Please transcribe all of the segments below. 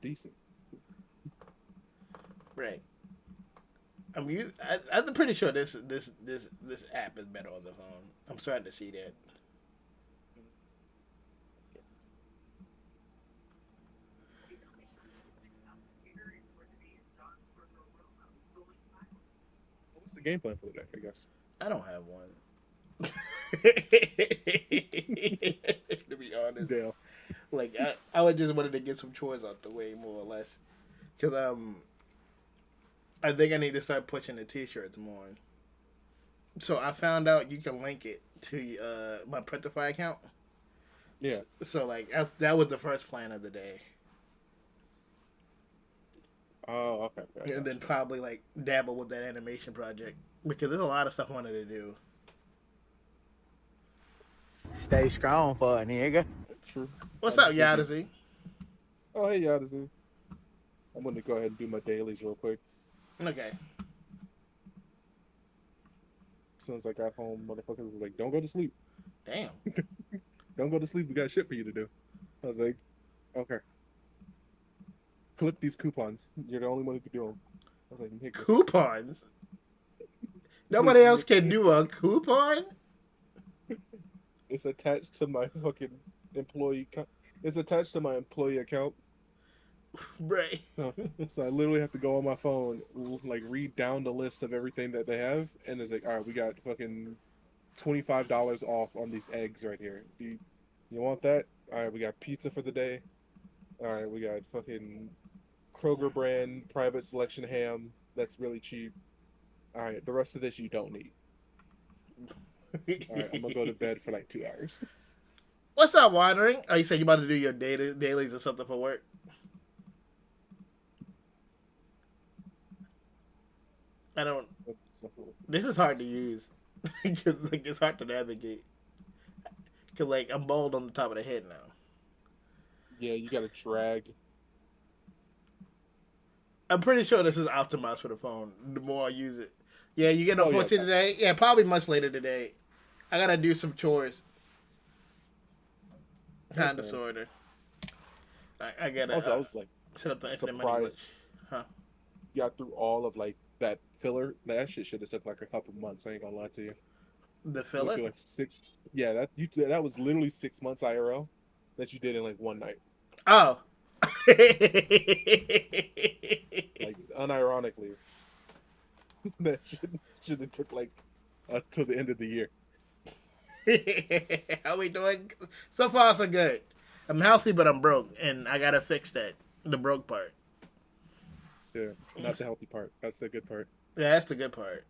decent. Right. I'm pretty sure this app is better on the phone. I'm starting to see that. What's the game plan for the day? I guess. I don't have one. To be honest, Dale. like I would just wanted to get some chores out the way, more or less, because I think I need to start pushing the t-shirts more. So I found out you can link it to my Printify account. Yeah. So like that was the first plan of the day, Oh, okay. I and got then probably like dabble with that animation project because there's a lot of stuff I wanted to do. Stay strong for a nigga. you. True. What's I'm up, just gonna be. Yadzy? Oh, hey, Odyssey. I'm gonna go ahead and do my dailies real quick. Okay. As soon as I got home, motherfuckers was like, "Don't go to sleep. Damn. Don't go to sleep. We got shit for you to do." I was like, "Okay." Clip these coupons. You're the only one who can do them. I was like, "Nigga, Coupons. please, Nobody else can do a coupon. it's attached to my fucking employee. It's attached to my employee account. Right. So, so I literally have to go on my phone, like read down the list of everything that they have, and it's like, all right, we got fucking $25 off on these eggs right here. You want that? All right, we got pizza for the day. All right, we got fucking Kroger brand private selection ham that's really cheap. All right, the rest of this you don't need. All right, I'm gonna go to bed for like 2 hours. What's up, Wandering? Oh, you said you about to do your dailies or something for work? I don't. This is hard to use because like it's hard to navigate. Cause like I'm bald on the top of the head now. Yeah, you gotta drag. I'm pretty sure this is optimized for the phone. The more I use it, yeah, you get no Oh yeah, 14 today. Yeah, probably much later today. I gotta do some chores. Kind of okay. sorta. I gotta Also, I was like set up the infinite money glitch. surprised Huh? got through all of like that filler. That shit should have took like a couple months. I ain't gonna lie to you. The It went filler? through like six. Yeah, that was literally 6 months IRL that you did in like one night. Oh. Like unironically, that should have took like till the end of the year. How we doing? So far, so good. I'm healthy, but I'm broke, and I gotta fix that. The broke part. Yeah, not the healthy part. That's the good part. Yeah, that's the good part.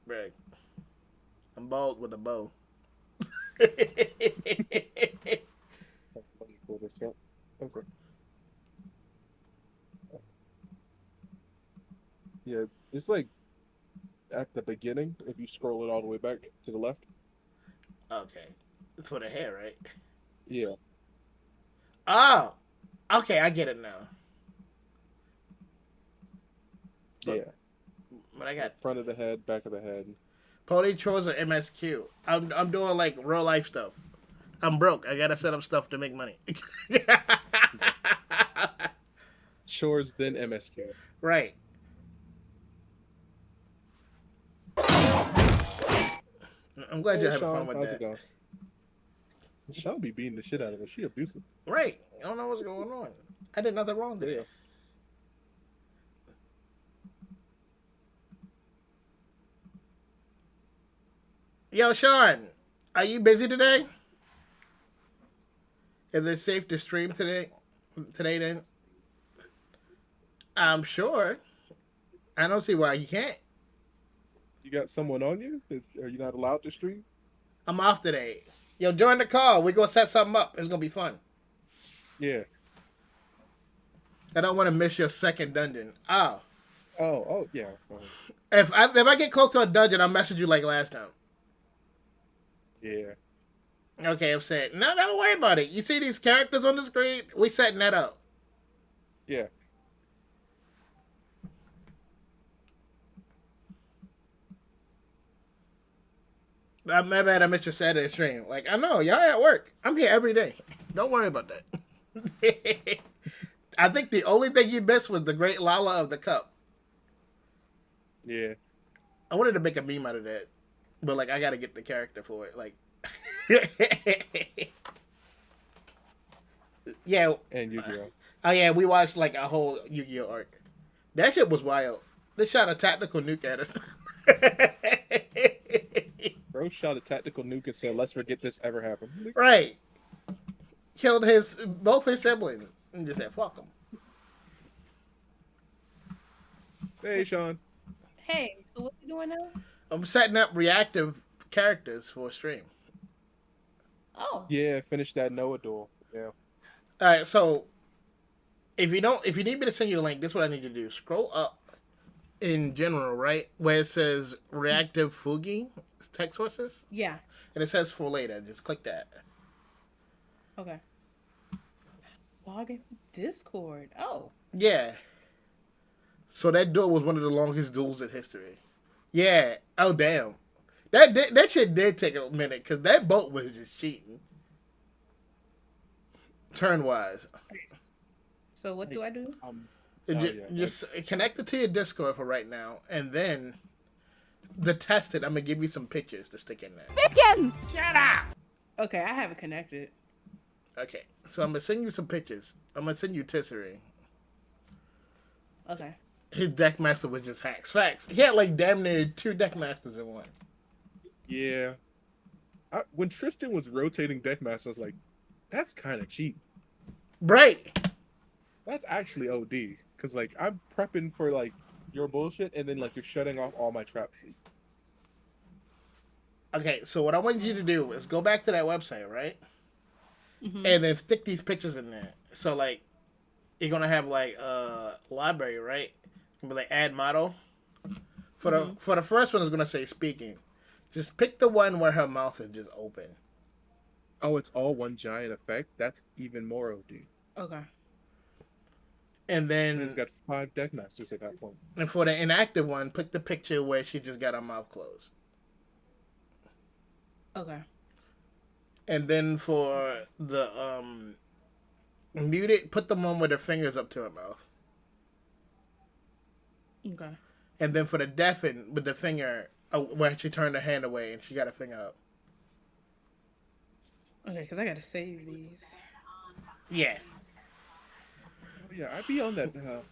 Right. I'm bald with a bow. Let me pull this up. Okay. Yeah, it's like at the beginning. If you scroll it all the way back to the left. Okay. For the hair, right? Yeah, Oh. Okay, I get it now. yeah. But, but I got Front of the head, back of the head. pony chores or MSQ. I'm doing like real life stuff. I'm broke. I gotta set up stuff to make money. Chores, then MSQs. Right. I'm glad Hey you're having fun Sean, with how's it that. going? Sean be beating the shit out of her. She abusive. Right. I don't know what's going on. I did nothing wrong Yeah. today. Yo, Sean, are you busy today? Is it safe to stream today? Today, then? I'm sure. I don't see why you can't. You got someone on you? Are you not allowed to stream? I'm off today. Yo, join the call. We're gonna set something up. It's gonna be fun. Yeah. I don't want to miss your second dungeon. Oh, Oh, yeah. if I get close to a dungeon, I'll message you like last time. Yeah. Okay, I'm saying no. Don't worry about it. You see these characters on the screen? We setting that up. Yeah. My bad. I missed your Saturday stream. Like I know y'all at work. I'm here every day. Don't worry about that. I think the only thing you missed was the Great Lala of the Cup. Yeah. I wanted to make a meme out of that, but like I gotta get the character for it. Like, yeah. And Yu-Gi-Oh. Oh yeah, we watched like a whole Yu-Gi-Oh arc. That shit was wild. They shot a tactical nuke at us. Bro shot a tactical nuke and said, "Let's forget this ever happened." Right. Killed both his siblings and just said, "Fuck them." Hey, Sean. Hey, so what you doing now? I'm setting up reactive characters for a stream. Oh, Yeah, finish that Noah duel. Yeah. All right, so if you need me to send you a link, this is what I need you to do. Scroll up in general, right, where it says reactive Fugi text sources, yeah. and it says for later. Just click that. Okay. Log in Discord. Oh, Yeah. So that duel was one of the longest duels in history. Yeah. Oh damn. That shit did take a minute because that boat was just cheating. Turn wise. so what do I do? Just connect it to your Discord for right now, and then to test it, I'm gonna give you some pictures to stick in there. Shut up. Okay, I have it connected. Okay, so I'm gonna send you some pictures. I'm gonna send you Tisserie. Okay. His deck master was just hacks. Facts. He had like damn near 2 deck masters in one. Yeah. When Tristan was rotating Deckmaster, I was like, that's kind of cheap. Right. That's actually OD. Because, like, I'm prepping for, like, your bullshit, and then, like, you're shutting off all my trap sleep. Okay, so what I want you to do is go back to that website, right? Mm-hmm. And then stick these pictures in there. So like, you're gonna have like library, right? Be like add model. For the first one, it's gonna say speaking. Just pick the one where her mouth is just open. Oh, it's all one giant effect? That's even more OD. Okay. And then And it's got 5 Deckmasters at that point. and for the inactive one, pick the picture where she just got her mouth closed. Okay. And then for the muted, put the one with her fingers up to her mouth. Okay. And then for the deafened, with the finger, where she turned her hand away and she got her finger up. Okay, because I gotta save these. Yeah. Oh, yeah, I'd be on that.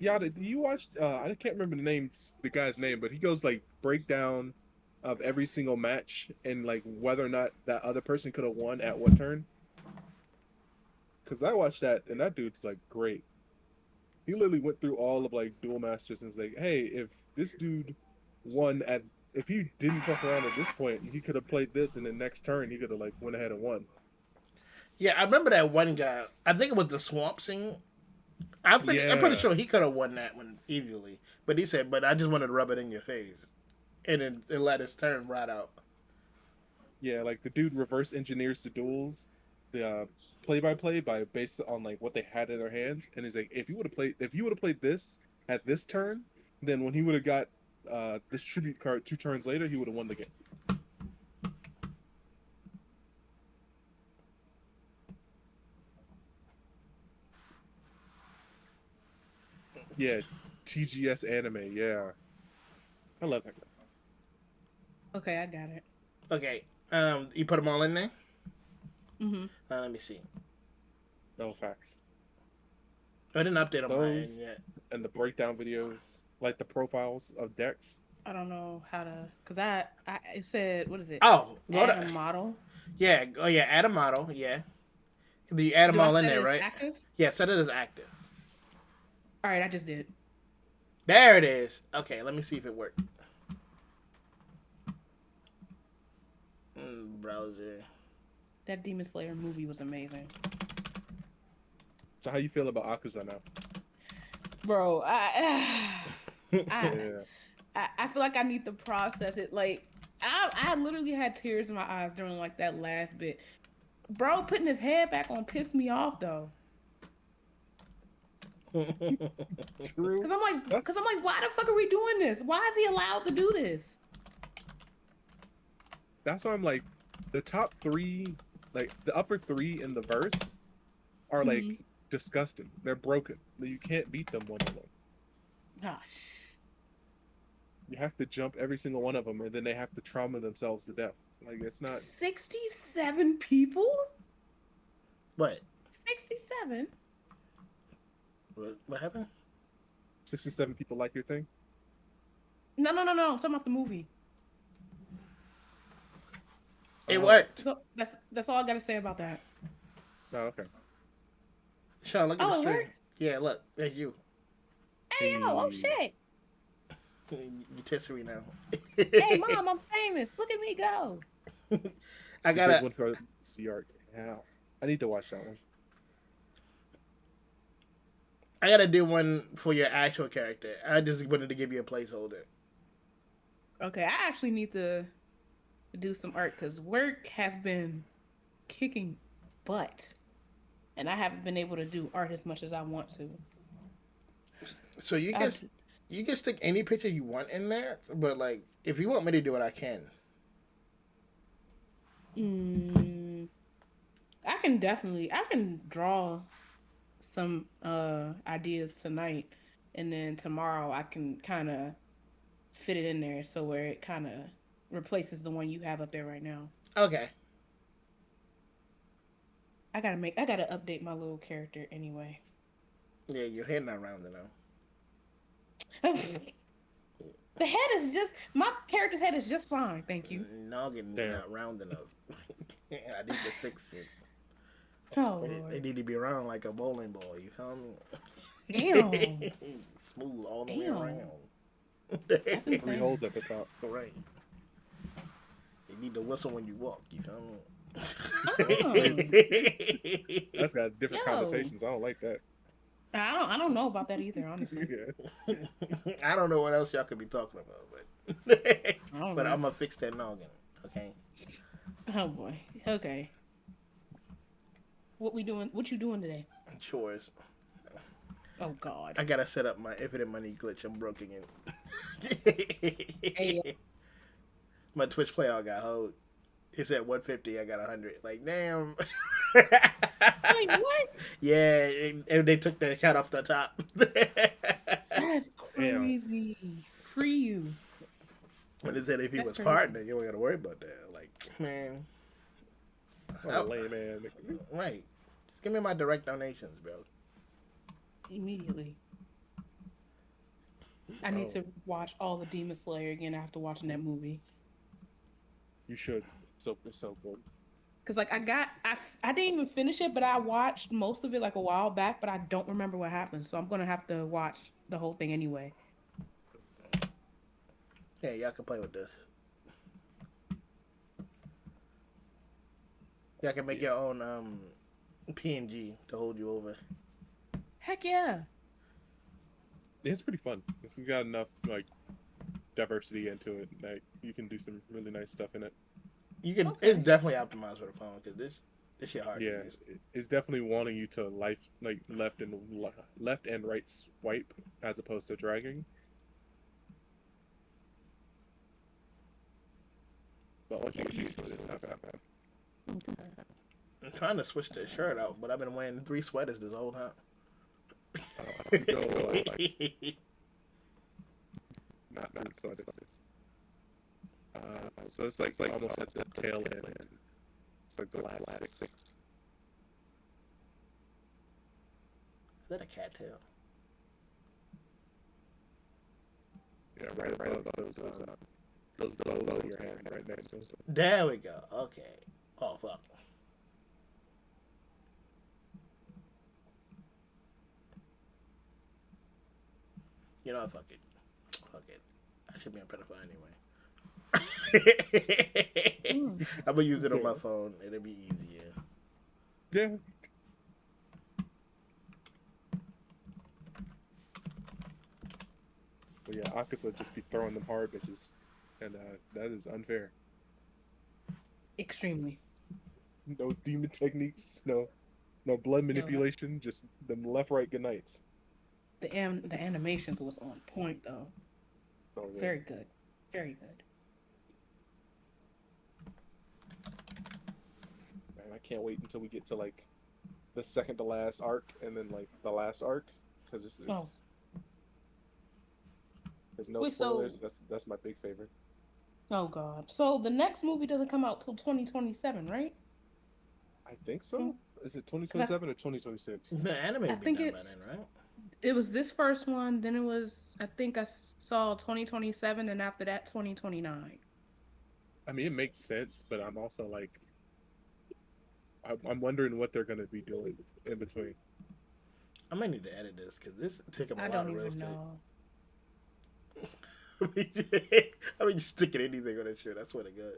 Yada, you watched, I can't remember the guy's name, but he goes, like, breakdown of every single match and, like, whether or not that other person could have won at what turn. Because I watched that, and that dude's, like, great. He literally went through all of, like, Duel Masters and was like, hey, if this dude won if he didn't fuck around at this point, he could have played this, and the next turn, he could have, like, went ahead and won. Yeah, I remember that one guy. I think it was the Swamp Sing. I'm pretty sure he could have won that one easily. But he said, but I just wanted to rub it in your face. And then it let his turn right out. Yeah, like, the dude reverse engineers the duels, the play-by-play based on, like, what they had in their hands. And he's like, if you would have played this at this turn, then when he would have got this tribute card 2 turns later, he would have won the game. Yeah, TGS anime. Yeah, I love that guy. Okay, I got it. Okay. You put them all in there? Mm-hmm. Let me see. No facts. I didn't update on mine Those yet. and the breakdown videos, like the profiles of decks. I don't know how to, cause it said, what is it? Oh, Add a model. Yeah. Oh, yeah. Add a model. Yeah. You add them Do I all in set there, it as right? Active? Yeah. Set it as active. All right, I just did. There it is. Okay. Let me see if it worked. Browser. That Demon Slayer movie was amazing. So how you feel about Akuza now? Bro, Yeah. I feel like I need to process it. Like, I literally had tears in my eyes during like that last bit. Bro, putting his head back on pissed me off though. True. Cause I'm like, why the fuck are we doing this? Why is he allowed to do this? That's why I'm like, the top 3, like the upper 3 in the verse, are like Mhm. disgusting. They're broken. You can't beat them one on one. Gosh. You have to jump every single one of them, and then they have to trauma themselves to death. Like it's not 67 people? What? 67? What happened? 67 people like your thing. No. I'm talking about the movie. It worked. So that's all I gotta say about that. Oh, okay. Sean, look at Oh, the it stream. works? Yeah, look. There's you. Hey, yo, oh shit. You testing me now. Hey, mom, I'm famous. Look at me go. I Big gotta. one for CR. Yeah, I need to watch that one. I gotta do one for your actual character. I just wanted to give you a placeholder. Okay, I actually need to do some art because work has been kicking butt. And I haven't been able to do art as much as I want to. So you can stick any picture you want in there, but like if you want me to do it, I can. I can draw some ideas tonight, and then tomorrow I can kind of fit it in there so where it kind of replaces the one you have up there right now. Okay. I gotta update my little character anyway. Yeah, your head not round enough. The head is just my character's head is just fine, thank you. Noggin Damn. not round enough. I need to fix it. Oh They Lord. need to be round like a bowling ball. You feel me? Damn. Smooth all the way Damn. around. That's 3 insane. holes at the top. Right. You need to whistle when you walk. You feel me? Oh. That's got different Yo. connotations. I don't like that. I don't know about that either, honestly. Yeah. I don't know what else y'all could be talking about, but don't but know. I'm gonna fix that noggin. Okay. Oh boy. Okay. What you doing today? Chores. Oh God. I gotta set up my infinite money glitch. I'm broke again. Hey. My Twitch playout got hold. It's at 150. I got 100. Like damn. Wait, what? Yeah, and they took the cat off the top. That's Damn. crazy. Free you. When they said if he That's was crazy. partner, you don't gotta worry about that. Like man, Oh, lame man. right? Just give me my direct donations, bro. Immediately. I need to watch all the Demon Slayer again after watching that movie. You should. It's so good. Cause like I didn't even finish it, but I watched most of it like a while back, but I don't remember what happened. So I'm gonna have to watch the whole thing anyway. Yeah, y'all can play with this. Y'all can make your own PNG to hold you over. Heck yeah. It's pretty fun. It's got enough like diversity into it. Like you can do some really nice stuff in it. You can. Okay. It's definitely optimized for the phone because this shit hard. Yeah, To use. it's definitely wanting you to left and right swipe as opposed to dragging. But once you get used to it, it's not that bad. I'm trying to switch the shirt out, but I've been wearing 3 sweaters this whole time. You go, like, not so it's so it's like almost at the tail end. It's like the last 6. Is that a cattail? Yeah, right above those bows in your hand, right next to them. There we go. Okay. Oh fuck. You know what? Fuck it. Fuck it. I should be a pedophile anyway. I'm gonna use it on my phone. It'll be easier. Yeah. But yeah, Akaza just be throwing them hard bitches, and that is unfair. Extremely. No demon techniques, no blood manipulation, just them left right good nights. The animations was on point though. So, yeah. Very good. Very good. Man, I can't wait until we get to like the second to last arc and then like the last arc because Oh. there's no Wait, so- spoilers. That's my big favorite. Oh God. So the next movie doesn't come out till 2027, right? I think so. Hmm. Is it 2027 or 2026? The anime I will be think done by it's- then, right? It was this first one, then it was I think I saw 2027, and after that 2029. I mean, it makes sense, but I'm also like, I'm wondering what they're gonna be doing in between. I might need to edit this because this taking a I lot don't of real even estate. know. I mean, just sticking anything on that shit. I swear to God.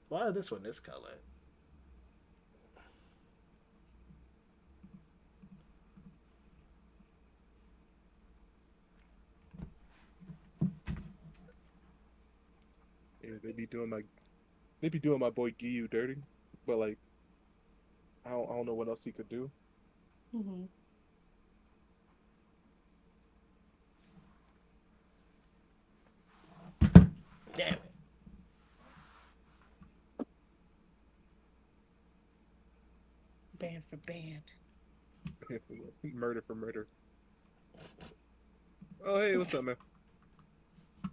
Why is this one this color? Yeah, they be doing my boy Giyu dirty, but like, I don't know what else he could do. Hmm. Damn it. Band for band. Murder for murder. Oh hey, what's up, man?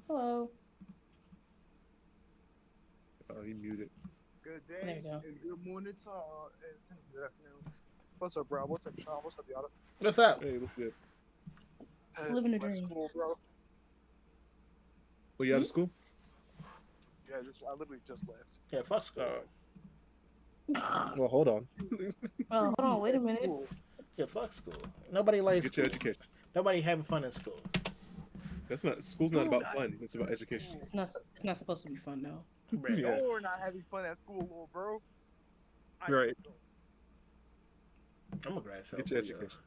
Hello. Oh, he muted. Good There day you go. and good morning to all, and good afternoon. What's up, bro? What's up, Sean? What's up, y'all? What's up? Hey, what's good? Living the My dream. School, bro. Well, you out of school? Yeah, I literally just left. Yeah, fuck school. Well, hold on. Oh, hold on, wait a minute. Cool. Yeah, fuck school. Nobody likes Get school. your education. Nobody having fun in school. That's not school's not about fun. It's about education. It's not supposed to be fun though. Right. Yeah. You're not having fun at school, little bro. I Right. know. I'm a grad show. Get your education.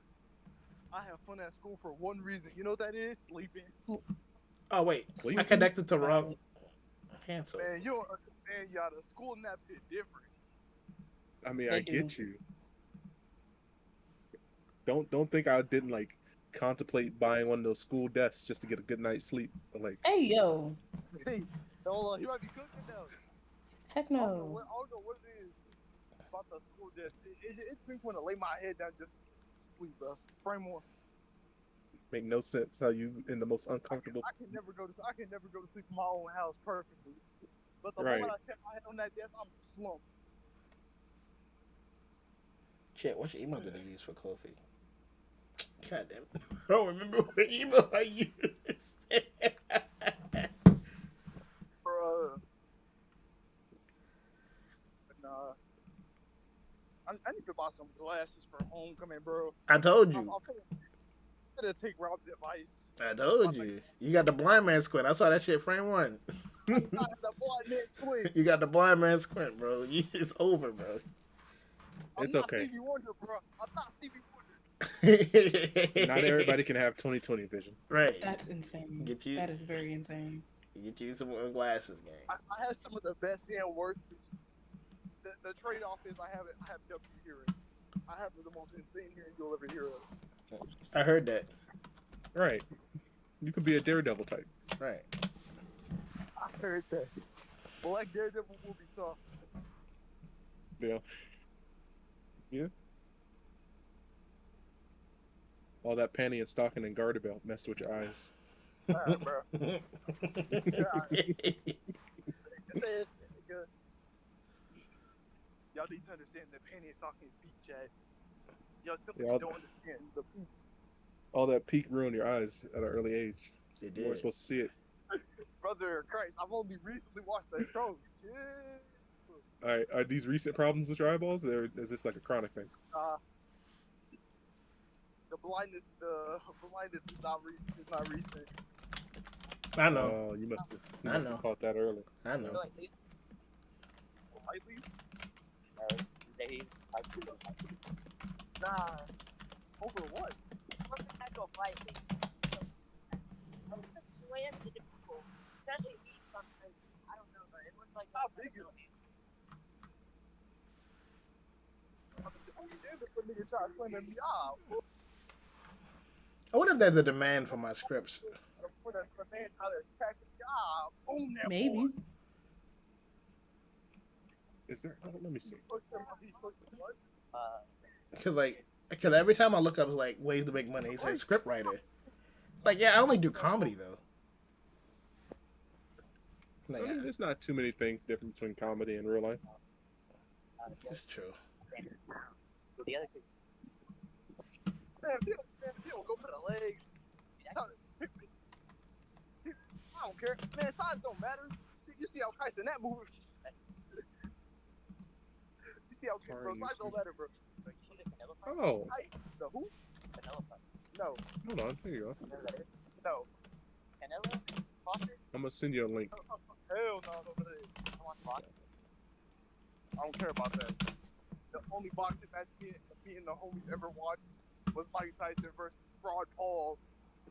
I have fun at school for one reason. You know what that is? Sleeping. Oh wait, Sleep? I connected to wrong cancel. Man, you don't understand, y'all. The school naps hit different. I mean, They I do. get you. Don't think I didn't like contemplate buying one of those school desks just to get a good night's sleep. But like, Hey yo. Hey, hold on. He might be cooking now. Heck I don't know no. what it is about the school desk. It's me want to lay my head down just sleep, bro. Frame one. make no sense how you in the most uncomfortable. I can never go to sleep in my own house perfectly. But the Right. moment I set my head on that desk, I'm slumped. Shit, what email did I use for coffee? God damn it. I don't remember what email I used. Bruh. Nah. I need to buy some glasses for homecoming, bro. I told I'm you. gonna take Rob's advice. I told you. You got the blind man squint. I saw that shit frame one. I have the blind man squint. You got the blind man squint, bro. It's over, bro. I'm It's not okay. Stevie Wonder, bro. I'm not Stevie Wonder. Not everybody can have 20/20 vision. Right. That's insane. Get you- That is very insane. Get you some glasses, gang. I have some of the best and worst. The trade-off is I have W hearing. I have the most insane hearing you'll ever hear of. I heard that. Right. You could be a daredevil type. Right. I heard that. Black Daredevil will be tough. Yeah. Yeah. All that panty and stocking and garter belt messed with your eyes. Alright, bro. This nigga. Y'all need to understand that panty and stocking speak, Chad. Y'all simply Y'all- don't understand the peak. All that peak ruined your eyes at an early age. It You weren't did. supposed to see it. Brother Christ, I've only recently watched that show. Shit. All right. Are these recent problems with your eyeballs, or is this like a chronic thing? The blindness is not recent. I know. Oh, you must have. You I must know. have caught that early. I know. Lightly. Nah. Over what? How big is it? This nigga try to claim me out. I wonder if there's a demand for my scripts. For the man how to attack the job. Boom, that Maybe. boy. Is there? Oh, let me see. He pushed him what? Cause every time I look up like ways to make money, it says script writer. Like, yeah, I only do comedy though. I Like, mean, there's not too many things different between comedy and real life. it's true. Man, if you don't go for the legs, I don't care. Man, size don't matter. You see how Kyson that movie. You see how bro, size don't matter, bro. Oh, The who? No, hold on. Here you go. no. I'm gonna send you a link. Hell no, over there. I don't care about that. The only boxing match me and the homies ever watched was Mike Tyson versus Fraud Paul.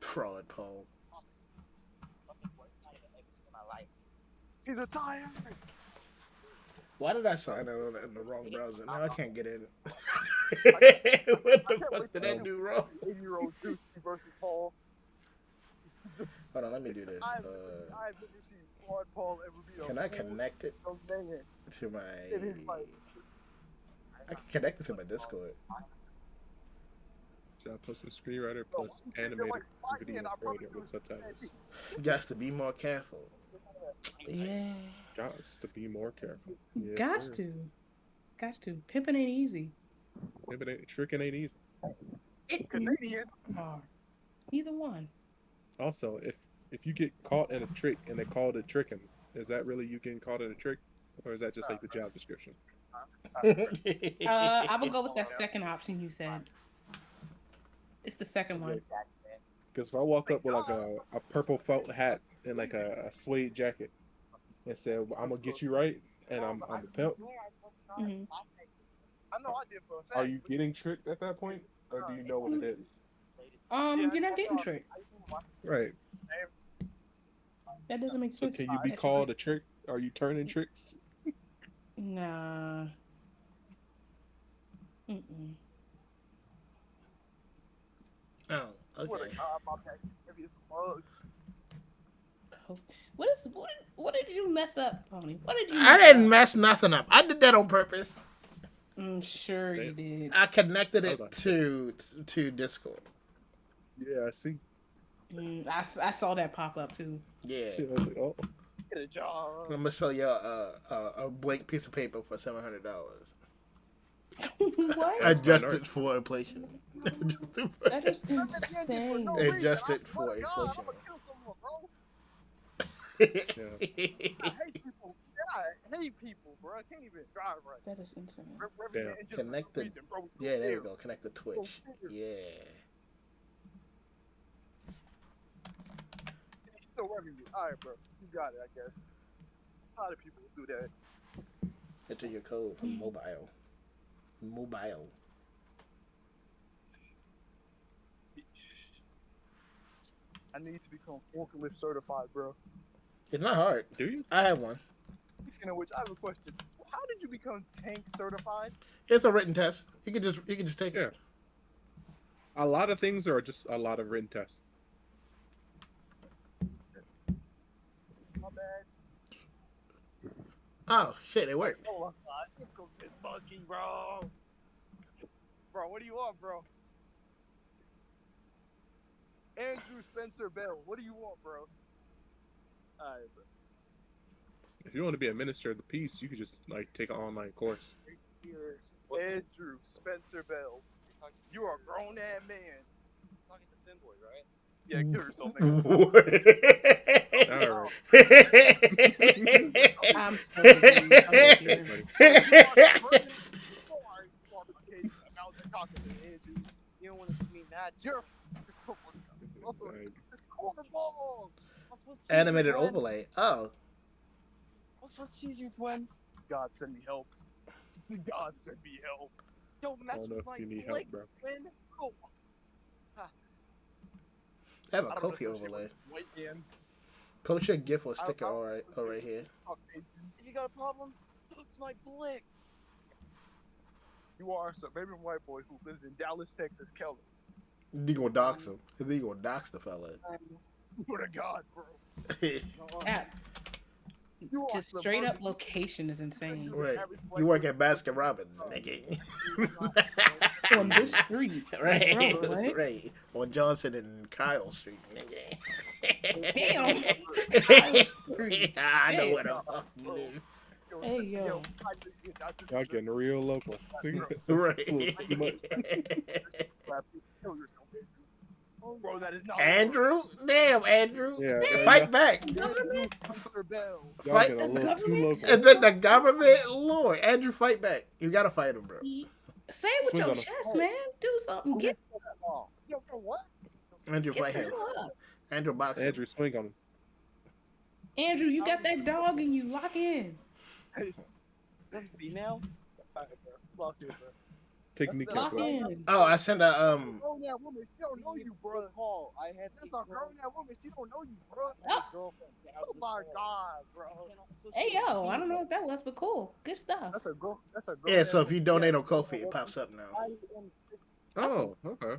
Fraud Paul. He's a tire. Why did I sign in the wrong browser? Now I can't get in. What the fuck did I do wrong? 80-year-old Juicy versus Paul. Hold on, let me do this. I've never seen Fraud Paul ever beat a Can I full connect it man to my? in his life. I can connect it to my Discord. Should I post a screenwriter plus animated video creator with subtitles? Got to be more careful. Yeah. Gots to be more careful. Yes, Gots sir. to. Gots to. Pimping ain't easy. Tricking ain't easy. It Canadian. hard. Either one. Also, if you get caught in a trick and they call it tricking, is that really you getting caught in a trick, or is that just like the job description? I would go with that second option you said. It's the second one. Because if I walk up with like a purple felt hat and like a suede jacket and say, well, I'm gonna get you right, and I'm the pimp, hmm I know I did for a fact. are you getting tricked at that point, or do you know what it is? You're not getting tricked. Right. That doesn't make So sense. can you be called a trick? Are you turning tricks? Nah. Mm-mm. Oh, Swear okay. to God, my back heavy as a mug. What did you mess up, Pony? What did you? I Mess didn't up? mess nothing up. I did that on purpose. Sure you did. I connected Hold on. it to Discord. Yeah, I see. I saw that pop up too. Yeah. I was like, oh, Get a job. I'm gonna sell you a blank piece of paper for $700. What? Adjusted for inflation. That is insane. Adjusted for I'm inflation. gonna kill someone, bro. yeah. I hate people. Yeah, I hate people, bro. I can't even drive right. That is insane. Damn. Connect the- Yeah, there we go. Connect the Twitch. Yeah. Still running you. All right, bro. You got it, I guess. A lot of people do that. Enter your code for mobile. Mobile. I need to become forklift certified, bro. It's not hard. Do you? I have one. Speaking of which, I have a question. How did you become tank certified? It's a written test. You can just take it. Yeah. A lot of things are just a lot of written tests. My bad. Oh shit, it worked. Oh my god, here comes this monkey, bro. Bro, what do you want, bro? Andrew Spencer Bell, what do you want, bro? Alright, bro. If you want to be a minister of the peace, you could just like take an online course. Here, Andrew Spencer Bell. You are a grown ass man. Talking to Thin Boy, right? Yeah, kill yourself, nigga. All right. I'm so confused. I'm here. You don't want to see me mad. You're also Right. it's cornball. Animated overlay. Oh. What's with cheese, you twin? God send me help. God send me help. Don't I match don't know with if my you need help, leg, bro. twin. Oh. I have a I don't Kofi associate overlay. with White man. Post your GIF or sticker all right here. Caucasian. If you got a problem, it's my blick. You are a suburban white boy who lives in Dallas, Texas, Kelly. You gonna dox him. You gonna dox the fella. Swear to God, bro. That- You are just the straight up perfect- location is insane. Right. average You white work person. at Baskin Robbins, nigga. On this street. Right, Bro, what? right. On Johnson and Kyle Street, nigga. Damn. Kyle Street. I know Damn. where the fuck you live. Hey, yo. Y'all getting real local. That's Right. a little too much. Bro, that is not Andrew? Damn, Andrew. Yeah, Fight back. Government? Mr. Bell. Y'all Fight getting a the little too government? local. And then the government, Lord, Andrew, fight back. You gotta fight him, bro. Say it with Swing your on him. chest, man. Do something. Get Yo, what? Andrew, the fight him. hell up. Andrew, box him. Andrew, swing on him. Andrew, you got that dog and you lock in. Hey, Female? fuck it, bro. Take the That's kneecap Lock out. in. Oh, I sent a Grown that woman, she don't know you, bro. Call. I have That's a grown that woman, she don't know you, bro. Oh. Oh my god, bro. Hey, yo, I don't know what that was, but cool. Good stuff. That's a girl. That's a girl. Yeah, so if you donate on Ko-fi, it pops up now. I am 16. Oh, okay.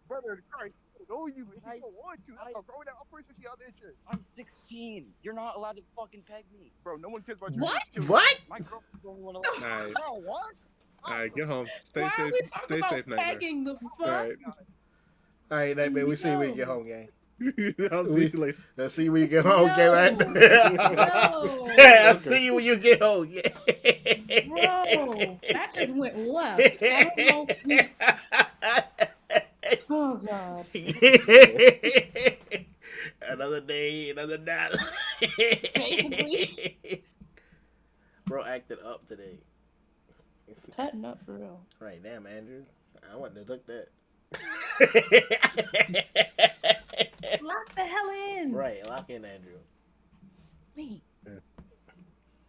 Brother Christ, she don't know you, and she don't want you. That's a grown that. I'm pretty sure she out there shit. I'm 16. You're not allowed to fucking peg me. Bro, no one cares about you. What? What? My girlfriend's the only one allowed. Nice. Bro, what? All right, get home. Stay Why are safe. we talking Stay about safe, Nightmare. pegging the fuck? All right. All right, Nightmare, we see you when you get home, gang. I'll see you later. Let's see you when you get home, gang. Right? No. I'll see you when you get home, gang. Bro, that just went left. I don't know if oh, God. Another day, another dollar. Basically. Bro acted up today. Cutting up for real. Right, damn, Andrew. I wouldn't have looked that. Lock the hell in. Right, lock in, Andrew. Me.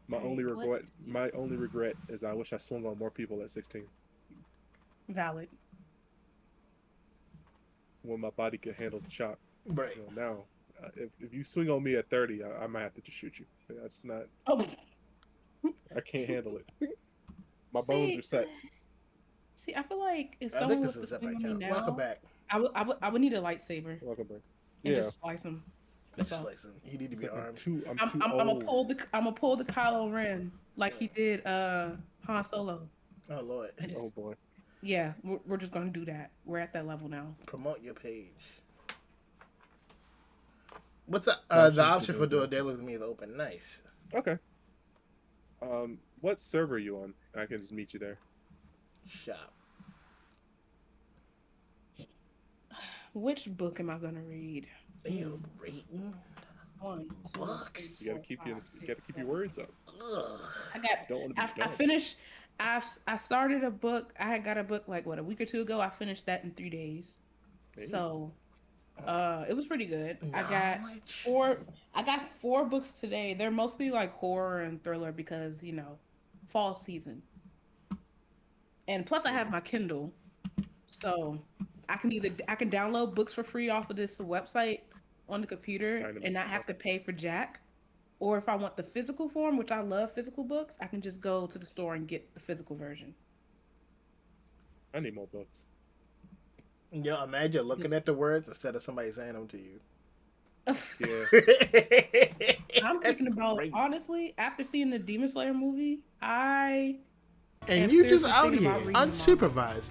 My Right, only what- regret. My only regret is I wish I swung on more people at 16 Valid. when my body could handle the shock. Right. You know, now, if you swing on me at 30, I might have to just shoot you. That's not. Oh, I can't handle it. My bones See, are set. see, I feel like if I someone think was this to is swing epic on me count. Welcome now, back. I would need a lightsaber Welcome back. and Yeah. just slice him. That's Just all. like some, you need to It's be like armed. I'm I'm too gonna old. pull the Kylo Ren like he did Han Solo. Oh Lord. And just, Oh boy. yeah, we're just gonna do that. We're at that level now. Promote your page. What's the Options the to option do for it. doing daily with me is open? Nice. Okay. What server are you on? I can just meet you there. Shop. Which book am I gonna read? Damn, rating. One. two, Books. three, You gotta keep four, your five, you six, gotta keep your seven. words up. Ugh. I got. Don't want to be I dumb. finished. I started a book. I had got a book like what a week or two ago. I finished that in 3 days. Hey. So, it was pretty good. I got Knowledge. I got 4 books today. They're mostly like horror and thriller because fall season. And plus, I have my Kindle, so I can download books for free off of this website on the computer Dynamite. and not have to pay for jack. Or if I want the physical form, which I love physical books, I can just go to the store and get the physical version. I need more books. Yo, imagine looking at the words instead of somebody saying them to you. Yeah. I'm thinking That's about crazy. honestly, after seeing the Demon Slayer movie, I And am you just seriously out thinking here about reading the manga. unsupervised.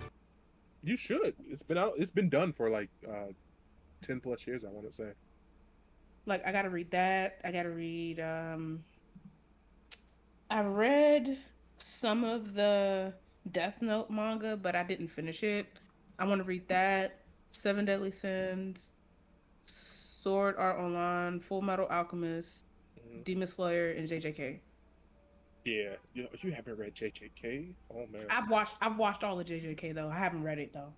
You should. It's been out. It's been done for like 10 plus years. I want to say. Like I gotta read that. I gotta read. I read some of the Death Note manga, but I didn't finish it. I want to read that. Seven Deadly Sins, Sword Art Online, Full Metal Alchemist, Mhm. Demon Slayer, and JJK. Yeah. You haven't read JJK? Oh man. I've watched all of JJK though. I haven't read it though.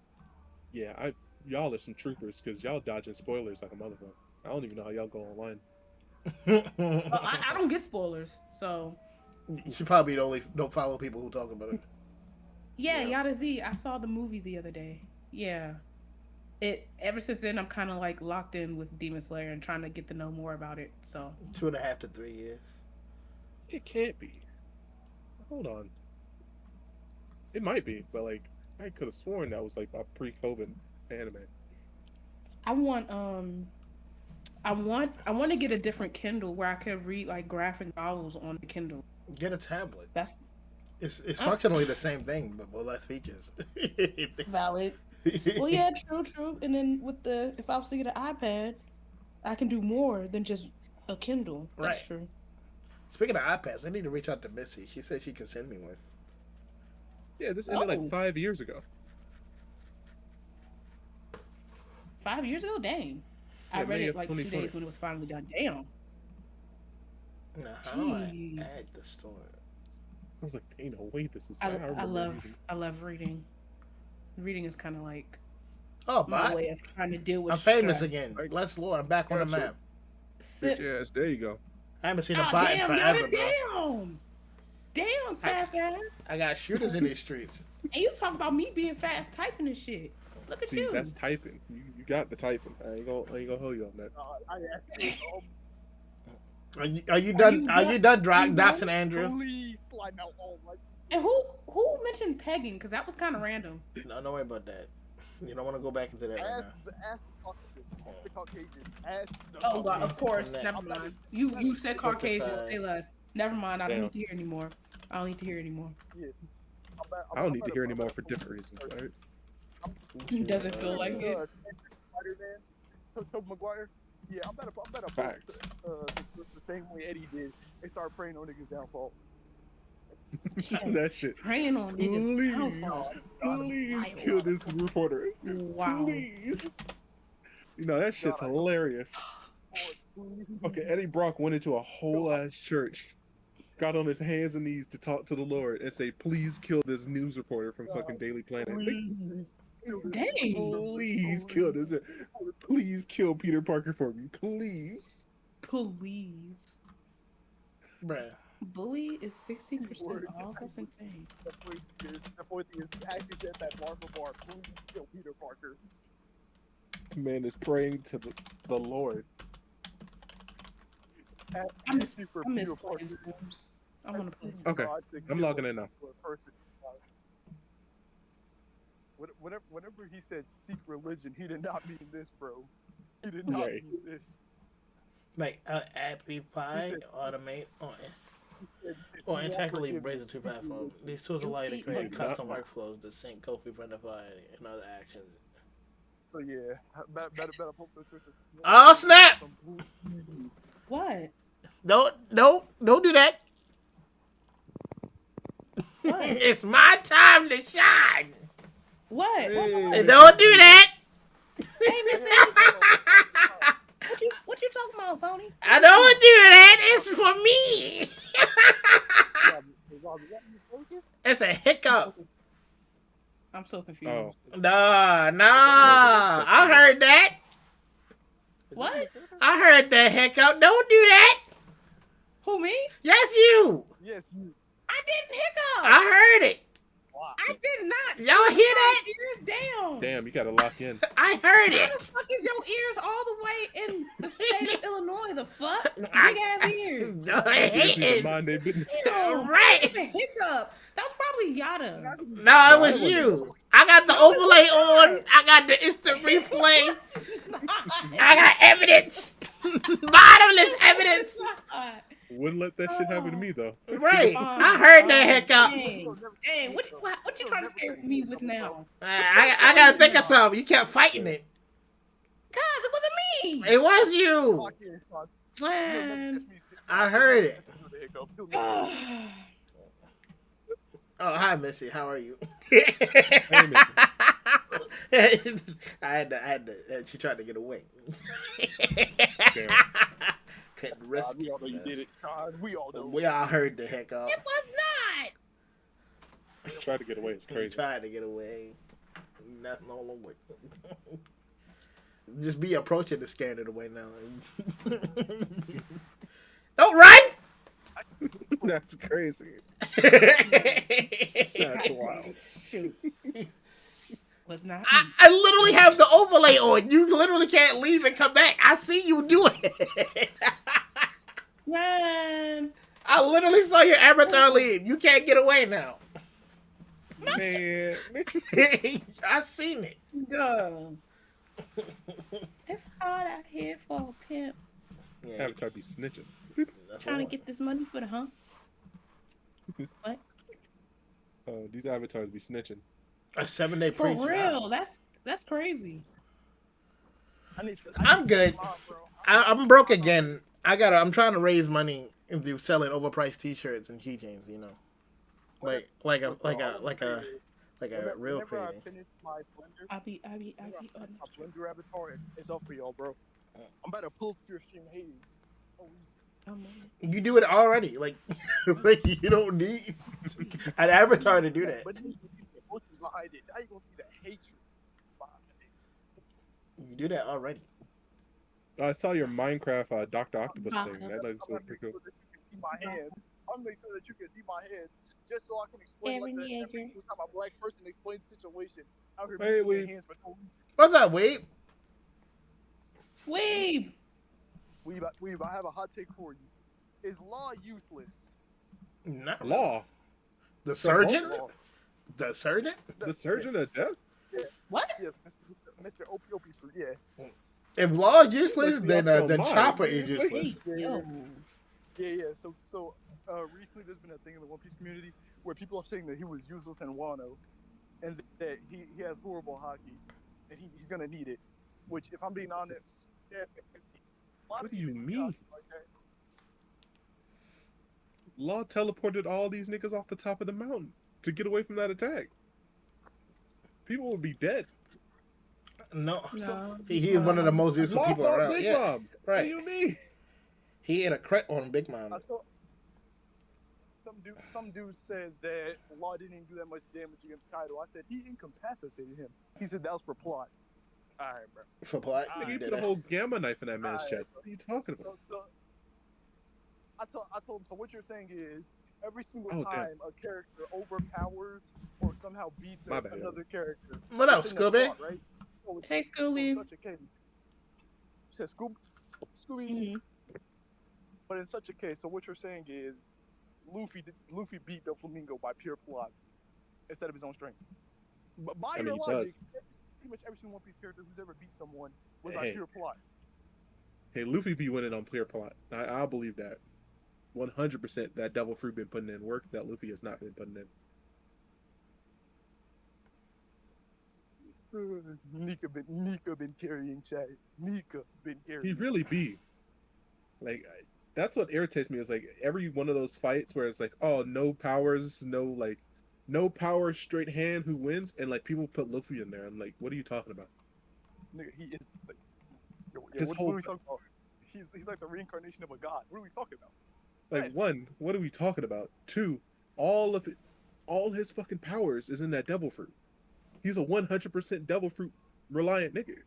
Yeah. Y'all are some troopers because y'all dodging spoilers like a motherfucker. I don't even know how y'all go online. I don't get spoilers, so You should probably don't follow people who talk about it. yeah, Yeah. Yada Z. I saw the movie the other day. Yeah. Ever since then I'm kind of like locked in with Demon Slayer and trying to get to know more about it. So 2.5 to 3 years. It can't be. Hold on. It might be, but like I could have sworn that was like a pre-COVID anime. I want I want to get a different Kindle where I can read like graphic novels on the Kindle. Get a tablet. That's It's functionally the same thing, but with less features. valid. Well, yeah, true. And then if I was to get an iPad, I can do more than just a Kindle. That's Right. true. Speaking of iPads, I need to reach out to Missy. She said she can send me one. Yeah, this ended Oh. like 5 years ago. 5 years ago, dang. I Yeah, read May it of like 2 2020. days when it was finally done. Damn. Now, how do I Jeez. add the story? I was like, ain't no way this is. I remember love using- I love reading. Reading is kind of like Oh, my but way of trying to deal with. I'm famous stress. again. Bless the Lord, I'm back on the Gotcha. map. Since, Bitch ass, there you go. I haven't seen a oh, bot in damn, forever, Yoda, bro. damn, fast ass. I got shooters in these streets. And you talk about me being fast typing and shit. Look at See, you. that's typing. You got the typing. I ain't gonna hold you on that. I actually, Are you done? you Are done? you done, Are you Doxing done? Andrew? please slide out all like And who mentioned pegging? Because that was kind of random. No, don't worry about that. You don't want to go back into that right ask now. the Caucasian. Ask the Oh God, of course. Next. Never mind. You said Caucasian. Say less. Never mind. I don't Damn. need to hear anymore. I don't need to hear anymore. I don't need to hear anymore for different reasons, right? Doesn't feel like it. Spider-Man, Tobey Maguire. Yeah, I'm better. Facts. The same way Eddie did. They started praying on niggas' downfall. That shit. Praying on niggas. Please, downfall. please kill this reporter. Wow. Please. You know that shit's hilarious. Okay, Eddie Brock went into a whole ass church, got on his hands and knees to talk to the Lord and say, "Please kill this news reporter from fucking Daily Planet. Dang. Please kill this. Please kill Peter Parker for me, please." Please. Bruh. Bully is 60% off. That's insane. The point is, he actually said that bar for bar. Please kill Peter Parker. Man is praying to the Lord. I miss Peter playing Parker. Sims. I want to play Sims. Okay, I'm logging in now. Whenever he said seek religion, he did not mean this, bro. He did not Right. mean this. Like Appy Pie, said- automate, or If you want integrally forgiveness, brazen to seek platform. religion. These tools allow you to Guilty. create Like custom that. workflows that sync Kofi, Brandify, and other actions. So yeah, better put this. Oh, snap! What? Don't do that. What? It's my time to shine. What? Hey. Don't do that. Hey, Missy. What you talking about, Pony? I don't do that. It's for me. It's a hiccup. I'm so confused. Oh, Nah. I heard that. What? I heard the hiccup. Don't do that. Who, me? Yes, you. Yes, you. I didn't hiccup. I heard it. I did not. Y'all hear that? Ears down. damn! You gotta lock in. I heard How it. the fuck is your ears all the way in the state of Illinois? The fuck? Big I- ass ears. I Niggas hate need to it. mind their business. Ew. Right. It's a hiccup. That was probably Yada. No, it was you. I got the overlay on. I got the instant replay. I got evidence. Bottomless evidence. Wouldn't let that shit happen to me though. Right. I heard that hiccup. Dang, what you trying to scare me with now? I gotta think of something. You kept fighting it. Cause it wasn't me. It was you. Lock in, son. Man. I heard it. Ugh. Oh, hi, Missy. How are you? Missy. I had to. She tried to get away. Damn. Couldn't risk We all know it. you did it, Sean. We all know. We all heard the hiccup. It was not. Try to get away. It's He crazy. tried to get away. Nothing all over. Just be approaching the scanner away now. Don't run! That's crazy. That's wild. Shoot. Was not me. I literally have the overlay on. You literally can't leave and come back. I see you doing it. Man. I literally saw your avatar leave. You can't get away now. Man, I seen it. Girl. It's hard out here for a pimp Yeah, Avatar be snitching. that's trying to all. get this money for the huh? What? These avatars be snitching. A 7-day For pre-trial. real? That's crazy. I'm good. I'm broke again. I'm trying to raise money into selling overpriced T-shirts and keychains. You know, like a real Whenever I crazy. finish my blender, I be on my blender avatar, it's up for y'all, bro. I'm about to pull through your stream, hey. Oh, I'm on it. You do it already. Like, like you don't need an avatar to do that. But you see the emotions behind it. Now you gonna see the hatred behind it. You do that already. I saw your Minecraft Dr. Octopus Baka. thing. That looks I'm so gonna make pretty sure cool. that you can see my hand. I'm gonna make sure that you can see my hand, just so I can explain like Aaron the Yeager. every single time a black person explains the situation. Out here Hey, moving their we- hands for no reason. What's up, Wade? Weeb. I have a hot take for you. Is law useless? Not Law. The surgeon. Law. The surgeon. The surgeon of death? What? Yes, Mr. Opie fruit. Yeah. If law is useless, Must be then out your then mind, Chopper man. is useless. Yo. Yeah. So recently there's been a thing in the One Piece community where people are saying that he was useless in Wano, and that he has horrible hockey, and he's gonna need it. Which, if I'm being honest, yeah, What do you mean? Law teleported all these niggas off the top of the mountain to get away from that attack. People would be dead. No, No. he is one of the most useful Law people fought around. Big Yeah, Mom. What right. do you mean? He ate a cret on Big Mom. I saw some dude said that Law didn't even do that much damage against Kaido. I said he incapacitated him. He said that was for plot. All right, bro. For plot. Nigga, He you did put a it. whole gamma knife in that man's Alright, chest. What are you talking about? I told him. So what you're saying is every single Oh, damn. time a character overpowers or somehow beats My bad. another character. What up, it's in the Scooby? plot, right? So it's- Hey, so Scooby. in such a case, you said Scooby. Mhm. But in such a case, so what you're saying is Luffy beat the Flamingo by pure plot instead of his own strength. But by I mean, your he logic, does. pretty much every single One Piece character who's ever beat someone was by Hey. pure plot. Hey, Luffy be winning on clear plot. I'll believe that. 100% that Devil Fruit been putting in work that Luffy has not been putting in. Nika been carrying Chad. Nika been carrying. He really be. Like, that's what irritates me is like every one of those fights where it's like, oh, no powers, no power, straight hand, who wins? And like people put Luffy in there. I'm like, what are you talking about? Nigga, he is. Like, His what whole- are we talking about? He's like the reincarnation of a god. What are we talking about? Like, Right. one, what are we talking about? Two, all his fucking powers is in that Devil Fruit. He's a 100% Devil Fruit reliant nigga.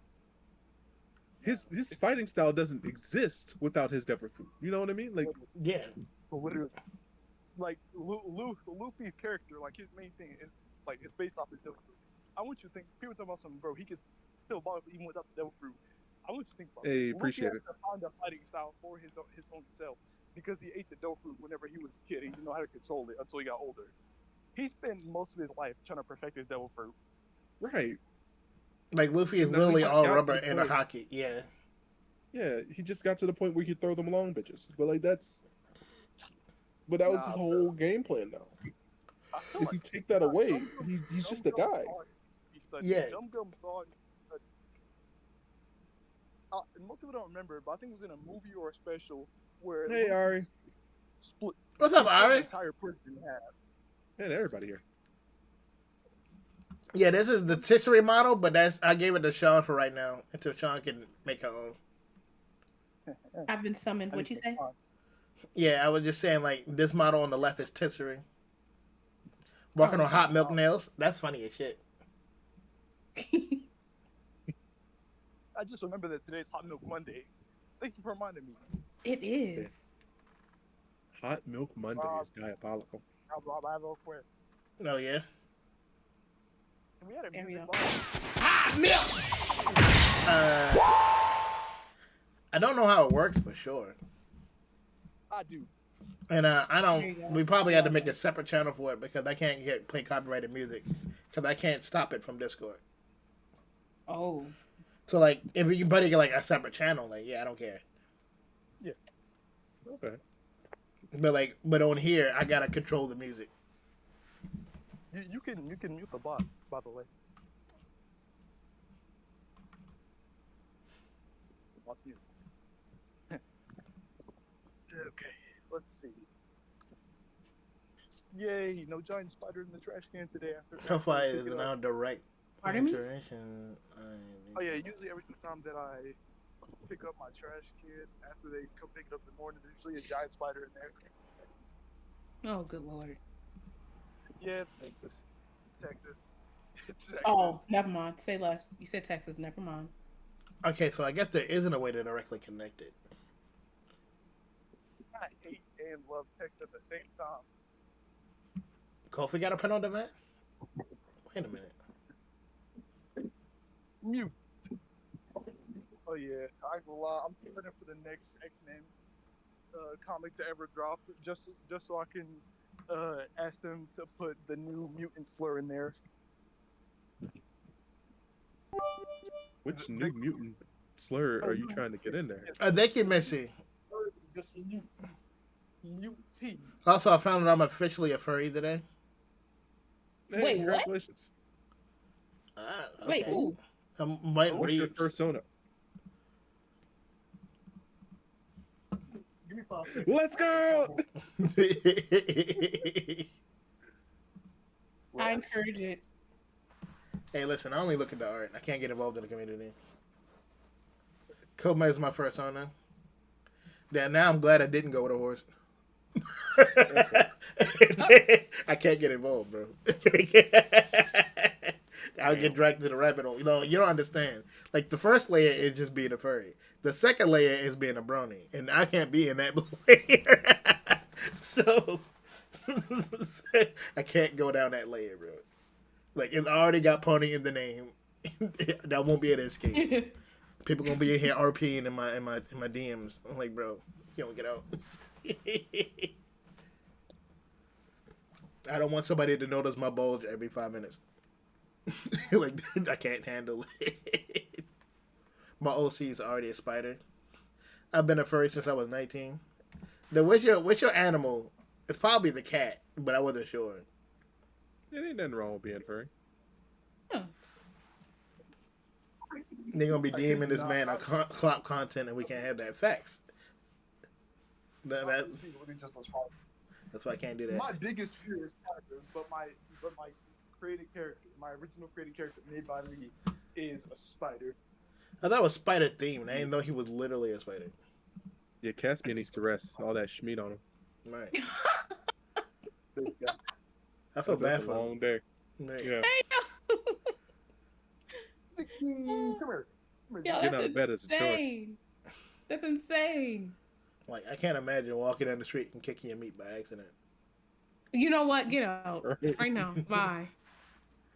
His fighting style doesn't exist without his Devil Fruit. You know what I mean? Like, Yeah. But literally, like Luffy's character, like his main thing is like it's based off his devil fruit. I want you to think. People talk about something, bro. He can still box even without the devil fruit. I want you to think about Hey, this. appreciate Luffy has to find a fighting style for his own self because he ate the devil fruit whenever he was a kid. He didn't know how to control it until he got older. He spent most of his life trying to perfect his devil fruit. right. Like Luffy is No, he literally just all got rubber to the in a point. hockey. Yeah. Yeah, he just got to the point where he could throw them along bitches. But like that was his Nah, whole game plan now. I feel If you like take that away, Gum he's Gum just a Gum guy. saw it. He studied. Yeah. Gum saw it. He studied. Most people don't remember, but I think it was in a movie or a special where Hey, Luffy Ari. split What's he up, split the Ari? entire prison in half. And everybody here. Yeah, this is the Tisserie model, but I gave it to Sean for right now until Sean can make her own. I've been summoned. I What'd you need say? some time. Yeah, I was just saying like this model on the left is Tisserie. Walking Oh, on hot milk nails. That's funny as shit. I just remember that today's Hot Milk Monday. Thank you for reminding me. It is. Hot Milk Monday is diabolical. Rob, I have a request. Oh yeah. Can we have a There we music go. box? I don't know how it works, but sure. I do. And I There you don't. go. We probably had to make a separate channel for it because I can't play copyrighted music because I can't stop it from Discord. Oh. So like, if you put it like a separate channel, like I don't care. Okay. But on here, I gotta control the music. You can mute the bot, by the way. Bot's mute. Okay, let's see. Yay! No giant spider in the trash can today. How far pick is it it up. now? Direct Pardon me? penetration. Oh yeah, usually every single time that I pick up my trash can after they come pick it up in the morning, there's usually a giant spider in there. Oh, good lord. Yeah, Texas. Texas. Texas. Oh, never mind. Say less. You said Texas. Never mind. Okay, so I guess there isn't a way to directly connect it. I hate and love Texas at the same time. Kofi got a pen on the vent? Wait a minute. Mute. Oh yeah, I ain't gonna lie. I'm waiting for the next X-Men comic to ever drop, just so I can ask them to put the new mutant slur in there. Which new mutant slur are you trying to get in there? Thank you, Missy. Just mute. Mute T. Also, I found out I'm officially a furry today. Hey, Wait, what? congratulations. Wait, who? I might What's your read. persona? Give me 5 seconds. Let's go! I encourage it. Hey, listen, I only look at the art. I can't get involved in the community. Koma is my first owner. Yeah, now I'm glad I didn't go with a horse. I can't get involved, bro. I'll get dragged to the rabbit hole. You know, you don't understand. Like, the first layer is just being a furry. The second layer is being a brony. And I can't be in that layer. So, I can't go down that layer, bro. Like, it's already got pony in the name. That won't be able to escape. People gonna be in here RPing in my DMs. I'm like, bro, you don't get out. I don't want somebody to notice my bulge every 5 minutes. Like, I can't handle it. My OC is already a spider. I've been a furry since I was 19. Then what's your animal? It's probably the cat, but I wasn't sure. It ain't nothing wrong with being furry. They're gonna be DMing this man on clock content, and we can't have that. Facts. That's why I can't do that. My biggest fear is spiders, but my created character, my original created character made by me, is a spider. I thought it was spider themed. I didn't know he was literally a spider. Yeah, Caspian needs to rest. All that schmeat on him. Right. This guy. I feel bad That's a for him. long day. Right. Yeah. Come here. Yo, Getting out that's of bed is a chore. insane. That's insane. Like, I can't imagine walking down the street and kicking your meat by accident. You know what? Get out right now. Bye.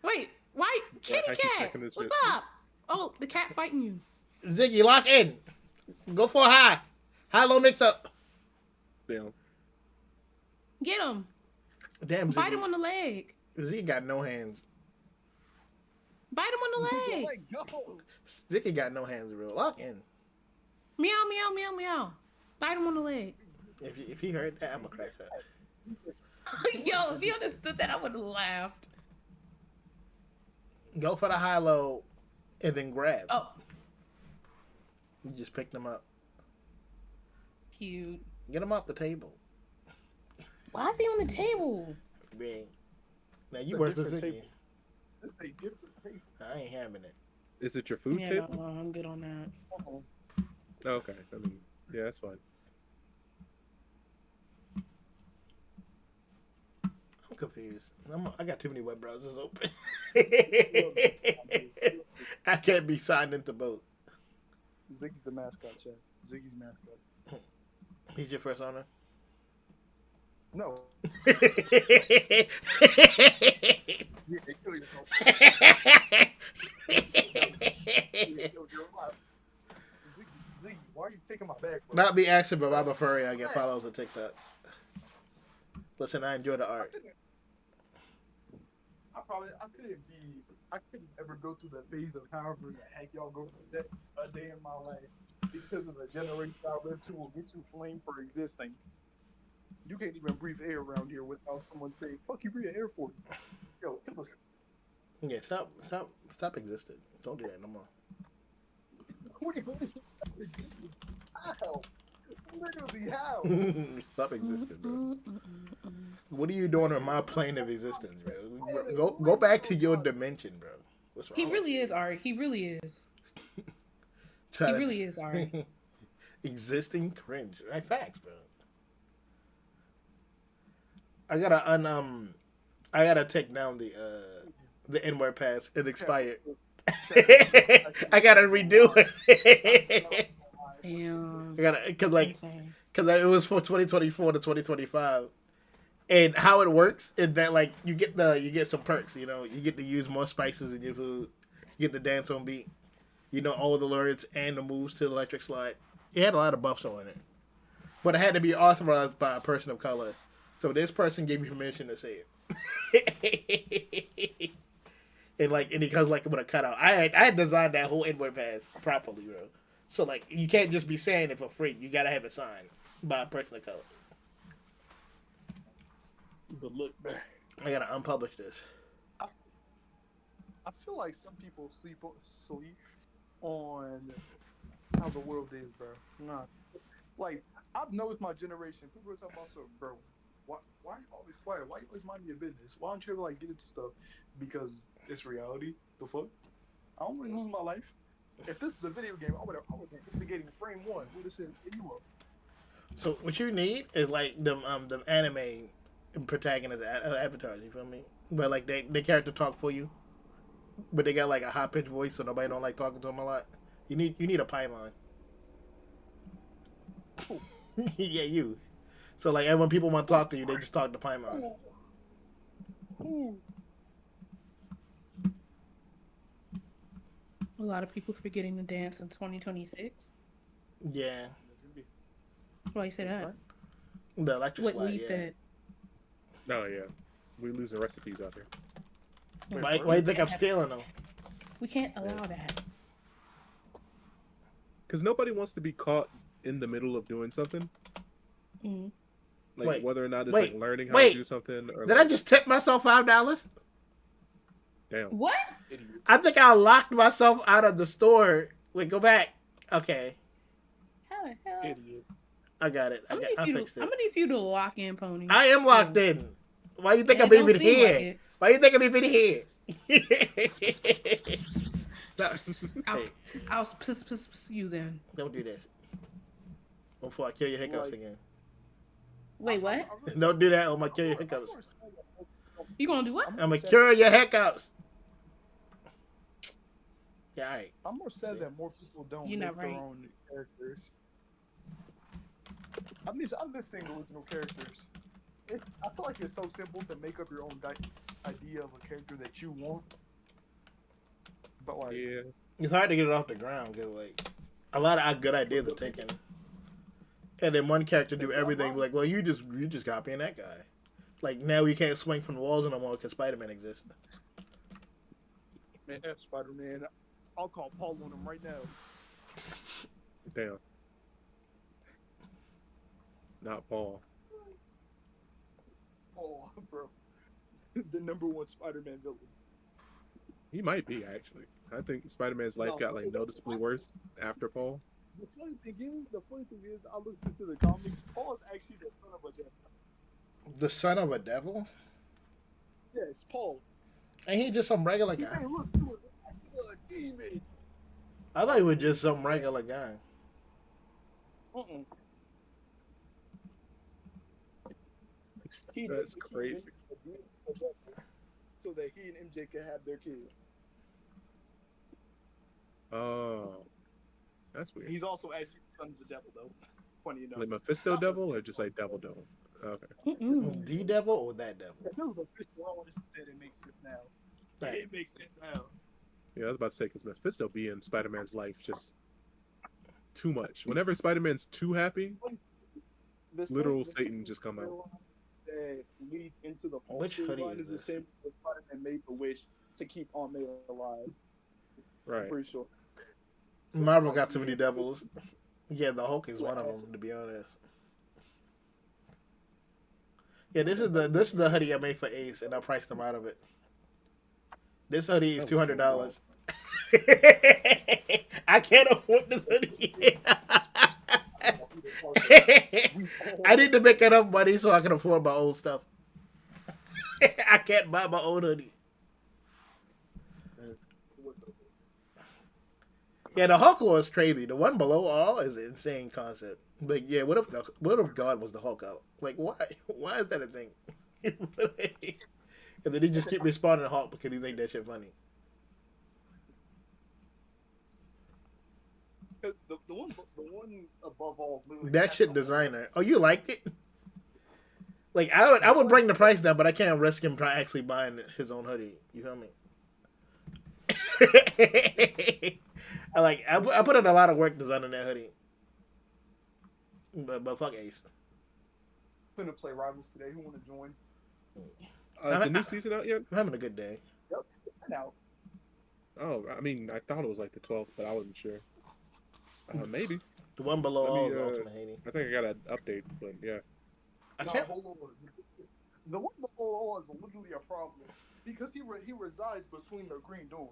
Wait, why? Kitty I keep cat. checking this What's shit. up? Oh, the cat fighting you. Ziggy, lock in. Go for a high. High-low mix-up. Damn. Get him. Damn, Bite him Ziggy. on the leg. Ziggy got no hands. Bite him on the leg. Let go. Ziggy got no hands, bro. Lock in. Meow, meow, meow, meow. Bite him on the leg. If he heard that, I'm gonna crash that. Yo, if you understood that, I would have laughed. Go for the high-low and then grab. Oh, You just pick them up. cute. Get them off the table. Why is he on the table? Bang. Now It's you a worse than different Ziggy. table. This is a different thing. I ain't having it. Is it your food Yeah, table? no, I'm good on that. Uh-oh. Oh, okay. I mean, yeah, that's fine. I'm confused. I got too many web browsers open. I can't be signed into both. Ziggy's the mascot, Chad. Ziggy's mascot. He's your first owner? No. Ziggy, Yeah, kill yourself. Ziggy, why are you taking my bag? Bro? Not be asking, but I'm a furry. I get follows on TikTok. Listen, I enjoy the art. I I couldn't ever go through the phase of however the heck y'all go through that a day in my life because of the generation I live to will get you flame for existing. You can't even breathe air around here without someone saying, fuck you, breathe air for you. Yo, listen, Yeah, stop existing. Don't do that no more. what do you how? Literally how? Stop existing, bro. What are you doing on my plane of existence, bro? Go back to your dimension, bro. What's wrong? He really is Ari. He really is. He really is Ari. Existing cringe. Right, facts, bro. I gotta take down the N-word pass. It expired. I gotta redo it. Damn. I gotta Insane. because it was for 2024 to 2025, and how it works is that like you get some perks. You know, you get to use more spices in your food. You get to dance on beat. You know all the words and the moves to the electric slide. It had a lot of buffs on it, but it had to be authorized by a person of color. So this person gave me permission to say it. and it comes like with a cutout. I had designed that whole N-word pass properly, bro. So like you can't just be saying it for free. You gotta have it signed by a person of color. But look, man, I gotta unpublish this. I feel like some people sleep on how the world is, bro. Nah. Like, I've noticed my generation, people are talking about stuff, bro. Why are you always quiet? Why you always mind your business? Why don't you ever, like, get into stuff? Because it's reality. The fuck? I don't want to lose my life. If this is a video game, I would be instigating frame one. What is it? You up? So what you need is like them anime protagonist avatars. You feel me? But like they character talk for you, but they got like a high pitched voice, so nobody don't like talking to them a lot. You need a Paimon. Yeah, you. So like, when people want to talk to you, they just talk to Paimon. A lot of people forgetting to dance in 2026. Yeah, Why you say that? the electric What slide. you Yeah. said. Oh yeah, we losing recipes out here. Why do you think I'm stealing them? We can't allow that. Because nobody wants to be caught in the middle of doing something. Mm. Like Wait, whether or not it's wait, like learning how wait. to do something. Or Did like, I just tip myself $5? damn. What? I think I locked myself out of the store. Wait, go back. Okay, How the hell? Idiot. I got it. I fixed I'm it. gonna need you to lock in, Pony. I am locked in. Why you think It I'm don't even seem here? like it. Why you think I'm even here? I'll you then. Don't do this. Before I kill your hiccups Like- again. Wait, what? Don't do that or I'm gonna kill your hiccups. You gonna do what? I'm gonna cure your hiccups. Yeah, alright. I'm more sad that more people don't You're make not their right. own characters. I miss seeing original characters. I feel like it's so simple to make up your own idea of a character that you want. But like, Yeah. It's hard to get it off the ground because like a lot of our good ideas are taken. And then one character do everything like, well, you just copying that guy. Like now we can't swing from the walls no more because Spider-Man exists. man, that's Spider-Man. I'll call Paul on him right now. Damn. Not Paul. Oh, bro. The number one Spider-Man villain. He might be actually. I think Spider-Man's life got like noticeably worse after Paul. The funny thing is, I looked into the comics. Paul is actually the son of a devil. The son of a devil? Yes, Paul. Ain't he just some regular guy? Hey, look, you a demon. I thought he was just some regular guy. That's crazy. So that he and MJ can have their kids. Oh, that's weird. He's also actually the son of the devil, though. Funny enough. Like Mephisto Devil or just like Devil Devil? Okay. Mm-mm. The devil or that devil? If it was Mephisto, I would have said it makes sense now. Right. It makes sense now. Yeah, I was about to say because Mephisto be in Spider-Man's life just too much. Whenever Spider-Man's too happy, literal Satan just come out. That that leads into the Which falsehood hoodie line is is the this? same as Spider-Man made the wish to keep Aunt May alive. I'm Right. pretty sure. Marvel got too many devils. Yeah, the Hulk is What one of else? them, to be honest. Yeah, this is the hoodie I made for Ace, and I priced him out of it. This hoodie is That was $200. I can't afford this hoodie. I need to make enough money so I can afford my old stuff. I can't buy my own hoodie. Yeah, the Hulk Lore is crazy. The one below all is an insane concept. But yeah, what if God was the Hulk out? Like, why? Why is that a thing? And then he just keep respawning Hulk because he think that shit funny. The one above all. literally That has shit the- designer. Oh, you liked it? Like I would bring the price down, but I can't risk him actually buying his own hoodie. You feel me? I put in a lot of work designing that hoodie. But fuck Ace. Finna play Rivals today. Who want to join? Is the new season out yet? I'm having a good day. Yep. Now, Oh, I mean, I thought it was like the 12th, but I wasn't sure. Maybe. The one below Let me, all is Ultimate Haiti. I think I got an update, but yeah. I nah, can't. hold on. The one below all is literally a problem because he resides between the green door.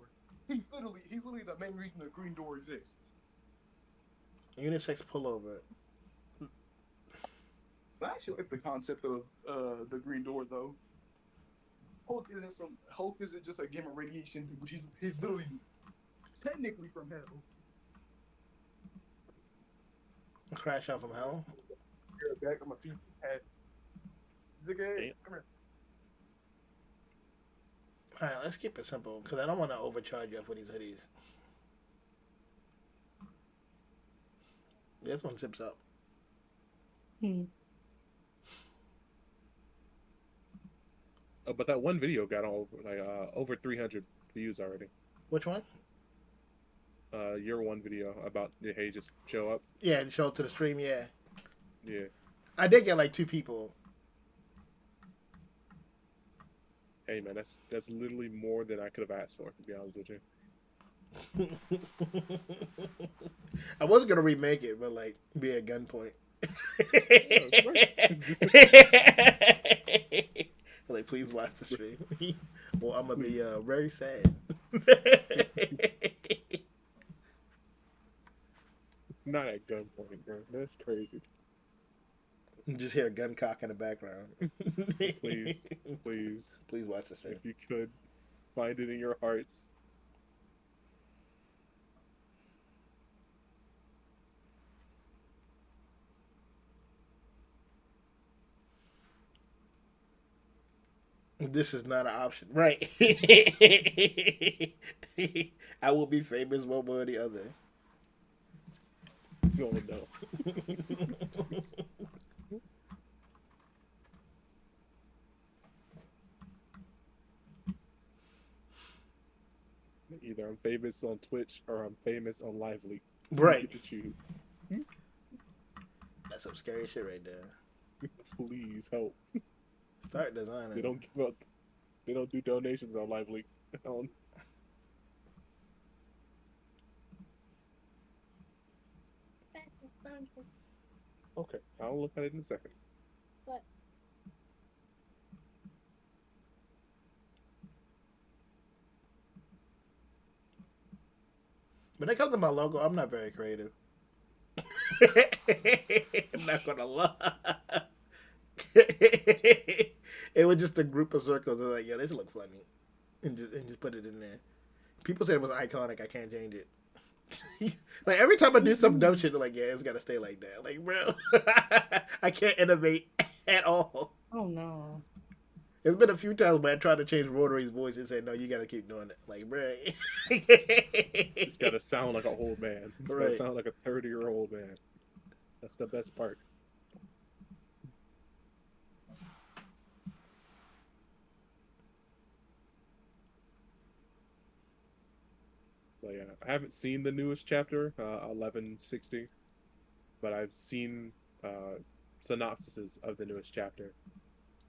He's literally the main reason the green door exists. Unisex pullover. I actually like the concept of the green door though. Hulk isn't just a gamma radiation, but he's literally technically from hell. Crash out from hell. Here, back, I'm gonna feed this cat. Ziggy, come here. All right, let's keep it simple because I don't want to overcharge you for these hoodies. This one zips up. But that one video got over 300 views already. Which one? Your one video about hey, just show up. Yeah, show up to the stream. Yeah, Yeah. I did get like 2 people. Hey man, that's literally more than I could have asked for. To be honest with you. I was gonna remake it, but like be at gunpoint. Like, please watch the stream. Well, I'm gonna be very sad. Not at gunpoint, bro. That's crazy. Just hear a gun cock in the background. Please, please, Please watch the stream. if you could, find it in your hearts. This is not an option, right? I will be famous one way or the other. You don't know. Either I'm famous on Twitch or I'm famous on Lively. Right. You get to choose. That's some scary shit right there. Please help. Start designing. They don't give up. They don't do donations on Lively. Okay, I'll look at it in a second. When it comes to my logo, I'm not very creative. I'm not gonna lie. It was just a group of circles. They're like, "Yeah, this look funny," and just put it in there. People said it was iconic. I can't change it. Like every time I do some dumb shit, they're like, "Yeah, it's gotta stay like that." Like, bro, I can't innovate at all. Oh no. There's been a few times where I tried to change Rotary's voice and said, "No, you gotta keep doing it." Like, bro, It's gotta sound like an old man. It's Right. gotta sound like a 30-year-old man. That's the best part. But yeah, I haven't seen the newest chapter, 1160, but I've seen synopsises of the newest chapter.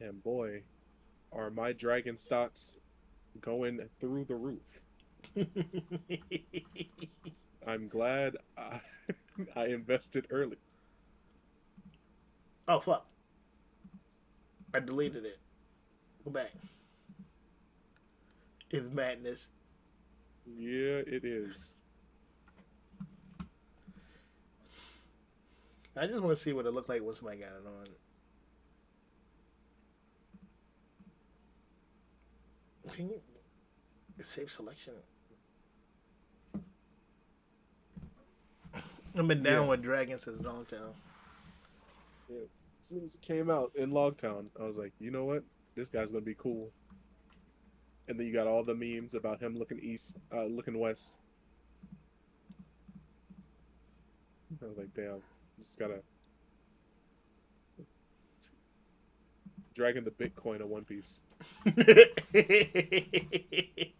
And boy, are my dragon stats going through the roof. I'm glad I invested early. Oh fuck! I deleted it. Go back. It's madness. Yeah, it is. I just want to see what it looked like when somebody got it on. Can you save selection? I've been down with Dragons since Longtown. Yeah. As soon as it came out in Logtown, I was like, you know what? This guy's gonna be cool. And then you got all the memes about him looking looking west. I was like, damn, just gotta dragging the Bitcoin of One Piece. You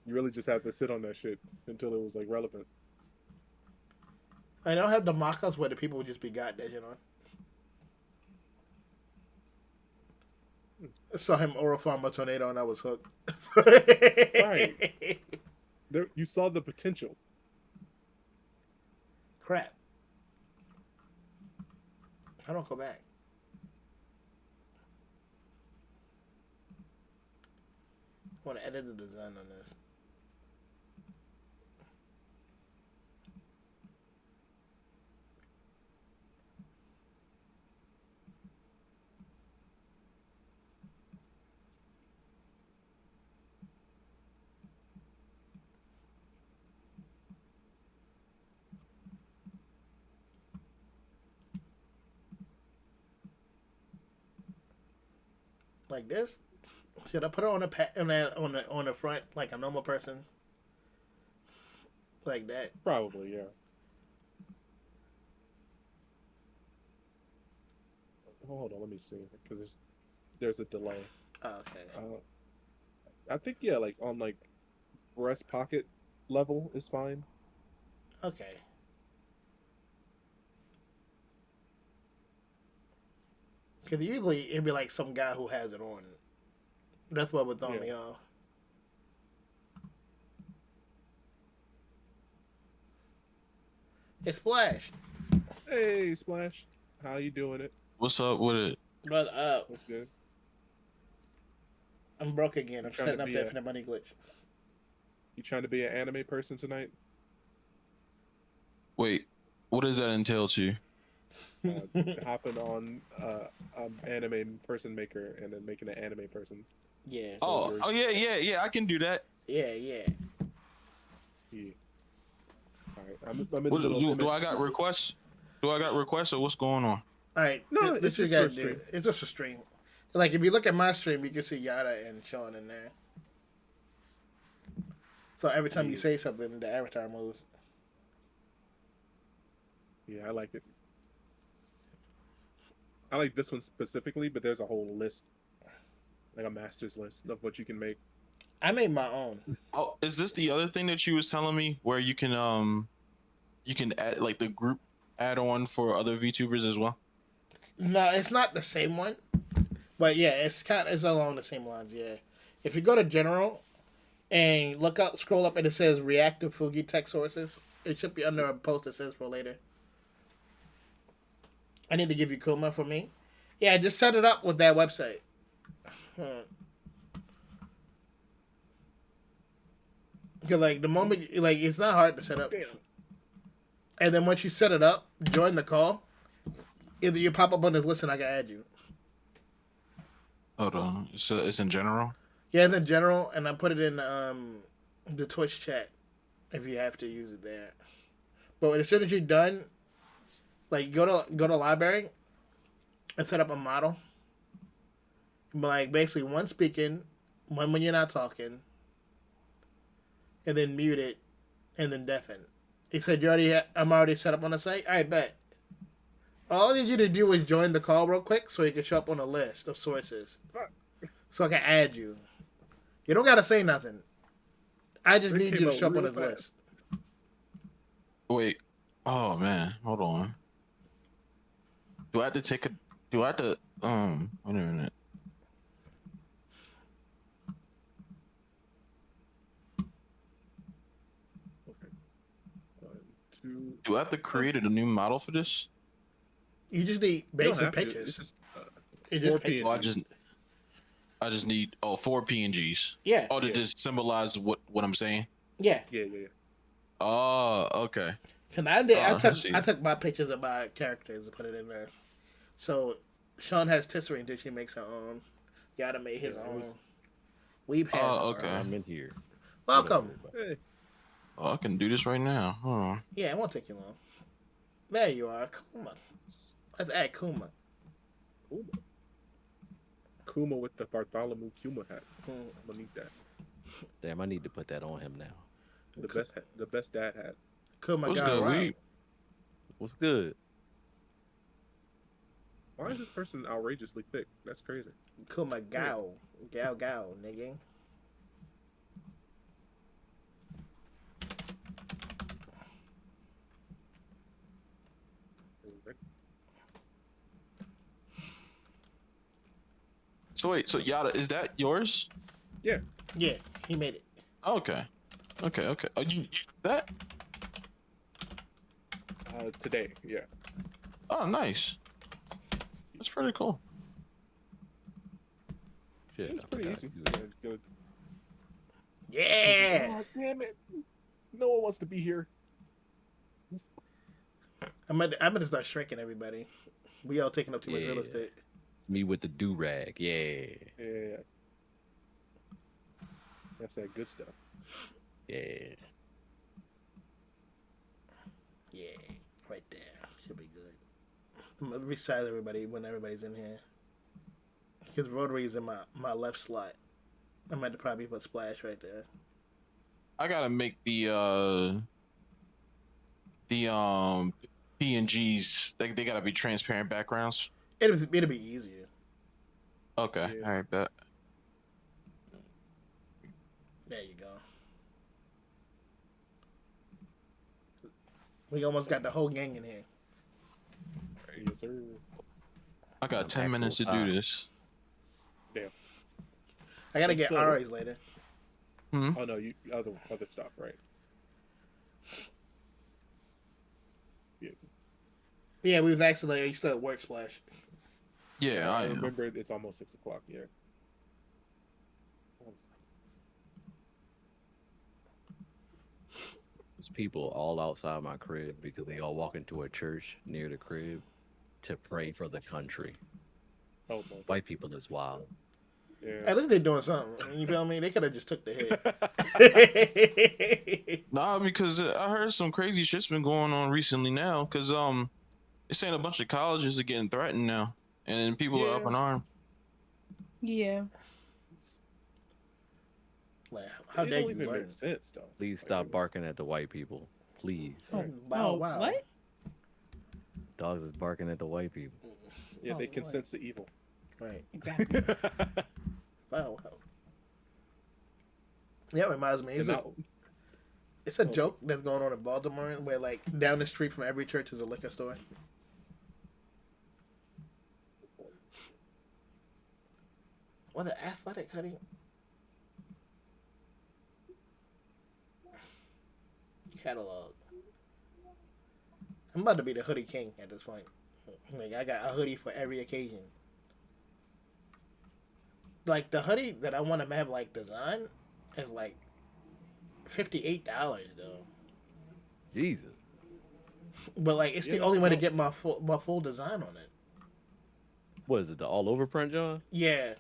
really just have to sit on that shit until it was like relevant. I don't have the mock-ups where the people would just be got that shit on. I saw him oral farm a tornado and I was hooked. Right. There, you saw the potential. Crap. I don't go back. I want to edit the design on this. Like this? Should I put it on on the front like a normal person? Like that? Probably, yeah. Hold on, let me see, because there's a delay. Oh, okay. I think yeah, like on like breast pocket level is fine. Okay. Because usually it'd be like some guy who has it on. That's what would throw me off. It's Splash. Hey, Splash, how you doing it? What's up with it? Brother, What's good? I'm broke again. I'm trying setting to up be the a- infinite money glitch. You trying to be an anime person tonight? Wait, what does that entail to you? Hopping on anime person maker and then making an anime person. Yeah. Oh, yeah. I can do that. Yeah. Yeah. All right, I'm in the What, middle of do MS I got requests? Do I got requests or what's going on? All right. No, this it's you just gotta for a do. stream. It's just a stream. Like if you look at my stream, you can see Yada and Sean in there. So every time you say something, the avatar moves. Yeah, I like it. I like this one specifically, but there's a whole list, like a master's list of what you can make. I made my own. Oh, is this the other thing that you was telling me where you can add like the group add on for other VTubers as well? No, it's not the same one, but yeah, it's along the same lines. Yeah, if you go to general and scroll up, and it says reactive Fugi tech sources. It should be under a post that says for later. I need to give you Kuma for me. Yeah, just set it up with that website. Cause like the moment, it's not hard to set up. Damn. And then once you set it up, join the call. Either you pop up on this list and I can add you. Hold on. So it's in general. Yeah, it's in general, and I put it in the Twitch chat if you have to use it there. But as soon as you're done, like go to library and set up a model. But like basically one speaking, one when you're not talking, and then mute it, and then deafen. He said I'm already set up on the site. All right, bet. All I need you to do is join the call real quick so you can show up on a list of sources. So I can add you. You don't gotta say nothing. I just They need came you to out show up on real his fast. list. Wait. Oh man, hold on. Do I have to wait a minute. to. Do I have to create a new model for this? You just need You don't basic have to, pictures. It's just It's just 4 pictures. PNGs. I just need 4 PNGs. Yeah, Oh, to Yeah. just symbolize what I'm saying. yeah. Yeah. Oh, okay. Cause I did. I I see. took my pictures of my characters and put it in there. So Sean has Tisserine. Did she makes her own? Yada made his Yeah, it own. was- Weeb has. Oh, her okay. own. I'm in here. Welcome. Hey, Oh, I can do this right now. Hold on. Yeah, it won't take you long. There you are, Kuma. Let's add Kuma. Kuma with the Bartholomew Kuma hat. Hmm. I'm gonna need that. Damn, I need to put that on him now. The best dad hat. Kuma What's got good, around. Weeb? What's good? Why is this person outrageously thick? That's crazy. Kuma Gao. Gao Gao, nigga. So wait, so Yada, is that yours? Yeah, he made it. Okay. Okay. Oh, you that? Today, yeah. Oh, nice. That's pretty cool. Shit, It's I pretty forgot easy. to do that. Yeah, good. Yeah. Oh, damn it! No one wants to be here. I'm gonna start shrinking everybody. We all taking up too much real Yeah. estate. Me with the do rag. Yeah. Yeah. That's that good stuff. Yeah. Yeah, right there. Should be good. I'm gonna resize everybody when everybody's in here. Because Rotary's in my left slot. I might probably put Splash right there. I gotta make the PNGs. They gotta be transparent backgrounds. It'll be easier. Okay. Yeah. All right. Bet. There you go. We almost got the whole gang in here. Yes, sir. I got Some 10 actual minutes to do time. this. I gotta It's get still- Ari's later. Oh no, you other stuff, right? Yeah, we was actually you still at work, Splash. Yeah, I am. remember it's almost 6 o'clock. Yeah. There's people all outside my crib because they all walk into a church near the crib to pray for the country. Oh my. White people is wild. Yeah. At least they're doing something. You feel me? They could have just took the hit. Nah, because I heard some crazy shit's been going on recently now. Cause it's saying a bunch of colleges are getting threatened now, and people are up Yeah. in arms. Yeah. Like, how It dare don't you even learn? make sense though. Please Like, stop it was- barking at the white people. Please. Wow, Oh, wow. what? Dogs is barking at the white people. Yeah, they Oh, can Lord. sense the evil. Right. Exactly. Wow. Yeah, it reminds me. And now- It's a joke that's going on in Baltimore where, like, down the street from every church is a liquor store. Was it athletic, honey? Catalog. I'm about to be the hoodie king at this point. Like, I got a hoodie for every occasion. Like, the hoodie that I want to have, like, design is, like, $58, though. Jesus. But, like, it's the Yeah, only way to well- get my full design on it. What is it, the all over print, John? Yeah.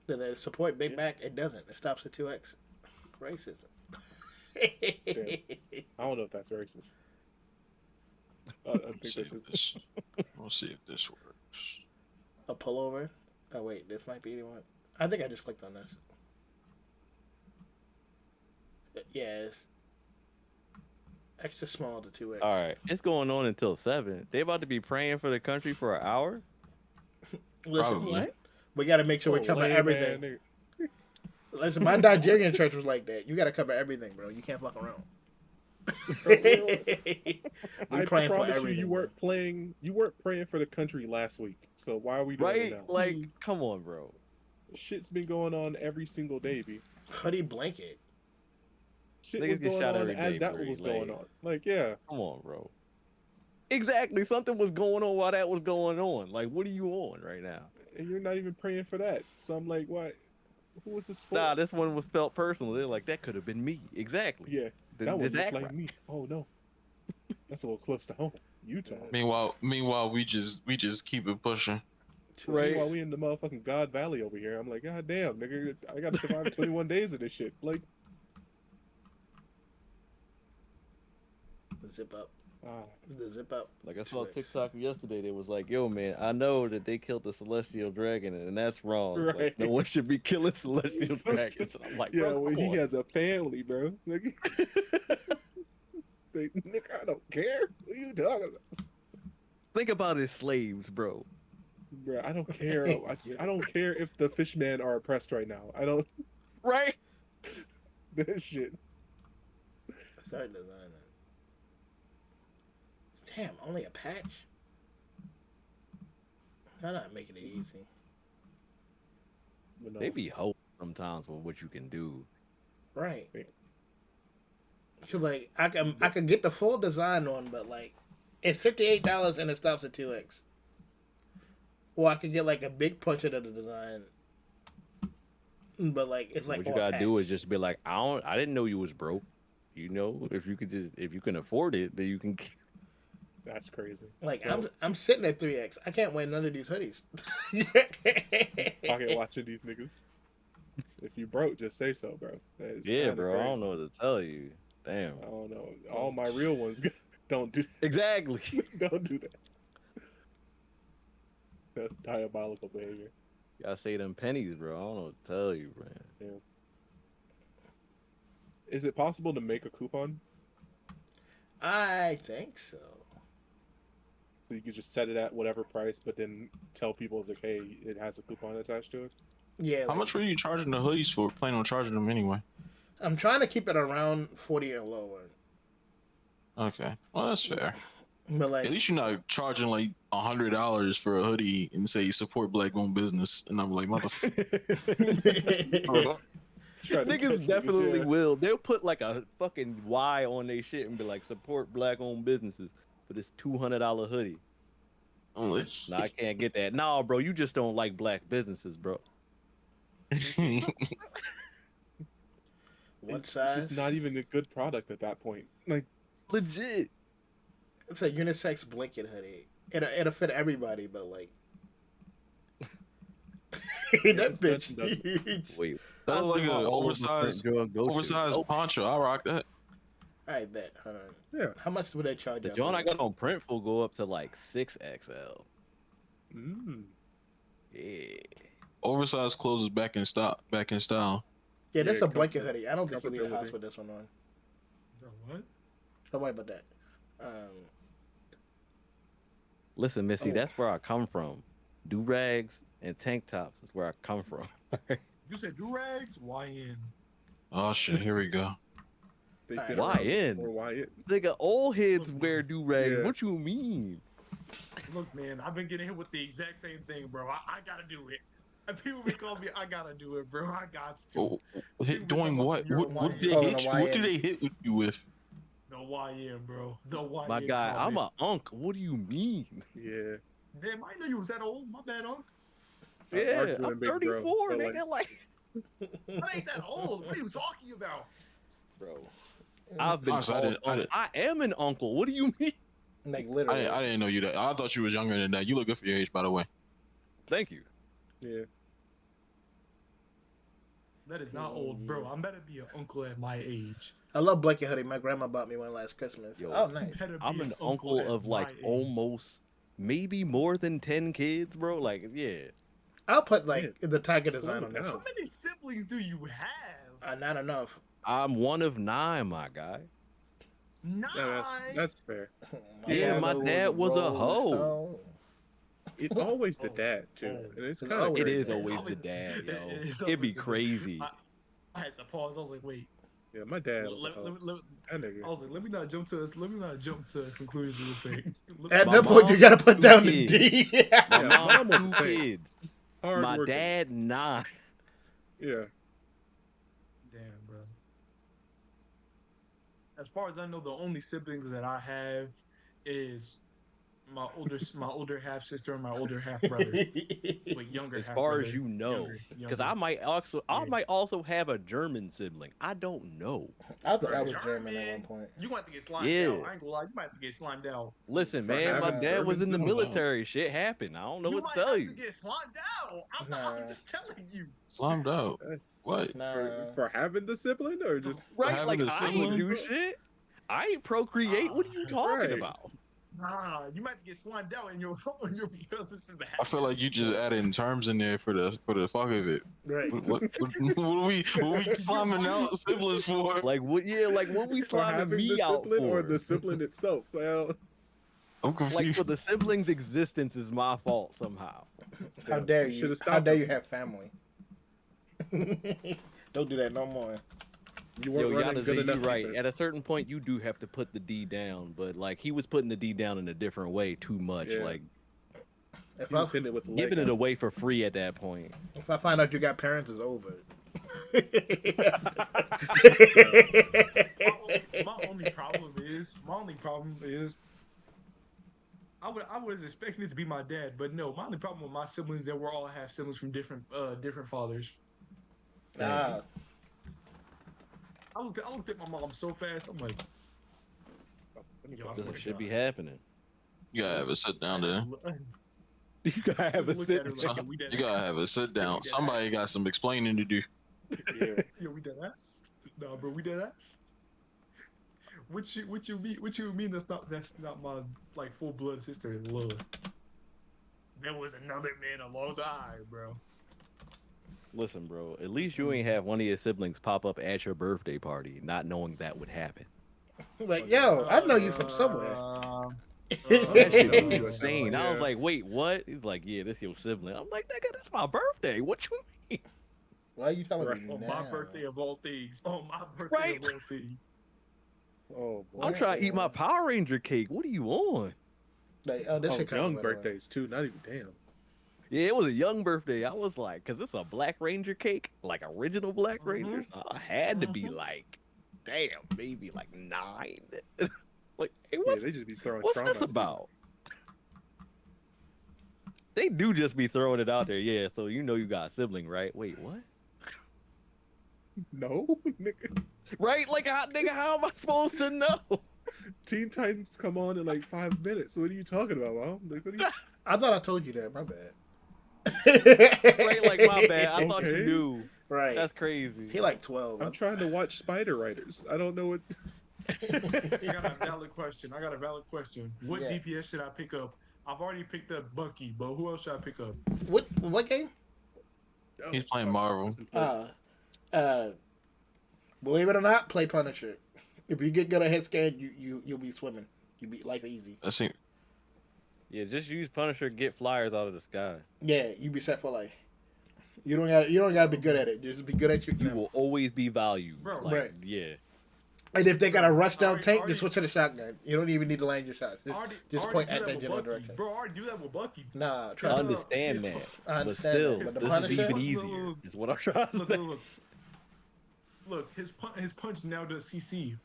They support Big Mac? It doesn't. It stops at 2X. Racism. I don't know if that's racist. I think Let's see that's if just this. We'll see if this works. A pullover? Oh, wait. This might be the one. I think I just clicked on this. Yeah, it's extra small to 2X. All right. It's going on until 7. They about to be praying for the country for an hour? Listen, Probably. What? we got to make sure we Oh, cover lame, everything. man. Listen, my Nigerian church was like that. You got to cover everything, bro. You can't fuck around. we I praying for promise you, everything. you weren't playing. You weren't praying for the country last week. So why are we doing it Right? now? Like, come on, bro. Shit's been going on every single day, B. Hoodie blanket. shit Niggas was get going shot on every as day, that Bree, was going like- on. Like, yeah, Come on, bro. Exactly. Something was going on while that was going on. Like, what are you on right now? and you're not even praying for that. So I'm like, what? Who was this for? Nah, this one was felt personal. They're like, that could have been me. Exactly. Yeah, Th- that would just look act like right. me. Oh no, that's a little close to home. Utah. Meanwhile, we just keep it pushing. Right. While we in the motherfucking God Valley over here, I'm like, God damn, nigga, I gotta survive 21 days of this shit. Like, Zip up. ah, The zip up. Like I saw a Twitch. TikTok yesterday that was like, yo, man, I know that they killed the celestial dragon and that's wrong. Like, Right. no one should be killing celestial dragons. And I'm like, yeah, bro, well, come he on. has a family, bro. Nigga. Say, nigga, I don't care. What are you talking about? Think about his slaves, bro. Bro, I don't care. I don't care if the fishmen are oppressed right now. I don't. Right? That shit. Start designing. Damn, only a patch? They're not making it easy. But no. They be hope sometimes with what you can do. Right. Right. So like I can get the full design on, but like it's $58 and it stops at 2x. Or I could get like a big portrait of the design. But like it's like what you all gotta do patch. is just be like, I didn't know you was broke. You know, if you can afford it, then you can. That's crazy. Like So, I'm sitting at 3x. I can't wear none of these hoodies. pocket watching these niggas. If you broke, just say so, bro. That is Yeah, kinda bro. crazy. I don't know what to tell you. Damn. I don't know. All my real ones don't do Exactly. don't do that. That's diabolical behavior. Gotta say them pennies, bro. I don't know what to tell you, man. Is it possible to make a coupon I think so. so you could just set it at whatever price, but then tell people it's like, hey, it has a coupon attached to it? Yeah. How like, much were you charging the hoodies for? Planning on charging them anyway? I'm trying to keep it around 40 or lower. Okay, well that's fair. But like At least you're not charging like $100 for a hoodie and say support black-owned business, and I'm like, motherfucker. Trying to catch Niggas niggas, definitely yeah. will. They'll put like a fucking Y on their shit and be like, support black owned businesses for this $200 hoodie. I'm like, Nah, I can't get that. Nah, bro, you just don't like black businesses, bro. what It's size? just not even a good product at that point. Like, Legit. It's a unisex blanket hoodie. It'll fit everybody, but like that this bitch doesn't. huge. Wait. That's like an 100% oversized drug go oversized poncho. I rock that. I bet. Hold on. yeah. How much would they charge? The y'all joint for I this? got on print will go up to like 6XL. Mm. Yeah. Oversized clothes is back in style. Back in style. Yeah, this is Yeah, a blanket hoodie. I don't think you leave the comfortability. house with this one on. What? Don't worry about that. Listen, Missy, Oh. that's where I come from. Do rags and tank tops is where I come from. You said do rags? YN. Oh shit, here we go. They've Alright. been Why around in? before Why in? Nigga, old heads wear do rags. Yeah. What you mean? Look, man, I've been getting hit with the exact same thing, bro. I gotta do it. And people be calling me, I gotta do it, bro. I got to. Oh, hit, Dude, doing must what? be your What did they Oh, hit the you? What did YN. they hit you with? The YN, bro. The YN. My guy, I'm comment. a unk. What do you mean? Yeah. Damn, I didn't know you was that old. My bad, Unc. Yeah, arguing I'm big bro, 34, but, nigga. Like, I ain't that old. What are you talking about? bro, I've been Honestly, called I uncle. I am an uncle. What do you mean? like literally. I didn't know you that. I thought you was younger than that. You look good for your age, by the way. Thank you. Yeah. That is not old, bro. I'm better be an uncle at my age. I love blanket hoodie. My grandma bought me one last Christmas. Yo, Oh, nice. Better be I'm an uncle at of my like age. almost, maybe more than 10 kids, bro. Like, yeah. I'll put like Yeah. the tiger Slow design on this down. How one. many siblings do you have? Not enough. I'm one of 9, my guy. 9. Yeah, that's fair. Yeah, my father dad was a Rolling hoe. Stone. It's always the Oh. dad too, Oh. and it's It's kind of always- It is It's always always- the dad, yo. it's It'd be always the dad. crazy. I had to pause. I was like, wait. Yeah, my dad was a Let, hoe. let, That nigga. I was like, let me not jump to this. Let me not jump to conclusions real quick. At My that point, you mom, gotta put 2 down the kids. D. My Yeah, mom, mom was the 2 same. kids. Hard My working. dad, 9. Yeah. Damn, bro. as far as I know, the only siblings that I have is my older half sister and my older half brother. Wait, younger As half far brother. as you know, because Younger. I might also have a German sibling. I don't know. I thought I was German. German at one point. You want to get slimed Yeah. out. I ain't gonna lie. You might have to get slimed out. Listen, For man, my having dad was in the German siblings? military. Shit happened. I don't know You what might to tell have you. to get slimed out. I'm Nah. just telling you. Slimed out. What? Nah. For having the sibling or just Right? having Like a I ain't sibling? do shit. I ain't procreate. What are you talking Right. about? Nah, you might have to get slimed out in your brothers in the I feel like you just adding terms in there for the fuck of it. Right. What are we slamming out siblings for? Like what? Yeah, like what we for slamming having me the out sibling for? or the sibling itself? Well, I'm Like confused. for the siblings' existence is my fault somehow. How dare you? should've How stopped dare him. you have family? Don't do that no more. you Yo, weren't running Giannis, good you enough. right. defense. At a certain point, you do have to put the D down, but like he was putting the D down in a different way too much. Yeah. Like If He I, was hitting it with the leg giving it up. away for free at that point. if I find out you got parents, it's over. my only problem is I was expecting it to be my dad, but no, my only problem with my siblings is that we're all have siblings from different fathers. Nah. I looked at my mom so fast, I'm like, yo, I swear It to should be God. happening. You gotta have a sit down there. You gotta have a Just look at her sit. like, yo, we dead You gotta have a sit down. Somebody got some explaining to do. Yeah. Yo, we dead ass. Nah, bro, we dead ass. What you mean that's not my like full blood sister in law? There was another man along the eye, bro. Listen, bro. At least you ain't have one of your siblings pop up at your birthday party, not knowing that would happen. Like, yo, I know you from somewhere. That shit was Yeah. insane. I was Yeah. like, wait, what? He's like, yeah, this your sibling. I'm like, nigga, that's my birthday. What you mean? Why are you telling Right. me On now? my birthday of all things. On my birthday Right. of all things. Oh boy. I'm trying to eat my Power Ranger cake. What are you on? Like, oh, this Oh, shit young birthdays too. Not even damn. Yeah, it was a young birthday. I was like, cause it's a Black Ranger cake, like original Black Mm-hmm. Ranger. So I had to be like, damn, maybe like 9. Like, hey, Yeah, what's, they just be throwing what's trauma. this about? They do just be throwing it out there. Yeah, so you know you got a sibling, right? Wait, what? No, nigga. Right? Like, nigga, how am I supposed to know? Teen Titans come on in like 5 minutes. What are you talking about, Mom? Like, what are you... I thought I told you that. My bad. Right? Like, my bad. I thought you Okay. knew. Right. That's crazy. He like 12. I'm trying to watch Spider Riders. I don't know what. You got a valid question. I got a valid question. What Yeah. DPS should I pick up? I've already picked up Bucky, but who else should I pick up? What game? He's playing Marvel. Believe it or not, play Punisher. If you get good at head scan, you'll be swimming. You be life easy. That seems Yeah, just use Punisher, get flyers out of the sky. Yeah, you be set for life. You don't gotta be good at it. Just be good at your. You will always be valued. Bro. Like, Right. yeah. And if they got a rushed out Already- tank, already- just switch to the shotgun. You don't even need to land your shots. I already, Just I point already at do that with general Bucky. direction. Bro, I already do that with Bucky. Nah, I trust me. understand that. I But understand still, that, but the this Punisher- is even Look, easier. look, Is what I'm trying to Look, say. look, look. His punch now does CC.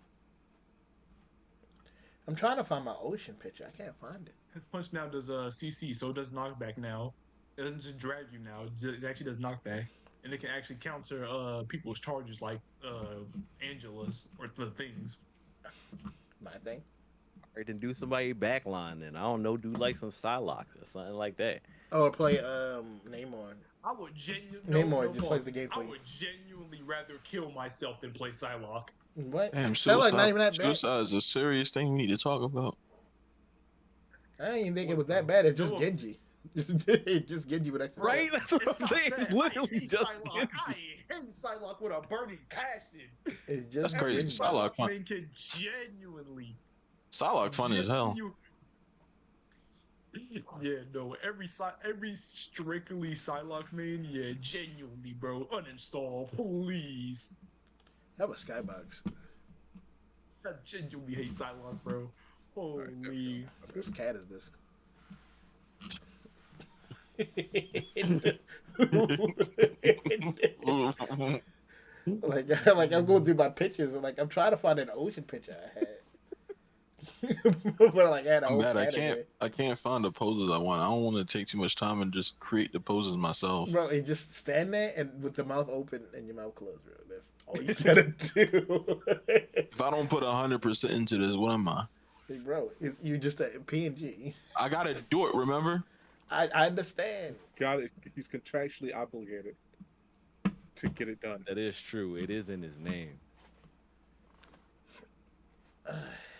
I'm trying to find my ocean picture. I can't find it. His punch now does CC, so it does knockback now. It doesn't just drag you now. It actually does knockback, and it can actually counter people's charges like Angela's or the things. My thing. Or then do somebody backline then. I don't know, do like some Psylocke or something like that. Oh, play Namor. I would genuinely. Namor just plays the game for I you. would genuinely rather kill myself than play Psylocke. What? damn. Sound like not even that bad. Suicide is a serious thing we need to talk about. I didn't even think it was that bad. It's just No. Genji. It's just Genji with extra. Right? That's what I'm saying. It's literally I hate just Psylocke. I hate Psylocke with a burning passion. It's just That's crazy. Genji. Psylocke fun. Man can genuinely. Psylocke funny as hell. Yeah, no. Every strictly Psylocke main, yeah, genuinely, bro. Uninstall, please. That was Skybox. I genuinely hate Psylocke, bro. Holy. Whose cat is this? Like like I'm going through my pictures and like I'm trying to find an ocean picture I had. But like I had a I'm whole mad. category. I can't find the poses I want. I don't want to take too much time and just create the poses myself. Bro, and just stand there and with the mouth open and your mouth closed, bro. That's all you gotta do. If I don't put 100% into this, what am I? Hey, bro, you just a PNG. I gotta do it. Remember? I understand. Got it. He's contractually obligated to get it done. That is true. It is in his name.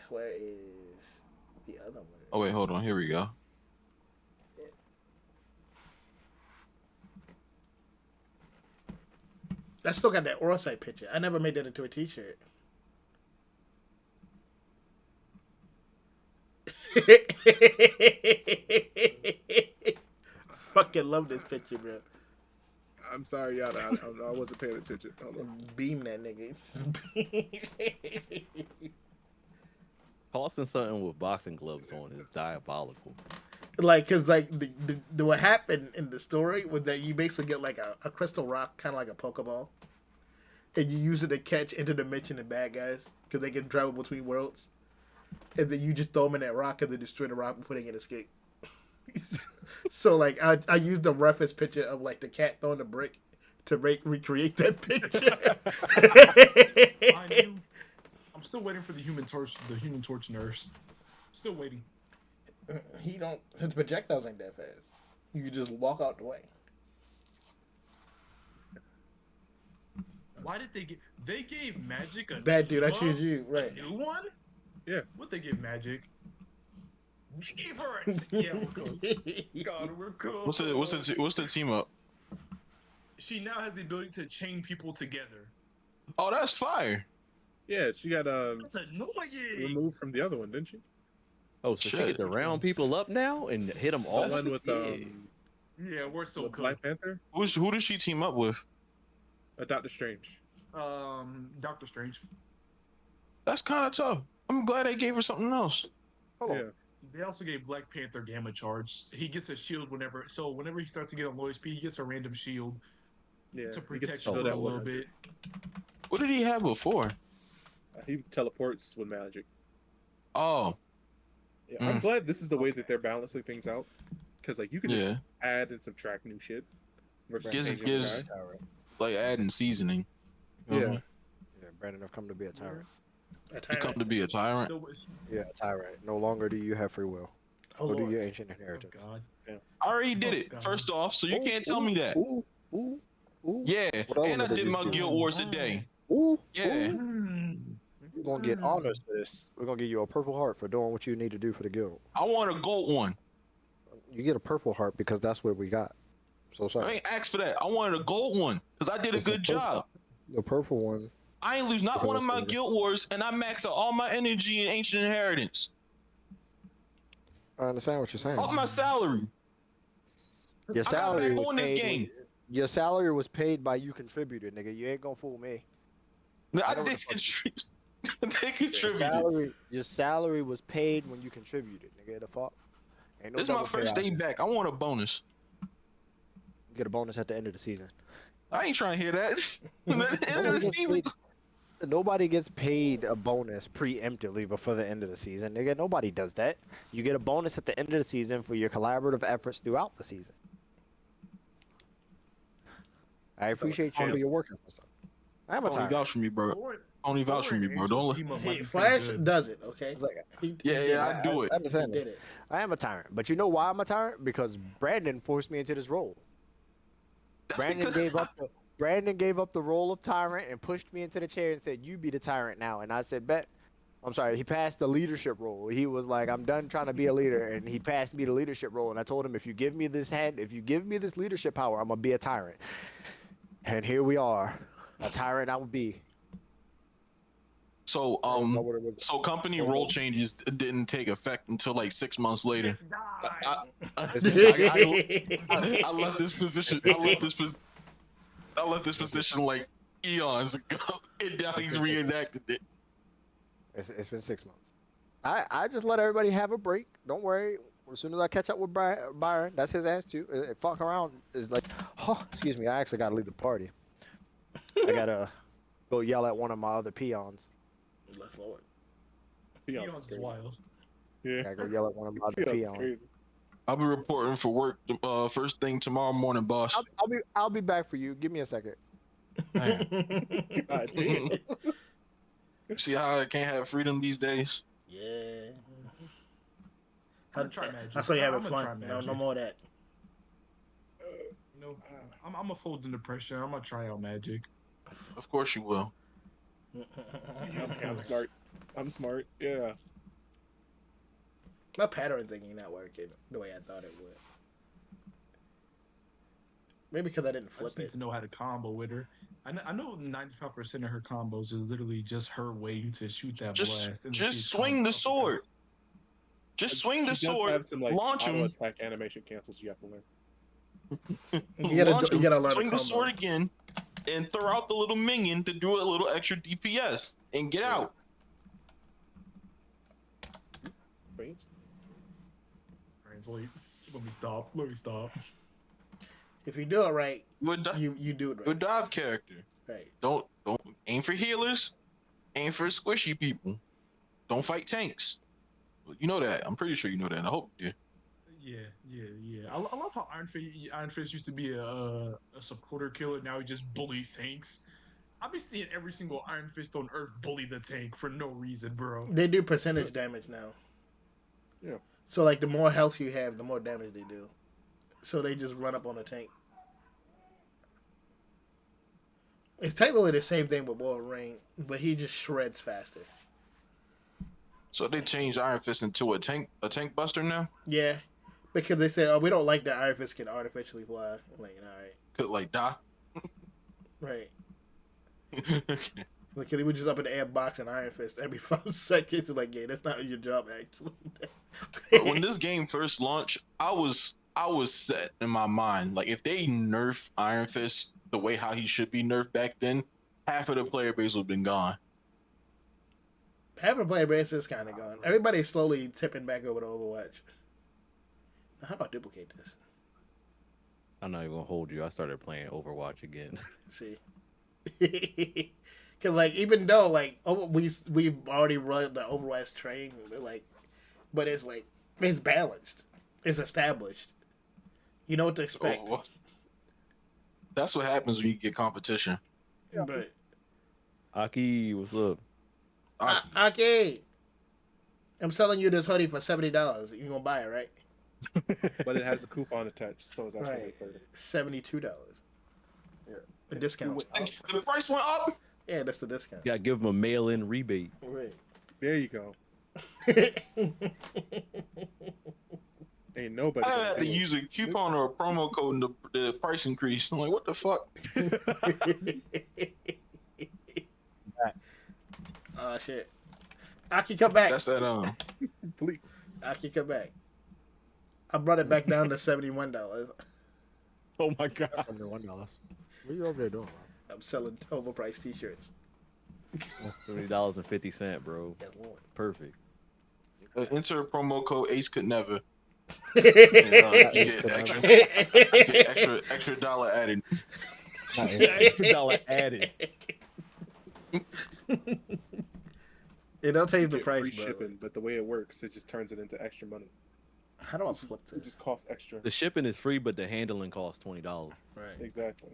Where is the other one? Oh wait, hold on. Here we go. I still got that Orsight picture. I never made that into a t-shirt. Fucking love this picture, bro. I'm sorry, y'all. I wasn't paying attention. Hold on. Beam that nigga. Tossing something with boxing gloves on is diabolical. Like, cause like the what happened in the story was that you basically get like a crystal rock, kind of like a Pokeball, and you use it to catch interdimension bad guys because they can travel between worlds, and then you just throw them in that rock and they destroy the rock before they can escape. So like I used the reference picture of like the cat throwing the brick to recreate that picture. I'm still waiting for the Human Torch nurse. Still waiting. His projectiles ain't that fast. You can just walk out the way. Why did they gave Magic a Bad dude, I team choose up? you. Right. A new one? Yeah. What they give Magic? Give her it. Yeah, we're cool. God, we're cool. What's the team up? She now has the ability to chain people together. Oh, that's fire. Yeah, she got That's annoying. removed from the other one, didn't she? Oh, so she Shit. get to round people up now and hit them all? The one with Yeah, we're so with cool. Black Panther, Who does she team up with? Doctor Strange. Doctor Strange. That's kind of tough. I'm glad they gave her something else. Hold on. Yeah. They also gave Black Panther Gamma Charge. He gets a shield whenever he starts to get on low speed, he gets a random shield Yeah, to he protect gets you to for that a little 100. bit. What did he have before? He teleports with magic. Oh, Yeah, I'm glad this is the way that they're balancing things out, because like you can yeah. just add and subtract new shit. versus Gives- changing gives- the Tyrant. Like adding seasoning. guy. Yeah. Mhm. Yeah, Brandon have come to be a tyrant. You come to be a tyrant. Yeah, a tyrant. No longer do you have free will. Oh, Go do Lord. your ancient Oh, inheritance. God. I already did Oh, it. God. First off, so you Ooh, can't tell ooh, me that. Ooh, ooh, ooh. Yeah, What and I element did did you my choose? Guild Wars today. Ooh, Yeah. ooh. You're gonna get honors for this. We're gonna give you a purple heart for doing what you need to do for the guild. I want a gold one. You get a purple heart because that's what we got. So I sorry. ain't asked for that. I wanted a gold one because I did a It's a good purple- job. The purple one. I ain't lose not one of my Because- Guild Wars, and I maxed out all my energy in Ancient Inheritance. I understand what you're saying. All my salary. Your I got salary back was on this paid. game. Your salary was paid by you contributed, nigga. You ain't gonna fool me. I know what did the fuck- contribute. They Your contributed. salary was paid when you contributed, nigga. The fuck? Ain't no This is my double pay first out day here. back. I want a bonus. You get a bonus at the end of the season. I ain't trying to hear that. At the end of the Nobody gets season. paid- Nobody gets paid a bonus preemptively before the end of the season, nigga. Nobody does that. You get a bonus at the end of the season for your collaborative efforts throughout the season. I appreciate you for your work and stuff. I am a Only tyrant. vouch for me, bro. Only vouch for me, bro. Don't let. Hey, Flash does it, okay? It's like- He Yeah, did yeah, it. I do it. I understand He that. did it. I am a tyrant, but you know why I'm a tyrant? Because Brandon forced me into this role. That's Brandon because gave up the role of tyrant and pushed me into the chair and said, "You be the tyrant now." And I said, "Bet." I'm sorry. He passed the leadership role. He was like, "I'm done trying to be a leader," and he passed me the leadership role. And I told him, "If you give me this leadership power, I'm gonna be a tyrant." And here we are, a tyrant I will be. So I don't know what it was. so company role changes didn't take effect until like 6 months later. I left this position. I left this position like eons ago, and now he's reenacted it. It's been 6 months. I just let everybody have a break. Don't worry. As soon as I catch up with Byron, that's his ass too. Fuck around is like, oh, excuse me. I actually gotta leave the party. I gotta go yell at one of my other peons. Let's Lord. Peons Peons is is crazy. wild. Yeah. I go yell at one of my other Peons is peons. crazy. I'll be reporting for work first thing tomorrow morning, boss. I'll be back for you. Give me a second. Man. God damn. See how I can't have freedom these days? Yeah. I'm gonna try magic. That's why you have it I'm gonna try fun. No magic. more of that. You know, I'm gonna fold under pressure. I'm gonna try out magic. Of course you will. I'm smart. I'm smart. Yeah. My pattern thinking not working the way I thought it would. Maybe because I didn't I flip just need it. to know how to combo with her. I know 95% of her combos is literally just her waiting to shoot that blast. And then Just she's swing the sword. uppercuts. Just swing the She does sword, have some like launch auto him, attack animation cancels you have to learn. launch You him, gotta learn swing the the combo. sword again, and throw out the little minion to do a little extra DPS and get out. Faint. Translate. Let me stop. Let me stop. If you do it right, You you do it a right. dive character. Right. Don't aim for healers. Aim for squishy people. Don't fight tanks. You know that. I'm pretty sure you know that. And I hope you do. Yeah. I love how Iron Fist used to be a supporter killer. Now he just bullies tanks. I've been seeing every single Iron Fist on Earth bully the tank for no reason, bro. They do percentage damage now. Yeah. So like the more health you have, the more damage they do. So they just run up on the tank. It's technically the same thing with Wolverine, but he just shreds faster. So they changed Iron Fist into a tank buster now? Yeah. Because they say, oh, we don't like that Iron Fist can artificially fly. I'm like, alright. Could like die. Right. Okay. Like, he was just up in the air boxing Iron Fist every 5 seconds. Like, yeah, that's not your job, actually. But when this game first launched, I was set in my mind. Like if they nerf Iron Fist the way how he should be nerfed back then, half of the player base would have been gone. Having a player base is kind of gone. Everybody's slowly tipping back over to Overwatch. Now, how do I duplicate this? I'm not even gonna hold you. I started playing Overwatch again. See, because like even though like we've already run the Overwatch train, but it's like it's balanced, it's established. You know what to expect. Oh, that's what happens when you get competition. But Aki, what's up? Aki, I'm selling you this hoodie for $70. You gonna buy it, right? But it has a coupon attached, so it's actually Right. $30. $72. Yeah. A discount. The price went up. Yeah, that's the discount. You gotta give him a mail-in rebate. Right. There you go. Ain't nobody. I gonna had to do it. use a coupon or a promo code and the price increase. I'm like, what the fuck? Oh shit. Aki, come back. That's that Please. Aki, come back. I brought it back down to $71. Oh my god. $71. What are you over there doing? I'm selling overpriced t-shirts. $70.50, bro. Yes, Lord. Perfect. enter promo code Ace Could Never. Yeah, You get extra dollar added. $1 added. It don't change the Get price, free bro. shipping, but the way it works, it just turns it into extra money. How do I flip It this? just costs extra. The shipping is free, but the handling costs $20. Right. Exactly.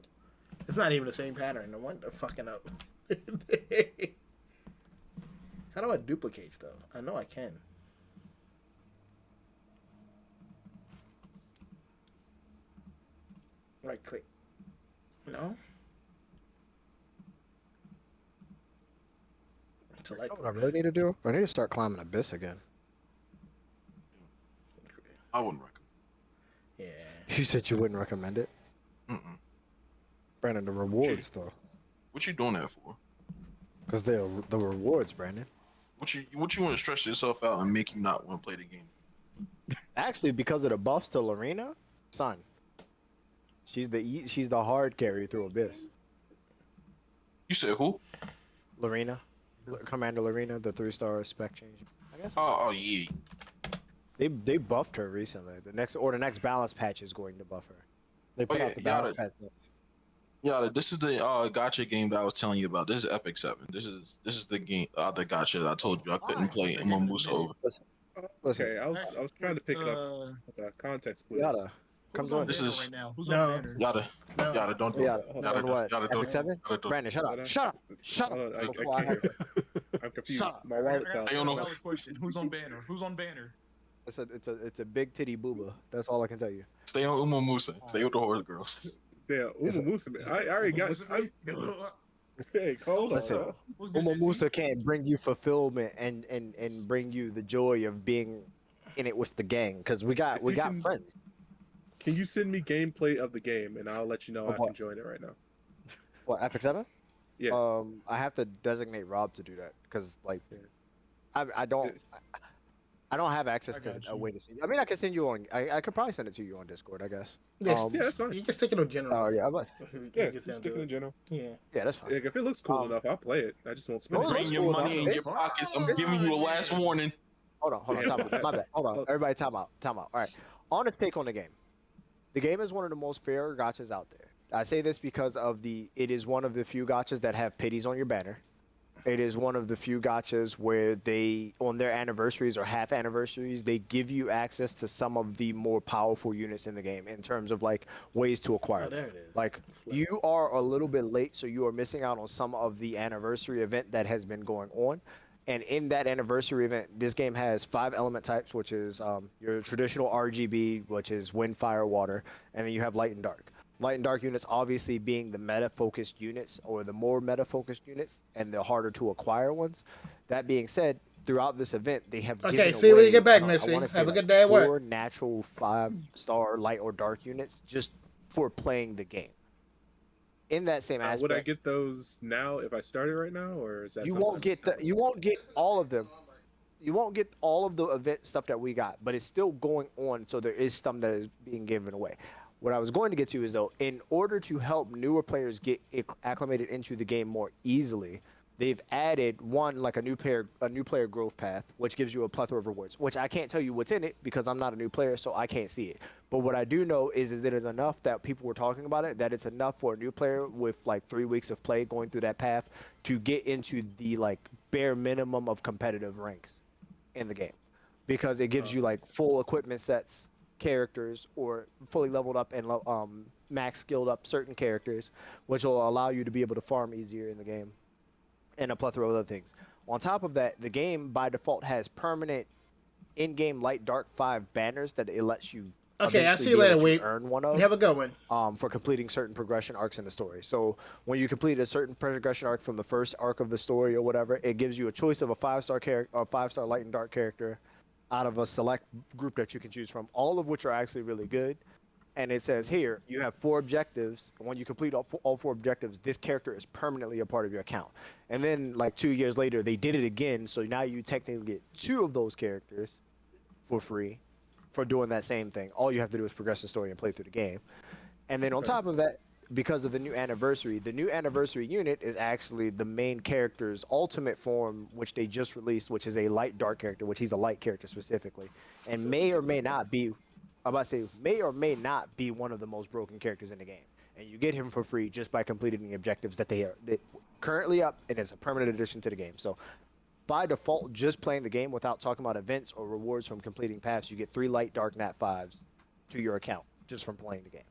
It's not even the same pattern. No wonder fucking up. How do I duplicate stuff? I know I can. Right click. No. Select. What I really need to do? I need to start climbing Abyss again. I wouldn't recommend. Yeah. You said you wouldn't recommend it? Mm-mm. Brandon, the rewards, though. What you doing that for? Because they're the rewards, Brandon. What you want to stress yourself out and make you not want to play the game? Actually, because of the buffs to Lorena, son. She's the hard carry through Abyss. You said who? Lorena. Commander Lorena, the 3-star spec change. I guess Oh yeah. they buffed her recently. The next balance patch is going to buff her. They put yeah, out the y'all balance done- patch next. Yeah, this is the gotcha game that I was telling you about. This is Epic 7. This is the game, the gotcha that I told you I couldn't play They're giving Musa it. over. Listen, Okay, I was trying to pick it up with a context you clues. gotta come Who's on join This us. banner is right now? Who's No. on banner? yada No. yada. Don't You gotta Hold yada on what? yada. Epic Don't 7? yada. Don't. Brandon, shut Hold up. on. Shut up. Shut Hold up. on, I Before I can't have hear. I'm confused. Shut up. My I wallet's got out. I don't know. a valid question. Who's on banner? Who's on banner? It's a big titty booba. That's all I can tell you. Stay on Uma Musa. Stay with the horse girls. Damn, Uma Musa. I already got. Was it I'm, me? hey, hold Listen. on. What's good, Uma JT? Musa can't bring you fulfillment and bring you the joy of being in it with the gang because we got If we you got can- friends. Can you send me gameplay of the game and I'll let you know Of I what? can join it right now? What, Epic 7? Yeah. I have to designate Rob to do that because like Yeah. I don't have access I to got a you. way to see. I mean, I can send you on. I could probably send it to you on Discord, I guess. Yes, Yeah, that's fine. you can stick it on general. Oh yeah, but Yeah, just stick it in general. Yeah. yeah, that's fine. Like, if it looks cool Um, enough, I'll play it. I just won't spend no, it. it Bring looks your cool money enough. in your pockets. I'm giving you a last warning. Hold on, Damn. time out. My bad. Hold on, everybody, time out. All right, honest take on the game. The game is one of the most fair gotchas out there. I say this because of it is one of the few gotchas that have pitties on your banner. It is one of the few gotchas where they, on their anniversaries or half anniversaries, they give you access to some of the more powerful units in the game in terms of like ways to acquire Oh, them. there it is. Like you are a little bit late, so you are missing out on some of the anniversary event that has been going on. And in that anniversary event, this game has 5 element types, which is your traditional RGB, which is wind, fire, water, and then you have light and dark. Light and dark units obviously being the meta-focused units or the more meta-focused units and the harder to acquire ones. That being said, throughout this event, they have Okay, given see you when you away, get back, I Missy. wanna say Have a like good day at work. 4 natural 5-star light or dark units just for playing the game. In that same aspect, Would I get those now if I started right now, or is that you something won't I'm get missing? you won't get all of them. You won't get all of the event stuff that we got, but it's still going on, so there is some that is being given away. What I was going to get to is though, in order to help newer players get acclimated into the game more easily, they've added like a new player growth path, which gives you a plethora of rewards. Which I can't tell you what's in it because I'm not a new player, so I can't see it. But what I do know is it is enough that people were talking about it, that it's enough for a new player with like 3 weeks of play going through that path to get into the like bare minimum of competitive ranks in the game, because it gives you like full equipment sets, characters, or fully leveled up and max skilled up certain characters, which will allow you to be able to farm easier in the game, and a plethora of other things. On top of that, the game by default has permanent in-game light dark 5 banners that it lets you Okay, I'll eventually see you be able later, to Wade. earn one of Have a good one. for completing certain progression arcs in the story. So when you complete a certain progression arc from the first arc of the story or whatever, it gives you a choice of a 5-star character or 5-star light and dark character out of a select group that you can choose from, all of which are actually really good. And it says here, you have 4 objectives. And when you complete all 4 objectives, this character is permanently a part of your account. And then like 2 years later, they did it again. So now you technically get 2 of those characters for free for doing that same thing. All you have to do is progress the story and play through the game. And then on top of that, because of the new anniversary unit is actually the main character's ultimate form, which they just released, which is a light dark character, which he's a light character specifically, and may or may not be one of the most broken characters in the game. And you get him for free just by completing the objectives that they currently up, and it's a permanent addition to the game. So by default, just playing the game without talking about events or rewards from completing paths, you get 3 light dark nat 5s to your account just from playing the game.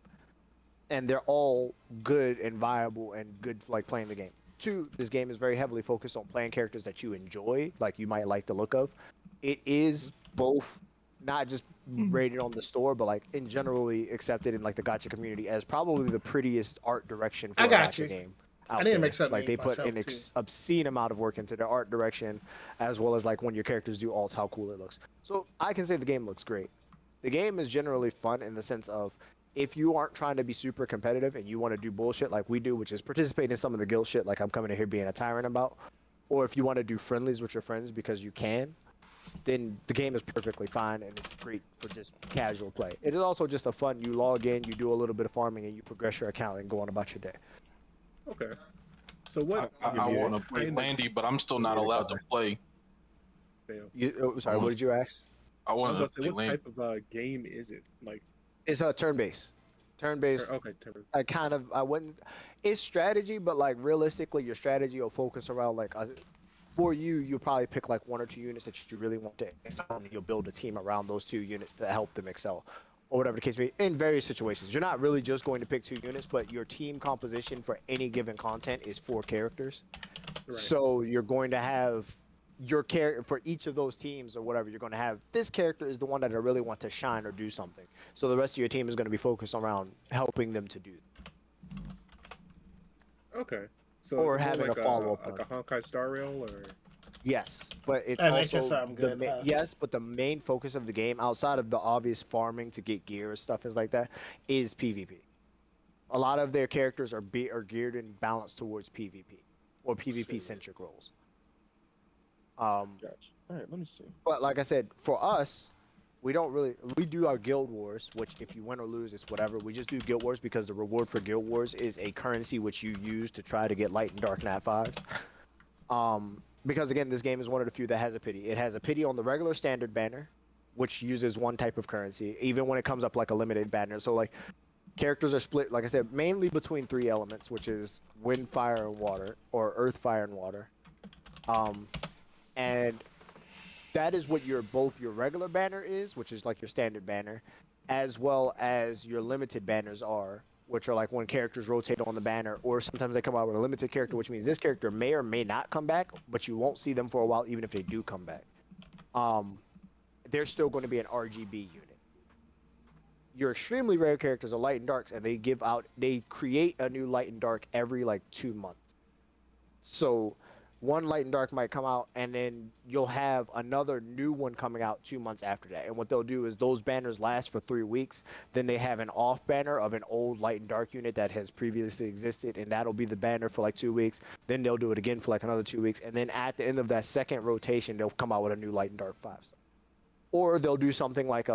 And they're all good and viable and good for like playing the game. 2, this game is very heavily focused on playing characters that you enjoy, like you might like the look of. It is both not just rated on the store, but like in generally accepted in like the gacha community as probably the prettiest art direction for I a got gacha you. game. I need to make something Like they put myself, an too. obscene amount of work into the art direction, as well as like when your characters do alts, how cool it looks. So I can say the game looks great. The game is generally fun in the sense of if you aren't trying to be super competitive and you want to do bullshit like we do, which is participate in some of the guild shit like I'm coming in here being a tyrant about, or if you want to do friendlies with your friends because you can, then the game is perfectly fine and it's great for just casual play. It is also just a fun, you log in, you do a little bit of farming, and you progress your account and go on about your day. Okay. So what? I want to play kind of- Landy, but I'm still not allowed to play. Damn. Sorry, what did you ask? I I was want about to to say, play what Landy. type of game is it? Like, It's a turn-based. Turn-based, Okay, turn. I wouldn't. It's strategy, but like realistically, your strategy will focus around like for you, you'll probably pick like 1 or 2 units that you really want to excel, and you'll build a team around those 2 units to help them excel, or whatever the case may be. In various situations, you're not really just going to pick 2 units, but your team composition for any given content is 4 characters. Right. So you're going to have your character for each of those teams or whatever. You're going to have this character is the one that I really want to shine or do something. So the rest of your team is going to be focused around helping them to do. Okay. So Or is it more having like a follow-up like a Honkai Star Rail, or Yes, but it's That makes also something good, huh? yes, but the main focus of the game, outside of the obvious farming to get gear and stuff is like that, is PvP. A lot of their characters are geared and balanced towards PvP or PvP centric roles. Gotcha. All right, let me see. But like I said, for us, we do our guild wars, which if you win or lose, it's whatever. We just do guild wars because the reward for guild wars is a currency which you use to try to get light and dark nat 5s. Because again, this game is one of the few that has a pity. It has a pity on the regular standard banner, which uses one type of currency, even when it comes up like a limited banner. So like characters are split, like I said, mainly between 3 elements, which is wind, fire, and water, or earth, fire, and water. And that is what both your regular banner is, which is like your standard banner, as well as your limited banners are, which are like when characters rotate on the banner, or sometimes they come out with a limited character, which means this character may or may not come back, but you won't see them for a while, even if they do come back. They're still going to be an RGB unit. Your extremely rare characters are light and darks, and they create a new light and dark every like 2 months. So one light and dark might come out, and then you'll have another new one coming out 2 months after that. And what they'll do is those banners last for 3 weeks. Then they have an off banner of an old light and dark unit that has previously existed, and that'll be the banner for like 2 weeks. Then they'll do it again for like another 2 weeks, and then at the end of that second rotation, they'll come out with a new light and dark 5. Or they'll do something like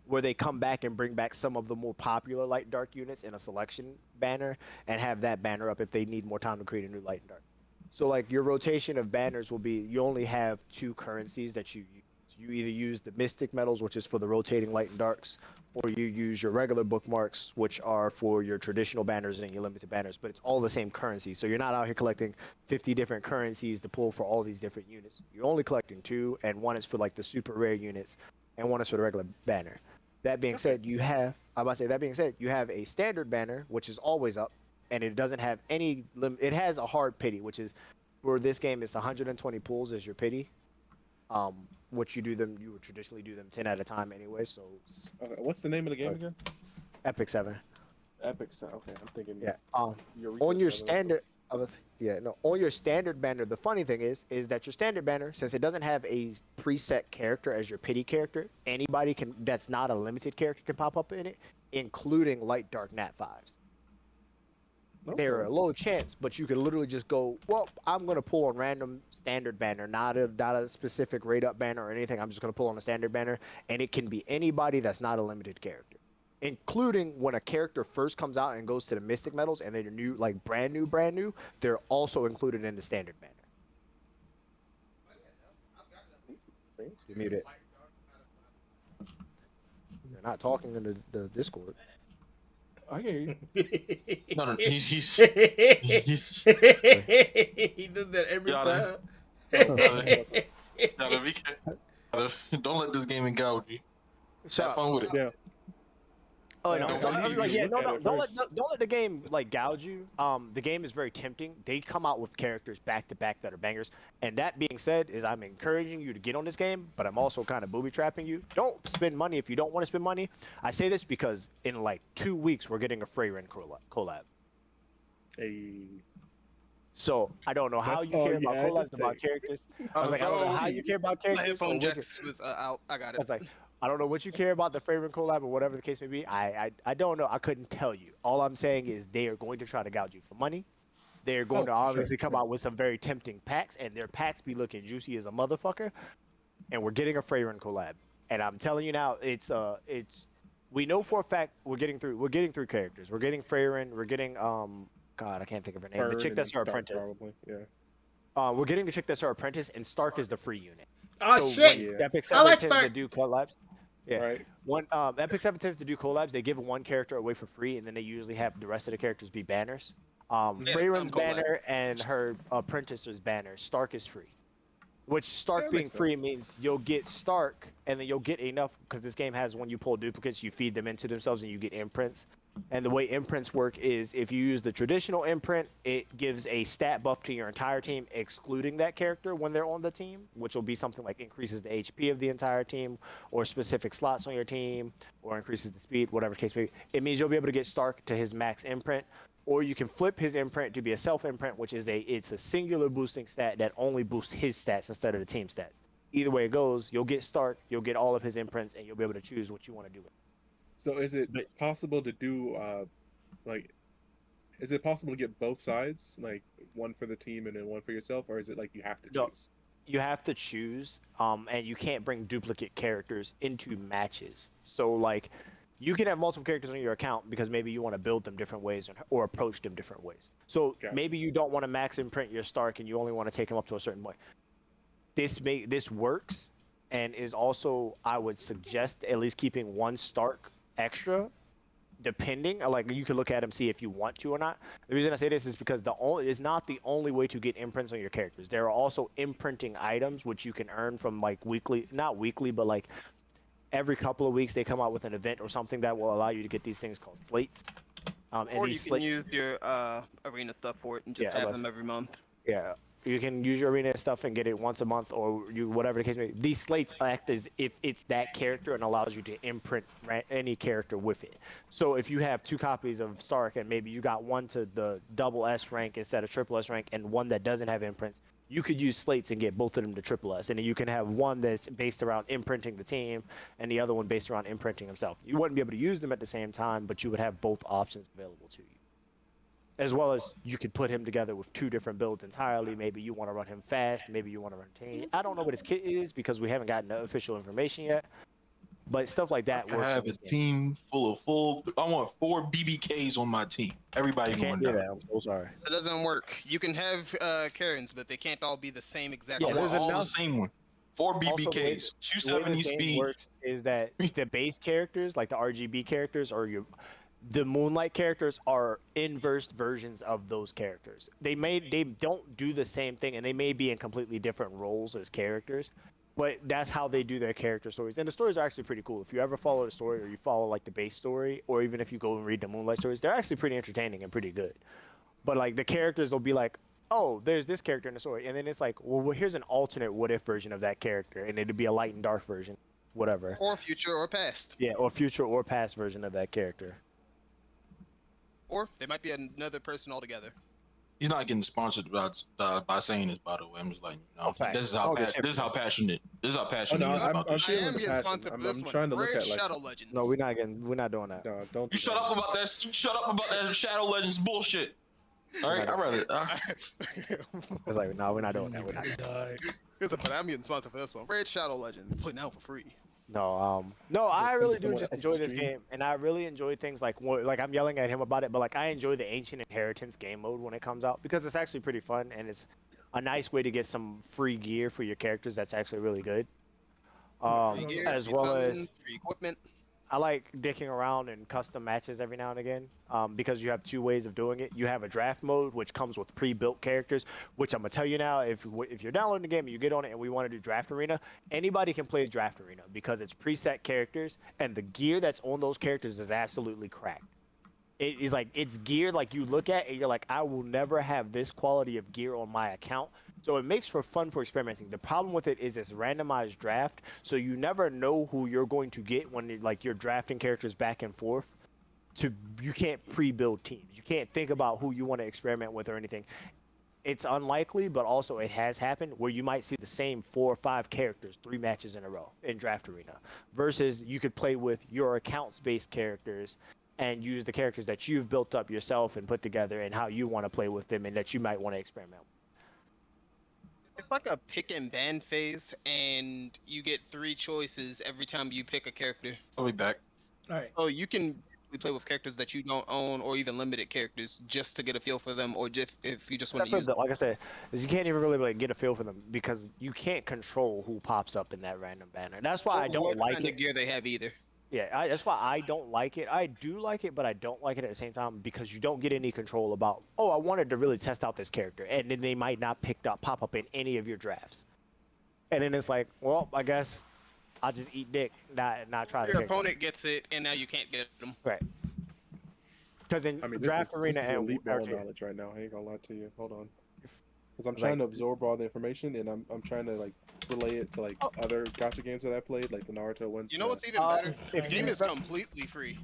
where they come back and bring back some of the more popular light and dark units in a selection banner, and have that banner up if they need more time to create a new light and dark. So like your rotation of banners will be, you only have 2 currencies that you use. You either use the mystic metals, which is for the rotating light and darks, or you use your regular bookmarks, which are for your traditional banners and your limited banners, but it's all the same currency. So you're not out here collecting 50 different currencies to pull for all these different units. You're only collecting 2, and one is for like the super rare units, and one is for the regular banner. That being said, you have a standard banner, which is always up, and it doesn't have any it has a hard pity, which is for this game it's 120 pulls as your pity, which you would traditionally do them 10 at a time anyway. So Okay, what's the name of the game again? Epic 7. Epic 7. Okay, I'm thinking. Yeah. Eureka On your 7. standard on your standard banner, the funny thing is that your standard banner, since it doesn't have a preset character as your pity character, anybody that's not a limited character can pop up in it, including light dark nat 5s. Okay. They're a low chance, but you can literally just go, well, I'm going to pull on random standard banner, not a specific rate up banner or anything. I'm just going to pull on a standard banner, and it can be anybody that's not a limited character, including when a character first comes out and goes to the mystic metals and they're new, like brand new, they're also included in the standard banner. You're muted. You're not talking in the Discord. I hear you. No, he's He does that every Gotta- time. don't let this game engage you. Have fun with it. Yeah. Oh Yeah, no! I Don't, think like, you yeah, look no, at no, it don't let first. don't let the game like gouge you. The game is very tempting. They come out with characters back to back that are bangers. And that being said, I'm encouraging you to get on this game, but I'm also kind of booby trapping you. Don't spend money if you don't want to spend money. I say this because in like 2 weeks we're getting a Freyren collab. Hey. So I don't know how That's you all care you about had to collabs about say. characters. I was like, I don't know how you care about My characters. headphone or what you- jacks was out. I got I it. was like, I don't know what you care about the Freyren collab or whatever the case may be. I don't know. I couldn't tell you. All I'm saying is they are going to try to gouge you for money. They're going to obviously come out with some very tempting packs, and their packs be looking juicy as a motherfucker. And we're getting a Freyren collab. And I'm telling you now, we know for a fact we're getting through characters. We're getting Freyren. We're getting God, I can't think of her name. The Bird chick and that's her Stark, apprentice. Probably. Yeah. We're getting the chick that's her apprentice, and Stark is the free unit. Oh So shit! when Epic I like 7 tends to Stark. do collabs. Yeah. Right. One Epic 7 tends to do collabs. They give one character away for free, and then they usually have the rest of the characters be banners. Yeah, Freyren's some collab. banner and her apprentice's banner. Stark is free. Which Stark that being makes sense. free means you'll get Stark, and then you'll get enough, because this game has, when you pull duplicates, you feed them into themselves and you get imprints. And the way imprints work is if you use the traditional imprint, it gives a stat buff to your entire team, excluding that character when they're on the team, which will be something like increases the HP of the entire team, or specific slots on your team, or increases the speed, whatever the case may be. It means you'll be able to get Stark to his max imprint, or you can flip his imprint to be a self imprint, which is it's a singular boosting stat that only boosts his stats instead of the team stats. Either way it goes, you'll get Stark, you'll get all of his imprints, and you'll be able to choose what you want to do with it. So is it possible to do like? Is it possible to get both sides, like one for the team and then one for yourself, or is it like you have to No. choose? You have to choose, and you can't bring duplicate characters into matches. So like, you can have multiple characters on your account because maybe you want to build them different ways or approach them different ways. So Gotcha. maybe you don't want to max imprint your Stark and you only want to take him up to a certain way. This works, and is also, I would suggest at least keeping one Stark extra, depending. Like, you can look at him, see if you want to or not. The reason I say this is because it's not the only way to get imprints on your characters. There are also imprinting items which you can earn from like not weekly, but like every couple of weeks they come out with an event or something that will allow you to get these things called slates. And Or you these can slates, use your arena stuff for it and just Yeah, have unless- them every month. yeah, you can use your arena stuff and get it once a month, or whatever the case may be. These slates act as if it's that character and allows you to imprint any character with it. So if you have 2 copies of Stark and maybe you got one to the double S rank instead of triple S rank and one that doesn't have imprints, you could use slates and get both of them to triple S, and then you can have one that's based around imprinting the team and the other one based around imprinting himself. You wouldn't be able to use them at the same time, but you would have both options available to you. As well as you could put him together with 2 different builds entirely. Maybe you want to run him fast, maybe you want to run tank. I don't know what his kit is because we haven't gotten the official information yet. But stuff like that I works. have a team full of I want 4 BBKs on my team. Everybody You going can't do down. that. I'm so sorry. That doesn't work. You can have Karens, but they can't all be the same exact Yeah, I one. want there's all the enough- same one. 4 Also, the way- BBKs, The way 270 this game speed. works is that the base characters, like the RGB characters, or the Moonlight characters, are inverse versions of those characters. They don't do the same thing, and they may be in completely different roles as characters, but that's how they do their character stories. And the stories are actually pretty cool. If you ever follow the story, or you follow like the base story, or even if you go and read the Moonlight stories, they're actually pretty entertaining and pretty good. But like the characters will be like, oh, there's this character in the story, and then it's like, well, here's an alternate what if version of that character, and it'd be a light and dark version, whatever. Or future or past. Yeah, or future or past version of that character. Or they might be another person altogether. He's not getting sponsored by saying this, by the way. I'm just like, no, fact. this is how Okay. this is how passionate Oh, he no, is about I'm this. I feeling am the getting passion. sponsored for this I'm one. trying to look Red at like. Shadow Legends. No, we're not doing that. No, don't. You do shut that. up about that. You shut up about that Shadow Legends bullshit. All right, I'd rather. It's like, no, we're not doing that. We're not. But I'm getting sponsored for this one. Red Shadow Legends. Putting out for free. No, I come really to do someone just else's enjoy this stream. game, and I really enjoy things like I'm yelling at him about it, but like I enjoy the Ancient Inheritance game mode when it comes out because it's actually pretty fun and it's a nice way to get some free gear for your characters. That's actually really good. Free gear, As free well summons, as free equipment. I like dicking around in custom matches every now and again because you have 2 ways of doing it. You have a draft mode, which comes with pre-built characters, which I'm going to tell you now, if you're downloading the game and you get on it and we want to do Draft Arena, anybody can play Draft Arena because it's preset characters, and the gear that's on those characters is absolutely cracked. It is like, it's gear like you look at and you're like, I will never have this quality of gear on my account. So it makes for fun for experimenting. The problem with it is it's randomized draft, so you never know who you're going to get when you're drafting characters back and forth. You can't pre-build teams. You can't think about who you want to experiment with or anything. It's unlikely, but also it has happened where you might see the same 4 or 5 characters 3 matches in a row in Draft Arena, versus you could play with your accounts-based characters and use the characters that you've built up yourself and put together and how you want to play with them and that you might want to experiment with. It's like a pick and ban phase, and you get 3 choices every time you pick a character. I'll be back. All right. Oh, you can specifically play with characters that you don't own, or even limited characters, just to get a feel for them, or just if you just want to use them. Like I said, is you can't even really like get a feel for them because you can't control who pops up in that random banner. That's why I Or don't what like kind it. of gear they have either. Yeah, that's why I don't like it. I do like it, but I don't like it at the same time because you don't get any control about. Oh, I wanted to really test out this character, and then they might not pop up in any of your drafts. And then it's like, well, I guess I'll just eat dick, not try to. Your pick them. opponent gets it, and now you can't get them. Right. Because in I mean, Draft Arena this is and elite ball RJ knowledge right now. I ain't gonna lie to you. Hold on, because I'm Like- trying to absorb all the information, and I'm trying to like relay it to like other gacha games that I played, like the Naruto ones. You know what's even Uh, better? The if game you- is completely free.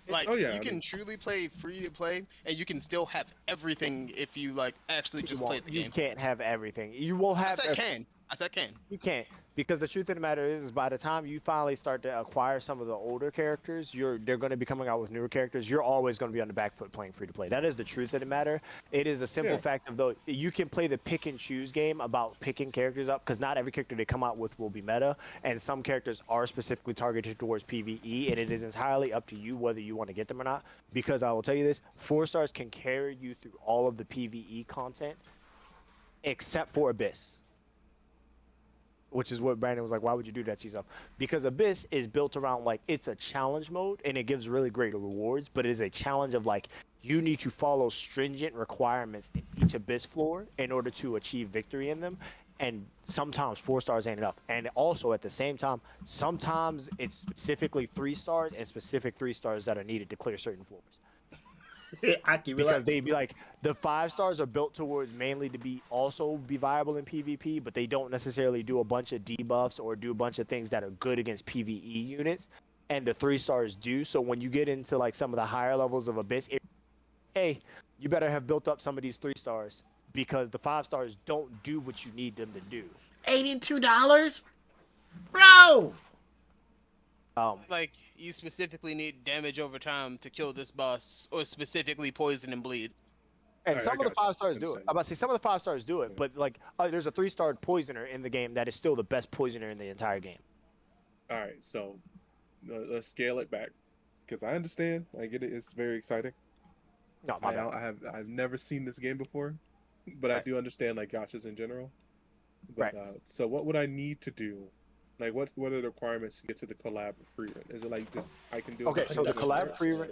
Like, Oh, yeah, you I can mean- truly play free to play, and you can still have everything if you like actually just play the you game. can't have everything. You will have. I said can. I said can. You can't, because the truth of the matter is by the time you finally start to acquire some of the older characters, they're going to be coming out with newer characters. You're always going to be on the back foot playing free to play. That is the truth of the matter. It is a simple Yeah. fact of though you can play the pick and choose game about picking characters up because not every character they come out with will be meta, and some characters are specifically targeted towards PvE, and it is entirely up to you whether you want to get them or not. Because I will tell you this: 4-stars can carry you through all of the PvE content, except for Abyss. Which is what Brandon was like, why would you do that to yourself? Because Abyss is built around like it's a challenge mode and it gives really great rewards, but it is a challenge of like you need to follow stringent requirements in each Abyss floor in order to achieve victory in them. And sometimes 4-stars ain't enough. And also at the same time, sometimes it's specifically 3-stars and specific 3-stars that are needed to clear certain floors. Aki, Because relax. they'd be like the 5-stars are built towards mainly to be also be viable in PvP, but they don't necessarily do a bunch of debuffs or do a bunch of things that are good against PvE units, and the 3-stars do. So when you get into like some of the higher levels of Abyss, hey, you better have built up some of these 3-stars because the 5-stars don't do what you need them to do. $82, bro. Like, you specifically need damage over time to kill this boss, or specifically poison and bleed. And Alright, some I of the got you. 5-stars do it. I'm about to say some of the 5-stars do it, but like there's a 3-star poisoner in the game that is still the best poisoner in the entire game. All right, so let's scale it back because I understand. I get it. It's very exciting. No, my bad. I've never seen this game before, but I Right. do understand like gachas in general. But, Right. So what would I need to do? Like, what are the requirements to get to the collab free run? Is it like just I can do? Okay, it so the just collab start? free run,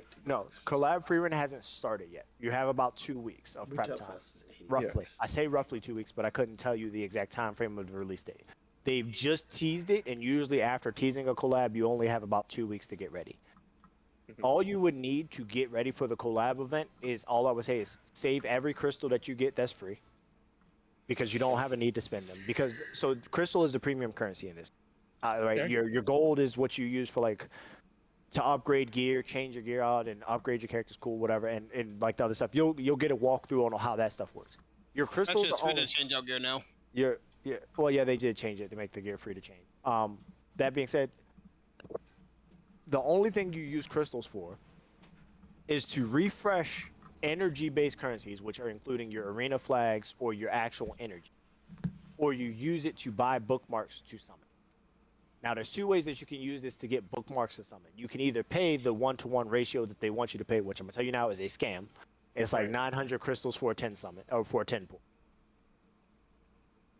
collab free run hasn't started yet. You have about 2 weeks of prep Retail time, passes at 80. roughly. Yes. I say roughly 2 weeks, but I couldn't tell you the exact time frame of the release date. They've just teased it, and usually after teasing a collab, you only have about 2 weeks to get ready. Mhm. All you would need to get ready for the collab event is all I would say is save every crystal that you get that's free, because you don't have a need to spend them. Because so crystal is the premium currency in this. Right, Okay. your gold is what you use for like to upgrade gear, change your gear out, and upgrade your character's cool, whatever, and like the other stuff. You'll get a walkthrough on how that stuff works. Your crystals Actually, it's are free only, to change out gear now. well, yeah, they did change it to make the gear free to change. That being said, the only thing you use crystals for is to refresh energy-based currencies, which are including your arena flags or your actual energy, or you use it to buy bookmarks to summon. Now, there's 2 ways that you can use this to get bookmarks to summon. You can either pay the 1-to-1 ratio that they want you to pay, which I'm gonna tell you now is a scam. It's like Right. 900 crystals for a 10 summon or for a 10 pull.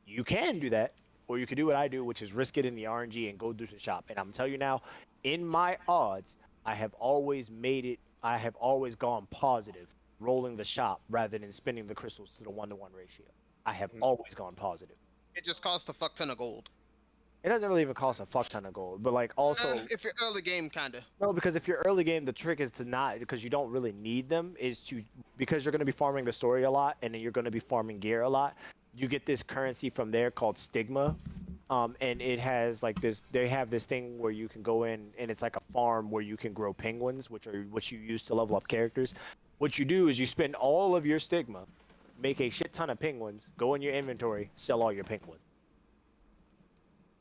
You can do that, or you could do what I do, which is risk it in the RNG and go do the shop. And I'm telling you now, in my odds, I have always gone positive rolling the shop rather than spending the crystals to the 1-to-1 ratio. I have always gone positive. It just costs a fuck ton of gold. It doesn't really even cost a fuck ton of gold, but like also If you're early game, kinda. no, because if you're early game, the trick is to not, because you don't really need them, is to, because you're going to be farming the story a lot and then you're going to be farming gear a lot. You get this currency from there called Stigma, and it has like this. They have this thing where you can go in and it's like a farm where you can grow penguins, which you use to level up characters. What you do is you spend all of your Stigma, make a shit ton of penguins, go in your inventory, sell all your penguins.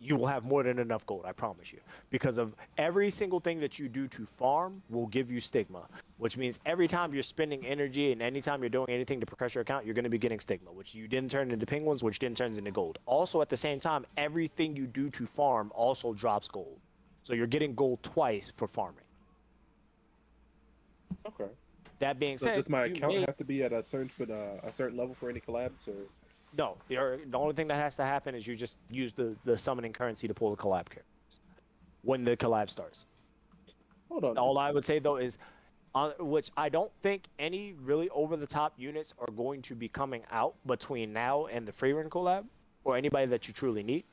You will have more than enough gold, I promise you. Because of every single thing that you do to farm will give you Stigma, which means every time you're spending energy and anytime you're doing anything to progress your account, you're going to be getting Stigma, which you then turn into penguins, which then turns into gold. Also, at the same time, everything you do to farm also drops gold. So you're getting gold twice for farming. Okay. That being So said, does my you account may- have to be at a certain level for any collabs, or? no. The only thing that has to happen is you just use the summoning currency to pull the collab characters when the collab starts. Hold on. All I would say though is, which I don't think any really over the top units are going to be coming out between now and the Freerun collab, or anybody that you truly need,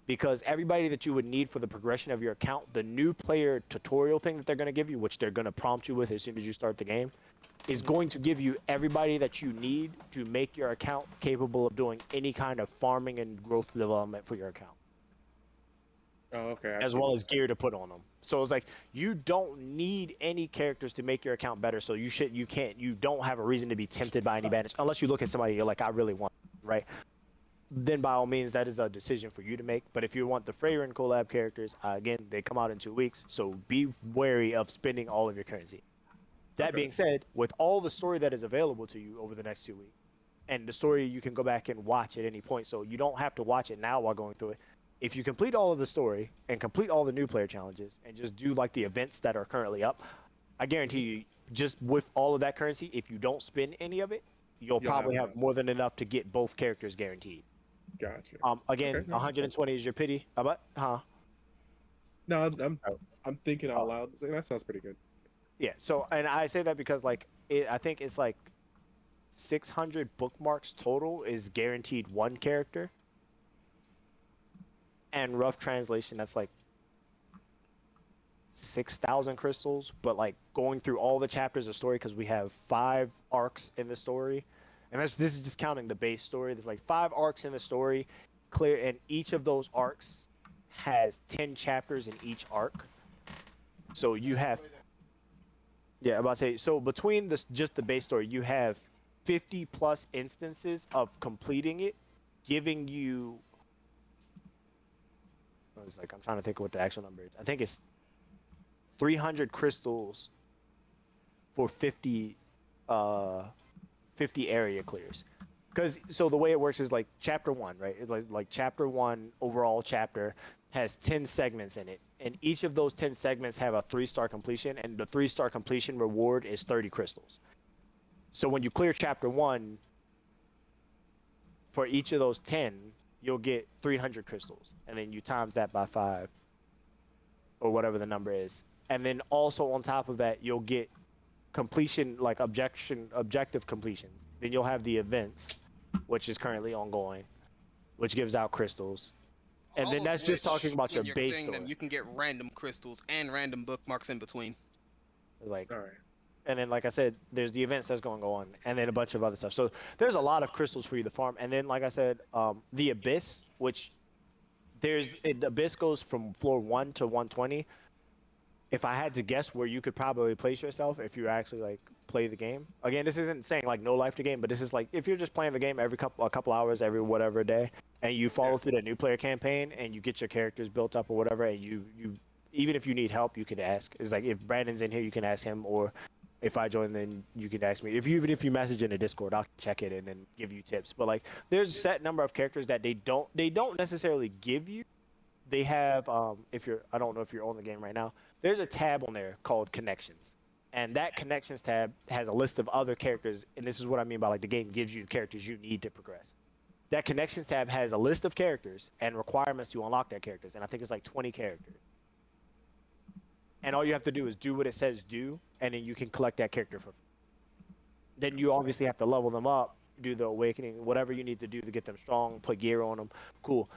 because everybody that you would need for the progression of your account, the new player tutorial thing that they're going to give you, which they're going to prompt you with as soon as you start the game, is going to give you everybody that you need to make your account capable of doing any kind of farming and growth development for your account, Oh, okay. as well as gear to put on them. So it's like you don't need any characters to make your account better. So you don't have a reason to be tempted by any badness unless you look at somebody you're like, I really want, right? Then by all means, that is a decision for you to make. But if you want the Freyrun collab characters, again, they come out in 2 weeks, so be wary of spending all of your currency. That being said, with all the story that is available to you over the next 2 weeks, and the story you can go back and watch at any point, so you don't have to watch it now while going through it. If you complete all of the story and complete all the new player challenges and just do like the events that are currently up, I guarantee you, just with all of that currency, if you don't spend any of it, you'll probably have more than enough to get both characters guaranteed. Gotcha. Again, Okay, 120 is your pity. But No, I'm thinking out loud. It's like, that sounds pretty good. yeah. So, and I say that because like I think it's like 600 bookmarks total is guaranteed one character. And rough translation, that's like 6,000 crystals. But like going through all the chapters of story, because we have 5 arcs in the story, and this is just counting the base story. There's like 5 arcs in the story, clear, and each of those arcs has 10 chapters in each arc. So you have, yeah, I'm about to say, so between this just the base story, you have 50 plus instances of completing it, giving you. It's like I'm trying to think of what the actual number is. I think it's 300 crystals for 50 area clears. Because so the way it works is like chapter 1, right? It's like chapter 1 overall chapter has 10 segments in it, and each of those 10 segments have a 3-star completion, and the 3-star completion reward is 30 crystals. So when you clear chapter 1, for each of those 10, you'll get 300 crystals, and then you times that by 5, or whatever the number is. And then also on top of that, you'll get completion, like objective completions. Then you'll have the events, which is currently ongoing, which gives out crystals. And then that's just talking about your base clearing story. them, you can get random crystals and random bookmarks in between. It's like, all right. And then, like I said, there's the events that's going to go on, and then a bunch of other stuff. So there's a lot of crystals for you to farm. And then, like I said, the Abyss, which the Abyss goes from floor 1 to 120. If I had to guess where you could probably place yourself if you actually like play the game. Again, this isn't saying like no life to game, but this is like if you're just playing the game a couple hours every whatever day, and you follow through the new player campaign and you get your characters built up or whatever, and you even if you need help, you can ask. It's like if Brandon's in here, you can ask him, or if I join, then you can ask me. Even if you message in the Discord, I'll check it and then give you tips. But like, there's a set number of characters that they don't necessarily give you. They have I don't know if you're on the game right now. There's a tab on there called Connections, and that Connections tab has a list of other characters. And this is what I mean by like the game gives you the characters you need to progress. That Connections tab has a list of characters and requirements to unlock their characters, and I think it's like 20 characters. And all you have to do is do what it says do, and then you can collect that character for free. Then you obviously have to level them up, do the awakening, whatever you need to do to get them strong, put gear on them. Cool.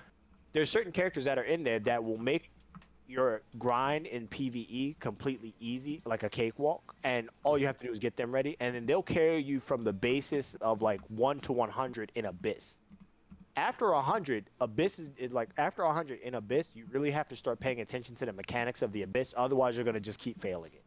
There's certain characters that are in there that will make your grind in PvE completely easy, like a cakewalk, and all you have to do is get them ready, and then they'll carry you from the basis of like 1 to 100 in Abyss. After 100, Abyss is like after 100 in Abyss, you really have to start paying attention to the mechanics of the Abyss. Otherwise, you're gonna just keep failing it.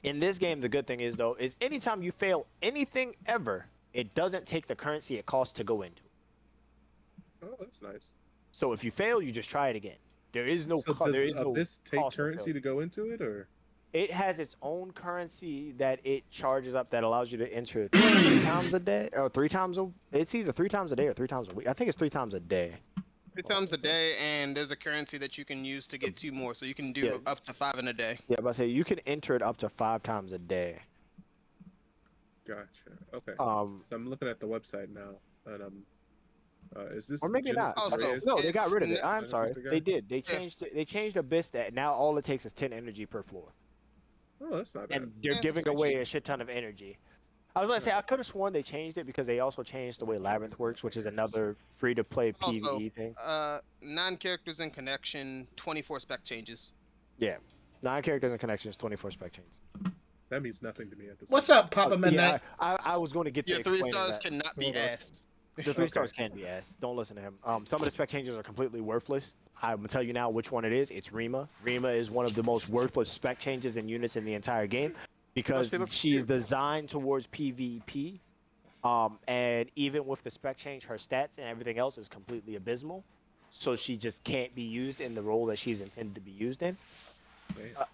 In this game, the good thing is though, is anytime you fail anything ever, it doesn't take the currency it costs to go into it. Oh, that's nice. So if you fail, you just try it again. There is no. So there does is no Abyss take cost for currency failure. to go into it, or? It has its own currency that it charges up that allows you to enter 3 times a day, or 3 times a. It's either 3 times a day or 3 times a week. I think it's 3 times a day. 3 times a day, and there's a currency that you can use to get 2 more, so you can do Yeah. up to 5 in a day. Yeah, but I say you can enter it up to 5 times a day. Gotcha. Okay. Um, So I'm looking at the website now, and is this or maybe not. Genesis Also, Reyes? No, they got rid of it. it's- I'm sorry. the guy? They did. They Yeah. changed. They changed Abyss that now all it takes is 10 energy per floor, Oh, that's not bad. and they're Yeah, giving that's away cheap. a shit ton of energy. I was gonna say I could have sworn they changed it because they also changed the way Labyrinth works, which is another free-to-play Also, PvE thing. 9 characters in connection, 24 spec changes. Yeah, 9 characters and connections, 24 spec chains. That means nothing to me at this What's point. up, Papa Midnight? I was going to get to Your 3 explaining stars that. cannot be Hold on. asked. The 3 Okay. stars can be asked. Don't listen to him. Some of the spec changes are completely worthless. I'm gonna tell you now which one it is. It's Rima. Rima is one of the most worthless spec changes and units in the entire game because she looks she's cute. designed towards PvP. And even with the spec change, her stats and everything else is completely abysmal. So she just can't be used in the role that she's intended to be used in.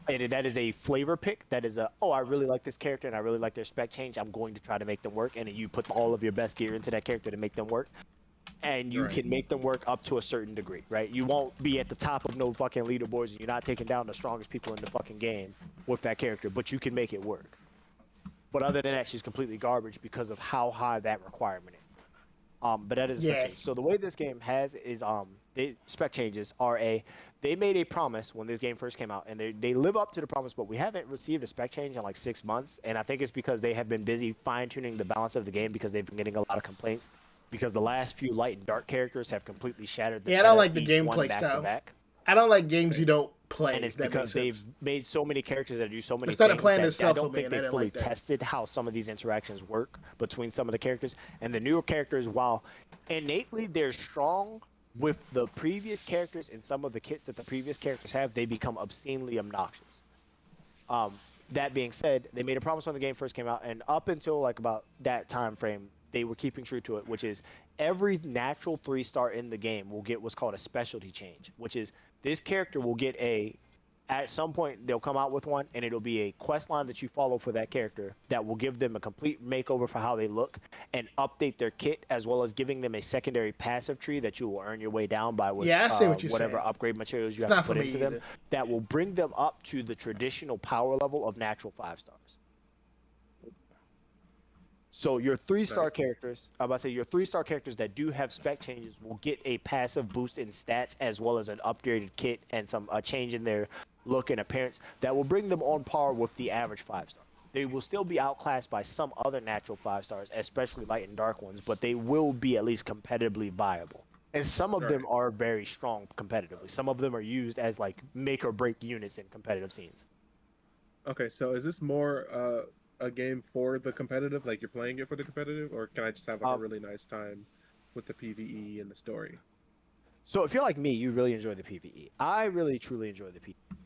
And that is a flavor pick. That is I really like this character and I really like their spec change. I'm going to try to make them work. And then you put all of your best gear into that character to make them work. And you Right. can make them work up to a certain degree, right? You won't be at the top of no fucking leaderboards and you're not taking down the strongest people in the fucking game with that character, but you can make it work. But other than that, she's completely garbage because of how high that requirement is. But that is spec Yeah. change. So the way this game has is spec changes are they made a promise when this game first came out, and they live up to the promise, but we haven't received a spec change in like 6 months, and I think it's because they have been busy fine-tuning the balance of the game because they've been getting a lot of complaints because the last few light and dark characters have completely shattered the Yeah, I don't meta, like the each one gameplay back to style. back. I don't like games you don't play. And it's that because makes sense. they've made so many characters that do so many It started things playing that itself I for don't me, think and I they didn't fully like that. tested how some of these interactions work between some of the characters. And the newer characters, while innately they're strong with the previous characters and some of the kits that the previous characters have, they become obscenely obnoxious. That being said, they made a promise when the game first came out, and up until like about that time frame, they were keeping true to it, which is every natural 3-star in the game will get what's called a specialty change, which is this character will get at some point they'll come out with one, and it'll be a quest line that you follow for that character that will give them a complete makeover for how they look and update their kit, as well as giving them a secondary passive tree that you will earn your way down by with Yeah, I see what you're whatever saying. upgrade materials you It's have not to put for me into them either. that will bring them up to the traditional power level of natural 5 stars. So your 3-star characters, I'm about to say your 3-star characters that do have spec changes will get a passive boost in stats as well as an upgraded kit and a change in their look and appearance that will bring them on par with the average 5-star. They will still be outclassed by some other natural 5 stars, especially light and dark ones, but they will be at least competitively viable. And some of them are very strong competitively. Some of them are used as like make or break units in competitive scenes. Okay, so is this more a game for the competitive, like you're playing it for the competitive, or can I just have like a really nice time with the PvE and the story? So if you're like me, you really enjoy the PvE. I really truly enjoy the PvE game.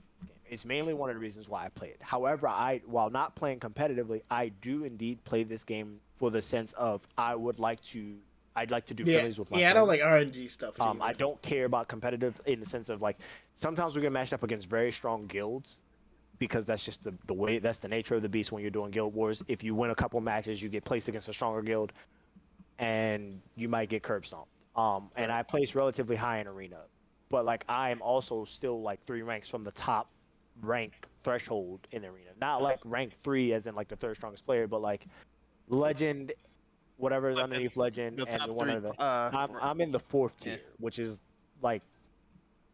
It's mainly one of the reasons why I play it. However, while not playing competitively, I do indeed play this game for the sense of I'd like to do friendlies with my friends. I don't like RNG stuff. I don't care about competitive in the sense of like sometimes we get matched up against very strong guilds because that's just the way, that's the nature of the beast when you're doing guild wars. If you win a couple matches, you get placed against a stronger guild and you might get curb stomped. And I place relatively high in arena, but like I am also still like 3 ranks from the top rank threshold in the arena. Not like rank 3 as in like the 3rd strongest player, but like legend, whatever is underneath legend, The and top one 3, of the. I'm in the 4th tier, which is like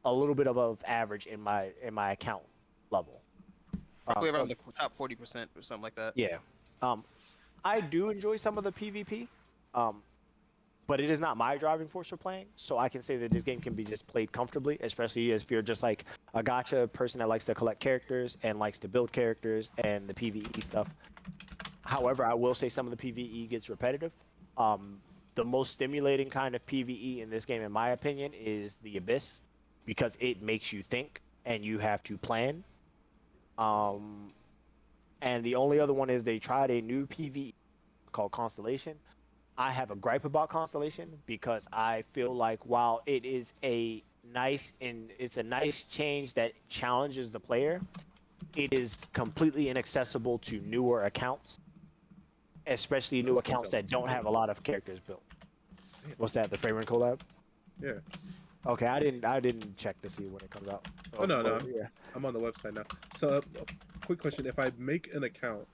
a little bit above average in my account level. Probably around the top 40% or something like that. Yeah. I do enjoy some of the PvP, but it is not my driving force for playing. So I can say that this game can be just played comfortably, especially if you're just like a gacha person that likes to collect characters and likes to build characters and the PvE stuff. However, I will say some of the PvE gets repetitive. The most stimulating kind of PvE in this game, in my opinion, is the Abyss, because it makes you think and you have to plan. And the only other one is they tried a new PvE called Constellation. I have a gripe about Constellation because I feel like while it is a nice change that challenges the player, it is completely inaccessible to newer accounts, especially new accounts that don't have a lot of characters built. What's that? The Fragrant collab? Yeah. Okay, I didn't check to see when it comes out. Oh no, but, no, yeah. I'm on the website now. So, quick question: if I make an account,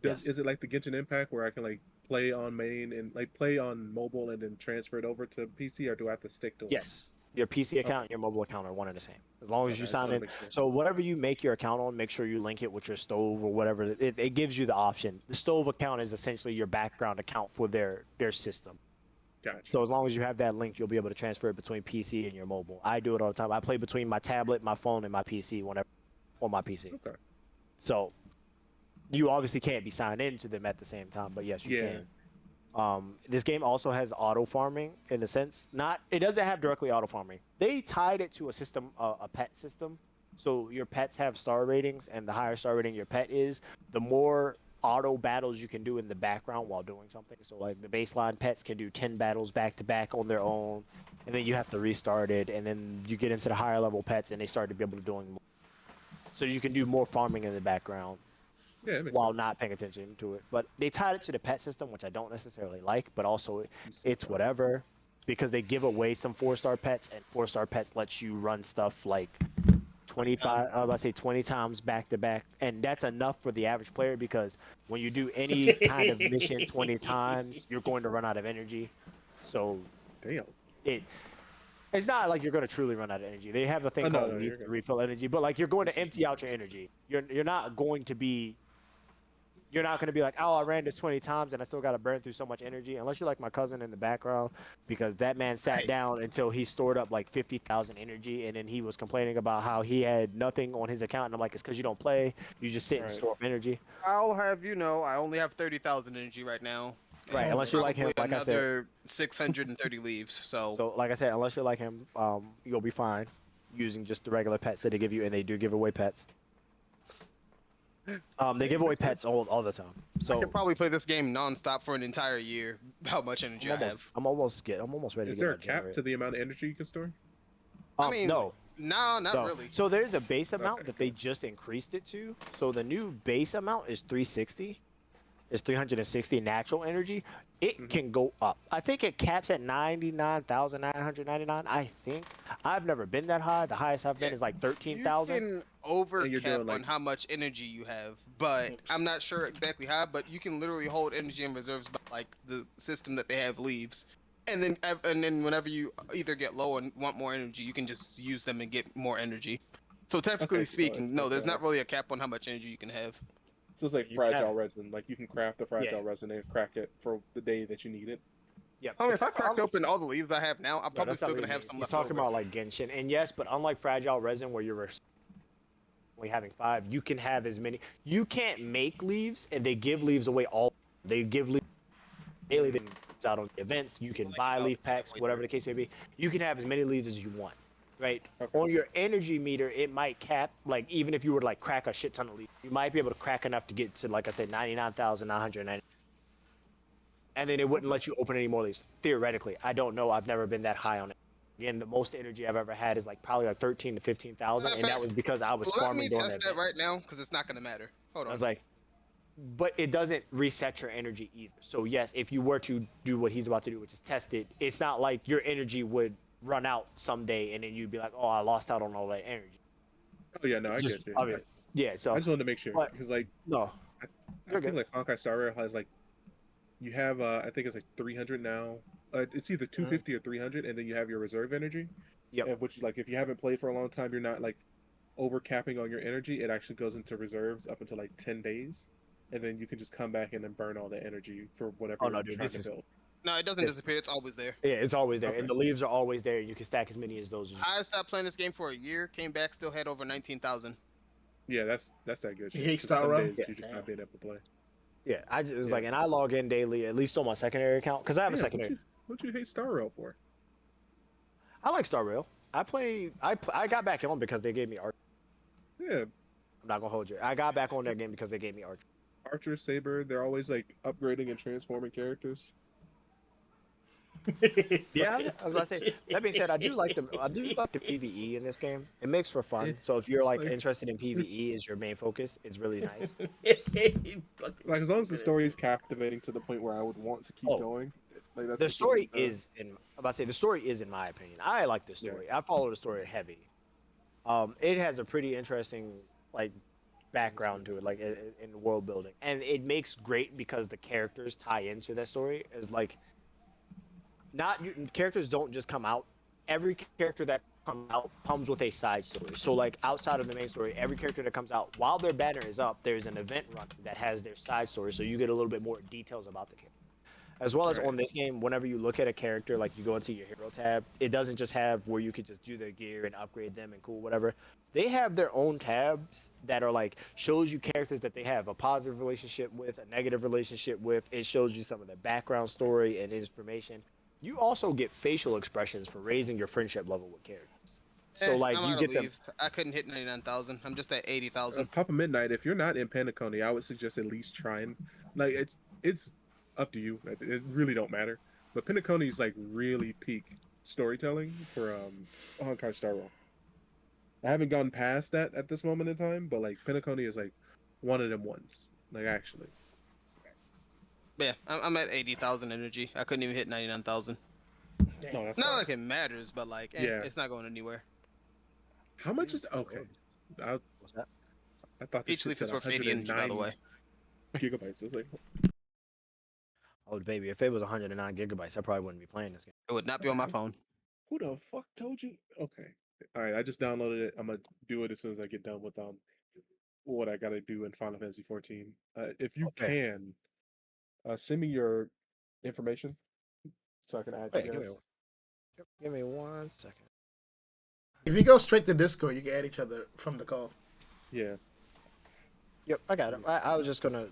is it like the Genshin Impact where I can like play on main and like play on mobile and then transfer it over to PC, or do I have to stick to one? Yes. Your PC account and your mobile account are one and the same. As long as Okay, you I just sign wanna in. make sure. So whatever you make your account on, make sure you link it with your stove or whatever. It gives you the option. The stove account is essentially your background account for their system. Gotcha. So as long as you have that link, you'll be able to transfer it between PC and your mobile. I do it all the time. I play between my tablet, my phone, and my PC whenever on my PC. Okay. So you obviously can't be signed into them at the same time, but yes, you can. This game also has auto farming in a sense. It doesn't have directly auto farming. They tied it to a system, a pet system. So your pets have star ratings, and the higher star rating your pet is, the more auto battles you can do in the background while doing something. So like the baseline pets can do 10 battles back to back on their own, and then you have to restart it, and then you get into the higher level pets, and they start to be able to doing more. So you can do more farming in the background. Yeah, it makes while sense. not paying attention to it. But they tied it to the pet system, which I don't necessarily like, but also it's whatever, because they give away some 4-star pets, and 4-star pets lets you run stuff like 25, I was about to say 20 times back to back, and that's enough for the average player, because when you do any kind of mission 20 times, you're going to run out of energy. So Damn. It's not like you're going to truly run out of energy. They have a thing called you're leaf good. to refill energy, but like you're going to empty out your energy. You're not going to be. You're not going to be like, oh, I ran this 20 times and I still got to burn through so much energy. Unless you're like my cousin in the background, because that man sat down until he stored up like 50,000 energy, and then he was complaining about how he had nothing on his account. And I'm like, it's because you don't play. You just sit and store up energy. I'll have you know, I only have 30,000 energy right now. Right, and unless you're like him, Probably like I said. another 630 leaves. So So like I said, unless you're like him, you'll be fine using just the regular pets that they give you, and they do give away pets. They give away pets all the time. I So could probably play this game nonstop for an entire year. How much energy I have? I'm almost ready Is to there get a my cap generator. to the amount of energy you can store? I mean, no. No, not No. really. So there's a base amount Okay, that they just increased it to. So the new base amount is 360. It's 360 natural energy. It can go up. I think it caps at 99,999. I think. I've never been that high. The highest I've been is like 13,000. You can over And you're cap doing, like- on how much energy you have, but I'm not sure exactly how. But you can literally hold energy in reserves by like the system that they have leaves, and then whenever you either get low and want more energy, you can just use them and get more energy. So technically Okay, so speaking, it's no, like there's a- not really a cap on how much energy you can have. So it's like You fragile can. resin. Like you can craft the fragile Yeah. resin and crack it for the day that you need it. Yep. I mean, if I Except for cracked open all the leaves I have now, I'm No, probably that's not still what gonna he have means. some He's left talking over. about like Genshin, and yes, but unlike Fragile Resin, where you're only having 5, you can have as many. You can't make leaves, and they give leaves away all. They give leaves daily. They comes out on the events. You can buy leaf packs, whatever the case may be. You can have as many leaves as you want, right? Okay. On your energy meter, it might cap, like even if you were to like crack a shit ton of leaves, you might be able to crack enough to get to, like I said, 99,990. And then it wouldn't let you open any more leaves. Theoretically, I don't know. I've never been that high on it. Again, the most energy I've ever had is like probably like 13 to 15,000, and that was because I was Let farming me during test that. that right now, because it's not gonna matter. Hold I on. was like, but it doesn't reset your energy either. So yes, if you were to do what he's about to do, which is test it, it's not like your energy would run out someday and then you'd be like, oh, I lost out on all that energy. Oh yeah, no, I Just- get you. I mean, yeah. So I just wanted to make sure but- because like no, I You're think good. like Honkai Star Rail has like you have I think it's like 300 now. It's either 250 or 300, and then you have your reserve energy. Yep. And which is like if you haven't played for a long time, you're not like over capping on your energy. It actually goes into reserves up until like 10 days, and then you can just come back and then burn all the energy for whatever Oh, no, you're dude, trying this to is- build. No, it doesn't Yes. disappear. It's always there. yeah, it's always there, Okay. and the leaves are always there. You can stack as many as those. As you I stopped playing this game for a year, came back, still had over 19,000. Yeah, that's that good. You shit, hate 'cause Star some Rail? days Yeah. you just not being able to play. Yeah, I just Yeah. like, and I log in daily, at least on my secondary account, because I have a Yeah, secondary. what you hate Star Rail for? I like Star Rail. I got back on because they gave me art. Yeah, I'm not gonna hold you. I got back on that game because they gave me art. Archer, Saber, they're always like upgrading and transforming characters. Yeah, I was about to say. That being said, I do like the PVE in this game. It makes for fun. So if you're like Like- interested in PVE as your main focus, it's really nice. Like as long as the story is captivating to the point where I would want to keep Oh. going, Like that's The just story something, is in. I'm about to say the story is in my opinion. I like the story. I follow the story heavy. It has a pretty interesting like background to it, like in world building, and it makes great because the characters tie into that story. Is like not characters don't just come out. Every character that comes out comes with a side story. So like outside of the main story, every character that comes out while their banner is up, there's an event running that has their side story. So you get a little bit more details about the character. As well as on this game, whenever you look at a character, like you go into your hero tab, it doesn't just have where you could just do their gear and upgrade them and cool, whatever. They have their own tabs that are like, shows you characters that they have a positive relationship with, a negative relationship with. It shows you some of their background story and information. You also get facial expressions for raising your friendship level with characters. So like I'm you out get of them. leave. I couldn't hit 99,000. I'm just at 80,000. Papa Midnight. If you're not in Penacony, I would suggest at least trying. Like it's up to you. It really don't matter. But Penacony is like really peak storytelling for Honkai Star Rail. I haven't gone past that at this moment in time, but like Penacony is like one of them ones. Like actually. Yeah, I'm at 80,000 energy. I couldn't even hit 99,000. No, that's Not fine. like it matters, but like, Yeah. it's not going anywhere. How much is okay? What's that? I thought this Each shit leaf said is worth 80 energy, by the 109 way. gigabytes. I was like, Oh baby, if it was 109 gigabytes, I probably wouldn't be playing this game. It would not be on my phone. who the fuck told you? Okay, all right. I just downloaded it. I'm gonna do it as soon as I get done with what I gotta do in Final Fantasy 14. If you can, send me your information so I can add Wait, you give me, guys. give me 1 second. If you go straight to Discord, you can add each other from the call. Yeah. Yep, I got it. I was just gonna.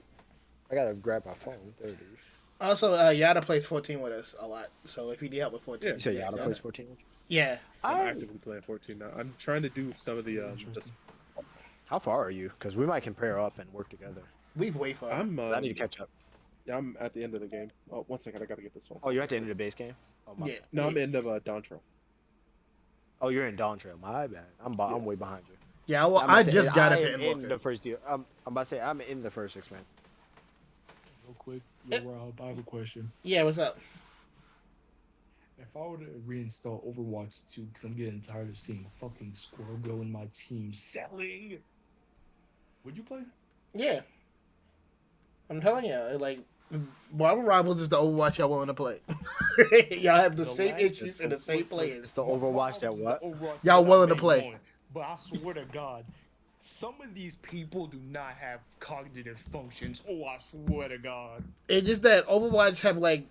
I gotta grab my phone. There it is. Also, Yada plays 14 with us a lot. So if you need help with 14, You said Yada plays 14? Yeah. I'm actively playing 14 now. I'm trying to do some of the How far are you? Because we might compare up and work together. We've way far. I need to catch up. Yeah, I'm at the end of the game. Oh, 1 second, I gotta get this phone. Oh, you're at the end of the base game? Oh, my bad. No, I'm end of Dontro. Oh, you're in Dawn Trail. My bad. I'm way behind you. Yeah, well, I'm I at the- just got it to I'm Endwalker. in the first deal. I'm about to say I'm in the first expansion. Real quick, yo, Rob, I have a question. Yeah, what's up? If I were to reinstall Overwatch 2, because I'm getting tired of seeing fucking Squirrel Girl in my team selling, would you play? Yeah. I'm telling you, like, Marvel Rivals is the Overwatch y'all willing to play. Y'all have the same issues and the same players. It's the Overwatch that what? Y'all willing to play. But I swear to God, some of these people do not have cognitive functions. Oh, I swear to God. It's just that Overwatch have, like,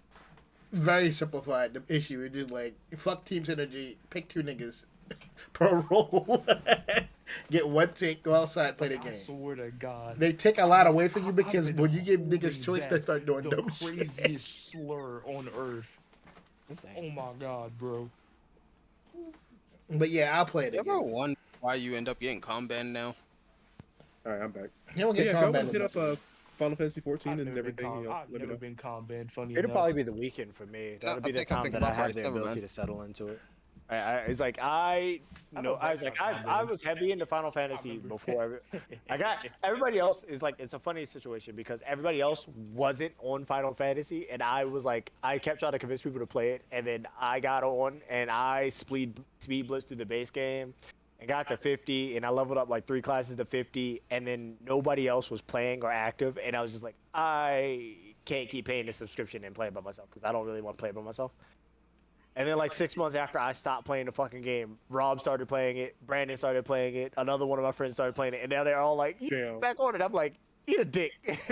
very simplified the issue. It's just like, fuck Team Synergy, pick 2 niggas per role. Get 1 tick, go outside, play the game. I swear to God. They take a lot away from you because when you give niggas choice, they start doing the dumb shit. craziest slur on earth. Oh my God, bro. But yeah, I'll play it You again. ever wonder why you end up getting combat now? All right, I'm back. You don't get Yeah, combat go hit as up Final Fantasy 14 I've and never been everything. You know, I've let me never know. been combat, funny It'll enough. probably be the weekend for me. That'll be the think I'm time thinking that I about have Bryce, the never ability mind. to settle into it. It's like I was heavy into Final Fantasy before. Everybody else is like, it's a funny situation because everybody else wasn't on Final Fantasy, and I was like, I kept trying to convince people to play it, and then I got on and I speed blitzed through the base game and got to 50, and I leveled up like 3 classes to 50, and then nobody else was playing or active, and I was just like, I can't keep paying the subscription and play it by myself because I don't really want to play it by myself. And then like 6 months after I stopped playing the fucking game, Rob started playing it, Brandon started playing it, another one of my friends started playing it, and now they're all like, "You back on it." I'm like, eat a dick. It's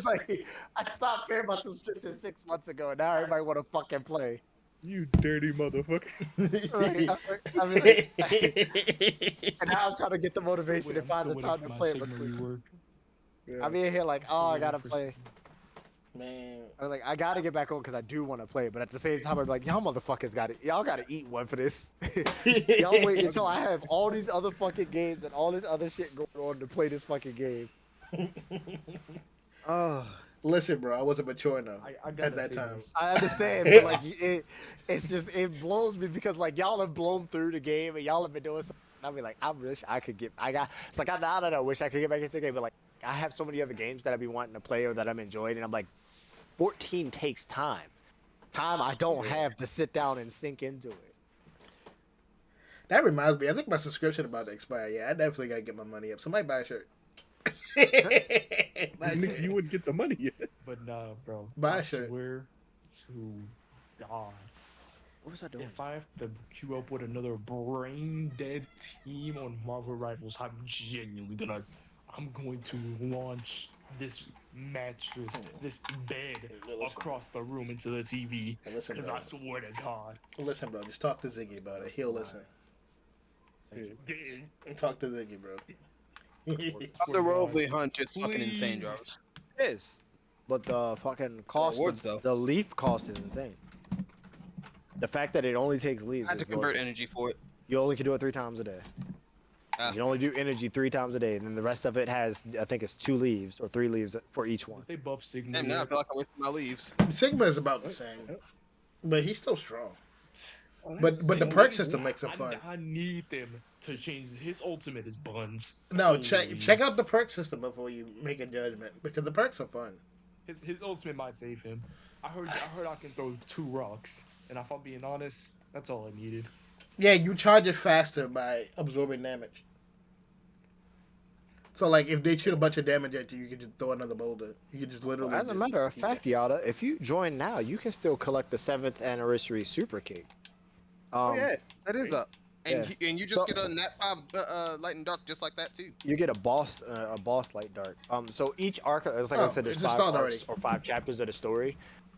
like I stopped paying my subscription 6 months ago, and now everybody want to fucking play. You dirty motherfucker. And now I'm trying to get the motivation and find the time to play it. I'm in here like, oh, I gotta play. Man, I'm like, I gotta get back on because I do want to play, but at the same time, I'm like, y'all motherfuckers y'all gotta eat one for this. Y'all wait until I have all these other fucking games and all this other shit going on to play this fucking game. Oh, listen, bro, I wasn't mature enough gotta at that say time. this. I understand, but like, it blows me because like y'all have blown through the game and y'all have been doing something. And I'll be like, I wish I could get, it's like now that I wish I could get back into the game, but like I have so many other games that I've been wanting to play or that I'm enjoying, and I'm like, 14 takes time. Time I don't have to sit down and sink into it. That reminds me, I think my subscription about to expire. Yeah, I definitely gotta get my money up. Somebody buy a shirt. Buy a Nigga, shirt. you wouldn't get the money yet. But nah, bro. Buy I a shirt. swear to God. What was I doing? If I have to queue up with another brain dead team on Marvel Rivals, I'm going to launch this mattress, this bed across the room into the TV. Listen, Because bro. I swear to God. Listen, bro. Just talk to Ziggy about it. He'll listen. Talk to Ziggy, bro. Otherworldly Hunt is fucking insane, Jarvis. It is. But the fucking cost, rewards, though. the leaf cost is insane. The fact that it only takes leaves. I had to is convert bullshit. energy for it. You only can do it 3 times a day. You can only do energy 3 times a day, and then the rest of it has, I think it's 2 leaves or 3 leaves for each one. They buff Sigma. And now I feel like I wasted my leaves. Sigma is about the same, but he's still strong. But the perk system makes him fun. I need them to change. His ultimate is buns. No, check out the perk system before you make a judgment, because the perks are fun. His ultimate might save him. I heard I can throw 2 rocks, and if I'm being honest, that's all I needed. Yeah, you charge it faster by absorbing damage. So, like, if they shoot a bunch of damage at you, you can just throw another boulder. You can just literally. As a matter of fact, Yada, if you join now, you can still collect the 7th anniversary super cake. Yeah, that is up. And, Yeah. and you just get a Nat 5 light and dark just like that too. You get a boss light dark. So each arc, as like I said, there's it's 5 installed arcs already. or 5 chapters of the story.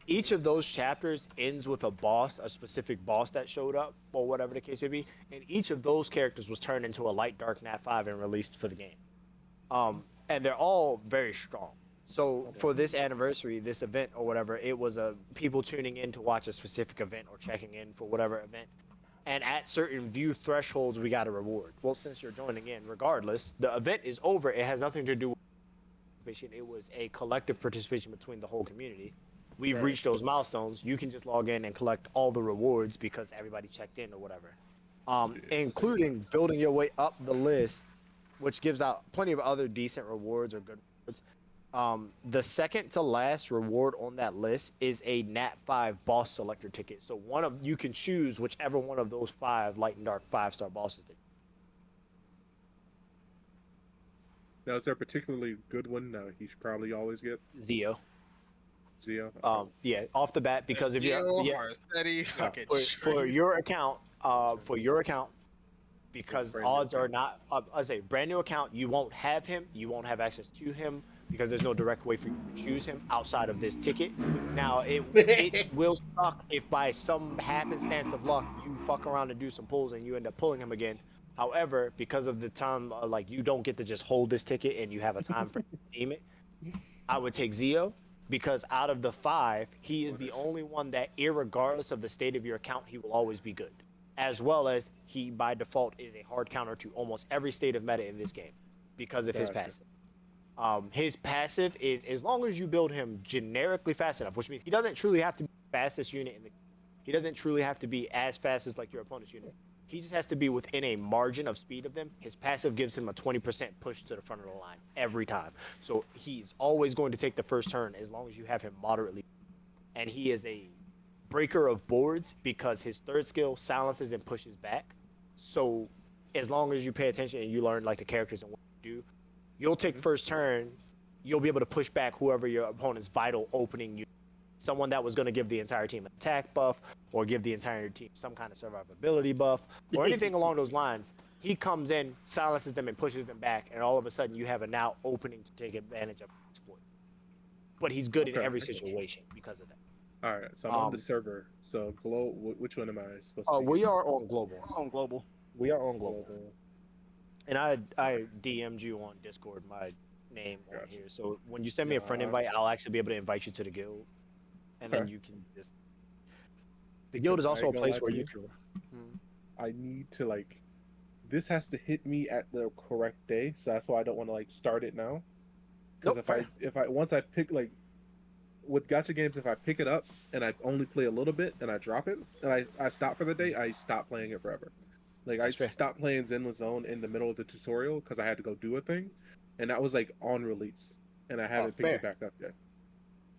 Each of those chapters ends with a boss, a specific boss that showed up, or whatever the case may be. And each of those characters was turned into a light dark Nat 5 and released for the game. And they're all very strong. So for this anniversary, this event or whatever, it was people tuning in to watch a specific event or checking in for whatever event. And at certain view thresholds, we got a reward. Well, since you're joining in, regardless, the event is over. It has nothing to do with participation. It was a collective participation between the whole community. We've reached those milestones. You can just log in and collect all the rewards because everybody checked in or whatever. Including building your way up the list, which gives out plenty of other decent rewards or good rewards. The second to last reward on that list is a Nat 5 boss selector ticket. So you can choose whichever one of those 5 light and dark 5-star bosses. Now, is there a particularly good one you should probably always get? Zeo. Zeo? Yeah, off the bat, because if for your account, because Brand new odds are not, I say brand new account, you won't have him, you won't have access to him, because there's no direct way for you to choose him outside of this ticket. Now, it will suck if by some happenstance of luck, you fuck around and do some pulls and you end up pulling him again. However, because of the time, you don't get to just hold this ticket and you have a time frame to redeem it, I would take Zeo, because out of the 5, he is the only one that, irregardless of the state of your account, he will always be good. As well as he, by default, is a hard counter to almost every state of meta in this game because of his passive. His passive is, as long as you build him generically fast enough, which means he doesn't truly have to be the fastest unit in the game. He doesn't truly have to be as fast as like your opponent's unit. He just has to be within a margin of speed of them. His passive gives him a 20% push to the front of the line every time. So he's always going to take the first turn as long as you have him moderately. And he is a breaker of boards because his third skill silences and pushes back. So as long as you pay attention and you learn like the characters and what you do, you'll take first turn. You'll be able to push back whoever your opponent's vital opening unit. Someone that was going to give the entire team an attack buff or give the entire team some kind of survivability buff or anything along those lines. He comes in, silences them, and pushes them back, and all of a sudden you have a now opening to take advantage of exploit. But he's good in every situation because of that. All right, so I'm on the server. So, which one am I supposed to be? We are on global. On global. We are on global. And I DM'd you on Discord my name on here. So when you send me a friend invite, I'll actually be able to invite you to the guild. And then you can just... The guild is also a place where you can... I need to, this has to hit me at the correct day, so that's why I don't want to, start it now. Because once I pick, with gacha games, if I pick it up and I only play a little bit and I drop it, and I stop for the day, I stop playing it forever. I stopped playing Zenless Zone in the middle of the tutorial because I had to go do a thing. and that was like on release, and I haven't picked fair. it back up yet.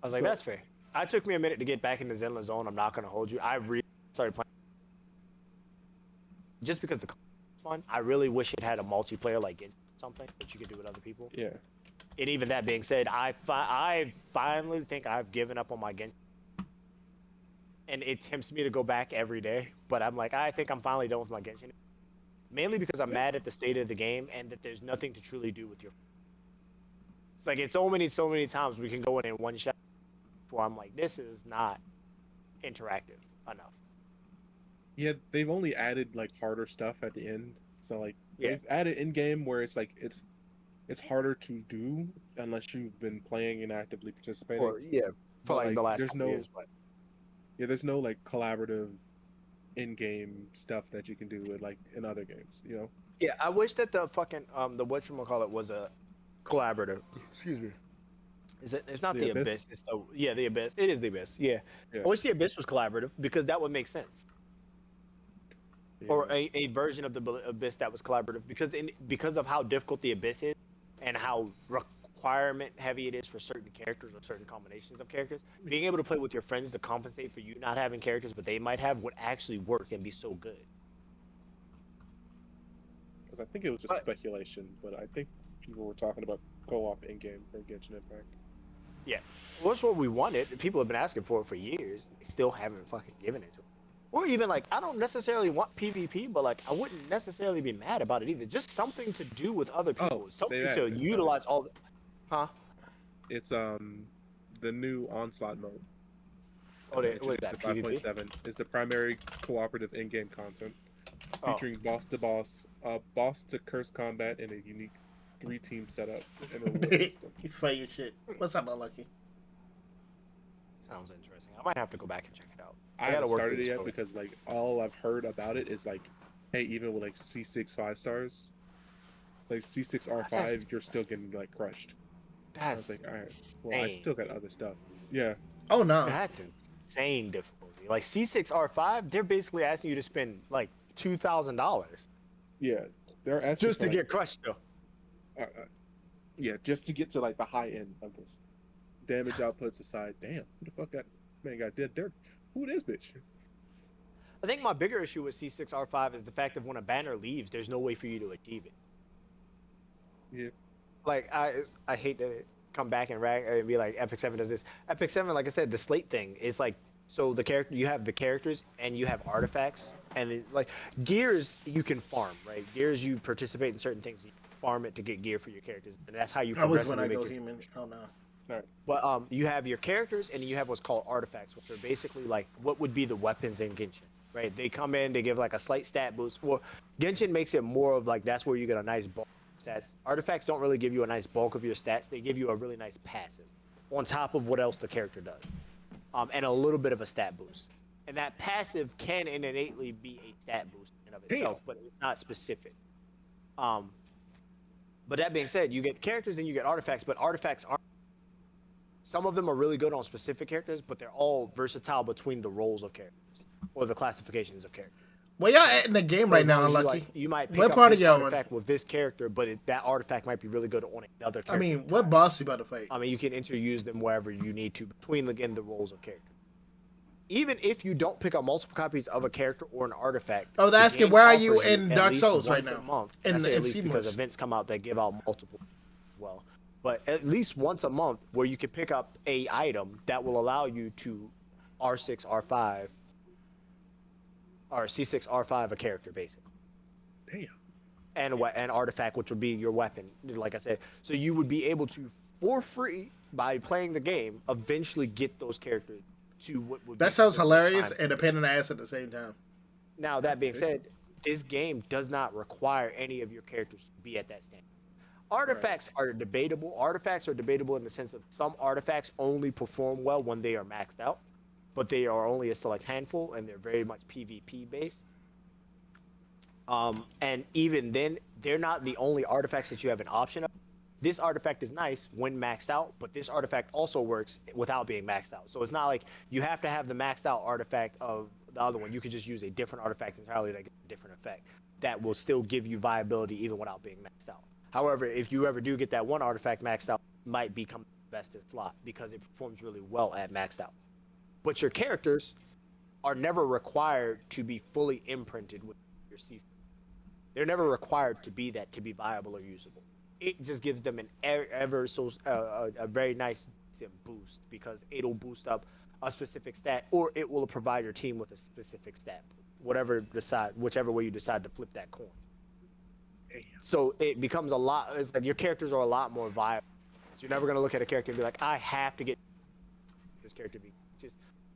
I was like, So- that's fair. It took me a minute to get back into Zenless Zone. I'm not gonna hold you. I really started playing just because the was fun. I really wish it had a multiplayer like Genshin or something that you could do with other people. Yeah. And even that being said, I finally think I've given up on my Genshin. And it tempts me to go back every day, but I'm like, I think I'm finally done with my Genshin. Mainly because I'm mad at the state of the game and that there's nothing to truly do with your. It's like it's so many times we can go in one shot before I'm like, this is not interactive enough. Yeah, they've only added like harder stuff at the end. So like Yeah. they've added in game where it's like it's harder to do unless you've been playing and actively participating. For But, like the last there's couple no years, but there's no like collaborative in-game stuff that you can do with like in other games, you know? yeah, I wish that the fucking the whatchamacallit was a collaborative. Excuse me. Is it? It's not The the Abyss? Abyss. It's the Abyss. It is the Abyss. Yeah. Yeah. I wish the Abyss was collaborative because that would make sense. Or Yeah. a version of the Abyss that was collaborative because of how difficult the Abyss is and how requirement heavy it is for certain characters or certain combinations of characters. Being able to play with your friends to compensate for you not having characters but they might have would actually work and be so good. Because I think it was just speculation, but I think people were talking about co-op in-game for Genshin Impact. Yeah. Well, that's what we wanted. People have been asking for it for years. They still haven't fucking given it to them. Or even like, I don't necessarily want PvP, but like, I wouldn't necessarily be mad about it either. Just something to do with other people. Something they to added it. utilize all the. Huh? It's the new Onslaught mode. Oh, Which what is that? PvP? 5.7 is the primary cooperative in-game content, Oh. featuring boss to curse combat, and a unique 3-team setup and a reward system. You fight your shit. What's up, Unlucky? Sounds interesting. I might have to go back and check it out. I gotta haven't work started through it the yet story. because like all I've heard about it is like, hey, even with like C6 5-stars, like C6 R5, you're still getting like crushed. I was That's like, all right, well, I insane. still got other stuff. Yeah. Oh no. That's insane difficulty. Like C6 R5, they're basically asking you to spend like $2,000 Yeah, they're asking just for, to like, get crushed though. yeah, just to get to like the high end of this. Damage outputs aside, damn, who the fuck got dead dirt? Who this bitch? I think my bigger issue with C6 R5 is the fact that when a banner leaves, there's no way for you to achieve it. Yeah. Like I hate to come back and rag and be like Epic 7 does this. Epic 7, like I said, the slate thing is like, so the character, you have the characters and you have artifacts and like gears you can farm, right? Gears you participate in certain things, you farm it to get gear for your characters, and that's how you I was progressively when I make go your human. Oh no. But you have your characters and you have what's called artifacts, which are basically like what would be the weapons in Genshin, right? They come in, they give like a slight stat boost. Well, Genshin makes it more of like that's where you get a nice bulk of stats. Artifacts don't really give you a nice bulk of your stats. They give you a really nice passive on top of what else the character does, and a little bit of a stat boost. And that passive can innately be a stat boost in and of itself, but it's not specific. But that being said, you get characters and you get artifacts, but artifacts aren't. Some of them are really good on specific characters, but they're all versatile between the roles of characters or the classifications of characters. Well, y'all at in the game So right as now, long as you, Unlucky. like, you might pick What up part of this y'all on? artifact with this character, but that artifact might be really good on another character. I mean, what boss you about to fight? I mean, you can interuse them wherever you need to between, again, the roles of character. Even if you don't pick up multiple copies of a character or an artifact. I was the asking, game where are you offers in at Dark least Souls right once a now? month. In- I say in at least because Seamless. events come out that give out multiple. Well, but at least once a month where you can pick up a item that will allow you to R6, R5, or C6, R5 a character basically. Damn. And an artifact, which would be your weapon, like I said. So you would be able to, for free, by playing the game, eventually get those characters to what would be That sounds considered hilarious time. and a pain in the ass at the same time. Now, that being said, this game does not require any of your characters to be at that standard. Artifacts are debatable. Artifacts are debatable in the sense of some artifacts only perform well when they are maxed out, but they are only a select handful, and they're very much PvP based. And even then, they're not the only artifacts that you have an option of. This artifact is nice when maxed out, but this artifact also works without being maxed out. So it's not like you have to have the maxed out artifact of the other one. You could just use a different artifact entirely that gets a different effect that will still give you viability even without being maxed out. However, if you ever do get that one artifact maxed out, it might become the best in slot because it performs really well at maxed out. But your characters are never required to be fully imprinted with your CC. They're never required to be that to be viable or usable. It just gives them an a very nice boost because it'll boost up a specific stat, or it will provide your team with a specific stat, whichever way you decide to flip that coin. So it becomes a lot. It's like your characters are a lot more viable. So you're never gonna look at a character and be like, I have to get this character.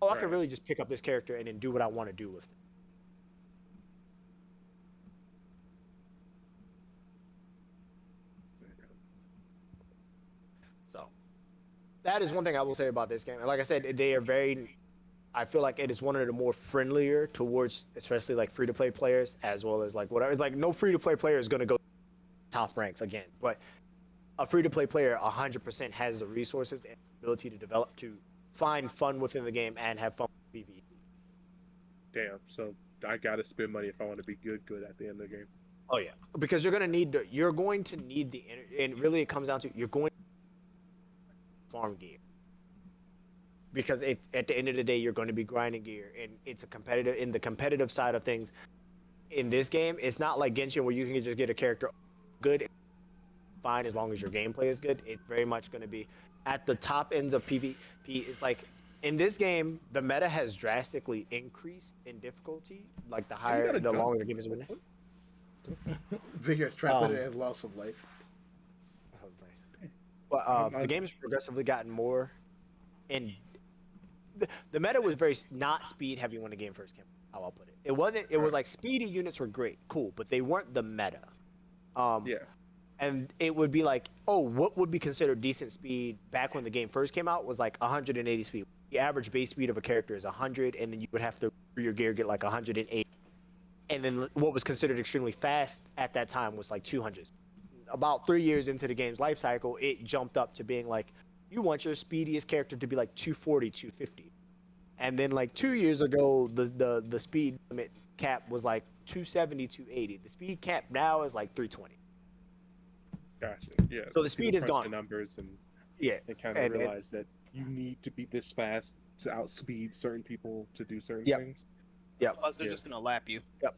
I can really just pick up this character and then do what I want to do with it. So that is one thing I will say about this game. And like I said, they are very. I feel like it is one of the more friendlier towards, especially like free to play players, as well as like whatever. It's like no free to play player is gonna go top ranks again, but a free to play player 100% has the resources and ability to develop to find fun within the game and have fun with PvE. Damn, so I gotta spend money if I want to be good at the end of the game. Oh yeah, because you're going to need the, and really it comes down to you're going to farm gear. Because at the end of the day, you're going to be grinding gear, and it's in the competitive side of things. In this game, it's not like Genshin where you can just get a character good, fine as long as your gameplay is good. It's very much going to be at the top ends of PvP. It's like in this game, the meta has drastically increased in difficulty. Like the longer the game is winning. Vigorous translated as loss of life. That was nice. But the game has progressively gotten more, and the meta was very not speed heavy when the game first came out. How I'll put it. It wasn't. It was like speedy units were great, cool, but they weren't the meta. Yeah. And it would be like, oh, what would be considered decent speed back when the game first came out was like 180 speed. The average base speed of a character is 100, and then you would have to, for your gear, get like 180. And then what was considered extremely fast at that time was like 200. About 3 years into the game's life cycle, it jumped up to being like, you want your speediest character to be like 240, 250. And then like 2 years ago, the speed limit cap was like 270, 280. The speed cap now is like 320. Gotcha. Yeah. So the speed is gone. The numbers and kind of and realize that you need to be this fast to outspeed certain people to do certain things. Yep. Otherwise, they're just gonna lap you. Yep.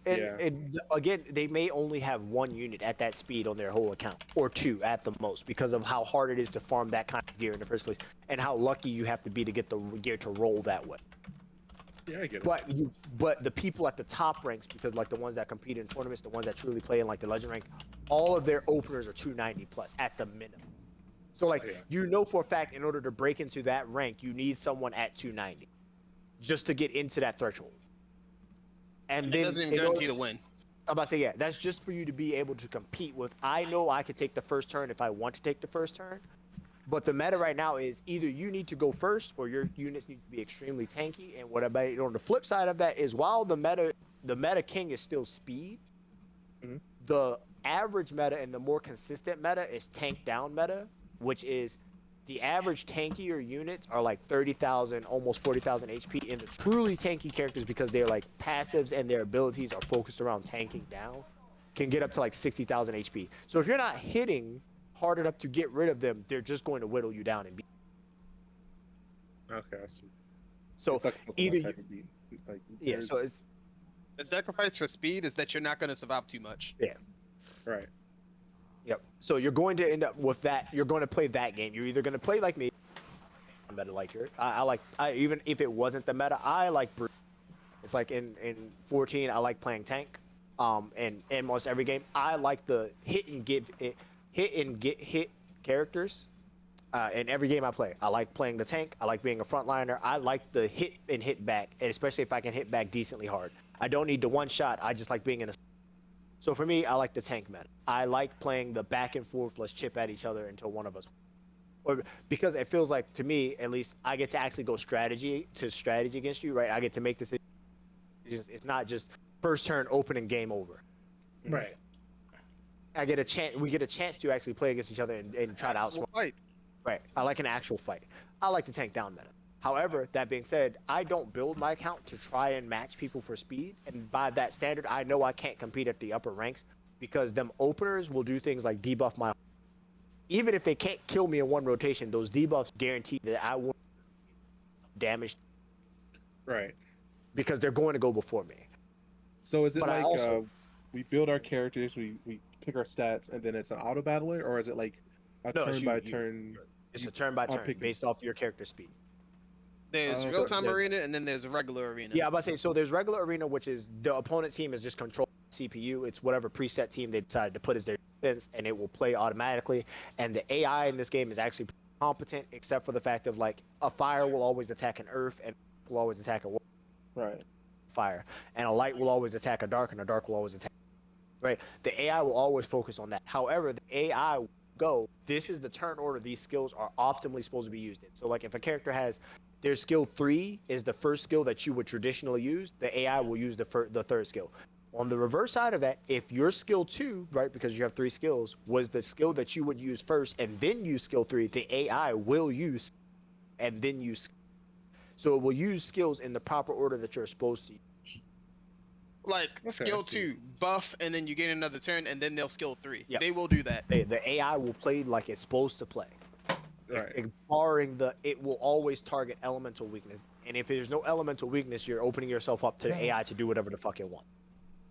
And again, they may only have one unit at that speed on their whole account, or two at the most, because of how hard it is to farm that kind of gear in the first place, and how lucky you have to be to get the gear to roll that way. Yeah, I get it. But the people at the top ranks, because like the ones that compete in tournaments, the ones that truly play in like the legend rank, all of their openers are 290 plus at the minimum. So like you know for a fact, in order to break into that rank, you need someone at 290, just to get into that threshold. And then it doesn't even guarantee to win. I'm about to say, that's just for you to be able to compete with. I know I could take the first turn if I want to take the first turn, but the meta right now is either you need to go first or your units need to be extremely tanky. And what about on the flip side of that is while the meta king is still speed, the average meta and the more consistent meta is tank down meta, which is the average tankier units are like 30,000, almost 40,000 HP, and the truly tanky characters, because they're like passives and their abilities are focused around tanking down, can get up to like 60,000 HP. So if you're not hitting hard enough to get rid of them, they're just going to whittle you down and beat. Okay, I see. So it's like either type of beat. Like, yeah, so it's the sacrifice for speed is that you're not going to survive too much. Yeah. Right. Yep. So you're going to end up with that. You're going to play that game. You're either going to play like me, meta like yours. I even if it wasn't the meta, I like brute. It's like in 14, I like playing tank. And in almost every game, I like the hit and get hit characters. In every game I play, I like playing the tank. I like being a frontliner. I like the hit and hit back, and especially if I can hit back decently hard. I don't need the one shot. I just like being in the. So for me, I like the tank meta. I like playing the back and forth, let's chip at each other until one of us. Or because it feels like, to me, at least, I get to actually go strategy against you, right? I get to make decisions. It's not just first turn, open, and game over. Right. I get a chance. We get a chance to actually play against each other and try to outsmart. Fight. Right. I like an actual fight. I like the tank down meta. However, that being said, I don't build my account to try and match people for speed, and by that standard, I know I can't compete at the upper ranks because them openers will do things like debuff my. Even if they can't kill me in one rotation, those debuffs guarantee that I won't damage Right. because they're going to go before me. So is it But I like also- we build our characters, we pick our stats, and then it's an auto battler, or is it like a No, it's turn by turn? It's a turn by are turn picking- based off your character speed. There's Oh, real time there's- arena and then there's a regular arena. Yeah, I'm about to say, so there's regular arena, which is the opponent team is just control CPU. It's whatever preset team they decided to put as their defense, and it will play automatically. And the AI in this game is actually competent, except for the fact of like a fire will always attack an earth, and will always attack a Right. fire, and a light will always attack a dark, and a dark will always attack. Right. The AI will always focus on that. However, the AI will go. This is the turn order these skills are optimally supposed to be used in. So like if a character has their skill 3 is the first skill that you would traditionally use, the AI will use the third skill. On the reverse side of that, if your skill 2, right, because you have 3 skills, was the skill that you would use first and then use skill 3, the AI will use and then use. So it will use skills in the proper order that you're supposed to use. Like Okay, skill I see. 2, buff, and then you gain another turn, and then they'll skill 3. Yep. They will do that. The AI will play like it's supposed to play. Right. Barring it will always target elemental weakness. And if there's no elemental weakness, you're opening yourself up to the AI to do whatever the fuck it wants.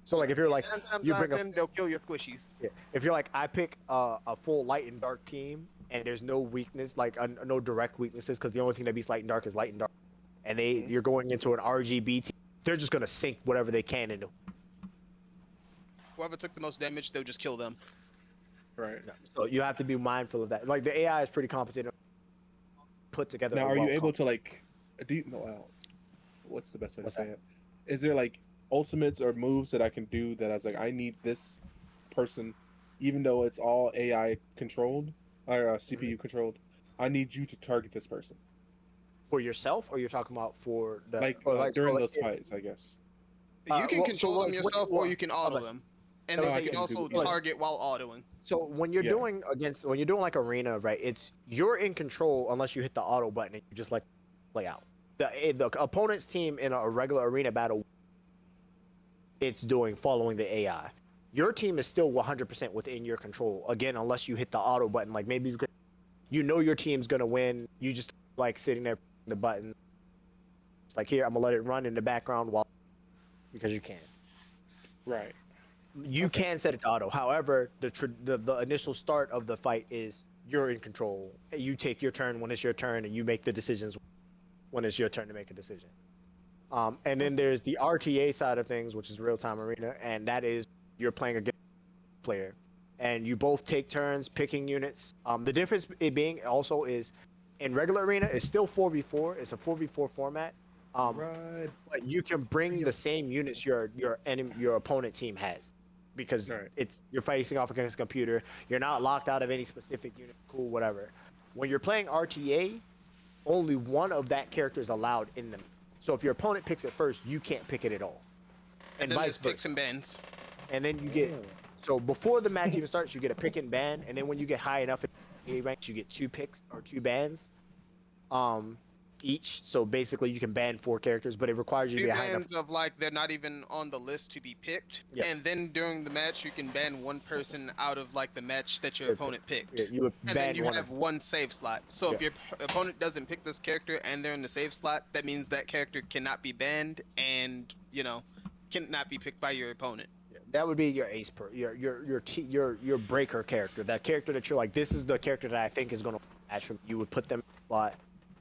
So like if you're like, And you bring then they'll kill your squishies. yeah, if you're like, I pick a full light and dark team, and there's no weakness, like no direct weaknesses, because the only thing that beats light and dark is light and dark, and you're going into an RGB team, they're just gonna sink whatever they can into. Whoever took the most damage, they'll just kill them. Right. So you have to be mindful of that. Like the AI is pretty competent, put together. Now, a are you well able to like? Do you know? What's the best way What's to say that? it? Is there like ultimates or moves that I can do that I was like, I need this person, even though it's all AI controlled or CPU controlled? I need you to target this person, for yourself, or you're talking about for the during so, those fights, I guess. You can well, control so, them like, yourself, what- or you can auto them. And Oh, then I you can can also do either. target while autoing. So when you're Yeah. doing like arena, right? You're in control unless you hit the auto button and you just like play out. The opponent's team in a regular arena battle, it's following the AI. Your team is still 100% within your control. Again, unless you hit the auto button, like maybe your team's gonna win. You just like sitting there pressing the button. It's like, here, I'm gonna let it run in the background because you can. Right. You can set it to auto. However, the initial start of the fight is you're in control. You take your turn when it's your turn, and you make the decisions when it's your turn to make a decision. And then there's the RTA side of things, which is real time arena, and that is you're playing against a player, and you both take turns picking units. The difference it being also is in regular arena, it's still 4v4. It's a 4v4 format. Right. But you can bring the same units your opponent team has, because Right. you're fighting off against a computer. You're not locked out of any specific unit. Cool, whatever. When you're playing RTA, only one of that character is allowed in them. So if your opponent picks it first, you can't pick it at all, And then vice there's picks versa. and bans. And then you get so before the match even starts, you get a pick and ban, and then when you get high enough in A ranks, you get 2 picks or 2 bans, each. So basically, you can ban 4 characters, but it requires you to Two be high enough. bans of like they're not even on the list to be picked. Yeah. And then during the match, you can ban one person out of like the match that your Yeah, opponent picked. Yeah, you would And ban then you one. have one save slot. So if Yeah. your opponent doesn't pick this character and they're in the save slot, that means that character cannot be banned and, cannot be picked by your opponent. That would be your ace your breaker character. That character that you're like, this is the character that I think is going to match from. You would put them in a spot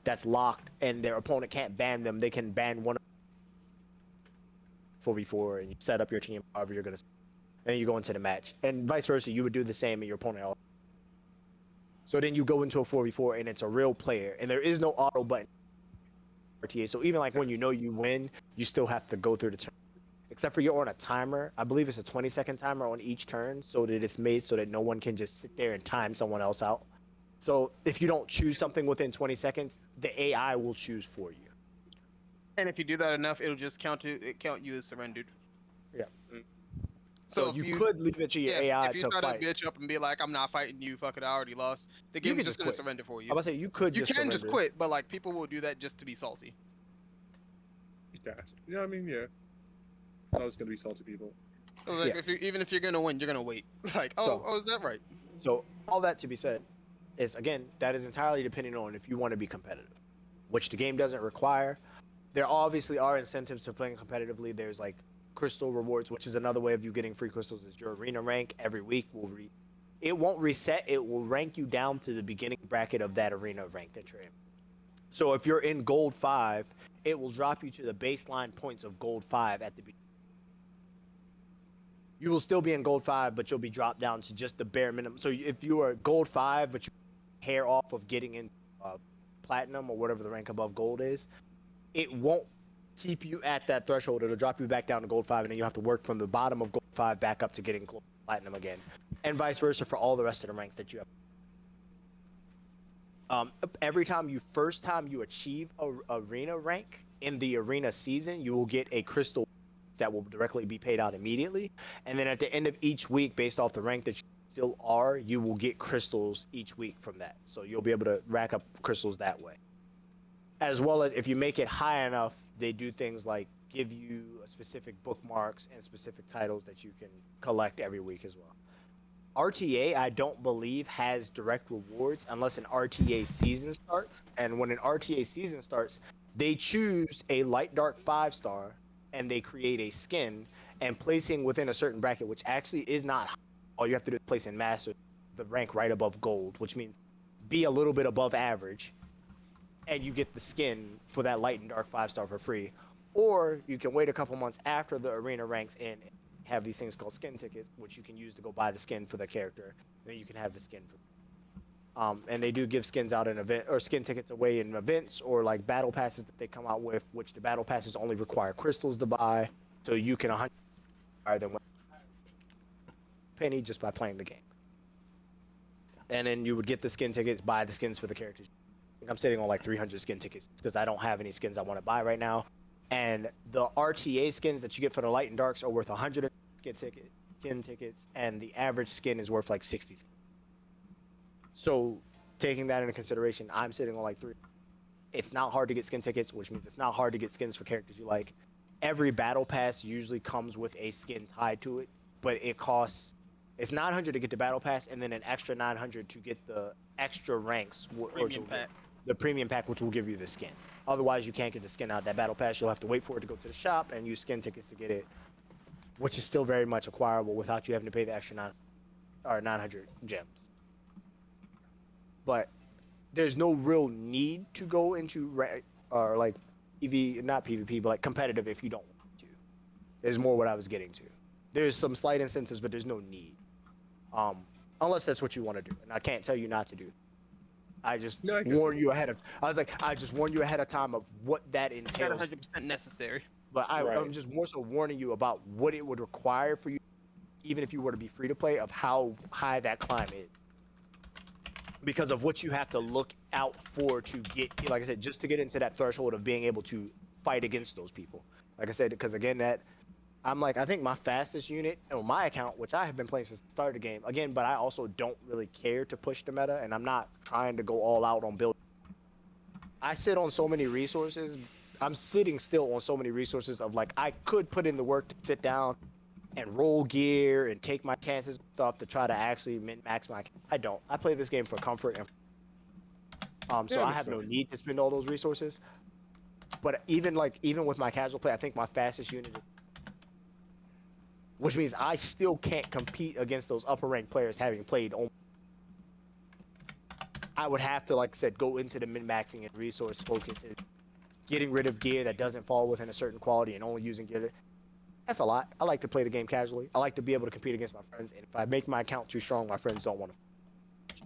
that's locked, and their opponent can't ban them. They can ban one 4v4, and you set up your team however you're going to. And you go into the match, and vice versa. You would do the same in your opponent. Also. So then you go into a 4v4, and it's a real player, and there is no auto button. RTA. So even like when you know you win, you still have to go through the turn. Except for you're on a timer. I believe it's a 20-second timer on each turn, so that it's made so that no one can just sit there and time someone else out. So if you don't choose something within 20 seconds, the AI will choose for you. And if you do that enough, it'll just count you as surrendered. Yeah. So So you if could leave it to your AI if you to try fight. to bitch up and be like, I'm not fighting you, fuck it, I already lost, the You game can is just gonna quit. surrender for you. I was say you could You just can just surrender. quit, but like people will do that just to be salty. Gotcha. Yeah, I mean, yeah. It's always gonna be salty people. Like Yeah. even if you're gonna win, you're gonna wait. Like, oh, is that right? So all that to be said is, again, that is entirely depending on if you want to be competitive, which the game doesn't require. There obviously are incentives to playing competitively. There's like crystal rewards, which is another way of you getting free crystals. Is your arena rank every week it won't reset. It will rank you down to the beginning bracket of that arena rank that you're in. So if you're in gold 5, it will drop you to the baseline points of gold 5 at the beginning. You will still be in gold 5, but you'll be dropped down to just the bare minimum. So if you are gold 5, but you hair off of getting in platinum or whatever the rank above gold is, it won't keep you at that threshold. It'll drop you back down to gold 5, and then you have to work from the bottom of gold 5 back up to getting platinum again, and vice versa for all the rest of the ranks that you have. Every time you achieve a arena rank in the arena season, you will get a crystal that will directly be paid out immediately, and then at the end of each week, based off the rank that you still are, you will get crystals each week from that. So you'll be able to rack up crystals that way. As well as if you make it high enough, they do things like give you specific bookmarks and specific titles that you can collect every week as well. RTA, I don't believe, has direct rewards unless an RTA season starts. And when an RTA season starts, they choose a light dark 5-star and they create a skin, and placing within a certain bracket, which actually is not high. All you have to do is place in master, the rank right above gold, which means be a little bit above average, and you get the skin for that light and dark 5-star for free. Or you can wait a couple months after the arena ranks in, have these things called skin tickets, which you can use to go buy the skin for the character. Then you can have the skin for and they do give skins out in event or skin tickets away in events or like battle passes that they come out with, which the battle passes only require crystals to buy, so you can 100 higher than penny just by playing the game. And then you would get the skin tickets, buy the skins for the characters. I think I'm sitting on like 300 skin tickets because I don't have any skins I want to buy right now. And the RTA skins that you get for the light and darks are worth 100 skin tickets, and the average skin is worth like 60. So taking that into consideration, I'm sitting on like 3. It's not hard to get skin tickets, which means it's not hard to get skins for characters you like. Every battle pass usually comes with a skin tied to it, but it's 900 to get the battle pass, and then an extra 900 to get the extra ranks, the premium pack, which will give you the skin. Otherwise, you can't get the skin out of that battle pass. You'll have to wait for it to go to the shop and use skin tickets to get it, which is still very much acquirable without you having to pay the extra 900 gems. But there's no real need to go into like not PvP, but like competitive if you don't want to. Is more what I was getting to. There's some slight incentives, but there's no need. Unless that's what you want to do, and I can't tell you not to do. I just warn you ahead of. I just warn you ahead of time of what that entails. Not 100% necessary. But I'm just more so warning you about what it would require for you, even if you were to be free to play, of how high that climb is. Because of what you have to look out for to get, like I said, just to get into that threshold of being able to fight against those people. Like I said, because again, I think my fastest unit on my account, which I have been playing since the start of the game, again, but I also don't really care to push the meta, and I'm not trying to go all out on build. I sit on so many resources. I'm sitting still on so many resources of like, I could put in the work to sit down and roll gear and take my chances and stuff to try to actually min-max my. I don't. I play this game for comfort and so I have no need to spend all those resources. But even with my casual play, I think my fastest unit, which means I still can't compete against those upper ranked players having played. I would have to, like I said, go into the min-maxing and resource focus and getting rid of gear that doesn't fall within a certain quality and only using gear. That's a lot. I like to play the game casually. I like to be able to compete against my friends, and if I make my account too strong, my friends don't want to.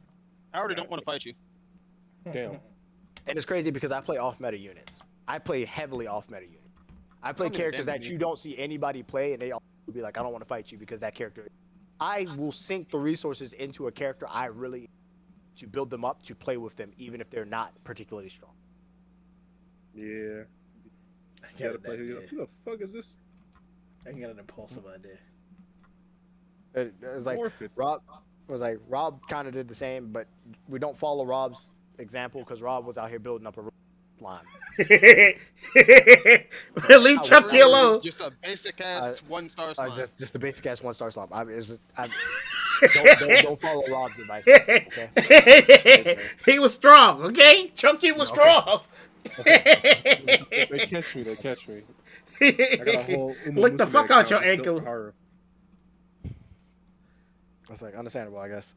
I already don't want to fight you. Damn. And it's crazy because I play off-meta units. I play heavily off-meta units. I play characters that you don't see anybody play, and they all will be like, I don't want to fight you because that character. I will sink the resources into a character I really to build them up to play with them, even if they're not particularly strong. Yeah. I gotta play. Who the fuck is this? I got an impulsive idea. It was like Rob kind of did the same, but we don't follow Rob's example because Rob was out here building up a slime. Leave Chunky alone. Just a basic ass 1-star slime. Just a basic ass 1-star slime. Don't follow Rob's advice. Okay. He was strong. Okay, Chunky was strong. They catch me. They catch me. I got a whole Lick the fuck out your ankle. That's like understandable, I guess.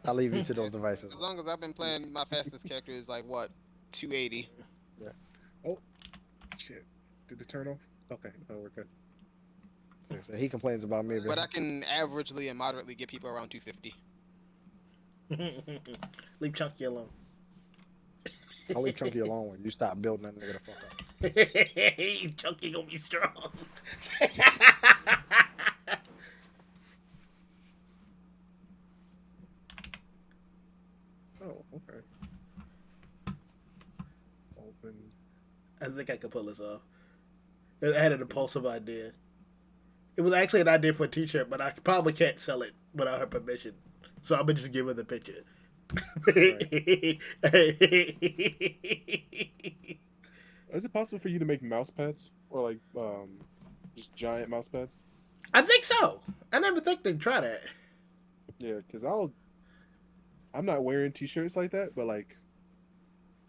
I'll leave you to those devices. As long as I've been playing, my fastest character is like what, 280. Yeah. Oh, shit! Did it turn off? Okay, no, we're good. So he complains about me, But I can averagely and moderately get people around 250. Leave Chunky alone. I'll leave Chunky alone when you stop building that nigga the fuck up. Chunky gonna be strong. Oh, okay. Open. I think I could pull this off. I had an impulsive idea. It was actually an idea for a t-shirt, but I probably can't sell it without her permission. So I'm gonna just give her the picture. Is it possible for you to make mouse pads or like just giant mouse pads? I think so. I never think they'd try that. Yeah, because I'm not wearing t-shirts like that, but like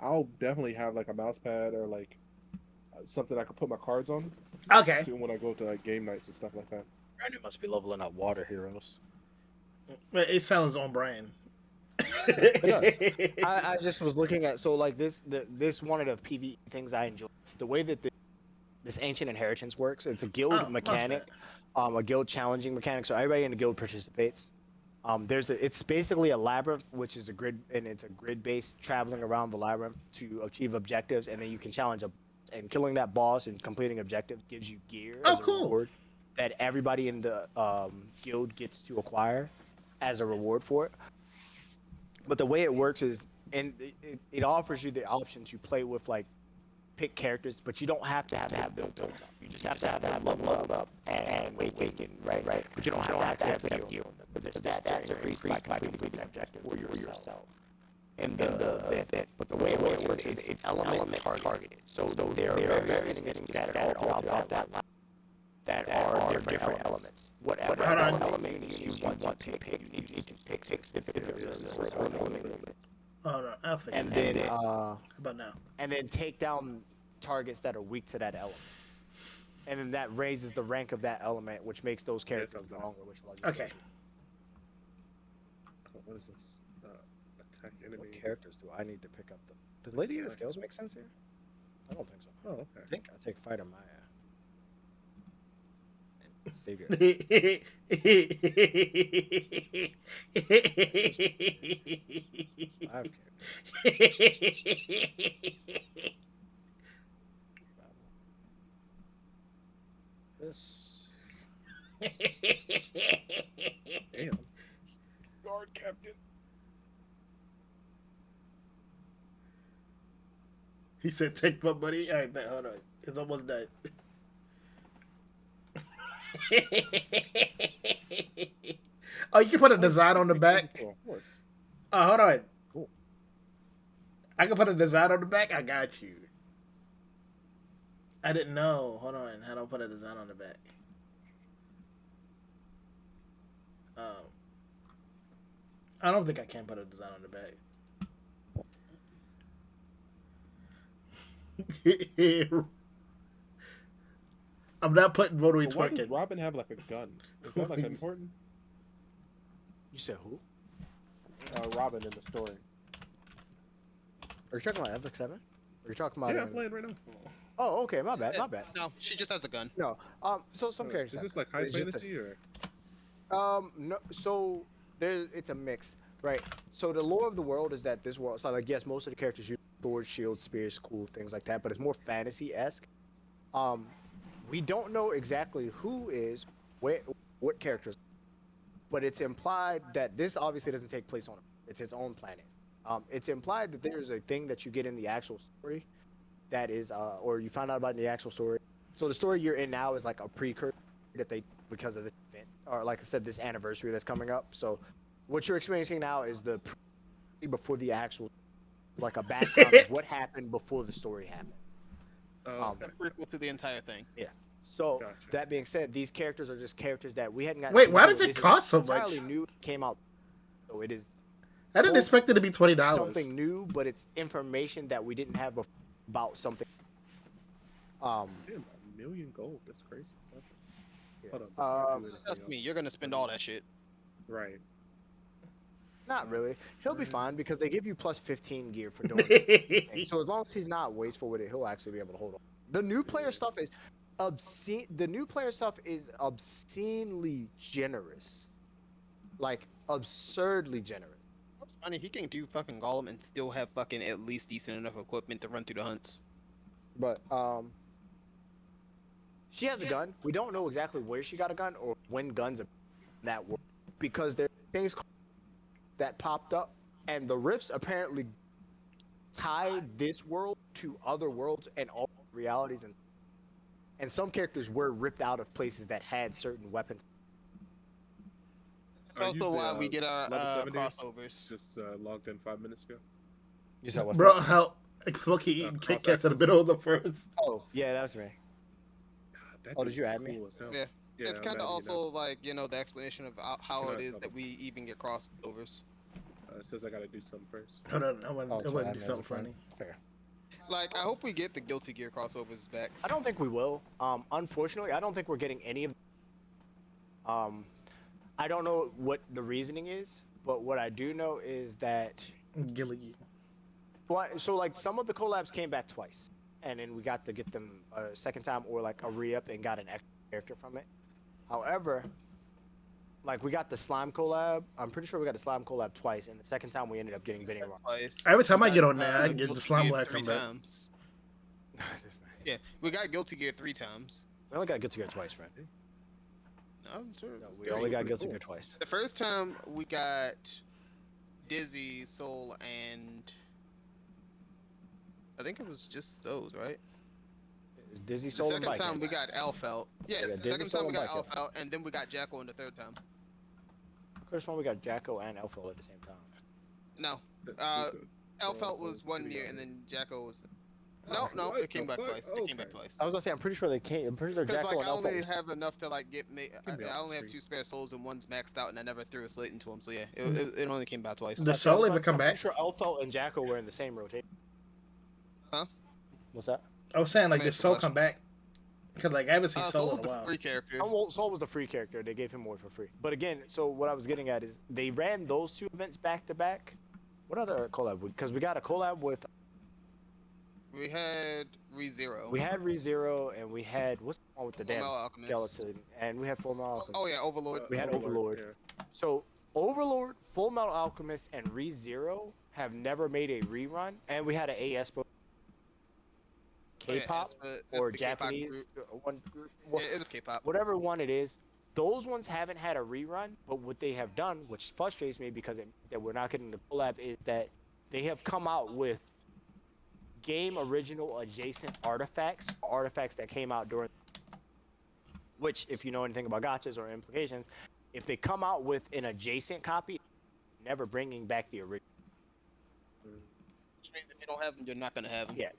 I'll definitely have like a mouse pad or like something I can put my cards on. Okay. When I go to like game nights and stuff like that. Brandon must be leveling up water heroes. It sounds on brand. It does. I just was looking at this one of the PvE things I enjoy. The way that this ancient inheritance works. It's a guild mechanic, a guild challenging mechanic. So everybody in the guild participates. It's basically a labyrinth, which is a grid, and it's a grid-based traveling around the labyrinth to achieve objectives, and then you can challenge and killing that boss and completing objectives gives you gear as a reward that everybody in the guild gets to acquire as a reward for it. But the way it works is, and it offers you the option to play with like pick characters, but you don't have to have them built up. You just have to have them leveled up and awaken, right? But you don't have to have gear on them. But that's increased by completing an objective for yourself. And but the way it works is it's element targeted. So there are various things scattered all throughout that line that are different elements. Whatever element you want to pick, you need to pick specific elements. Oh no, I'll figure And it then out. How about now? And then take down targets that are weak to that element. And then that raises the rank of that element, which makes those characters stronger. Okay. What is this? Attack enemy. What characters do I need to pick up? Does Lady of the Scales make sense here? I don't think so. Oh, okay. I think I take Fighter Maya. And Savior. This. Damn. Guard captain. He said, "Take my money." All right, hold on. It's almost done. Oh, you can put a design on the back. Oh, hold on. Cool. I can put a design on the back. I got you. I didn't know. Hold on. How do I put a design on the back? I don't think I can put a design on the back. I'm not putting Rotary Why does twerking. Robin have like a gun? Is that like important? You said who? Robin in the story. Are you talking about FX7? Are you talking about? Yeah, I'm playing right now. Oh, okay. My bad. My bad. No, she just has a gun. No. So some characters. Is have this like high it's just fantasy or? No. So it's a mix, right? So the lore of the world is that this world. So like yes, most of the characters use swords, shields, spears, cool things like that, but it's more fantasy-esque. We don't know exactly who is what characters, but it's implied that this obviously doesn't take place on it's its own planet. It's implied that there's a thing that you get in the actual story that is or you find out about in the actual story. So the story you're in now is like a precursor that they, because of this event, or like I said, this anniversary that's coming up. So what you're experiencing now is the before the actual like a background of what happened before the story happened. Oh, It's a prequel to the entire thing. Yeah. So Gotcha. that being said, these characters are just characters that we hadn't gotten. Wait, to why know. does it This is cost so much? entirely new. Came out, so it is I didn't expect it to be $20. something new, but it's information that we didn't have about something. Damn, $1 million gold. That's crazy. Hold on. before I do anything Trust me, else, you're gonna spend all that shit. Right. Not really. He'll be fine because they give you plus 15 gear for doing it. So as long as he's not wasteful with it, he'll actually be able to hold on. The new player stuff is obscene. The new player stuff is obscenely generous, like absurdly generous. What's funny, he can do fucking Golem and still have fucking at least decent enough equipment to run through the hunts. But she has a gun. We don't know exactly where she got a gun or when guns are in that world because there are things that popped up, and the rifts apparently tied this world to other worlds and all realities, and some characters were ripped out of places that had certain weapons. That's also why we get our level 70? crossovers. Just logged in 5 minutes ago. You said what's Bro, that? how Smokey eating Kit Kats in the middle of the first. Oh, yeah, that was me. That Oh, did dude's you add me? cool as hell. Yeah. Yeah, It's I'm kind of adding you now. also like, you know, the explanation of how Can it I is double- that we even get crossovers. It says I gotta do something first. Hold on, I want Oh, to so do that something means a funny. Fair. Like, I hope we get the Guilty Gear crossovers back. I don't think we will. Unfortunately, I don't think we're getting any of. I don't know what the reasoning is, but what I do know is that. Gilligan. Well, so like some of the collabs came back twice, and then we got to get them a second time or like a re-up and got an extra character from it. However, like we got the slime collab. I'm pretty sure we got the slime collab twice, and the second time we ended up getting Benny Rock. Twice. Every time I We get got, on there, I get Guilty the slime Gear lad 3 come back. times. Yeah, we got Guilty Gear 3 times. We only got Guilty Gear twice, friend. No, I'm sure. No, it's we three. only got pretty Guilty cool. Gear twice. The first time we got Dizzy, Soul, and I think it was just those, right? Dizzy The Soul and second Bike. time we got Elfelt. Yeah, Yeah, the Dizzy, second Soul, time we and got Bike, Elfelt, and then we got Jacko in the third time. First one we got Jacko and Elfo at the same time. No, That's Elfelt Oh, was oh, 1 pretty year, bad. and then Jacko was. Oh, No, what it came the back fuck? twice. It came back Okay. twice. I was gonna say I'm pretty sure they came. I'm pretty sure Because Jacko like I and Elfo. only was- have enough to like get me. Can be I off only have screen. 2 spare souls and one's maxed out, and I never threw a slate into him. So yeah, it only came back twice. The That's soul what even I'm come pretty back? sure Elfo and Jacko were in the same rotation. Huh? What's that? I was saying, like, I did missed the Soul question. come back? Because, like, I haven't seen Soul Soul's in a the while. free character. Soul was the free character. They gave him more for free. But again, so what I was getting at is they ran those 2 events back to back. What other collab? Because we got a collab with We had ReZero. we had ReZero and we had what's the one with the damn Fullmetal Alchemist. skeleton and we had Full Metal Alchemist. Oh yeah, Overlord. We had Overlord. Yeah. So Overlord, Full Metal Alchemist, and ReZero have never made a rerun, and we had an AS book. Oh, yeah, K-pop that's or the K-pop Japanese group. one group. Well, Yeah, it was K-pop. whatever one it is, those ones haven't had a rerun. But what they have done, which frustrates me because it means that we're not getting the collab, is that they have come out with game original adjacent artifacts that came out during. Which, if you know anything about gotchas or implications, if they come out with an adjacent copy, never bringing back the original. Which means if you don't have them, you're not gonna have them. Yeah.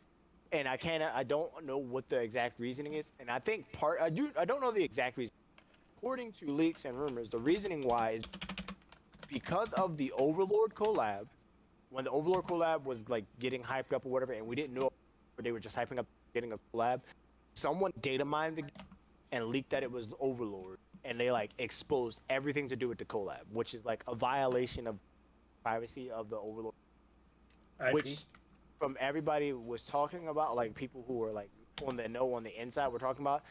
And I don't know what the exact reasoning is, and I think I don't know the exact reason. According to leaks and rumors, the reasoning why is because of the Overlord collab. When the Overlord collab was like getting hyped up or whatever, and we didn't know, or they were just hyping up getting a collab, someone data mined the game and leaked that it was Overlord, and they like exposed everything to do with the collab, which is like a violation of privacy of the Overlord, IP. which from everybody was talking about, like people who were like on the inside were talking about,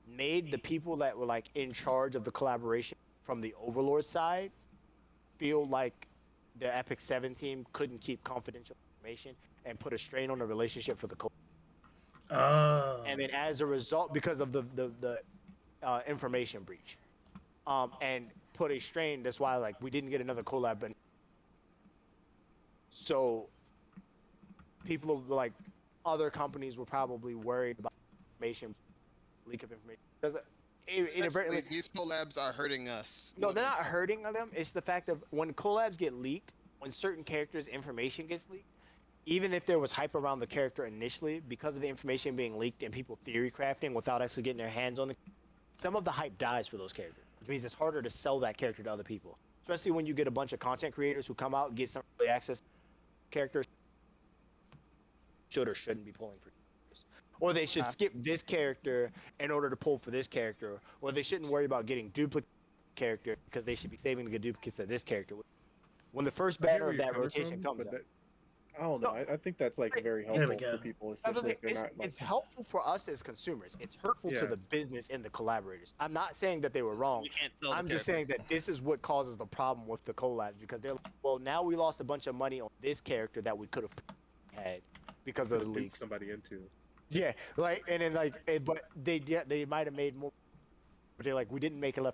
made the people that were like in charge of the collaboration from the Overlord side feel like the Epic 7 team couldn't keep confidential information and put a strain on the relationship for the collab. Oh. And then as a result, because of the information breach, and put a strain, that's why like we didn't get another collab. But so people like other companies were probably worried about information, leak of information, because Basically, these collabs are hurting us. no, they're not hurting them. It's the fact of when collabs get leaked, when certain characters' information gets leaked, even if there was hype around the character initially, because of the information being leaked and people theory crafting without actually getting their hands on it, some of the hype dies for those characters, which means it's harder to sell that character to other people. Especially when you get a bunch of content creators who come out and get some early access characters should or shouldn't be pulling for characters. Or they should skip this character in order to pull for this character, or they shouldn't worry about getting duplicate character because they should be saving to get duplicates of this character. When the first banner of that rotation comes out. I don't know. I think that's like very helpful for people, especially if they're not. It's helpful for us as consumers. It's hurtful to the business and the collaborators. I'm not saying that they were wrong. I'm just saying that this is what causes the problem with the collabs, because they're like, well, now we lost a bunch of money on this character that we could have had because of the leaks. Somebody into. Yeah, like, and then like, but they might have made more. But they're like, we didn't make enough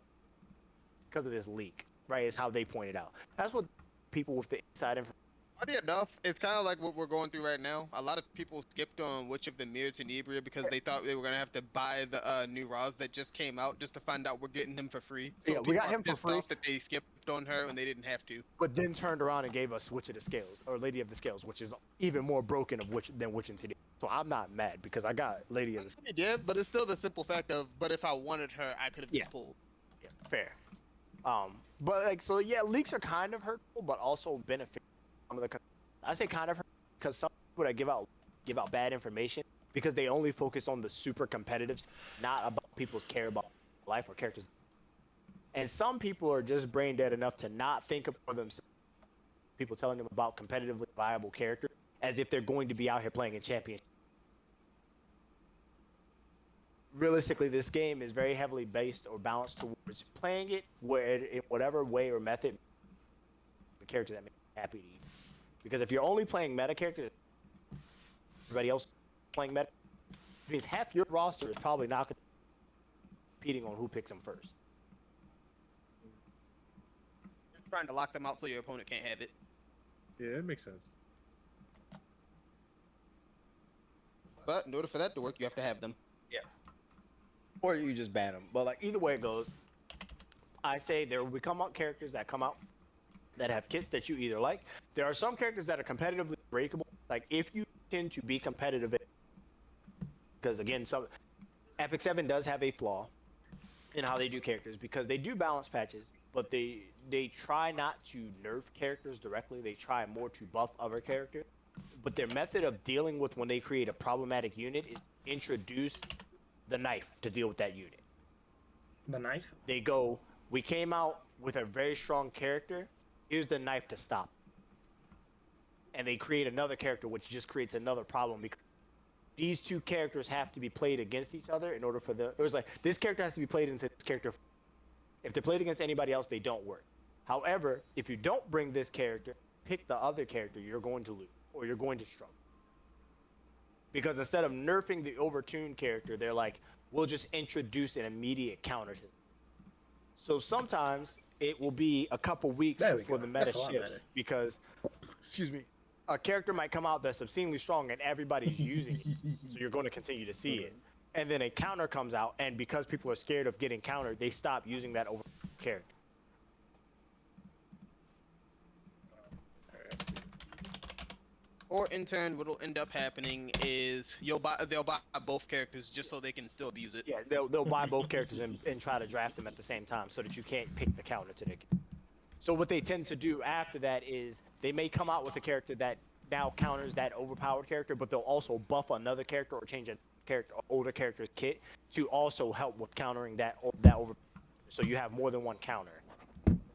because of this leak, right? Is how they pointed out. That's what people with the inside information. Funny enough, it's kind of like what we're going through right now. A lot of people skipped on Witch of the Mirror Tenebria because they thought they were gonna have to buy the new Roz that just came out just to find out we're getting him for free. So yeah, we got him for free. Off that they skipped on her when they didn't have to. But then turned around and gave us Witch of the Scales, or Lady of the Scales, which is even more broken than Witch and Tenebria. So I'm not mad because I got Lady of the Scales. Yeah, but it's still the simple fact of, but if I wanted her, I could have just pulled. Yeah, fair. But like, so yeah, leaks are kind of hurtful, but also beneficial. I say kind of hurtful because some people that give out bad information because they only focus on the super competitive, not about people's care about life or characters. And some people are just brain dead enough to not think of for themselves. People telling them about competitively viable character as if they're going to be out here playing in championship. Realistically, this game is very heavily based or balanced towards playing it where in whatever way or method the character that makes you happy to you. Because if you're only playing meta characters, everybody else playing meta, it means half your roster is probably not competing on who picks them first. Just trying to lock them out so your opponent can't have it. Yeah, that makes sense. But in order for that to work, you have to have them. Yeah. Or you just ban them. But like either way it goes, I say there will become out characters that come out that have kits that you either like. There are some characters that are competitively breakable. Like if you tend to be competitive, because again, some Epic 7 does have a flaw in how they do characters because they do balance patches, but they try not to nerf characters directly. They try more to buff other characters. But their method of dealing with when they create a problematic unit is introduce the knife to deal with that unit. The knife? They go, we came out with a very strong character. Here's the knife to stop. And they create another character, which just creates another problem because these two characters have to be played against each other in order for it was like, this character has to be played against this character. If they're played against anybody else, they don't work. However, if you don't bring this character, pick the other character, you're going to lose or you're going to struggle. Because instead of nerfing the overtuned character, they're like, we'll just introduce an immediate counter to them. So sometimes it will be a couple weeks before the meta shifts because, excuse me, a character might come out that's obscenely strong and everybody's using it. So you're going to continue to see it. And then a counter comes out, and because people are scared of getting countered, they stop using that over character. Or in turn, what'll end up happening is they'll buy both characters just so they can still abuse it. Yeah, they'll buy both characters and try to draft them at the same time so that you can't pick the counter to their. So what they tend to do after that is they may come out with a character that now counters that overpowered character, but they'll also buff another character or change a character, older character's kit to also help with countering that over. So you have more than one counter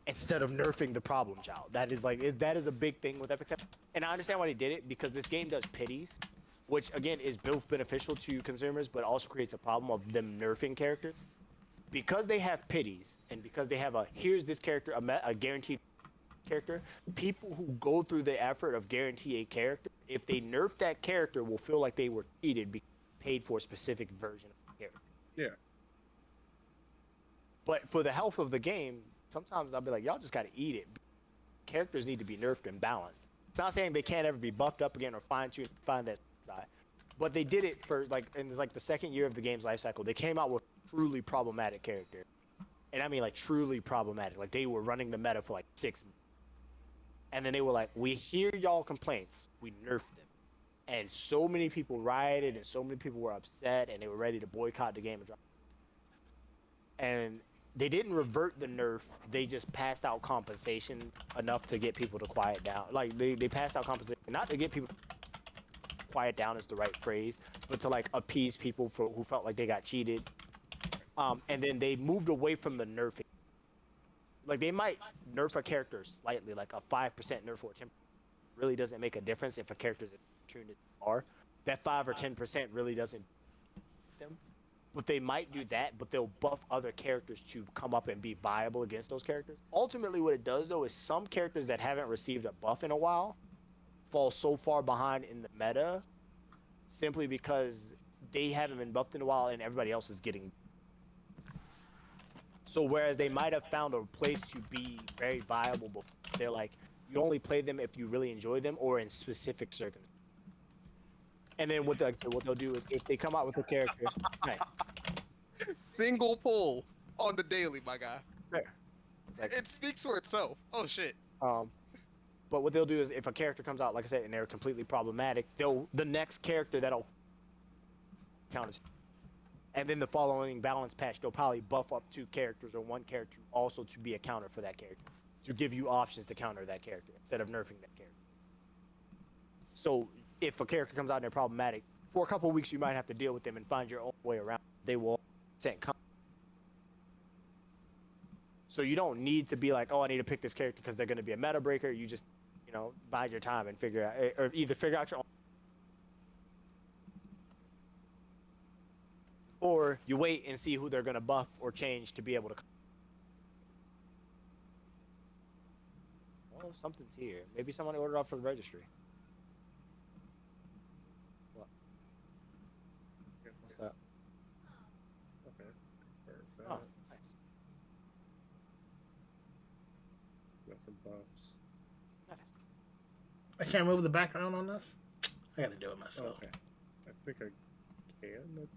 instead of nerfing the problem child. That is a big thing with Epic 7. And I understand why they did it because this game does pities, which again is both beneficial to consumers but also creates a problem of them nerfing characters. Because they have pities and because they have here's this character, a guaranteed character, people who go through the effort of guarantee a character, if they nerf that character, will feel like they were cheated because they paid for a specific version of the character. Yeah. But for the health of the game, sometimes I'll be like, y'all just gotta eat it. Characters need to be nerfed and balanced. It's not saying they can't ever be buffed up again or fine-tuned to find that side. But they did it for in the second year of the game's life cycle. They came out with truly problematic character. And I mean like truly problematic. Like they were running the meta for like 6 months. And then they were like, we hear y'all complaints, we nerfed them. and so many people rioted and so many people were upset and they were ready to boycott the game and drop. And they didn't revert the nerf. They just passed out compensation enough to get people to quiet down. Like they passed out compensation not to get people to quiet down is the right phrase, but to like appease people for who felt like they got cheated. And then they moved away from the nerfing. Like they might nerf a character slightly, like a 5% nerf or 10%. Really doesn't make a difference if a character's tuned to R. That 5 or 10% really doesn't them. But they might do that, but they'll buff other characters to come up and be viable against those characters. Ultimately, what it does though is some characters that haven't received a buff in a while fall so far behind in the meta simply because they haven't been buffed in a while and everybody else is getting. So whereas they might have found a place to be very viable before, they're like, you only play them if you really enjoy them or in specific circumstances. And then what they'll do is if they come out with a character, nice. Single pull on the daily, my guy. Fair. Like, It speaks for itself. Oh shit. But what they'll do is if a character comes out, like I said, and they're completely problematic, the next character that'll count as, and then the following balance patch, they'll probably buff up 2 characters or 1 character also to be a counter for that character, to give you options to counter that character instead of nerfing that character. So if a character comes out and they're problematic, for a couple of weeks you might have to deal with them and find your own way around. They will come. So you don't need to be like, oh, I need to pick this character because they're going to be a meta breaker. You just, bide your time and figure out, or either figure out your own, or you wait and see who they're going to buff or change to be able to. Oh, something's here. Maybe someone ordered off from the registry. What? What's that? Okay. Perfect. Oh, nice. Got some buffs. Nice. I can't move the background on this. I gotta do it myself. Okay. I think I can.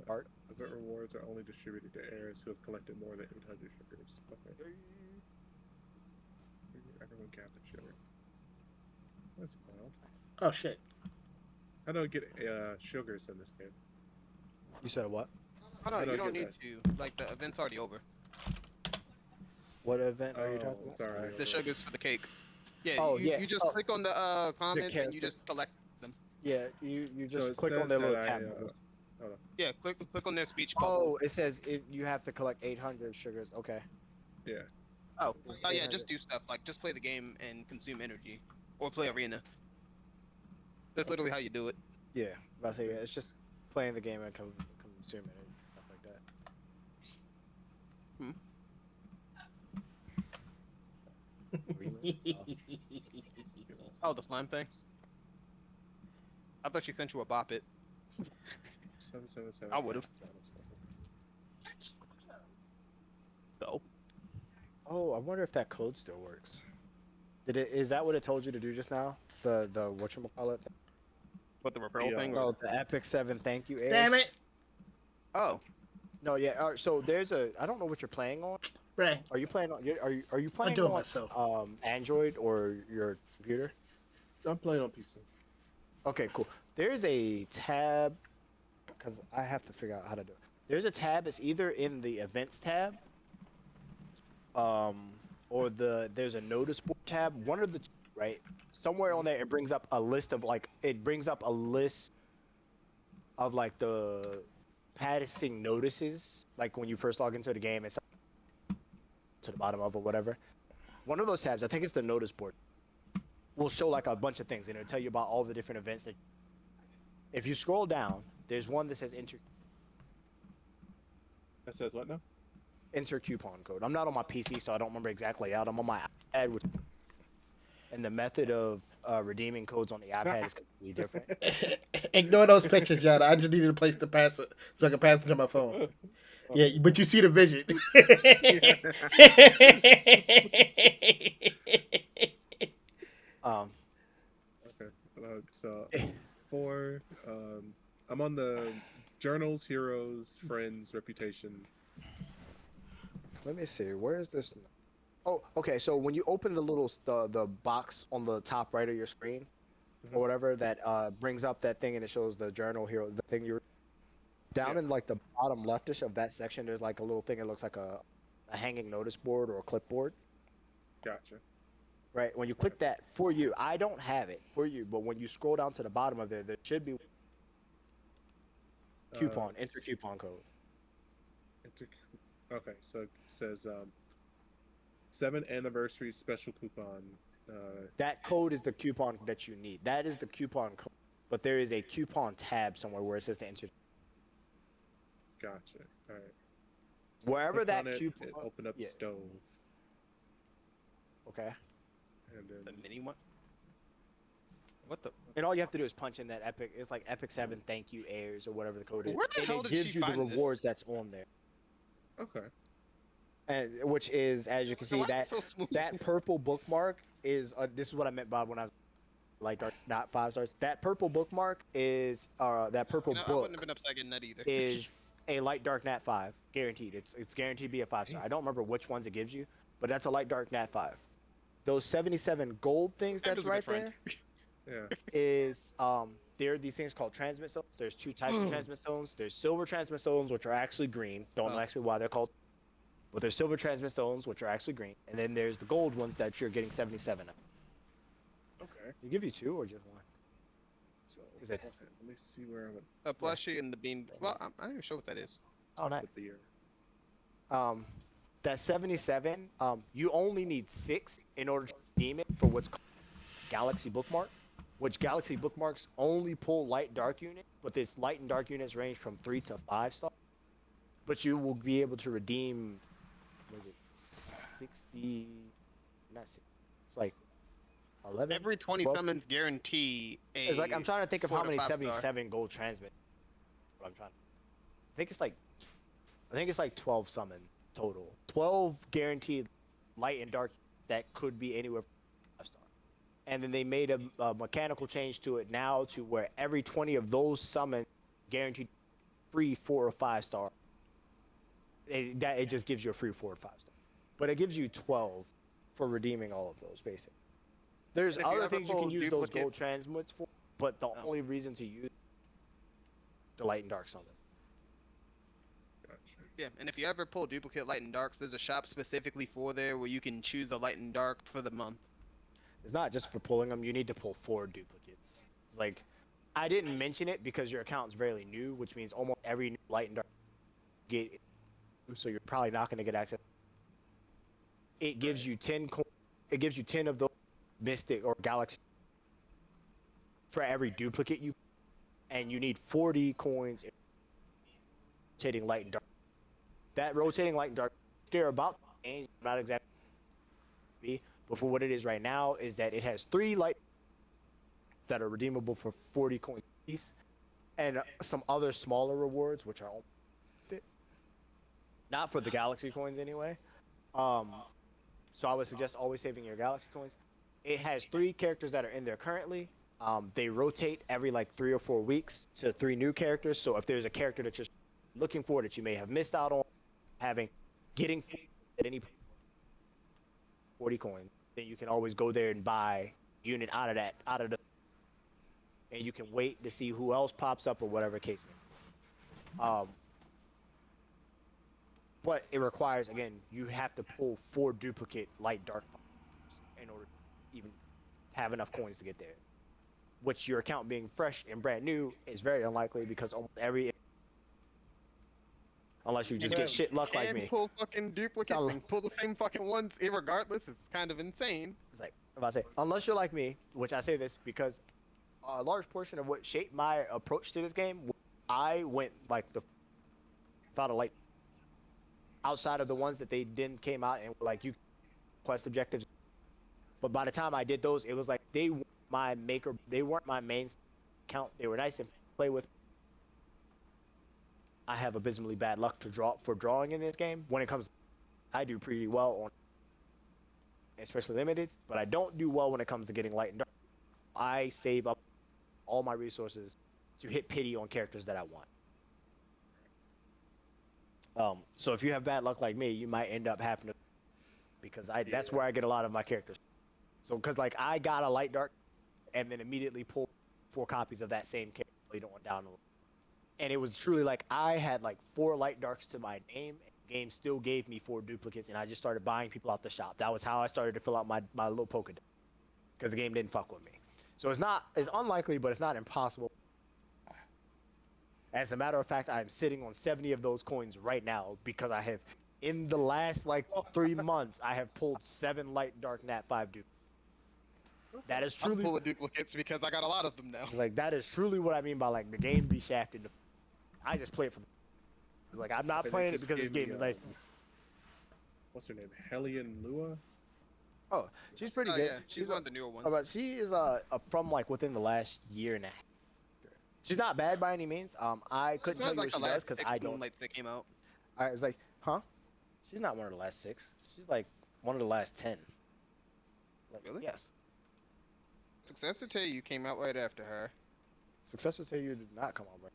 Art. Event rewards are only distributed to heirs who have collected more than 800 sugars. Okay. Everyone gathered sugar. That's wild. Oh shit. How do I get sugars in this game? You said what? Oh no, How do you I don't get need that? to. Like the event's already over. What event are you talking about? Sorry. The sugars for the cake. Yeah. Oh, you, yeah. You just Oh. click on the comments and character. you just collect them. Yeah, you So just it click on says their that little I, tab. hold on. Yeah. Click on their speech Oh, bubble. it says you have to collect 800 sugars. Okay. Yeah. Oh yeah. 800. Just do stuff like just play the game and consume energy, or play arena. That's literally how you do it. Yeah, but I say it's just playing the game and consuming it, stuff like that. Oh, the slime thing? I thought she sent you a bop it. 777. I would've. So? Oh, I wonder if that code still works. Is that what it told you to do just now? The whatchamacallit? What, the referral Yeah. thing? No, the Epic 7 thank you. Damn it, Oh. No, yeah. So there's I don't know what you're playing on. Ray. Are you playing on? Are you playing do it on myself. Android or your computer? I'm playing on PC. Okay, cool. There's a tab, because I have to figure out how to do it. There's a tab. It's either in the events tab, or there's a notice board tab. One of the two, right? Somewhere on there, it brings up a list of the passing notices. Like when you first log into the game, it's to the bottom of or whatever. One of those tabs, I think it's the notice board, will show like a bunch of things and it'll tell you about all the different events that. If you scroll down, there's one that says That says what now? enter coupon code. I'm not on my PC, so I don't remember exactly out. I'm on my iPad, and the method of redeeming codes on the iPad is completely different. Ignore those pictures, John. I just needed to place the password so I can pass it to my phone. Yeah, but you see the vision. Okay. So I'm on the Journals, Heroes, Friends, Reputation. Let me see. Where is this? Oh, okay. So when you open the little the box on the top right of your screen, or whatever that brings up that thing and it shows the journal hero, the thing you're down in like the bottom leftish of that section. There's like a little thing. It looks like a hanging notice board or a clipboard. Gotcha. Right. When you click that for you, I don't have it for you, but when you scroll down to the bottom of it, there should be coupon, enter coupon code. Okay, so it says 7th anniversary special coupon. That code is the coupon that you need. That is the coupon code, but there is a coupon tab somewhere where it says to enter. Gotcha. All right. So Wherever click that on it, coupon. it opened up stove. Okay. And then The mini one. What the? And all you have to do is punch in that Epic. It's like Epic 7 thank you airs or whatever the code is. Where the and hell it did gives she you the find this? rewards that's on there. Okay. And which is, as you can see, Why is it that so smooth? that purple bookmark is. This is what I meant, Bob, when I was like not 5 stars. That purple bookmark is that purple You know, I book wouldn't have been upset getting that either. is a light dark nat 5 guaranteed. It's guaranteed to be a 5-star. I don't remember which ones it gives you, but that's a light dark nat 5. Those 77 gold things Sam that's is a good right friend. Yeah. there is there are these things called transmit stones. There's 2 types of transmit stones. There's silver transmit stones, which are actually green. Don't ask me why they're called, but there's silver transmit stones, which are actually green. And then there's the gold ones that you're getting 77 of. Okay. They give you 2 or just 1? So Is it- okay, let me see where I would A plushie and the bean. Well, I'm not even sure what that is. Oh, nice. put the year. That 77, you only need 6 in order to redeem it for what's called Galaxy Bookmark, which Galaxy Bookmarks only pull light dark units, but this light and dark units range from 3 to 5 stars. But you will be able to redeem, was it 60? Not 60. It's like 11. Every 20 12? summons guarantee a. It's like I'm trying to think of 4 how to many 5 star. 77 gold transmit. What I'm trying. I think it's like 12 summon total. 12 guaranteed light and dark that could be anywhere from 5 star. And then they made a mechanical change to it now to where every 20 of those summon guaranteed free 4 or 5 star. It just gives you a free 4 or 5 star. But it gives you 12 for redeeming all of those basically. There's And if you other ever things you pull can use those duplicate- gold transmits for, but the only reason to use the light and dark summon. Gotcha. Yeah, and if you ever pull duplicate light and darks, there's a shop specifically for there where you can choose the light and dark for the month. It's not just for pulling them. You need to pull 4 duplicates. It's like, I didn't mention it because your account's fairly new, which means almost every new light and dark get, so you're probably not going to get access. It gives you 10. It gives you 10 of those Mystic or Galaxy for every duplicate you, and you need 40 coins in rotating light and dark. That rotating light and dark, they're about to change. Not exactly. But for what it is right now is that it has 3 light that are redeemable for 40 coins each, and some other smaller rewards which are not for the galaxy coins anyway. So I would suggest always saving your galaxy coins. It has 3 characters that are in there currently. They rotate every like 3 or 4 weeks to 3 new characters. So if there's a character that you're looking for that you may have missed out on getting at any 40 coins, then you can always go there and buy unit out of the, and you can wait to see who else pops up or whatever case may be. But it requires, again, you have to pull 4 duplicate light dark in order to even have enough coins to get there, which your account being fresh and brand new is very unlikely because almost unless you just get shit luck like me. Pull fucking duplicates and pull the same fucking ones irregardless. It's kind of insane. It's like, if I say, unless you're like me, which I say this because a large portion of what shaped my approach to this game, I went like without a light, outside of the ones that they then came out and were like, you quest objectives. But by the time I did those, it was like they weren't my main account. They were nice and play with. I have abysmally bad luck for drawing in this game. When it comes, I do pretty well on, especially limiteds, but I don't do well when it comes to getting light and dark. I save up all my resources to hit pity on characters that I want. So if you have bad luck like me, you might end up having to because that's where I get a lot of my characters. So because like I got a light dark, and then immediately pulled 4 copies of that same character later on down the line. And it was truly like I had like 4 light darks to my name, and the game still gave me 4 duplicates, and I just started buying people out the shop. That was how I started to fill out my little Pokédex, because the game didn't fuck with me. So it's unlikely, but it's not impossible. As a matter of fact, I'm sitting on 70 of those coins right now because I have, in the last like 3 months, I have pulled 7 light dark Nat 5 duplicates. That is I'm truly full of duplicates because I got a lot of them now. like that is truly what I mean by like the game be shafted. I just play it for. Like I'm not They playing it just because this gave game me, is nice to me. What's her name? Hellion Lua? Oh, she's pretty Oh good. yeah, she's one of the newer ones. But she is from like within the last year and a half. She's not bad by any means. I couldn't tell you what she does because I don't. Moonlights that came out. I was like, huh? She's not one of the last 6. She's like one of the last 10. Like, Really? Yes. Successor to You came out right after her. Successor to You did not come out right.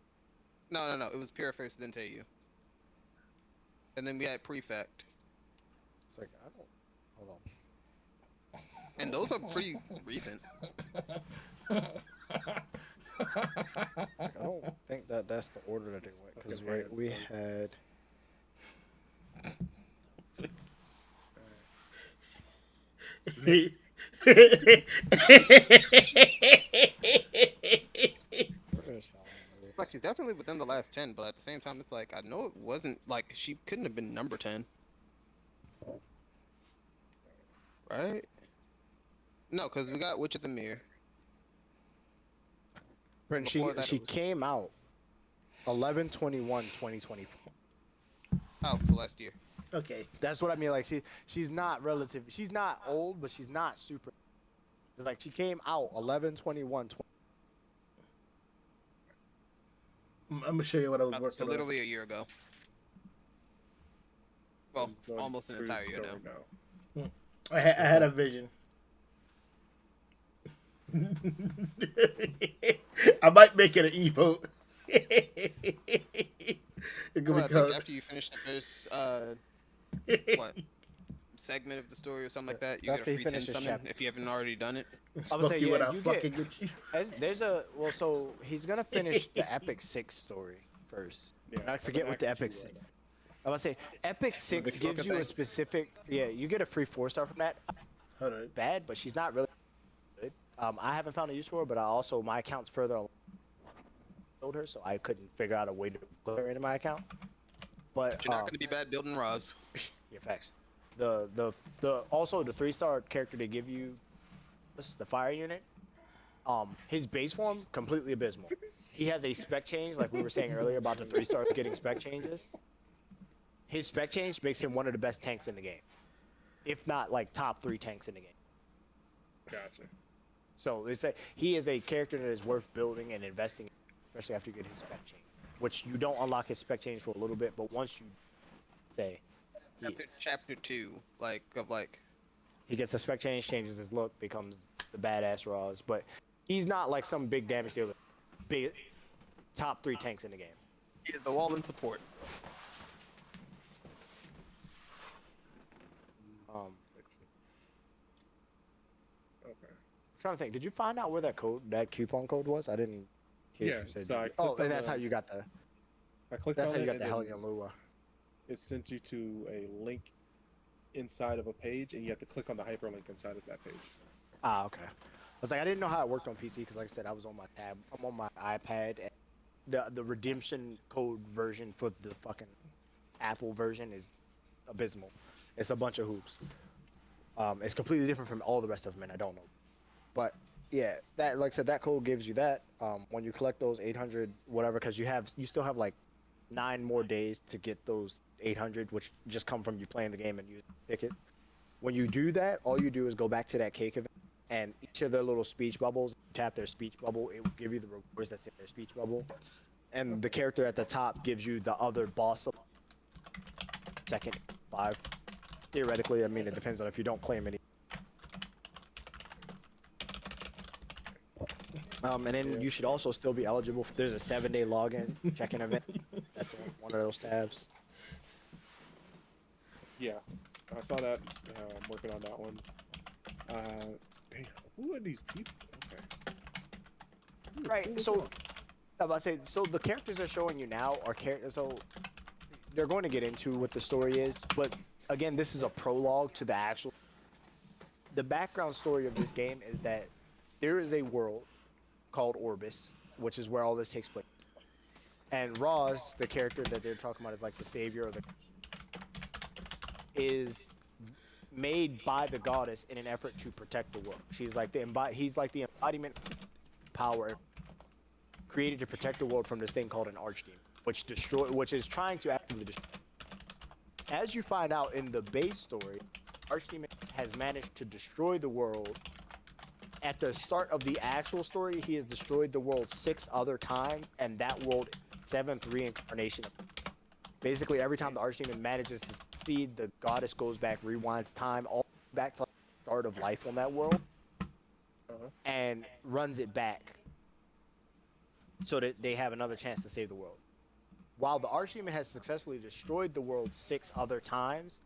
No. It was Pure first, then You. And then we had Prefect. It's like I don't. Hold on. And those are pretty recent. I don't think that's the order that they went because Fucking we hands, had. Like she's definitely within the last 10, but at the same time, it's like I know it wasn't like she couldn't have been number 10, right? No, because we got Witch of the Mirror. Brent, she Before that, she it was- came out 11/21/2024. Oh, so last year. Okay. That's what I mean. Like she's not relative. She's not old, but she's not super. It's like she came out 11/21/20. I'm gonna show you what I was So working on. literally a year ago. Well, I'm going almost an through the entire year story now. I had a vision. I might make it an emote. It's Well, gonna I be think called. after you finish the first what segment of the story or something like that, you After get a he free 10 finishes summon chapter. if you haven't already done it. I would say, Smokey, when yeah, I you fucking get. get you. There's a so he's gonna finish the Epic 6 story first. Yeah, And I forget I'm what the Act Epic two 6. right now. I would say Epic 6 Make it gives look you a bad. specific. Yeah, you get a free 4-star from that. Hold on. Bad, but she's not really good. I haven't found a use for her, but I also my account's further along her, so I couldn't figure out a way to put her into my account. But You're not going to be bad building Roz. yeah, facts. The also the 3-star character they give you, this is the fire unit. His base form completely abysmal. He has a spec change, like we were saying earlier about the 3-stars getting spec changes. His spec change makes him one of the best tanks in the game, if not like top 3 tanks in the game. Gotcha. So it's a, he is a character that is worth building and investing in, especially after you get his spec change. Which you don't unlock his spec change for a little bit, but once you say Chapter 2, he gets a spec change, changes his look, becomes the badass Roz, but he's not like some big damage dealer. Big top 3 tanks in the game. He is the wall in support. Okay. I'm trying to think. Did you find out where that coupon code was? I didn't hear Yeah, you say. so I Oh, clicked on and that's the- how you got the. I clicked That's on how you it got the and then Hellion Lua. it sent you to a link inside of a page, and you have to click on the hyperlink inside of that page. Ah, okay. I was like, I didn't know how it worked on PC because, like I said, I was on my tab. I'm on my iPad. And the redemption code version for the fucking Apple version is abysmal. It's a bunch of hoops. It's completely different from all the rest of them, and I don't know. But yeah, that like I said, that code gives you that. When you collect those 800 whatever, because you still have like 9 more days to get those 800, which just come from you playing the game and using tickets. When you do that, all you do is go back to that cake event, and each of their little speech bubbles, tap their speech bubble, it will give you the rewards that's in their speech bubble. And the character at the top gives you the other boss second 5. Theoretically, I mean, it depends on if you don't claim any. And then you should also still be eligible for, there's a 7-day login check-in event. That's on one of those tabs. Yeah. I saw that. I'm working on that one. Damn, who are these people? Okay. Right. So, I'm about to say. So the characters they're showing you now are characters. So they're going to get into what the story is, but again, this is a prologue to the actual. The background story of this game is that there is a world called Orbis, which is where all this takes place. And Roz, the character that they're talking about, is like the savior of the. Is made by the goddess in an effort to protect the world. She's like he's like the embodiment of power created to protect the world from this thing called an archdemon, which is trying to actively destroy. As you find out in the base story, archdemon has managed to destroy the world. At the start of the actual story, he has destroyed the world 6 other times, and that world is the 7th reincarnation. Basically, every time the archdemon manages to succeed, the goddess goes back, rewinds time, all back to the start of life on that world, and runs it back so that they have another chance to save the world. While the archdemon has successfully destroyed the world 6 other times,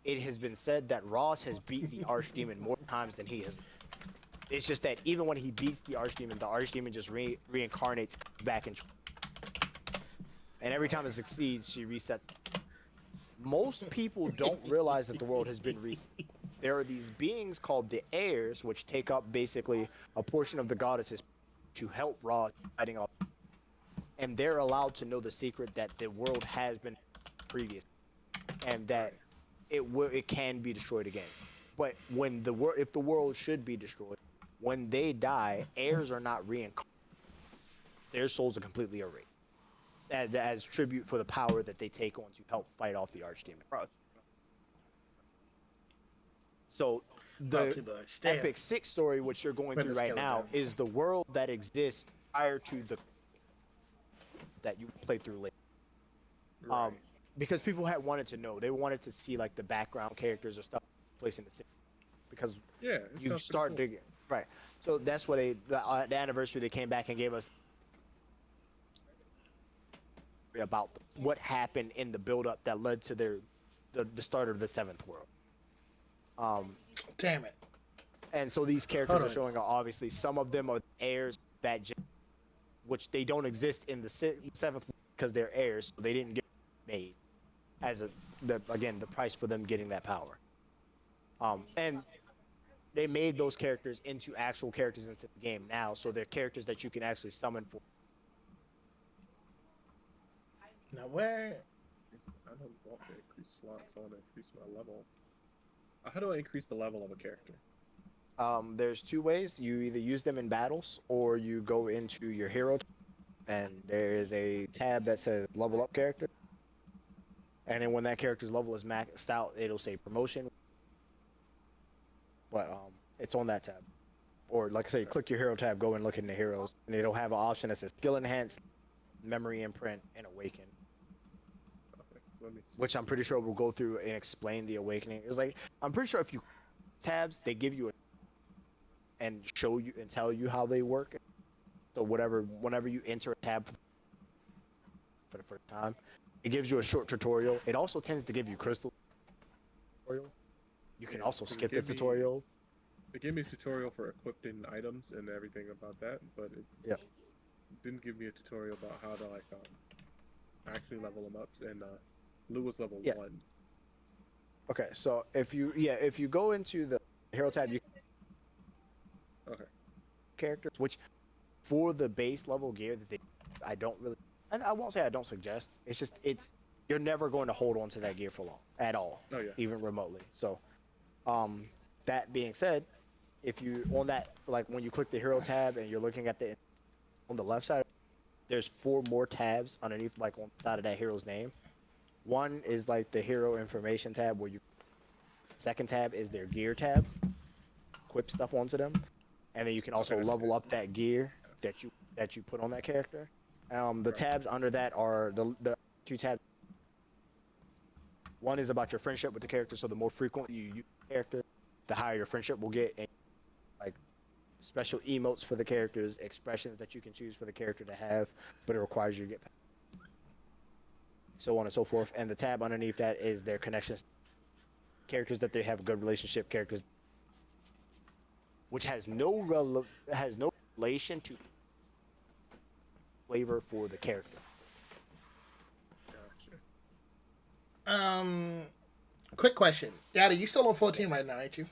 it has been said that Ross has beat the archdemon more times than he has. It's just that even when he beats the archdemon just reincarnates back and every time it succeeds, she resets. Most people don't realize that the world has been There are these beings called the heirs, which take up basically a portion of the goddesses to help Ra fighting off. And they're allowed to know the secret that the world has been previous, and that it can be destroyed again. But when if the world should be destroyed, when they die, heirs are not reincarnated. Their souls are completely erased. As tribute for the power that they take on to help fight off the archdemon. So the Epic 6 story, which you're going through right now, is the world that exists prior to the that you play through later. Right. Because people had wanted to know, they wanted to see like the background characters or stuff placed in the city, because you start digging right. So that's what the anniversary they came back and gave us about what happened in the build-up that led to the start of the 7th world. Damn it! And so these characters are showing, obviously, some of them are heirs that, which they don't exist in the 7th because they're heirs, so they didn't get made as the price for them getting that power. And they made those characters into actual characters into the game now, so they're characters that you can actually summon for. Now where? I don't want to increase slots. I want to increase my level. How do I increase the level of a character? There's 2 ways. You either use them in battles, or you go into your hero, and there is a tab that says level up character. And then when that character's level is maxed out, it'll say promotion. But it's on that tab. Or like I say, click your hero tab, go and look in the heroes, and it'll have an option that says skill enhance, memory imprint, and awaken. Which I'm pretty sure we'll go through and explain the awakening. It was like, I'm pretty sure if you tabs, they give you and show you and tell you how they work. So whenever you enter a tab for the first time, it gives you a short tutorial. It also tends to give you crystal tutorial. You can also skip the tutorial. It gave me a tutorial for equipping items and everything about that, but it didn't give me a tutorial about how to actually level them up. And Lou was level 1. Okay, so if you go into the hero tab, you characters, which for the base level gear that I don't really, and I won't say I don't suggest. It's just you're never going to hold on to that gear for long at all, even remotely. So, that being said, if you on that, like when you click the hero tab and you're looking at on the left side, there's 4 more tabs underneath, like on the side of that hero's name. One is like the hero information tab, where second tab is their gear tab, equip stuff onto them, and then you can also level up that gear that you put on that character. The tabs under that are the 2 tabs. One is about your friendship with the character, so the more frequently you use the character, the higher your friendship will get, and like special emotes for the characters, expressions that you can choose for the character to have, but it requires you to get so on and so forth. And the tab underneath that is their connections. characters that they have a good relationship, characters which has no relation to flavor for the character. Quick question. Yada, you still on 14 right now, ain't you?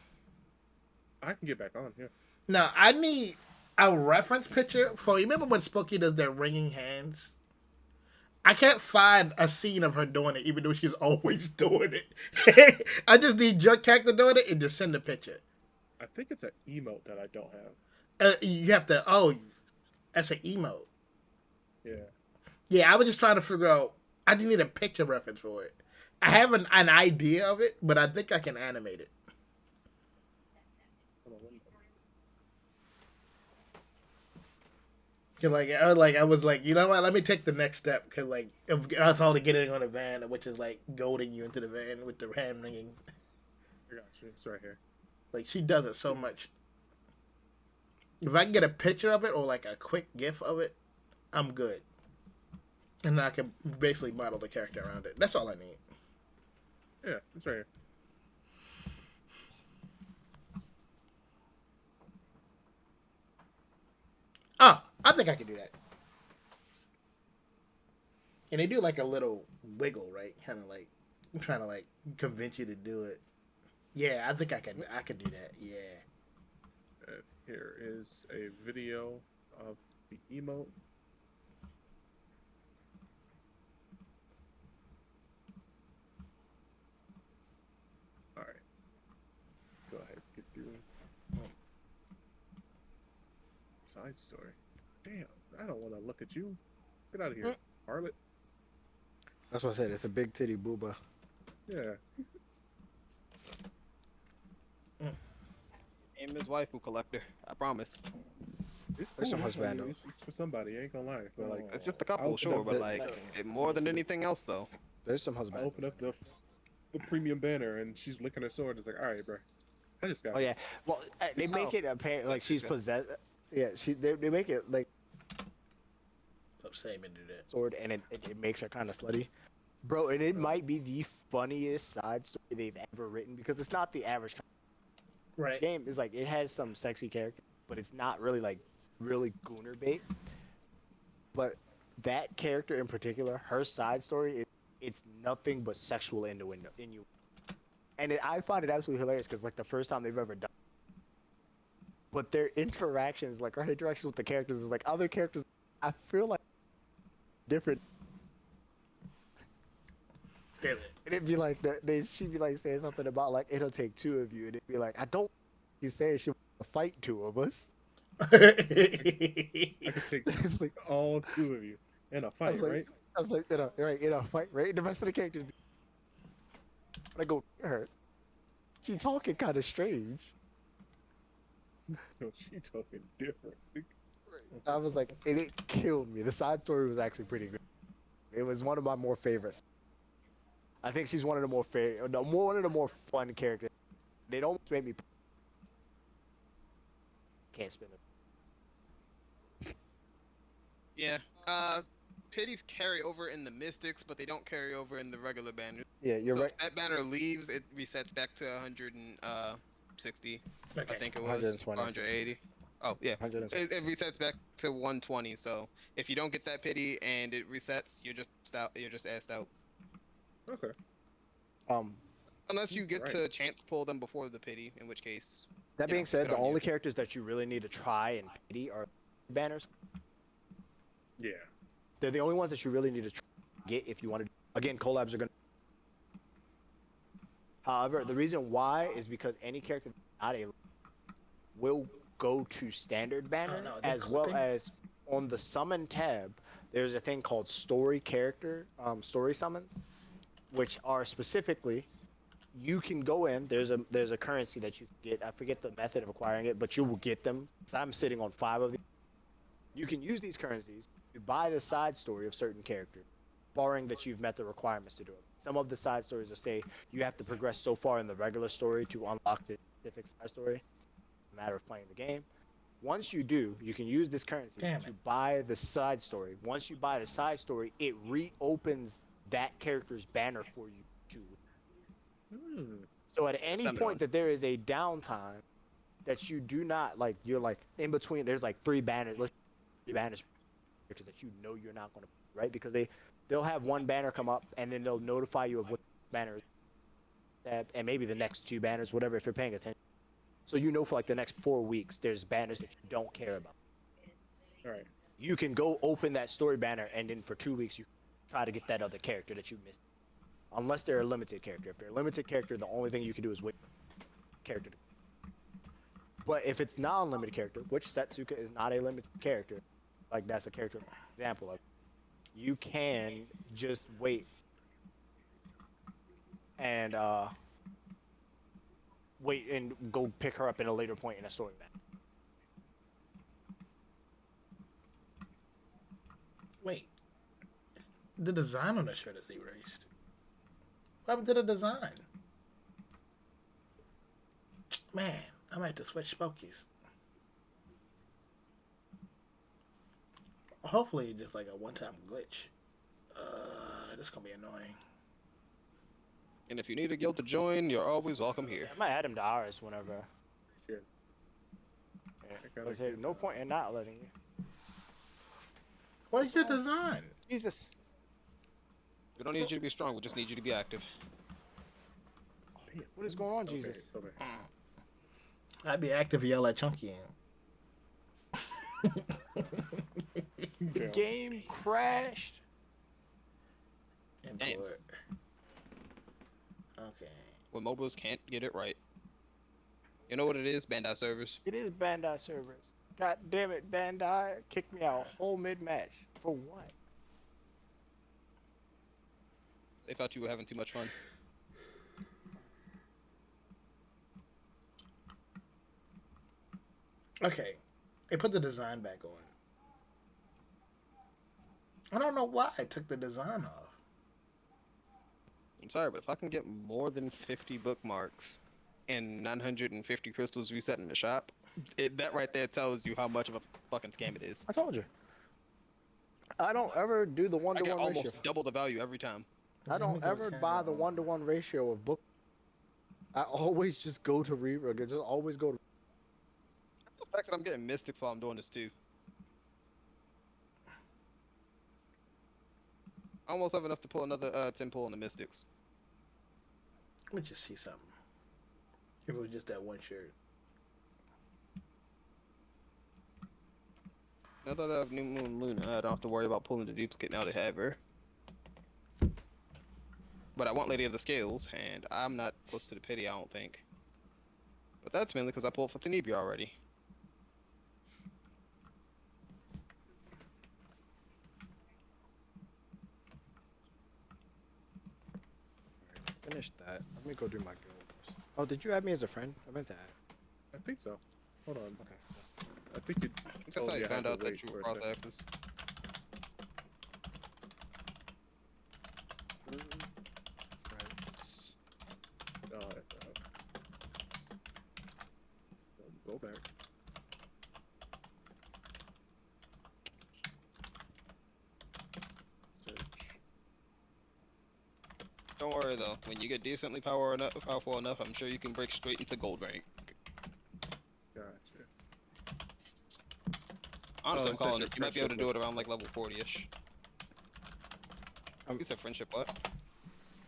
I can get back on. Yeah. Now, I need a reference picture for, you remember when Spooky does their ringing hands? I can't find a scene of her doing it, even though she's always doing it. I just need your character doing it and just send a picture. I think it's an emote that I don't have. You have to, that's an emote. Yeah. Yeah, I was just trying to figure out, I just need a picture reference for it. I have an idea of it, but I think I can animate it. Cause I was like, you know what? Let me take the next step. Cause like, I thought to getting on a van, which is like goading you into the van with the hand ringing. I got you. It's right here. Like she does it so much. If I can get a picture of it or like a quick GIF of it, I'm good. And I can basically model the character around it. That's all I need. Yeah, it's right here. Oh, I think I can do that. And they do like a little wiggle, right? Kind of like I'm trying to like convince you to do it. Yeah, I think I can do that. Yeah. Here is a video of the emote. All right. Go ahead, get through. Side story. Damn, I don't want to look at you. Get out of here, harlot. That's what I said. It's a big titty booba. Yeah. Aim his waifu collector. I promise. It's There's some cool. husbandos. It's for somebody. I ain't gonna lie, but like It's just a I'll couple, open sure, up but the- like more than anything else, though. There's some I husbandos. open up the premium banner and she's licking her sword. It's like, all right, bro. I just got. Oh yeah. Well, they make it apparent like she's possessed. Yeah, they make it like Same and do that. sword, and it makes her kind of slutty, bro. And it might be the funniest side story they've ever written because it's not the average Right. game. Is like it has some sexy character, but it's not really like really gooner bait. But that character in particular, her side story, it's nothing but sexual innuendo. And I find it absolutely hilarious because like the first time they've ever done. But their interactions, like her interactions with the characters, is like other characters. I feel like different. Damn it. And it'd be like she'd be like saying something about like it'll take two of you, and it'd be like I don't. He's saying she want to fight two of us. I could take It's like all two of you in a I fight, was like, right? I was like, in a fight, right? And the rest of the characters. When I go near her, she talking kind of strange. No, she talking different. I was like, and it killed me. The side story was actually pretty good. It was one of my more favorites. I think she's one of the one of the more fun characters. They don't make me. Can't spin it. Yeah. Pities carry over in the Mystics, but they don't carry over in the regular banner. Yeah, you're so right. If that banner leaves, it resets back to 160. Okay. I think it was 120. 180. Oh yeah, 120. it resets back to 120. So if you don't get that pity and it resets, you're just out. You're just assed out. Okay. Unless you get Right. to chance pull them before the pity, in which case. That you being know, said, good the on you. only characters that you really need to try and pity are banners. Yeah. They're the only ones that you really need to get if you want to. Again, collabs are gonna. However, the reason why is because any character not a will go to standard banner, no, they're as well clipping. as on the summon tab. There's a thing called story story summons, which are specifically. You can go in. There's a currency that you can get. I forget the method of acquiring it, but you will get them. So I'm sitting on 5 of these. You can use these currencies to buy the side story of certain characters, barring that you've met the requirements to do it. Some of the side stories will say you have to progress so far in the regular story to unlock the specific side story. A matter of playing the game. Once you do, you can use this currency Damn to it. buy the side story. Once you buy the side story, it reopens that character's banner for you too. So at any Stamina. point that there is a downtime that you do not like, you're like in between. There's like three banners that you know you're not going to right because they'll have one banner come up and then they'll notify you of what banner that and maybe the next two banners, whatever, if you're paying attention. So you know for like the next 4 weeks, there's banners that you don't care about. All right. You can go open that story banner and then for 2 weeks you try to get that other character that you missed. Unless they're a limited character. If they're a limited character, the only thing you can do is wait for the character. But if it's non-limited character, which Setsuka is not a limited character, like that's a character example of, you can just wait and go pick her up in a later point in a story banner. Wait. The design on the shirt is erased. What happened to the design? Man, I might have to switch Spokies. Hopefully just like a one-time glitch. This is gonna be annoying. And if you need a guild to join, you're always welcome here. I might add him to ours whenever. Sure. I say, no point in not letting you. What's your design? Jesus. We don't need you to be strong, we just need you to be active. What is going on, Jesus? Okay. I'd be active and yell at Chunky. The game crashed. Damn. Okay. When mobiles can't get it right. You know what it is? Bandai servers. It is Bandai servers. God damn it, Bandai kicked me out whole mid-match. For what? They thought you were having too much fun. Okay. They put the design back on. I don't know why I took the design off. I'm sorry, but if I can get more than 50 bookmarks and 950 crystals reset in the shop, that right there tells you how much of a fucking scam it is. I told you. I don't ever do the I one-to-one get ratio. almost double the value every time. I don't ever buy the one-to-one ratio of book. I always just go to Rerook. I just always go to. The fact that I'm getting mystics while I'm doing this too. I almost have enough to pull another 10 pull on the mystics. Let me just see something. If it was just that one shirt. Now that I have New Moon Luna, I don't have to worry about pulling the duplicate now to have her. But I want Lady of the Scales, and I'm not close to the pity, I don't think. But that's mainly because I pulled for Tenebria already. Finish that. Let me go do my guild. Oh, did you add me as a friend? I meant to add. I think so. Hold on. Okay. I think you. That's how you found out that you were were cross axis. Friends. Go back. Search. Don't worry though, when you get decently powerful enough, I'm sure you can break straight into gold rank. Gotcha. Honestly, Oh, I'm it says calling your it. You might be able to do friendship it around like level 40-ish. You said friendship what?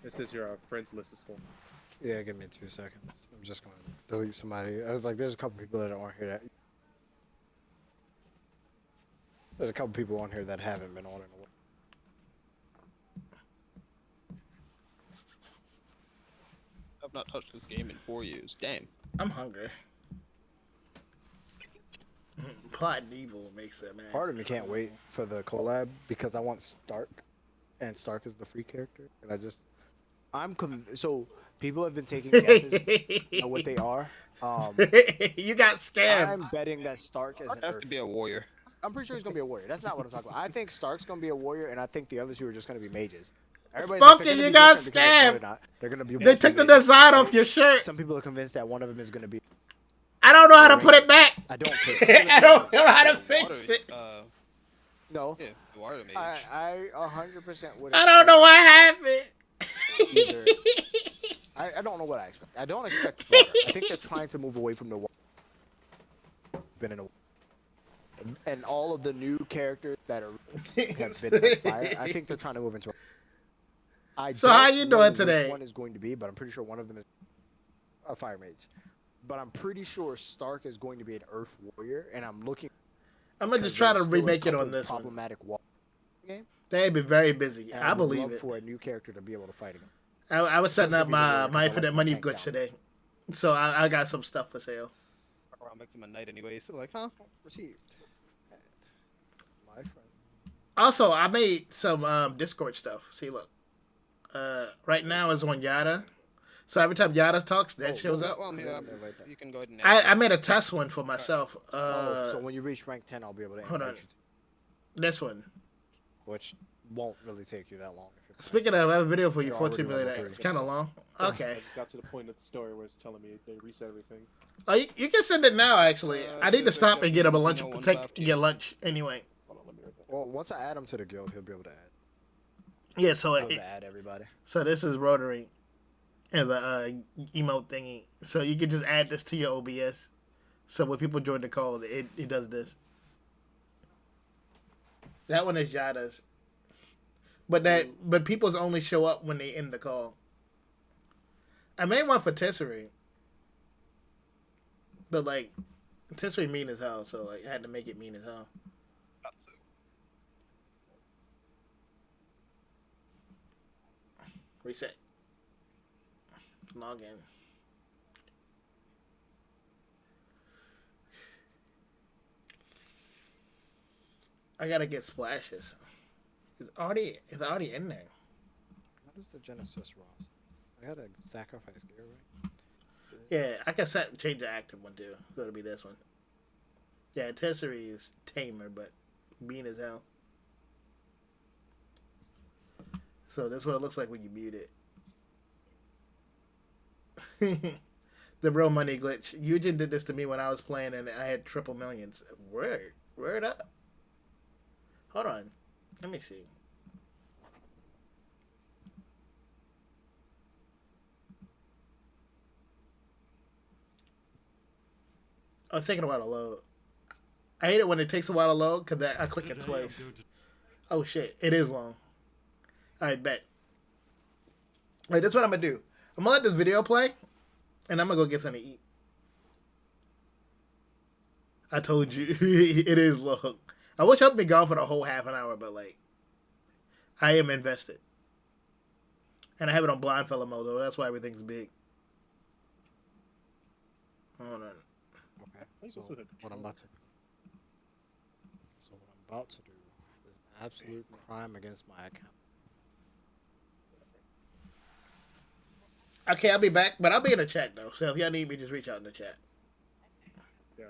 It says your friends list is full. Yeah, give me 2 seconds. I'm just gonna delete somebody. I was like, there's a couple people that aren't here that. There's a couple people on here that haven't been on in a while. I've not touched this game in 4 years. Damn. I'm hungry. Plot and evil makes it, man. Part of me can't wait for the collab because I want Stark, and Stark is the free character, and so people have been taking guesses at what they are. You got scammed. I'm betting that Stark is. Has to be a warrior. I'm pretty sure he's gonna be a warrior. That's not what I'm talking about. I think Stark's gonna be a warrior, and I think the others two are just gonna be mages. Smokey, you got scammed. They're gonna be. They took the design off your shirt. Some people are convinced that one of them is gonna be. I don't know how to put it back. I don't care. I don't know how to fix it. No. Yeah, the water mage. I 100% would. I don't know what happened. Either. I don't know what I expect. I don't expect water. I think they're trying to move away from the water. Been in a and all of the new characters that are have been in fire. I think they're trying to move into. So how you doing today? Which one is going to be, but I'm pretty sure one of them is a fire mage. But I'm pretty sure Stark is going to be an Earth warrior, and I'm looking. I'm gonna just try to remake it on this problematic one. Game. They've been very busy. And I would believe love it. for a new character to be able to fight him. I was setting up my Especially Infinite Money glitch today, so I got some stuff for sale. I'll make them a knight anyway. So like, huh? Received. My friend. Also, I made some Discord stuff. See, look. Right now is on Yada. So every time Yada talks, that shows up. Well, you can go ahead and. I made a test one for myself. So when you reach rank 10, I'll be able to. Hold on. This one. Which won't really take you that long. Speaking of, I have a video for you. You're 14 already million. level It's 3. kind of long. Okay. I just got to the point of the story where it's telling me they reset everything. Oh, you can send it now. Actually, I need to stop and get him a lunch. Get lunch anyway. Well, once I add him to the guild, he'll be able to add. Yeah. So I'll add everybody. So this is Rotary, and the emote thingy. So you can just add this to your OBS. So when people join the call, it does this. That one is Yada's. But people's only show up when they end the call. I made one for Tesserae. But like Tesserae mean as hell, so like I had to make it mean as hell. Reset. Log in. I gotta get splashes. It's already in there. What is the Genesis Ross? I gotta sacrifice gear, right? Yeah, I can change the active one too, so it'll be this one. Yeah, Tesserae is tamer, but mean as hell. So that's what it looks like when you mute it. The real money glitch. Eugen did this to me when I was playing and I had triple millions. Word up. Hold on. Let me see. Oh, it's taking a while to load. I hate it when it takes a while to load because I click it twice. Oh shit, it is long. Alright, bet. Alright, that's what I'm gonna do. I'm gonna let this video play, and I'm gonna go get something to eat. I told you, it is long. I wish I'd been gone for the whole half an hour, but like, I am invested. And I have it on blind fella mode, though. That's why everything's big. Hold on. Okay. So what I'm about to do is an absolute crime against my account. Okay, I'll be back, but I'll be in the chat though. So if y'all need me, just reach out in the chat. Yeah,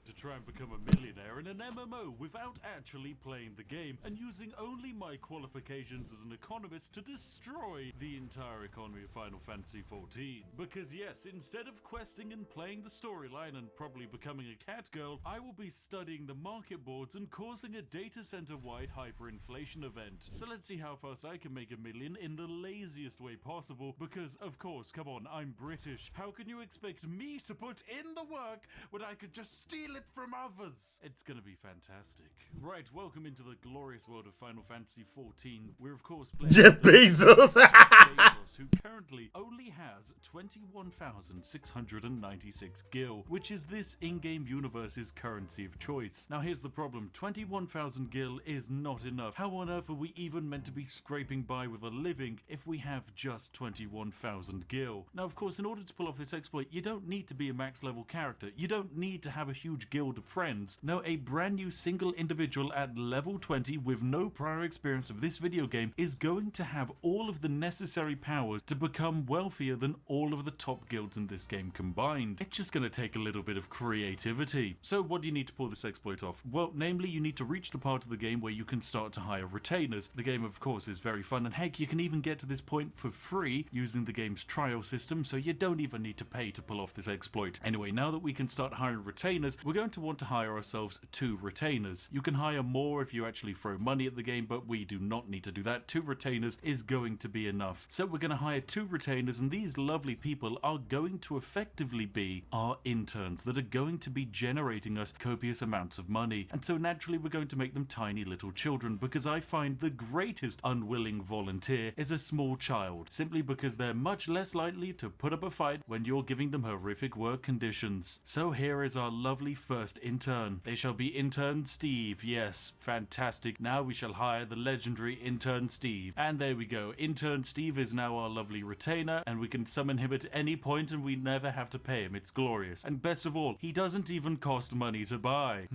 to try and become a millionaire in an MMO without actually playing the game and using only my qualifications as an economist to destroy the entire economy of Final Fantasy XIV. Because yes, instead of questing and playing the storyline and probably becoming a cat girl, I will be studying the market boards and causing a data center-wide hyperinflation event. So let's see how fast I can make $1 million in the laziest way possible, because of course, come on, I'm British. How can you expect me to put in the work when I could just steal it from others? It's gonna be fantastic. Right, welcome into the glorious world of Final Fantasy XIV. We're of course playing Jeff Bezos. Bezos, who currently only has 21,696 gil, which is this in-game universe's currency of choice. Now here's the problem, 21,000 gil is not enough. How on earth are we even meant to be scraping by with a living if we have just 21,000 gil? Now of course, in order to pull off this exploit, you don't need to be a max level character. You don't need to have a huge guild of friends. No, a brand new single individual at level 20 with no prior experience of this video game is going to have all of the necessary powers to become wealthier than all of the top guilds in this game combined. It's just going to take a little bit of creativity. So what do you need to pull this exploit off? Well, namely, you need to reach the part of the game where you can start to hire retainers. The game, of course, is very fun, and heck, you can even get to this point for free using the game's trial system, so you don't even need to pay to pull off this exploit. Anyway, now that we can start hiring retainers, we're going going to want to hire ourselves 2 retainers. You can hire more if you actually throw money at the game, but we do not need to do that. 2 retainers is going to be enough. So we're going to hire 2 retainers, and these lovely people are going to effectively be our interns that are going to be generating us copious amounts of money. And so naturally we're going to make them tiny little children, because I find the greatest unwilling volunteer is a small child, simply because they're much less likely to put up a fight when you're giving them horrific work conditions. So here is our lovely first intern. They shall be intern Steve. Yes, fantastic. Now we shall hire the legendary intern Steve. And there we go. Intern Steve is now our lovely retainer, and we can summon him at any point and we never have to pay him. It's glorious. And best of all, he doesn't even cost money to buy.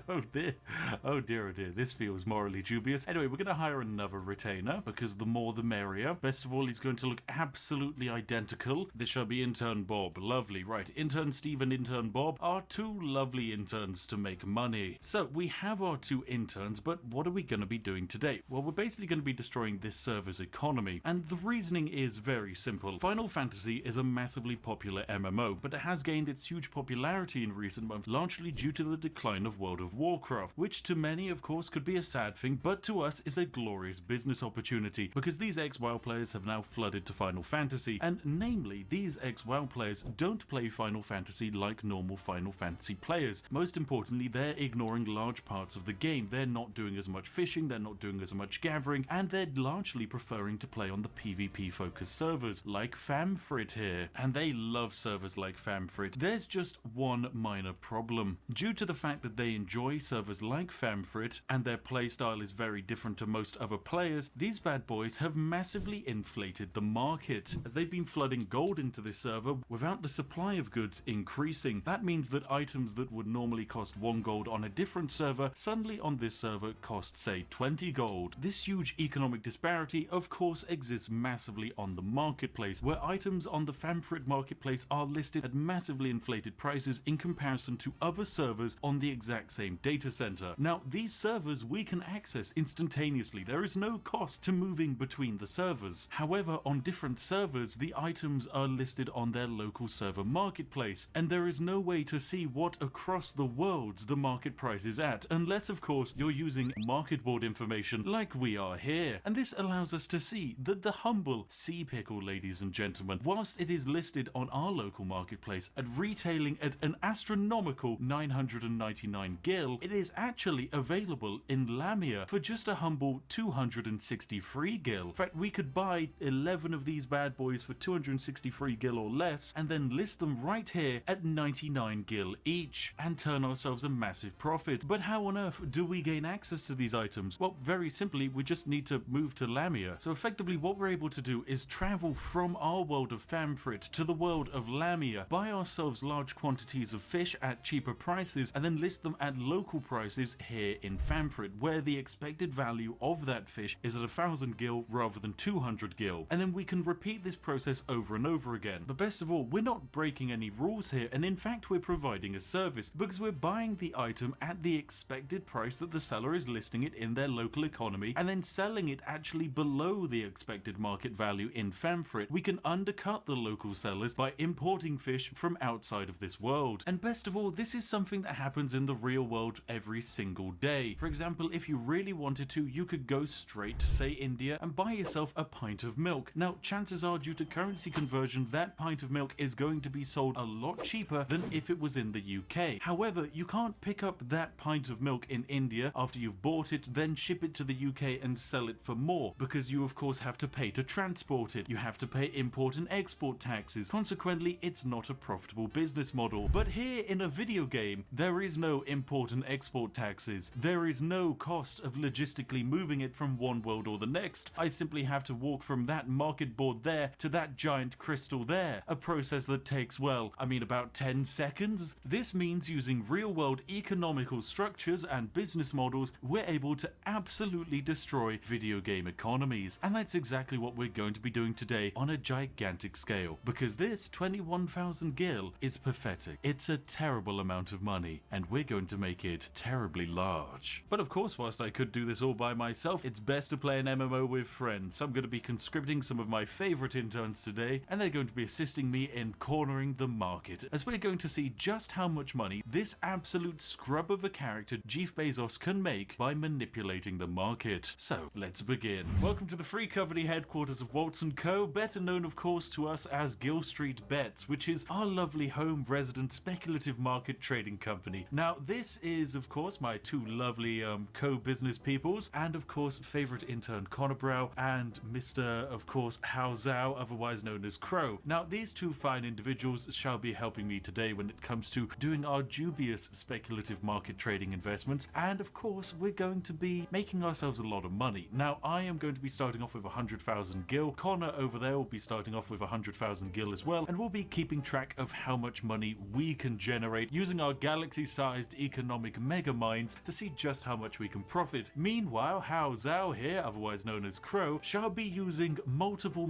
Oh dear. Oh dear, oh dear. This feels morally dubious. Anyway, we're going to hire another retainer, because the more the merrier. Best of all, he's going to look absolutely identical. This shall be intern Bob. Lovely. Right, intern Steve and intern Bob are 2 lovely interns to make money. So we have our 2 interns, but what are we going to be doing today? Well, we're basically going to be destroying this server's economy, and the reasoning is very simple. Final Fantasy is a massively popular MMO, but it has gained its huge popularity in recent months, largely due to the decline of World of Warcraft, which to many of course could be a sad thing, but to us is a glorious business opportunity, because these ex-WoW players have now flooded to Final Fantasy, and namely, these ex-WoW players don't play Final Fantasy like normal Final Fantasy players. Most importantly, they're ignoring large parts of the game. They're not doing as much fishing, they're not doing as much gathering, and they're largely preferring to play on the PvP focused servers like Famfrit here, and they love servers like Famfrit. There's just one minor problem. Due to the fact that they enjoy servers like Famfrit and their playstyle is very different to most other players, these bad boys have massively inflated the market, as they've been flooding gold into this server without the supply of goods increasing. That means that items that would normally cost 1 gold on a different server suddenly on this server cost, say, 20 gold. This huge economic disparity of course exists massively on the marketplace, where items on the Famfrit marketplace are listed at massively inflated prices in comparison to other servers on the exact same data center. Now, these servers we can access instantaneously. There is no cost to moving between the servers. However, on different servers, the items are listed on their local server marketplace, and there is no way to see what across the worlds the market price is at, unless of course you're using market board information like we are here. And this allows us to see that the humble sea pickle, ladies and gentlemen, whilst it is listed on our local marketplace at retailing at an astronomical 999 gil, it is actually available in Lamia for just a humble 263 gil. In fact, we could buy 11 of these bad boys for 263 gil or less, and then list them right here at 99 gil each, and turn ourselves a massive profit. But how on earth do we gain access to these items? Well, very simply, we just need to move to Lamia. So effectively what we're able to do is travel from our world of Famfrit to the world of Lamia, buy ourselves large quantities of fish at cheaper prices, and then list them at local prices here in Famfrit, where the expected value of that fish is at 1000 gil rather than 200 gil. And then we can repeat this process over and over again. But best of all, we're not breaking any rules here, and in fact we're providing a service, because we're buying the item at the expected price that the seller is listing it in their local economy, and then selling it actually below the expected market value in Famfrit. We can undercut the local sellers by importing fish from outside of this world. And best of all, this is something that happens in the real world every single day. For example, if you really wanted to, you could go straight to, say, India and buy yourself a pint of milk. Now, chances are, due to currency conversions, that pint of milk is going to be sold a lot cheaper than if it was in the UK. However, you can't pick up that pint of milk in India after you've bought it, then ship it to the UK and sell it for more, because you of course have to pay to transport it. You have to pay import and export taxes. Consequently, it's not a profitable business model. But here in a video game, there is no import and export taxes. There is no cost of logistically moving it from one world or the next. I simply have to walk from that market board there to that giant crystal there, a process that takes, well, I mean about 10 seconds. This means using real-world economical structures and business models, we're able to absolutely destroy video game economies. And that's exactly what we're going to be doing today on a gigantic scale, because this 21,000 gil is pathetic. It's a terrible amount of money, and we're going to to make it terribly large. But of course, whilst I could do this all by myself, it's best to play an MMO with friends. So I'm going to be conscripting some of my favorite interns today, and they're going to be assisting me in cornering the market, as we're going to see just how much money this absolute scrub of a character Jeff Bezos can make by manipulating the market. So let's begin. Welcome to the Free Company headquarters of Waltz & Co., better known of course to us as Gill Street Bets, which is our lovely home resident speculative market trading company. Now this is of course my two lovely co-business peoples, and of course favorite intern Connor Brow and Mr. of course Hao Zhao, otherwise known as Crow. Now these two fine individuals shall be helping me today when it comes to doing our dubious speculative market trading investments, and of course we're going to be making ourselves a lot of money. Now I am going to be starting off with 100,000 gil. Connor over there will be starting off with 100,000 gil as well, and we'll be keeping track of how much money we can generate using our galaxy-sized economic mega mines to see just how much we can profit. Meanwhile, Hao Zhao here, otherwise known as Crow, shall be using multiple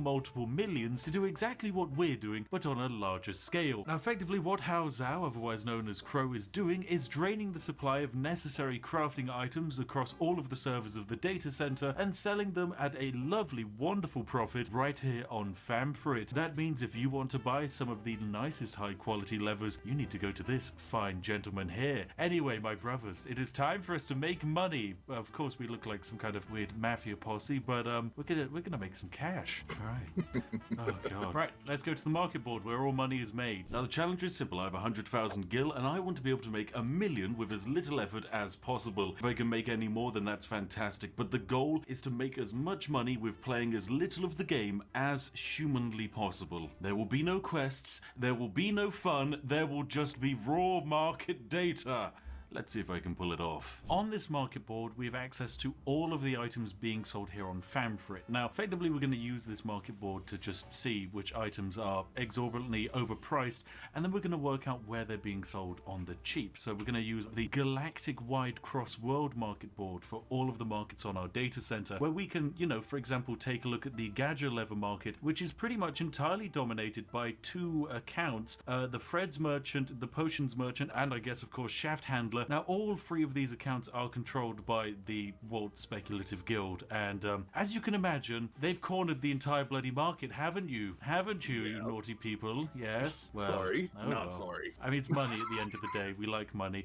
millions to do exactly what we're doing, but on a larger scale. Now effectively what Hao Zhao, otherwise known as Crow, is doing is draining the supply of necessary crafting items across all of the servers of the data center and selling them at a lovely, wonderful profit right here on Famfrit. That means if you want to buy some of the nicest high quality levers, you need to go to this fine gentleman here. Anyway, my brothers, it is time for us to make money. Of course, we look like some kind of weird mafia posse, but we're gonna make some cash. All right. Oh god. Right, let's go to the market board where all money is made. Now the challenge is simple. I have 100,000 gil, and I want to be able to make 1 million with as little effort as possible. If I can make any more, then that's fantastic. But the goal is to make as much money with playing as little of the game as humanly possible. There will be no quests, there will be no fun, there will just be raw market data. Let's see if I can pull it off. On this market board, we have access to all of the items being sold here on Famfrit. Now, effectively, we're going to use this market board to just see which items are exorbitantly overpriced, and then we're going to work out where they're being sold on the cheap. So we're going to use the galactic-wide cross-world market board for all of the markets on our data center, where we can, you know, for example, take a look at the Gadget lever market, which is pretty much entirely dominated by two accounts, the Fred's Merchant, the Potions Merchant, and I guess, of course, Shaft Handler. Now, all three of these accounts are controlled by the Walt Speculative Guild, and as you can imagine, they've cornered the entire bloody market, haven't you? Haven't you, you naughty people? Yes? Well, sorry. oh Not well. sorry. I mean, it's money at the end of the day. We like money.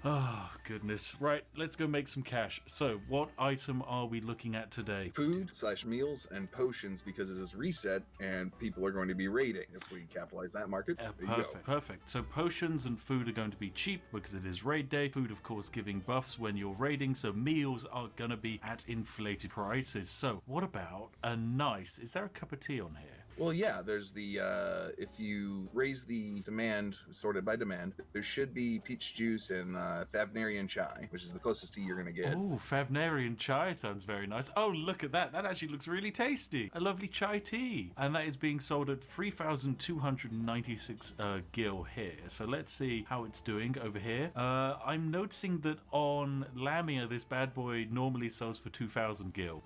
Oh, goodness. Right, let's go make some cash. So, what item are we looking at today? Food/meals and potions, because it is reset and people are going to be raiding. If we capitalize that market, there you go. Perfect, perfect. So potions and food are going to be cheap because it is raid day. Food, of course, giving buffs when you're raiding, so meals are going to be at inflated prices. So what about a nice... Is there a cup of tea on here? Well, yeah, there's the, if you raise the demand, sorted by demand, there should be peach juice and Thavnarian chai, which is the closest tea you're going to get. Oh, Thavnarian chai sounds very nice. Oh, look at that. That actually looks really tasty. A lovely chai tea. And that is being sold at 3,296 gil here. So let's see how it's doing over here. I'm noticing that on Lamia, this bad boy normally sells for 2,000 gil.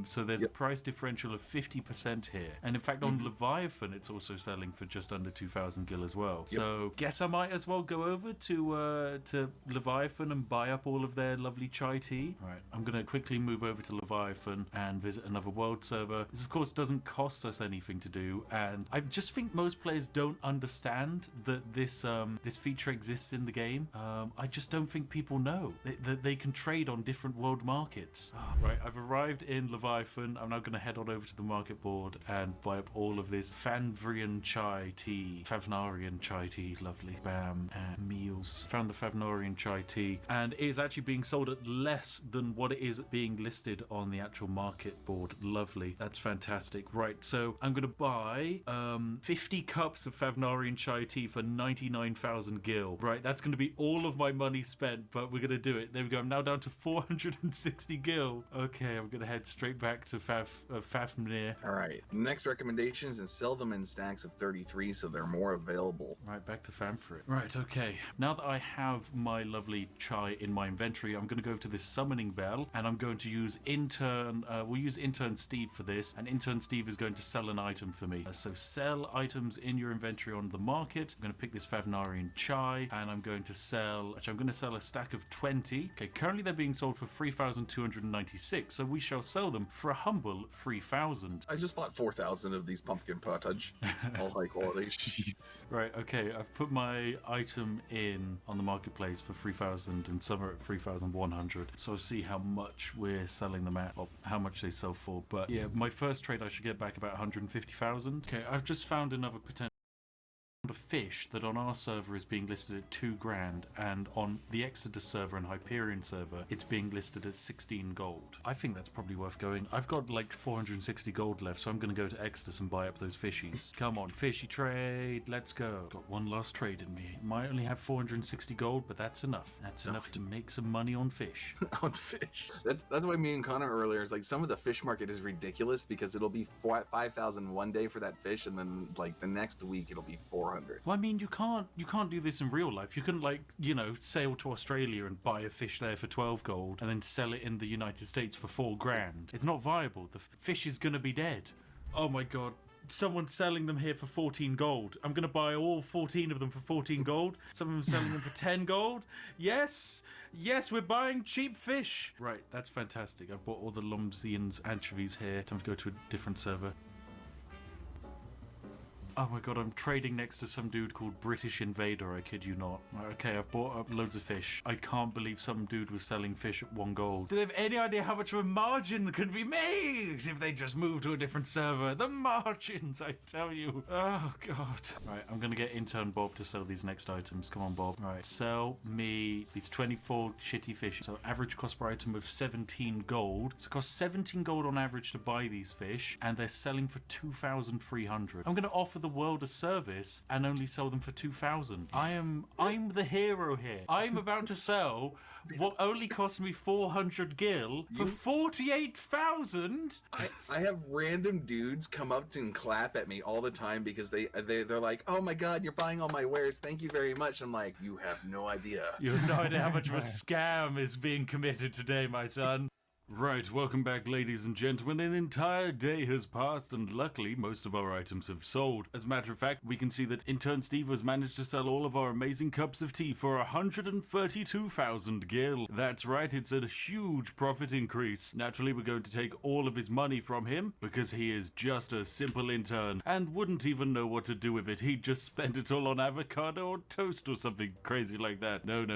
So there's a price differential of 50% here. And in fact, on Leviathan, it's also selling for just under 2,000 gil as well. So guess I might as well go over to Leviathan and buy up all of their lovely chai tea. Right, I'm going to quickly move over to Leviathan and visit another world server. This, of course, doesn't cost us anything to do, and I just think most players don't understand that this feature exists in the game. I just don't think people know that they can trade on different world markets. Right, I've arrived in Leviathan. I'm now going to head on over to the market board and buy up all of this Favnarian chai tea. Lovely. Bam. And meals. Found the Favnarian chai tea, and it is actually being sold at less than what it is being listed on the actual market board. Lovely. That's fantastic. Right, so I'm going to buy 50 cups of Favnarian chai tea for 99,000 gil. Right, that's going to be all of my money spent, but we're going to do it. There we go. I'm now down to 460 gil. Okay, I'm going to head straight back to Fafnir. All right. Next recommendation recommendations and sell them in stacks of 33 so they're more available. Right, back to Famfrit. Right, okay. Now that I have my lovely chai in my inventory, I'm going to go to this summoning bell, and I'm going to use intern. We'll use intern Steve for this, and intern Steve is going to sell an item for me. So sell items in your inventory on the market. I'm going to pick this Favnarian chai, and I'm going to sell. Actually, I'm going to sell a stack of 20. Okay, currently they're being sold for 3,296, so we shall sell them for a humble 3,000. I just bought 4,000 of these pumpkin pottage. All high quality. Jeez. Right, okay, I've put my item in on the marketplace for 3,000 and some are at 3,100. So I'll see how much we're selling them at, or how much they sell for. But yeah, my first trade I should get back about 150,000. Okay, I've just found another potential a fish that on our server is being listed at 2 grand, and on the Exodus server and Hyperion server it's being listed as 16 gold. I think that's probably worth going. I've got like 460 gold left, so I'm going to go to Exodus and buy up those fishies. Come on, fishy trade, let's go. Got one last trade in me. Might only have 460 gold, but that's enough. That's enough to make some money on fish. On fish. That's why me and Connor earlier is like, some of the fish market is ridiculous because it'll be 5,000 one day for that fish, and then like the next week it'll be 400. Well, I mean, you can't do this in real life. You couldn't, like, you know, sail to Australia and buy a fish there for 12 gold and then sell it in the United States for 4 grand. It's not viable. The fish is gonna be dead. Oh my god. Someone's selling them here for 14 gold. I'm gonna buy all 14 of them for 14 gold. Some of them selling them for 10 gold. Yes, we're buying cheap fish. Right, that's fantastic. I've bought all the Lumsians anchovies here. Time to go to a different server. Oh my god, I'm trading next to some dude called British Invader, I kid you not. Okay, I've bought up loads of fish. I can't believe some dude was selling fish at 1 gold. Do they have any idea how much of a margin could be made if they just moved to a different server? The margins, I tell you. Oh god. Right, I'm gonna get intern Bob to sell these next items. Come on, Bob. Right, sell me these 24 shitty fish. So average cost per item of 17 gold. So it costs 17 gold on average to buy these fish, and they're selling for 2,300. I'm gonna offer the world a service and only sell them for 2,000. I'm the hero here. I'm about to sell what only cost me 400 gil for 48,000. I have random dudes come up and clap at me all the time because they're like, oh my god, you're buying all my wares, thank you very much. I'm like, you have no idea. You have no idea how much of a scam is being committed today, my son. Right, welcome back, ladies and gentlemen. An entire day has passed, and luckily most of our items have sold. As a matter of fact, we can see that intern Steve has managed to sell all of our amazing cups of tea for 132,000 gil. That's right, it's a huge profit increase. Naturally, we're going to take all of his money from him, because he is just a simple intern, and wouldn't even know what to do with it. He'd just spend it all on avocado or toast or something crazy like that. No.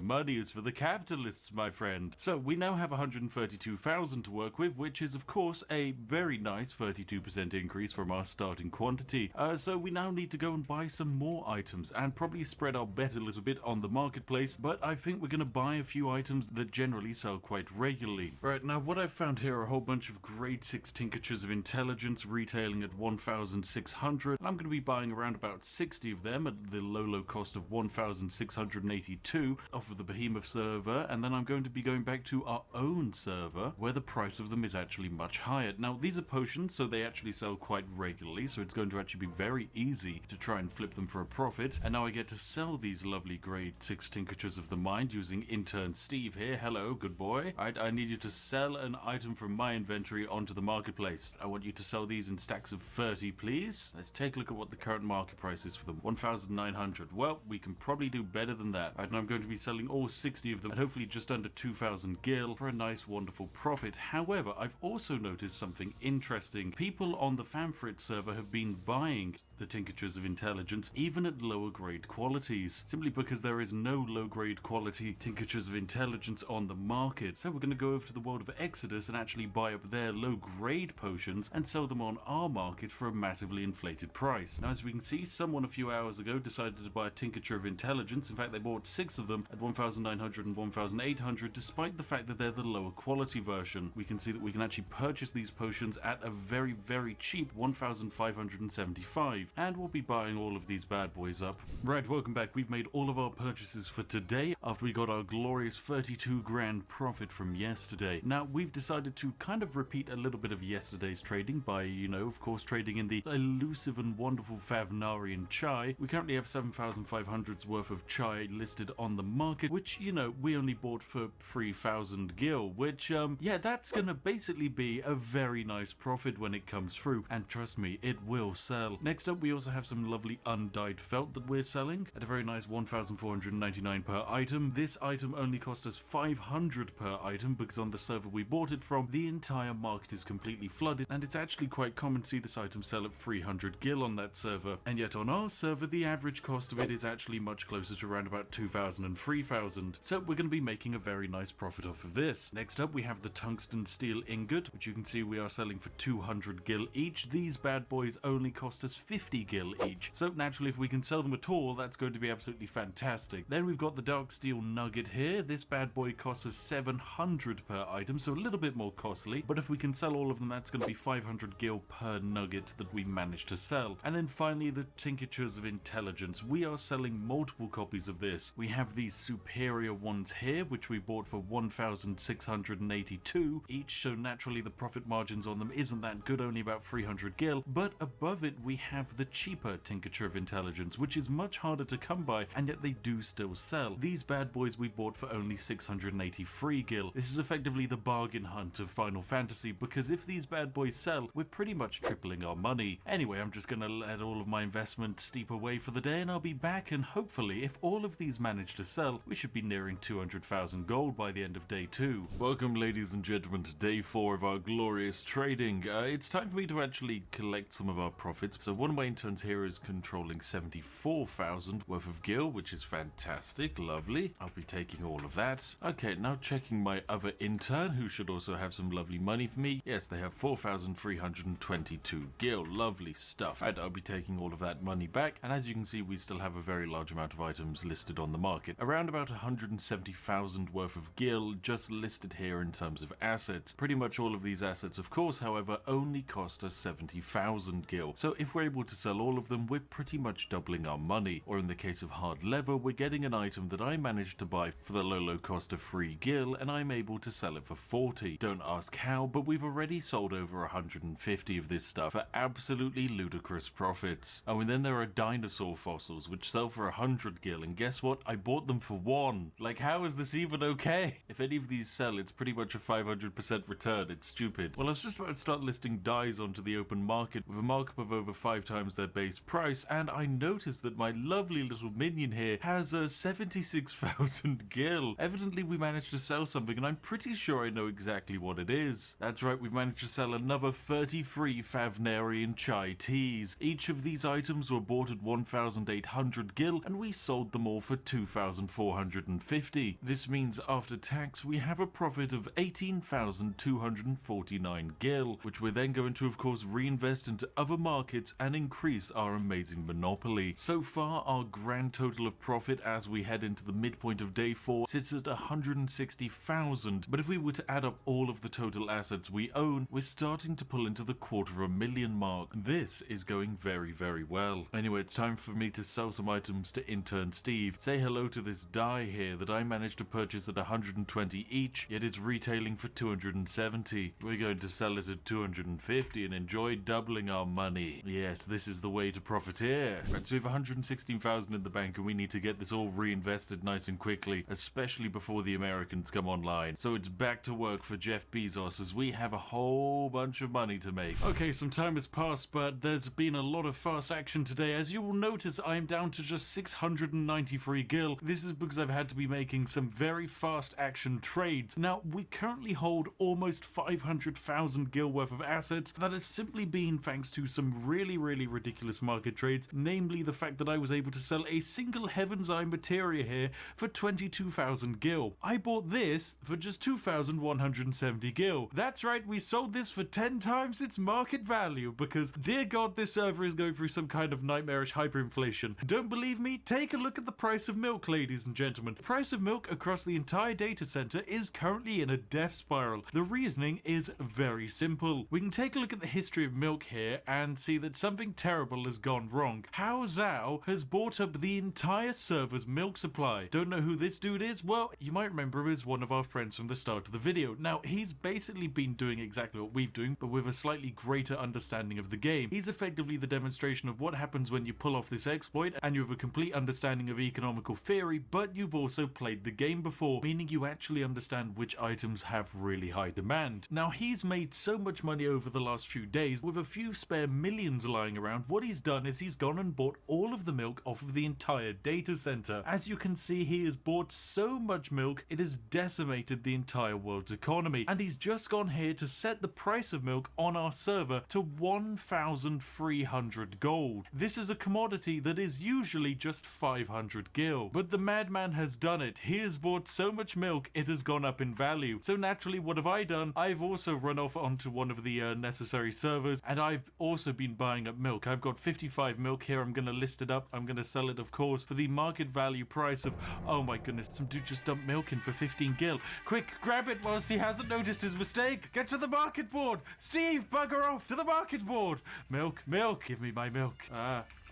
Money is for the capitalists, my friend. So, we now have 132,000 to work with, which is of course a very nice 32% increase from our starting quantity. So we now need to go and buy some more items and probably spread our bet a little bit on the marketplace, but I think we're going to buy a few items that generally sell quite regularly. Right, now what I've found here are a whole bunch of grade 6 tinctures of intelligence retailing at 1,600, and I'm going to be buying around about 60 of them at the low cost of 1,682 off of the Behemoth server, and then I'm going to be going back to our own server where the price of them is actually much higher. Now these are potions, so they actually sell quite regularly, so it's going to actually be very easy to try and flip them for a profit. And now I get to sell these lovely grade 6 tinctures of the mind using intern Steve here. Hello, good boy. Alright, I need you to sell an item from my inventory onto the marketplace. I want you to sell these in stacks of 30, please. Let's take a look at what the current market price is for them. 1,900. Well, we can probably do better than that. Alright, and I'm going to be selling all 60 of them at hopefully just under 2,000 gil for a nice, wonderful profit. However, I've also noticed something interesting. People on the Famfrit server have been buying the tinctures of intelligence even at lower grade qualities, simply because there is no low grade quality tinctures of intelligence on the market. So we're going to go over to the world of Exodus and actually buy up their low grade potions and sell them on our market for a massively inflated price. Now, as we can see, someone a few hours ago decided to buy a tincture of intelligence. In fact, they bought 6 of them at 1,900 and 1,800, despite the fact that they're the lower quality quality version, we can see that we can actually purchase these potions at a very, very cheap 1,575, and we'll be buying all of these bad boys up. Right, welcome back. We've made all of our purchases for today after we got our glorious 32 grand profit from yesterday. Now, we've decided to kind of repeat a little bit of yesterday's trading by, you know, of course, trading in the elusive and wonderful Favnarian chai. We currently have 7,500's worth of chai listed on the market, which, you know, we only bought for 3,000 gil, which, yeah, that's gonna basically be a very nice profit when it comes through, and trust me, it will sell. Next up, we also have some lovely undyed felt that we're selling at a very nice 1,499 per item. This item only cost us 500 per item because on the server we bought it from, the entire market is completely flooded, and it's actually quite common to see this item sell at 300 gil on that server, and yet on our server the average cost of it is actually much closer to around about 2,000 and 3,000, so we're going to be making a very nice profit off of this. Next up, we have the tungsten steel ingot, which you can see we are selling for 200 gil each. These bad boys only cost us 50 gil each, so naturally if we can sell them at all, that's going to be absolutely fantastic. Then we've got the dark steel nugget here. This bad boy costs us 700 per item, so a little bit more costly, but if we can sell all of them, that's going to be 500 gil per nugget that we managed to sell. And then finally, the tinctures of intelligence. We are selling multiple copies of this. We have these superior ones here, which we bought for 1,682 each, so naturally the profit margins on them isn't that good, only about 300 gil, but above it we have the cheaper tincture of intelligence, which is much harder to come by, and yet they do still sell. These bad boys we bought for only 683 gil. This is effectively the bargain hunt of Final Fantasy, because if these bad boys sell, we're pretty much tripling our money. Anyway, I'm just gonna let all of my investment steep away for the day, and I'll be back, and hopefully, if all of these manage to sell, we should be nearing 200,000 gold by the end of day 2. Welcome, ladies and gentlemen, to day 4 of our glorious trading. It's time for me to actually collect some of our profits. So one of my interns here is controlling 74,000 worth of gil, which is fantastic, lovely. I'll be taking all of that. Okay, now checking my other intern, who should also have some lovely money for me. Yes, they have 4,322 gil, lovely stuff. And I'll be taking all of that money back. And as you can see, we still have a very large amount of items listed on the market. Around about 170,000 worth of gil just listed here in terms of assets. Pretty much all of these assets, of course, however, only cost us 70,000 gil. So if we're able to sell all of them, we're pretty much doubling our money. Or in the case of hard leather, we're getting an item that I managed to buy for the low cost of 3 gil, and I'm able to sell it for 40. Don't ask how, but we've already sold over 150 of this stuff for absolutely ludicrous profits. Oh, and then there are dinosaur fossils, which sell for 100 gil, and guess what? I bought them for 1. Like, how is this even okay? If any of these sell, it's pretty much a 500% return. It's stupid. Well, I was just about to start listing dyes onto the open market with a markup of over 5 times their base price, and I noticed that my lovely little minion here has 76,000 gil. Evidently, we managed to sell something, and I'm pretty sure I know exactly what it is. That's right, we've managed to sell another 33 Favnarian chai teas. Each of these items were bought at 1,800 gil, and we sold them all for 2,450. This means after tax, we have a profit of 18,249 gil, which we're then going to, of course, reinvest into other markets and increase our amazing monopoly. So far, our grand total of profit as we head into the midpoint of day 4 sits at 160,000, but if we were to add up all of the total assets we own, we're starting to pull into the 250,000 mark. This is going very, very well. Anyway, it's time for me to sell some items to intern Steve. Say hello to this dye here that I managed to purchase at 120 each, yet it's retailing for 270. We're going to sell it at 250 and enjoy doubling our money. Yes, this is the way to profiteer. Right, so we have 116,000 in the bank, and we need to get this all reinvested nice and quickly, especially before the Americans come online. So it's back to work for Jeff Bezos as we have a whole bunch of money to make. Okay, some time has passed, but there's been a lot of fast action today. As you will notice, I'm down to just 693 gil. This is because I've had to be making some very fast action trades. Now, we currently hold almost 500,000 gil worth of assets. That has simply been thanks to some really ridiculous market trades, namely the fact that I was able to sell a single Heaven's Eye materia here for 22,000 gil. I bought this for just 2,170 gil. That's right, we sold this for 10 times its market value because, dear God, this server is going through some kind of nightmarish hyperinflation. Don't believe me? Take a look at the price of milk, ladies and gentlemen. The price of milk across the entire data center is currently in a a death spiral. The reasoning is very simple. We can take a look at the history of milk here and see that something terrible has gone wrong. Hao Zhao has bought up the entire server's milk supply. Don't know who this dude is? Well, you might remember him as one of our friends from the start of the video. Now, he's basically been doing exactly what we've doing, but with a slightly greater understanding of the game. He's effectively the demonstration of what happens when you pull off this exploit and you have a complete understanding of economical theory, but you've also played the game before, meaning you actually understand which items have really high demand. Now, he's made so much money over the last few days, with a few spare millions lying around. What he's done is he's gone and bought all of the milk off of the entire data center. As you can see, he has bought so much milk, it has decimated the entire world's economy. And he's just gone here to set the price of milk on our server to 1,300 gold. This is a commodity that is usually just 500 gil. But the madman has done it. He has bought so much milk, it has gone up in value. So naturally, what have I done? I've also run off onto one of the necessary servers, and I've also been buying up milk. I've got 55 milk here. I'm going to list it up. I'm going to sell it, of course, for the market value price of, oh my goodness, some dude just dumped milk in for 15 gil. Quick, grab it whilst he hasn't noticed his mistake. Get to the market board. Steve, bugger off to the market board. Milk, milk, give me my milk.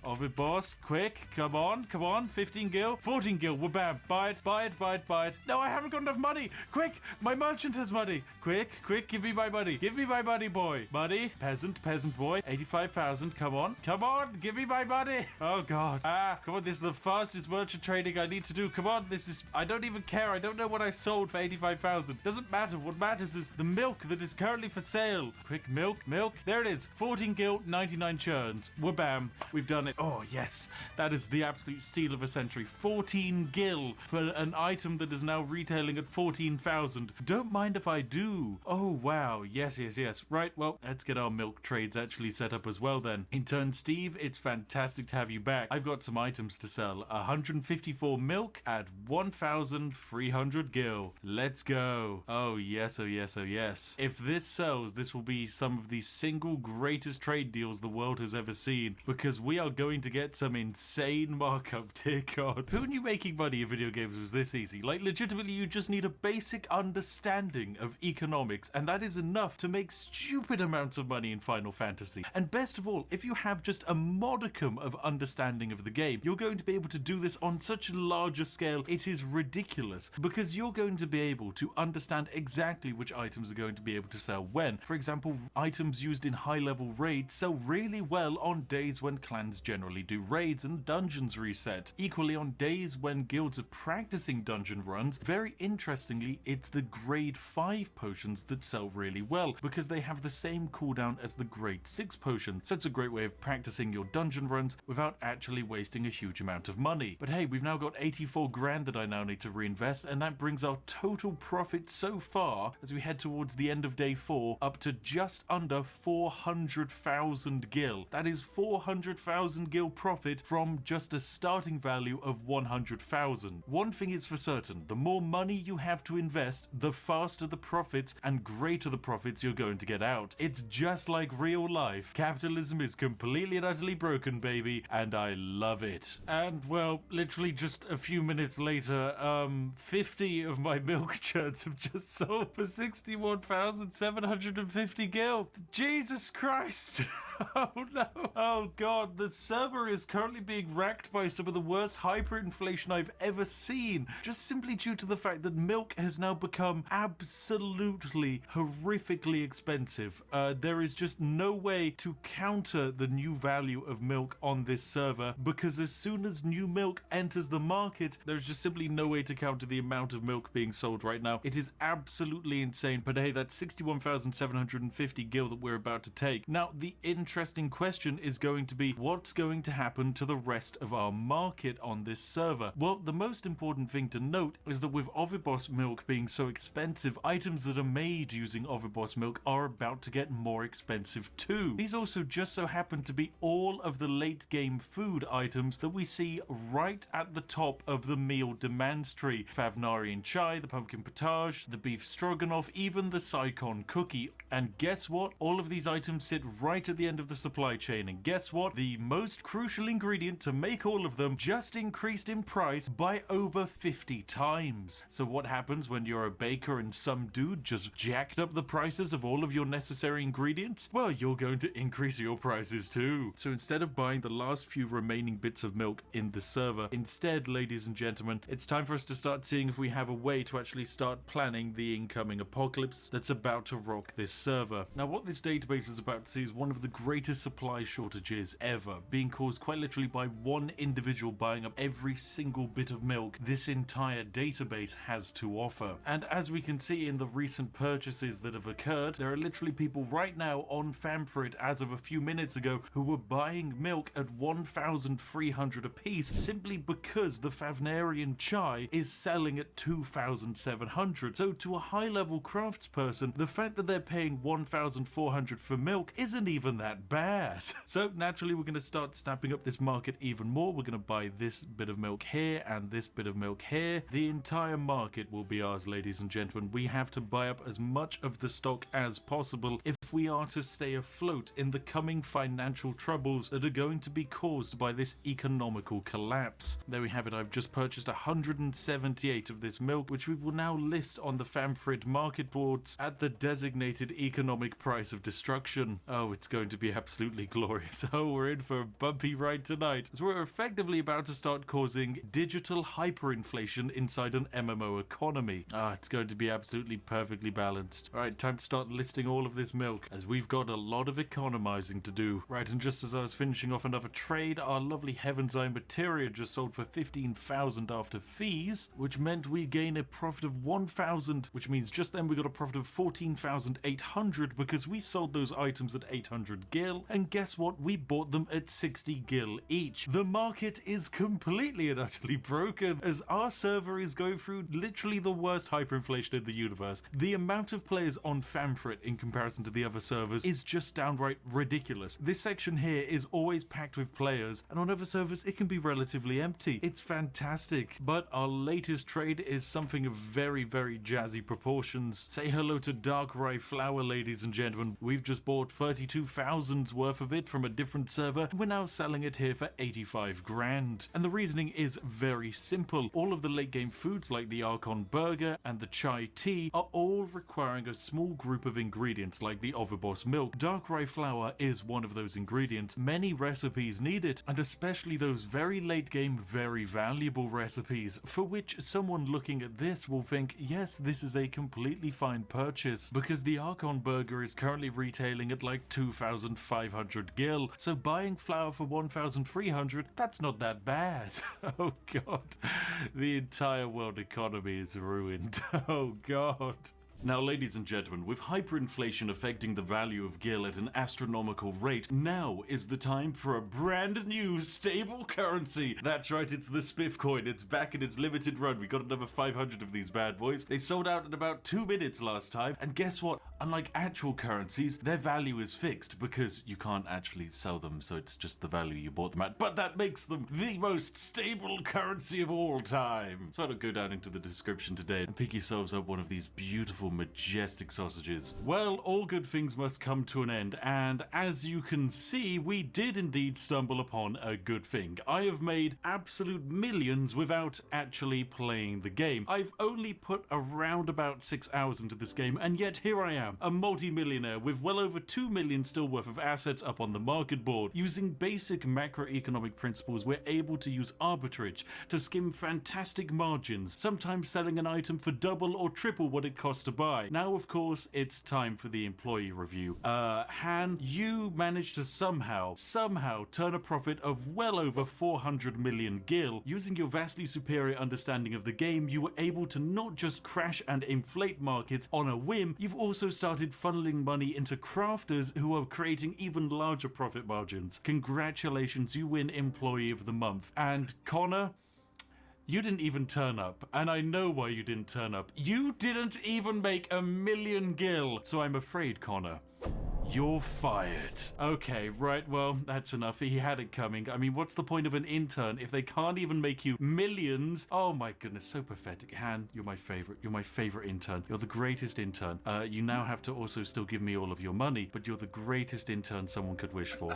Ovid boss, quick, come on, 15 gil, 14 gil, we're bam, buy it. No, I haven't got enough money. Quick, my merchant has money. Quick, give me my money. Give me my money, boy. Money, peasant boy, 85,000, come on, give me my money. Oh God, come on, this is the fastest merchant trading I need to do. Come on, I don't even care. I don't know what I sold for 85,000. Doesn't matter. What matters is the milk that is currently for sale. Quick, milk, there it is, 14 gil, 99 churns. We're bam, we've done it. Oh yes, that is the absolute steal of a century. 14 gil for an item that is now retailing at 14,000. Don't mind if I do. Oh wow, yes. Right, well, let's get our milk trades actually set up as well then. In turn, Steve, it's fantastic to have you back. I've got some items to sell. 154 milk at 1,300 gil. Let's go. Oh yes. If this sells, this will be some of the single greatest trade deals the world has ever seen, because we are going to get some insane markup, dear God. Who knew making money in video games was this easy? Like, legitimately, you just need a basic understanding of economics, and that is enough to make stupid amounts of money in Final Fantasy. And best of all, if you have just a modicum of understanding of the game, you're going to be able to do this on such a larger scale, it is ridiculous, because you're going to be able to understand exactly which items are going to be able to sell when. For example, items used in high-level raids sell really well on days when clans generally do raids and dungeons reset. Equally, on days when guilds are practicing dungeon runs, very interestingly, it's the grade 5 potions that sell really well, because they have the same cooldown as the grade 6 potions. So it's a great way of practicing your dungeon runs without actually wasting a huge amount of money. But hey, we've now got 84 grand that I now need to reinvest, and that brings our total profit so far, as we head towards the end of day 4, up to just under 400,000 gil. That is 400,000 gil profit from just a starting value of 100,000. One thing is for certain, the more money you have to invest, the faster the profits and greater the profits you're going to get out. It's just like real life. Capitalism is completely and utterly broken, baby, and I love it. And well, literally just a few minutes later, 50 of my milk churns have just sold for 61,750 gil. Jesus Christ. Oh no. Oh God, the server is currently being racked by some of the worst hyperinflation I've ever seen, just simply due to the fact that milk has now become absolutely horrifically expensive. There is just no way to counter the new value of milk on this server, because as soon as new milk enters the market, there's just simply no way to counter the amount of milk being sold right now. It is absolutely insane, but hey, that's 61,750 gil that we're about to take. Now, the interesting question is going to be, what's going to happen to the rest of our market on this server? Well, the most important thing to note is that with Ovibos milk being so expensive, items that are made using Ovibos milk are about to get more expensive too. These also just so happen to be all of the late game food items that we see right at the top of the meal demands tree. Favnarian chai, the pumpkin potage, the beef stroganoff, even the Saikon cookie. And guess what? All of these items sit right at the end end of the supply chain. And guess what? The most crucial ingredient to make all of them just increased in price by over 50 times. So what happens when you're a baker and some dude just jacked up the prices of all of your necessary ingredients? Well, you're going to increase your prices too. So instead of buying the last few remaining bits of milk in the server, instead, ladies and gentlemen, it's time for us to start seeing if we have a way to actually start planning the incoming apocalypse that's about to rock this server. Now, what this database is about to see is one of the greatest supply shortages ever, being caused quite literally by one individual buying up every single bit of milk this entire database has to offer. And as we can see in the recent purchases that have occurred, there are literally people right now on Famfrit as of a few minutes ago who were buying milk at 1,300 apiece simply because the Favnarian chai is selling at 2,700. So to a high-level craftsperson, the fact that they're paying 1,400 for milk isn't even that bad. So naturally, we're going to start snapping up this market even more. We're going to buy this bit of milk here and this bit of milk here. The entire market will be ours, ladies and gentlemen. We have to buy up as much of the stock as possible if we are to stay afloat in the coming financial troubles that are going to be caused by this economical collapse. There we have it. I've just purchased 178 of this milk, which we will now list on the Famfrit market boards at the designated economic price of destruction. Oh, it's going to be absolutely glorious. Oh, we're in for a bumpy ride tonight, as we're effectively about to start causing digital hyperinflation inside an MMO economy. It's going to be absolutely perfectly balanced. All right, time to start listing all of this milk, as we've got a lot of economizing to do. Right, and just as I was finishing off another trade, our lovely Heaven's Eye Materia just sold for 15,000 after fees, which meant we gain a profit of 1,000, which means just then we got a profit of 14,800 because we sold those items at 800 gil, and guess what? We bought them at 60 gil each. The market is completely and utterly broken, as our server is going through literally the worst hyperinflation in the universe. The amount of players on Famfrit in comparison to the other servers is just downright ridiculous. This section here is always packed with players, and on other servers it can be relatively empty. It's fantastic. But our latest trade is something of very, very jazzy proportions. Say hello to Darkrai Flower, ladies and gentlemen. We've just bought 32,000 worth of it from a different server, and we're now selling it here for 85 grand. And the reasoning is very simple. All of the late game foods like the Archon Burger and the Chai Tea are all requiring a small group of ingredients like the Overboss milk. Darkrai Flower is one of those ingredients. Many recipes need it, and especially those very late game, very valuable recipes, for which someone looking at this will think, yes, this is a completely fine purchase, because the Archon Burger is currently retailing at like 2,500 gil, so buying flour for 1,300, that's not that bad. Oh god, the entire world economy is ruined. Oh god. Now, ladies and gentlemen, with hyperinflation affecting the value of gil at an astronomical rate, now is the time for a brand new stable currency. That's right, it's the Spiff coin. It's back in its limited run. We got another 500 of these bad boys. They sold out in about 2 minutes last time, and guess what? Unlike actual currencies, their value is fixed because you can't actually sell them, so it's just the value you bought them at. But that makes them the most stable currency of all time. So I'll go down into the description today and pick yourselves up one of these beautiful, majestic sausages. Well, all good things must come to an end, and as you can see, we did indeed stumble upon a good thing. I have made absolute millions without actually playing the game. I've only put around about 6 hours into this game, and yet here I am, a multi-millionaire with well over 2 million still worth of assets up on the market board. Using basic macroeconomic principles, we're able to use arbitrage to skim fantastic margins, sometimes selling an item for double or triple what it costs to buy. Now, of course, it's time for the employee review. Han, you managed to somehow turn a profit of well over 400 million gil. Using your vastly superior understanding of the game, you were able to not just crash and inflate markets on a whim, you've also started funneling money into crafters who are creating even larger profit margins. Congratulations, you win Employee of the Month. And Connor, you didn't even turn up, and I know why you didn't turn up. You didn't even make 1 million gil. So I'm afraid, Connor, You're fired. Okay, right, well, that's enough. He had it coming. I mean, what's the point of an intern if they can't even make you millions? Oh my goodness, so pathetic. Han, you're my favorite. You're my favorite intern. You're the greatest intern. You now have to also still give me all of your money, but you're the greatest intern someone could wish for.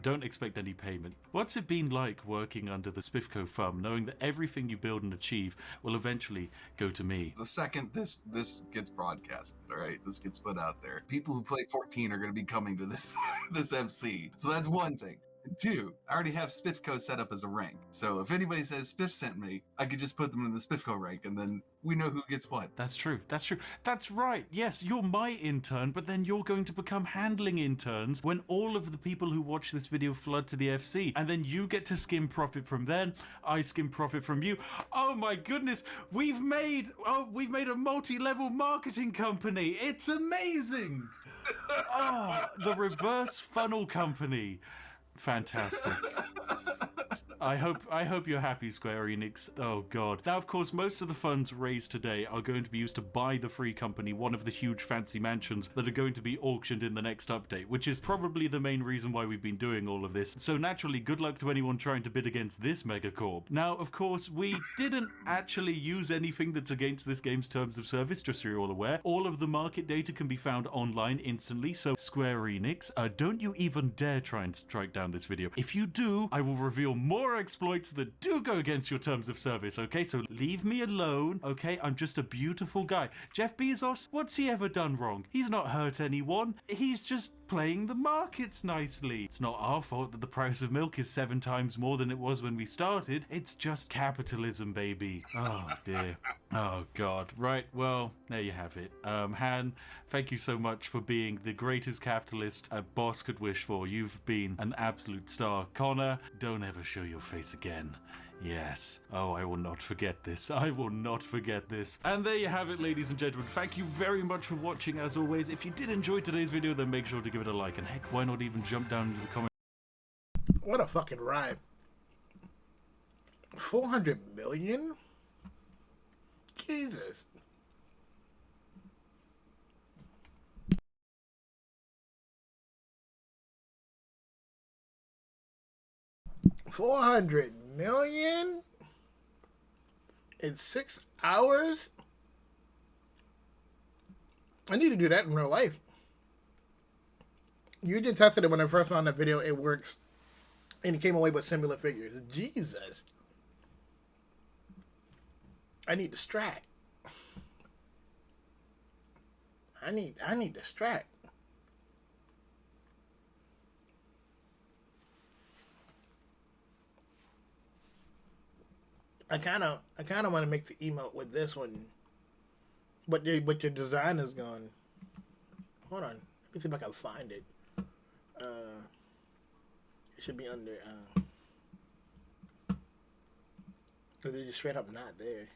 Don't expect any payment. What's it been like working under the Spiffco thumb, knowing that everything you build and achieve will eventually go to me? The second this gets broadcast, all right, this gets put out there, people who play 14 are going to be coming to this this MC. So that's one thing. And two, I already have Spiffco set up as a rank. So if anybody says Spiff sent me, I could just put them in the Spiffco rank, and then we know who gets what. That's true. That's true. That's right. Yes, you're my intern, but then you're going to become handling interns when all of the people who watch this video flood to the FC, and then you get to skim profit from them. I skim profit from you. Oh my goodness, we've made a multi-level marketing company. It's amazing. Oh, the reverse funnel company. Fantastic. I hope you're happy, Square Enix. Oh god. Now, of course, most of the funds raised today are going to be used to buy the Free Company, one of the huge fancy mansions that are going to be auctioned in the next update, which is probably the main reason why we've been doing all of this. So naturally, good luck to anyone trying to bid against this megacorp. Now, of course, we didn't actually use anything that's against this game's terms of service, just so you're all aware. All of the market data can be found online instantly, so Square Enix, don't you even dare try and strike down this video. If you do, I will reveal more exploits that do go against your terms of service, okay? So leave me alone, okay? I'm just a beautiful guy. Jeff Bezos, what's he ever done wrong? He's not hurt anyone. He's just playing the markets nicely. It's not our fault that the price of milk is 7 times more than it was when we started. It's just capitalism, baby. Oh, dear. Oh, God. Right, well, there you have it. Han, thank you so much for being the greatest capitalist a boss could wish for. You've been an absolute star. Connor, don't ever show your face again. Yes. Oh, I will not forget this. I will not forget this. And there you have it, ladies and gentlemen. Thank you very much for watching, as always. If you did enjoy today's video, then make sure to give it a like. And heck, why not even jump down into the comments? What a fucking ride. 400 million? Jesus. $400 million in 6 hours? I need to do that in real life. You just tested it when I first found that video. It works. And it came away with similar figures. Jesus. I need the strat. I need the strat. I kind of want to make the emote with this one, but your design is gone. Hold on, let me see if I can find it. It should be under. Cause they're just straight up not there.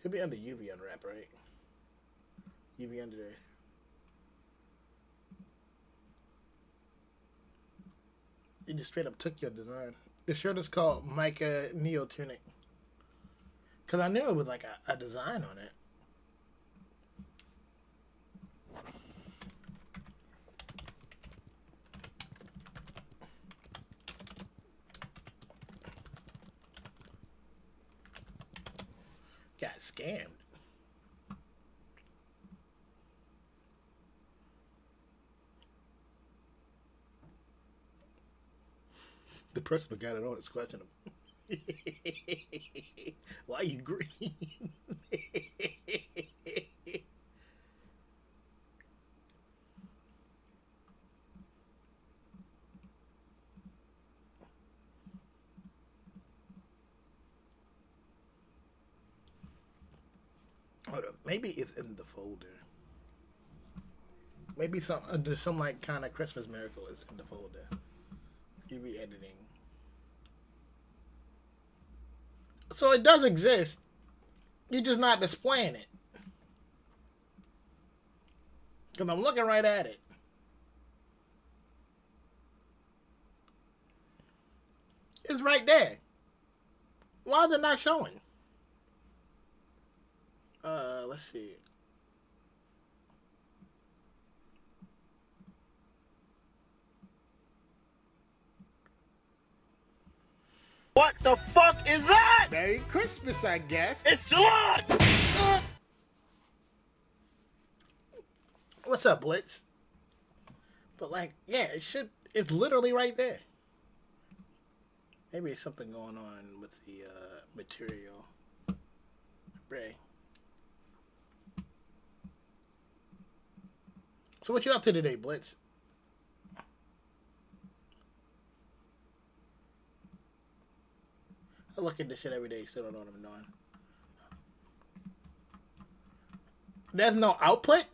Should be under UV unwrap, right? UV under there. You just straight up took your design. The shirt is called Micah Neo Tunic. Because I knew it was like a design on it. Got scammed. The person who got it on is questionable. Why are you green? Hold up. Maybe it's in the folder. Maybe there's some like kind of Christmas miracle is in the folder. You re-editing. So it does exist. You're just not displaying it. Because I'm looking right at it. It's right there. Why is it not showing? Let's see. Merry Christmas, I guess. It's July! What's up, Blitz? But like, yeah, it's literally right there. Maybe there's something going on with the material. Ray. So what you up to today, Blitz? I look at this shit every day, still don't know what I'm doing. There's no output?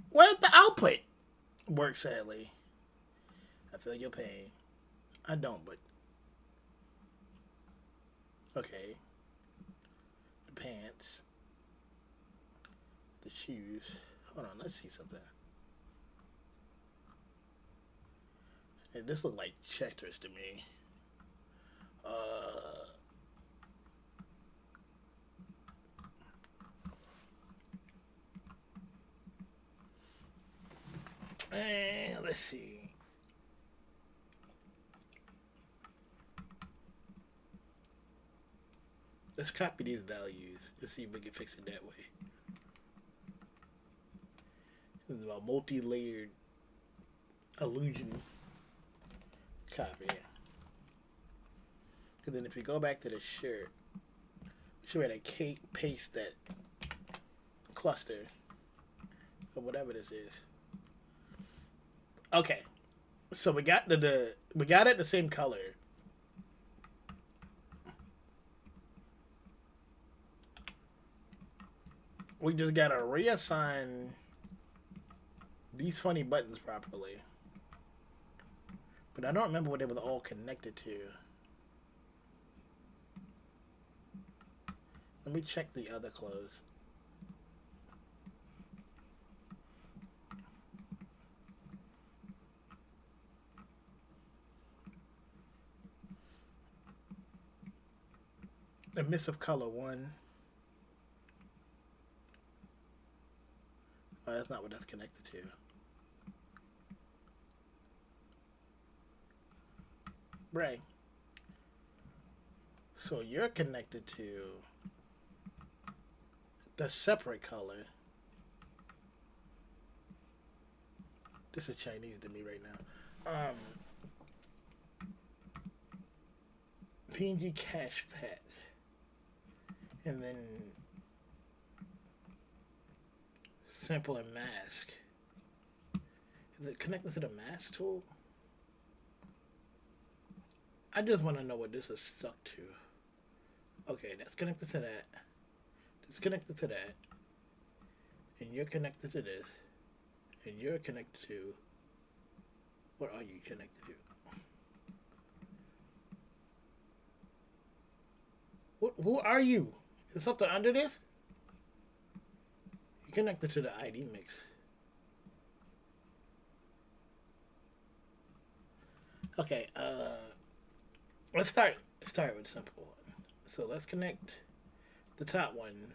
Where's the output? Work sadly. I feel your pain. I don't, but okay. The pants. The shoes. Hold on, let's see something. Hey, this look like Checkers to me. Let's see. Let's copy these values and see if we can fix it that way. This is a multi-layered illusion copy. And then if we go back to the shirt, we should have to paste that cluster or whatever this is. Okay, so we got we got it the same color. We just gotta reassign these funny buttons properly. But I don't remember what they were all connected to. Let me check the other clothes. A miss of color 1. Oh, that's not what that's connected to. Right. So you're connected to the separate color. This is Chinese to me right now. PNG Cash Pet. And then sample and mask. Is it connected to the mask tool? I just want to know what this is stuck to. Okay, that's connected to that. That's connected to that. And you're connected to this. And you're connected to... What are you connected to? Who are you? Is something under this? You're connected to the ID mix. Okay, let's start with a simple one. So let's connect the top one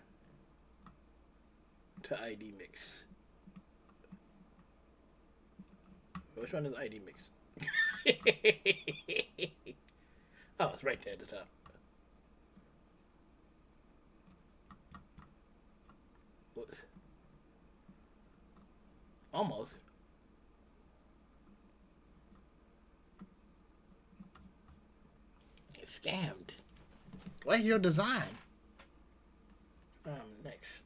to ID mix. Which one is ID mix? Oh, it's right there at the top. What? Almost. It's scammed. Where's your design? Next.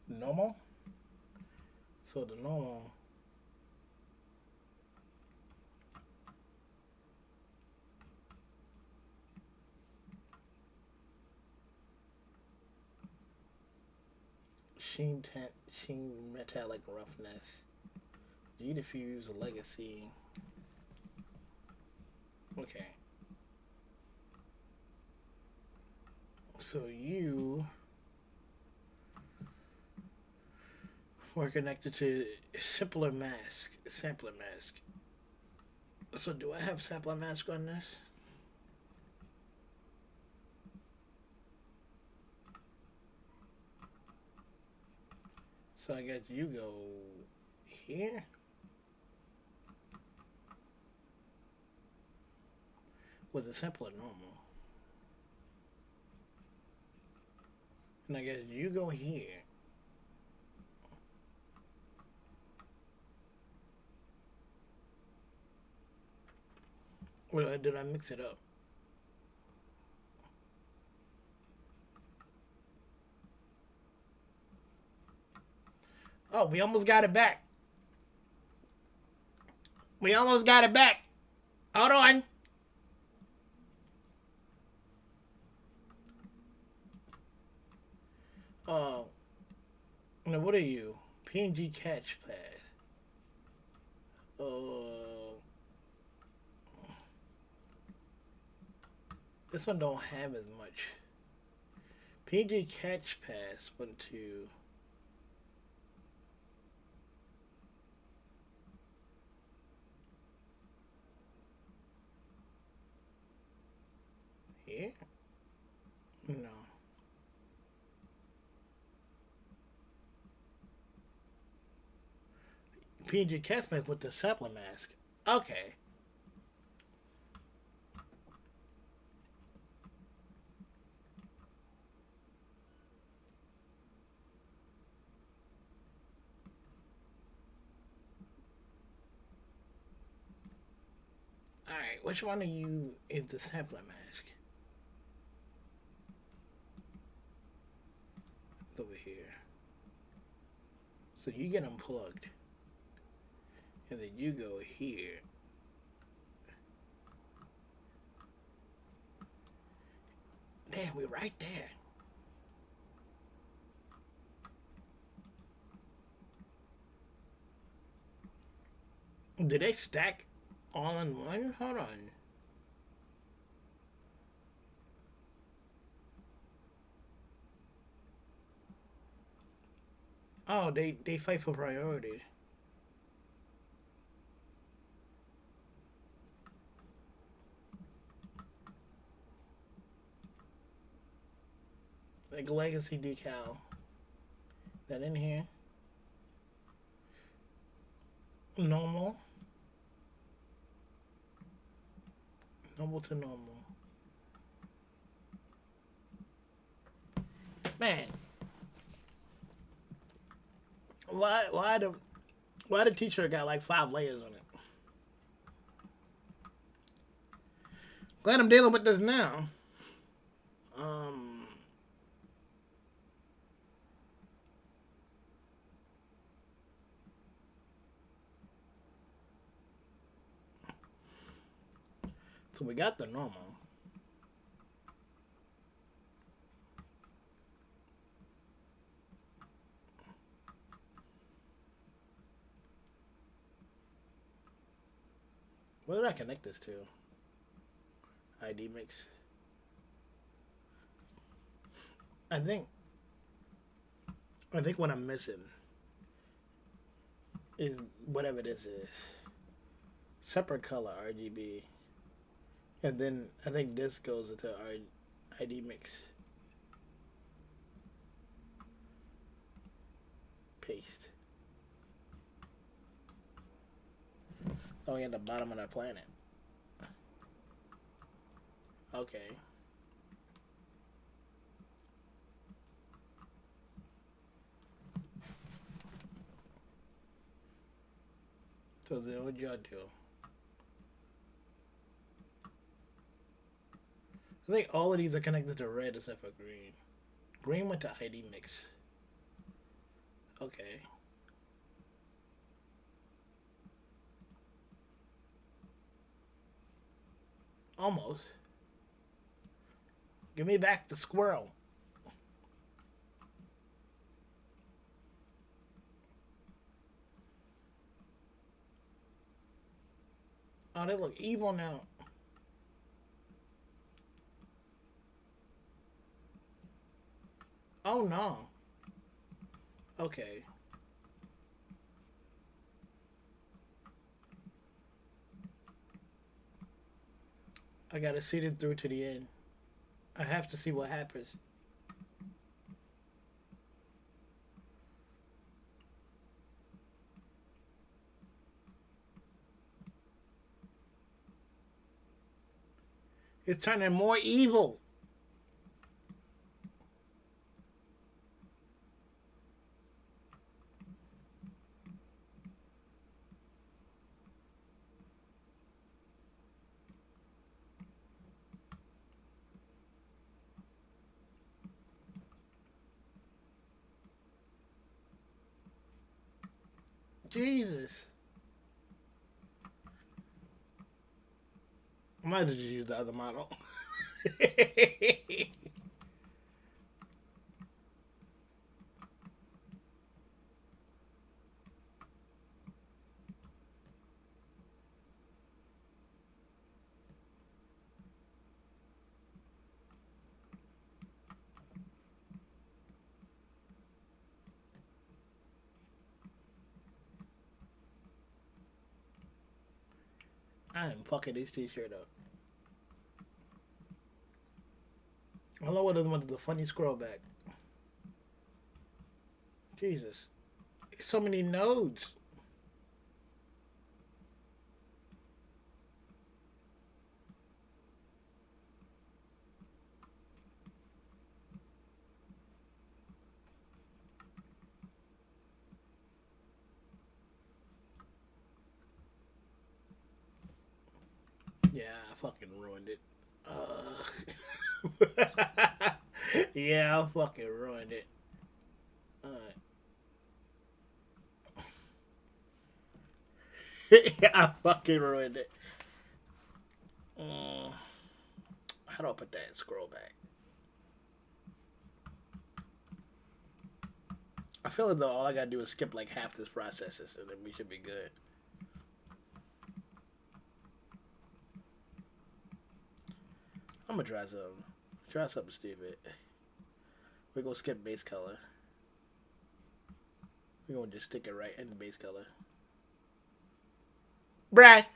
Normal. So the normal. Sheen tint, sheen metallic roughness. G diffuse legacy. Okay. So you were connected to sampler mask. So do I have sampler mask on this? So I guess you go here. Was it simple or normal? And I guess you go here. Or did I mix it up? Oh, we almost got it back. We almost got it back. Hold on. Oh. Now what are you? PNG catch pass. This one don't have as much. PNG catch pass 1, 2. Here? No. PNG catch pass with the sapling mask. Okay. Alright, which one of you is the sampler mask? It's over here. So you get unplugged. And then you go here. Damn, we're right there. Did they stack all in one? Hold on. Oh, they fight for priority. Like legacy decal. That in here? Normal. Normal to normal. Man. Why the t-shirt got like 5 layers on it? Glad I'm dealing with this now. So we got the normal. Where did I connect this to? ID mix. I think what I'm missing is whatever this is. Separate color RGB. And then I think this goes into our ID mix. Paste. Oh, we at the bottom of the planet. Okay. So then what y'all do? I think all of these are connected to red except for green. Green went to ID mix. Okay. Almost. Give me back the squirrel. Oh, they look evil now. Oh no. Okay. I gotta see it through to the end. I have to see what happens. It's turning more evil. Jesus. I might have just used the other model. I am fucking this t-shirt up. I love what one is a funny scroll back. Jesus. So many nodes. Yeah, I fucking ruined it. Yeah, I fucking ruined it. Alright. I fucking ruined it. How do I put that scroll back? I feel as though all I gotta do is skip like half this processes and then we should be good. I'm gonna try something. Try something stupid. We're gonna skip base color. We're gonna just stick it right in the base color. Brad,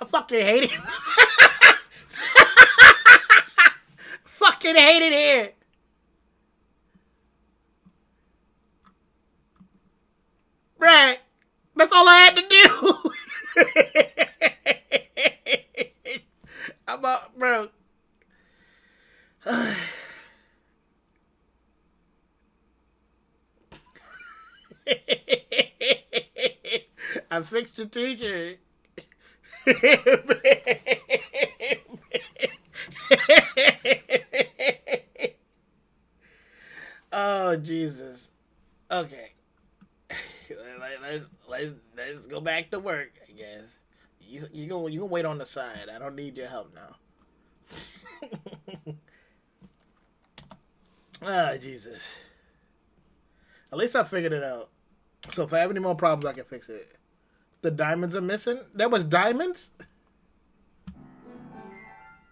I fucking hate it. Fucking hate it here. Brad, that's all I had to do. I'm out, bro. I fixed the t-shirt. Oh Jesus. Okay. Let's go back to work, I guess. You gonna wait on the side. I don't need your help now. Ah, Jesus. At least I figured it out. So if I have any more problems, I can fix it. The diamonds are missing? There was diamonds?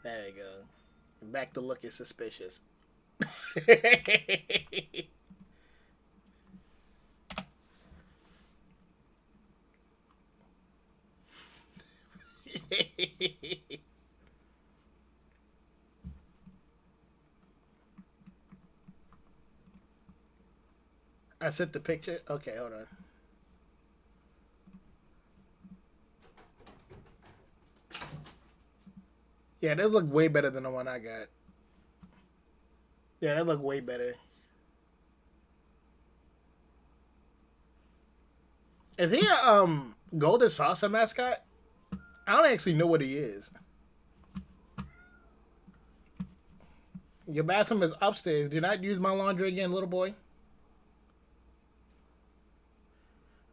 There you go. Back to looking suspicious. I sent the picture. Okay, hold on. Yeah, that look way better than the one I got. Yeah, that look way better. Is he a Golden Salsa mascot? I don't actually know what he is. Your bathroom is upstairs. Do not use my laundry again, little boy.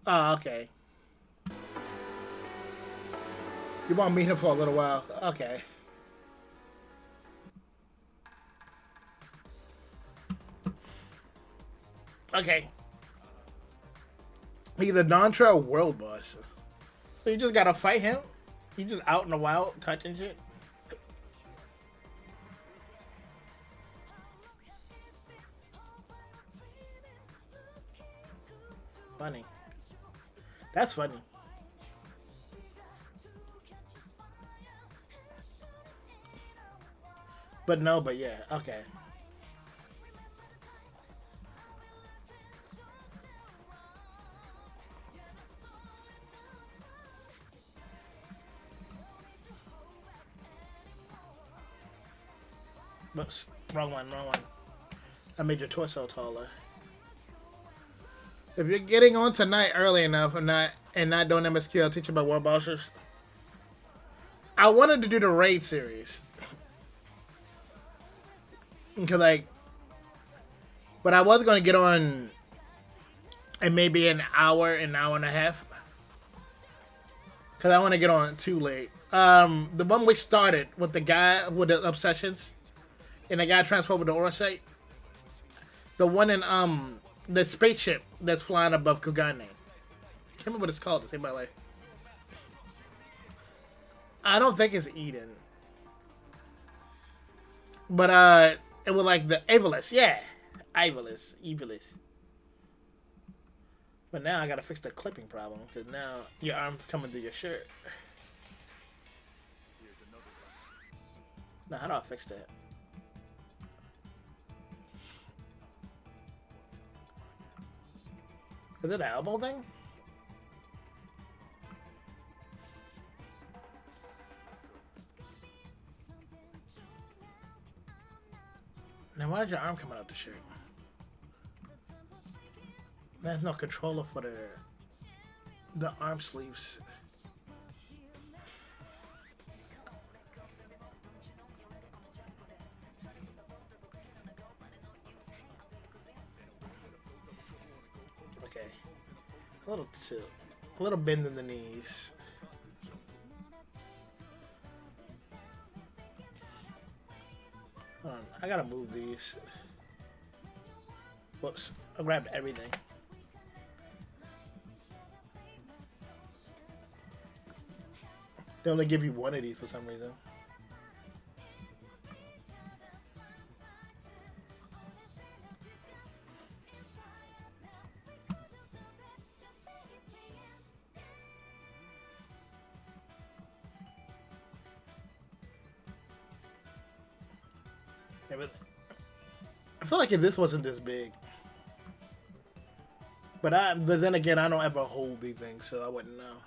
Oh, okay. You want to meet him for a little while. Okay. Okay. He's the non-trail world boss. So you just gotta fight him? You just out in the wild touching shit? Funny. That's funny. But no, but yeah, okay. Whoops. Wrong one. I made your torso taller. If you're getting on tonight early enough and not doing MSQ, I'll teach you about World Bosses. I wanted to do the raid series. Because but I was going to get on in maybe an hour and a half. Because I want to get on too late. The one we started with the guy with the obsessions and the guy transferred with the Orosite. The one in the spaceship that's flying above Kugane. Can't remember what it's called to save my life. I don't think it's Eden. But it was like the Evilus, yeah. Evilus. But now I gotta fix the clipping problem because now your arm's coming through your shirt. Now how do I fix that? Is it an elbow thing? Now why is your arm coming out the shirt? There's no controller for the arm sleeves. Okay. A little tilt. A little bend in the knees. Hold on, I gotta move these. Whoops, I grabbed everything. They only give you one of these for some reason. Yeah, but I feel like if this wasn't this big. But then again, I don't ever hold these things, so I wouldn't know.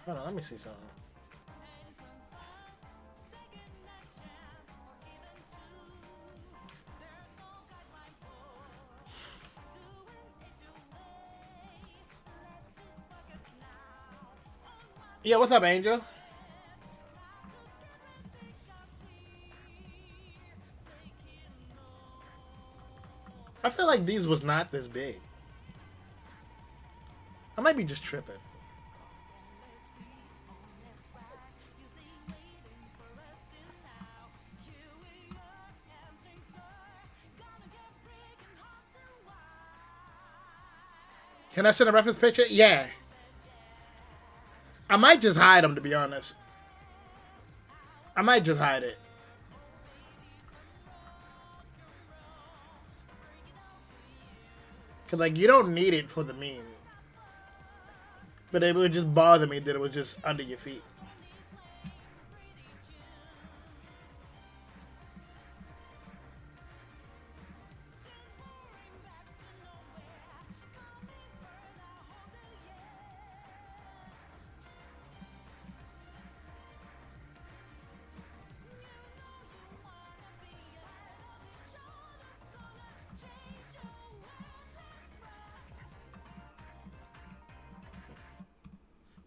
Hold on, let me see something. Yeah, what's up, Angel? I feel like these was not this big. I might be just tripping. Can I send a reference picture? Yeah. I might just hide them, to be honest. I might just hide it. Because, like, you don't need it for the meme. But it would just bother me that it was just under your feet.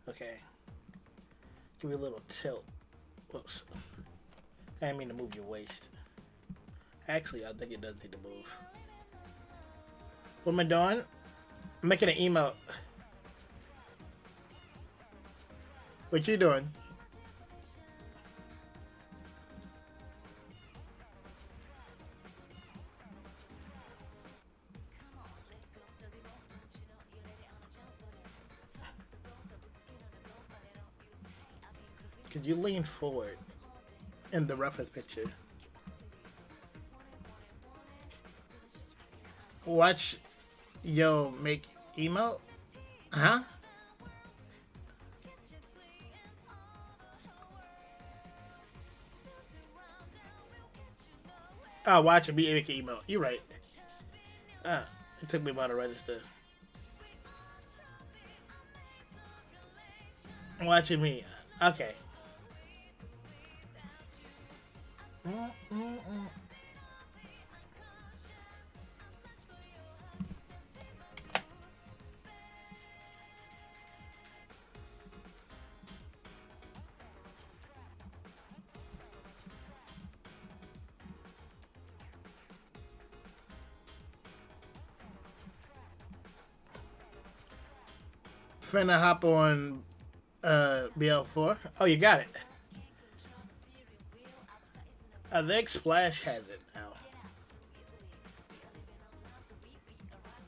Okay. Give me a little tilt. Whoops. I didn't mean to move your waist. Actually, I think it does need to move. What am I doing? I'm making an emote. What you doing? Could you lean forward in the reference picture? Watch yo make emote? Huh? Oh, watch it be make emote. You're right. Ah, it took me a while to register. Watching me. Okay. Finna hop on BL4. Oh, you got it. I think Splash has it now.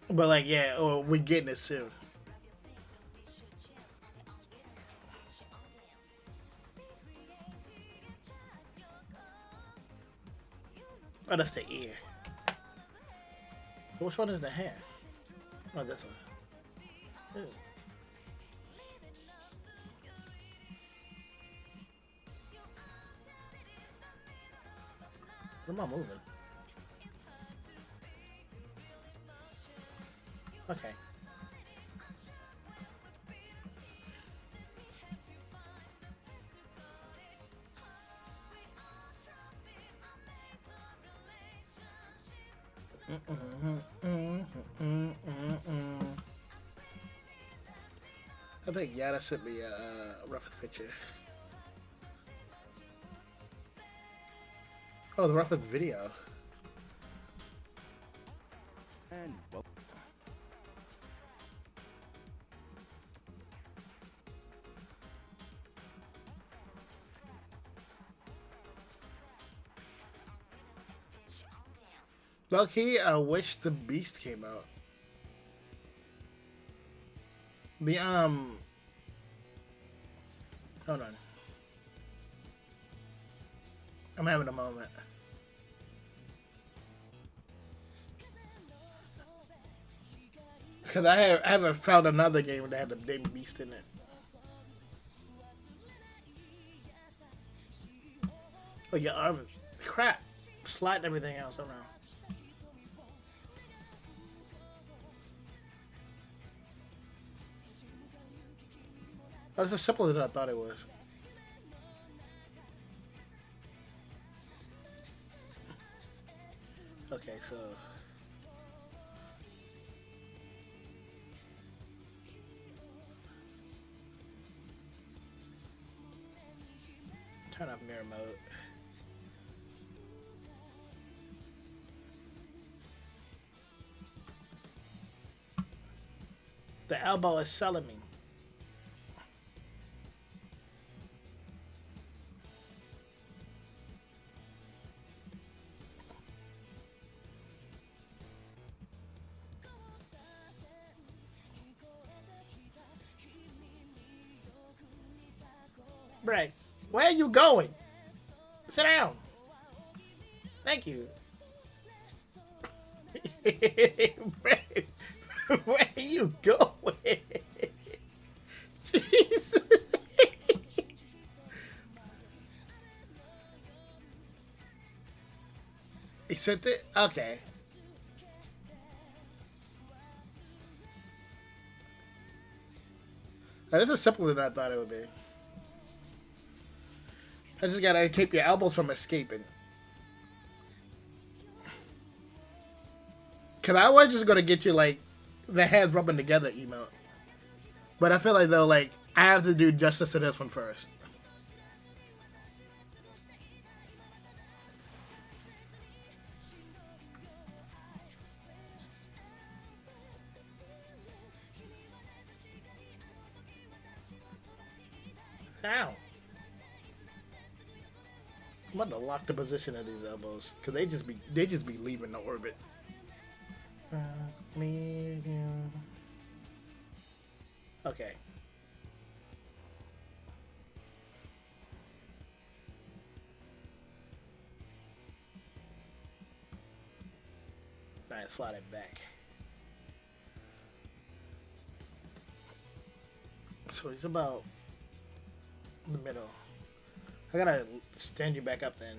But like, yeah, or we're getting it soon. Oh, that's the ear. Which one is the hair? Oh, this one. Ew. What am I moving? Okay. I think Yada sent me a rough picture. Oh, the reference video. And well. Lucky, I wish the Beast came out. The hold on. I'm having a moment. Because I haven't found another game that had the name Beast in it. Oh, your arm. Crap. Sliding everything else around. That's as simple as I thought it was. Okay, so turn off mirror mode. The elbow is selling me. Right. Where are you going? Sit down. Thank you. Right. Where are you going? Jeez. He sent it? Okay. Now, this is simpler than I thought it would be. I just gotta keep your elbows from escaping. Cause I was just gonna get you like the hands rubbing together emote. But I feel like though, like, I have to do justice to this one first. Ow. I'm about to lock the position of these elbows, cause they just be leaving the orbit. Okay. Alright, slide it back. So he's about in the middle. I gotta stand you back up then.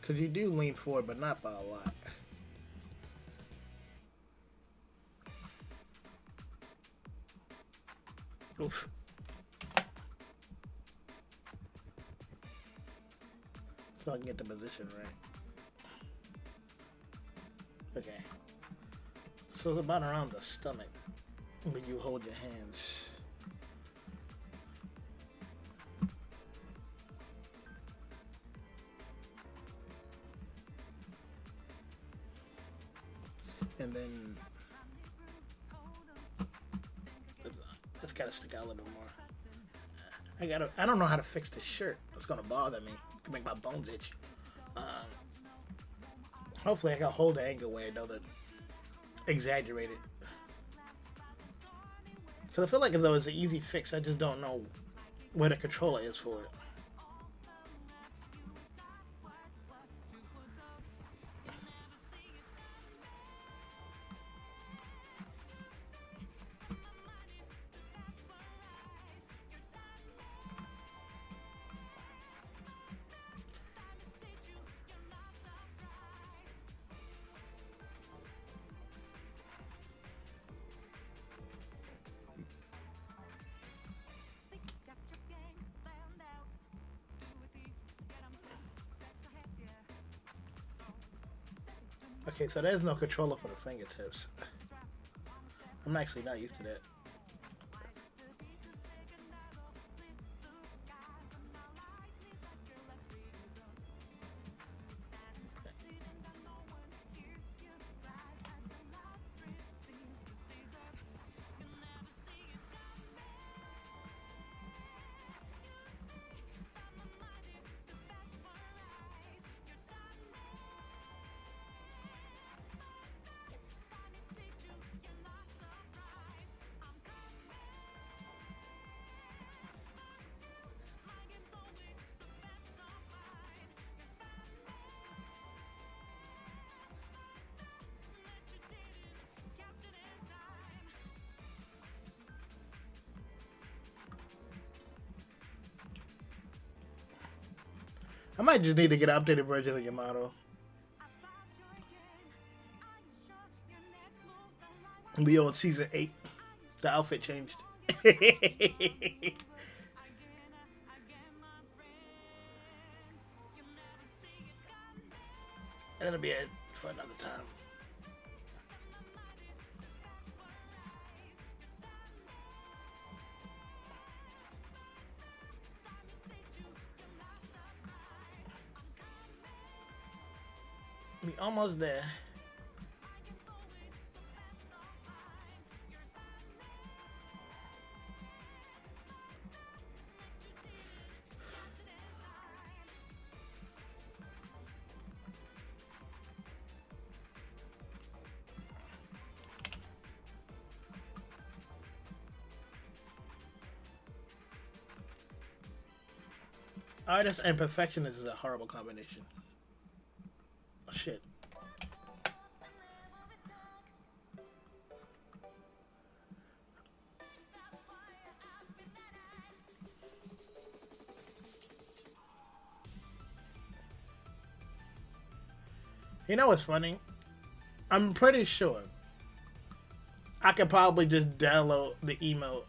Cause you do lean forward, but not by a lot. Oof. So I can get the position right. Okay. So it's about around the stomach, when you hold your hands. And then it's gotta stick out a little bit more. I don't know how to fix this shirt. It's gonna bother me. It's gonna make my bones itch. Hopefully I can hold the angle where it doesn't exaggerate it. Cause I feel like as though it's an easy fix, I just don't know where the controller is for it. Okay, so there's no controller for the fingertips. I'm actually not used to that. I might just need to get an updated version of Yamato. The old season 8. The outfit changed. And it'll be it for another time. We almost there. Artist and perfectionist is a horrible combination. Oh, shit. You know what's funny? I'm pretty sure I could probably just download the emote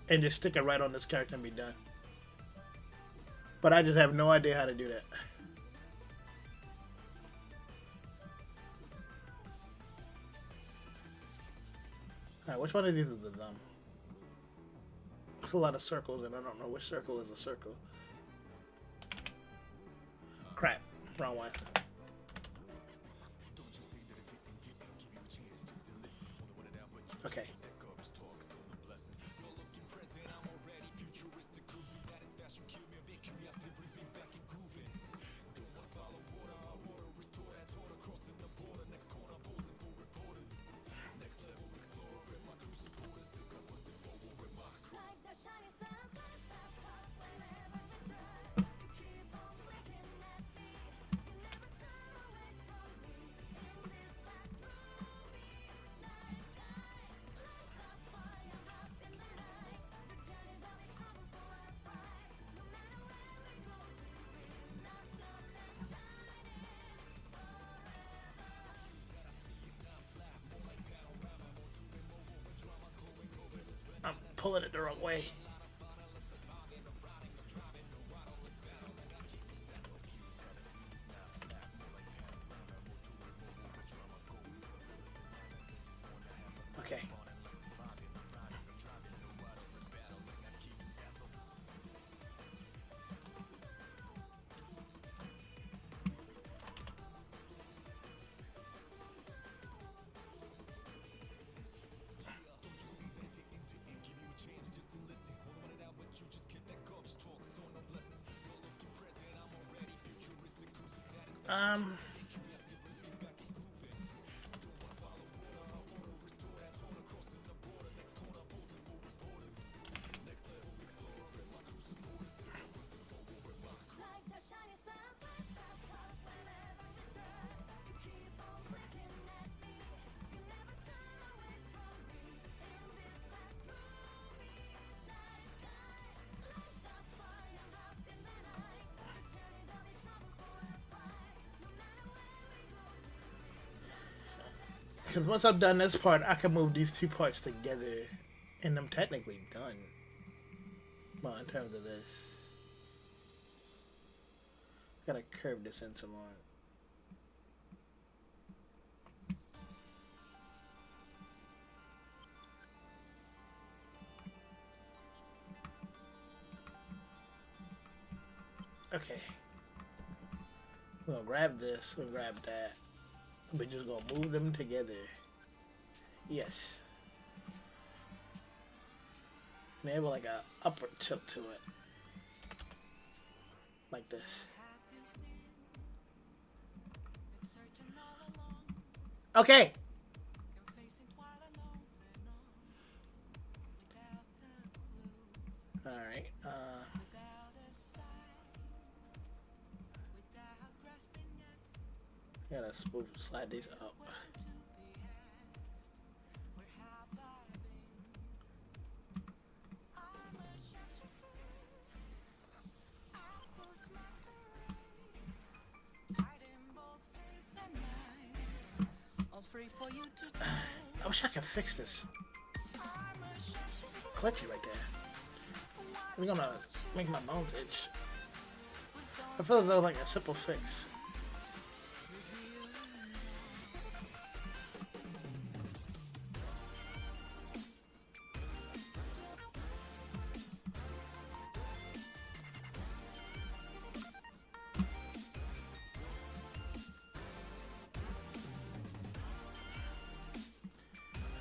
and just stick it right on this character and be done. But I just have no idea how to do that. Alright, which one of these is the dumb? It's a lot of circles and I don't know which circle is a circle. Crap, wrong one. Okay. pulling it the wrong way. Okay. Um. Because once I've done this part, I can move these two parts together, and I'm technically done. Well, in terms of this, gotta curve this in some more. Okay. We're gonna grab this, we'll grab that. We're just gonna move them together. Yes. Maybe like a upward tilt to it. Like this. Okay. Alright, gotta smooth slide these up. I wish I could fix this. Clutchy right there. I'm gonna make my bones itch. I feel as though like a simple fix.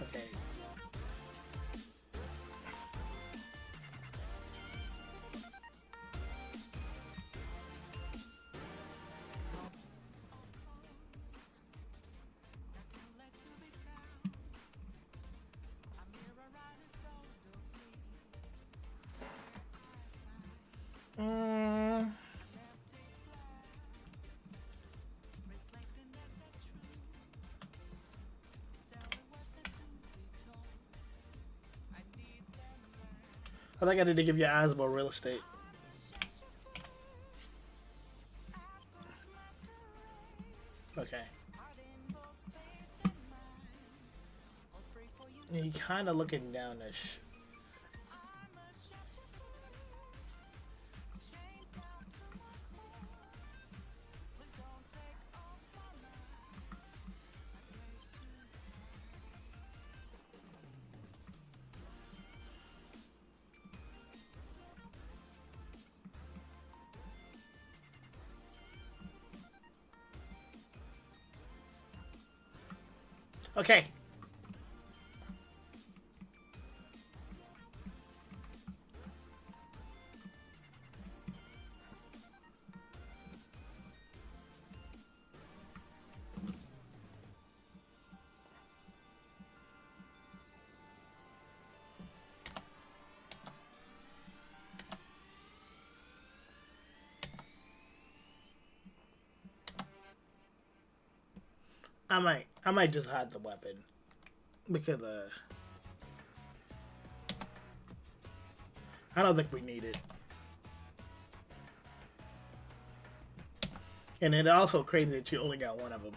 Okay. I think I need to give your eyes more real estate. Okay. You're kind of looking downish. Okay. I might just hide the weapon because I don't think we need it. And it's also crazy that you only got one of them.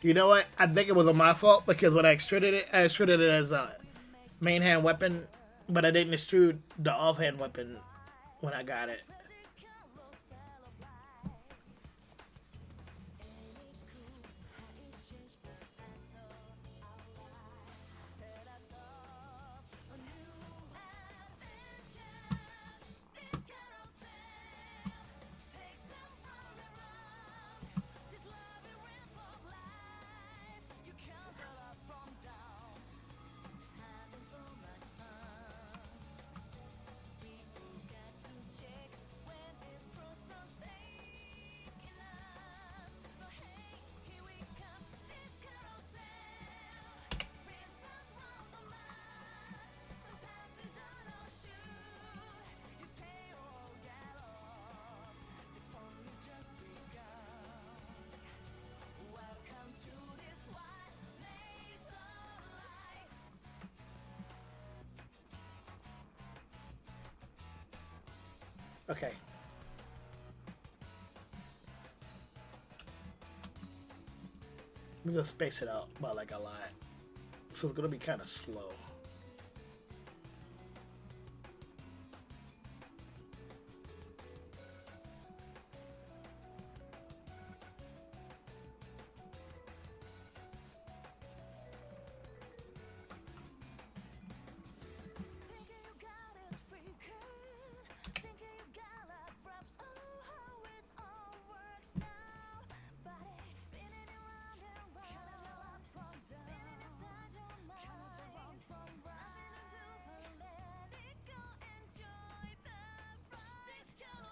You know what? I think it was my fault because when I extruded it as a main hand weapon, but I didn't extrude the offhand weapon when I got it. Okay. I'm gonna space it out by like a lot. So it's gonna be kind of slow.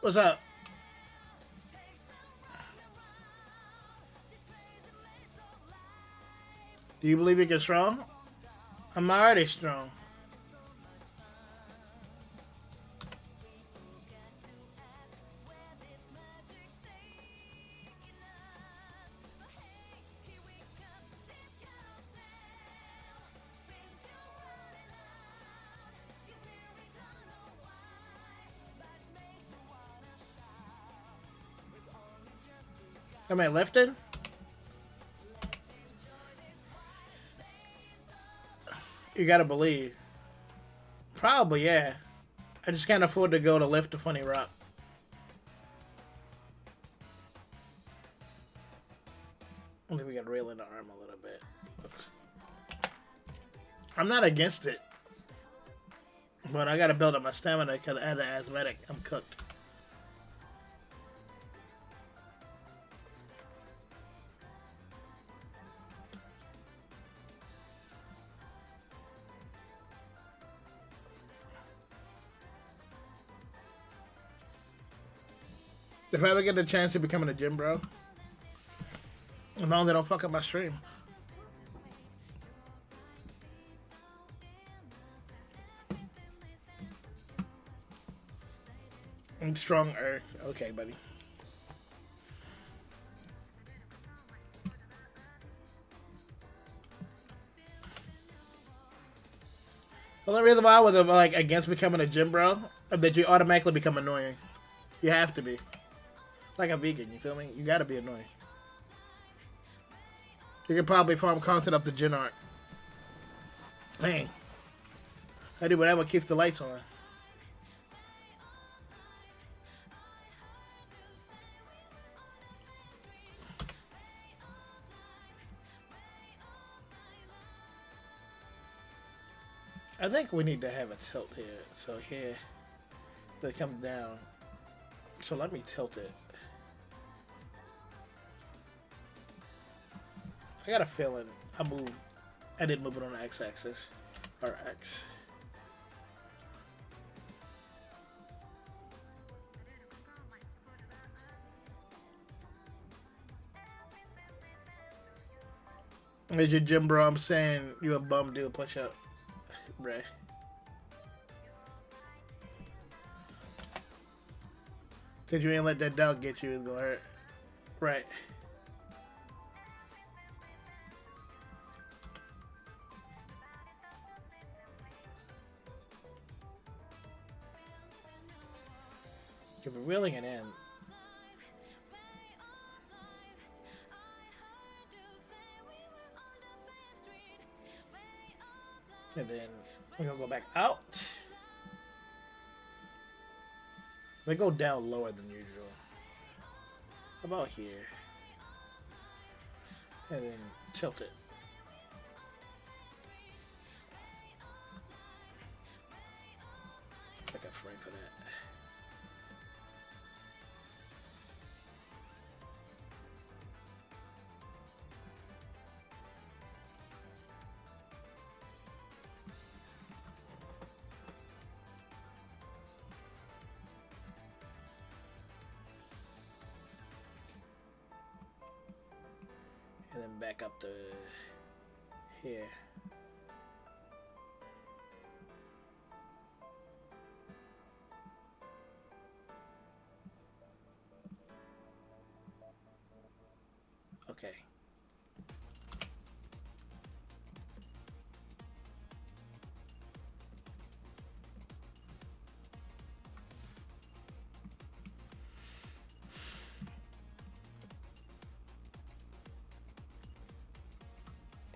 What's up? Do you believe you get strong? I'm already strong. Am I lifting? You gotta believe. Probably, yeah. I just can't afford to go to lift a funny rock. I think we got rail in the arm a little bit. Oops. I'm not against it. But I gotta build up my stamina because as an asthmatic, I'm cooked. If I ever get the chance to becoming a gym bro, as long as they don't fuck up my stream. I'm stronger. Okay, buddy. The only reason why I was like against becoming a gym bro is that you automatically become annoying. You have to be. Like a vegan, you feel me? You gotta be annoying. You can probably farm content up to Gen Art. Hey. I do whatever keeps the lights on. I think we need to have a tilt here. So here, it comes down. So let me tilt it. I got a feeling I did move it on the x-axis, or x. As your gym bro, I'm saying you a bum do a push up, Ray. Cause you ain't let that doubt get you, it's gonna hurt. Right. If we're reeling it in. And then we're gonna go back out. They go down lower than usual. About here. And then tilt it. Like a frame for that. And then back up to here. Okay.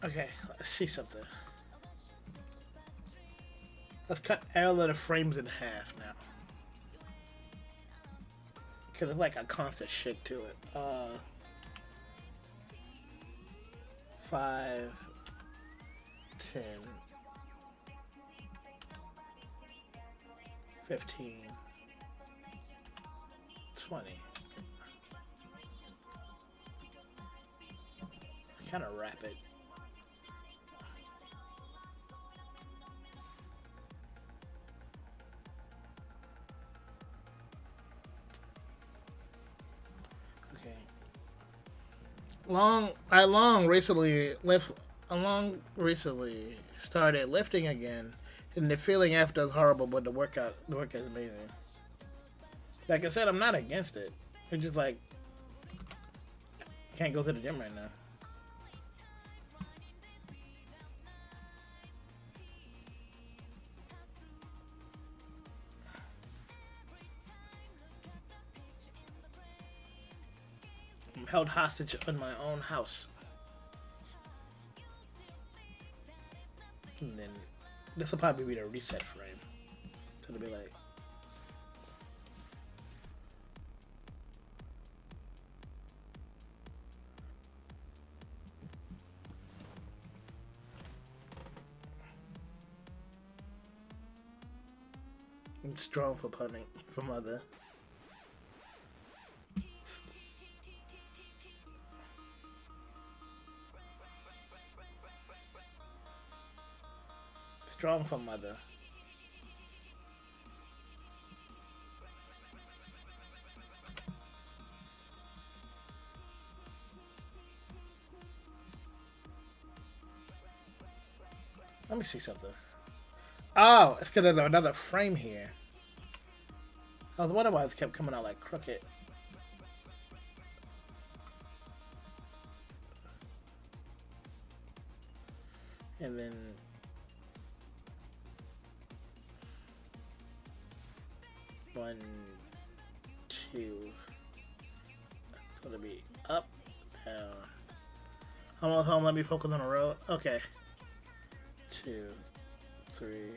Okay, let's see something. Let's cut all of the frames in half now. Because it's like a constant shit to it. 5, 10, 15, 20. Kind of rapid. Okay. I long recently started lifting again, and the feeling after is horrible, but the work is amazing. Like I said, I'm not against it. It's just like can't go to the gym right now. I'm held hostage in my own house. And then this will probably be the reset frame. So it'll be like I'm strong for punning for mother. Strong for mother. Let me see something. Oh, it's because there's another frame here. I was wondering why it kept coming out like crooked. And then one, two. It's gonna be up, down. Almost home. Let me focus on the road. Okay. 2, 3.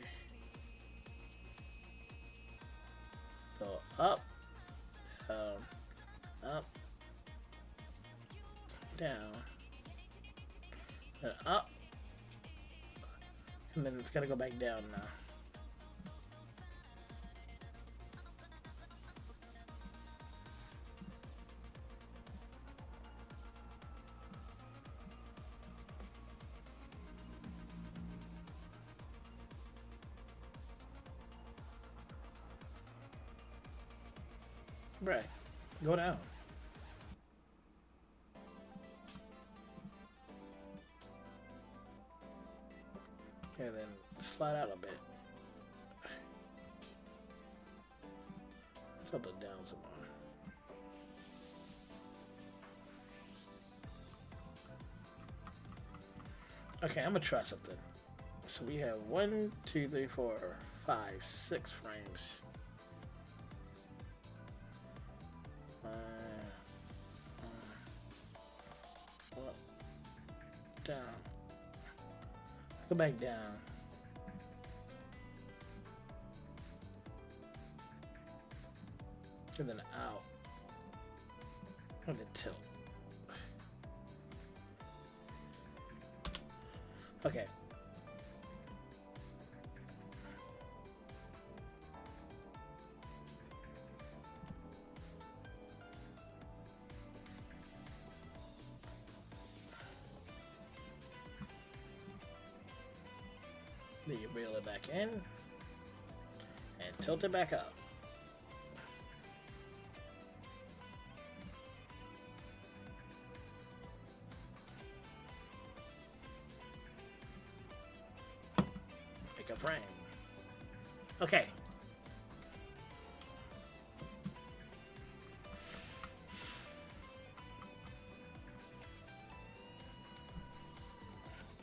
Go up, down, up, down, then up, and then it's gotta go back down now. Right. Go down. And then slide out a bit. Tilt it down some more. Okay, I'm gonna try something. So we have 1, 2, 3, 4, 5, 6 frames. Up, down. Go back down. And then out. And then tilt. Okay. Then you reel it back in and tilt it back up. Pick a frame. Okay.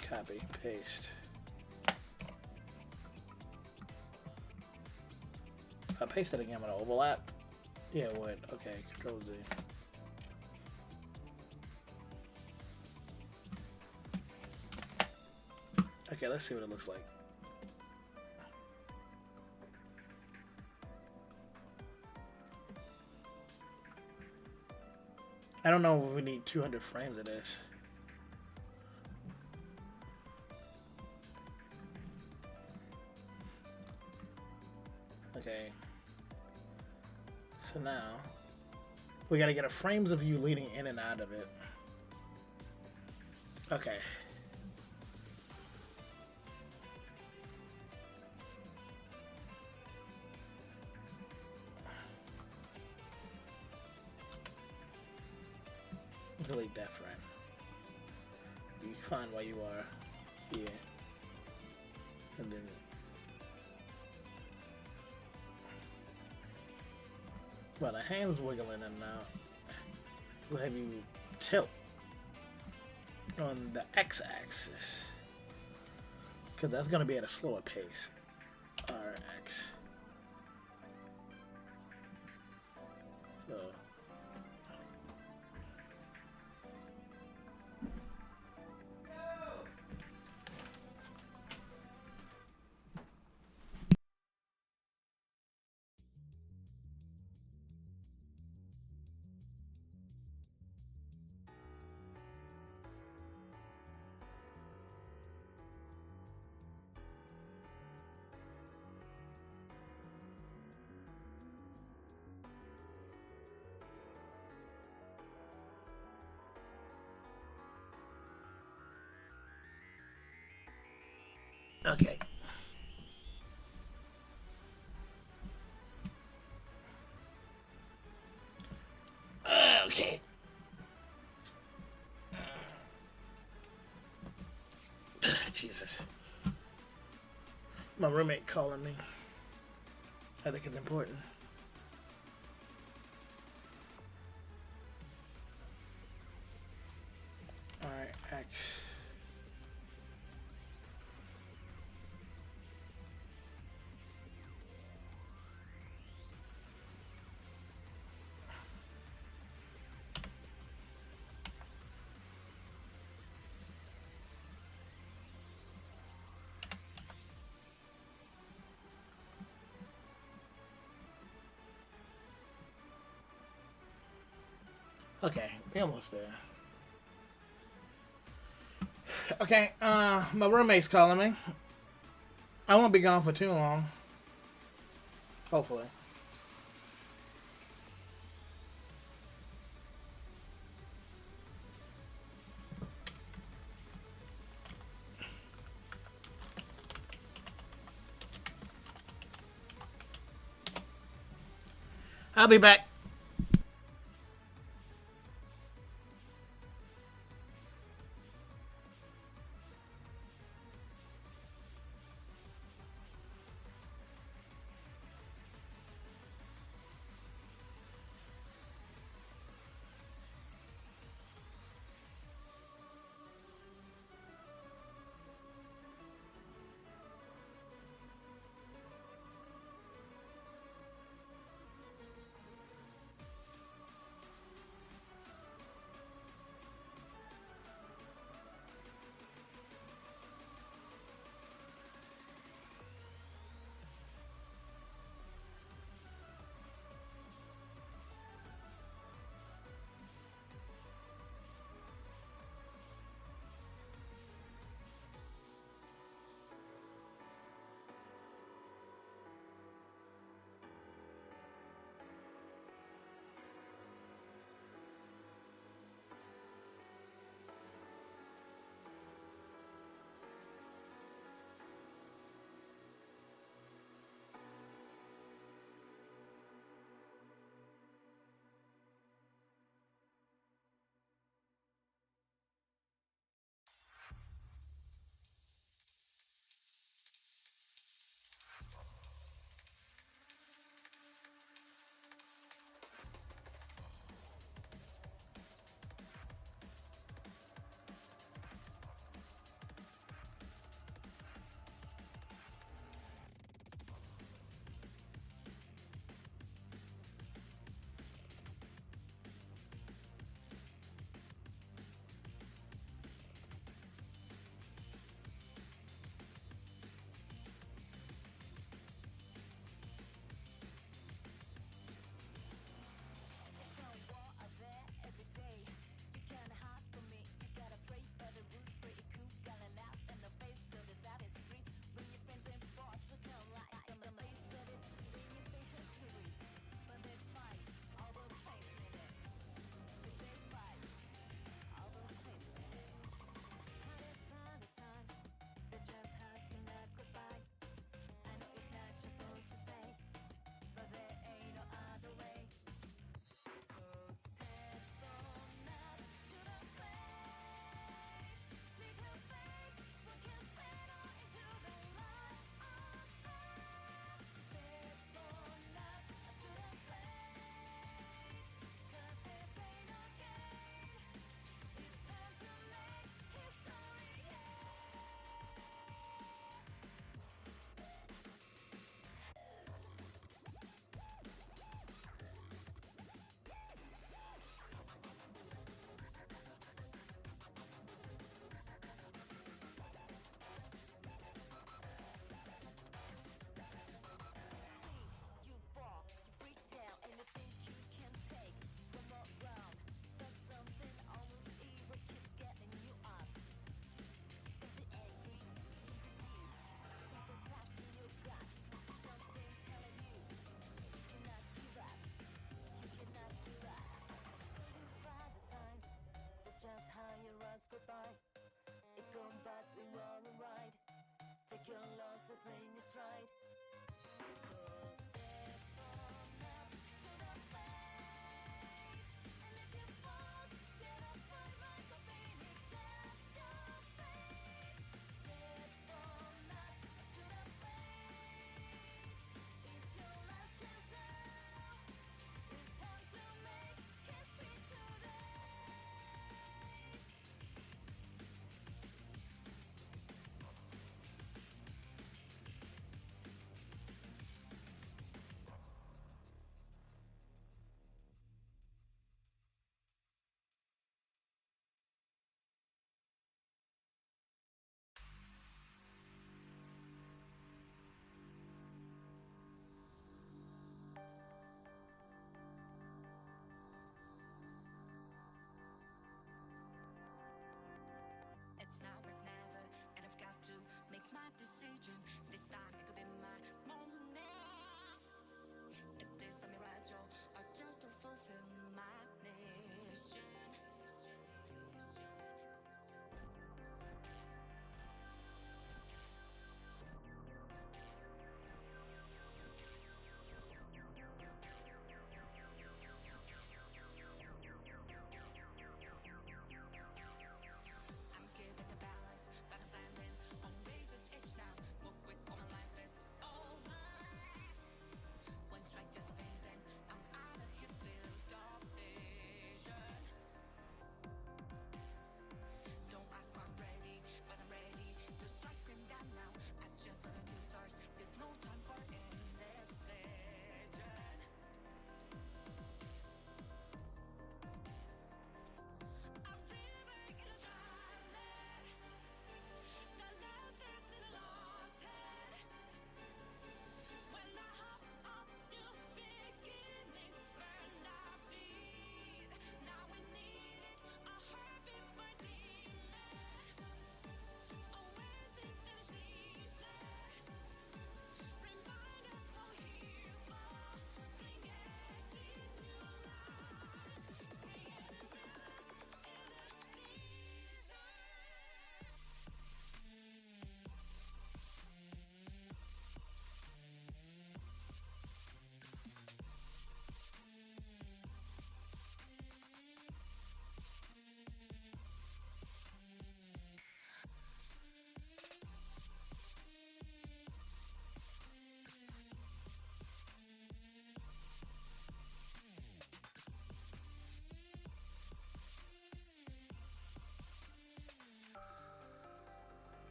Copy, paste. If I paste it again, I'm gonna overlap. Yeah, it would. Okay, Control Z. Okay, let's see what it looks like. I don't know if we need 200 frames of this. Okay. So now, we gotta get a frames of you leading in and out of it. Okay. Delete that frame. You find where you are here. And then well, the hand's wiggling in and out. We'll have you tilt on the x-axis. Because that's going to be at a slower pace. RX. So. Okay. Okay. Jesus. My roommate calling me. I think it's important. Alright, X. Okay, we're almost there. Okay, my roommate's calling me. I won't be gone for too long. Hopefully. I'll be back.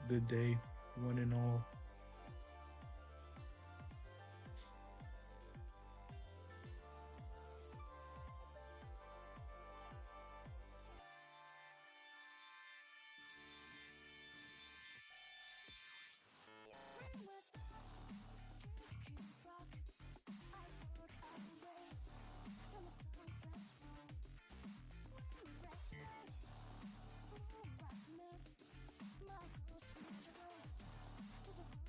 Good day, one and all. My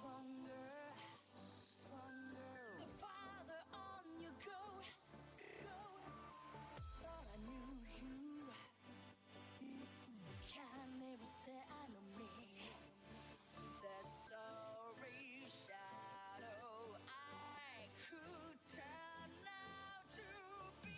stronger, stronger. The farther on you go, go. Thought I knew you. You can never say I know me. The sorry shadow I could turn out to be.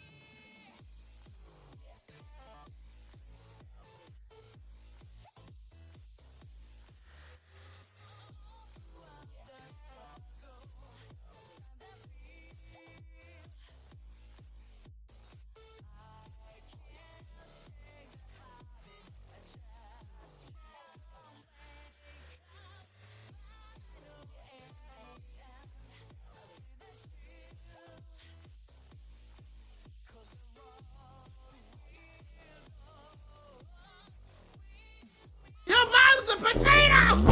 Your mom's a potato!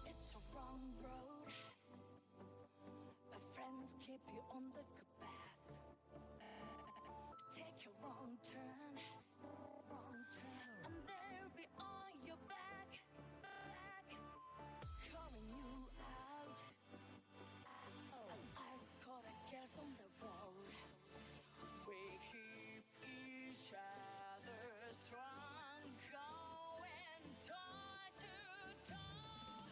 It's a wrong road. My friends keep you on the good path. Take a wrong turn, and they'll be on your back, calling you out. As ice cold girls on the road, we keep each other strong, going toe to toe.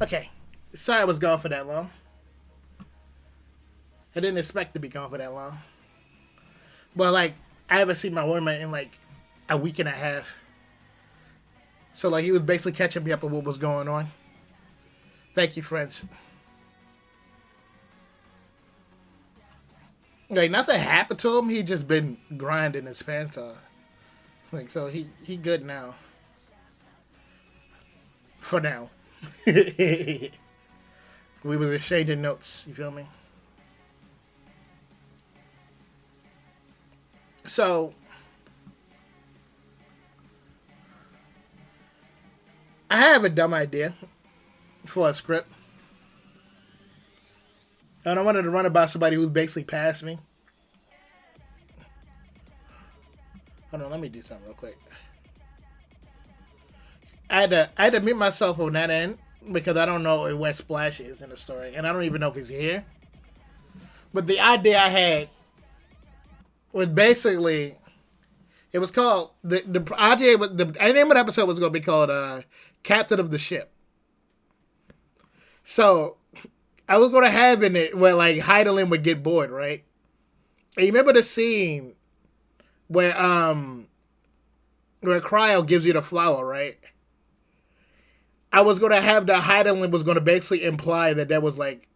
Okay. Sorry I was gone for that long. I didn't expect to be gone for that long. But, like, I haven't seen my roommate in, like, a week and a half. So, like, he was basically catching me up on what was going on. Thank you, friends. Like, nothing happened to him. He just been grinding his pants off. Like, so he good now. For now. We was exchanging notes. You feel me? So, I have a dumb idea for a script. And I wanted to run it by somebody who's basically past me. Hold on, let me do something real quick. I had to mute myself on that end because I don't know where Splash is in the story, and I don't even know if he's here. But the idea I had was basically, it was called the idea. The name of the episode was going to be called "Captain of the Ship." So I was going to have in it where like Heidelin would get bored, right? And you remember the scene where Cryo gives you the flower, right? I was gonna have the Heidelin was gonna basically imply that was like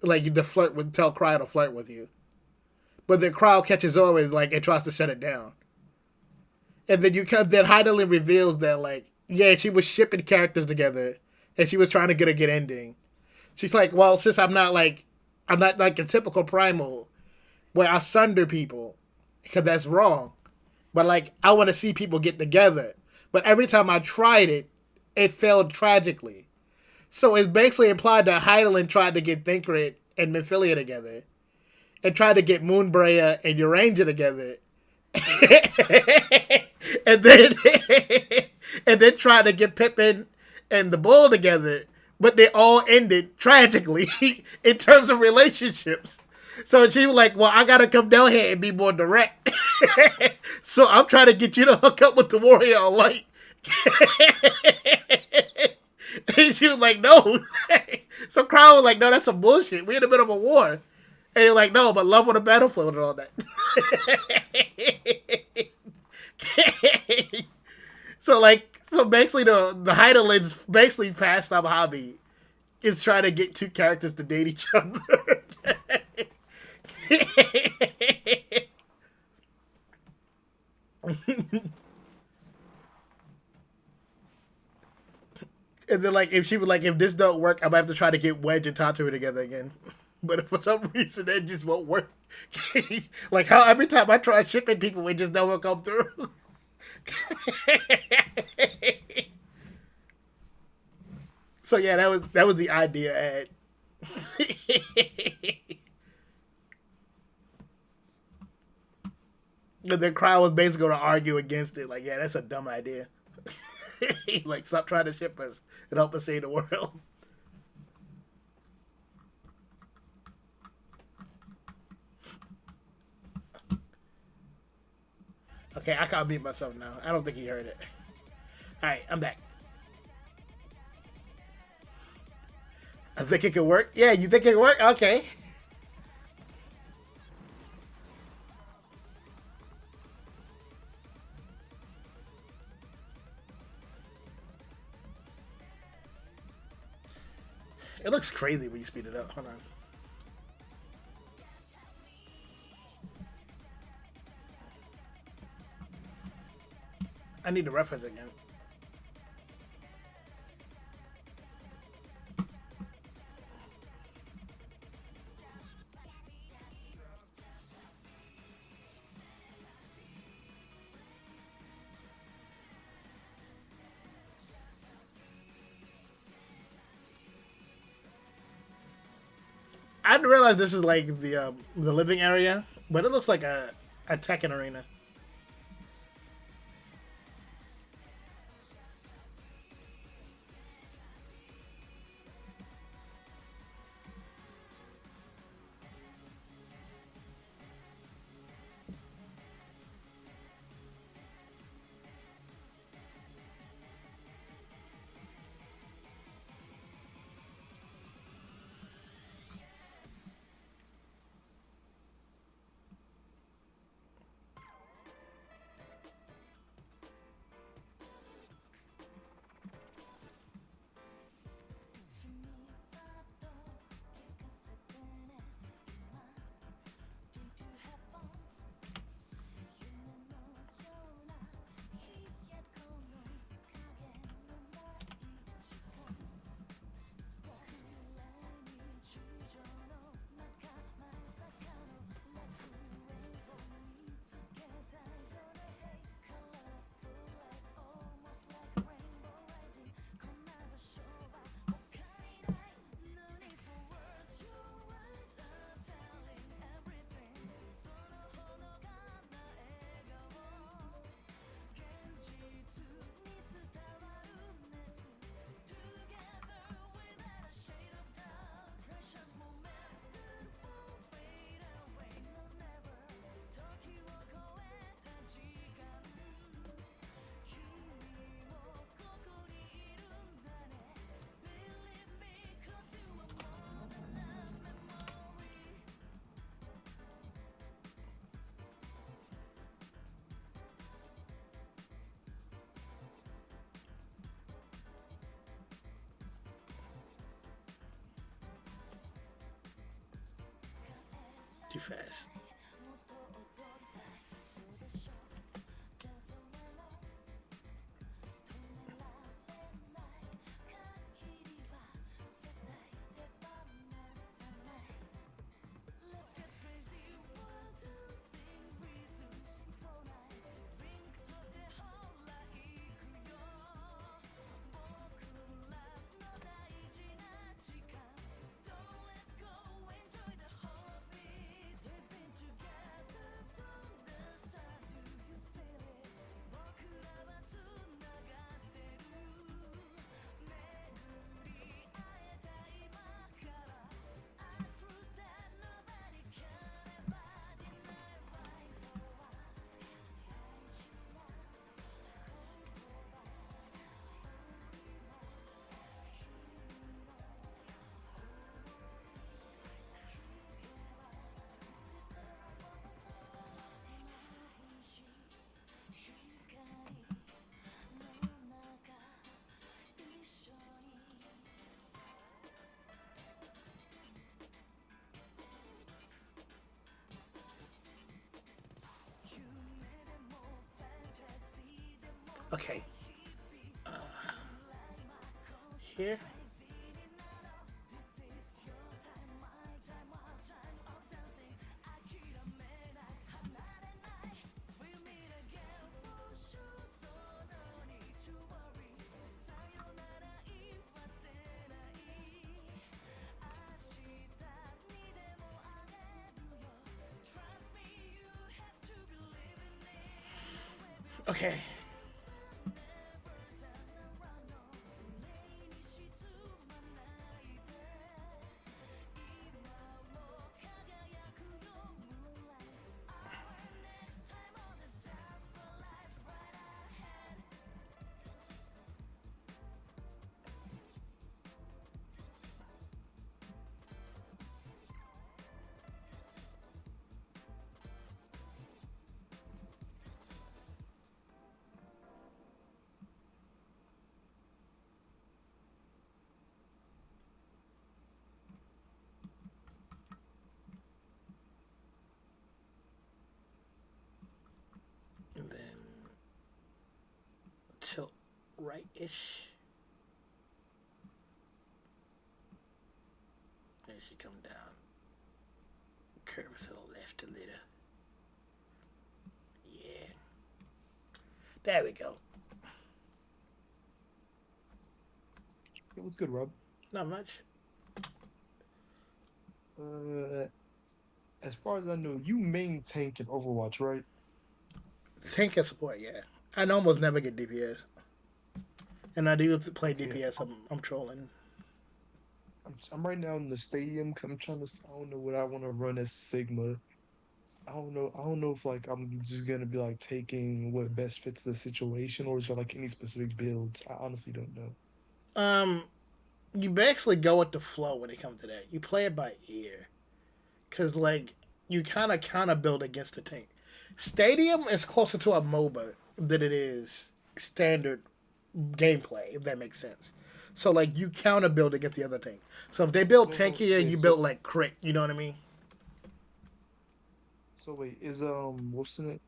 the flirt would tell Cryo to flirt with you, but then Cryo catches always like and tries to shut it down, and then then Heidelin reveals that like yeah she was shipping characters together and she was trying to get a good ending. She's like, well, since I'm not like a typical primal where I sunder people because that's wrong, but like I want to see people get together, but every time I tried it. It failed tragically. So it's basically implied that Heidelin tried to get Thinkrit and Minfilia together. And tried to get Moonbreya and Uranger together. and then tried to get Pippin and the Bull together. But they all ended tragically in terms of relationships. So she was like, well, I gotta come down here and be more direct. So I'm trying to get you to hook up with the Warrior of Light. And she was like, no. So Crown was like, no, that's some bullshit. We in the middle of a war. And you're like, no, but love on the battlefield and all that. So basically the Heidelin's basically pastime hobby is trying to get two characters to date each other. And then, like, if this don't work, I'm gonna have to try to get Wedge and Tatooine together again. But if for some reason that just won't work, like how every time I try shipping people, it just never come through. So yeah, that was the idea I had. And then Cryo was basically gonna argue against it, like, yeah, that's a dumb idea. Like, stop trying to ship us and help us save the world. Okay, I can't beat myself now. I don't think he heard it. Alright, I'm back. I think it could work? Yeah, you think it could work? Okay. It looks crazy when you speed it up. Hold on. I need the reference again. I didn't realize this is like the living area, but it looks like a Tekken arena. too fast. Okay. Here. Okay. And then tilt right-ish. There she come down. Curve to the left a little. Yeah. There we go. It was good, Rob. Not much. As far as I know, you main tank in Overwatch, right? Tank and support, yeah. I almost never get DPS. And I do play DPS. I'm trolling. I'm right now in the stadium because I'm trying to. I don't know what I want to run as Sigma. I don't know. I don't know if like I'm just gonna be like taking what best fits the situation, or is there like any specific builds? I honestly don't know. You basically go with the flow when it comes to that. You play it by ear, cause like you kind of build against the tank. Stadium is closer to a MOBA than it is standard gameplay, if that makes sense. So like you counter build against the other tank. So if they build tankier, you build like crit. You know what I mean? So wait, what's in it?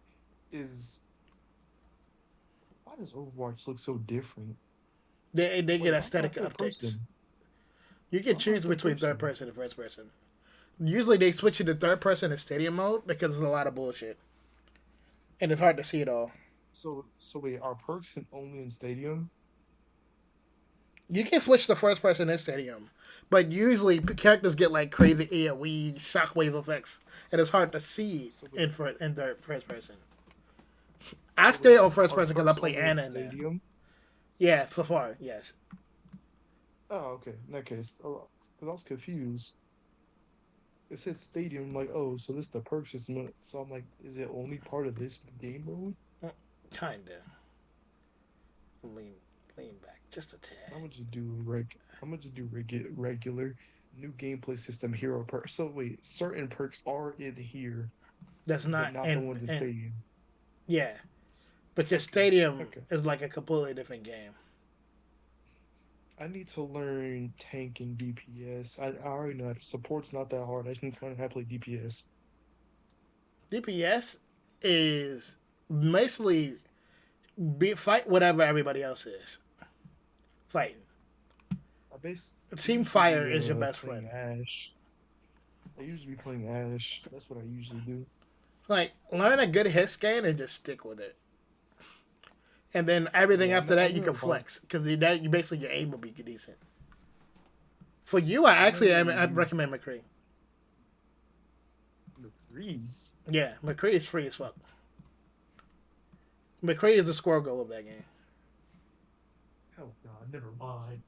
Why does Overwatch look so different? They get Wait, aesthetic I'm not third updates. person. You can choose between third person and first person. Usually they switch it to third person in stadium mode because there's a lot of bullshit. And it's hard to see it all. So wait, are perks only in stadium? You can switch to first person in stadium. But usually characters get like crazy AoE shockwave effects. And it's hard to see in first person. I stay on first person because I play Ana in there. Stadium? Yeah, so far, yes. Oh, okay. In that case, because I was confused. It said stadium, like, oh, so this is the perk system. So I'm like, is it only part of this game mode? Kinda. Lean back just a tad. I'm gonna just do regular new gameplay system hero perk. So wait, certain perks are in here. That's not the ones in stadium. Yeah, because stadium is like a completely different game. I need to learn tank and DPS. I already know support's not that hard. I just need to learn how to play DPS. DPS is basically fight whatever everybody else is. Fighting. Team Fire is your best friend. Ash. I usually be playing Ash. That's what I usually do. Like, learn a good hit scan and just stick with it. And then everything after that you can flex. Because that you basically your aim will be decent. For you, I'd recommend McCree. McCree's? Yeah, McCree is free as fuck. McCree is the squirrel goal of that game. Oh god, never mind.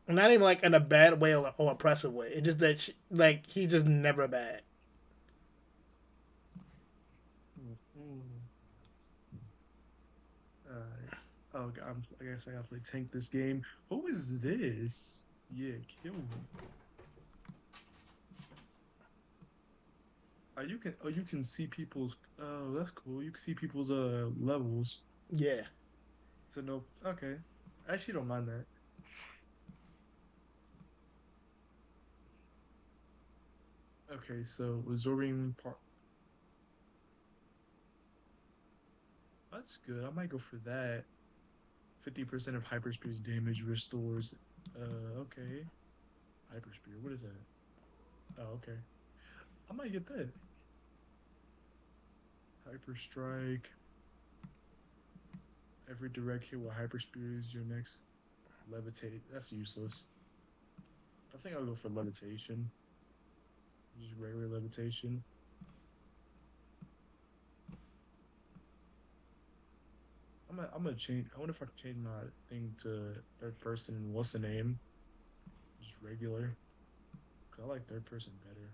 Not even like in a bad way or oppressive way. It's just that he just never bad. Oh, I guess I gotta play tank this game. Who is this? Yeah, kill me. You can see people's. Oh, that's cool. You can see people's levels. Yeah. So no. Okay. I actually don't mind that. Okay, so absorbing part. That's good. I might go for that. 50% of Hyperspear's damage restores. Okay. Hyperspear, what is that? Oh, okay. I might get that. Hyper Strike. Every direct hit with Hyperspear is your next. Levitate. That's useless. I think I'll go for Levitation. Just regular Levitation. I'm gonna change. I wonder if I can change my thing to third person. And what's the name? Just regular. Cause I like third person better.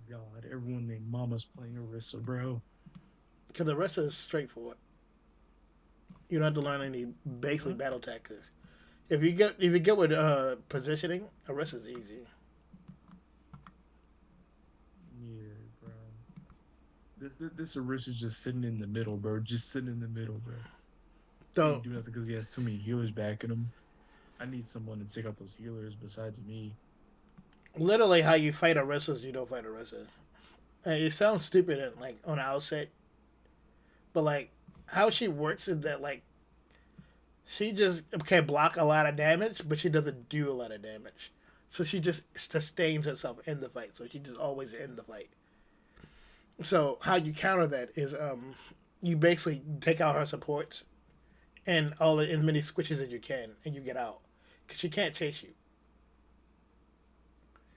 God, everyone named Mama's playing Orisa, bro. Because Orisa is straightforward. You don't have to learn any basic battle tactics. If you get with positioning, Orisa's easy. Yeah, bro. This Orisa's just sitting in the middle, bro. Just sitting in the middle, bro. Don't do nothing because he has too many healers backing him. I need someone to take out those healers besides me. Literally, how you fight Orisa is you don't fight Orisa. It sounds stupid on the outset, but like how she works is that like she just can block a lot of damage, but she doesn't do a lot of damage. So she just sustains herself in the fight. So she just always in the fight. So how you counter that is you basically take out her supports and as many squishes as you can, and you get out because she can't chase you.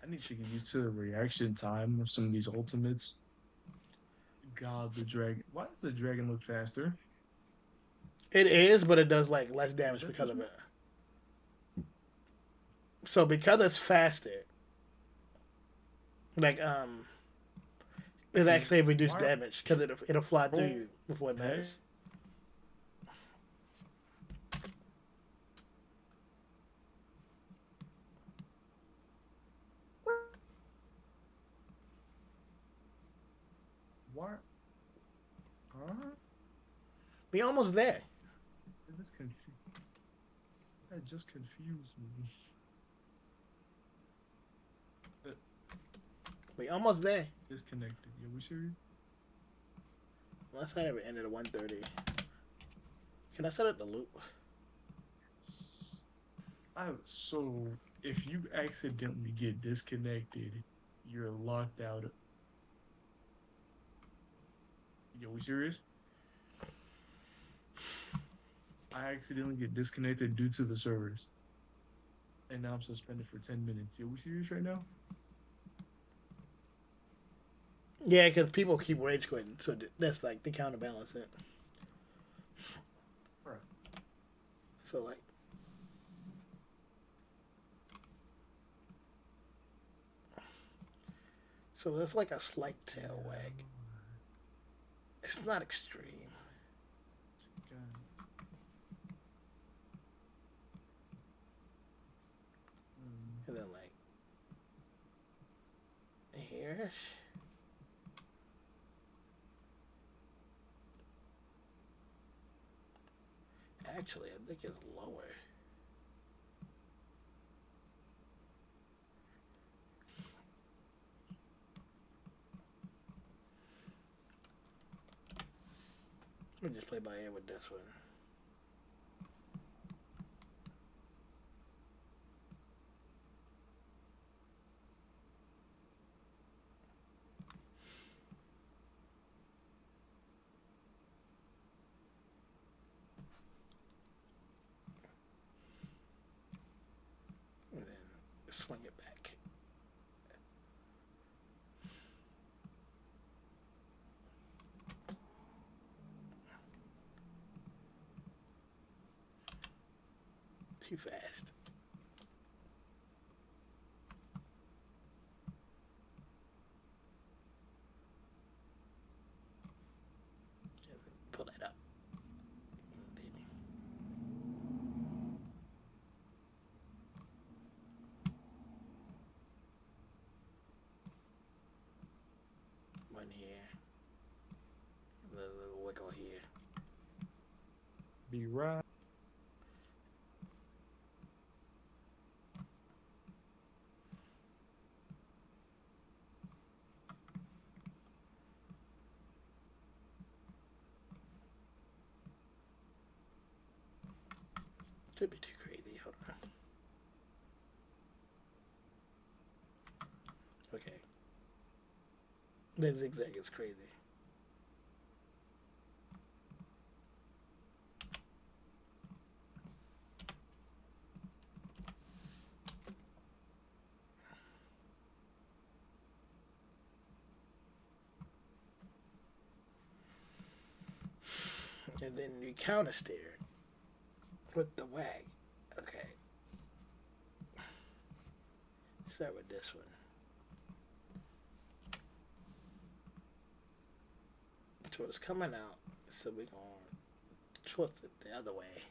I need to get used to the reaction time of some of these ultimates. God, the dragon. Why does the dragon look faster? It is, but it does like less damage because of it. So because it's faster, like it actually reduced damage because it'll fly through you before it matters. What? Huh? We almost there. That just confused me. We almost there. Disconnected. Yeah, we serious? Last time we ended at 1:30. Can I set up the loop? So if you accidentally get disconnected, you're locked out. Yo, we serious? I accidentally get disconnected due to the servers. And now I'm suspended for 10 minutes. Yo, we serious right now? Yeah, because people keep rage quitting, so that's like the counterbalance it. So like, so there's like a slight tail wag. It's not extreme. And then like here. Actually, I think it's lower. Let me just play by ear with this one. And then swing it back. Too fast. Pull that up. One here. A little wiggle here. Be right. Could be too crazy. Hold on. Okay. The zigzag is crazy. And then you counter steer with the wag. Okay. Start with this one. So it's coming out, so we're going to twist it the other way.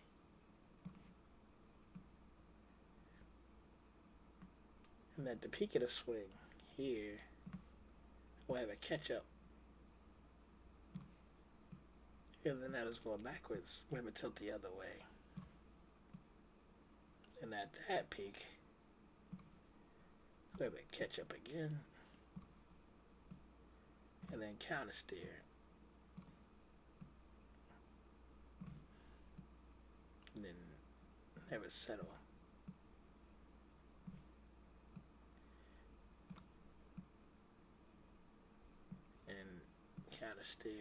And at the peak of the swing, here, we'll have a catch up. And then that is going backwards. We have it tilt the other way. And at that peak, we have it catch up again. And then counter steer. And then have it settle. And counter steer.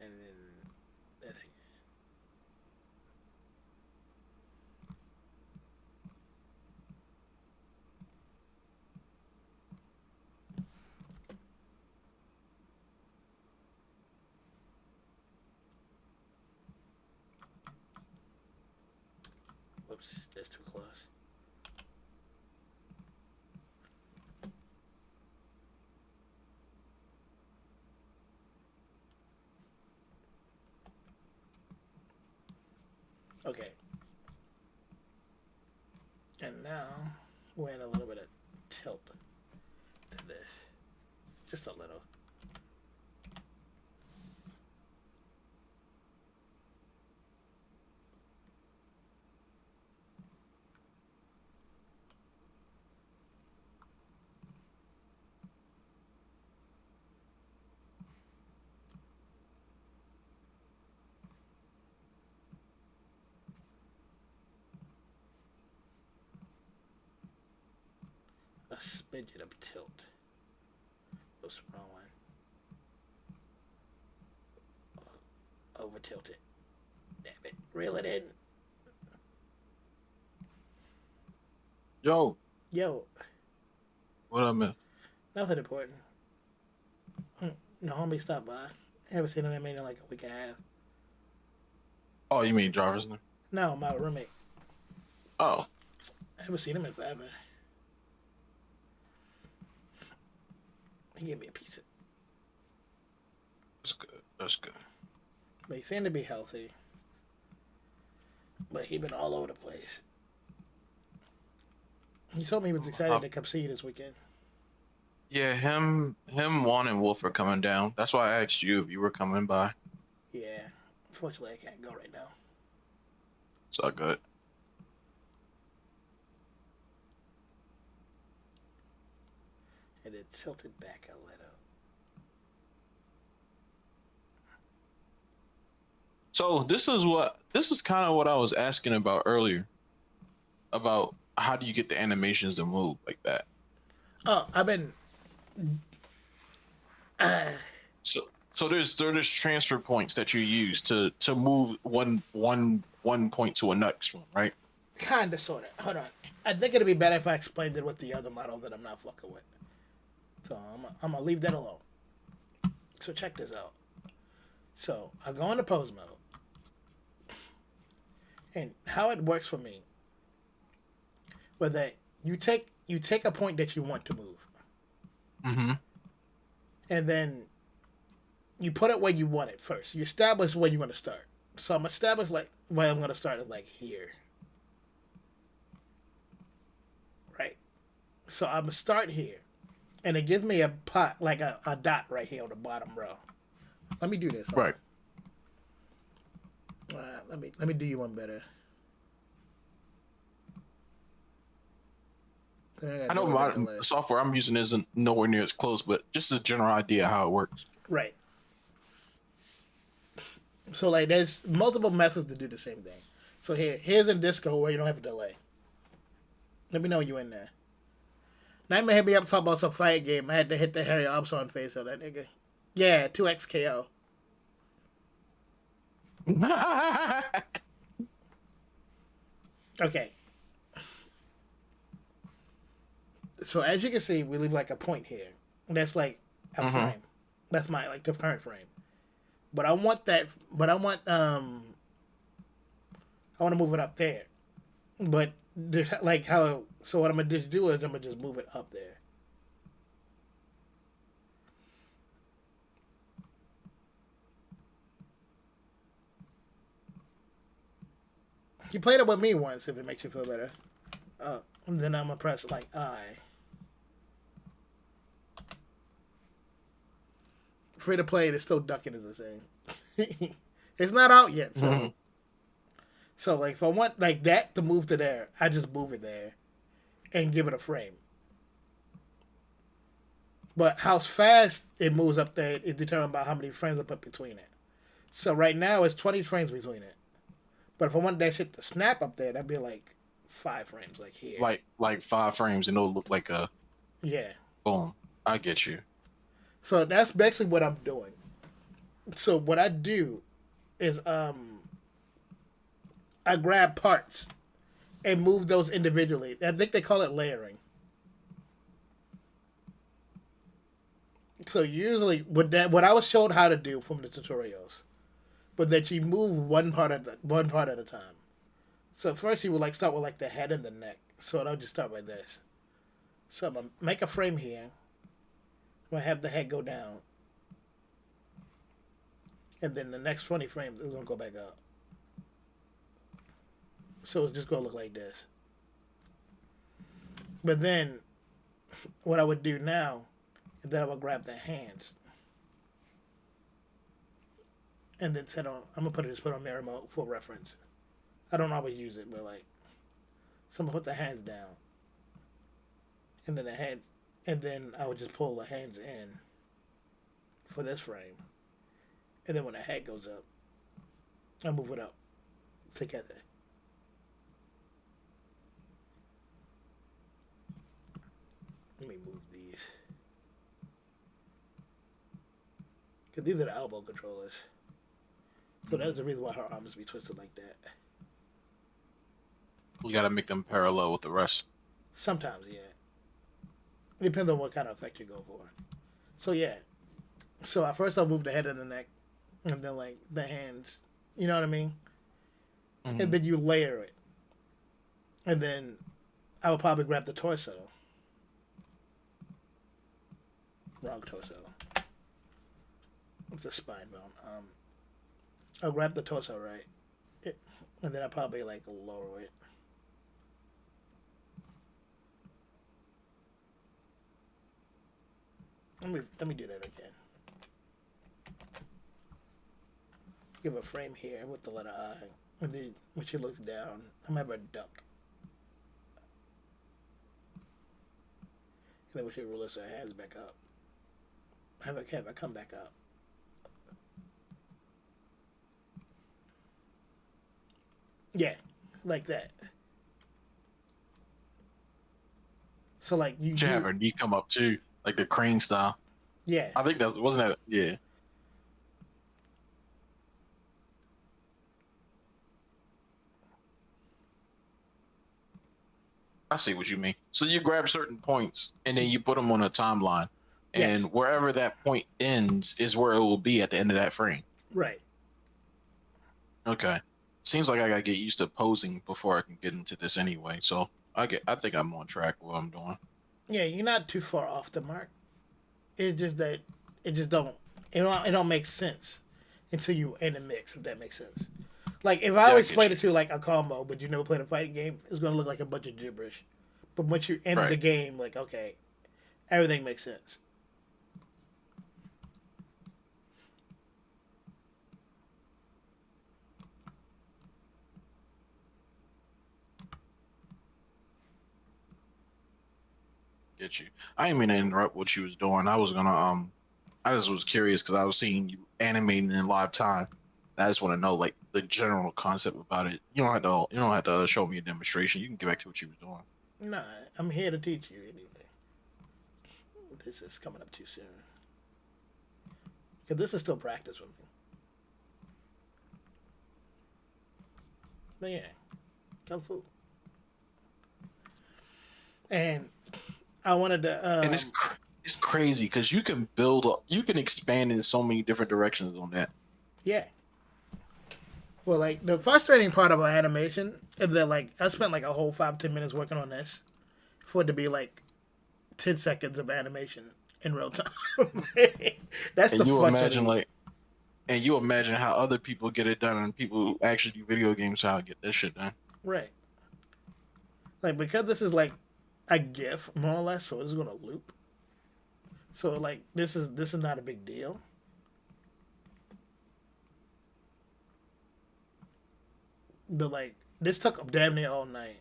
And then I think whoops, that's too close. Okay. And now we're in a little bit of tilt to this. Just a little. A smidgen of tilt. What's the wrong one? Over tilt it. Damn it. Reel it in. Yo, Yo, what up, man? nothing important. The homie stopped by. Haven't seen him in like a week and a half. Oh, you mean Jarvis? No, my roommate. Oh, I haven't seen him in forever. He gave me a pizza. that's good. That's good. But he seemed to be healthy. But he been all over the place. He told me he was excited to come see you this weekend. Yeah, him, Juan, and Wolf are coming down. That's why I asked you if you were coming by. Yeah. Unfortunately, I can't go right now. It's all good. And it tilted back a little. So this is kind of what I was asking about earlier. About how do you get the animations to move like that? Oh, I've been. So there's transfer points that you use to move one point to a next one, right? Kinda, sorta. Hold on. I think it'd be better if I explained it with the other model that I'm not fucking with. So I'm gonna leave that alone. So check this out. So I go into pose mode. And how it works for me, where that you take a point that you want to move. Mm-hmm. And then you put it where you want it first. You establish where you want to start. So I'm established like where I'm gonna start is like here. Right. So I'm gonna start here. And it gives me a pot like a dot right here on the bottom row. Let me do this. Right. Let me do you one better. I know my software I'm using isn't nowhere near as close, but just a general idea how it works. Right. So like there's multiple methods to do the same thing. So here's in Disco where you don't have a delay. Let me know you in there. Nightmare hit me up talking about some fight game. I had to hit the Harry Obson face on that nigga. Yeah, 2x KO. Okay. So as you can see, we leave like a point here. That's like a frame. That's my like the current frame. But I want that. But I want to move it up there. But like how? So what I'm gonna just do is I'm gonna just move it up there. You played it with me once, if it makes you feel better. And then I'm gonna press like I. Free to play, it's still ducking is the same. It's not out yet, so. So like if I want like that to move to there, I just move it there, and give it a frame. But how fast it moves up there is determined by how many frames I put between it. So right now it's 20 frames between it. But if I want that shit to snap up there, that'd be like 5 frames, like here. Like 5 frames, and it'll look like a. Yeah. Boom. I get you. So that's basically what I'm doing. So what I do is I grab parts and move those individually. I think they call it layering. So usually what I was showed how to do from the tutorials, but that you move one part at a time. So first you would like start with like the head and the neck. So I'll just start with this. So I'm gonna make a frame here. I'm gonna have the head go down. And then the next 20 frames is gonna go back up. So it's just gonna look like this. But then what I would do now is that I would grab the hands. And then I'm gonna just put on mirror mode for reference. I don't always use it, but like, so I'm gonna put the hands down. And then the head, and then I would just pull the hands in for this frame. And then when the head goes up, I move it up together. Let me move these. Because these are the elbow controllers. So that's the reason why her arms be twisted like that. You gotta make them parallel with the rest. Sometimes, yeah. It depends on what kind of effect you go for. So, yeah. So, at first I'll move the head and the neck. And then, like, the hands. You know what I mean? and then you layer it, and then I would probably grab the torso. Wrong torso. It's the spine bone. I'll grab the torso, right? And then I'll probably like lower it. Let me do that again. Give a frame here with the letter I, and then when she looks down, I'm gonna have her duck. And then when she lifts her hands back up, have her come back up. Yeah, like that. So like you should have her knee come up too, like the crane style. Yeah. I think that wasn't that. Yeah. I see what you mean. So you grab certain points and then you put them on a timeline, and Yes. wherever that point ends is where it will be at the end of that frame. Right. Okay. Seems like I gotta get used to posing before I can get into this anyway. So I think I'm on track with what I'm doing. Yeah, you're not too far off the mark. It's just that it don't make sense until you in the mix, if that makes sense. Like if I Yeah, I would get explain you. it to you like a combo, but you never played a fighting game, it's gonna look like a bunch of gibberish. But once you're in the Right. game, like okay, everything makes sense. Get you. I didn't mean to interrupt what you was doing. I was gonna I just was curious because I was seeing you animating in live time. I just want to know like the general concept about it. You don't have to show me a demonstration. You can get back to what you was doing. Nah, I'm here to teach you anyway. This is coming up too soon. Because this is still practice with me. But yeah, Kung Fu. And I wanted to. And it's crazy because you can you can expand in so many different directions on that. Yeah. Well, like the frustrating part about animation is that like I spent like a whole 5-10 minutes working on this for it to be like 10 seconds of animation in real time. That's And the you imagine frustrating. like, and you imagine how other people get it done, and people who actually do video games how to get this shit done. Right. Like because this is like a GIF more or less, so it's gonna loop. So like this is not a big deal. But like this took damn near all night.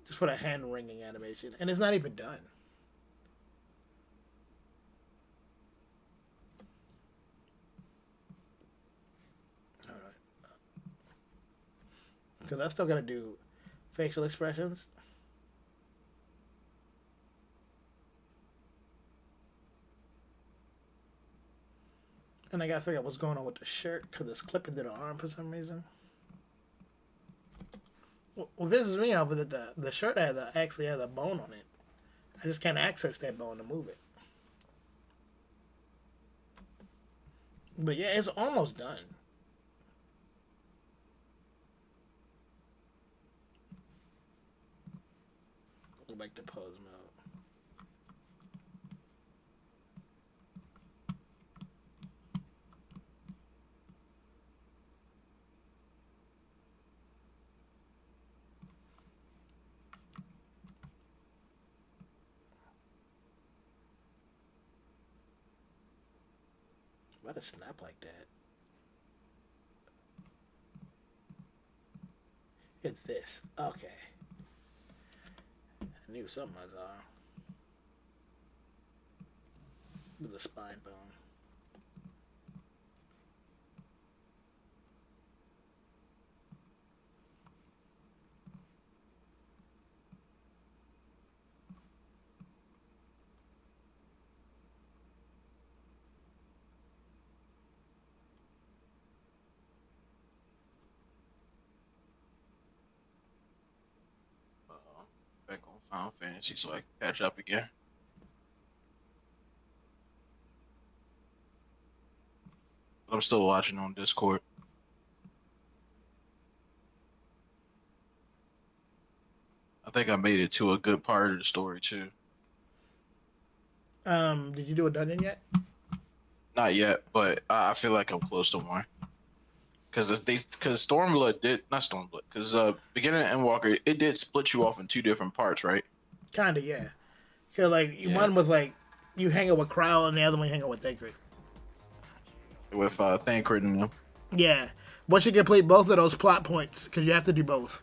Just for the hand wringing animation. And it's not even done. Alright. Because I still gotta do facial expressions. And I gotta figure out what's going on with the shirt because it's clipping to the arm for some reason. What pisses me off is that the shirt actually has a bone on it. I just can't access that bone to move it. But yeah, it's almost done. Go back to pose mode. Why does it snap like that? It's this. Okay. I knew something was off. With the spine bone. Back on Final Fantasy so I can catch up again. I'm still watching on Discord. think I made it to a good part of the story too. Did you do a dungeon yet? Not yet, but I feel like I'm close to one. Because Stormblood did not Stormblood. Because beginning and Endwalker, it did split you off in two different parts, right? Kinda, yeah. Cause like one was like you hang out with Crowl and the other one you hang out with Thancred. With Thancred and them. Yeah. Once you complete both of those plot points, because you have to do both,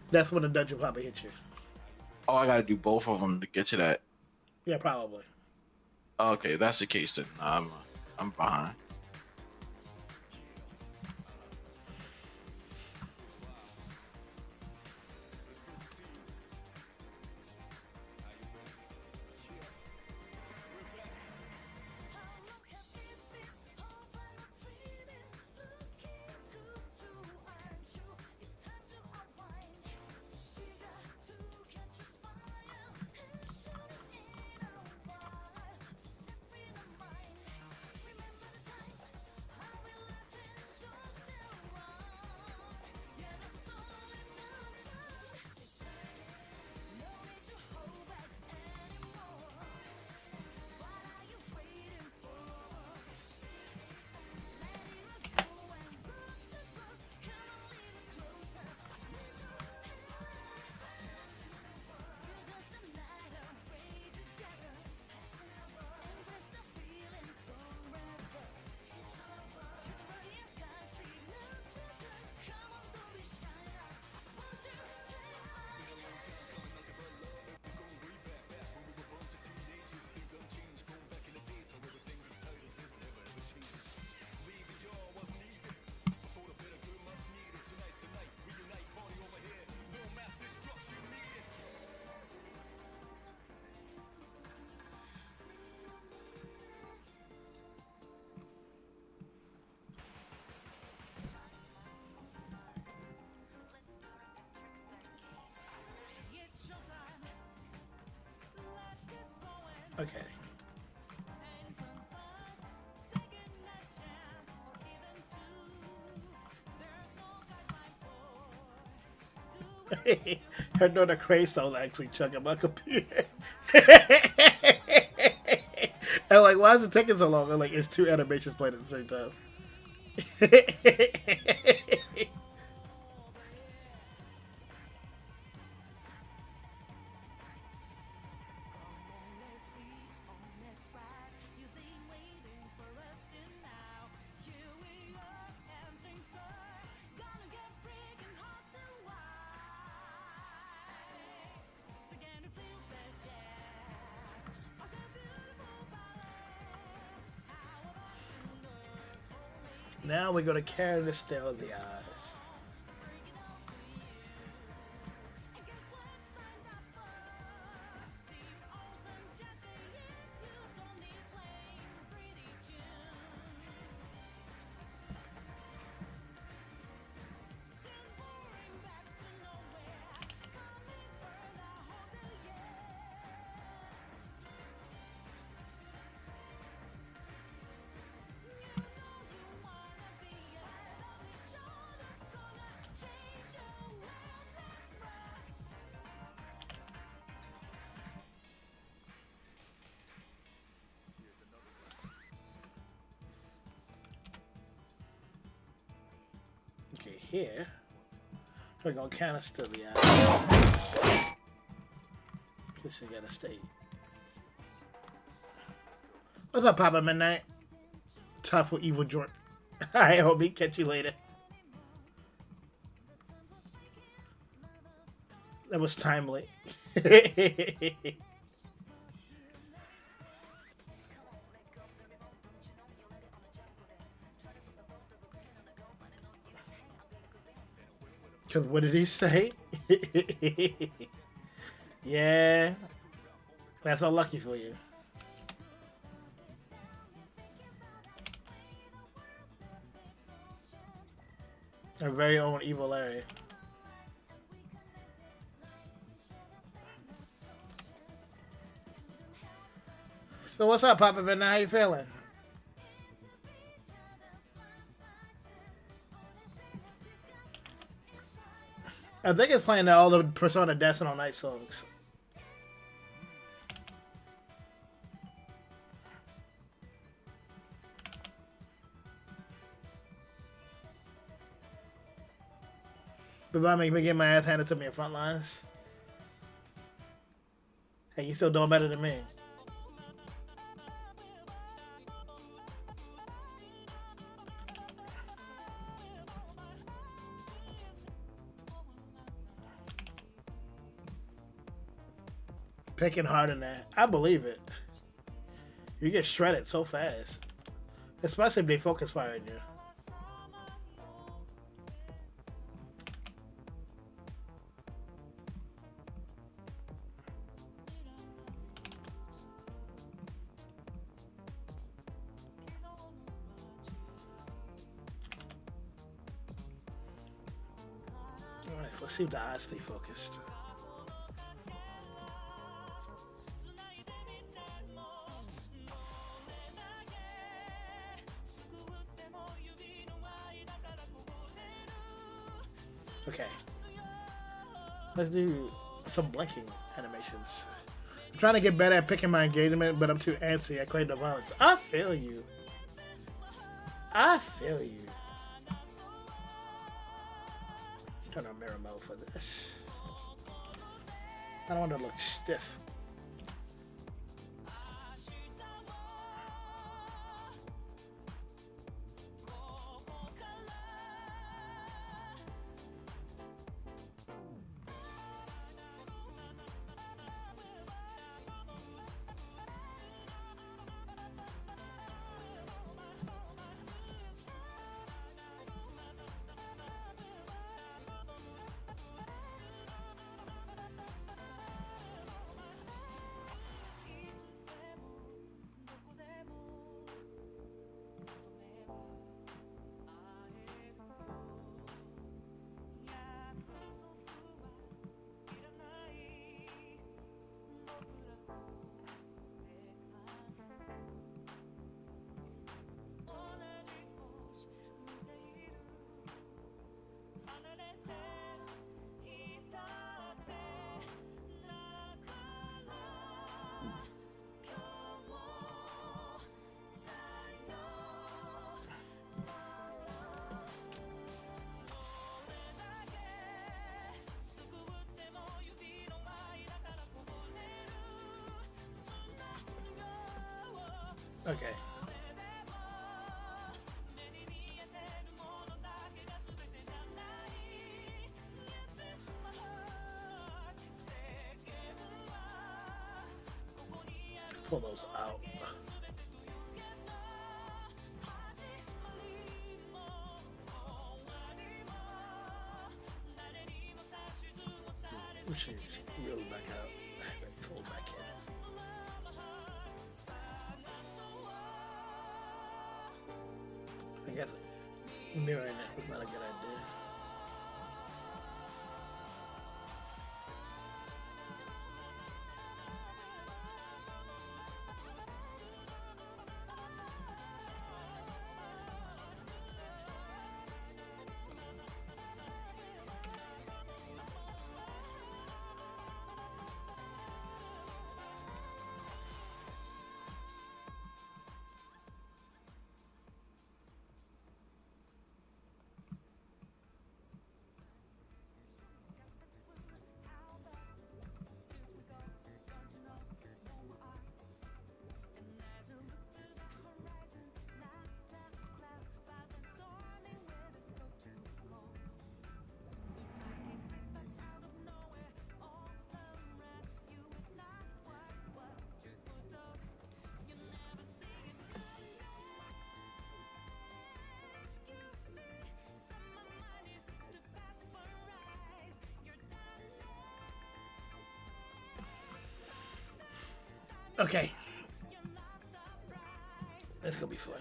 that's when the dungeon probably hits you. Oh, I gotta do both of them to get to that. Yeah, probably. Okay, that's the case then. I'm behind. Okay. Her daughter Craystone's actually chugging my computer. And like, why is it taking so long? And like, it's two animations playing at the same time. Now we're gonna carry the Still of the Eyes. Okay, here we're gonna kind of still the eye. This is gonna stay. What's up, Papa Midnight? Time for evil joint. Alright, homie, catch you later. That was timely. Because what did he say? Yeah. That's unlucky for you. Our very own evil Larry. So what's up, Papa Ben? How you feeling? I think it's playing all the Persona Decimal Night songs. Does that make me get my ass handed to me in front lines? Hey, you still doing better than me. Picking hard in that. I believe it. You get shredded so fast. Especially if they focus firing you. Alright, let's see if the eyes stay focused. Okay. Let's do some blinking animations. I'm trying to get better at picking my engagement, but I'm too antsy at creating the violence. I feel you. I feel you. Turn on mirror mode for this. I don't want to look stiff. Okay. Pull those out. We should reel it back out. Pull it back in. I guess mirroring it was not a good idea. Okay. It's gonna be fun.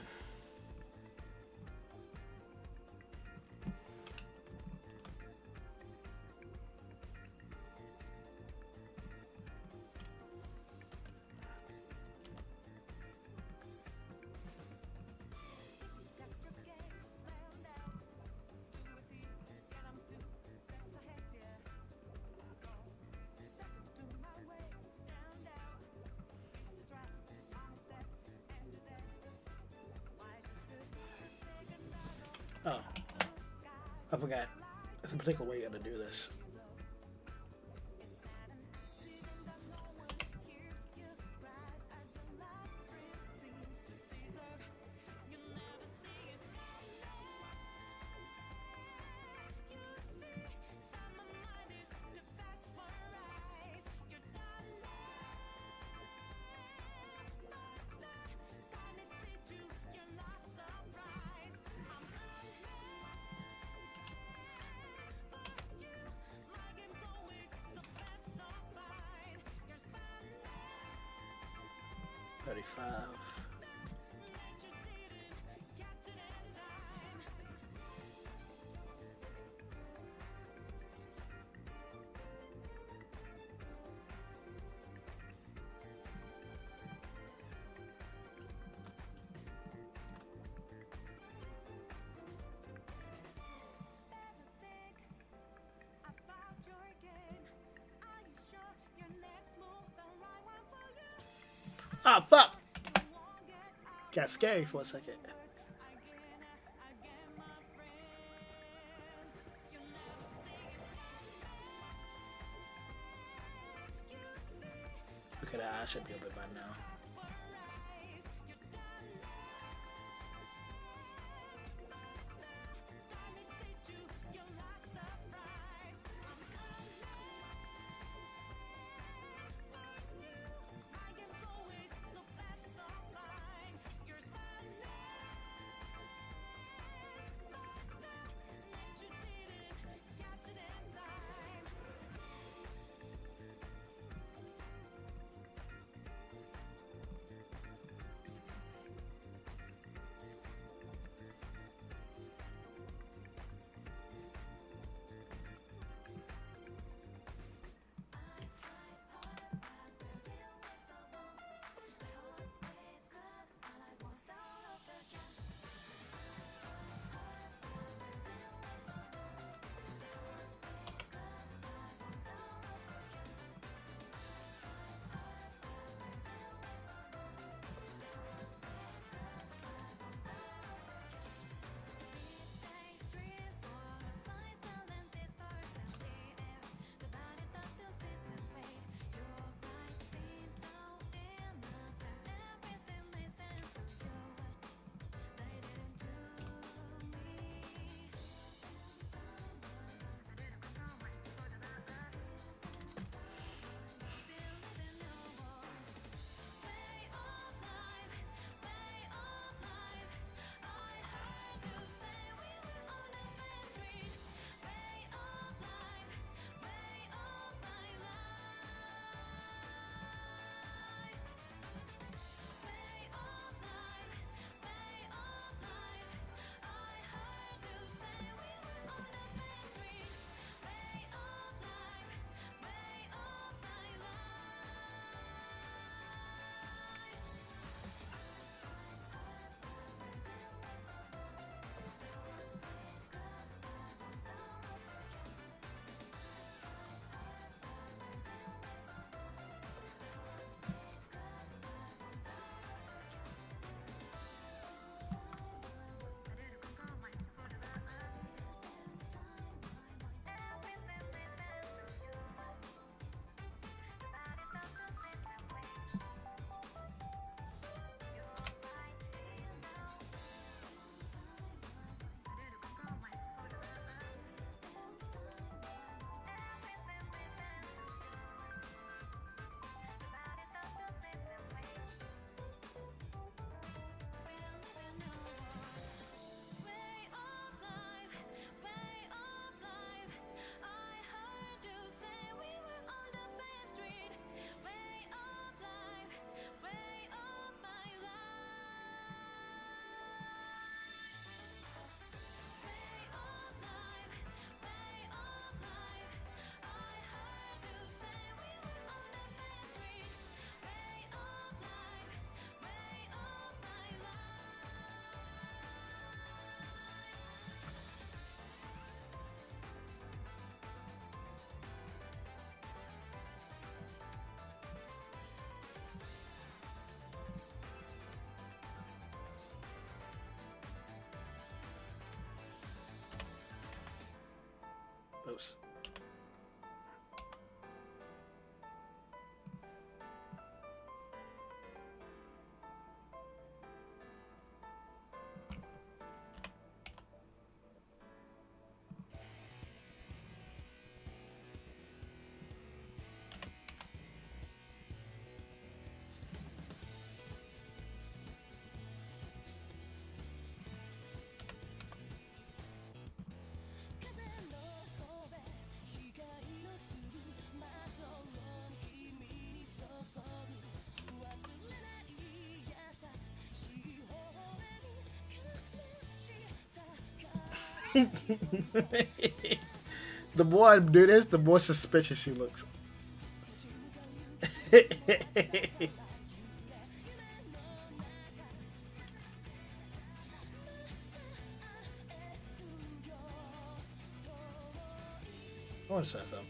Oh, I forgot. There's a particular way you gotta do this. $35. Ah, fuck! Got scary for a second. Look at that, I should be able to by now. close. The more I do this, the more suspicious she looks. I want to try something.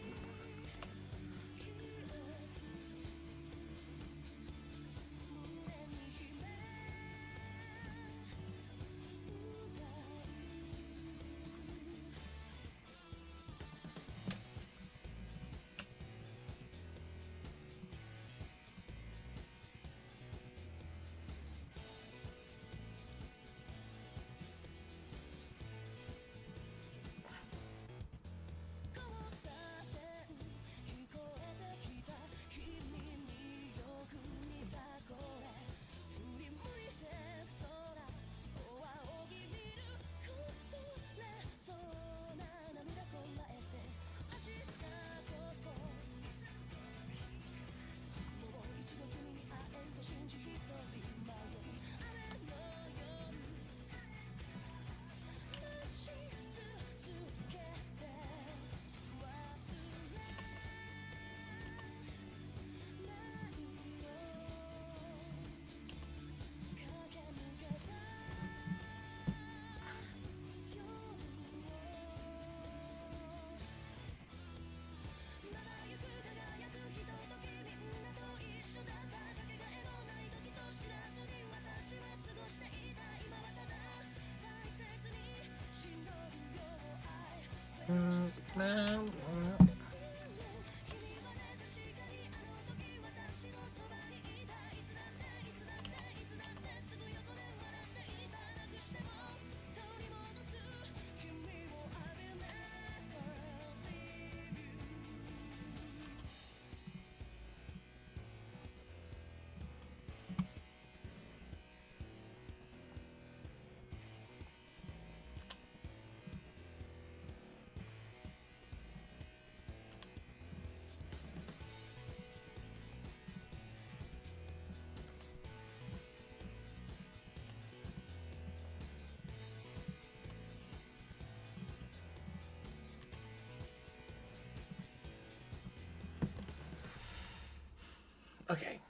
Okay.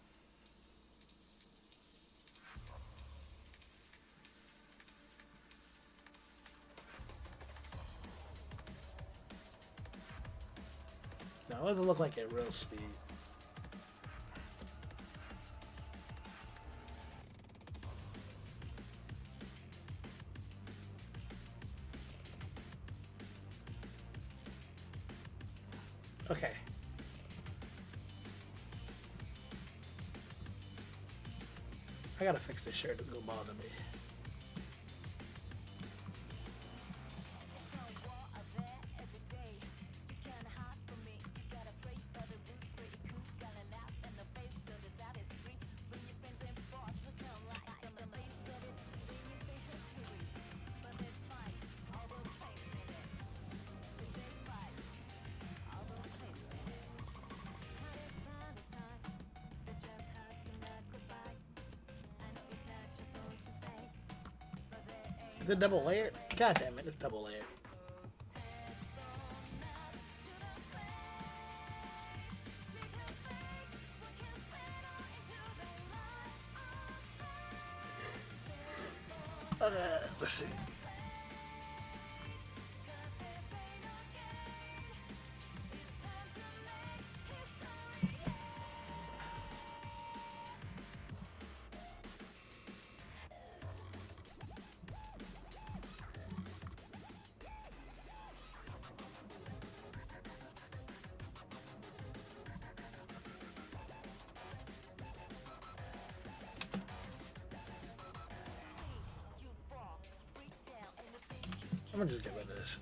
Now, what does it look like at real speed? Okay. I gotta fix this shirt. It's gonna bother me. Is it double layered? God damn it, it's double layered. Let's see. I'm gonna just get rid of this.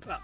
Well,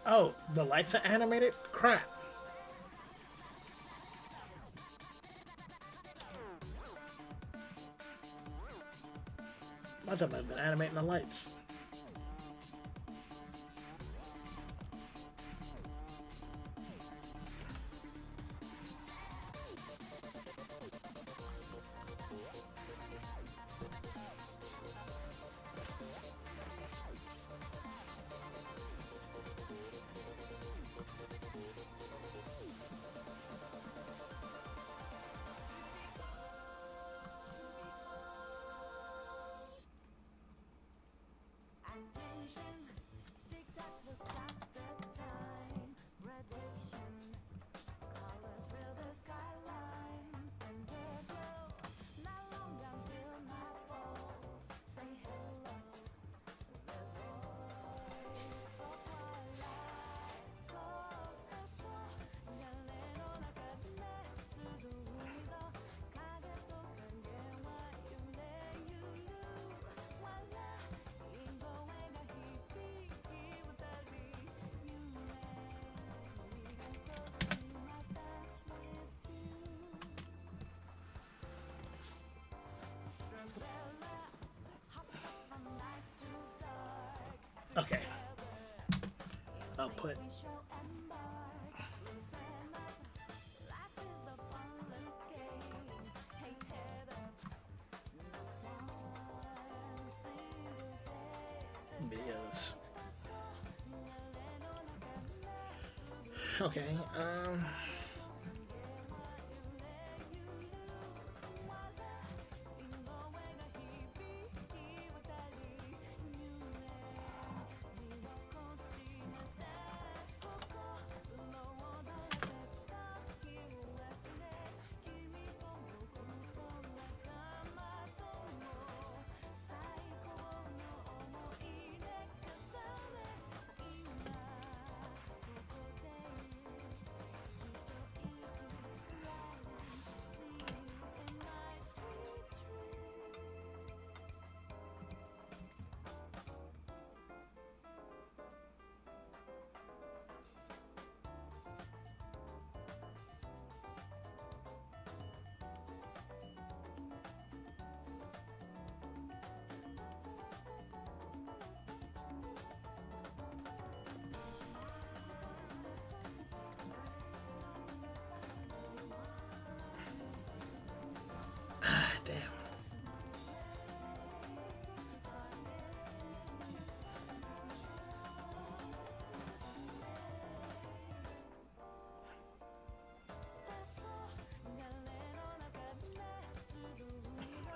oh, the lights are animated? Crap. I thought I've been animating the lights. Okay. I'll put. Videos. Okay.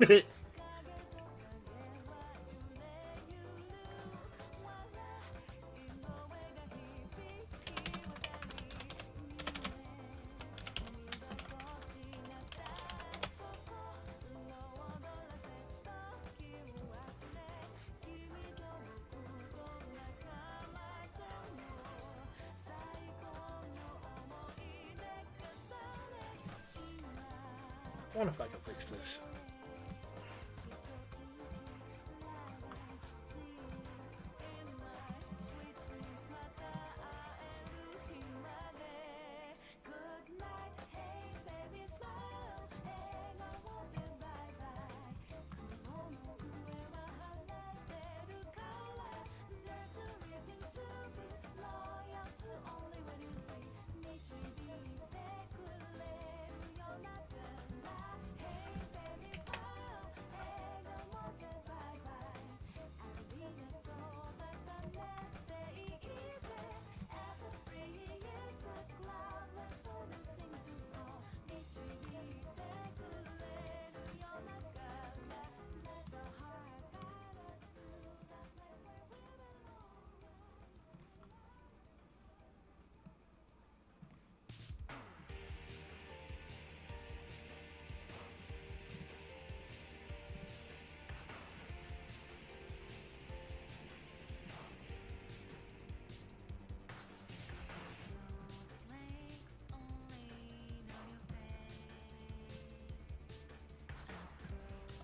I wonder if I can fix this.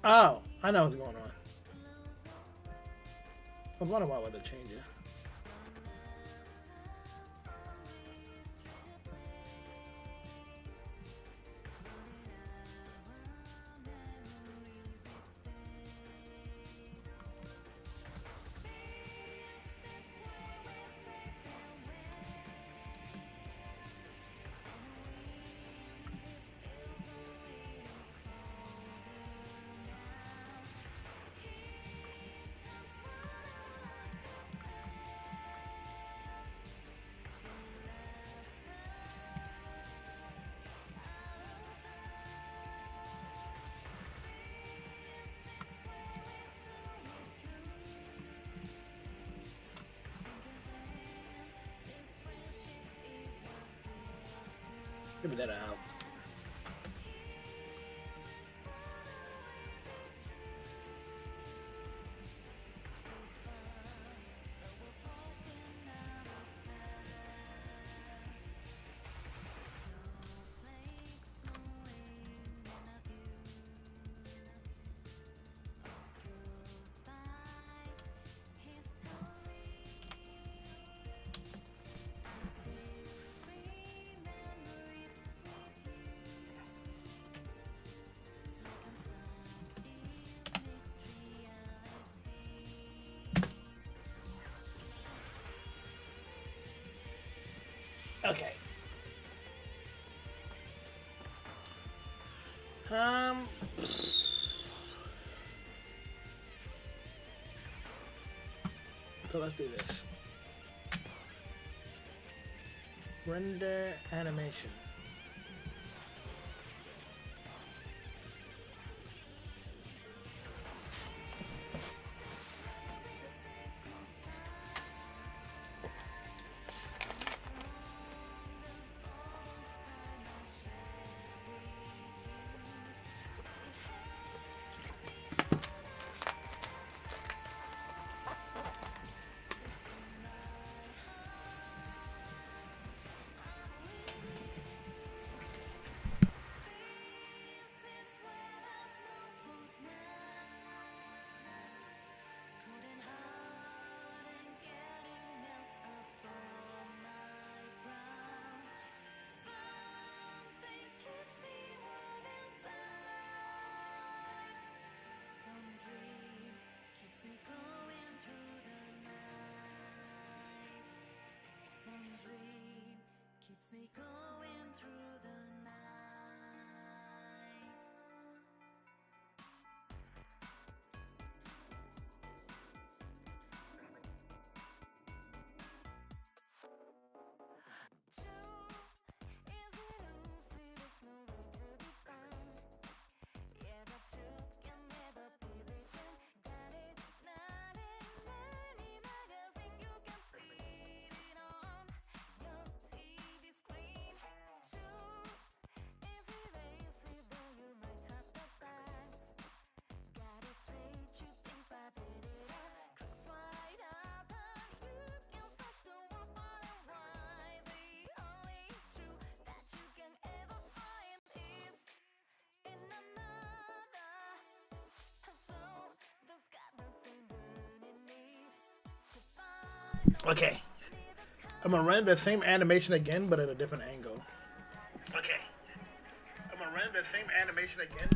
Oh, I know what's going on. I was wondering why would they change it. Maybe that'll help. Okay. So let's do this. Render animation. Keeps me going through the night. Is it all sweet, it's no room to be found. Yeah, the truth can Okay. I'm gonna run the same animation again, but at a different angle. Okay. I'm gonna run the same animation again.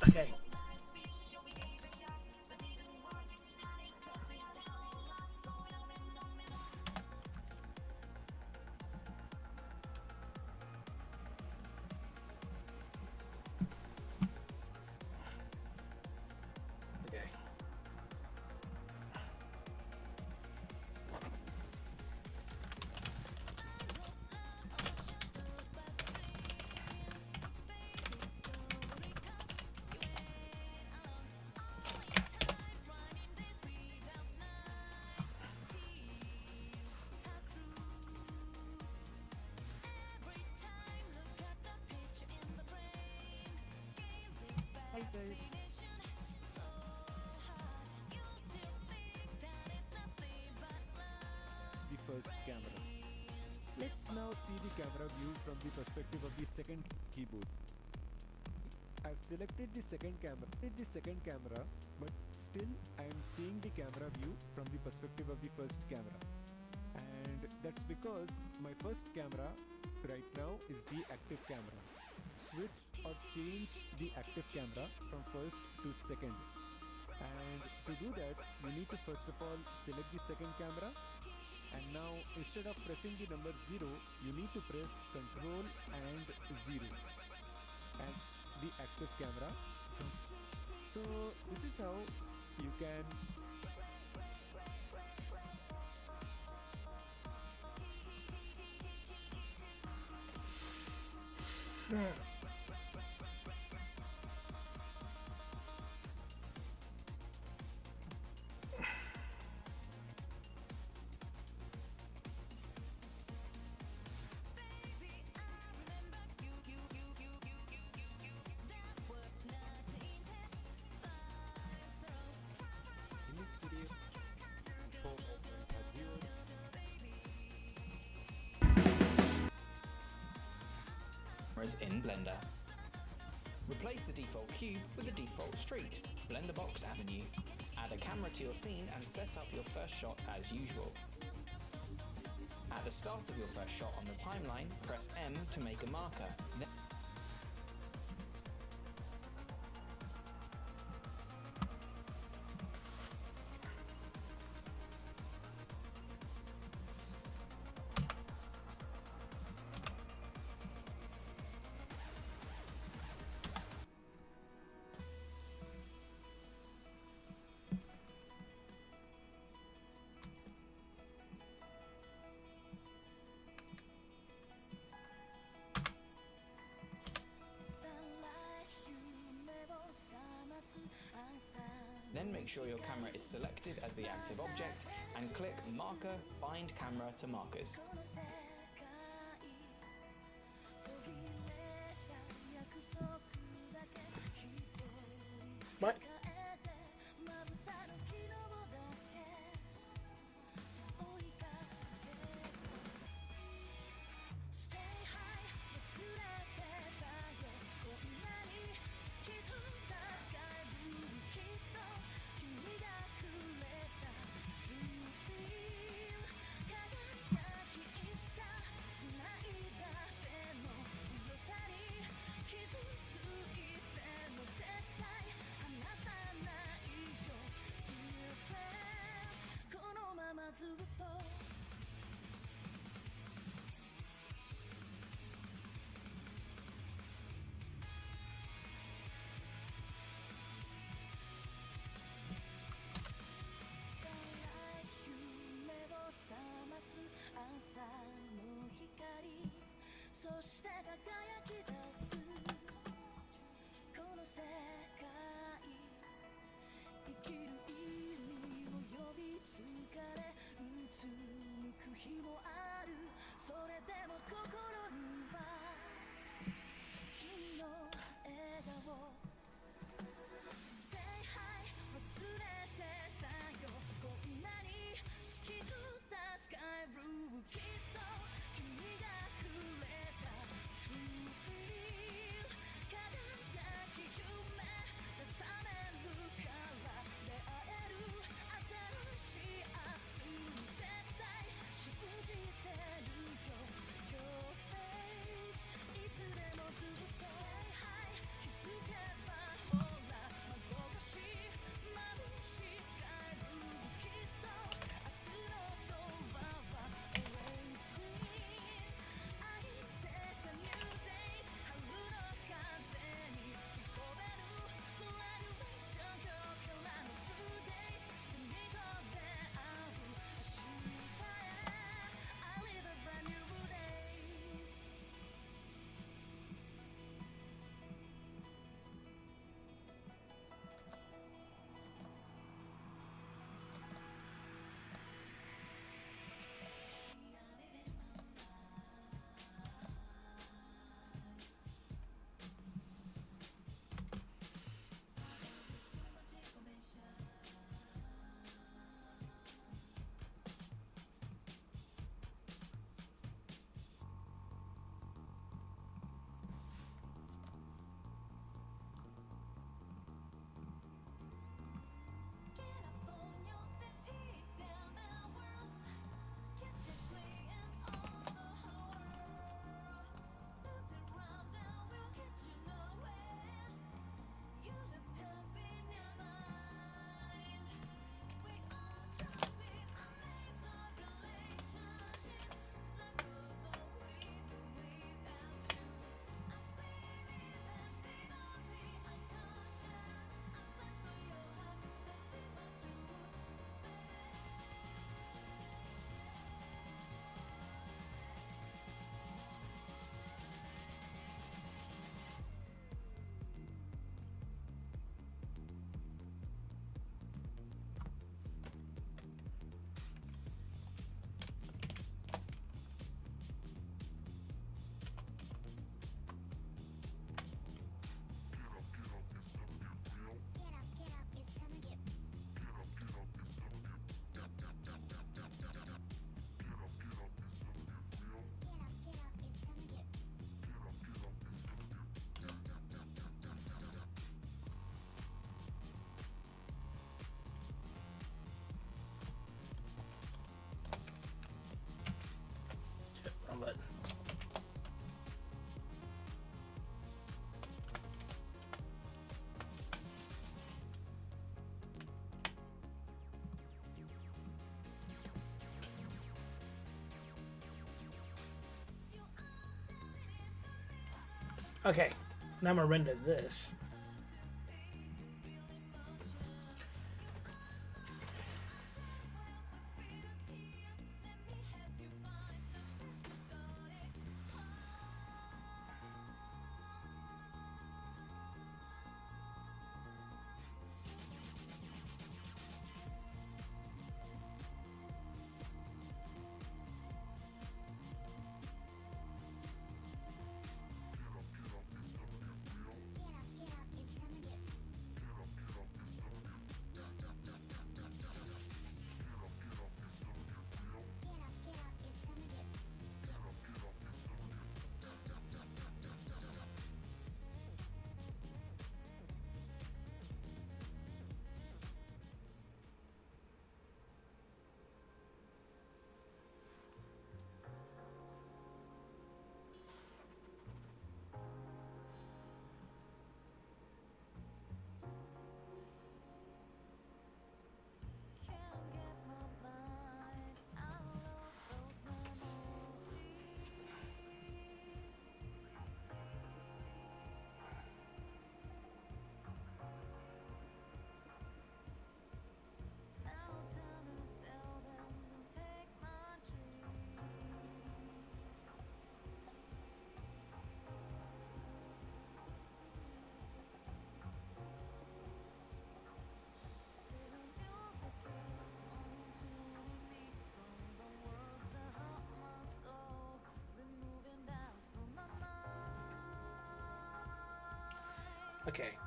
Okay. Okay. Hi guys. The first camera. Let's now see the camera view from the perspective of the second keyboard. I've selected the second camera, but still I am seeing the camera view from the perspective of the first camera. And that's because my first camera right now is the active camera. Switch or change the active camera from first to second. And to do that, you need to first of all select the second camera, and now instead of pressing the number 0, you need to press Ctrl and 0 and the active camera. So this is how you can in this video cameras in Blender. Replace the default cube with the default street, Blenderbox Avenue. Add a camera to your scene and set up your first shot as usual. At the start of your first shot on the timeline, press M to make a marker. Then make sure your camera is selected as the active object and click Marker, Bind Camera to Markers. What? Okay, now I'm gonna render this. Okay.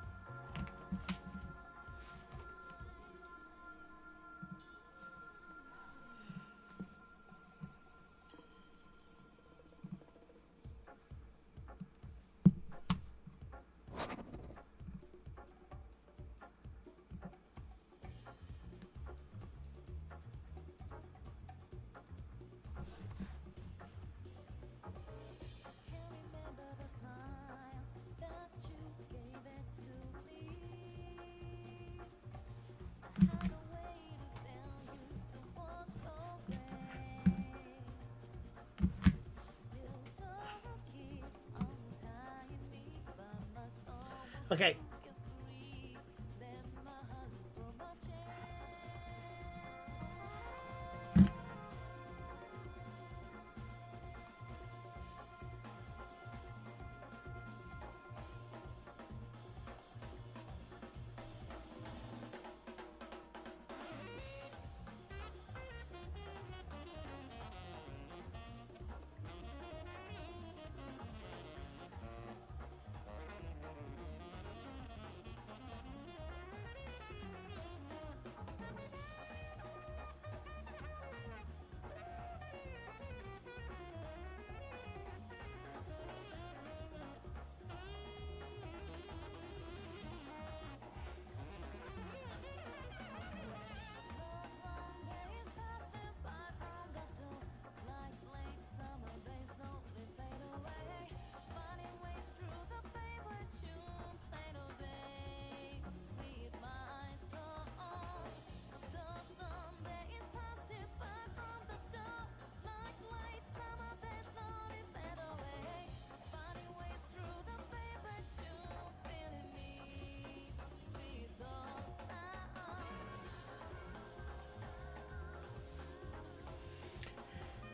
Okay.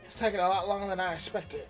It's taking a lot longer than I expected.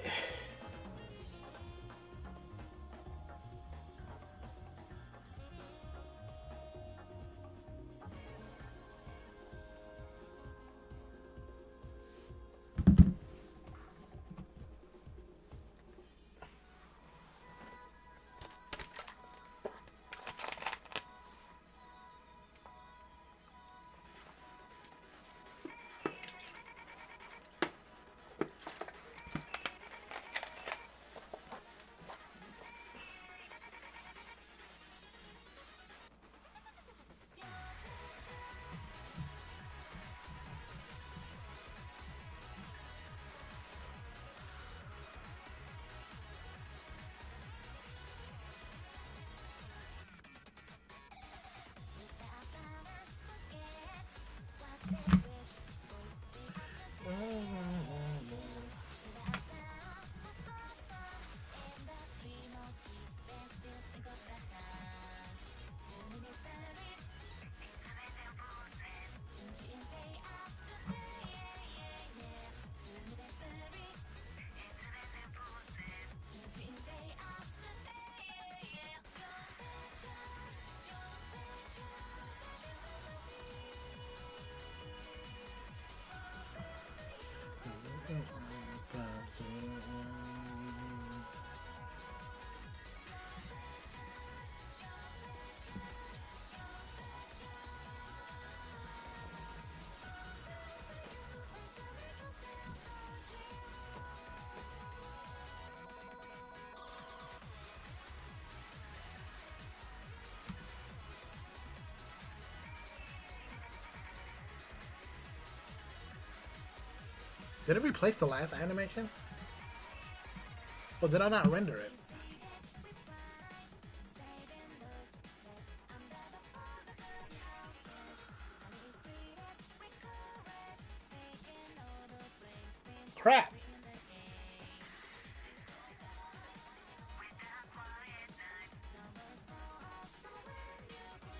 Did it replace the last animation? Or did I not render it? Crap.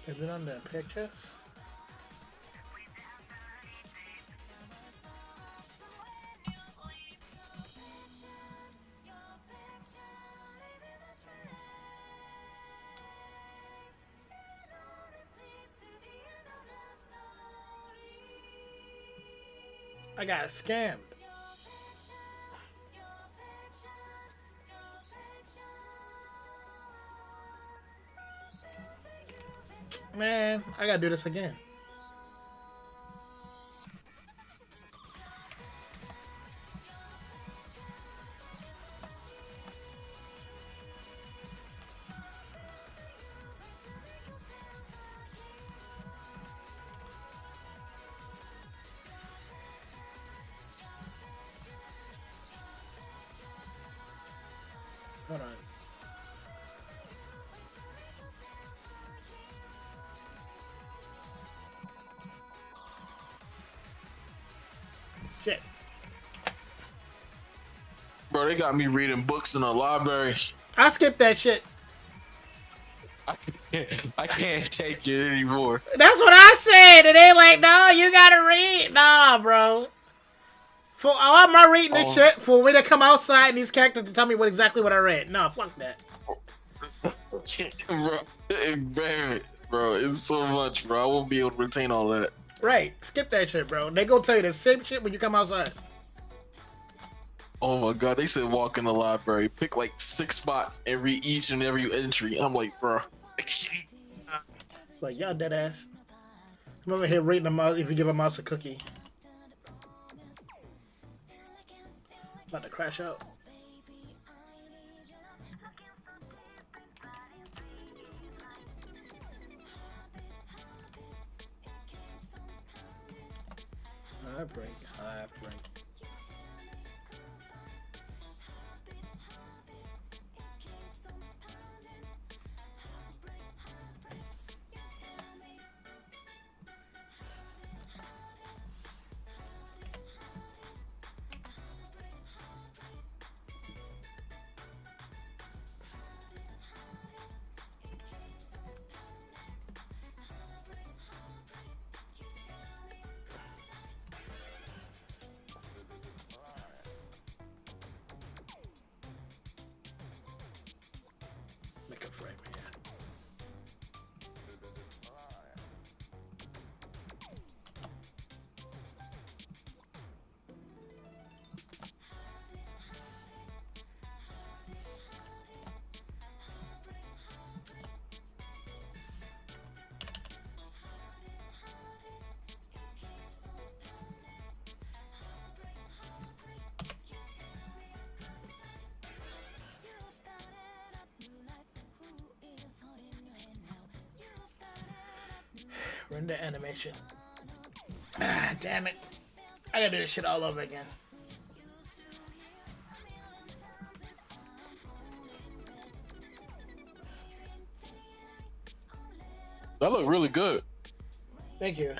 Is it on the pictures? I got scammed. Man, I gotta do this again. Hold on. Shit. Bro, they got me reading books in the library. I skipped that shit. I can't take it anymore. That's what I said. And they like, no, you gotta read. Nah, bro. For why am I reading this shit for when they come outside and these characters to tell me exactly what I read? No, fuck that. bro, it's so much, bro. I won't be able to retain all that. Right. Skip that shit, bro. They gonna tell you the same shit when you come outside. Oh my god, they said walk in the library, pick like 6 spots and read each and every entry. I'm like, bro. Like, y'all dead ass. I'm over here rating a mouse if you give a mouse a cookie. About to crash out. Heartbreak, heartbreak. Make a frame here. Render animation. Ah, damn it. I gotta do this shit all over again. That looked really good. Thank you.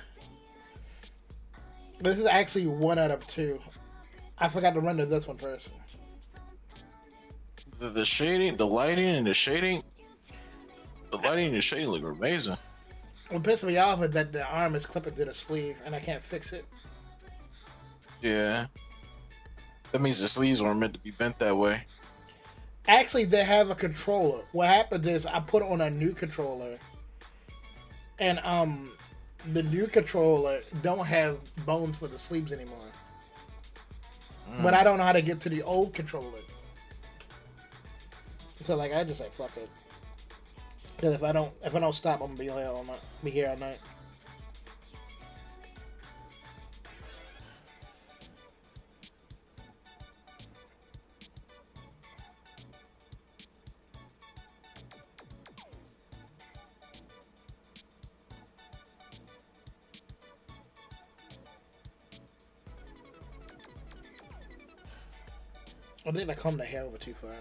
This is actually 1 out of 2. I forgot to render this one first. The shading, the lighting, and the shading. The lighting and the shading look amazing. What pissed me off is that the arm is clipping to the sleeve and I can't fix it. Yeah. That means the sleeves weren't meant to be bent that way. Actually, they have a controller. What happened is I put on a new controller, and the new controller don't have bones for the sleeves anymore. But I don't know how to get to the old controller. So like I just like fuck it. Because if I don't stop, I'm gonna be here all night. Be here all night. I think I combed the hair over too far.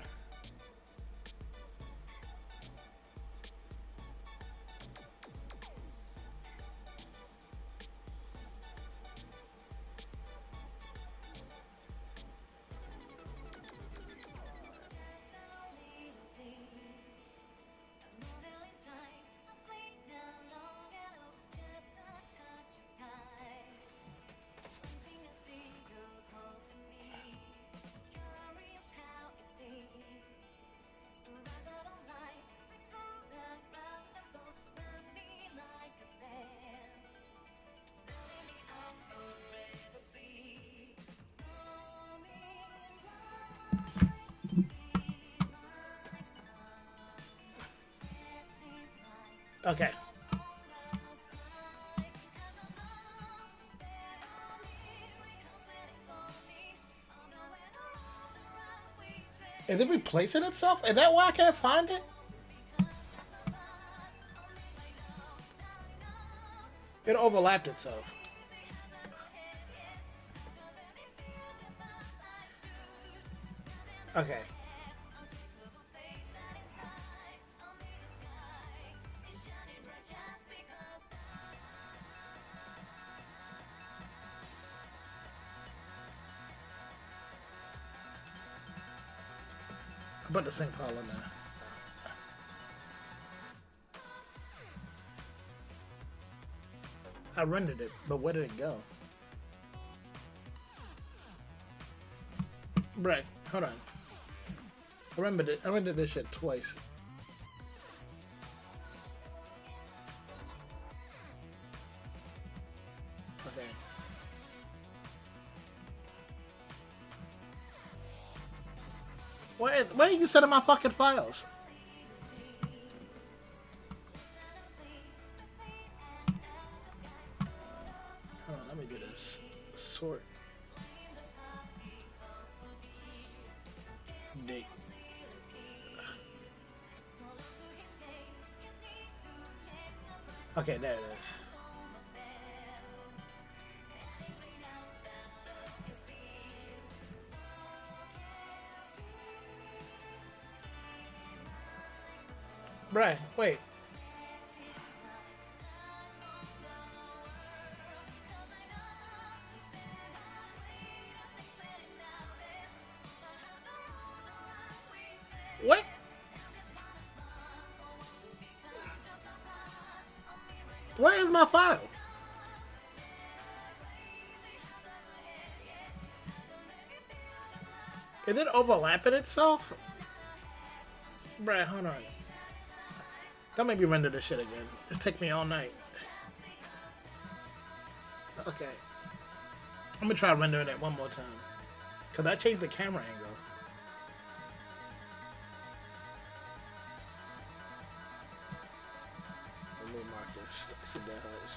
Okay. Is it replacing itself? Is that why I can't find it? It overlapped itself. Okay. I put the sync file in there. I rendered it, but where did it go? Right, hold on. I rendered this shit twice. Okay. Where are you setting my fucking files? Hold on, let me do this. Sort. Date. Okay, there it is. Right, wait. What? Where is my file? Is it overlapping itself? Bruh, hold on. Don't make me render this shit again. This take me all night. Okay. I'm gonna try rendering it one more time. Cause I changed the camera angle. Let me mark this. Let's see if that helps.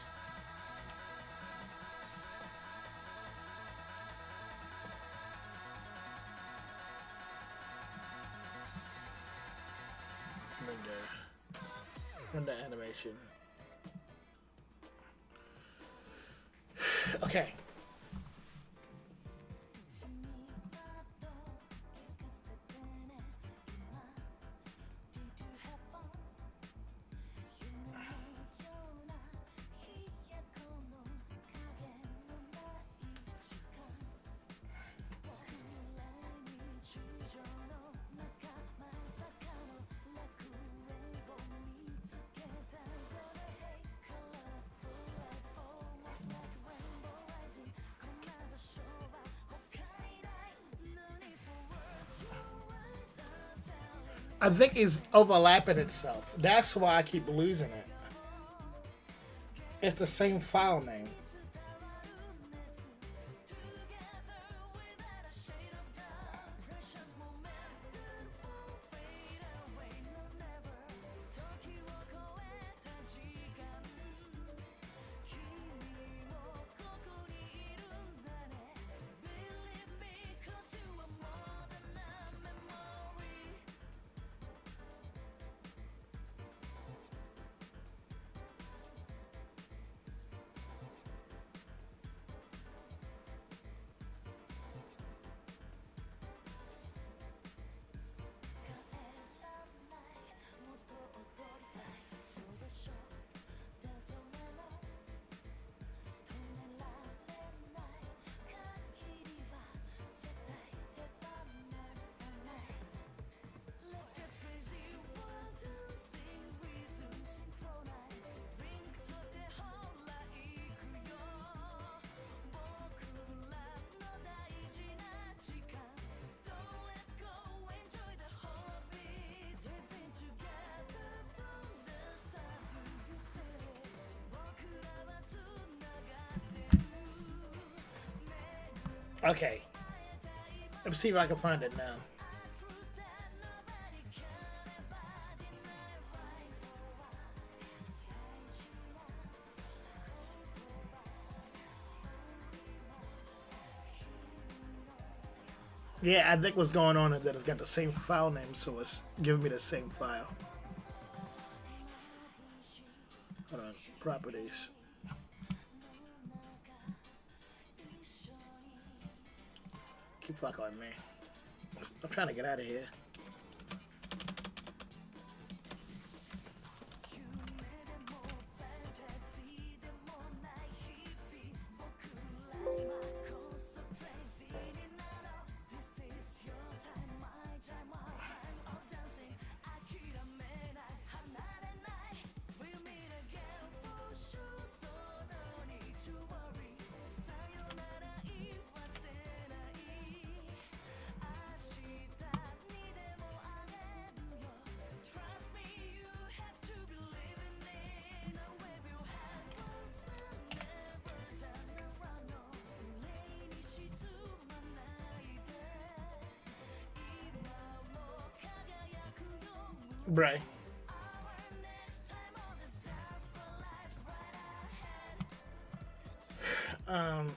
Render animation. Okay. I think it's overlapping itself. That's why I keep losing it. It's the same file name. Okay. Let me see if I can find it now. Yeah, I think what's going on is that it's got the same file name, so it's giving me the same file. Hold on, properties. Keep fucking with me. I'm trying to get out of here. Right. Um.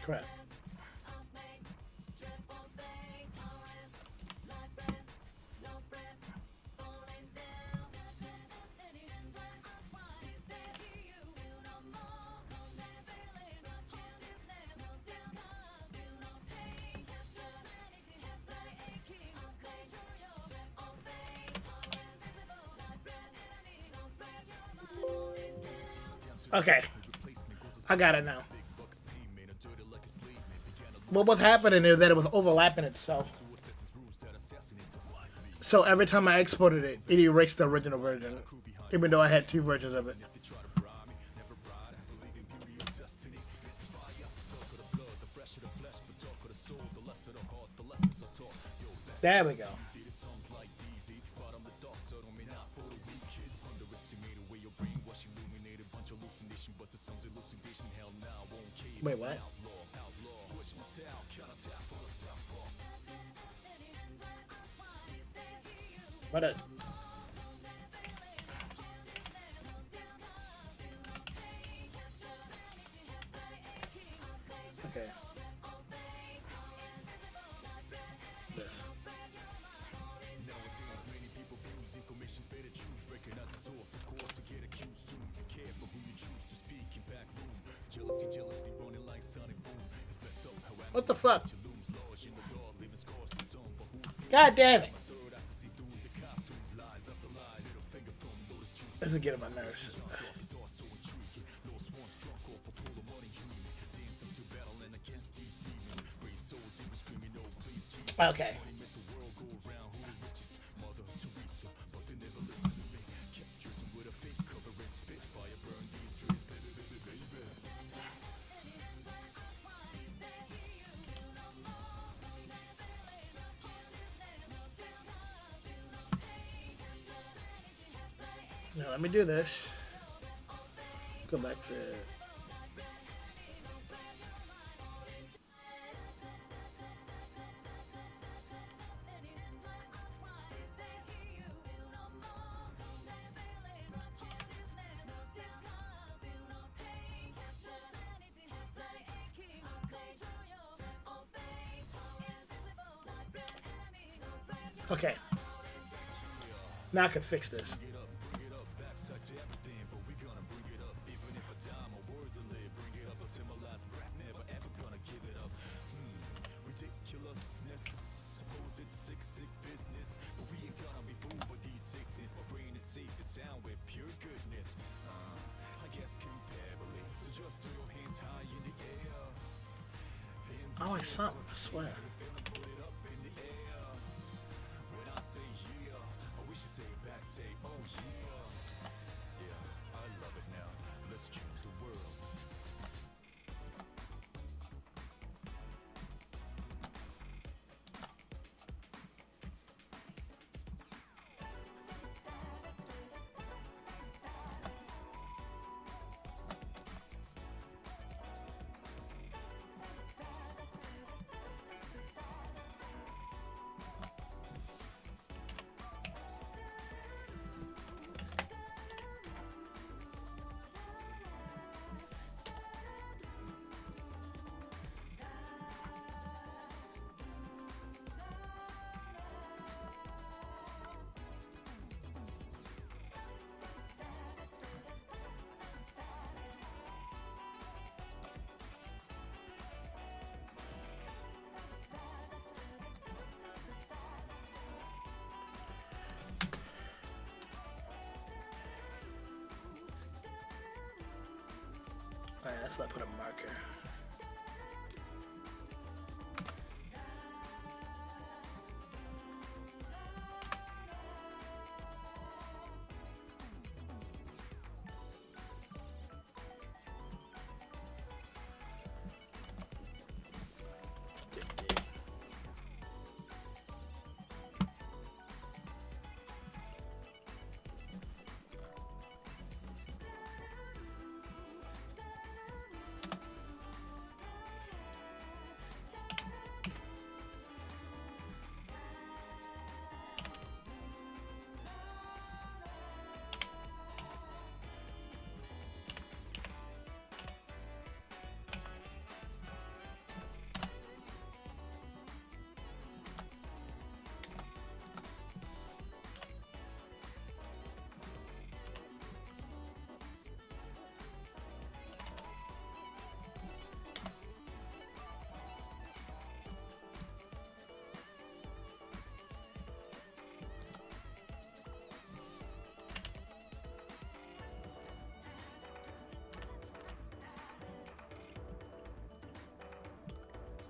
Crap. Okay. I got it now. What was happening is that it was overlapping itself. So every time I exported it, it erased the original version, even though I had two versions of it. There we go. Wait, what? What a... Okay. This. What the fuck? God damn it. This is getting my nerves. Okay. Now let me do this. Go back to... Okay. Now I can fix this. I like something, I swear. Alright, let's put a marker.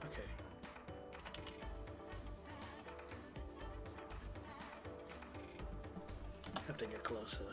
Okay. Have to get closer.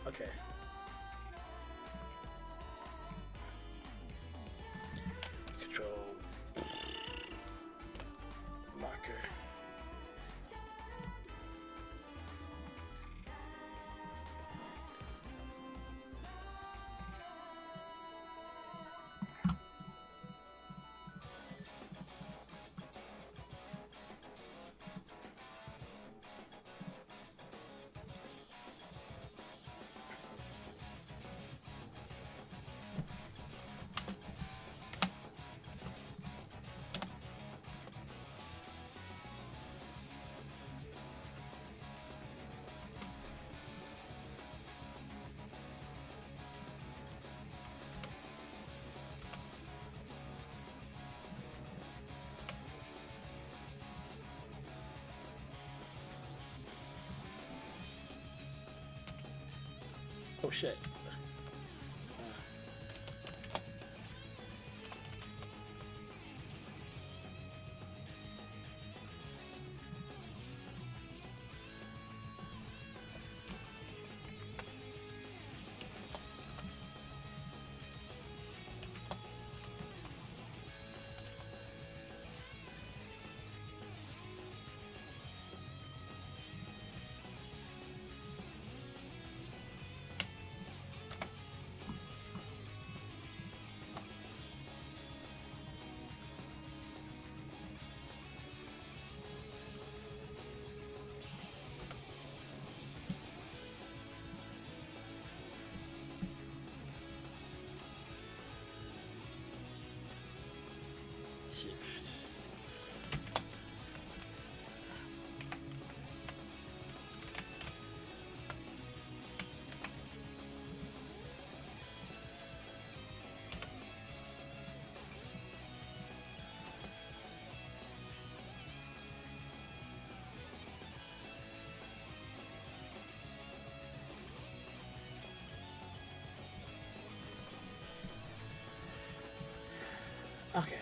Okay. Control marker. Oh shit. Okay.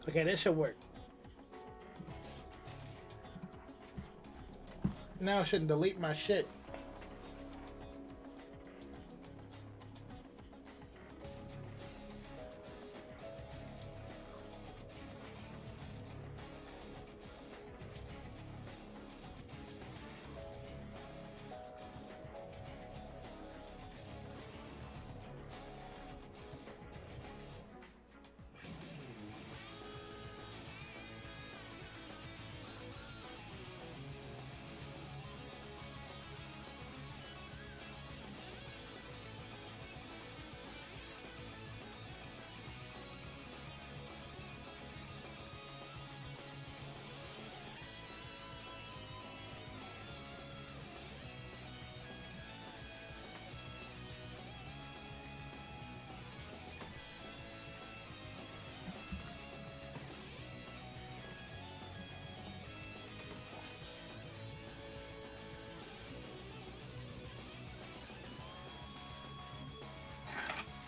Okay, this should work. Now I shouldn't delete my shit.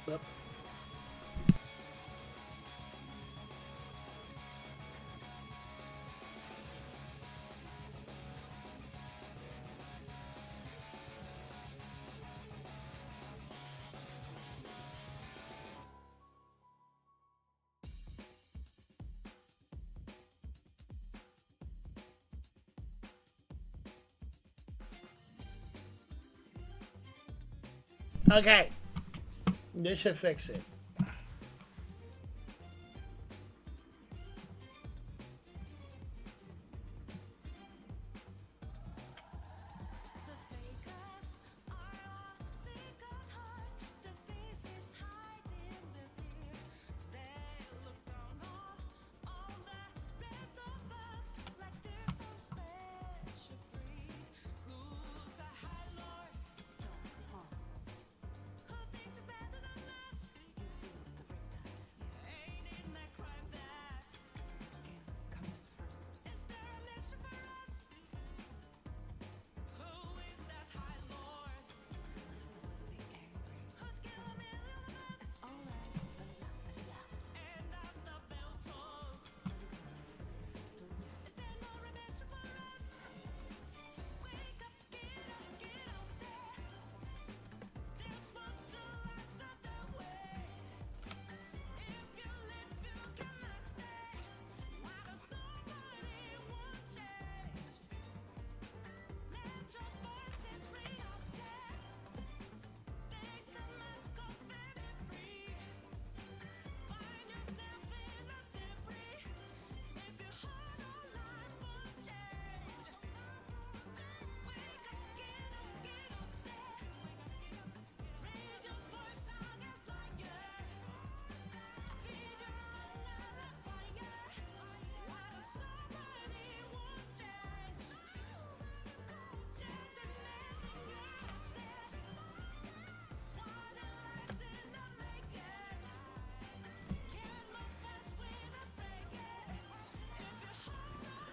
Oops. Okay. This should fix it.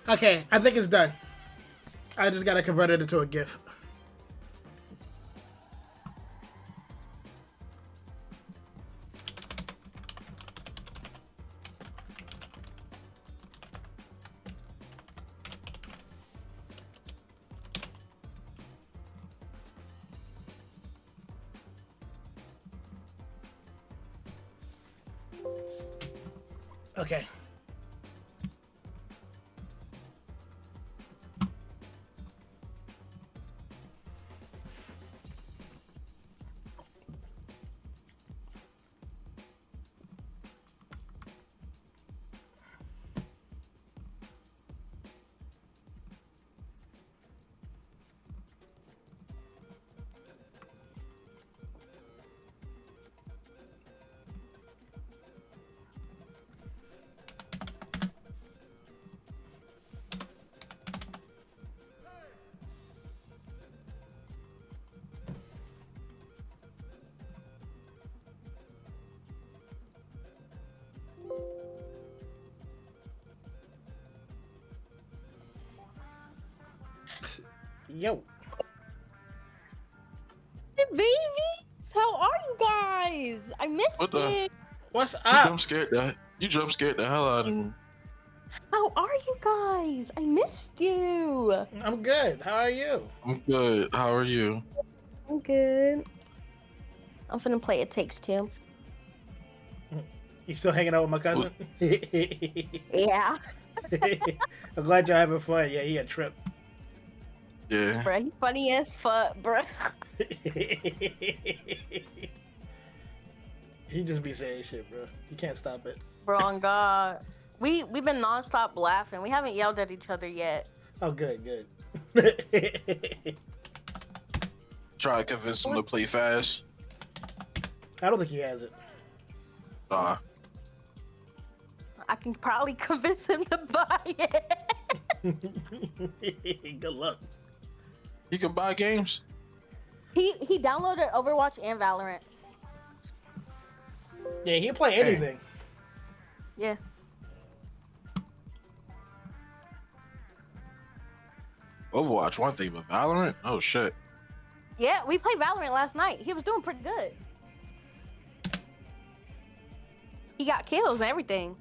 Okay, I think it's done. I just gotta convert it into a GIF. Okay. Yo. Hey, baby, how are you guys? I missed What the? it. What's You up? jump scared the hell out of me. How are you guys? I missed you. I'm good. How are you? I'm good. How are you? I'm good. I'm finna play It Takes Two. You still hanging out with my cousin? Yeah. I'm glad you're having fun. Yeah, he a trip. Yeah. Bruh, he funny as fuck, bruh. He just be saying shit, bro. You can't stop it. Bro, on God. We've been nonstop laughing. We haven't yelled at each other yet. Oh, good, good. Try to convince him to play fast. I don't think he has it. Uh, I can probably convince him to buy it. Good luck. You can buy games? He downloaded Overwatch and Valorant. Yeah, he'll play anything. Yeah. Overwatch, one thing, but Valorant? Oh, shit. Yeah, we played Valorant last night. He was doing pretty good. He got kills and everything.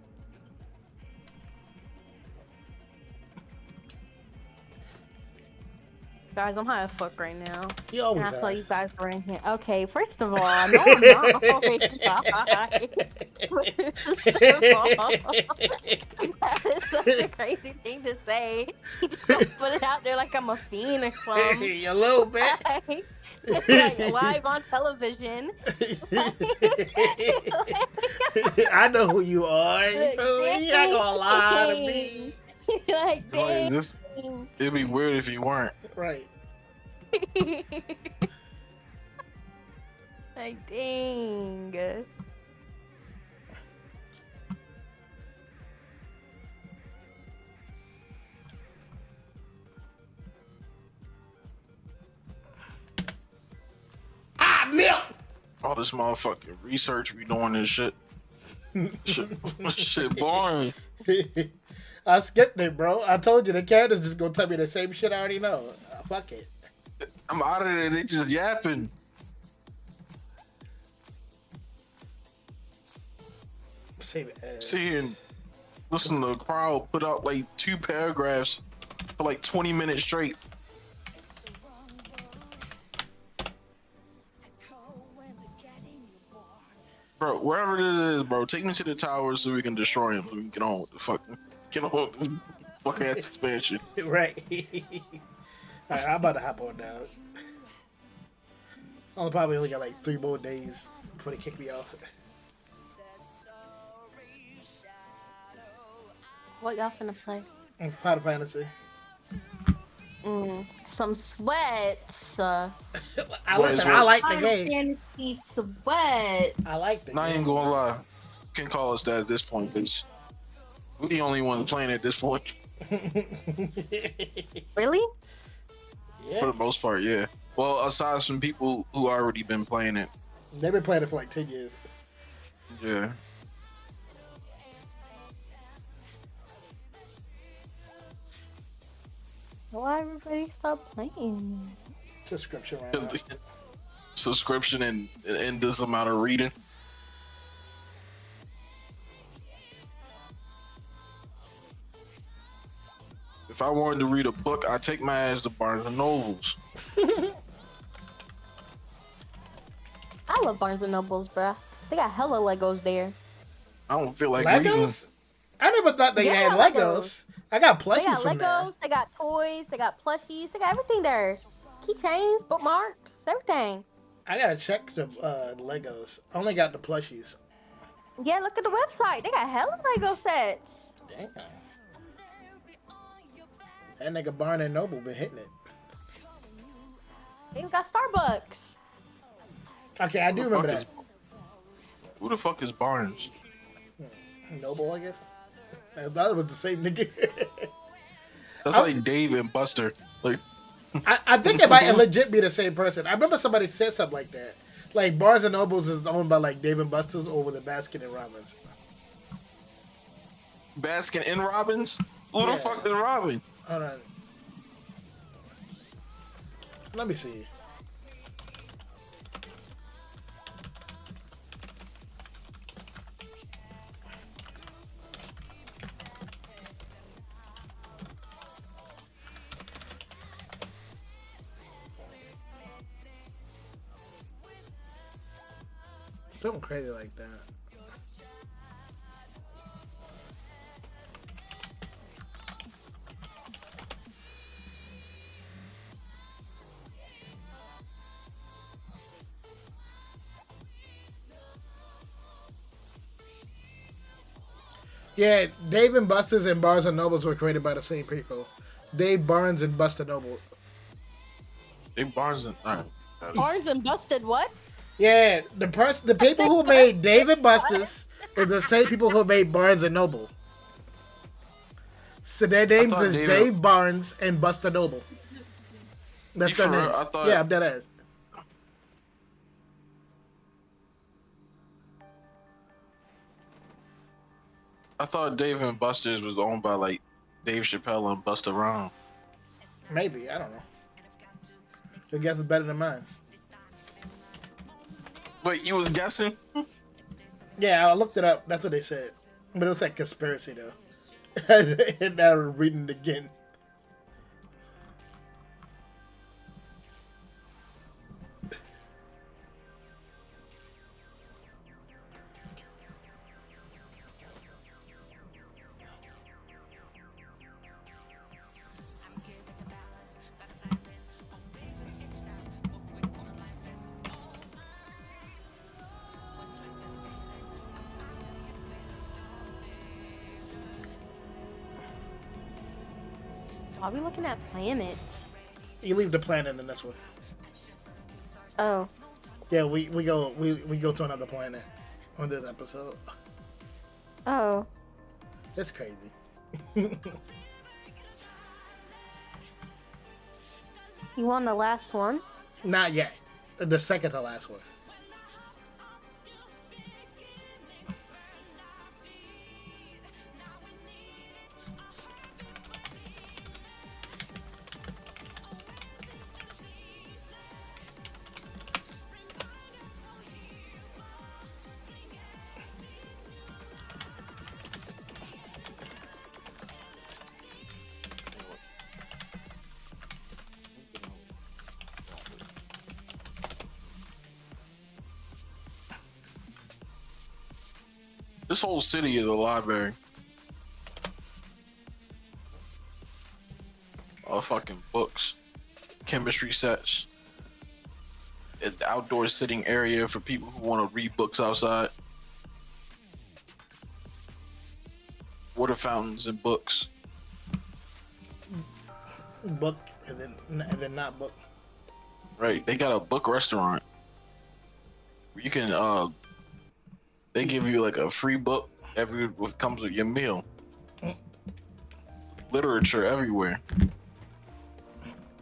Guys, I'm high as fuck right now. You always and I saw are. you guys were in here. Okay, first of all, no, I'm not always high. First of all, that is such a crazy thing to say. You just don't put it out there like I'm a fiend or something. A little bit. Like live on television. I know who you are. You feel me? You ain't gonna lie to me. Like, Like, this, it'd be weird if you weren't. Right. Like, dang. Milk. All this motherfucking research we doing this shit. Shit boring. I skipped it, bro. I told you the cat is just gonna tell me the same shit I already know. Fuck it. I'm out of there. They just yapping. Save it. Seeing, listen to the crowd put out like 2 paragraphs for like 20 minutes straight. Bro, wherever it is, bro, take me to the tower so we can destroy him. So we can get on with the fucking fucking ass expansion. Right. Alright, I'm about to hop on down. I'll probably only got like 3 more days before they kick me off. What y'all finna play? Final Fantasy. Some sweats. I like the game. Fantasy sweat. I like the Not even gonna lie. Can call us that at this point, because we're the only ones playing at this point. Really? Yeah. For the most part, yeah. Well, aside from people who already been playing it. They've been playing it for like 10 years. Yeah. Why everybody stop playing? Subscription right now. Subscription and this amount of reading. If I wanted to read a book, I'd take my ass to Barnes and Nobles. I love Barnes and Nobles, bruh. They got hella Legos there. I don't feel like Legos? reading. I never thought they had Legos. I got plushies They got from there. Legos, they got toys, they got plushies, they got everything there. Keychains, bookmarks, everything. I gotta check the Legos. I only got the plushies. Yeah, look at the website. They got hella Lego sets. Damn. That nigga Barnes and Noble been hitting it. They even got Starbucks. Okay, I do remember that. Who the fuck is Barnes? Noble, I guess. I thought it was the same nigga. That's like Dave and Buster. Like, I think it might legit be the same person. I remember somebody said something like that. Like Barnes and Nobles is owned by like Dave and Buster's over the Baskin and Robbins. Baskin and Robbins? Who the fuck is Robin? Hold on. Let me see. Something crazy like that. Yeah, Dave and Buster's and Barnes and Nobles were created by the same people. Dave Barnes and Buster Noble. Dave Barnes and Barnes and Busted what? Yeah, the people who made Dave and Buster's are the same people who made Barnes and Noble. So their names is Dave Barnes and Buster Noble. That's their names. Yeah, I'm dead ass. I thought Dave and Buster's was owned by like Dave Chappelle and Buster Rhymes. Maybe, I don't know. Your guess is better than mine. But you was guessing? Yeah, I looked it up. That's what they said. But it was like conspiracy, though. And now I'm reading it again. Why are we looking at planets? You leave the planet in this one. Oh. Yeah, we go to another planet on this episode. Oh. That's crazy. You won the last one? Not yet. The second to last one. This whole city is a library. All fucking books, chemistry sets, an outdoor sitting area for people who want to read books outside. Water fountains and books. Book and then not book. Right, they got a book restaurant. You can they give you like a free book every what comes with your meal. Literature everywhere.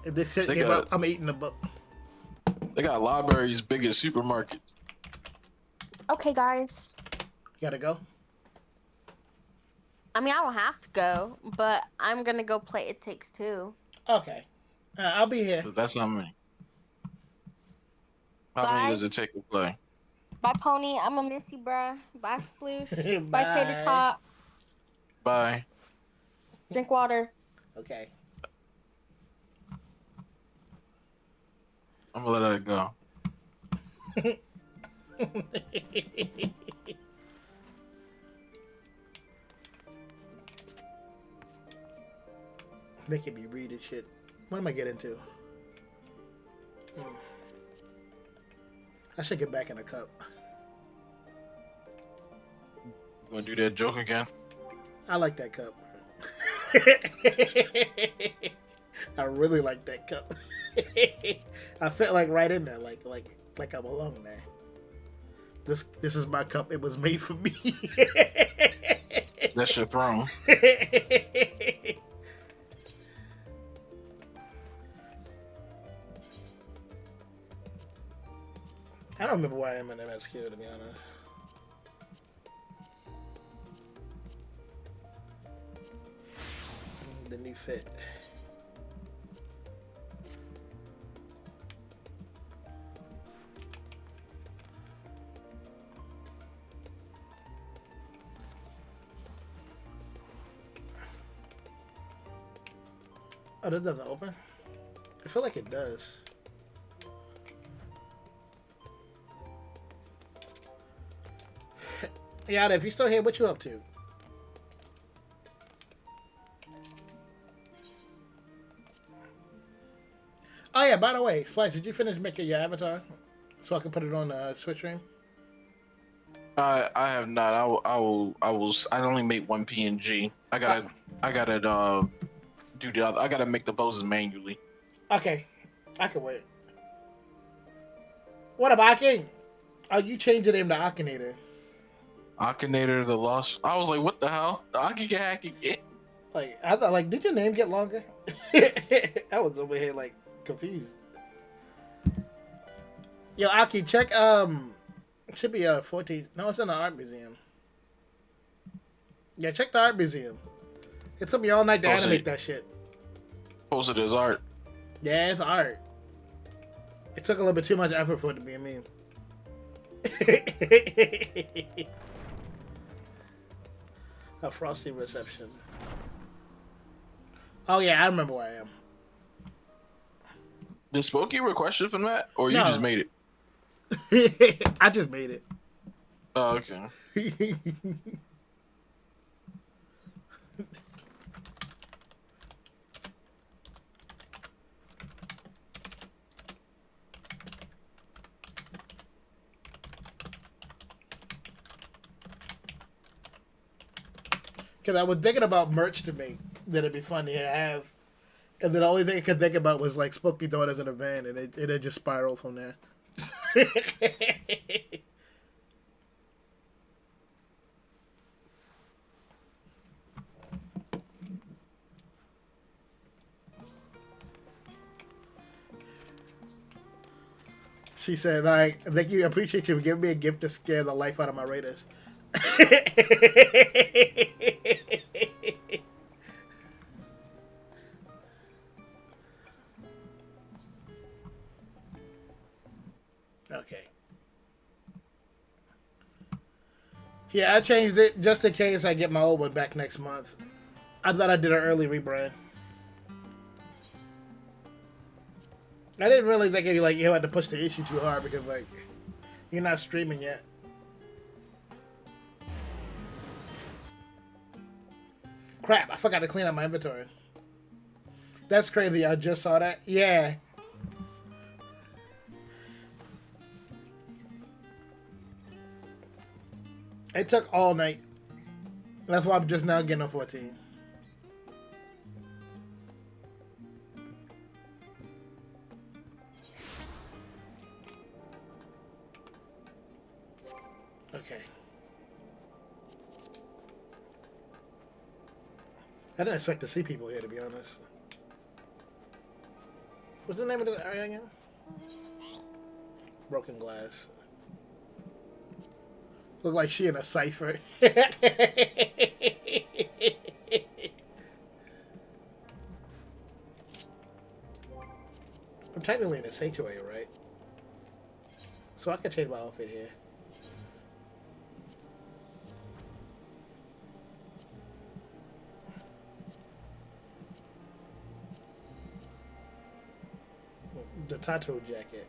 If this shit They came got- up, I'm eating the book. They got libraries big as supermarkets. Okay, guys. You gotta go? I mean, I don't have to go, but I'm gonna go play It Takes Two. Okay. I'll be here. But that's not many. How Bye. many does it take to play? Bye, Pony. I'm gonna miss you, bruh. Bye, Sploosh. Bye, Bye. Tater Tot. Bye. Drink water. Okay. I'm gonna let it go. Making me read and shit. What am I getting into? I should get back in the cup. You wanna do that joke again? I like that cup. I really like that cup. I felt like right in there, like I belong there. This is my cup. It was made for me. That's your throne. I don't remember why I'm in MSQ, to be honest. The new fit. Oh, this doesn't open? I feel like it does. Yada, if you're still here, what you up to? Oh yeah, by the way, Splice, did you finish making your avatar? So I can put it on Switch stream? I have not. I only made one PNG. I gotta do the other. I gotta make the poses manually. Okay, I can wait. What about Aki? Oh, you changed the name to Akinator. Akinator the Lost. I was like, what the hell? Aki get hacky get. Like, I thought, like, did your name get longer? I was over here, like, confused. Yo, Aki, check, it should be 14. No, it's in the art museum. Yeah, check the art museum. It took me all night to animate that shit. Posted as art. Yeah, it's art. It took a little bit too much effort for it to be a meme. A frosty reception. Oh yeah, I remember where I am. Did Spooky request it from that, or you No. just made it? I just made it. Oh, okay. Because I was thinking about merch to make that it'd be funny to have. And then the only thing I could think about was like Spooky throwing us in a van, and it just spiraled from there. She said, like, thank you, I appreciate you for giving me a gift to scare the life out of my Raiders. Okay. Yeah, I changed it just in case I get my old one back next month. I thought I did an early rebrand. I didn't really think you had to push the issue too hard because like you're not streaming yet. Crap, I forgot to clean up my inventory. That's crazy, I just saw that. Yeah. It took all night. That's why I'm just now getting a 14. Okay. I didn't expect to see people here, to be honest. What's the name of the area again? Broken Glass. Look like she in a cipher. I'm technically in a sanctuary, right? So I can change my outfit here. The tattoo jacket.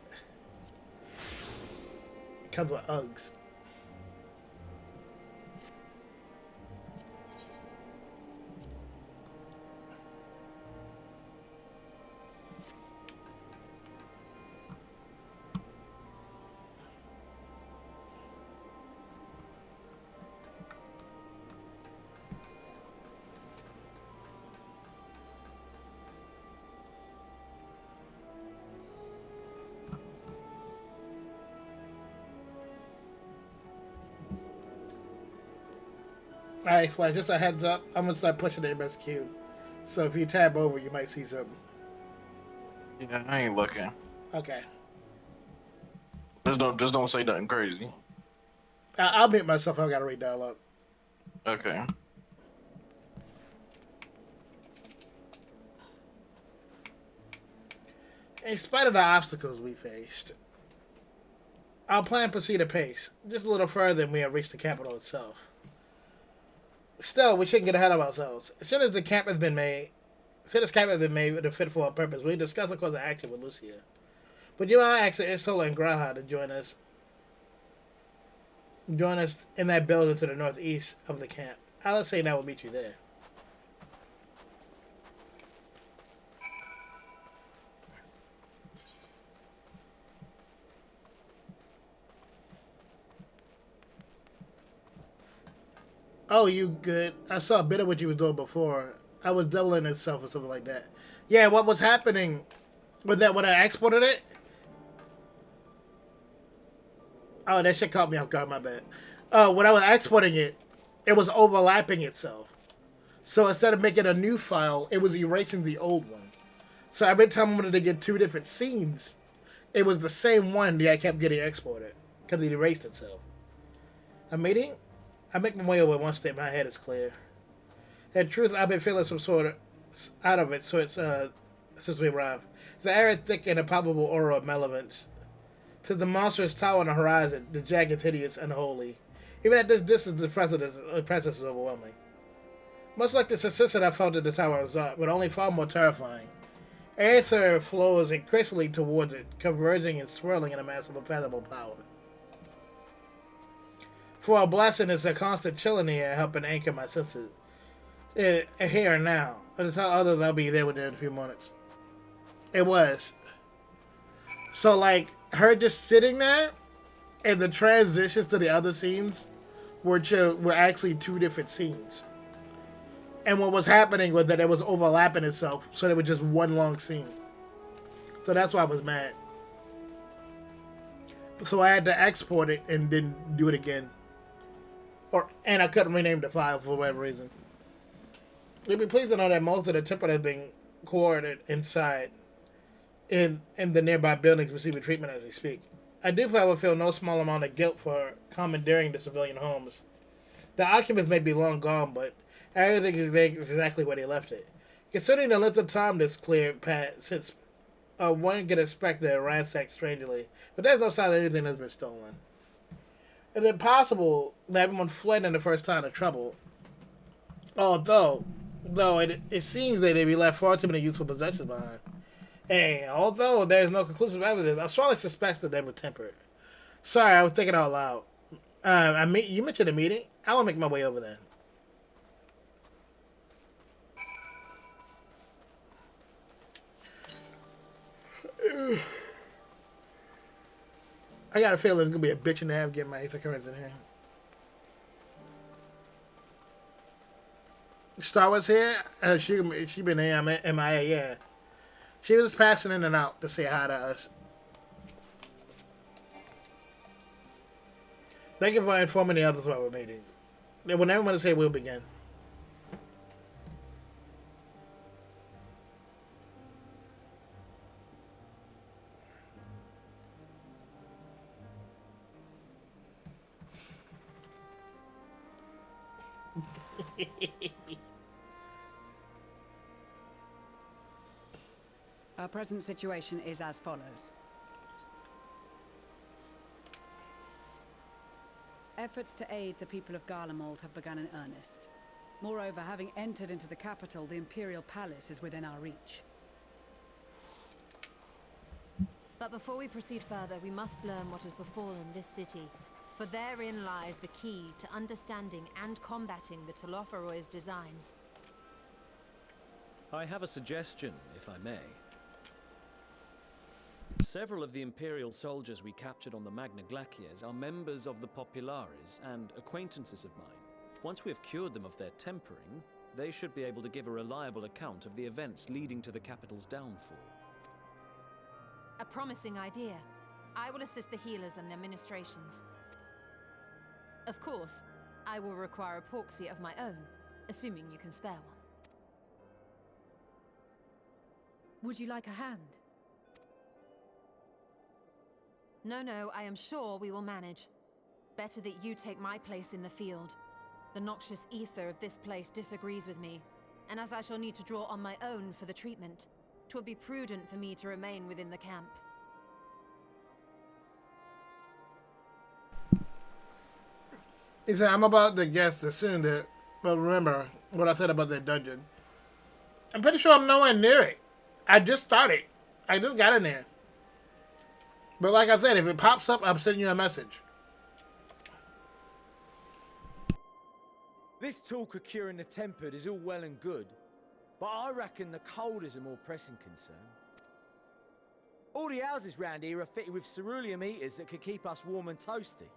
It comes with Uggs. Alright, Flash, just a heads up. I'm gonna start pushing the MSQ. So if you tab over, you might see something. Yeah, I ain't looking. Okay. Just don't say nothing crazy. I'll mute myself. I gotta redial up. Okay. In spite of the obstacles we faced, our plan proceeded apace, just a little further than we had reached the capital itself. Still, we shouldn't get ahead of ourselves. As soon as camp has been made with a fit for our purpose, we discuss the course of action with Lucia. But you and I asked Isola and Graha to join us in that building to the northeast of the camp. I'll say that we'll meet you there. Oh, you good? I saw a bit of what you was doing before. I was doubling itself or something like that. Yeah, what was happening with that when I exported it? Oh, that shit caught me off guard, my bad. When I was exporting it, it was overlapping itself. So instead of making a new file, it was erasing the old one. So every time I wanted to get two different scenes, it was the same one that I kept getting exported because it erased itself. A meeting? I make my way over one step, my head is clear. In truth, I've been feeling some sort of out of it, so it's since we arrived. The air is thick and a palpable aura of malevolence. 'Tis the monstrous tower on the horizon, the jagged, hideous, unholy. Even at this distance, the presence is overwhelming. Much like the successor I felt at the Tower of Zot, but only far more terrifying. Aether flows increasingly towards it, converging and swirling in a mass of unfathomable power. For a blessing is a constant chill in the air, helping anchor my senses. Here and now. I'll tell others I'll be there within a few minutes. It was. So, like, her just sitting there, and the transitions to the other scenes were actually two different scenes. And what was happening was that it was overlapping itself, so there was just one long scene. So that's why I was mad. So I had to export it and then do it again. And I couldn't rename the file for whatever reason. You'll be pleased to know that most of the temple has been quartered inside in the nearby buildings receiving treatment as we speak. I do, however, feel no small amount of guilt for commandeering the civilian homes. The occupants may be long gone, but everything is exactly where they left it. Considering the length of time this clear path since one could expect it ransacked strangely, but there's no sign that anything has been stolen. Is it possible that everyone fled in the first time of trouble? Although it seems that they be left far too many useful possessions behind. And although there is no conclusive evidence, I strongly suspect that they were tempered. Sorry, I was thinking out loud. You mentioned a meeting. I will make my way over there. I got a feeling it's gonna be a bitch and a half getting my Aether Currents in here. Star Wars here. She been here. I'm MIA. Yeah, she was passing in and out to say hi to us. Thank you for informing the others while we're meeting. When everyone say we'll begin. Our present situation is as follows. Efforts to aid the people of Garlemald have begun in earnest. Moreover, having entered into the capital, the Imperial Palace is within our reach. But before we proceed further, we must learn what has befallen this city. For therein lies the key to understanding and combating the Telophoroid's designs. I have a suggestion, if I may. Several of the Imperial soldiers we captured on the Magna Glaciers are members of the Populares and acquaintances of mine. Once we have cured them of their tempering, they should be able to give a reliable account of the events leading to the capital's downfall. A promising idea. I will assist the healers and their ministrations. Of course, I will require a proxy of my own, assuming you can spare one. Would you like a hand? No, I am sure we will manage. Better that you take my place in the field. The noxious ether of this place disagrees with me, and as I shall need to draw on my own for the treatment, 'twill be prudent for me to remain within the camp. He said, I'm about to guess as soon that, but remember what I said about that dungeon. I'm pretty sure I'm nowhere near it. I just started. I just got in there. But like I said, if it pops up, I'm sending you a message. This talk of curing the tempered is all well and good, but I reckon the cold is a more pressing concern. All the houses round here are fitted with ceruleum heaters that could keep us warm and toasty.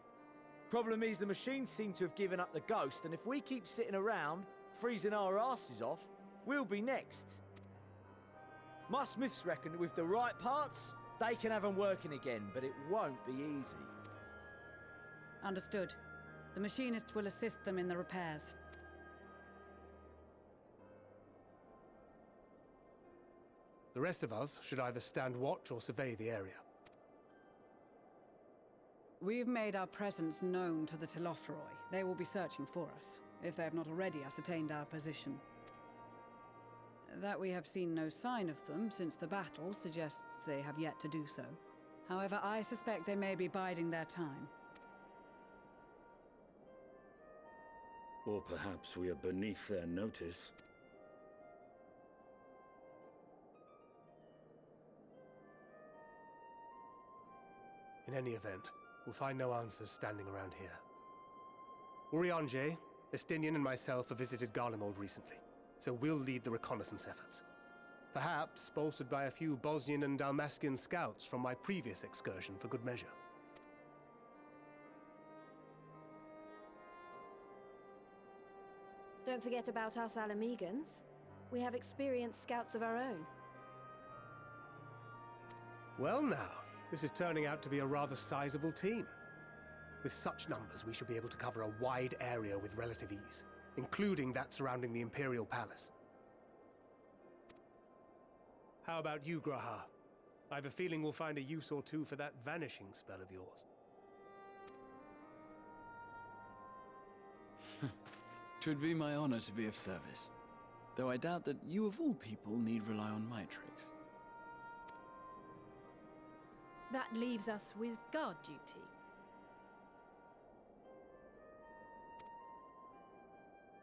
Problem is the machines seem to have given up the ghost, and if we keep sitting around, freezing our asses off, we'll be next. My smiths reckon that with the right parts, they can have them working again, but it won't be easy. Understood. The machinist will assist them in the repairs. The rest of us should either stand watch or survey the area. We've made our presence known to the Telophoroi. They will be searching for us, if they have not already ascertained our position. That we have seen no sign of them since the battle suggests they have yet to do so. However, I suspect they may be biding their time. Or perhaps we are beneath their notice. In any event, we'll find no answers standing around here. Urianger, Estinian and myself have visited Garlemald recently, so we'll lead the reconnaissance efforts. Perhaps bolstered by a few Bosnian and Dalmatian scouts from my previous excursion for good measure. Don't forget about us Alamegans. We have experienced scouts of our own. Well now, this is turning out to be a rather sizable team. With such numbers, we should be able to cover a wide area with relative ease, including that surrounding the Imperial Palace. How about you, Graha? I have a feeling we'll find a use or two for that vanishing spell of yours. Twould be my honor to be of service, though I doubt that you of all people need rely on my tricks. That leaves us with guard duty.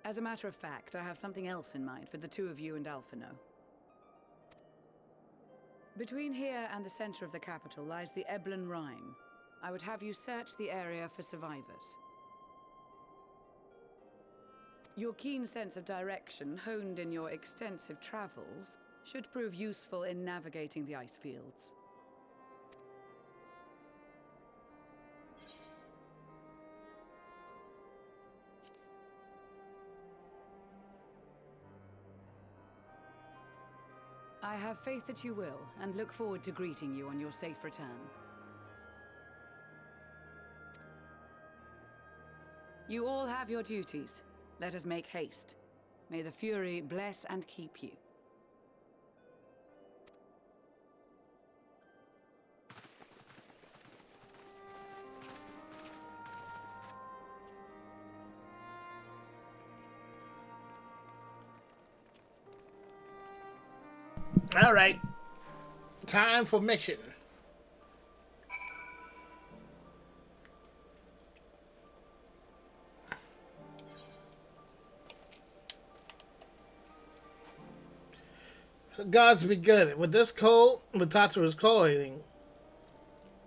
As a matter of fact, I have something else in mind for the two of you and Alphino. Between here and the center of the capital lies the Eblan Rhine. I would have you search the area for survivors. Your keen sense of direction, honed in your extensive travels, should prove useful in navigating the ice fields. I have faith that you will, and look forward to greeting you on your safe return. You all have your duties. Let us make haste. May the Fury bless and keep you. All right. Time for mission. Gods be good. With this cold, with Tatsu's clothing,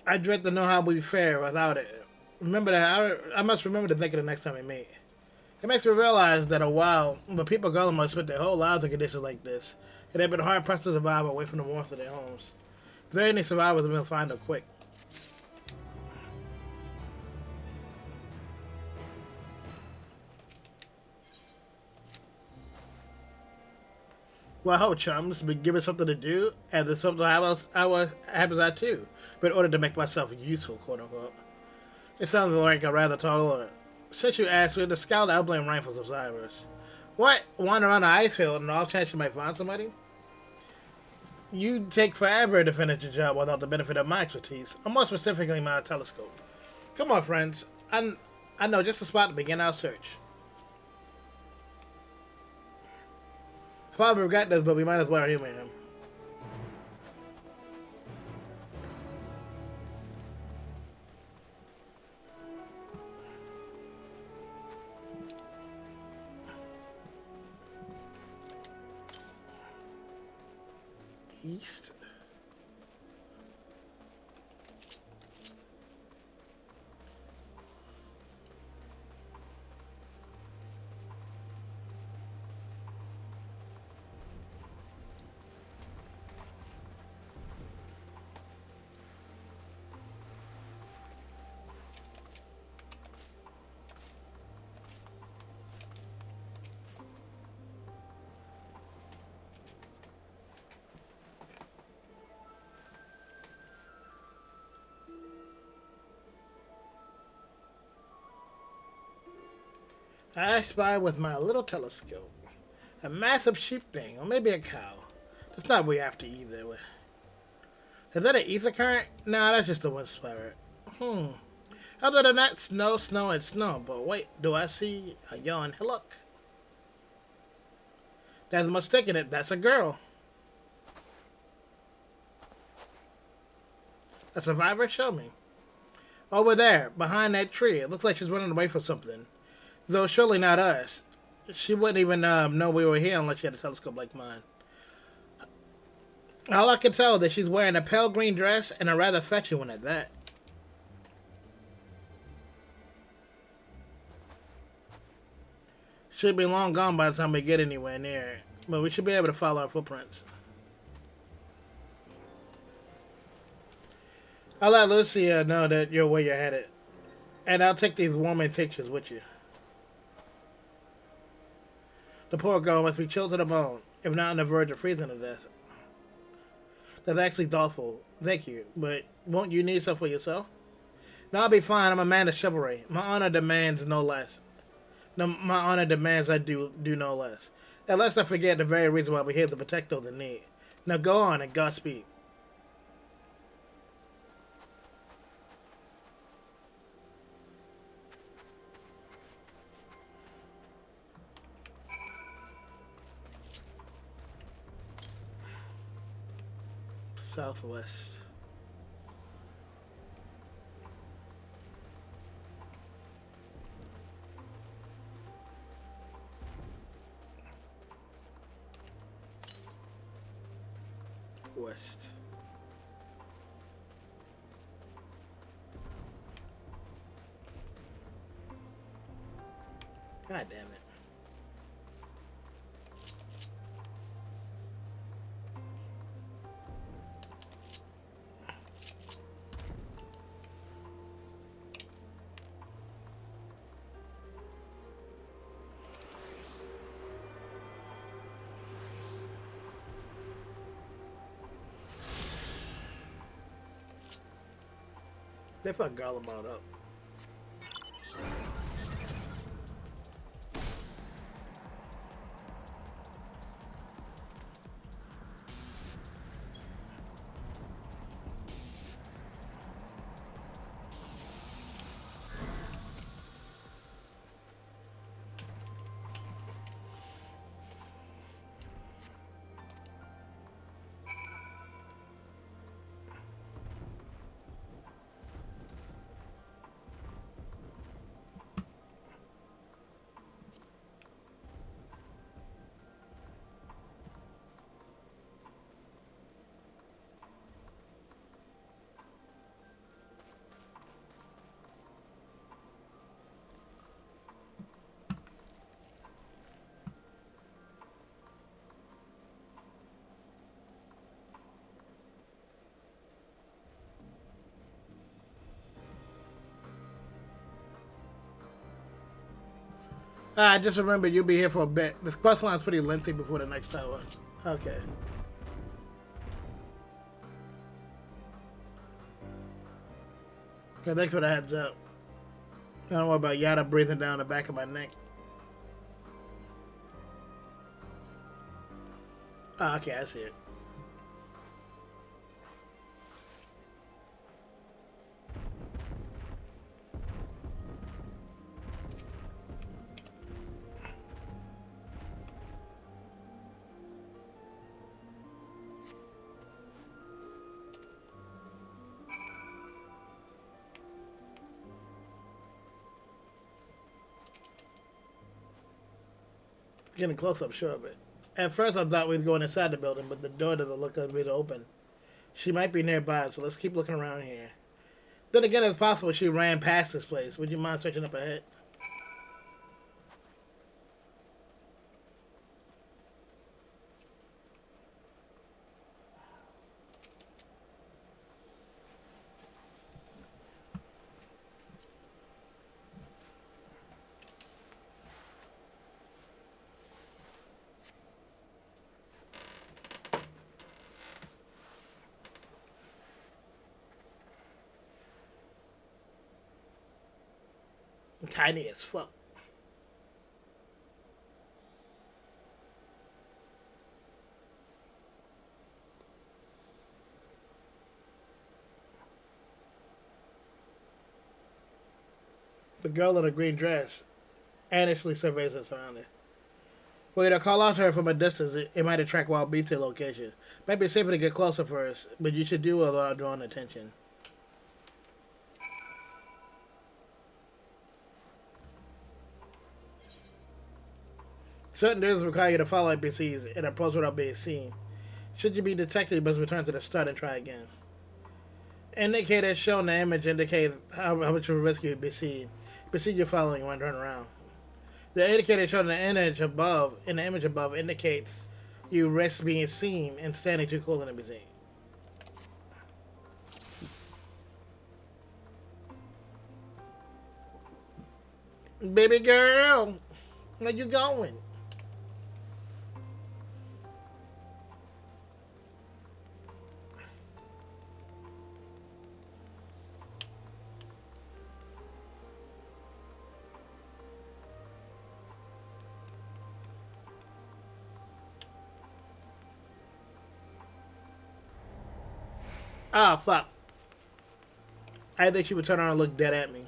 I dread to know how we fare without it. Remember that I must remember to think of the next time we meet. It makes me realize that a while, the people of Garlemald spent their whole lives in conditions like this, and they've been hard pressed to survive away from the warmth of their homes. If there are any survivors, we must find them quick. Well, I hope chums been given something to do, and there's something happens I too, but in order to make myself useful, quote unquote. It sounds like a rather tall order. Since you asked, we had to scout the Eblan Rhine for survivors. What? Wander around the ice field and all chance you might find somebody? You'd take forever to finish your job without the benefit of my expertise, or more specifically my telescope. Come on, friends. I know just a spot to begin our search. I probably regret this, but we might as well humor him. East. I spy with my little telescope a massive sheep thing, or maybe a cow. That's not what we have to either. Is that an ether current? Nah, that's just a wind spirit. Other than that, snow, snow, and snow. But wait, do I see a yawn hillock? There's much stick in it. That's a girl. A survivor? Show me. Over there, behind that tree. It looks like she's running away from something. Though surely not us. She wouldn't even know we were here unless she had a telescope like mine. All I can tell is that she's wearing a pale green dress and a rather fetching one at that. Should be long gone by the time we get anywhere near, but we should be able to follow her footprints. I'll let Lucia know that you're where you're headed, and I'll take these warming tinctures with you. The poor girl must be chilled to the bone, if not on the verge of freezing to death. That's actually thoughtful. Thank you, but won't you need some for yourself? No, I'll be fine. I'm a man of chivalry. My honor demands no less. No, my honor demands I do no less. And lest I forget the very reason why we're here to protect those in need. Now go on and Godspeed. Southwest. West. God damn it. They fuck Garlemald up. I just remember you'll be here for a bit. This quest line's pretty lengthy before the next tower. Okay. Okay, thanks for the heads up. I don't worry about Yada breathing down the back of my neck. Oh, okay, I see it. Getting close up, sure of it. At first I thought we were going inside the building, but the door doesn't look like it's open. She might be nearby, so let's keep looking around here. Then again, it's possible she ran past this place. Would you mind searching up ahead? Tiny as fuck. The girl in a green dress anxiously surveys her surroundings. Wait, I call out to her from a distance. It might attract wild beasts to your location. Might be safer to get closer first, but you should do it without drawing attention. Certain duties require you to follow NPCs and approach without being seen. Should you be detected, you must return to the start and try again. Indicators shown in the image indicate how much of a risk you'll be seen. Proceed your following when turn around. The indicator shown in the image above indicates you risk being seen and standing too close to be seen. Baby girl, where you going? Ah, fuck. I think she would turn around and look dead at me.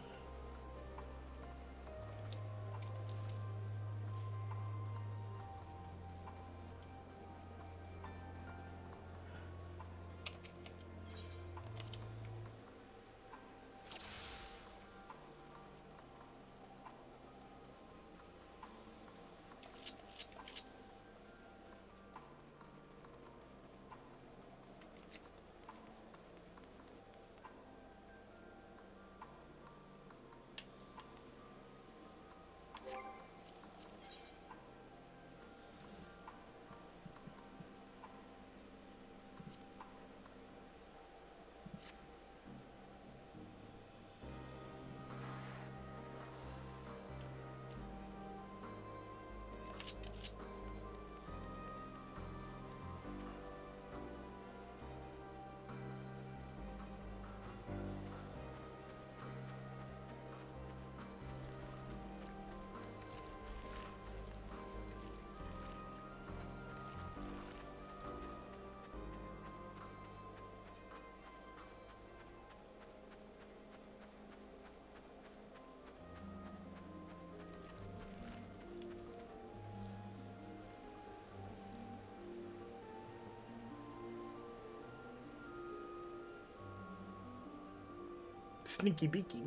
Sneaky beaky.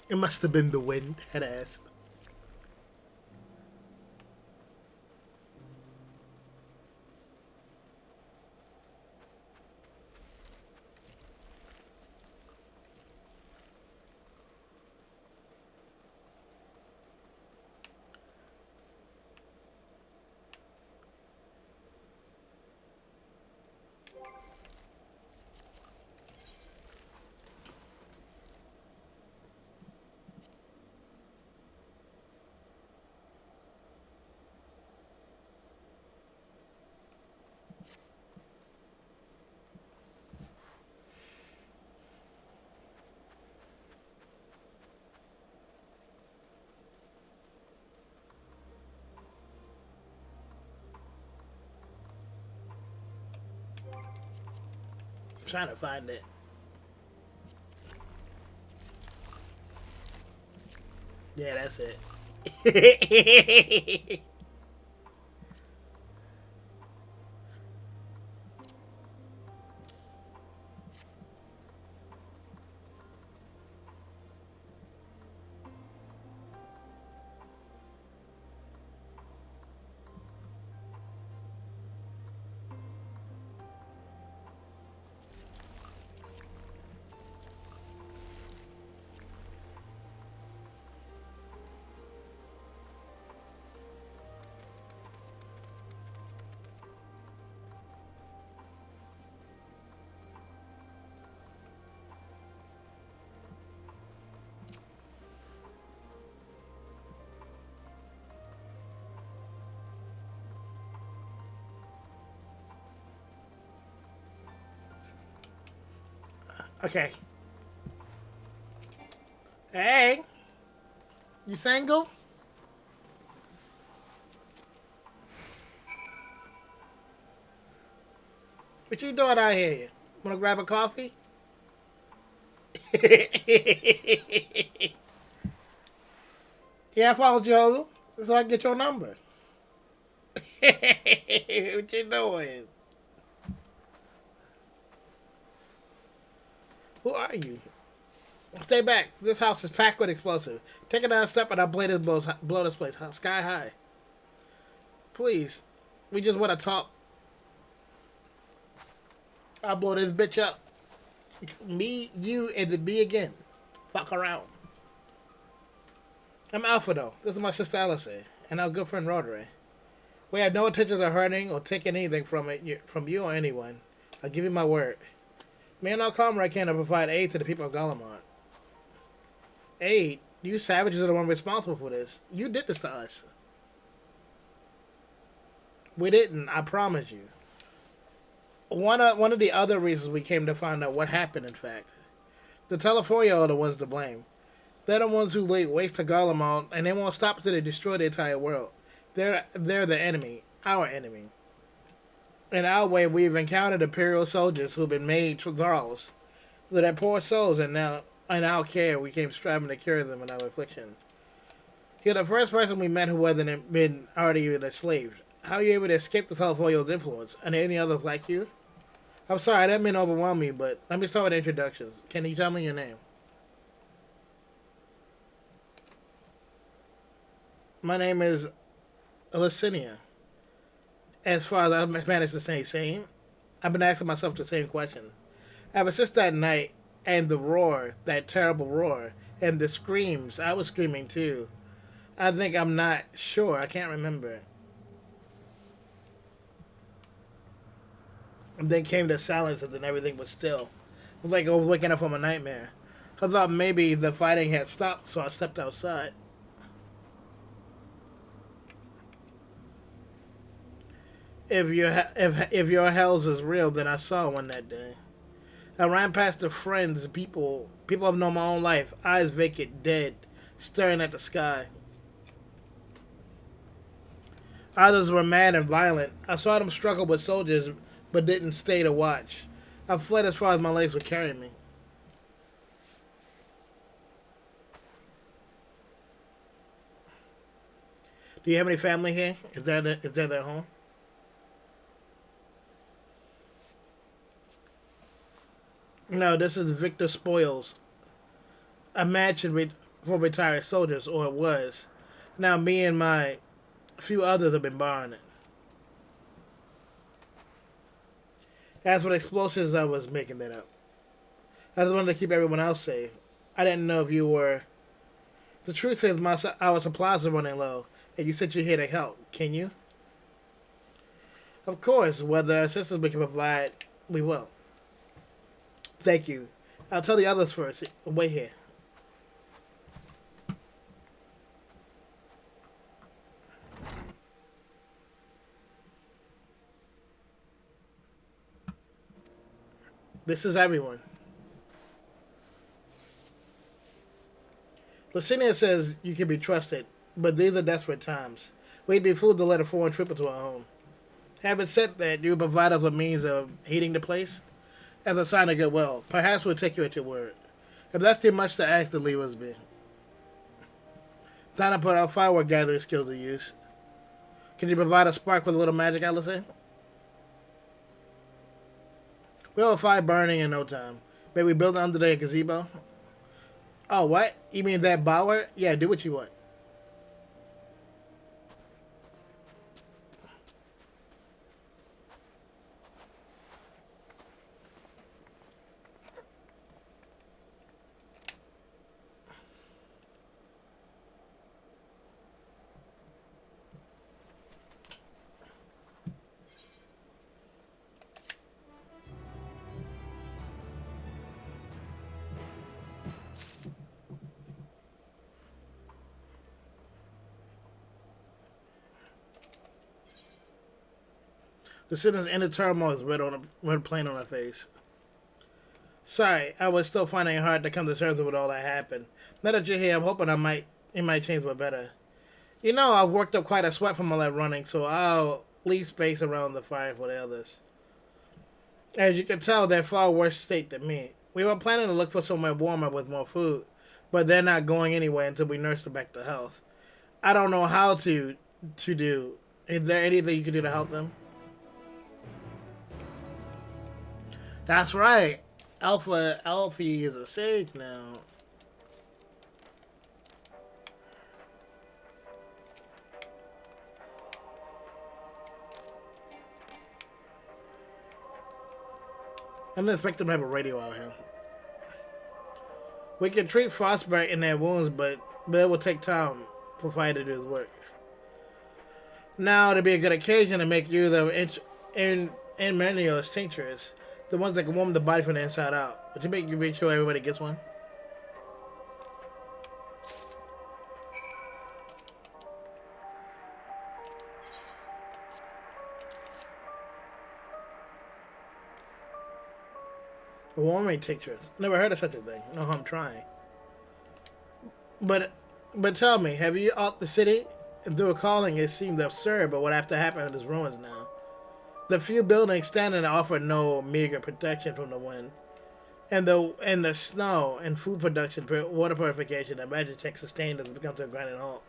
It must have been the wind, head ass. Trying to find it. Yeah, that's it. Okay. Hey. You single? What you doing out here? Wanna grab a coffee? Yeah, I followed you, Holo, so I can get your number. What you doing? Who are you? Stay back. This house is packed with explosive. Take another step and I'll blow this place sky high. Please. We just want to talk. I'll blow this bitch up. Me, you, and then me again. Fuck around. I'm Alpha, though. This is my sister Alice, and our good friend Rodri. We have no intention of hurting or taking anything from you or anyone. I'll give you my word. Me and our comrade can provide aid to the people of Galamont. Aid? You savages are the one responsible for this. You did this to us. We didn't, I promise you. One of the other reasons we came to find out what happened, in fact. The Teleforia are the ones to blame. They're the ones who laid waste to Garlemald, and they won't stop until they destroy the entire world. They're the enemy, our enemy. In our way, we've encountered Imperial soldiers who've been made thralls. So their poor souls, and now in our care, we came striving to cure them in our affliction. You're the first person we met who wasn't been already enslaved. How are you able to escape the Teleforia's influence? Are there any others like you? I'm sorry, I didn't mean to overwhelm you, but let me start with introductions. Can you tell me your name? My name is Licinia. As far as I've managed to stay sane, I've been asking myself the same question. Ever since that night, and the roar, that terrible roar, and the screams, I was screaming too. I think I'm not sure, I can't remember. And then came the silence, and then everything was still. It was like I was waking up from a nightmare. I thought maybe the fighting had stopped, so I stepped outside. If your hells is real, then I saw one that day. I ran past the friends, people I've known my own life, eyes vacant, dead, staring at the sky. Others were mad and violent. I saw them struggle with soldiers, but didn't stay to watch. I fled as far as my legs would carry me. Do you have any family here? Is that their home? No, this is Victor Spoils. A mansion for retired soldiers, or it was. Now me and my few others have been borrowing it. As for the explosives, I was making that up. I just wanted to keep everyone else safe. I didn't know if you were... The truth is, our supplies are running low, and you said you're here to help. Can you? Of course, whether assistance we can provide, we will. Thank you. I'll tell the others first. Wait here. This is everyone. Licinia says you can be trusted, but these are desperate times. We'd be fooled to let a foreign trip into our home. Having said that, you provide us with means of heating the place. As a sign of goodwill, perhaps we'll take you at your word. If that's too much to ask, then leave us be. Time to put our firework gathering skills to use. Can you provide a spark with a little magic, Alice? We'll have a fire burning in no time. Maybe we build it under the gazebo? Oh, what? You mean that bower? Yeah, do what you want. The sinner's inner turmoil is red plain on her face. Sorry, I was still finding it hard to come to terms with all that happened. Now that you're here, I'm hoping it might change for better. You know, I've worked up quite a sweat from all that running, so I'll leave space around the fire for the others. As you can tell, they're far worse state than me. We were planning to look for somewhere warmer with more food, but they're not going anywhere until we nurse them back to health. I don't know how to do. Is there anything you can do to help them? That's right. Alfie is a sage now. I didn't expect them to have a radio out here. We can treat frostbite in their wounds, but it will take time for Fire to do his work. Now, it'd be a good occasion to make use of Manuel's tinctures, the ones that can warm the body from the inside out. Would you make sure everybody gets one? Warming tinctures. Never heard of such a thing. No harm trying. But tell me, have you out the city? And through a calling, it seemed absurd, but what have to happen in its ruins now? The few buildings standing offer no meager protection from the wind, and the snow and food production, water purification, and magic tech sustained as it becomes a grinding halt.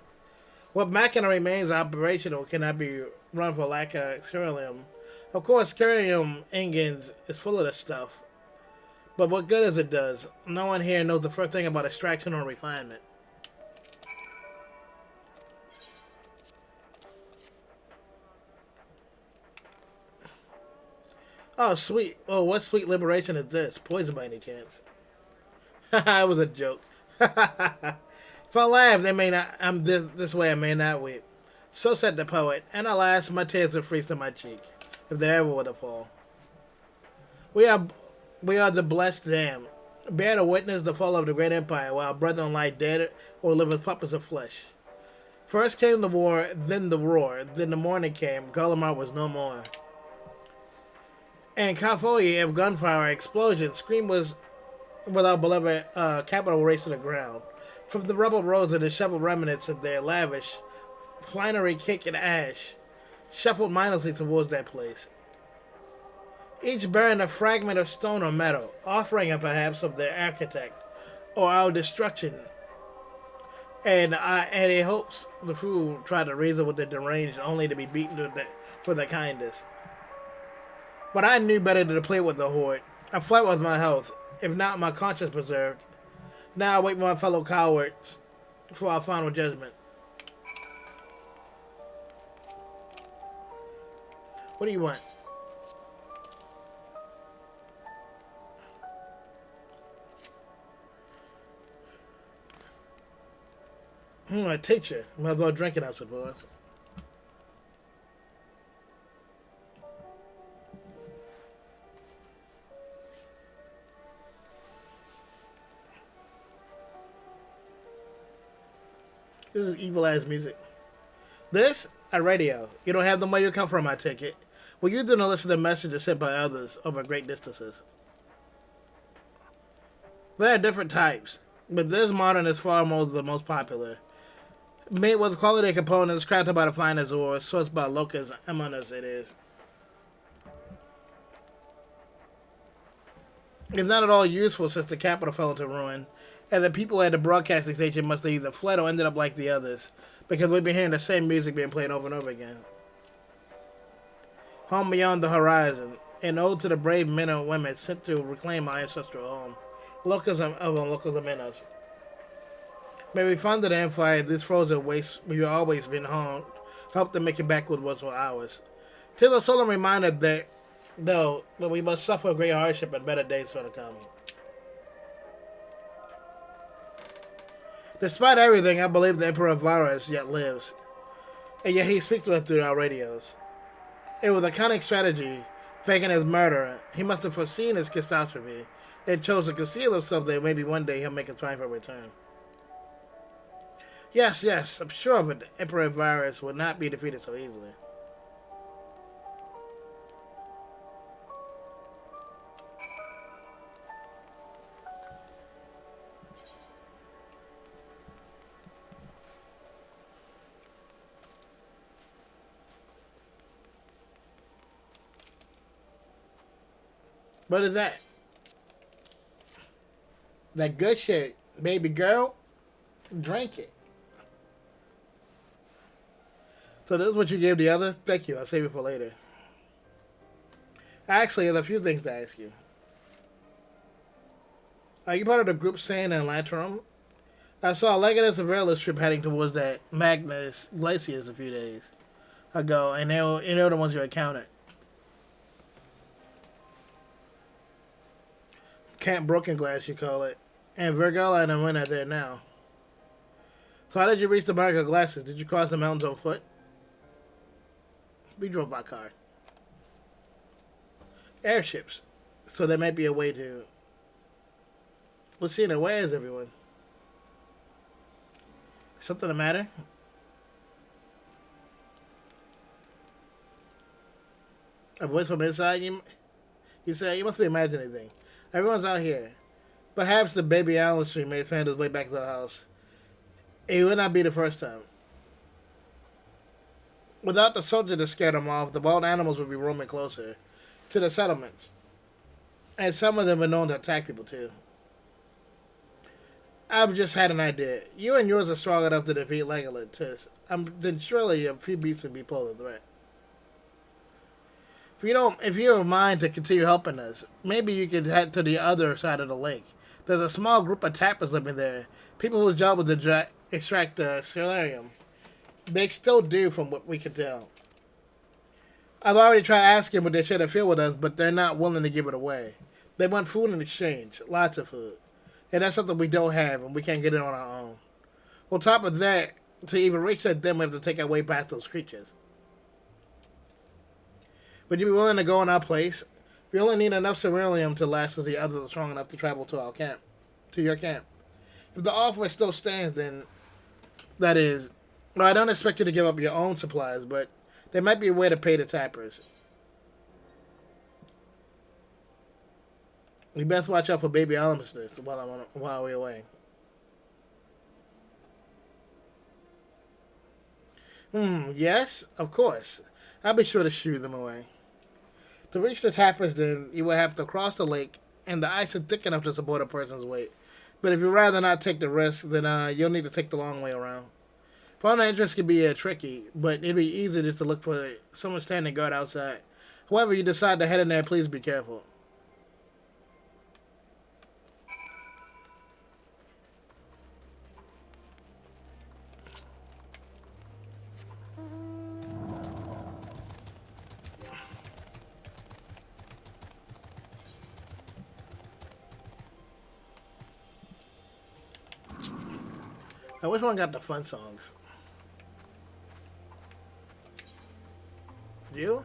What Machina remains operational cannot be run for lack of Curium. Of course, Curium engines is full of this stuff. But what good is it does? No one here knows the first thing about extraction or refinement. Oh, sweet. Oh, what sweet liberation is this? Poison by any chance? It was a joke. If I laugh, they may not. I'm this way. I may not weep. So said the poet. And alas, my tears would freeze to my cheek, if they ever were to fall. We are the blessed damned, bear to witness the fall of the great empire, while brethren lie dead or live as puppets of flesh. First came the war, then the roar, then the morning came. Golemar was no more. And cacophony of gunfire explosion scream was with our beloved capital race to the ground. From the rubble rose the disheveled remnants of their lavish finery, kick and ash, shuffled mindlessly towards that place. Each bearing a fragment of stone or metal, offering it perhaps of their architect, or our destruction. And he hopes the fool tried to reason with the deranged, only to be beaten for their kindness. But I knew better than to play with the horde. I fled with my health, if not my conscience preserved. Now I wait my fellow cowards for our final judgment. What do you want? A teacher. Might as well drink it, I suppose. This is evil-ass music. This? A radio. You don't have them where you come from, I take it. Well, you didn't listen to messages sent by others over great distances. There are different types, but this modern is far more the most popular. Made with quality components, crafted by the finest ore, sourced by Locus Eminus it is. It's not at all useful since the capital fell into ruin, and the people at the broadcasting station must have either fled or ended up like the others, because we've been hearing the same music being played over and over again. Home beyond the horizon, an ode to the brave men and women sent to reclaim our ancestral home. Locus Eminus. May we find the Empire, this frozen waste we've always been home, help to make it back with what's ours. 'Tis a solemn reminder that, though, that we must suffer great hardship and better days for to come. Despite everything, I believe the Emperor Varus yet lives, and yet he speaks to us through our radios. It was a cunning strategy, faking his murder. He must have foreseen his catastrophe, and chose to conceal himself that maybe one day he'll make a triumphant return. Yes, I'm sure of it. Emperor Varus would not be defeated so easily. What is that? That good shit, baby girl. Drink it. So this is what you gave the others? Thank you. I'll save it for later. Actually, there's a few things to ask you. Are you part of the group staying in Latrum? I saw Legatus and Verlis trip heading towards that Magnus Glaciers a few days ago, and they were the ones you encountered. Camp Broken Glass, you call it. And Virgil and I went out there now. So how did you reach the Bark of Glasses? Did you cross the mountains on foot? We drove by car. Airships. So there might be a way to... Lucina, where is everyone? Something the matter? A voice from inside? You say, you must be imagining anything. Everyone's out here. Perhaps the baby Allen Street may find his way back to the house. It would not be the first time. Without the soldier to scare them off, the wild animals would be roaming closer to the settlements. And some of them are known to attack people too. I've just had an idea. You and yours are strong enough to defeat Legolas. Then surely a few beasts would be posing a threat. If you don't mind to continue helping us, maybe you could head to the other side of the lake. There's a small group of tappers living there. People whose job was to extract the Stellarium. They still do, from what we can tell. I've already tried asking what they should have filled with us, but they're not willing to give it away. They want food in exchange, lots of food. And that's something we don't have, and we can't get it on our own. On top of that, to even reach that, then we have to take our way past those creatures. Would you be willing to go in our place? We only need enough ceruleum to last us the others are strong enough to travel to our camp. To your camp. If the offer still stands, then... That is... Well, I don't expect you to give up your own supplies, but there might be a way to pay the tappers. We best watch out for baby Alamusness while we're away. Yes, of course. I'll be sure to shoo them away. To reach the tappers, then, you will have to cross the lake, and the ice is thick enough to support a person's weight. But if you'd rather not take the risk, then you'll need to take the long way around. Finding the entrance can be tricky, but it'd be easy just to look for someone standing guard outside. However, you decide to head in there, please be careful. Now, which one got the fun songs? You?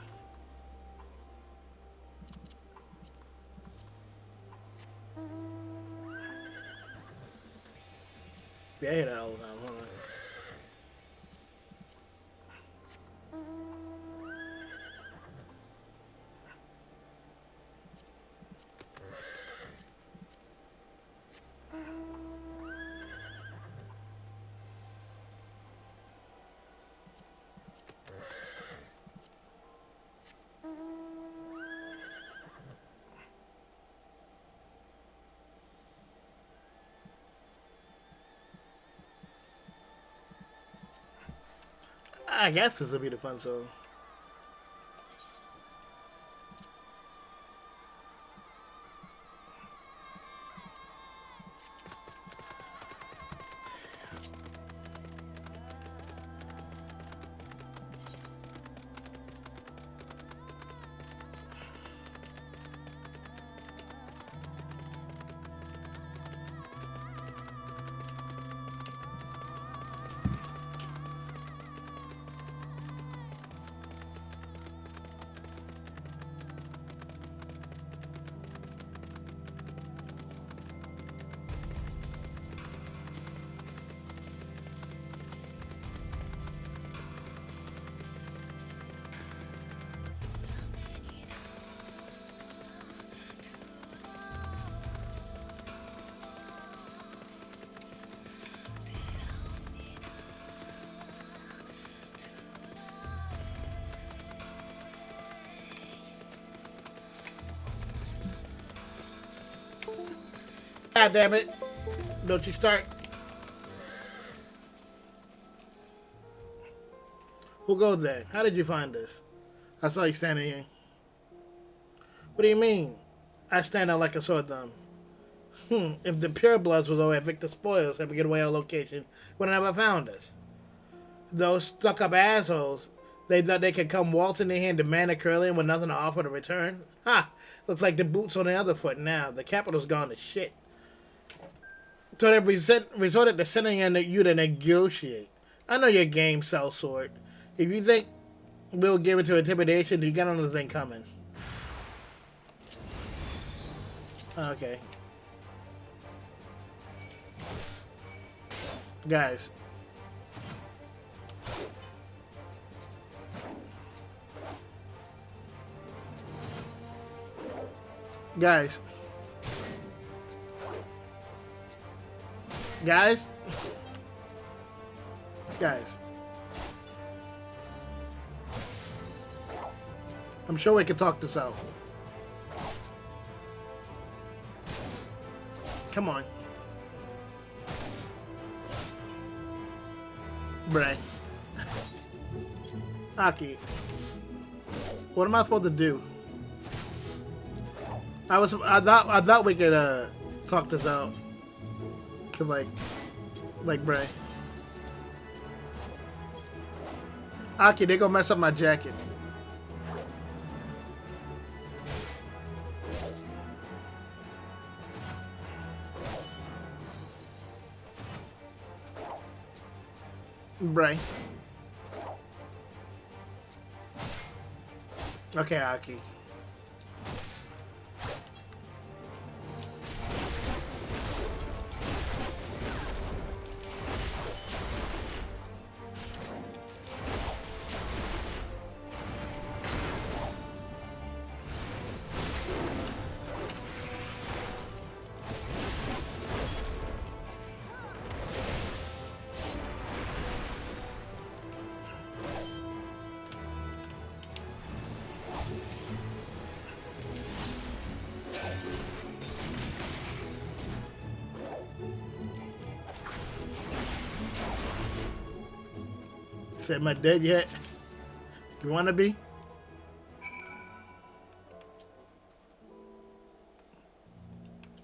Yeah, I hear that all the time. Hold on. I guess this will be the fun song. God damn it. Don't you start. Who goes there? How did you find this? I saw you standing here. What do you mean? I stand out like a sore thumb. If the purebloods was over at Victor Spoils had to get away our location, would have never found us. Those stuck-up assholes, They thought they could come waltzing in here and demand a Corellian with nothing to offer to return? Ha! Looks like the boot's on the other foot now. The capital's gone to shit. So they resorted to sending in you to negotiate. I know your game, sellsword. If you think we'll give it to intimidation, you got another thing coming. Okay. Guys. Guys. Guys. Guys. I'm sure we can talk this out. Come on. Bray. Aki. What am I supposed to do? I thought we could talk this out. To like Bray. Aki, they gonna mess up my jacket. Bray. Okay, Aki. Am I dead yet? You wanna be?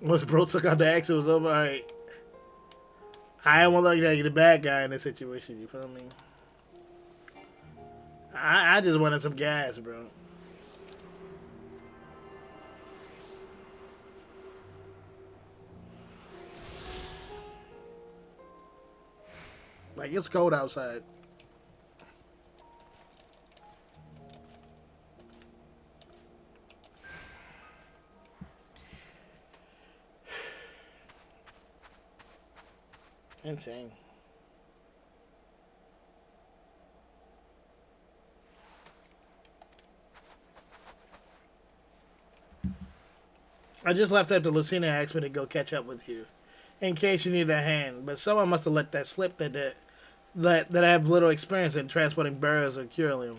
Once bro took out the axe, it was over. Alright. I don't want to look like the bad guy in this situation, you feel me? I just wanted some gas, bro. Like, it's cold outside. Insane. I just left after Lucina asked me to go catch up with you, in case you need a hand. But someone must have let that slip that I have little experience in transporting barriers or curlium.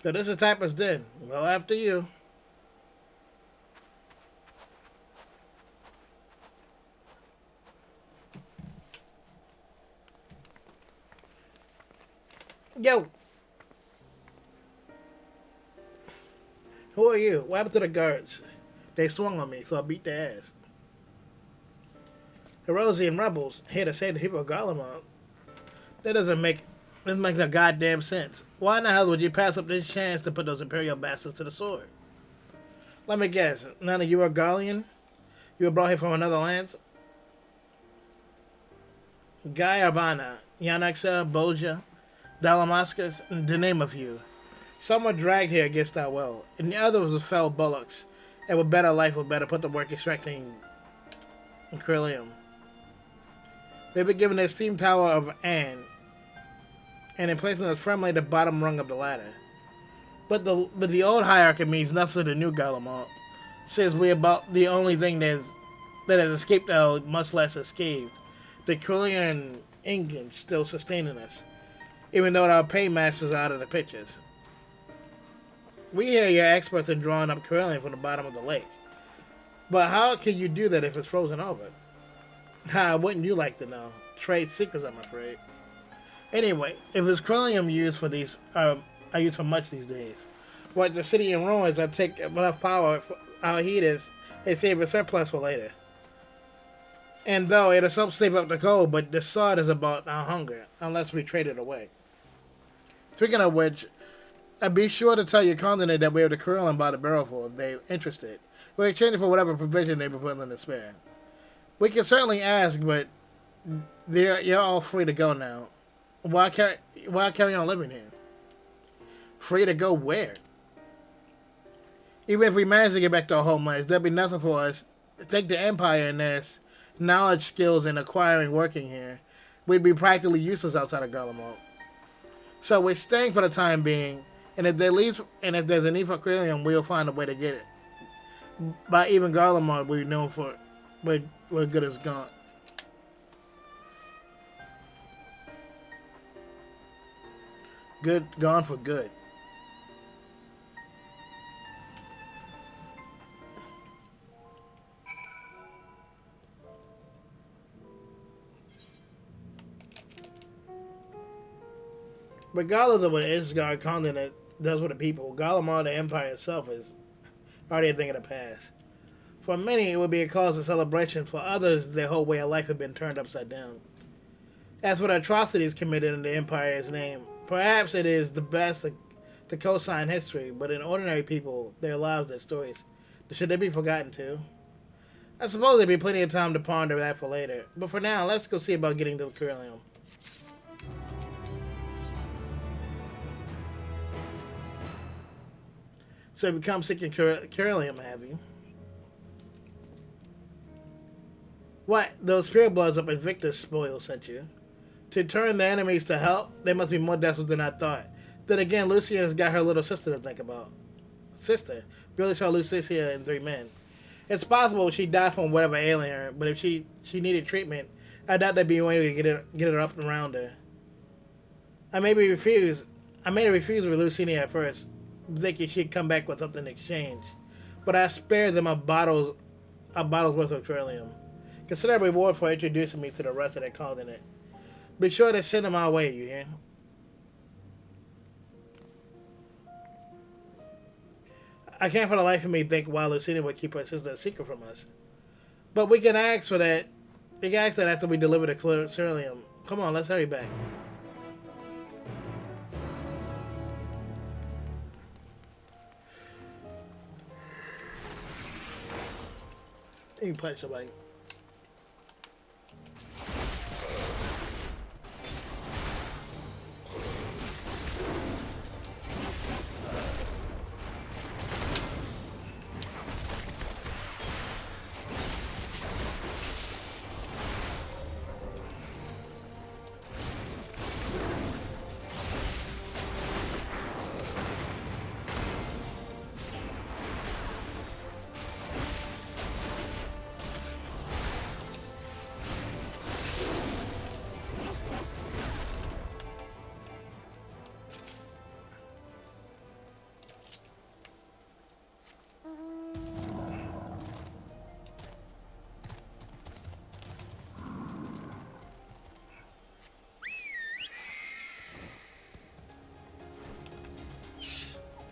So this is Typus Den. Well, after you. Yo! Who are you? What happened to the guards? They swung on me, so I beat their ass. Herosian rebels here to save the people of Garlemald. That doesn't make no goddamn sense. Why in the hell would you pass up this chance to put those Imperial bastards to the sword? Let me guess, none of you are Garlean? You were brought here from another land? Guy Arbana, Yanaxa, Bolja, Dalamascus, to name a few. Some were dragged here against our will, and the others were fell bullocks, and with better life would better put to work extracting Corellium. They've been given the esteemed tower of Anne, and in placing us firmly at the bottom rung of the ladder. But the old hierarchy means nothing to the new Garlemald, says we're about the only thing that has escaped out, much less escaped. The Corellian Ingans still sustaining us, even though our paymasters are out of the pictures. We hear you're experts in drawing up Corellium from the bottom of the lake. But how can you do that if it's frozen over? Wouldn't you like to know? Trade secrets, I'm afraid. Anyway, if it's Corellium used for these, are used for much these days, what the city in ruins that take enough power for our heaters and save a surplus for later. And though it'll help stave up the cold, but the sword is about our hunger, unless we trade it away. Speaking of which, I'd be sure to tell your continent that we have the Corellian by the barrelful if they're interested. We'll exchange it for whatever provision they be willing to spare. We can certainly ask, but you're all free to go now. Why carry on living here? Free to go where? Even if we manage to get back to our homelands, there'll be nothing for us. Take the Empire and their knowledge, skills, and acquiring working here. We'd be practically useless outside of Garlemald. So we're staying for the time being, and if there's a need for Corellium, we'll find a way to get it. By even Garlemald, we're known for we're good as gone. Good, gone for good. Regardless of what Isgard continent does with the people, Garlemald, the Empire itself, is already a thing of the past. For many, it would be a cause of celebration. For others, their whole way of life had been turned upside down. As for the atrocities committed in the Empire's name, perhaps it is the best to co-sign history, but in ordinary people, their lives, their stories, should they be forgotten too? I suppose there'd be plenty of time to ponder that for later, but for now, let's go see about getting to Corellium. So you become sick in Corellium, have you? What? Those pure bloods up at Victor's spoil sent you? To turn the enemies to help? They must be more desperate than I thought. Then again, Lucia's got her little sister to think about. Sister? Really saw Lucia in 3 men. It's possible she died from whatever ailing her, but if she needed treatment, I doubt there'd be a way to get her up and around her. I made her refuse with Lucinia at first, thinking she'd come back with something in exchange. But I spared them a bottle's worth of Corellium. Consider a reward for introducing me to the rest of their continent. Be sure to send them our way, you hear? I can't for the life of me think why Lucinia would keep her sister a secret from us. But we can ask for that. We can ask that after we deliver the Corellium. Come on, let's hurry back. You can punch somebody.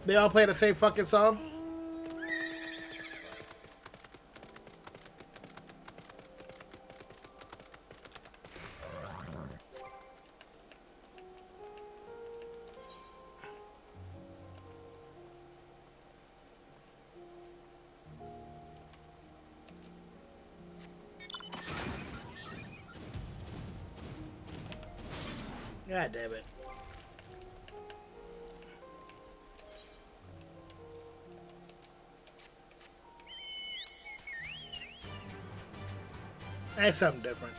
They all play the same fucking song? God damn it. That's something different.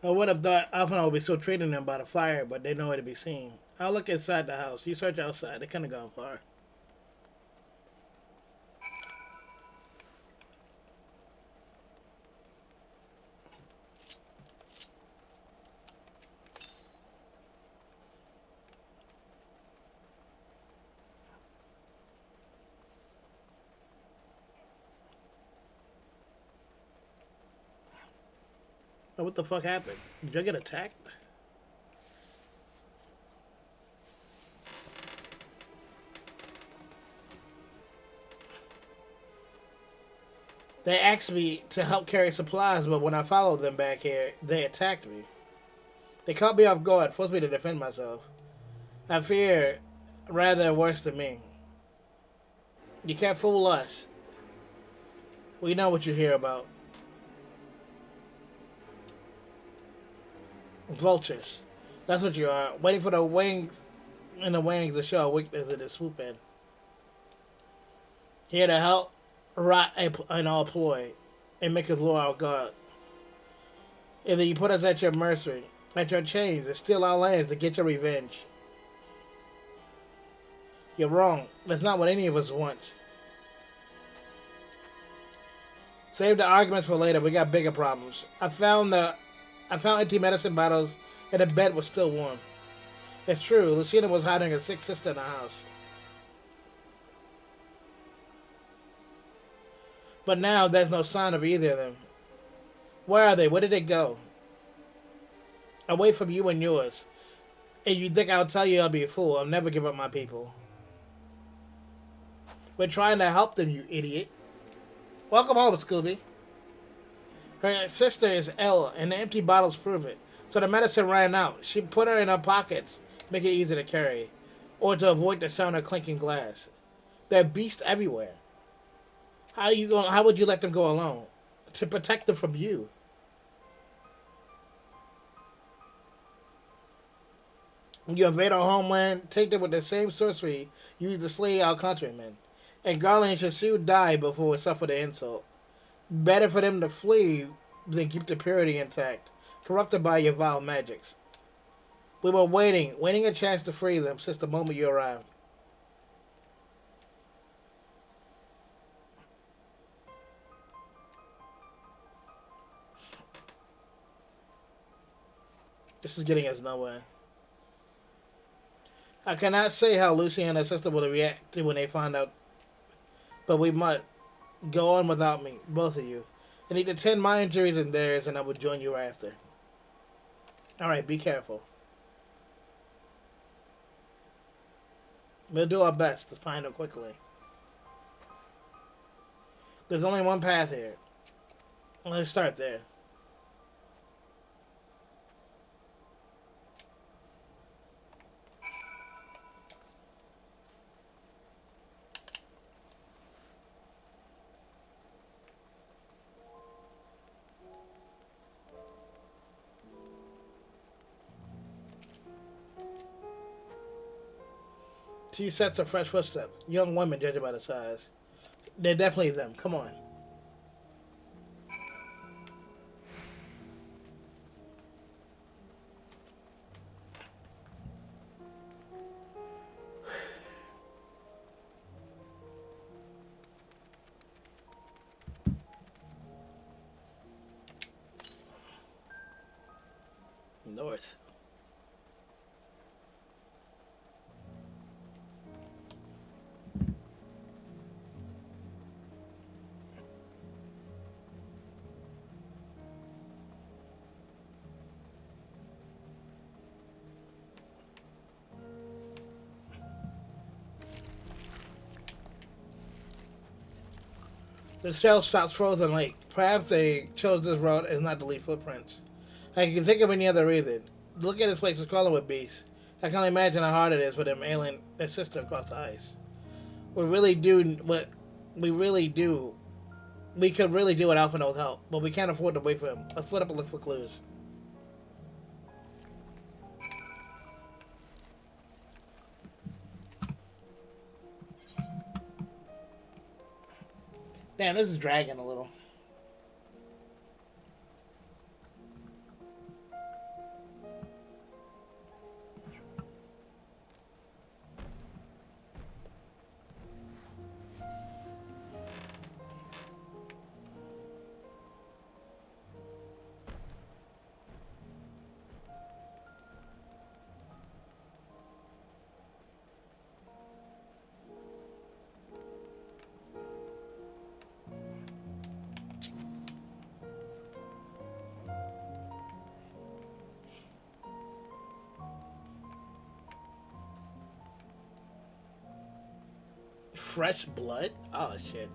I would have thought Alpha would be still trading them by the fire, but they nowhere to be seen. I'll look inside the house. You search outside. They couldn't have gone far. Oh, what the fuck happened? Did I get attacked? They asked me to help carry supplies, but when I followed them back here, they attacked me. They caught me off guard, forced me to defend myself. I fear rather worse than me. You can't fool us. We know what you hear about. Vultures. That's what you are. Waiting for the wings and the wings to show a weakness and to swoop in. Here to help rot and all ploy and make us lure our God. Either you put us at your mercy, at your chains, and steal our lands to get your revenge. You're wrong. That's not what any of us wants. Save the arguments for later. We got bigger problems. I found empty medicine bottles and the bed was still warm. It's true. Lucina was hiding her sick sister in the house. But now there's no sign of either of them. Where are they? Where did they go? Away from you and yours. And you think I'll tell you I'll be a fool. I'll never give up my people. We're trying to help them, you idiot. Welcome home, Scooby. Her sister is ill, and the empty bottles prove it. So the medicine ran out. She put her in her pockets, make it easy to carry, or to avoid the sound of clinking glass. There are beasts everywhere. How would you let them go alone? To protect them from you. You invade our homeland, take them with the same sorcery used to slay our countrymen. And Garland should soon die before we suffer the insult. Better for them to flee than keep the purity intact, corrupted by your vile magics. We were waiting a chance to free them since the moment you arrived. This is getting us nowhere. I cannot say how Lucy and her sister would have reacted when they found out, but we must go on without me, both of you. I need to tend my injuries and theirs, and I will join you after. Alright, be careful. We'll do our best to find her quickly. There's only one path here. Let's start there. Two sets of fresh footsteps. Young women, judging by the size. They're definitely them. Come on. North. The shell stops frozen lake. Perhaps they chose this route as not to leave footprints. I can think of any other reason. Look at this place is crawling with beasts. I can only imagine how hard it is for them ailing their sister across the ice. We could really do it Alpha knows help, but we can't afford to wait for him. Let's split up and look for clues. Damn, this is dragging a little. Fresh blood? Oh shit.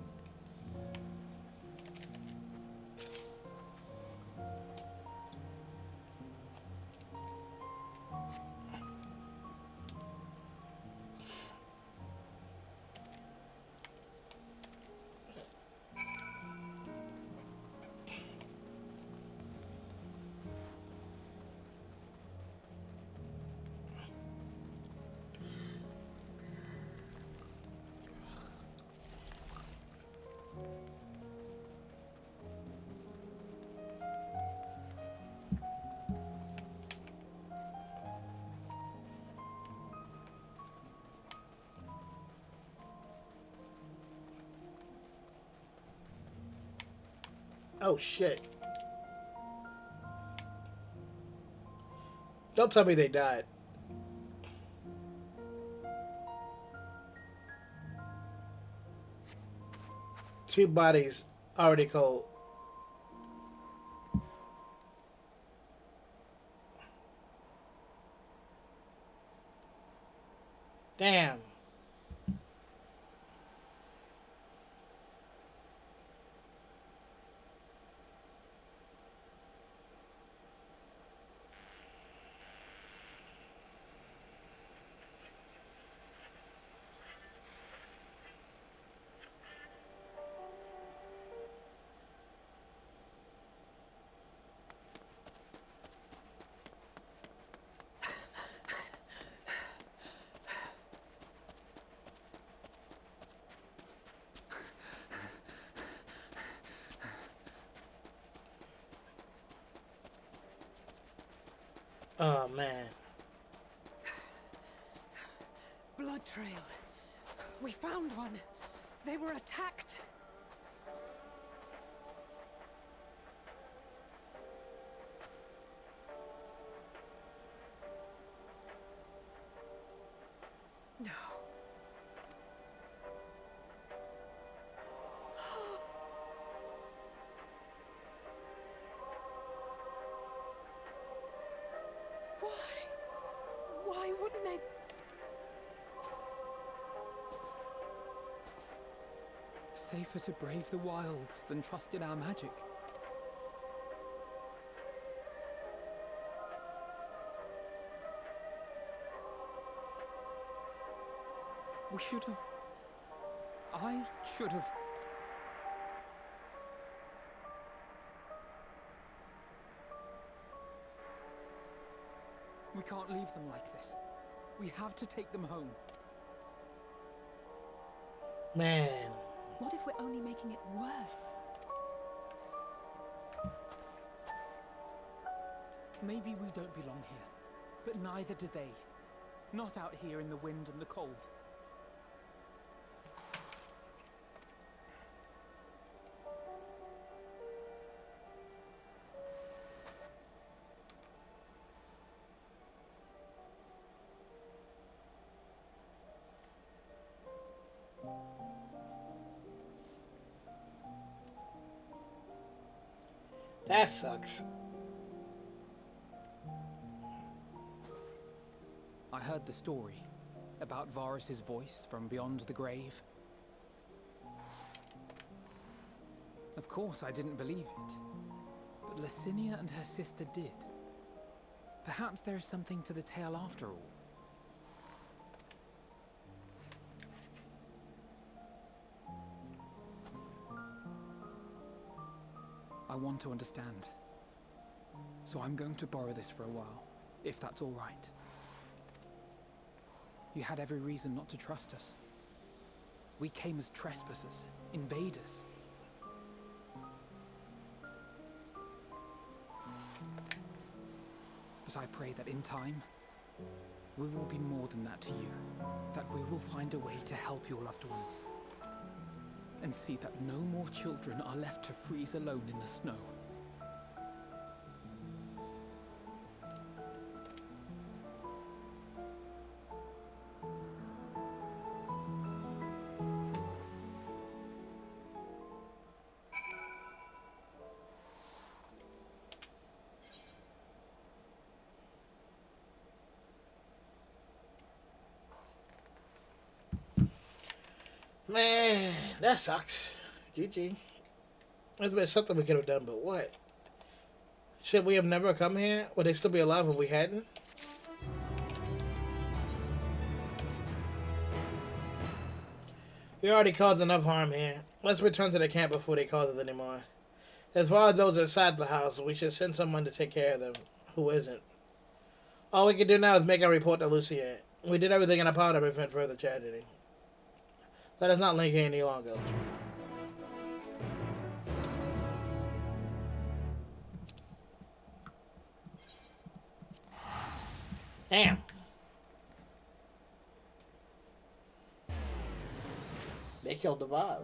Oh shit. Don't tell me they died. Two bodies already cold. Damn. Oh man. Blood trail. We found one. They were attacked. No. Why wouldn't they? Safer to brave the wilds than trust in our magic. We should have... I should have... We can't leave them like this. We have to take them home. Man. What if we're only making it worse? Maybe we don't belong here, but neither do they. Not out here in the wind and the cold. That sucks. I heard the story about Varus's voice from beyond the grave. Of course, I didn't believe it, but Licinia and her sister did. Perhaps there is something to the tale after all. I want to understand. So I'm going to borrow this for a while, if that's all right. You had every reason not to trust us. We came as trespassers, invaders. But I pray that in time, we will be more than that to you. That we will find a way to help your loved ones. And see that no more children are left to freeze alone in the snow. Man, that sucks. GG. There's been something we could have done, but what? Should we have never come here? Would they still be alive if we hadn't? We already caused enough harm here. Let's return to the camp before they cause us anymore. As far as those inside the house, we should send someone to take care of them. Who isn't? All we can do now is make a report to Lucia. We did everything in our power to prevent further tragedy. Let us not linger any longer. Damn. They killed the vibe.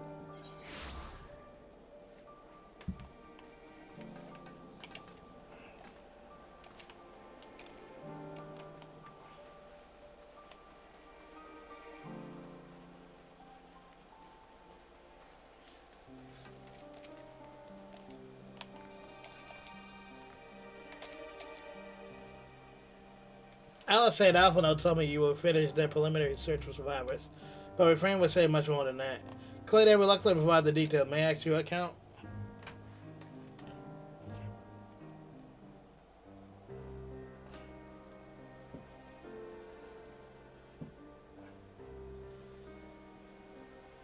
Alice and Alphino told me you will finish their preliminary search for survivors, but refrain would say much more than that. Clay reluctantly provide the details. May I ask your account?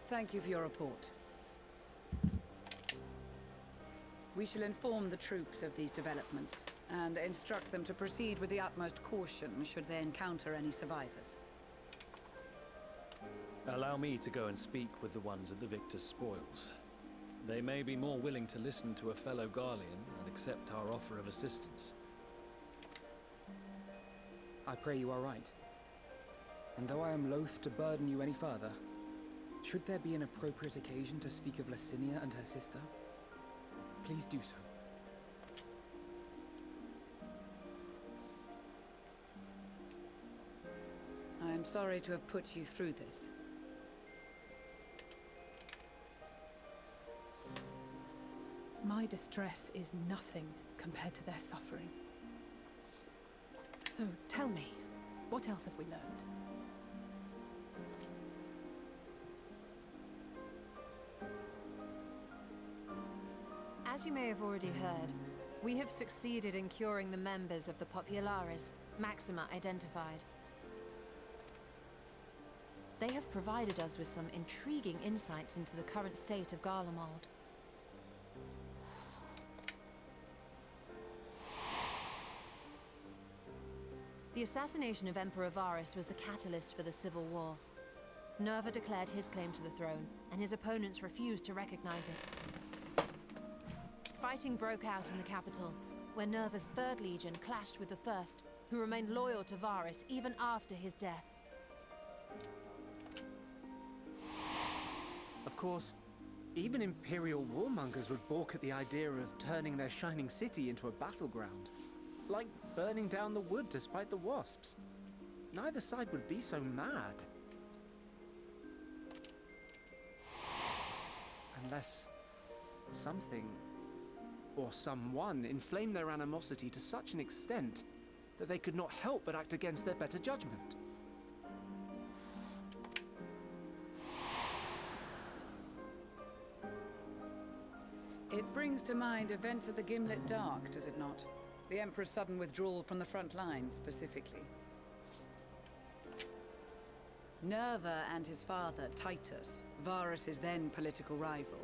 Thank you for your report. We shall inform the troops of these developments and instruct them to proceed with the utmost caution should they encounter any survivors. Allow me to go and speak with the ones at the Victor's spoils. They may be more willing to listen to a fellow Garlean and accept our offer of assistance. I pray you are right. And though I am loath to burden you any further, should there be an appropriate occasion to speak of Licinia and her sister, please do so. I am sorry to have put you through this. My distress is nothing compared to their suffering. So tell me, what else have we learned? As you may have already heard, we have succeeded in curing the members of the Populares, Maxima identified. They have provided us with some intriguing insights into the current state of Garlemald. The assassination of Emperor Varus was the catalyst for the civil war. Nerva declared his claim to the throne, and his opponents refused to recognize it. Fighting broke out in the capital, where Nerva's 3rd Legion clashed with the 1st, who remained loyal to Varus even after his death. Of course, even Imperial warmongers would balk at the idea of turning their shining city into a battleground. Like burning down the wood to spite the wasps. Neither side would be so mad. Unless something or someone inflamed their animosity to such an extent that they could not help but act against their better judgment. It brings to mind events of the Gimlet Dark, does it not? The Emperor's sudden withdrawal from the front lines, specifically. Nerva and his father, Titus, Varus's then political rival,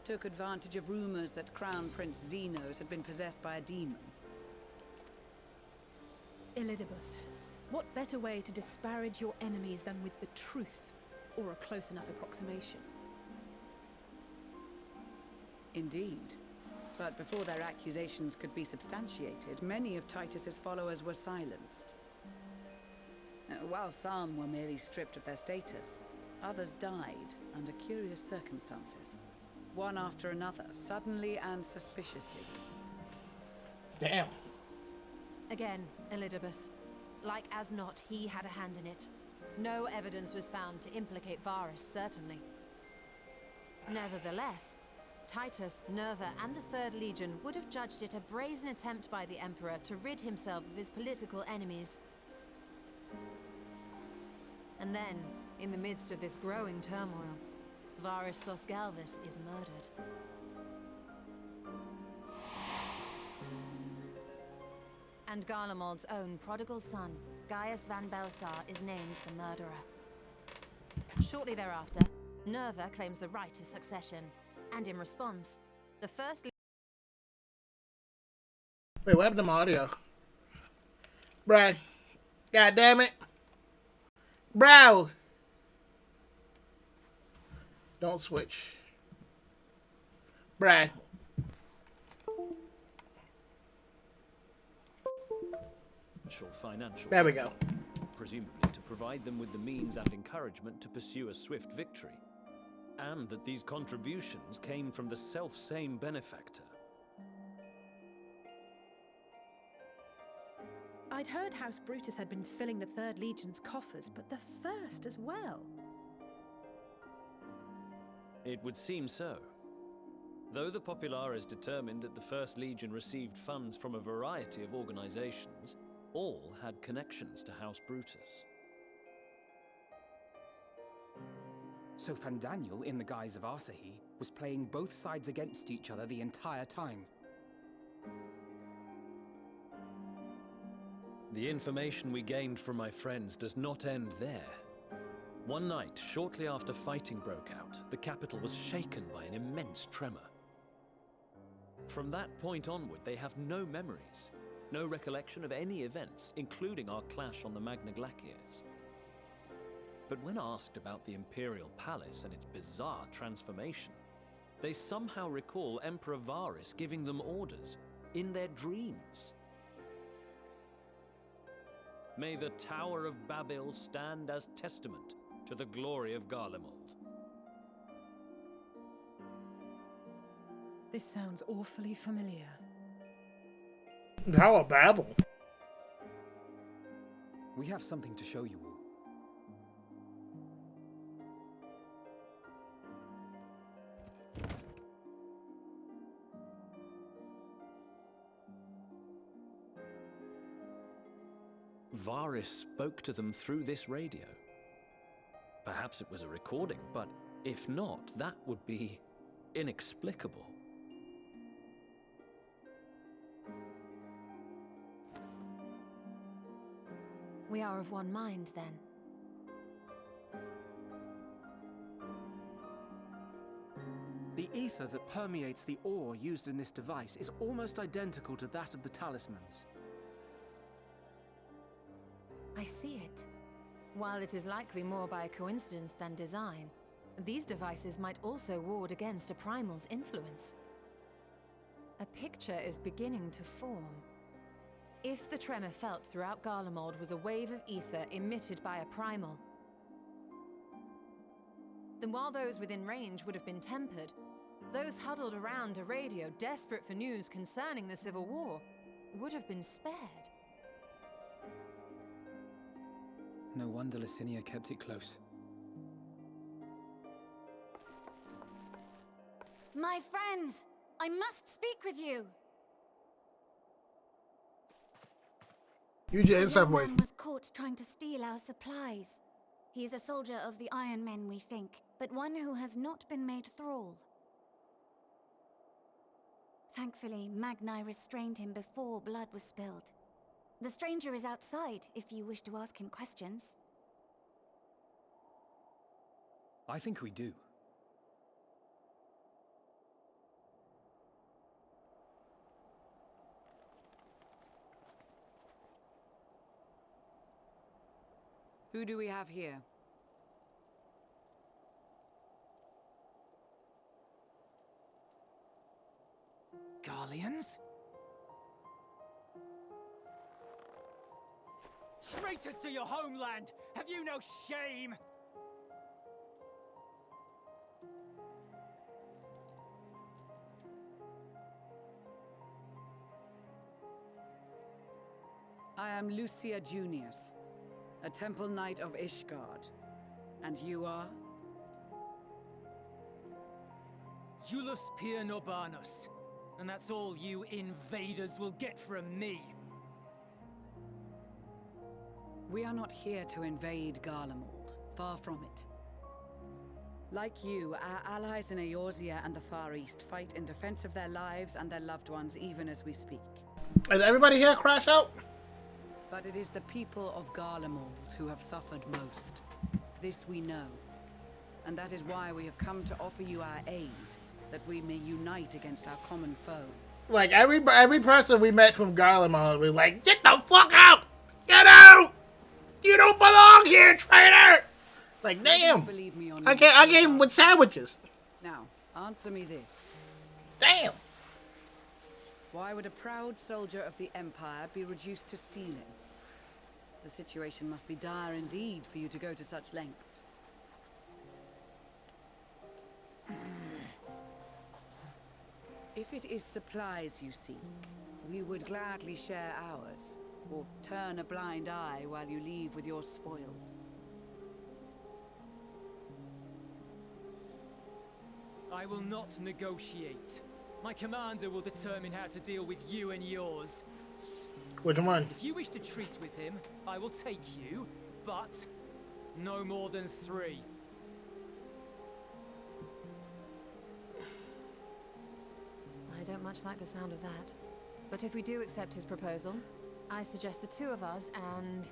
took advantage of rumors that Crown Prince Zenos had been possessed by a demon. Elidibus, what better way to disparage your enemies than with the truth, or a close enough approximation? Indeed. But before their accusations could be substantiated, many of Titus's followers were silenced. While some were merely stripped of their status, others died under curious circumstances. One after another, suddenly and suspiciously. Damn. Again, Elidibus. Like as not, he had a hand in it. No evidence was found to implicate Varus, certainly. Nevertheless, Titus, Nerva, and the 3rd Legion would have judged it a brazen attempt by the Emperor to rid himself of his political enemies. And then, in the midst of this growing turmoil, Varys Sosgalvis is murdered. And Garlemald's own prodigal son, Gaius van Belsar, is named the murderer. Shortly thereafter, Nerva claims the right of succession, and in response, the first... Wait, what happened to my audio? Bruh. God damn it. Bro. Don't switch. Bruh. Financial. There we go. Presumably to provide them with the means and encouragement to pursue a swift victory. And that these contributions came from the self-same benefactor. I'd heard House Brutus had been filling the Third Legion's coffers, but the First as well. It would seem so. Though the Populares determined that the First Legion received funds from a variety of organizations, all had connections to House Brutus. So Fandaniel, in the guise of Asahi, was playing both sides against each other the entire time. The information we gained from my friends does not end there. One night, shortly after fighting broke out, the capital was shaken by an immense tremor. From that point onward, they have no memories, no recollection of any events, including our clash on the Magna Glaciers. But when asked about the Imperial Palace and its bizarre transformation, they somehow recall Emperor Varys giving them orders in their dreams. May the Tower of Babil stand as testament to the glory of Garlemald. This sounds awfully familiar. Tower of Babel. We have something to show you all. Varys spoke to them through this radio. Perhaps it was a recording, but if not, that would be inexplicable. We are of one mind, then. The ether that permeates the ore used in this device is almost identical to that of the talismans. I see it. While it is likely more by coincidence than design, these devices might also ward against a primal's influence. A picture is beginning to form. If the tremor felt throughout Garlemald was a wave of ether emitted by a primal, then while those within range would have been tempered, those huddled around a radio desperate for news concerning the Civil War would have been spared. No wonder Licinia kept it close. My friends, I must speak with you. You just The young man was caught trying to steal our supplies. He is a soldier of the Iron Men, we think, but one who has not been made thrall. Thankfully, Magni restrained him before blood was spilled. The stranger is outside, if you wish to ask him questions. I think we do. Who do we have here? Garleans? Traitors to your homeland! Have you no shame? I am Lucia Junius, a Temple Knight of Ishgard. And you are? Iulus Pier Norbanus. And that's all you invaders will get from me. We are not here to invade Garlemald. Far from it. Like you, our allies in Eorzea and the Far East fight in defense of their lives and their loved ones even as we speak. Is everybody here crash out? But it is the people of Garlemald who have suffered most. This we know. And that is why we have come to offer you our aid, that we may unite against our common foe. Like, every person we met from Garlemald was like, get the fuck out! Get out! You don't belong here, traitor! Like, damn. I gave him with sandwiches. Now, answer me this. Damn. Why would a proud soldier of the Empire be reduced to stealing? The situation must be dire indeed for you to go to such lengths. If it is supplies you seek, we would gladly share ours, or turn a blind eye while you leave with your spoils. I will not negotiate. My commander will determine how to deal with you and yours. Which one? If you wish to treat with him, I will take you, but no more than 3. I don't much like the sound of that. But if we do accept his proposal, I suggest the 2 of us and...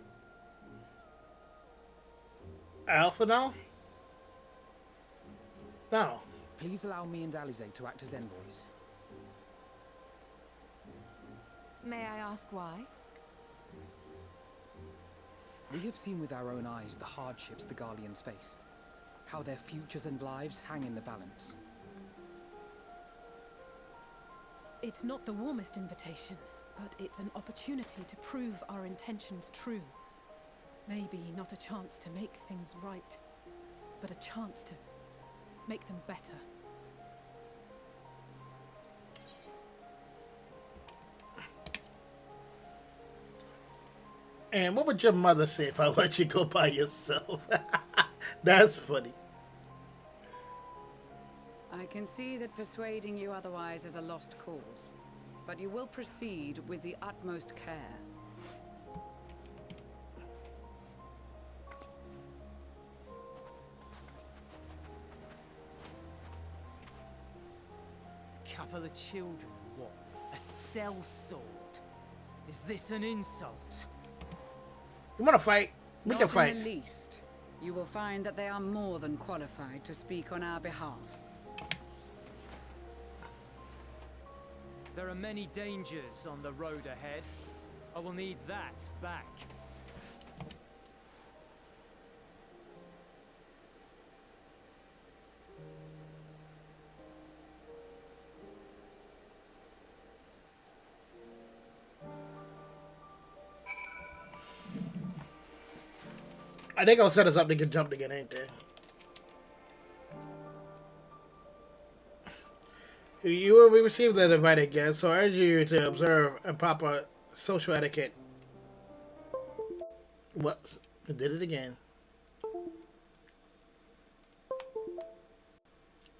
Alpha now? No. Please allow me and Alize to act as envoys. May I ask why? We have seen with our own eyes the hardships the Garleans face. How their futures and lives hang in the balance. It's not the warmest invitation, but it's an opportunity to prove our intentions true. Maybe not a chance to make things right, but a chance to make them better. And what would your mother say if I let you go by yourself? That's funny. I can see that persuading you otherwise is a lost cause, but you will proceed with the utmost care. Couple of children, what? A sellsword? Is this an insult? You wanna fight? We can fight. Not in the least. You will find that they are more than qualified to speak on our behalf. There are many dangers on the road ahead. I will need that back. I think I'll set us up to get jumped again, ain't they? You will be received as invited guests, so I urge you to observe a proper social etiquette. What? I did it again.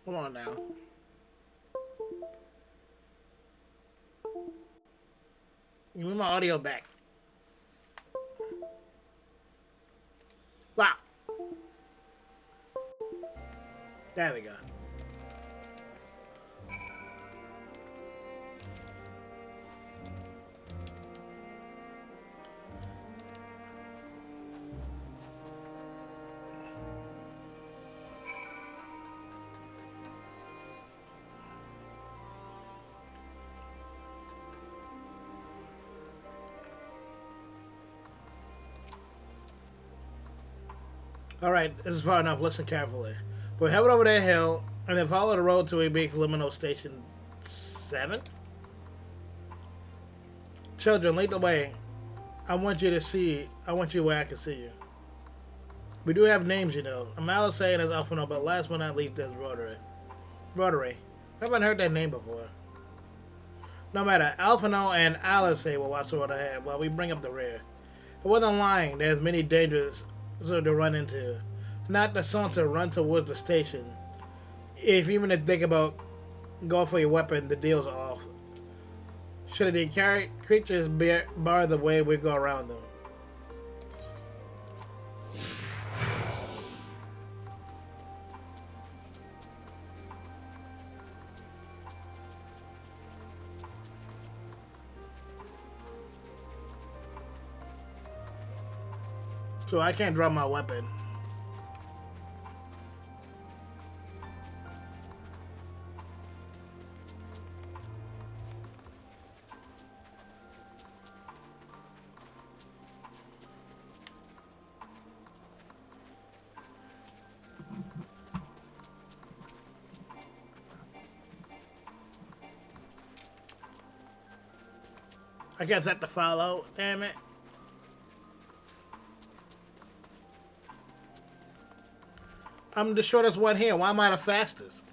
Come on now. Give me my audio back. Wow. There we go. Alright, this is far enough. Listen carefully. We're heading over that hill and then follow the road to a big liminal station 7. Children, lead the way. I want you where I can see you. We do have names, you know. I'm Alice and as Alphino, but last but not least, there's Rotary. Rotary. I haven't heard that name before. No matter, Alphino and Alice will watch the road ahead while we bring up the rear. I wasn't lying. There's many dangers to run into. Not the song to run towards the station. If even to think about going for your weapon, the deal's off. Should the creatures bar the way we go around them? So I can't draw my weapon. I guess I have to follow. Damn it. I'm the shortest one here. Why am I the fastest?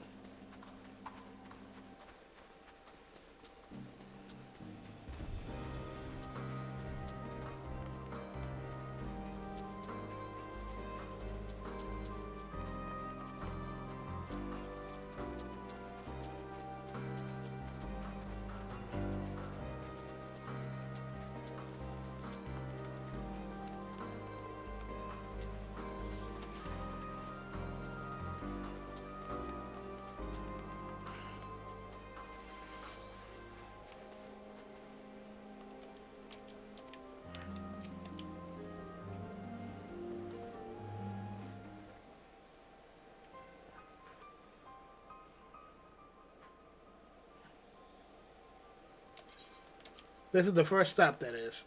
This is the first stop, that is.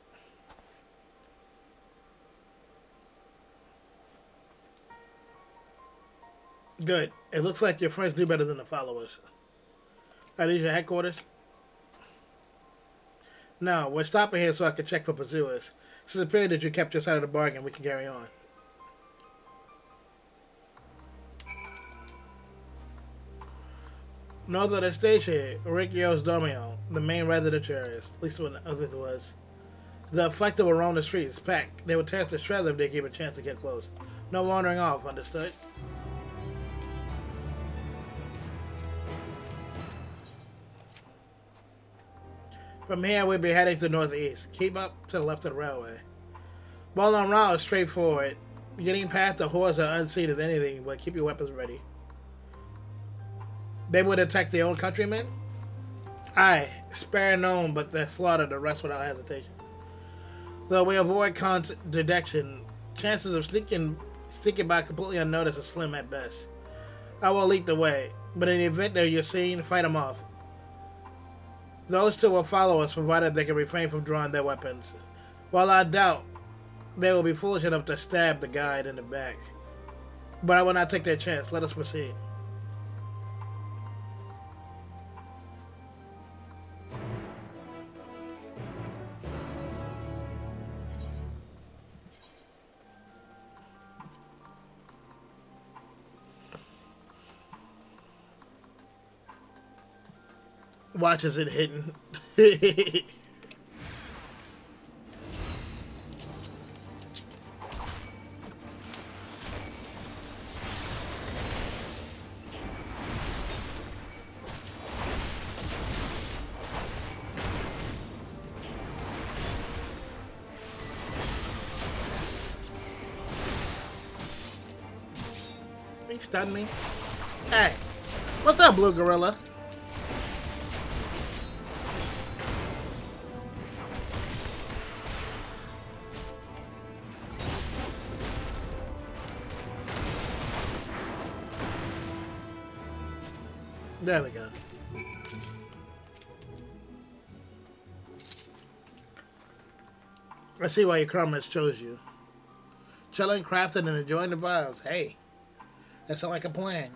Good. It looks like your friends do better than the followers. Are these your headquarters? No, we're stopping here so I can check for pursuers. Since it appeared that you kept your side of the bargain, we can carry on. North of the station, Ricchio's Domio, the main residential areas, at least what others was. The Afflicted will roam the streets, packed. They would test the shredder if they gave a chance to get close. No wandering off, understood? From here, we'll be heading to northeast. Keep up to the left of the railway. Ballon route is straightforward. Getting past the horse or unseen is anything, but keep your weapons ready. They would attack their own countrymen? Aye, spare none, but they slaughter the rest without hesitation. Though we avoid detection, chances of sneaking by completely unnoticed are slim at best. I will lead the way, but in the event that you're seen, fight them off. Those two will follow us, provided they can refrain from drawing their weapons. While I doubt they will be foolish enough to stab the guide in the back. But I will not take that chance. Let us proceed. Watches it hitting. He stunned me. Hey, what's up, Blue Gorilla? There we go. I see why your crewmates chose you. Chilling, crafting, and enjoying the vibes. Hey, that sounds like a plan.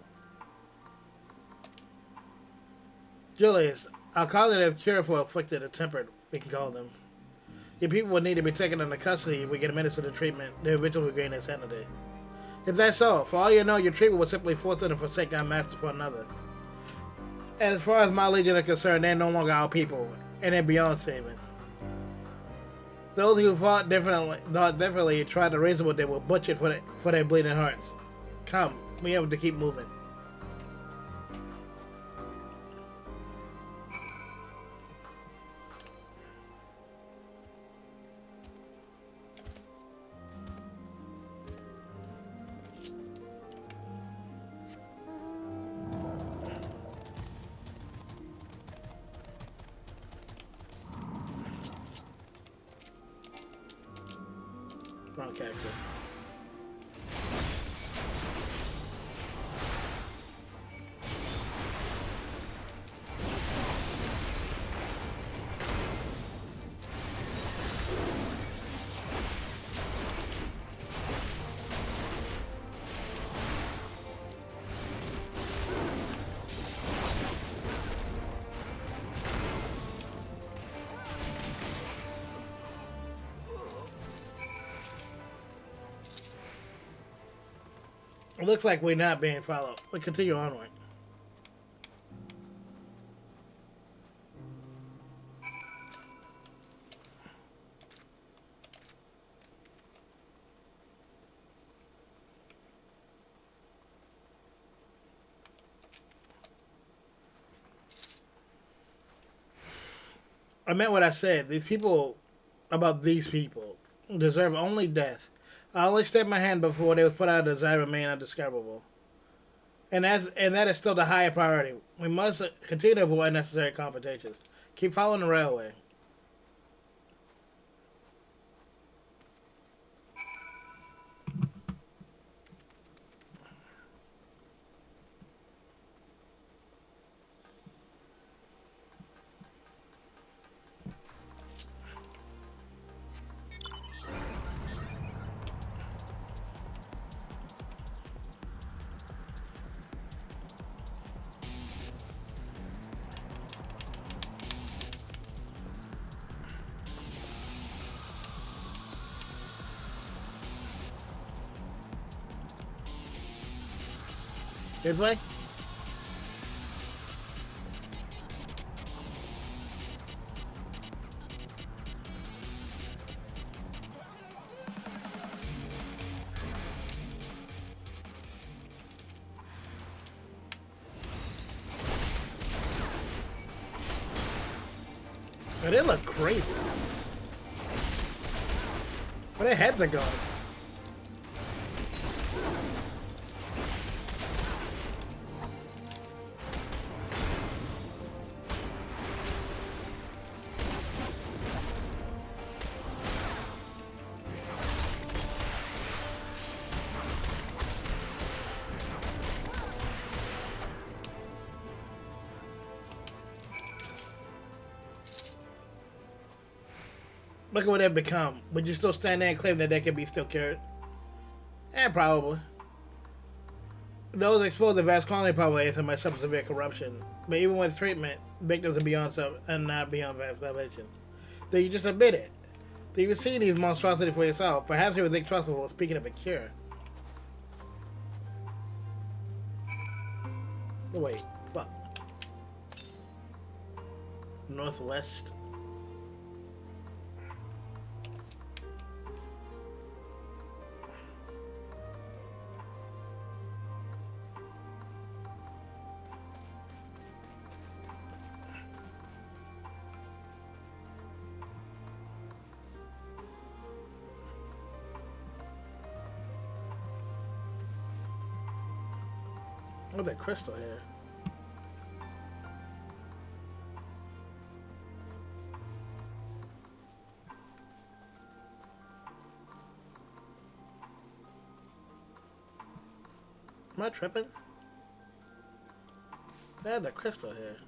Julius, I'll call it a cure for afflicted or tempered, we can call them. Your people will need to be taken into custody if we get administered the treatment. They eventually will gain their sanity. If that's so, for all you know, your treatment will simply force and forsake our master for another. As far as my legion are concerned, they're no longer our people, and they're beyond saving. Those who thought differently tried to reason what they were butchered for their bleeding hearts. Come, we have to keep moving. Wrong character. It looks like we're not being followed. We continue onward. I meant what I said. These people deserve only death. I only stepped my hand before they was put out as I remain undiscoverable. And that is still the higher priority. We must continue to avoid unnecessary confrontations. Keep following the railway. This way? Oh, they look crazy. Where their heads are going? Look at what they've become. Would you still stand there and claim that they could be still cured? Probably. Those exposed to vast colony population might suffer severe corruption, but even with treatment, victims are not beyond salvation. Do you just admit it? Do you see these monstrosities for yourself? Perhaps you would think trustful speaking of a cure. Wait, fuck. Northwest. Look at that crystal here. Am I tripping? They had the crystal here.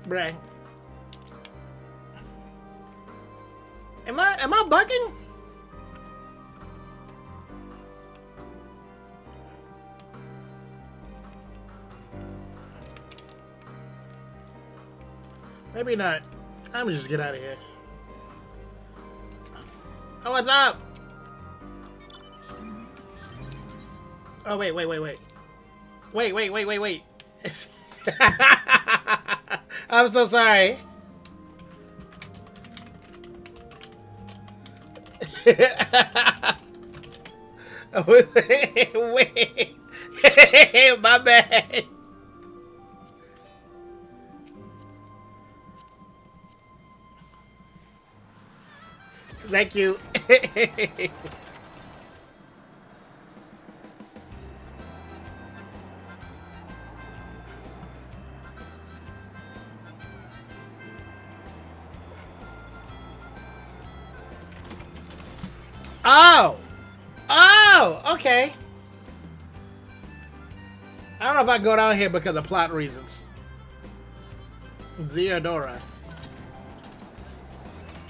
Bruh. Am I bugging? Maybe not. I'm gonna just get out of here. Oh, what's up? Oh, wait. Wait. I'm so sorry. Wait. My bad. Thank you. Oh, okay. I don't know if I go down here because of plot reasons. Theodora.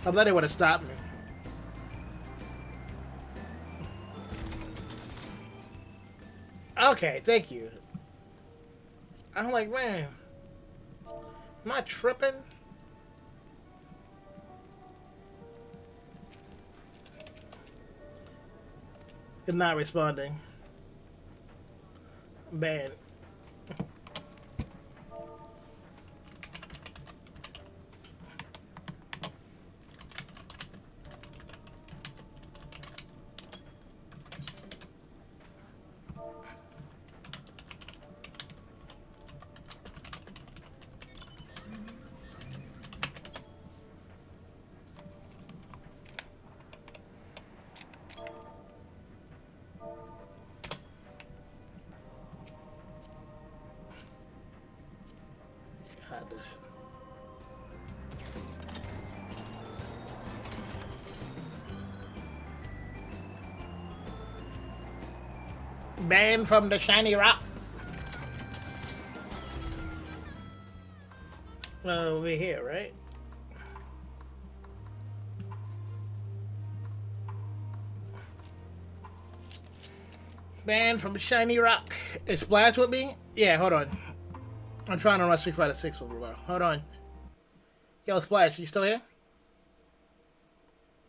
I thought they would have stopped me. Okay, thank you. I'm like, man, am I tripping? It's not responding. Bad. God, this. Banned from the shiny rock. Over here, right? Banned from the shiny rock. Is Splash with me? Yeah, hold on. I'm trying to run Street Fighter 6 with bro. Hold on. Yo, Splash, you still here?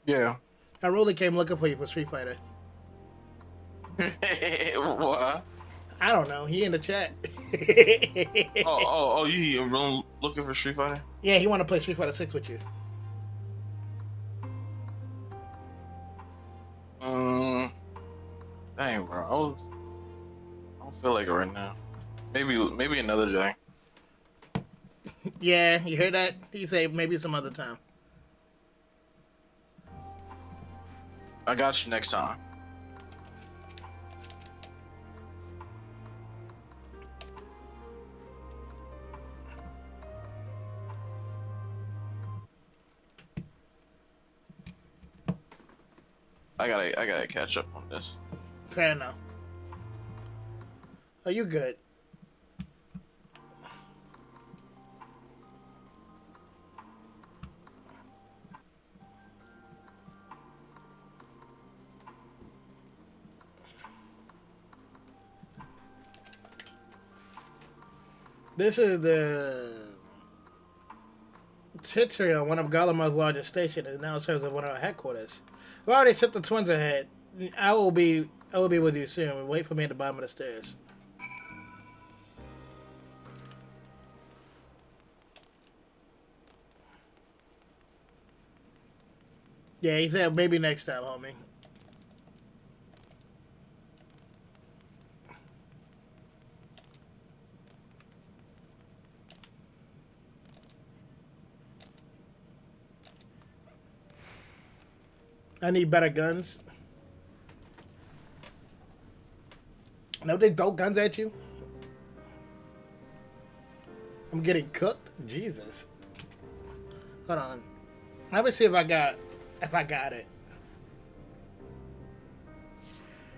Yeah. I really came looking for you for Street Fighter. What? I don't know. He in the chat. Oh, you really looking for Street Fighter? Yeah, he want to play Street Fighter 6 with you. Dang, bro. I don't feel like it right now. Maybe another day. Yeah, you heard that? He say maybe some other time. I got you next time. I gotta catch up on this. Fair enough. Are you good? This is the Titria, one of Garlemald's largest stations, and now serves as one of our headquarters. We already sent the twins ahead. I will be with you soon. Wait for me at the bottom of the stairs. Yeah, he said maybe next time, homie. I need better guns. No, they throw guns at you. I'm getting cooked. Jesus. Hold on. Let me see if I got it.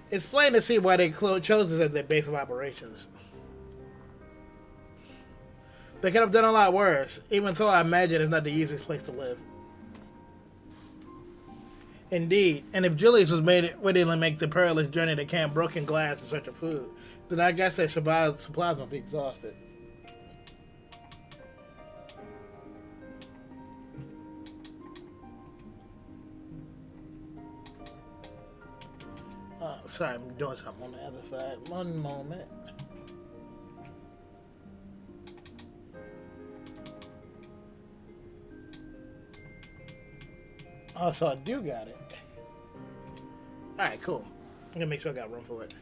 It's plain to see why they chose this as their base of operations. They could have done a lot worse. Even so, I imagine it's not the easiest place to live. Indeed, and if Julius was ready to make the perilous journey to Camp Broken Glass in search of food, then I guess their supplies must be exhausted. Oh, sorry, I'm doing something on the other side. One moment. Oh, so I do got it. Alright, cool. I'm gonna make sure I got room for it.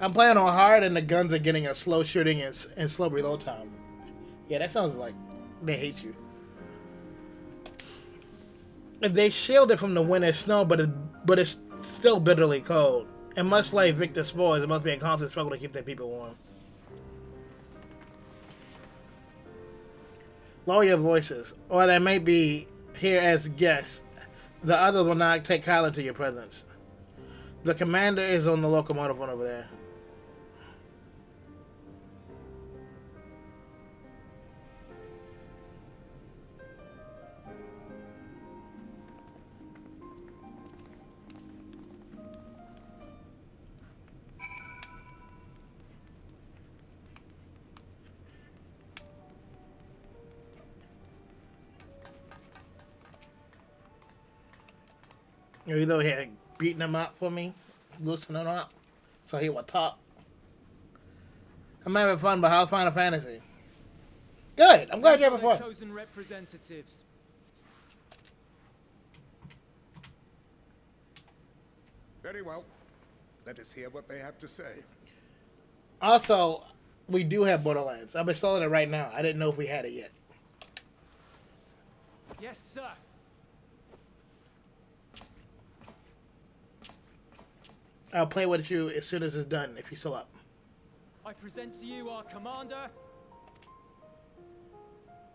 I'm playing on hard and the guns are getting a slow shooting and slow reload time. Yeah, that sounds like they hate you. They shield it from the wind and snow, but it's still bitterly cold. And much like Victor Spores, it must be a constant struggle to keep their people warm. Lower your voices, or they may be here as guests. The others will not take kindly to your presence. The commander is on the locomotive one over there. You know, he had beating him up for me, loosening him up, so he would talk. I'm having fun, but how's Final Fantasy? Good. I'm glad you're having fun. Chosen representatives. Very well. Let us hear what they have to say. Also, we do have Borderlands. I'm installing it right now. I didn't know if we had it yet. Yes, sir. I'll play with you as soon as it's done, if you're still up. I present to you our commander,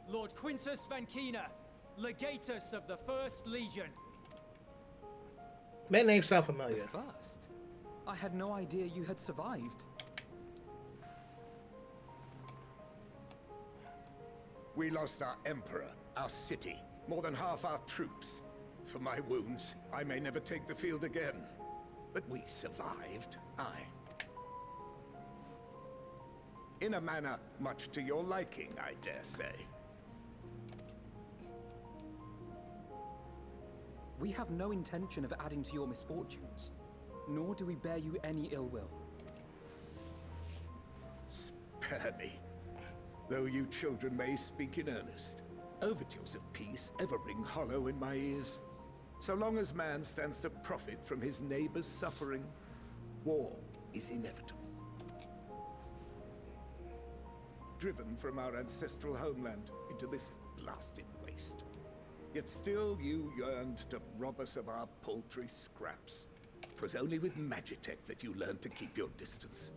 Lord Quintus Vankina, Legatus of the First Legion. That name sounds familiar. The first? I had no idea you had survived. We lost our emperor, our city, more than half our troops. For my wounds, I may never take the field again. But we survived, aye. In a manner much to your liking, I dare say. We have no intention of adding to your misfortunes, nor do we bear you any ill will. Spare me. Though you children may speak in earnest, overtures of peace ever ring hollow in my ears. So long as man stands to profit from his neighbor's suffering, war is inevitable. Driven from our ancestral homeland into this blasted waste. Yet still you yearned to rob us of our paltry scraps. 'Twas only with Magitech that you learned to keep your distance.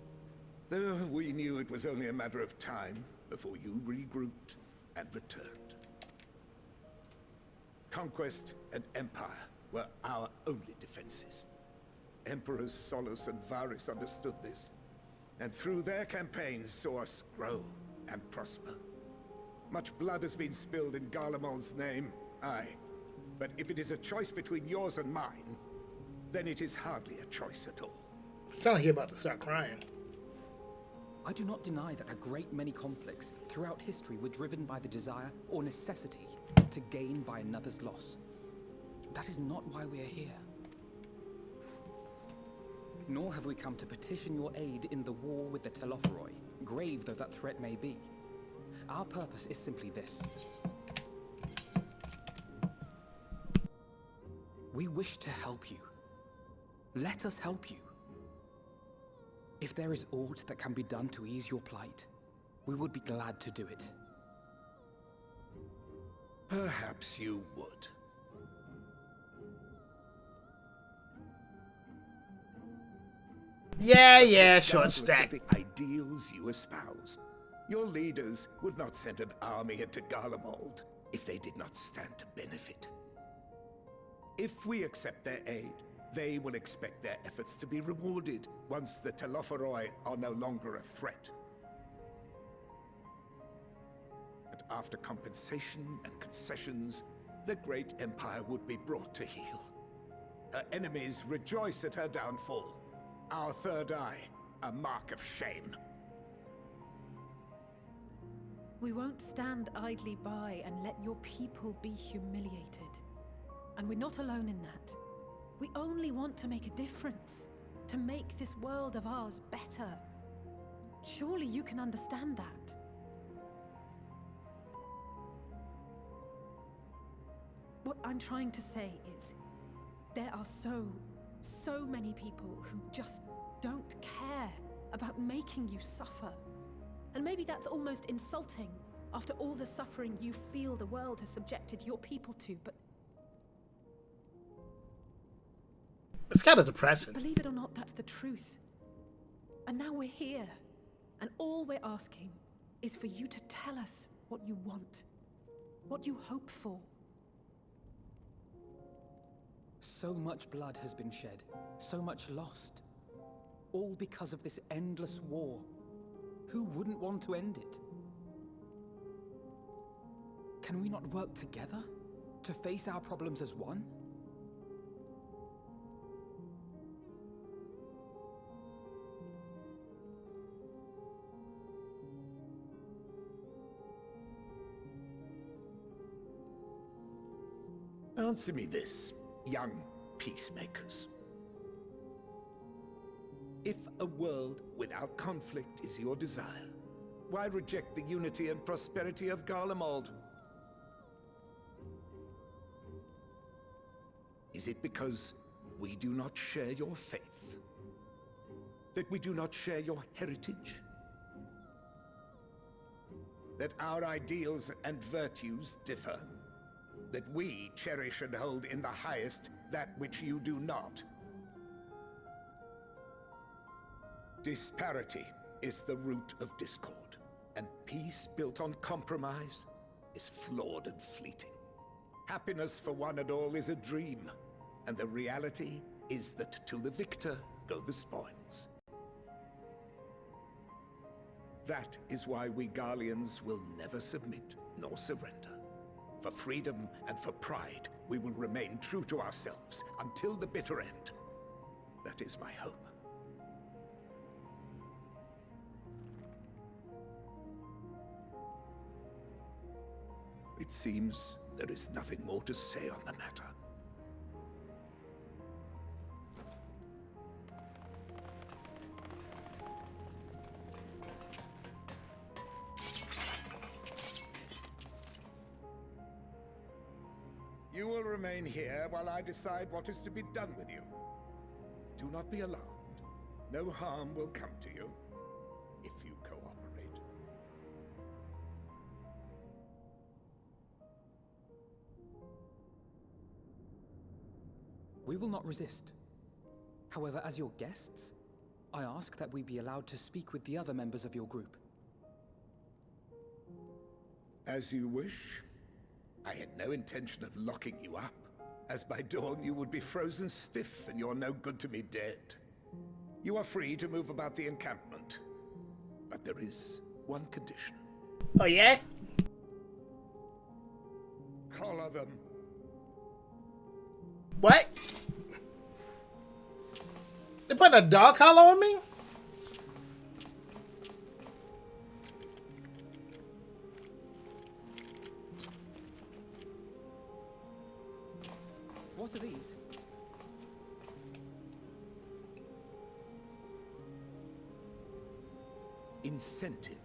Though we knew it was only a matter of time before you regrouped and returned. Conquest and empire were our only defenses. Emperors Solus and Varys understood this, and through their campaigns saw us grow and prosper. Much blood has been spilled in Garlemald's name, aye. But if it is a choice between yours and mine, then it is hardly a choice at all. Sound like you're about to start crying. I do not deny that a great many conflicts throughout history were driven by the desire or necessity to gain by another's loss. That is not why we are here. Nor have we come to petition your aid in the war with the Telophoroi, grave though that threat may be. Our purpose is simply this. We wish to help you. Let us help you. If there is aught that can be done to ease your plight, we would be glad to do it. Perhaps you would. Yeah, short Regardless stack. of the ideals you espouse, your leaders would not send an army into Garlemald if they did not stand to benefit. If we accept their aid, they will expect their efforts to be rewarded once the Telophoroi are no longer a threat. And after compensation and concessions, the great empire would be brought to heel. Her enemies rejoice at her downfall. Our third eye, a mark of shame. We won't stand idly by and let your people be humiliated. And we're not alone in that. We only want to make a difference, to make this world of ours better. Surely you can understand that. What I'm trying to say is, there are so many people who just don't care about making you suffer. And maybe that's almost insulting after all the suffering you feel the world has subjected your people to, but It's kind of depressing. believe it or not, that's the truth. And now we're here, and all we're asking is for you to tell us what you want, what you hope for. So much blood has been shed, so much lost. All because of this endless war. Who wouldn't want to end it? Can we not work together to face our problems as one? Answer me this, young peacemakers. If a world without conflict is your desire, why reject the unity and prosperity of Garlemald? Is it because we do not share your faith? That we do not share your heritage? That our ideals and virtues differ? That we cherish and hold in the highest that which you do not? Disparity is the root of discord, and peace built on compromise is flawed and fleeting. Happiness for one and all is a dream, and the reality is that to the victor go the spoils. That is why we Garleans will never submit nor surrender. For freedom and for pride, we will remain true to ourselves until the bitter end. That is my hope. It seems there is nothing more to say on the matter. You will remain here while I decide what is to be done with you. Do not be alarmed. No harm will come to you if you cooperate. We will not resist. However, as your guests, I ask that we be allowed to speak with the other members of your group. As you wish. I had no intention of locking you up, as by dawn you would be frozen stiff and you're no good to me dead. You are free to move about the encampment, but there is one condition. Oh, yeah? Collar them. What? They put a dog collar on me? What are these? Incentive.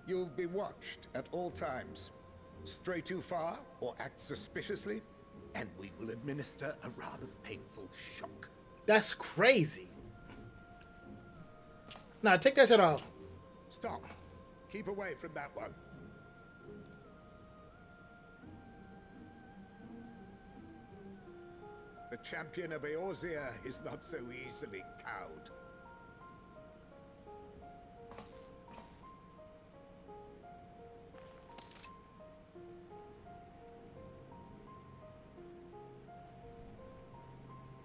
You'll be watched at all times. Stray too far or act suspiciously, and we will administer a rather painful shock. That's crazy. Nah, take that shit off. Stop. Keep away from that one. The champion of Eorzea is not so easily cowed.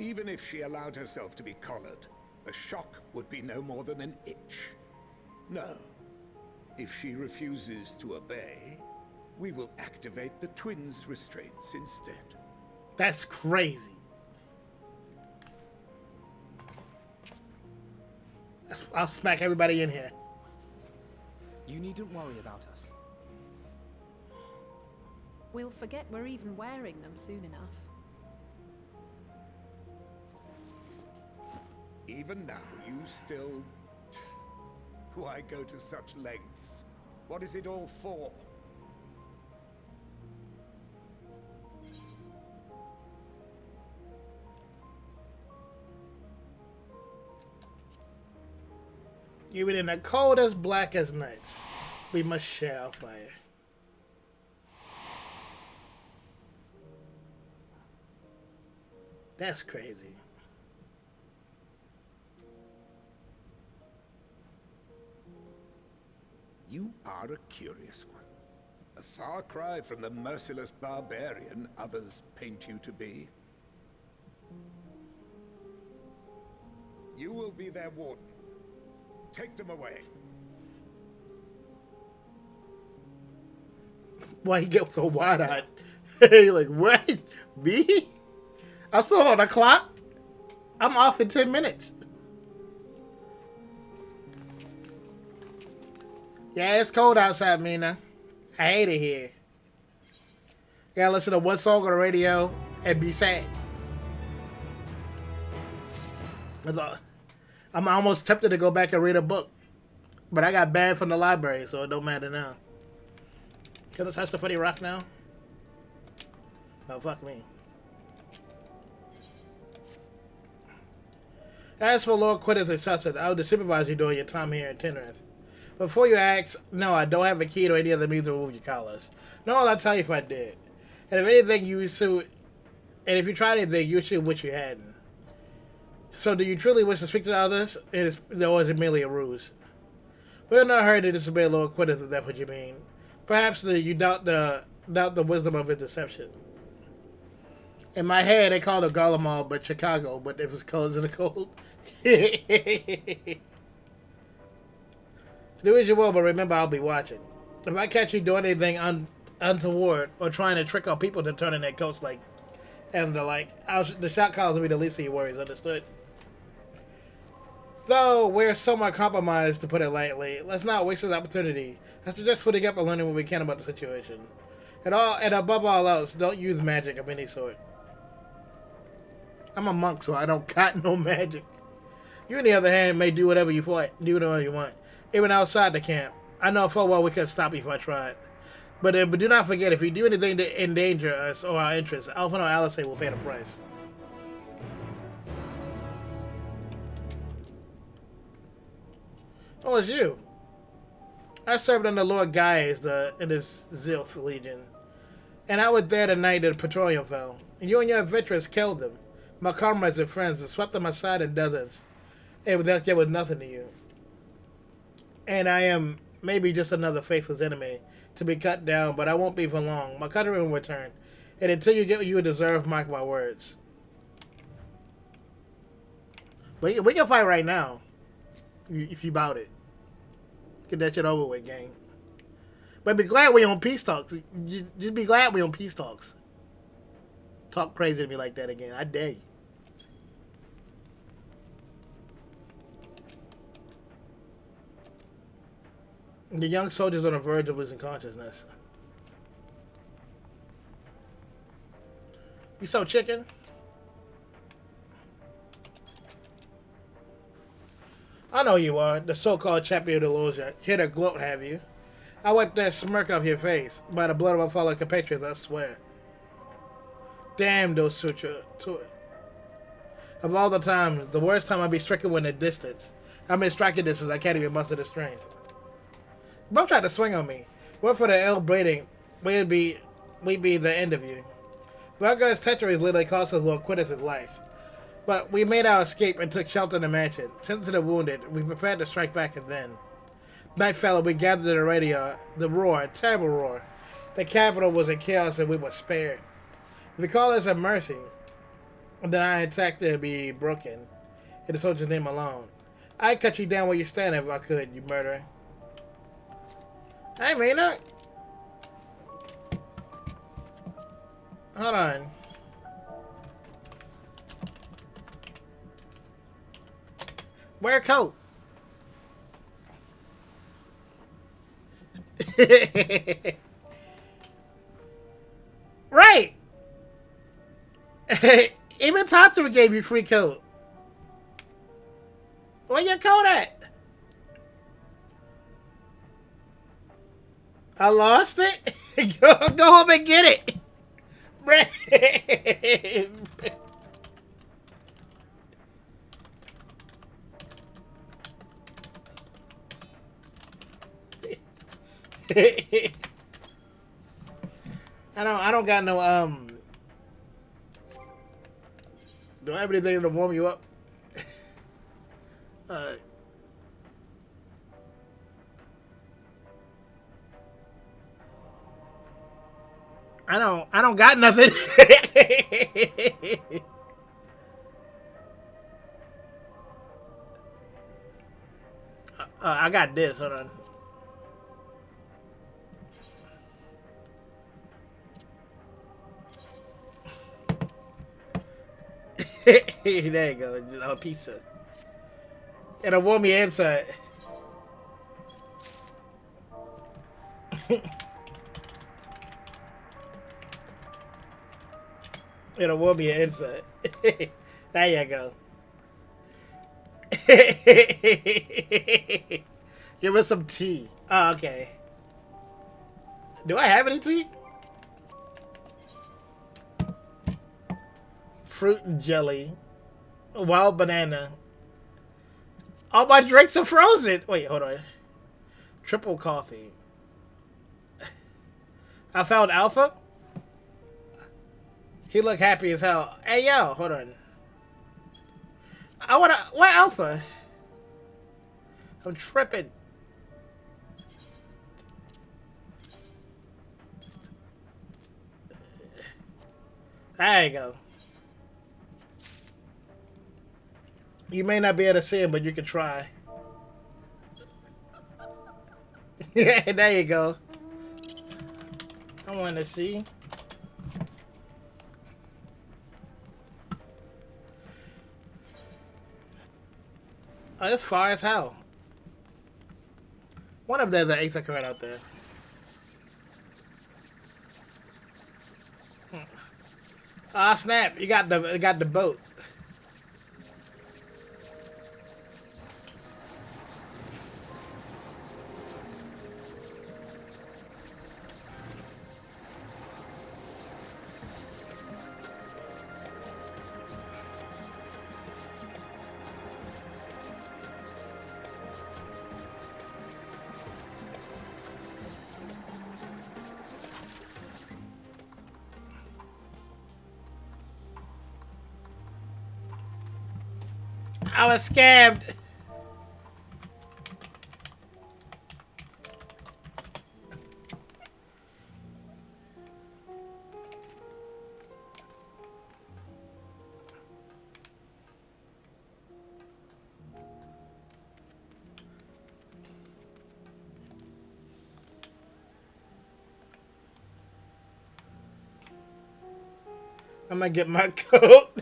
Even if she allowed herself to be collared, the shock would be no more than an itch. No. If she refuses to obey, we will activate the twins' restraints instead. That's crazy. I'll smack everybody in here. You needn't worry about us. We'll forget we're even wearing them soon enough. Even now, you still... Why go to such lengths? What is it all for? Even in the coldest, blackest nights, we must share our fire. That's crazy. You are a curious one. A far cry from the merciless barbarian others paint you to be. You will be their warden. Take them away. Why you get so wide-eyed? You're like, what? Me? I'm still on the clock. I'm off in 10 minutes. Yeah, it's cold outside, Mina. I hate it here. You gotta listen to one song on the radio and be sad. I'm almost tempted to go back and read a book. But I got banned from the library, so it don't matter now. Can I touch the funny rock now? Oh, fuck me. As for Lord Quintus and Chusset, I would supervise you during your time here in Tenrith. Before you ask, no, I don't have a key to any other means to remove your collars. No, I'll tell you if I did. And if anything, and if you tried anything, you should wish you hadn't. So, do you truly wish to speak to others? Or is it merely a ruse? We have not heard to disobey Lord Quintus, if that's what you mean. Perhaps you doubt the wisdom of his deception. In my head, they called it Garlemald, but Chicago, but if it's cold, is it cold? Do as you will, but remember I'll be watching. If I catch you doing anything untoward or trying to trick our people to turn in their coats the shot calls will be the least of your worries, understood? Though we're somewhat compromised, to put it lightly, let's not waste this opportunity. I suggest putting up and learning what we can about the situation. And above all else, don't use magic of any sort. I'm a monk, so I don't got no magic. You, on the other hand, may do whatever you want, even outside the camp. I know full well we couldn't stop you if I tried. But do not forget, if you do anything to endanger us or our interests, Alphen or Alisaie will pay the price. Oh, it's you. I served under Lord Gaius in his Zilth Legion. And I was there the night that the Petroleum fell. And you and your adventurers killed them. My comrades and friends and swept them aside in dozens. And there was nothing to you. And I am maybe just another faithless enemy to be cut down, but I won't be for long. My country will return. And until you get what you deserve, mark my words. But we can fight right now. If you bout it. Get that shit over with, gang. But be glad we on peace talks. Just be glad we on peace talks. Talk crazy to me like that again. I dare you. The young soldier's on the verge of losing consciousness. You so chicken? I know you are, the so-called champion of the Loja. Here to gloat, have you? I wiped that smirk off your face. By the blood of my fellow compatriots, I swear. Damn those suture. Of all the times, the worst time I'd be stricken when at distance. I'm in striking distance, I can't even muster the strength. Both tried to swing on me. What for the ill breeding, we'd be the end of you. Vargar's treachery literally cost us Lord Quintus his life. But we made our escape and took shelter in the mansion. Tended to the wounded, we prepared to strike back and then. Night fell and we gathered at the radio, the roar, a terrible roar. The capital was in chaos and we were spared. If you call this a mercy, then I attacked to be broken. In the soldier's name alone. I'd cut you down where you stand if I could, you murderer. I may not. Hold on. Wear a coat. Right. Even Tatsu gave you free coat. Where your coat at? I lost it? Go home and get it. I don't got no do I have anything to warm you up? I don't got nothing. I got this. Hold on. There you go. A pizza. It'll warm your inside. It'll warm your inside. There you go. Give us some tea. Oh, okay. Do I have any tea? Fruit and jelly. Wild banana. All my drinks are frozen. Wait, hold on. Triple coffee. I found Alpha. He look happy as hell. Hey, yo, hold on. I wanna... What Alpha? I'm tripping. There you go. You may not be able to see him, but you can try. Yeah, there you go. I want to see. Oh, it's far as hell. One of them, there's an Aether Current out there. Ah, snap! You got the boat. I was scammed. I'm gonna get my coat.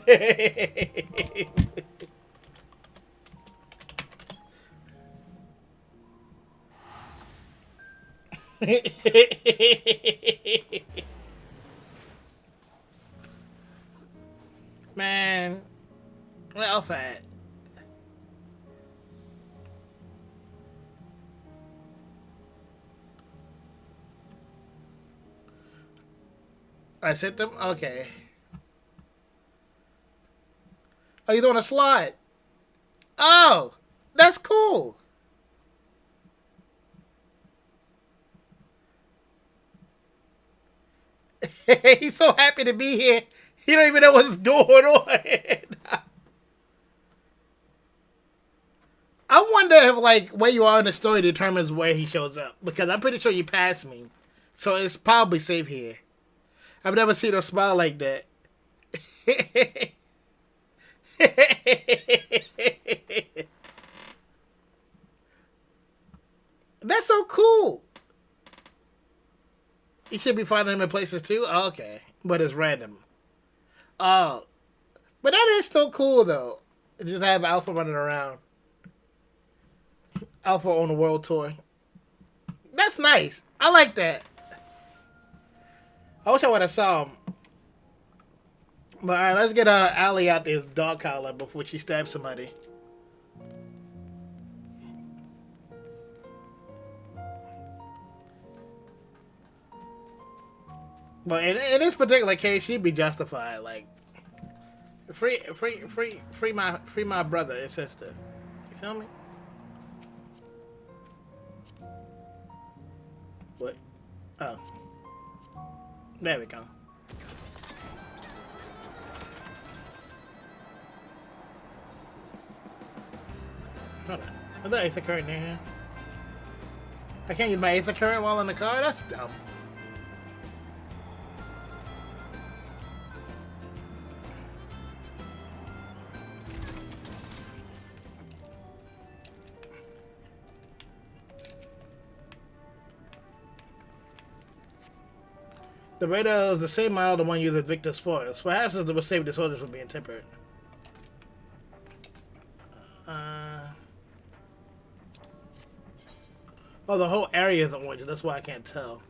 Man, where Alpha at? I sent them? Okay. Oh, you doing a slide? Oh, that's cool. He's so happy to be here. He don't even know what's going on. I wonder if, like, where you are in the story determines where he shows up. Because I'm pretty sure you passed me. So it's probably safe here. I've never seen him smile like that. That's so cool. You should be finding him in places too? Oh, okay. But it's random. Oh. But that is still cool, though. Just have Alpha running around. Alpha on the world tour. That's nice. I like that. I wish I would have saw him. But alright, let's get Allie out this dog collar before she stabs somebody. But in this particular case, she'd be justified. Like, free my brother and sister. You feel me? What? Oh, there we go. Hold on. Is that Aether Current in here? I can't use my Aether Current while in the car? That's dumb. The radar is the same model the one used as Victor spoils. Perhaps it was saved disorders from being tempered. Oh, the whole area is orange. That's why I can't tell.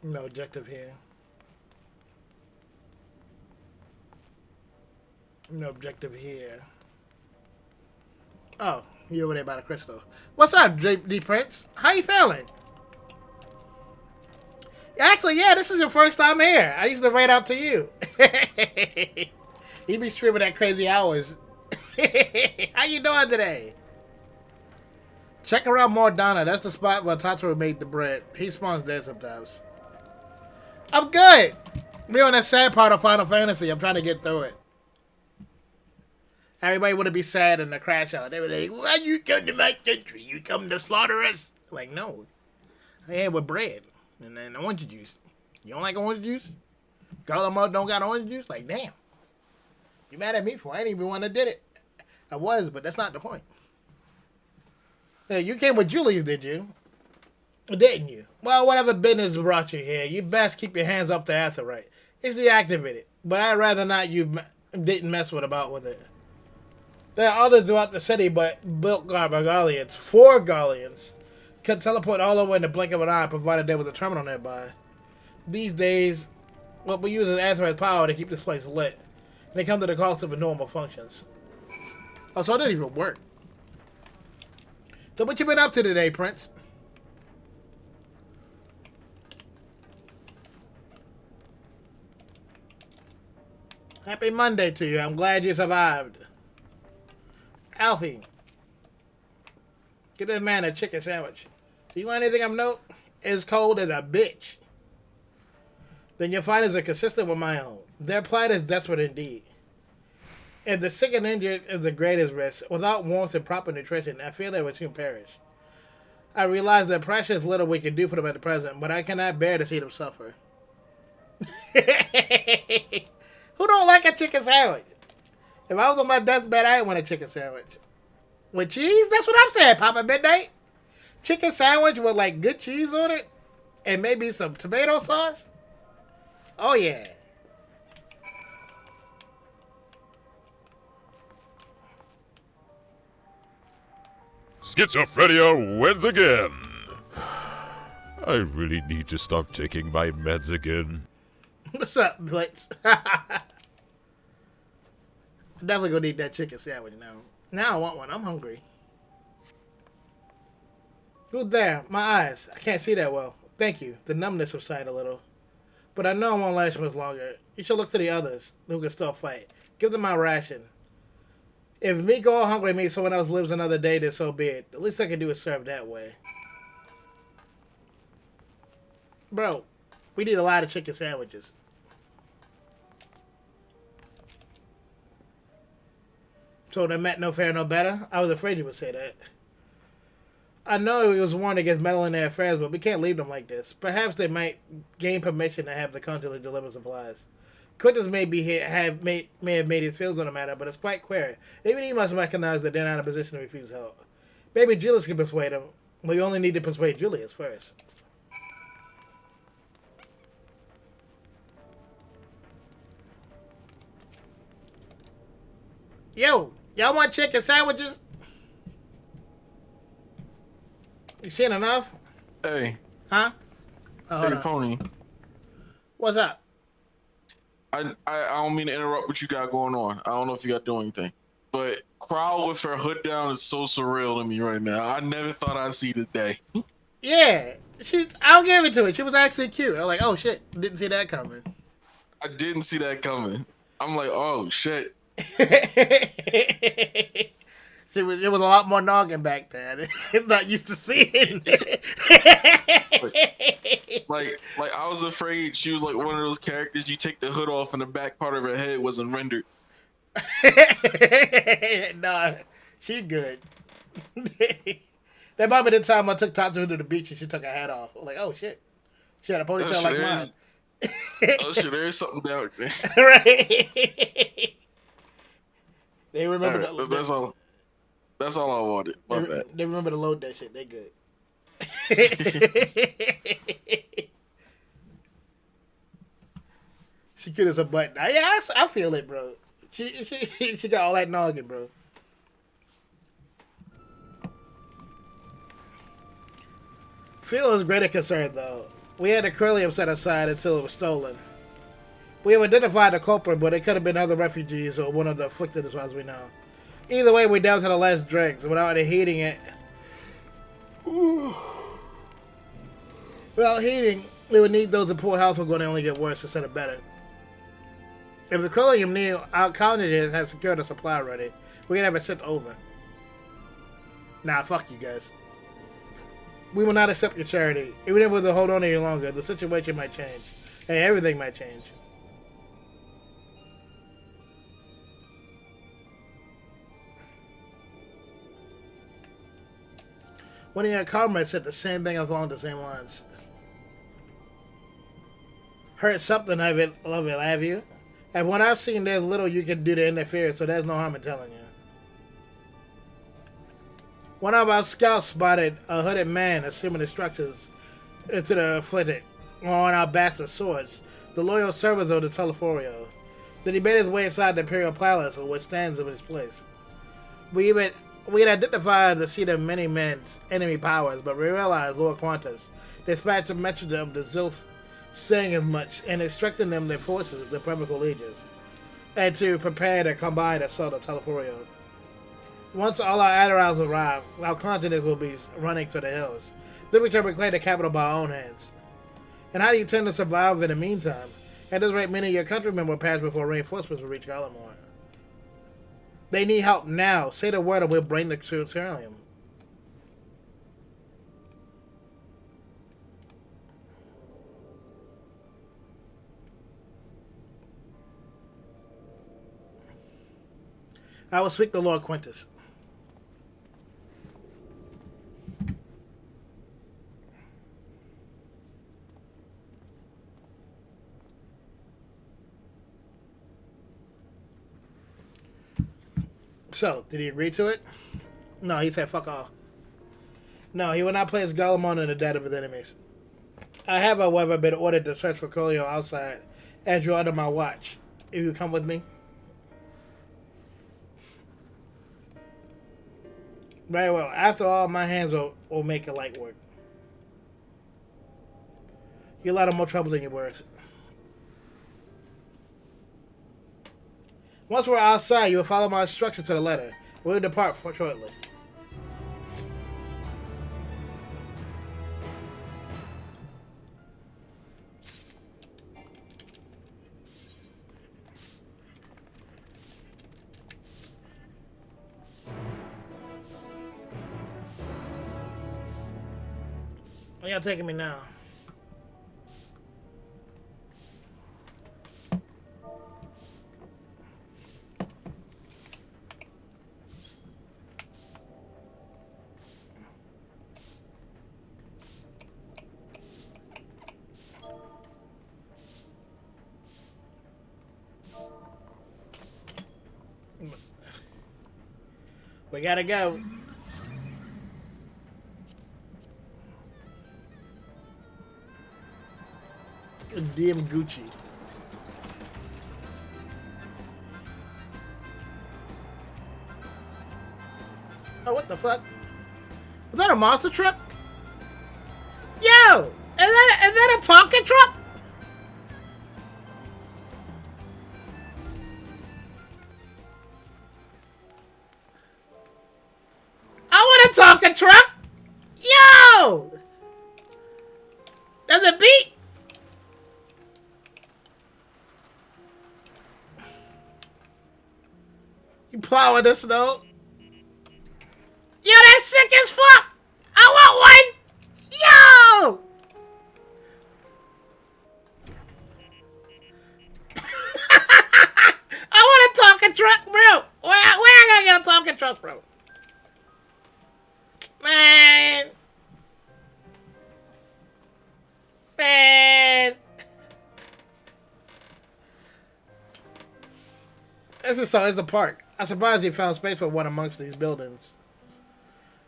No objective here. No objective here. Oh, you over there by the crystal. What's up, D Prince? How you feeling? Actually, yeah, this is your first time here. I used to raid out to you. You be streaming at crazy hours. How you doing today? Check around Mordana. That's the spot where Tataru made the bread. He spawns there sometimes. I'm good. We're on that sad part of Final Fantasy. I'm trying to get through it. Everybody would be sad in the crash out. They were like, "Why you come to my country? You come to slaughter us?" Like, no. I had with bread and then orange juice. You don't like orange juice? Garlic malt don't got orange juice? Like, damn. You mad at me for? I ain't even one that did it. I was, but that's not the point. Hey, you came with Julius, did you? Or didn't you? Well, whatever business brought you here, you best keep your hands off the Aetheryte. It's deactivated, but I'd rather not you didn't mess with it. There are others throughout the city, but built by Garleans. 4 Garleans can teleport all over in the blink of an eye, provided there was a terminal nearby. These days, what we use is Aetheryte's power to keep this place lit. And they come to the cost of normal functions. Oh, so it didn't even work. So what you been up to today, Prince? Happy Monday to you. I'm glad you survived. Alfie, get this man a chicken sandwich. Do you want anything of note? It's cold as a bitch. Then your findings are consistent with my own. Their plight is desperate indeed. If the sick and injured is the greatest risk, without warmth and proper nutrition, I fear they will soon perish. I realize that precious little we can do for them at the present, but I cannot bear to see them suffer. Who don't like a chicken sandwich? If I was on my deathbed, I'd want a chicken sandwich. With cheese? That's what I'm saying, Papa Midnight. Chicken sandwich with, like, good cheese on it. And maybe some tomato sauce. Oh, yeah. Schizophrenia wins again. I really need to stop taking my meds again. What's up, Blitz? Definitely gonna need that chicken sandwich now. Now I want one. I'm hungry. Who's there? My eyes. I can't see that well. Thank you. The numbness subsided a little. But I know I won't last much longer. You should look to the others who can still fight. Give them my ration. If me going hungry means someone else lives another day, then so be it. The least I can do is serve that way. Bro, we need a lot of chicken sandwiches. So they meant no fair, no better? I was afraid you would say that. I know he was warned against meddling in their affairs, but we can't leave them like this. Perhaps they might gain permission to have the country deliver supplies. Quintus may have made his feelings on the matter, but it's quite clear. Even he must recognize that they're not in a position to refuse help. Maybe Julius can persuade him, but you only need to persuade Julius first. Yo, y'all want chicken sandwiches? You seen enough? Hey. Huh? Oh, hey, Pony. What's up? I don't mean to interrupt what you got going on. I don't know if you got to do anything. But Crowl with her hood down is so surreal to me right now. I never thought I'd see the day. Yeah. I'll give it to her. She was actually cute. I was like, oh shit. Didn't see that coming. I didn't see that coming. I'm like, oh shit. There was a lot more noggin back then. I'm not used to seeing it. like I was afraid she was like one of those characters you take the hood off and the back part of her head wasn't rendered. Nah, she good. That might be the time I took Tatsu to the beach and she took her hat off. I was like, oh shit. She had a ponytail like mine. Oh shit, there's something down there. Right. They remember right, that's all I wanted. My bad. They remember to load that shit. They good. She cute as a button. Yeah, I feel it, bro. She got all that noggin, bro. Phil is greater concern though. We had the Corellium set aside until it was stolen. We have identified the culprit, but it could have been other refugees or one of the afflicted as far as we know. Either way, we're down to the last dregs. Without heating it... Without heating, we would need those in poor health who are going to only get worse instead of better. If the Corellium Neo our colony has secured a supply already, we can have it sent over. Nah, fuck you guys. We will not accept your charity. Even if we hold on any longer, the situation might change. Hey, everything might change. One of your comrades said the same thing along the same lines. Heard something of it, have you? And when I've seen there's little you can do to interfere, so there's no harm in telling you. One of our scouts spotted a hooded man assuming the structures into the afflicted on our backs of swords, the loyal servants of the Teleforio. Then he made his way inside the Imperial Palace, which stands in his place. We had identified the seat of many men's enemy powers, but we realized Lord Qantas dispatched a messenger of the Zilth saying as much and instructing them their forces, the Premical Legions, and to prepare to come by to assault the Teleforio. Once all our admirals arrive, our continents will be running to the hills. Then we can reclaim the capital by our own hands. And how do you intend to survive in the meantime? At this rate, many of your countrymen will pass before reinforcements will reach Gallimore. They need help now. Say the word and we'll bring the Corellium. I will speak to Lord Quintus. So, did he agree to it? No, he said fuck off. No, he will not place Gallimon in the debt of his enemies. I have, however, been ordered to search for Corellium outside as you're under my watch. If you come with me. Very well. After all, my hands will make it light work. You're a lot of more trouble than you're worth. Once we're outside, you will follow my instructions to the letter. We'll depart shortly. Where y'all taking me now? We gotta go. Damn Gucci. Oh, what the fuck? Is that a monster truck? Yo! Is that a Tonka truck? I want a Tonka truck! Yo! Does it beat? You plowing the snow? Yo, that's sick as fuck! I want one! Yo! I want a Tonka truck, bro! Where I gotta get a Tonka truck, bro? Man! Man! This is the park. I'm surprised you found space for one amongst these buildings.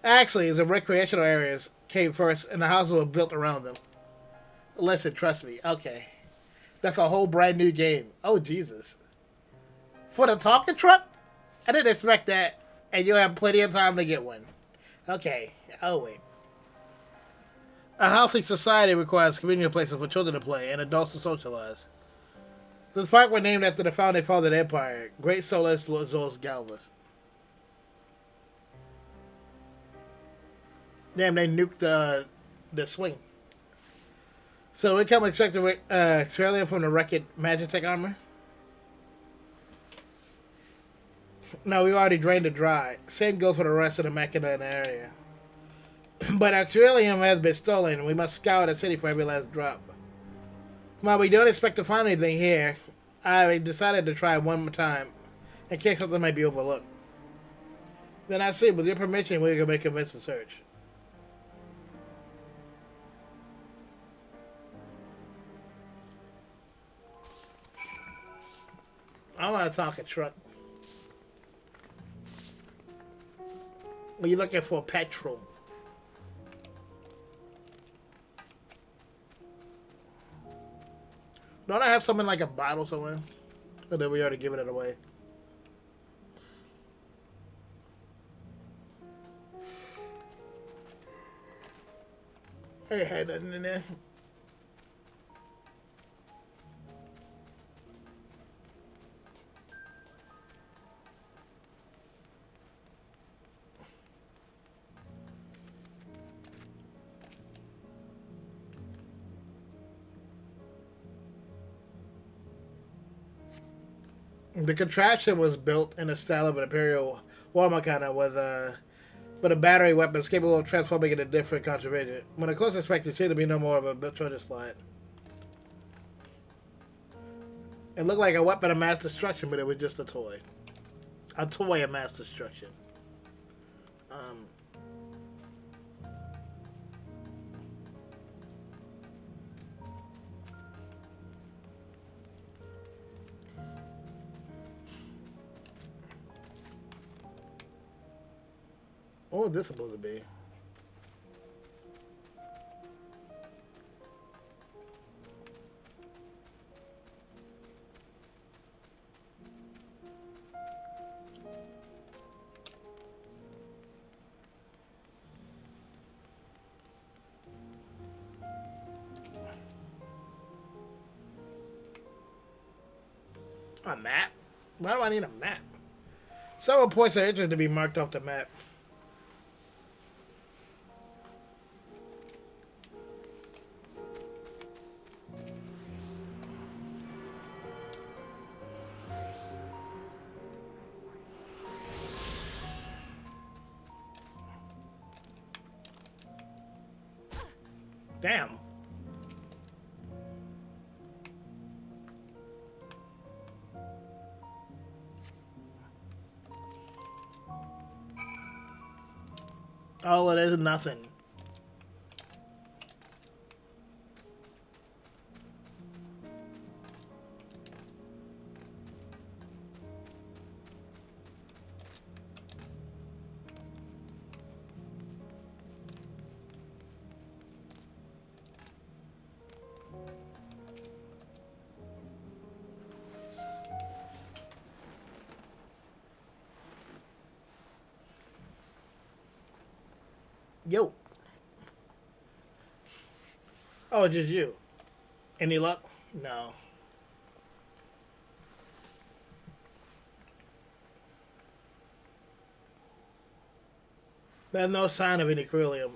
Actually, the recreational areas came first, and the houses were built around them. Listen, trust me. Okay. That's a whole brand new game. Oh, Jesus. For the Tonka truck? I didn't expect that, and you'll have plenty of time to get one. Okay. Oh, wait. A healthy society requires convenient places for children to play and adults to socialize. This park was named after the founding father of the Empire, Great Solus Lazos Galvus. Damn, they nuked the swing. So we come extract Australia from the wrecked Magitech armor. No, we already drained it dry. Same goes for the rest of the Macedon area. But Australium has been stolen. We must scour the city for every last drop. While we don't expect to find anything here, I decided to try one more time, in case something might be overlooked. Then I see, with your permission, we can make a convincing search. I want to talk a truck. Are you looking for petrol? Don't I have something like a bottle somewhere? Or did we already give it away? I had nothing in there. The contraption was built in the style of an Imperial war mechanic with a battery weapon capable of transforming into different contravention. When a close inspection, it seemed to be no more of a Trojan slide. It looked like a weapon of mass destruction, but it was just a toy. A toy of mass destruction. What was this supposed to be? A map? Why do I need a map? Several points of interest to be marked off the map. Damn. Oh, it is nothing. Yo. Oh, just you. Any luck? No. There's no sign of any Corellium.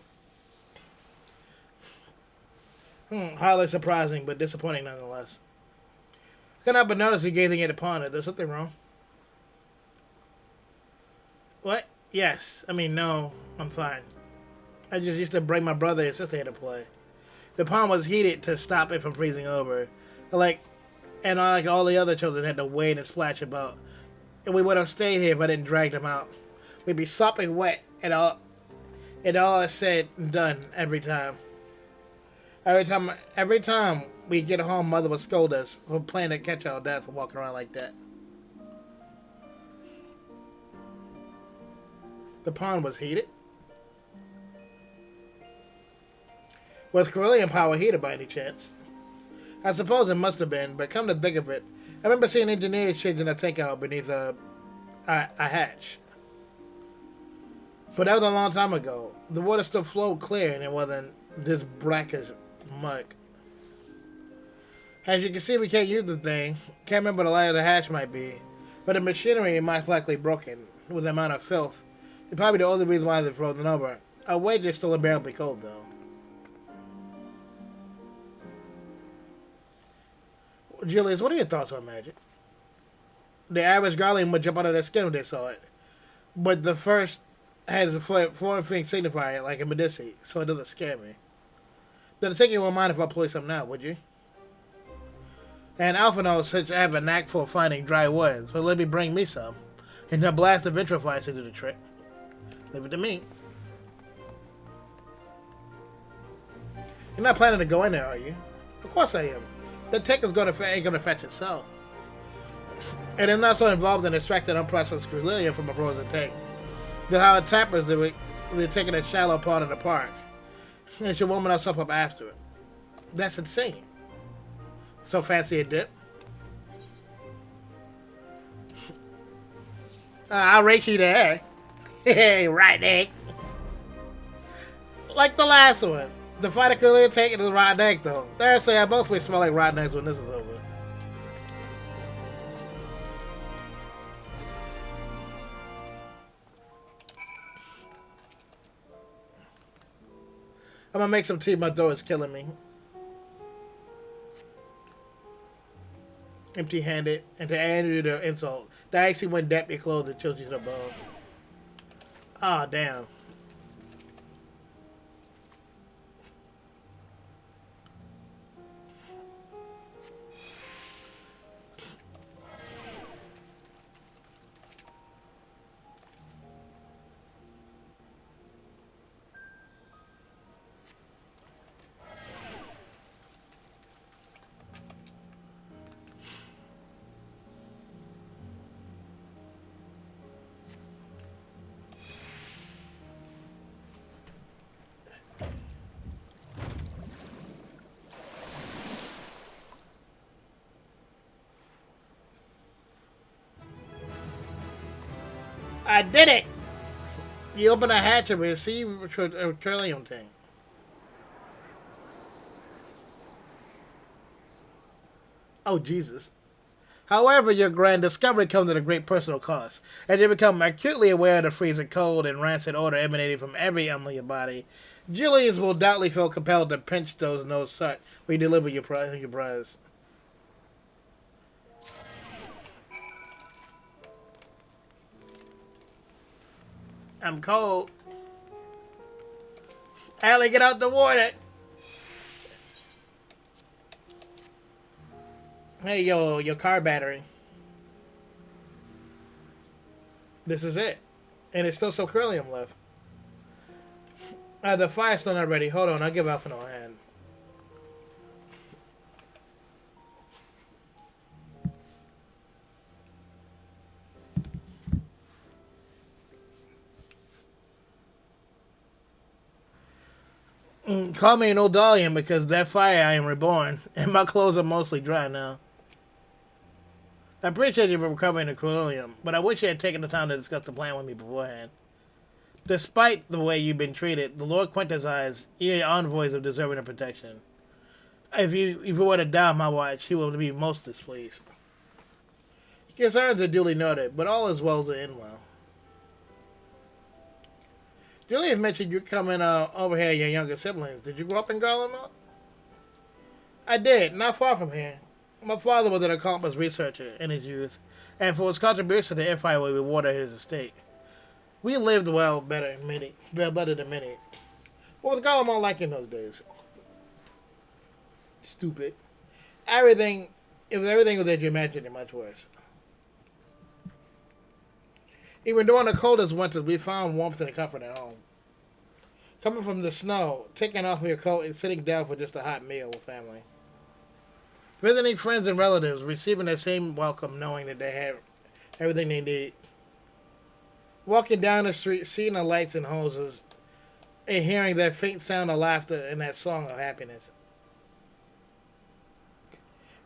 Highly surprising, but disappointing nonetheless. Could not but notice you gazing at the pond. Is there something wrong? What? Yes. I mean, no. I'm fine. I just used to bring my brother and sister here to play. The pond was heated to stop it from freezing over. Like all the other children had to wade and splash about. And we would have stayed here if I didn't drag them out. We'd be sopping wet and all is said and done every time. Every time we get home, Mother would scold us for playing to catch our death and walking around like that. The pond was heated? Was Corellium power heated by any chance? I suppose it must have been, but come to think of it, I remember seeing engineers changing a tank out beneath a hatch. But that was a long time ago. The water still flowed clear and it wasn't This brackish muck. As you can see, we can't use the thing. Can't remember the layer the hatch might be. But the machinery is most likely broken with the amount of filth. It's probably the only reason why they're frozen over. Our wage is still unbearably cold, though. Julius, what are your thoughts on magic? The average Garlean would jump out of their skin when they saw it. But the first has a foreign thing signifying it, like a Medici, so it doesn't scare me. Then take you won't mind if I play some now, would you? And Alphinaud said I have a knack for finding dry wood, so let me bring me some. And then blast the vitrifier to do the trick. Leave it to me. You're not planning to go in there, are you? Of course I am. The tech is ain't gonna fetch itself. And I'm not so involved in extracting unprocessed Corellia from a frozen tank. The Howard Tappers they're taking a shallow part of the park. And she'll warm herself up after it. That's insane. So fancy a dip. I'll rate you there. Hey, right egg. Like the last one. The fighter Corellia taking the rotten egg though. There say I both will smell like rotten eggs when this is over. I'm gonna make some tea, my throat is killing me. Empty-handed, and to add to the insult, that actually went dap your clothes and chilled you to the bone. Ah, damn. I did it! You open a hatch and receive a trillium tank. Oh, Jesus. However, your grand discovery comes at a great personal cost. As you become acutely aware of the freezing cold and rancid odor emanating from every element of your body, Julius will doubtless feel compelled to pinch those nose shut when you deliver your prize. I'm cold. Allie, get out the water. Hey, your car battery. This is it. And it's still some Corellium left. The fire's still not ready. Hold on, I'll give Alphinaud a hand. Call me an old Dalian because that fire I am reborn, and my clothes are mostly dry now. I appreciate you for recovering the Corellium, but I wish you had taken the time to discuss the plan with me beforehand. Despite the way you've been treated, the Lord Quintus eyes, ye envoys of deserving of protection. If you were to die on my watch, he will be most displeased. Concerns are duly noted, but all is well to end well. Julius mentioned you coming over here with your younger siblings. Did you grow up in Garland? I did, not far from here. My father was an accomplished researcher in his youth, and for his contribution to Empire, we rewarded his estate. We lived better than many. What was Garlemald like in those days? Stupid. Everything was as you imagined and much worse. Even during the coldest winters, we found warmth and comfort at home. Coming from the snow, taking off your coat, and sitting down for just a hot meal with family. Visiting friends and relatives, receiving the same welcome, knowing that they had everything they need. Walking down the street, seeing the lights and hoses, and hearing that faint sound of laughter and that song of happiness.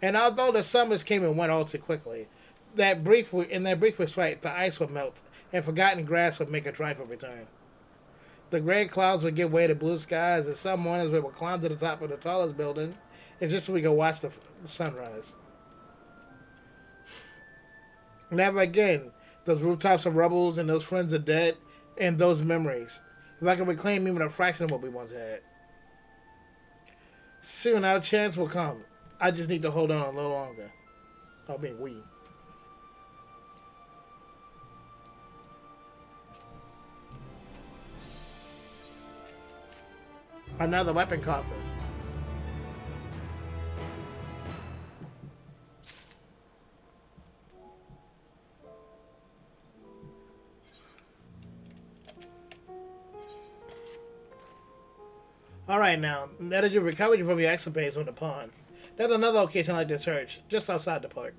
And although the summers came and went all too quickly, in that brief respite, the ice would melt, and forgotten grass would make a trifle return. The gray clouds would give way to blue skies, and some mornings we would climb to the top of the tallest building, and just so we could watch the sunrise. Never again. Those rooftops of rubbles and those friends are dead, and those memories. If I could reclaim even a fraction of what we once had. Soon our chance will come. I just need to hold on a little longer. I mean, we. Another weapon coffin. Alright now that you've recovered from your escapades on the pond, there's another location like the church, just outside the park.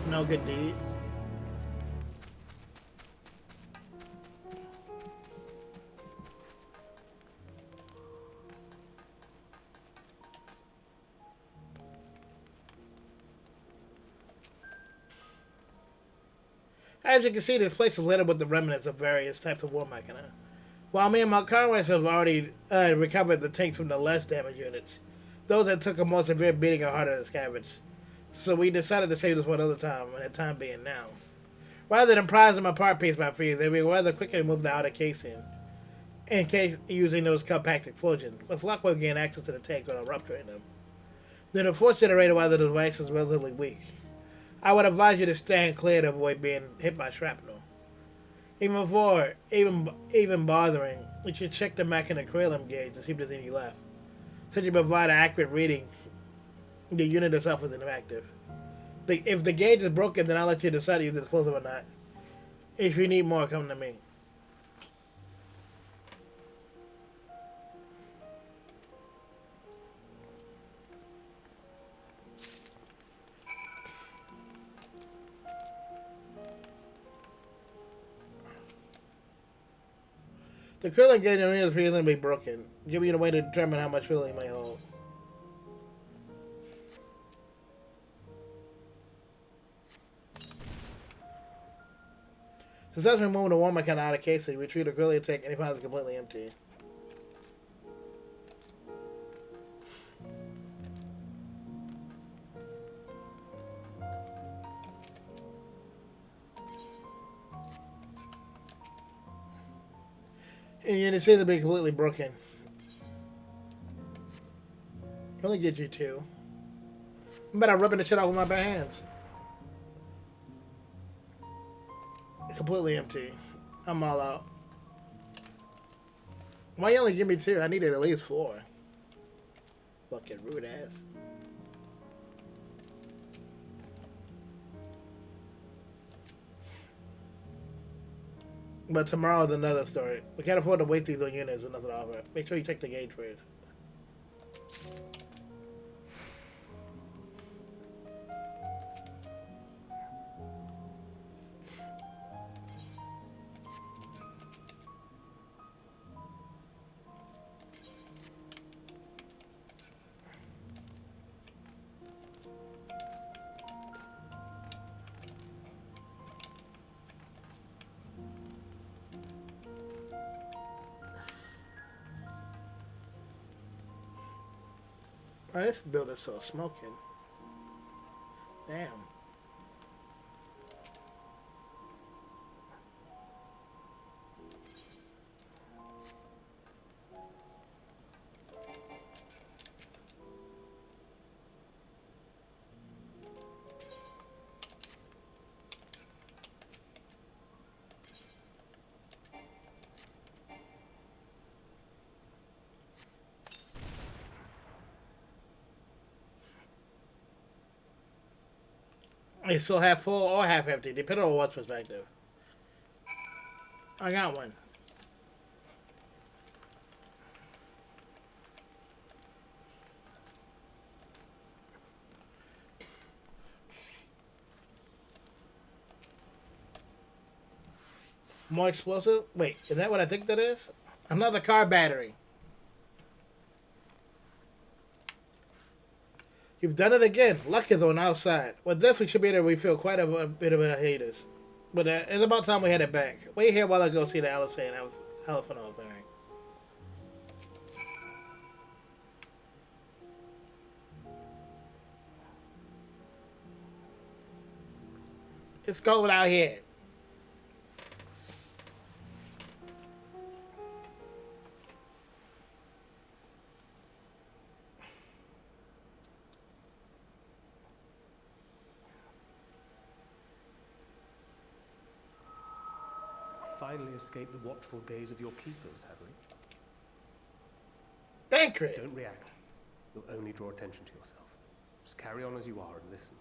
No good deed. As you can see, this place is littered with the remnants of various types of war machina. While me and my comrades have already recovered the tanks from the less damaged units, those that took a more severe beating are harder to scavenge. So we decided to save this for another time, and the time being now. Rather than prize them apart piece by piece, they would rather quickly remove the outer casing, in case using those compact explosions. With luck, we'll gain access to the tanks without rupturing them. Then the force generator while the device is relatively weak. I would advise you to stand clear to avoid being hit by shrapnel. Even before even bothering, you should check the Machina Cranium gauge to see if there's any left. Since you provide an accurate reading, the unit itself is inactive. If the gauge is broken, then I'll let you decide if it's explosive or not. If you need more, come to me. The Krillin gauge is presumably broken, giving you a way to determine how much fuel you may hold. Successfully removing the warm mechanic out of casing, retrieve the Krillin tank and he finds it completely empty. And it seems to be completely broken. Only get you two. I'm better ripping the shit off with my bare hands. Completely empty. I'm all out. Why you only give me two? I needed at least 4. Fucking rude ass. But tomorrow's another story. We can't afford to waste these on units with nothing to offer. Make sure you check the gauge first. Oh, this building's so smoking. Damn. It's still half full or half empty, depending on what's perspective. I got one. More explosive? Wait, is that what I think that is? Another car battery. You've done it again. Luck is on our side. With this, we should be able to refill quite a bit of our haters. But it's about time we headed back. Wait here while I go see the Alisei and Elephant on the thing. It's cold out here. Finally escaped the watchful gaze of your keepers, have we? Thancred! Don't react. You'll only draw attention to yourself. Just carry on as you are and listen.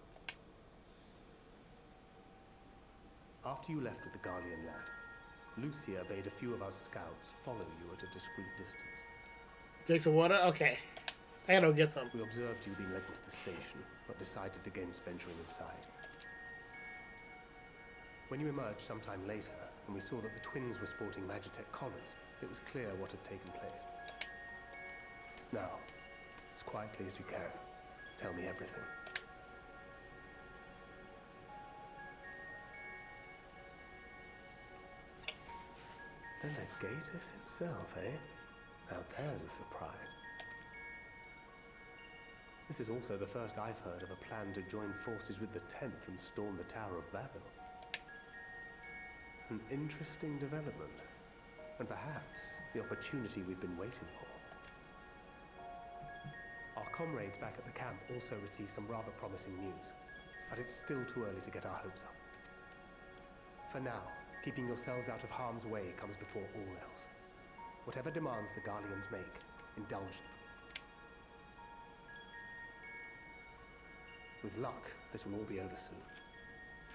After you left with the Garlean lad, Lucia bade a few of us scouts follow you at a discreet distance. Drink some water? Okay. I gotta go get some. We observed you being led into the station, but decided against venturing inside. When you emerged sometime later, and we saw that the twins were sporting Magitech collars, it was clear what had taken place. Now, as quietly as you can, tell me everything. The Legatus himself, eh? Now there's a surprise. This is also the first I've heard of a plan to join forces with the 10th and storm the Tower of Babel. An interesting development, and perhaps the opportunity we've been waiting for. Our comrades back at the camp also received some rather promising news, but it's still too early to get our hopes up. For now, keeping yourselves out of harm's way comes before all else. Whatever demands the Garleans make, indulge them. With luck, this will all be over soon.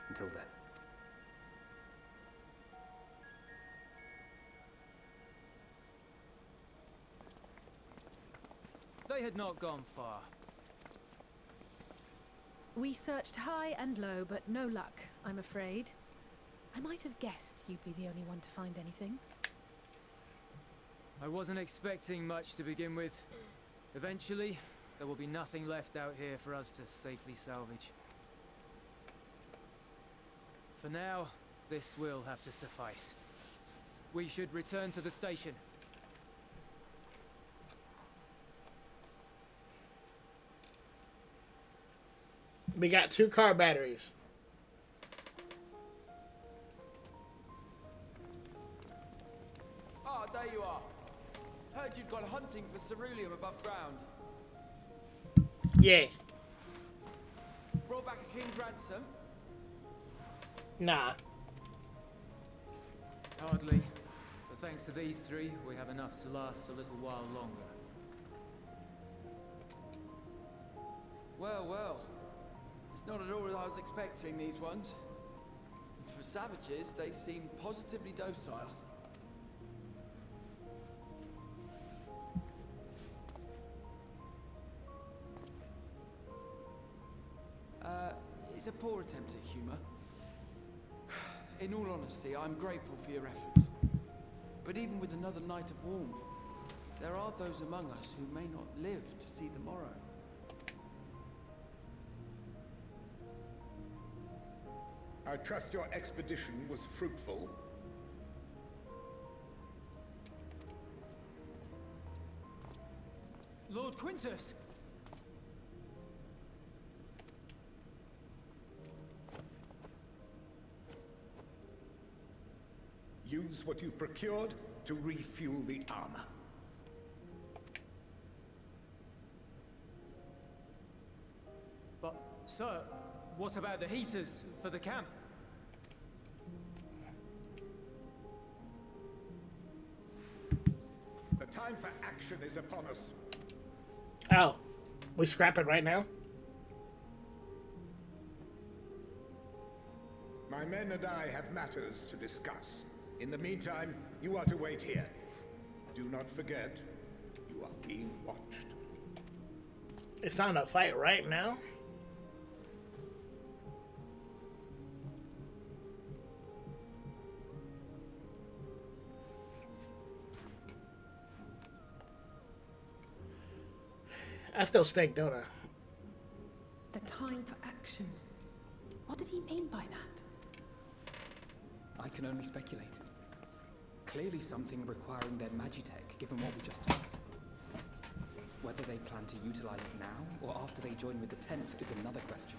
Until then. They had not gone far. We searched high and low, but no luck, I'm afraid. I might have guessed you'd be the only one to find anything. I wasn't expecting much to begin with. Eventually, there will be nothing left out here for us to safely salvage. For now, this will have to suffice. We should return to the station. We got 2 car batteries. Ah, there you are. Heard you'd gone hunting for ceruleum above ground. Yeah. Brought back a king's ransom? Nah. Hardly. But thanks to these 3, we have enough to last a little while longer. Well, well. It's not at all as I was expecting, these ones. For savages, they seem positively docile. It's a poor attempt at humor. In all honesty, I'm grateful for your efforts. But even with another night of warmth, there are those among us who may not live to see the morrow. I trust your expedition was fruitful. Lord Quintus! Use what you procured to refuel the armor. But, sir, what about the heaters for the camp? The time for action is upon us. Oh, we scrap it right now? My men and I have matters to discuss. In the meantime, you are to wait here. Do not forget, you are being watched. It's time to fight right now? I still stink, don't I? The time for action. What did he mean by that? I can only speculate. Clearly something requiring their magitech, given what we just took. Whether they plan to utilize it now, or after they join with the 10th, is another question.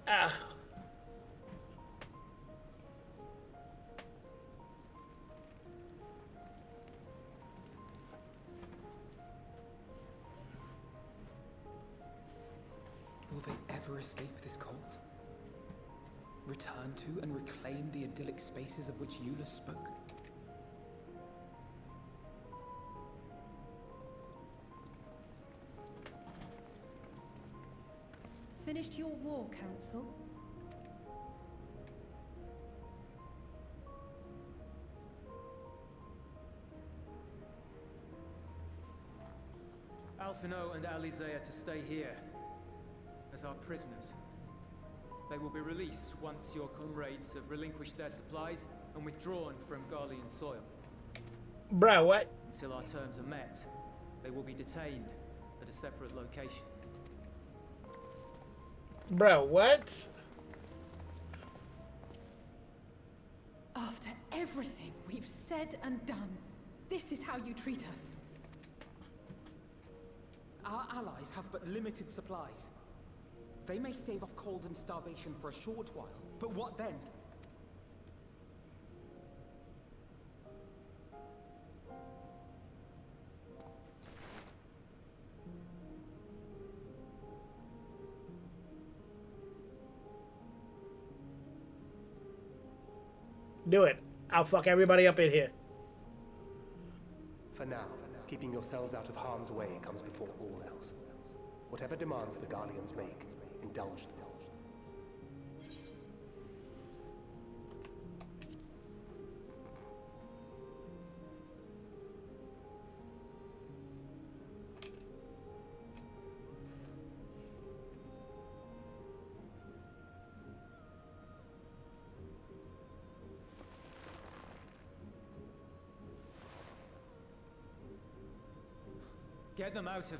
Ah. Will they ever escape this cult? Return to and reclaim the idyllic spaces of which Eula spoke? Finished your war, Council? Alphino and Alizé are to stay here as our prisoners. They will be released once your comrades have relinquished their supplies and withdrawn from Garlean soil. Bruh, what? Until our terms are met, they will be detained at a separate location. Bruh, what? After everything we've said and done, this is how you treat us. Our allies have but limited supplies. They may stave off cold and starvation for a short while, but what then? Do it. I'll fuck everybody up in here. For now, keeping yourselves out of harm's way comes before all else. Whatever demands the Garleans make, indulge them. Get them out of here.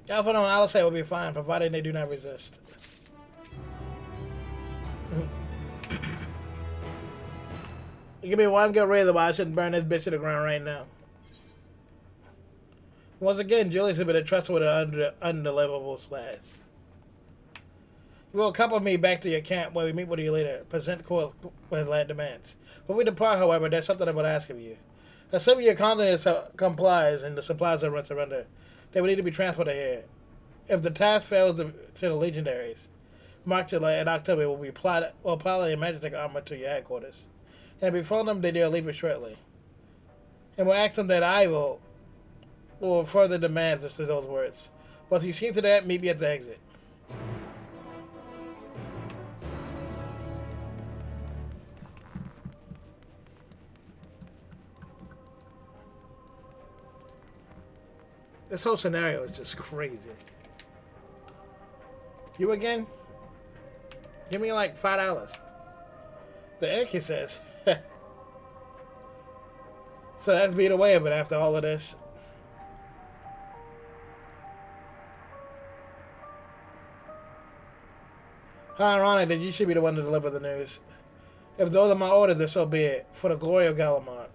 Alpha and Alizé will be fine, provided they do not resist. Give me one good reason why I shouldn't burn this bitch to the ground right now. Once again, Julius has been entrusted with an undeliverable slash. You will accompany me back to your camp where we meet with your leader. Present course with land demands. When we depart, however, there's something I would ask of you. Assuming your continent complies and the supplies are surrendered, they will need to be transported here. If the task fails to the legionaries, Mark July in October will be piloting a magic armor to your headquarters. And if we phone them, they will leave it shortly. And we'll ask them that I will further demands to those words. Once you see to that, meet me at the exit. This whole scenario is just crazy. You again? Give me like $5. The Enki says. So that's being away of it after all of this. How ironic that you should be the one to deliver the news. If those are my orders, then so be it. For the glory of Galamar.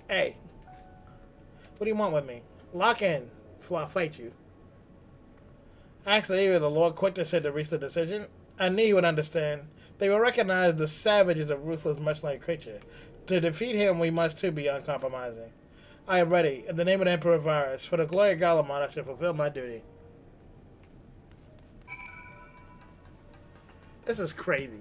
Hey, what do you want with me? Lock in before I fight you. Actually, even the Lord Quintus said to reach the decision. I knew he would understand. They will recognize the savage is a ruthless, much-like creature. To defeat him, we must too be uncompromising. I am ready. In the name of the Emperor Varus, for the glory of Galamon, I shall fulfill my duty. This is crazy.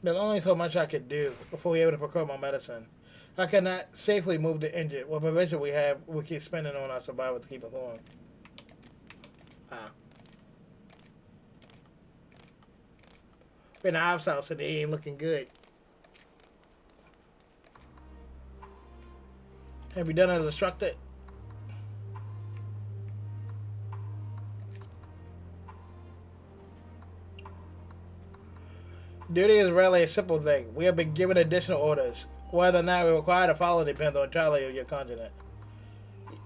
There's only so much I could do before we able to procure more medicine. I cannot safely move the injured. What provision we keep spending on our survival to keep us warm. Been in Ives house and they ain't looking good. Have you done as instructed? Duty is rarely a simple thing. We have been given additional orders. Whether or not we're required to follow depends on entirely on your continent.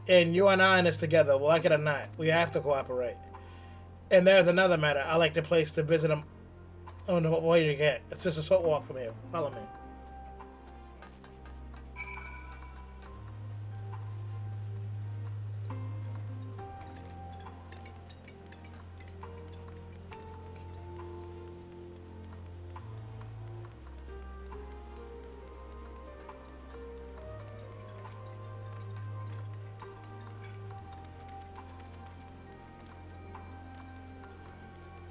And you and I in this together, like it or not, we have to cooperate. And there's another matter. I like the place to visit them on the way you get. It's just a short walk from here. Follow me.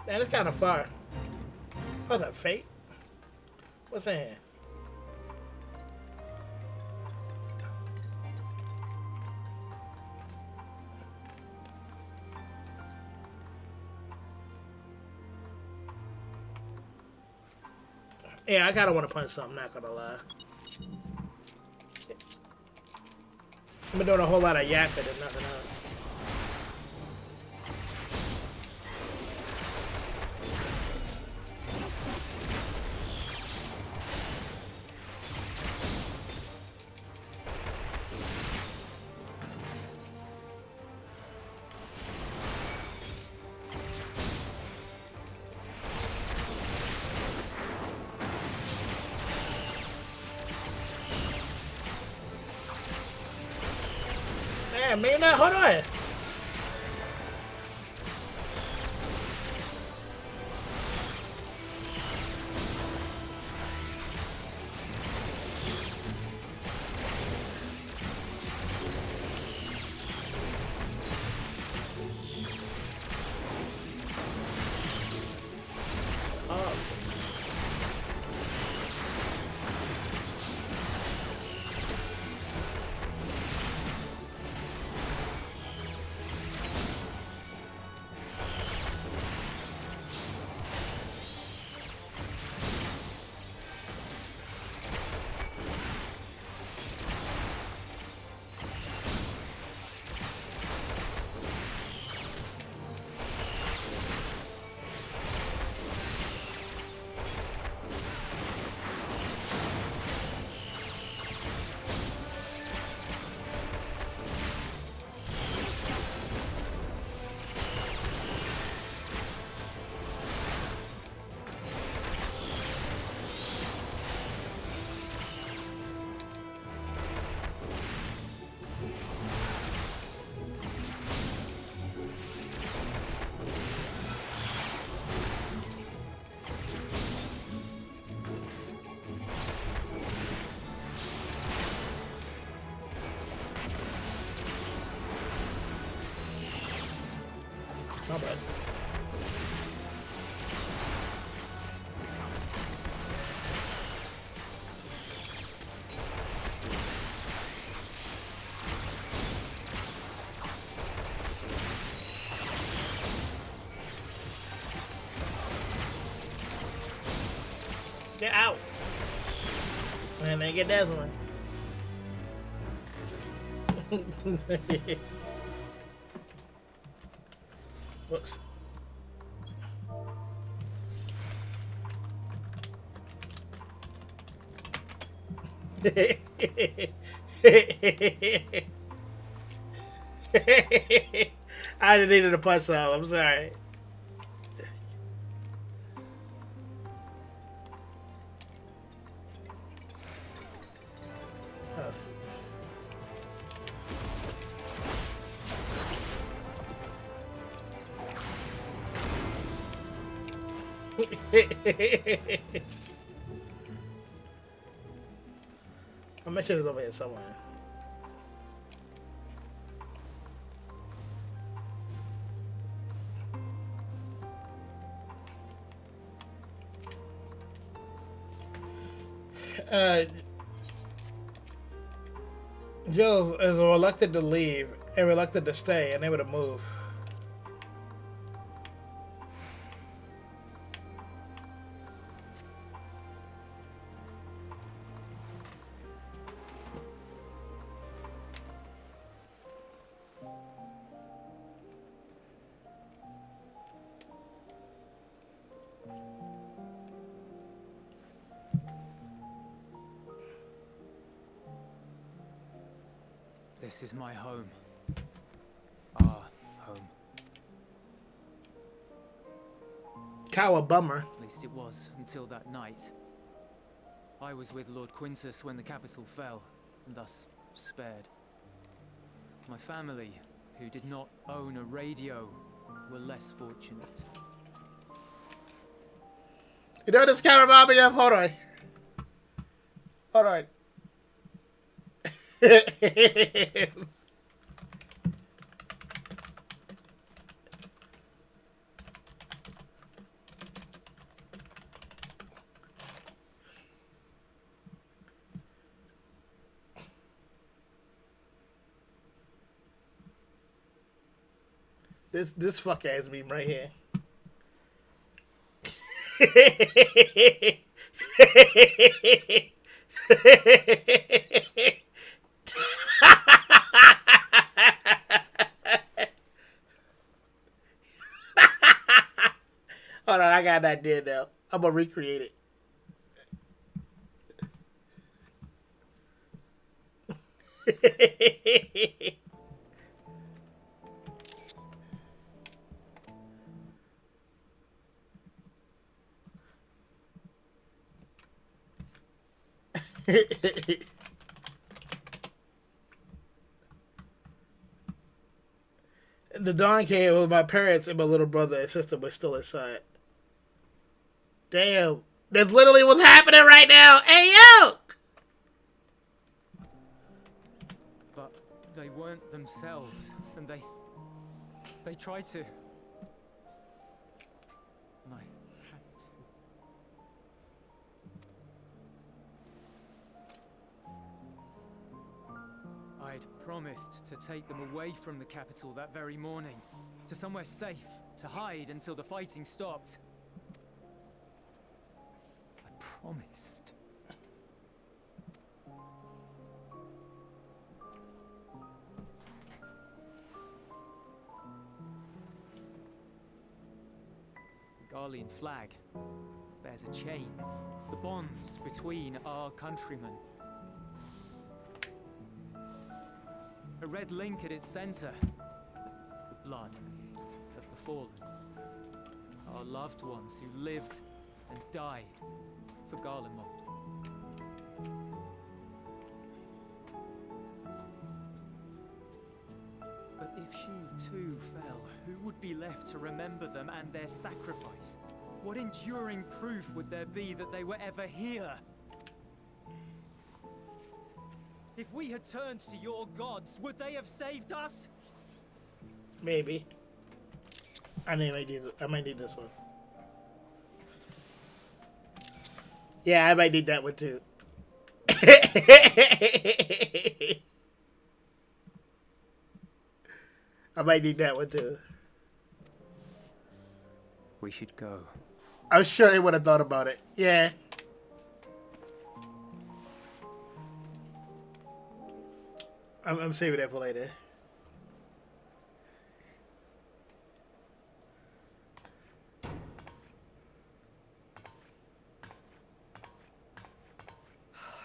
Man, it's kind of far. What's that, fate? What's in here? Yeah, I kind of want to punch something, not gonna lie. I've been doing a whole lot of yapping and nothing else. Maybe not. Hold on. Not bad. Get out! And then get that one. Whoops. I just needed to punch some. I'm sorry. I'm sure it's over here somewhere. Jill is reluctant to leave and reluctant to stay, unable to move. This is my home. Our home. Bummer. At least it was until that night. I was with Lord Quintus when the capital fell, and thus spared. My family, who did not own a radio, were less fortunate. You know this kind of reminds me of? Hold on. Hold on. This fuck ass meme right here. Hold on, I got an idea now. I'm gonna recreate it. The dawn came with my parents and my little brother and sister were still inside. Damn. That's literally what's happening right now. Hey, yo! But they weren't themselves, and they tried to. And I had to. I'd promised to take them away from the capital that very morning, to somewhere safe, to hide until the fighting stopped. I promised. The Garlean flag bears a chain, the bonds between our countrymen. A red link at its center. The blood of the fallen. Our loved ones who lived and died for Garlemald. But if she too fell, who would be left to remember them and their sacrifice? What enduring proof would there be that they were ever here? If we had turned to your gods, would they have saved us? Maybe. I might need this one. Yeah, I might need that one too. I might need that one too. We should go. I'm sure they would have thought about it. Yeah. I'm saving that for later.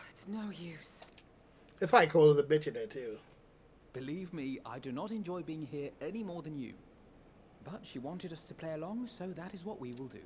It's no use. It's probably cold as a bitch in there too. Believe me, I do not enjoy being here any more than you. But she wanted us to play along, so that is what we will do.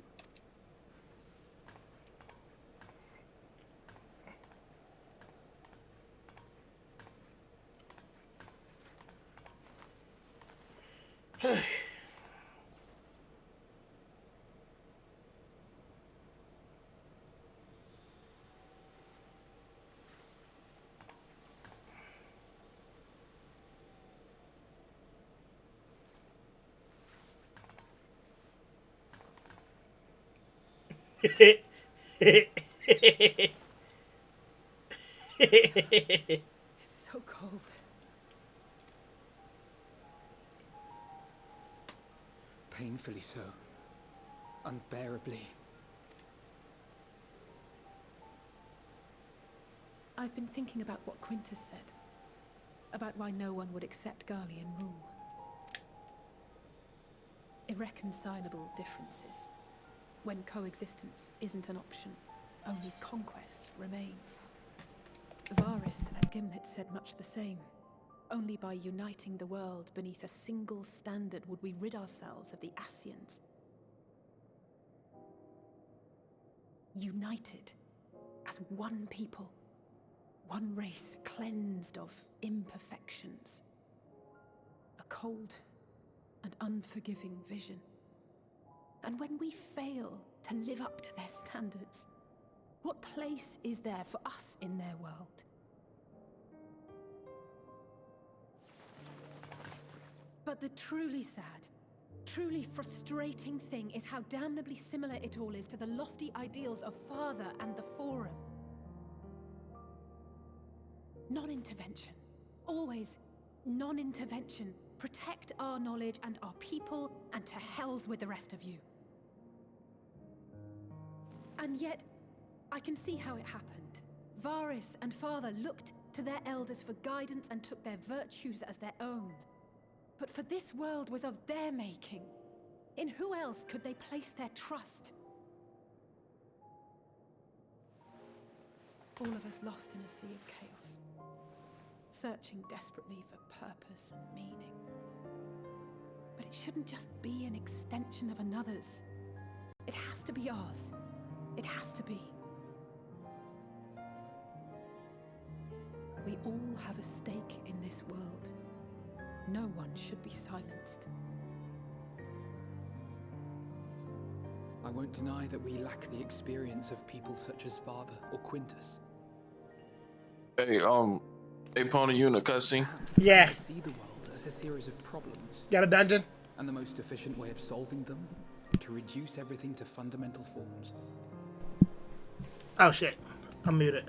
It's so cold. Painfully so. Unbearably. I've been thinking about what Quintus said. About why no one would accept Garlean rule. Irreconcilable differences. When coexistence isn't an option, only conquest remains. Varys at Gimlet said much the same. Only by uniting the world beneath a single standard would we rid ourselves of the Ascians. United as one people, one race cleansed of imperfections. A cold and unforgiving vision. And when we fail to live up to their standards, what place is there for us in their world? But the truly sad, truly frustrating thing is how damnably similar it all is to the lofty ideals of Father and the Forum. Non-intervention. Always non-intervention. Protect our knowledge and our people, and to hells with the rest of you. And yet, I can see how it happened. Varys and Father looked to their elders for guidance and took their virtues as their own. But for this world was of their making. In who else could they place their trust? All of us lost in a sea of chaos, searching desperately for purpose and meaning. But it shouldn't just be an extension of another's. It has to be ours. It has to be. We all have a stake in this world. No one should be silenced. I won't deny that we lack the experience of people such as Father or Quintus. Hey, Pony, you in a cutscene? Yeah. I see the world as a series of problems. Got a dungeon? And the most efficient way of solving them, to reduce everything to fundamental forms. Oh shit, I'm muted.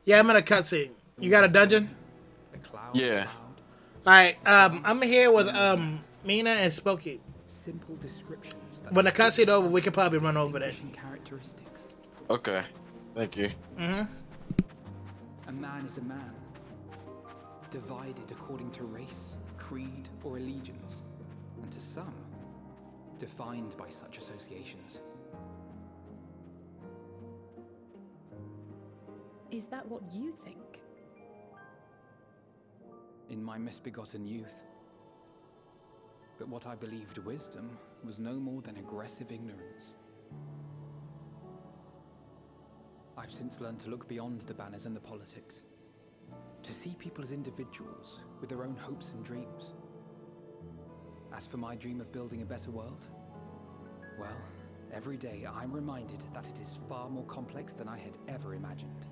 Yeah, I'm in a cutscene. You got a dungeon? Yeah. Alright, I'm here with Mina and Spooky. Simple descriptions. When the cutscene over, we can probably run over there. Characteristics. Okay. Thank you. Mm-hmm. A man is a man, divided according to race, creed, or allegiance, and to some, defined by such associations. Is that what you think? In my misbegotten youth. But what I believed wisdom was no more than aggressive ignorance. I've since learned to look beyond the banners and the politics, to see people as individuals with their own hopes and dreams. As for my dream of building a better world, well, every day I'm reminded that it is far more complex than I had ever imagined.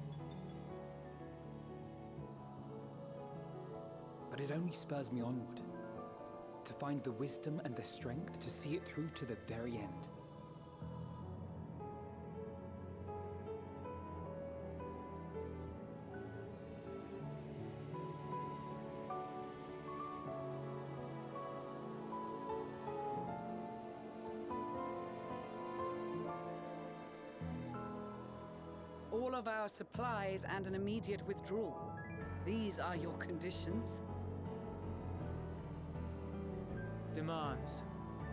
But it only spurs me onward, to find the wisdom and the strength to see it through to the very end. All of our supplies and an immediate withdrawal. These are your conditions? Demands.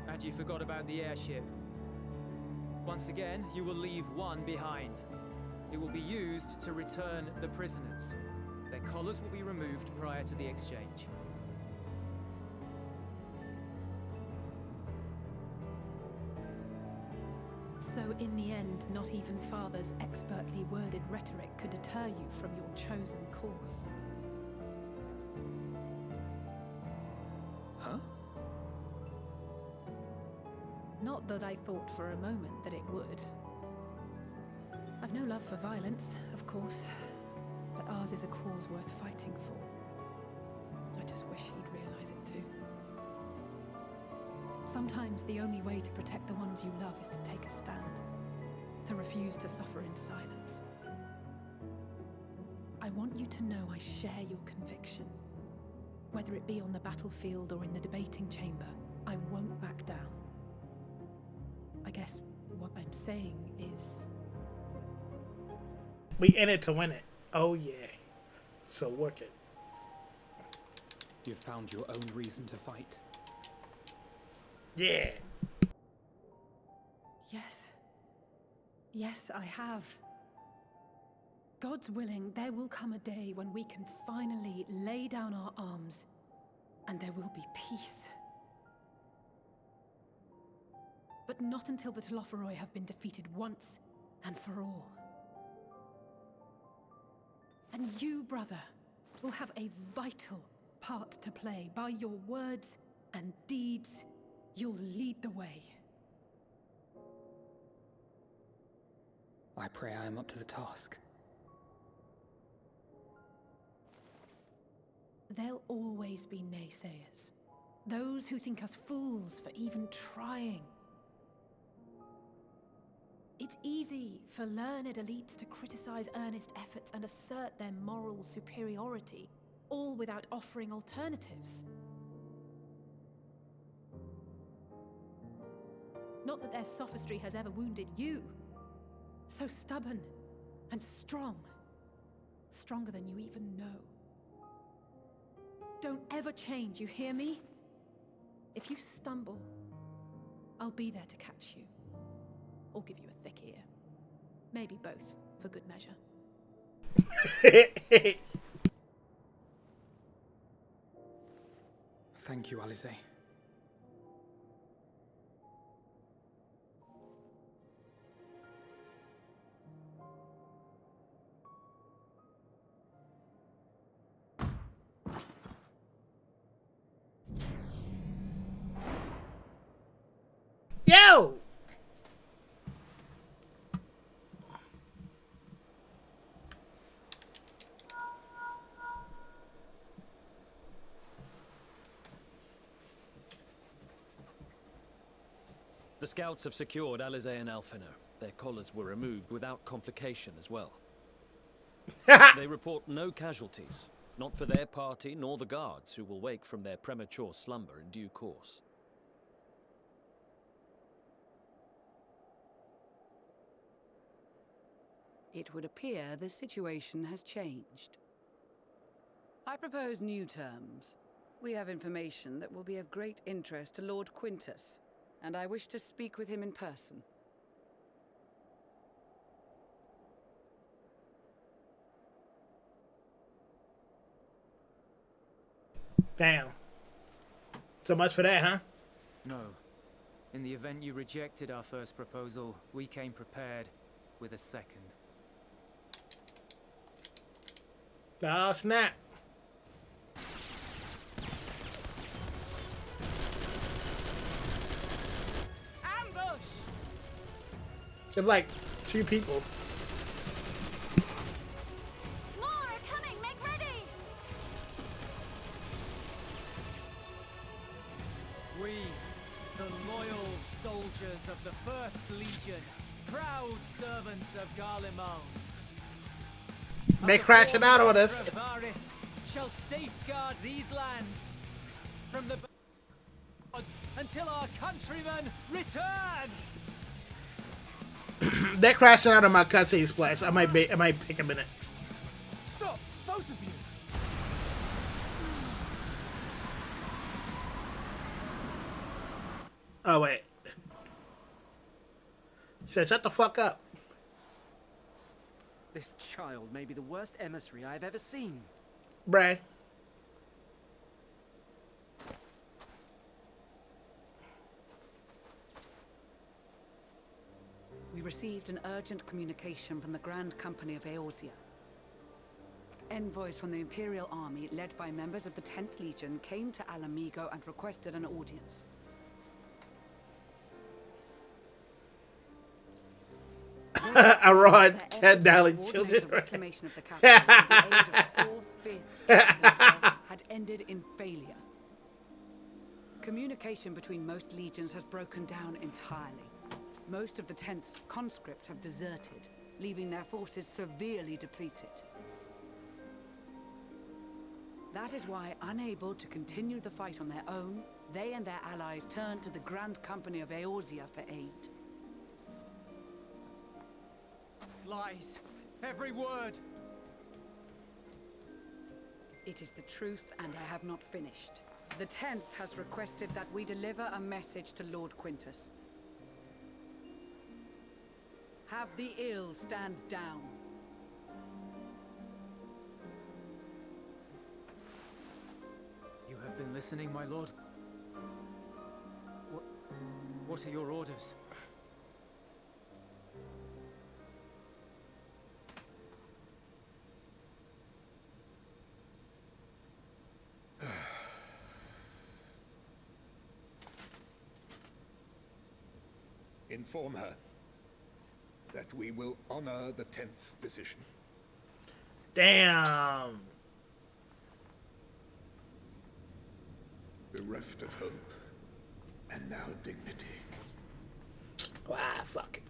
And you forgot about the airship. Once again, you will leave one behind. It will be used to return the prisoners. Their collars will be removed prior to the exchange. So in the end, not even Father's expertly worded rhetoric could deter you from your chosen course. Huh? Not that I thought for a moment that it would. I've no love for violence, of course, but ours is a cause worth fighting for. I just wish he'd realize it too. Sometimes the only way to protect the ones you love is to take a stand, to refuse to suffer in silence. I want you to know I share your conviction. Whether it be on the battlefield or in the debating chamber, I won't back down. I guess what I'm saying is... We in it to win it. Oh yeah. So work it. You've found your own reason to fight. Yeah. Yes. Yes, I have. God's willing, there will come a day when we can finally lay down our arms, and there will be peace. But not until the Telophoroi have been defeated once and for all. And you, brother, will have a vital part to play. By your words and deeds, you'll lead the way. I pray I am up to the task. There'll always be naysayers. Those who think us fools for even trying. It's easy for learned elites to criticize earnest efforts and assert their moral superiority, all without offering alternatives. Not that their sophistry has ever wounded you. So stubborn and strong. Stronger than you even know. Don't ever change, you hear me? If you stumble, I'll be there to catch you. Or give you a thick ear. Maybe both, for good measure. Thank you, Alisaie. Yo! The scouts have secured Alisaie and Alphinaud. Their collars were removed without complication as well. They report no casualties, not for their party nor the guards, who will wake from their premature slumber in due course. It would appear the situation has changed. I propose new terms. We have information that will be of great interest to Lord Quintus, and I wish to speak with him in person. Damn. So much for that, huh? No. In the event you rejected our first proposal, we came prepared with a second. Oh, snap. Ambush! It's like 2 people. More are coming! Make ready! We, the loyal soldiers of the First Legion, proud servants of Garlemald, They crashing out on us. Varys, shall safeguard these lands from the gods until our countrymen return. They're crashing out of my cutscene splash. I might pick a minute. Stop, both of you. Oh wait. Shut the fuck up. This child may be the worst emissary I've ever seen. Bruh. We received an urgent communication from the Grand Company of Eorzea. Envoys from the Imperial Army, led by members of the 10th Legion, came to Ala Mhigo and requested an audience. Arad had dialing children. The reclamation of the capital with the aid of the 4th, 5th, and 12th had ended in failure. Communication between most legions has broken down entirely. Most of the 10th's conscripts have deserted, leaving their forces severely depleted. That is why, unable to continue the fight on their own, they and their allies turned to the Grand Company of Eorzea for aid. Lies. Every word. It is the truth, and I have not finished. The 10th has requested that we deliver a message to Lord Quintus. Have the ill stand down. You have been listening, my lord? What are your orders? Inform her that we will honor the 10th's decision. Damn. Bereft of hope, and now dignity. Wow, fuck it.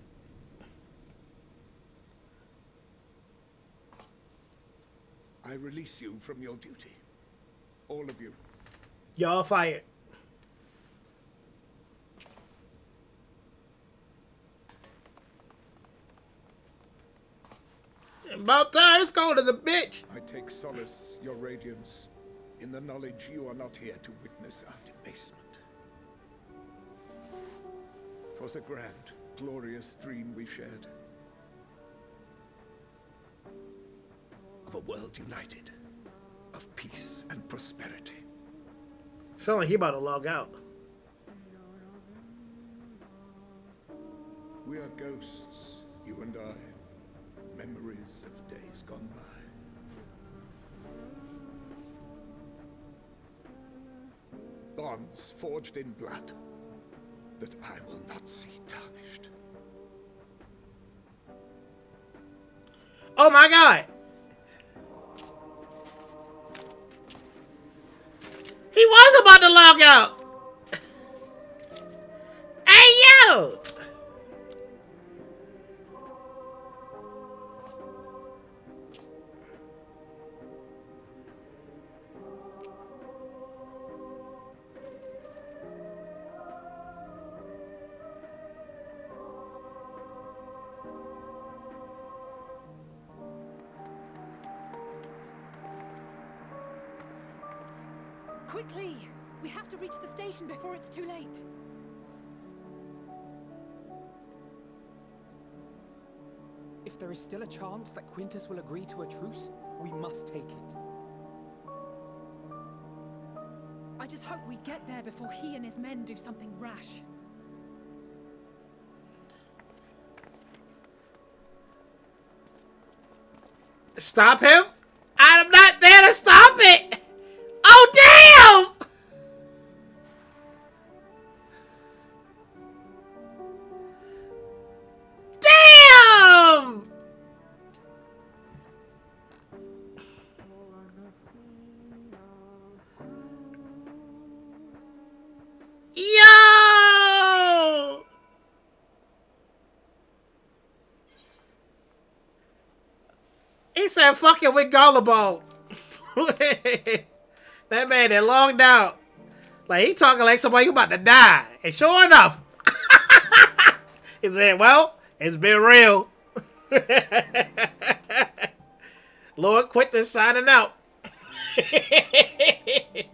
I release you from your duty. All of you. Y'all fired. About time, it's cold as a bitch. I take solace, your radiance, in the knowledge you are not here to witness our debasement. 'Twas a grand, glorious dream we shared. Of a world united, of peace and prosperity. Sound like he about to log out. We are ghosts, you and I. Memories of days gone by. Bonds forged in blood that I will not see tarnished. Oh my god! He was about to log out! Hey yo! Quickly! We have to reach the station before it's too late. If there is still a chance that Quintus will agree to a truce, we must take it. I just hope we get there before he and his men do something rash. Stop him? I'm not there to stop it! Oh damn! Damn! Yo! He said, fuck it with Gullible. That man that logged out. Like, he talking like somebody who about to die. And sure enough, he said, well, it's been real. Lord Quintus signing out. The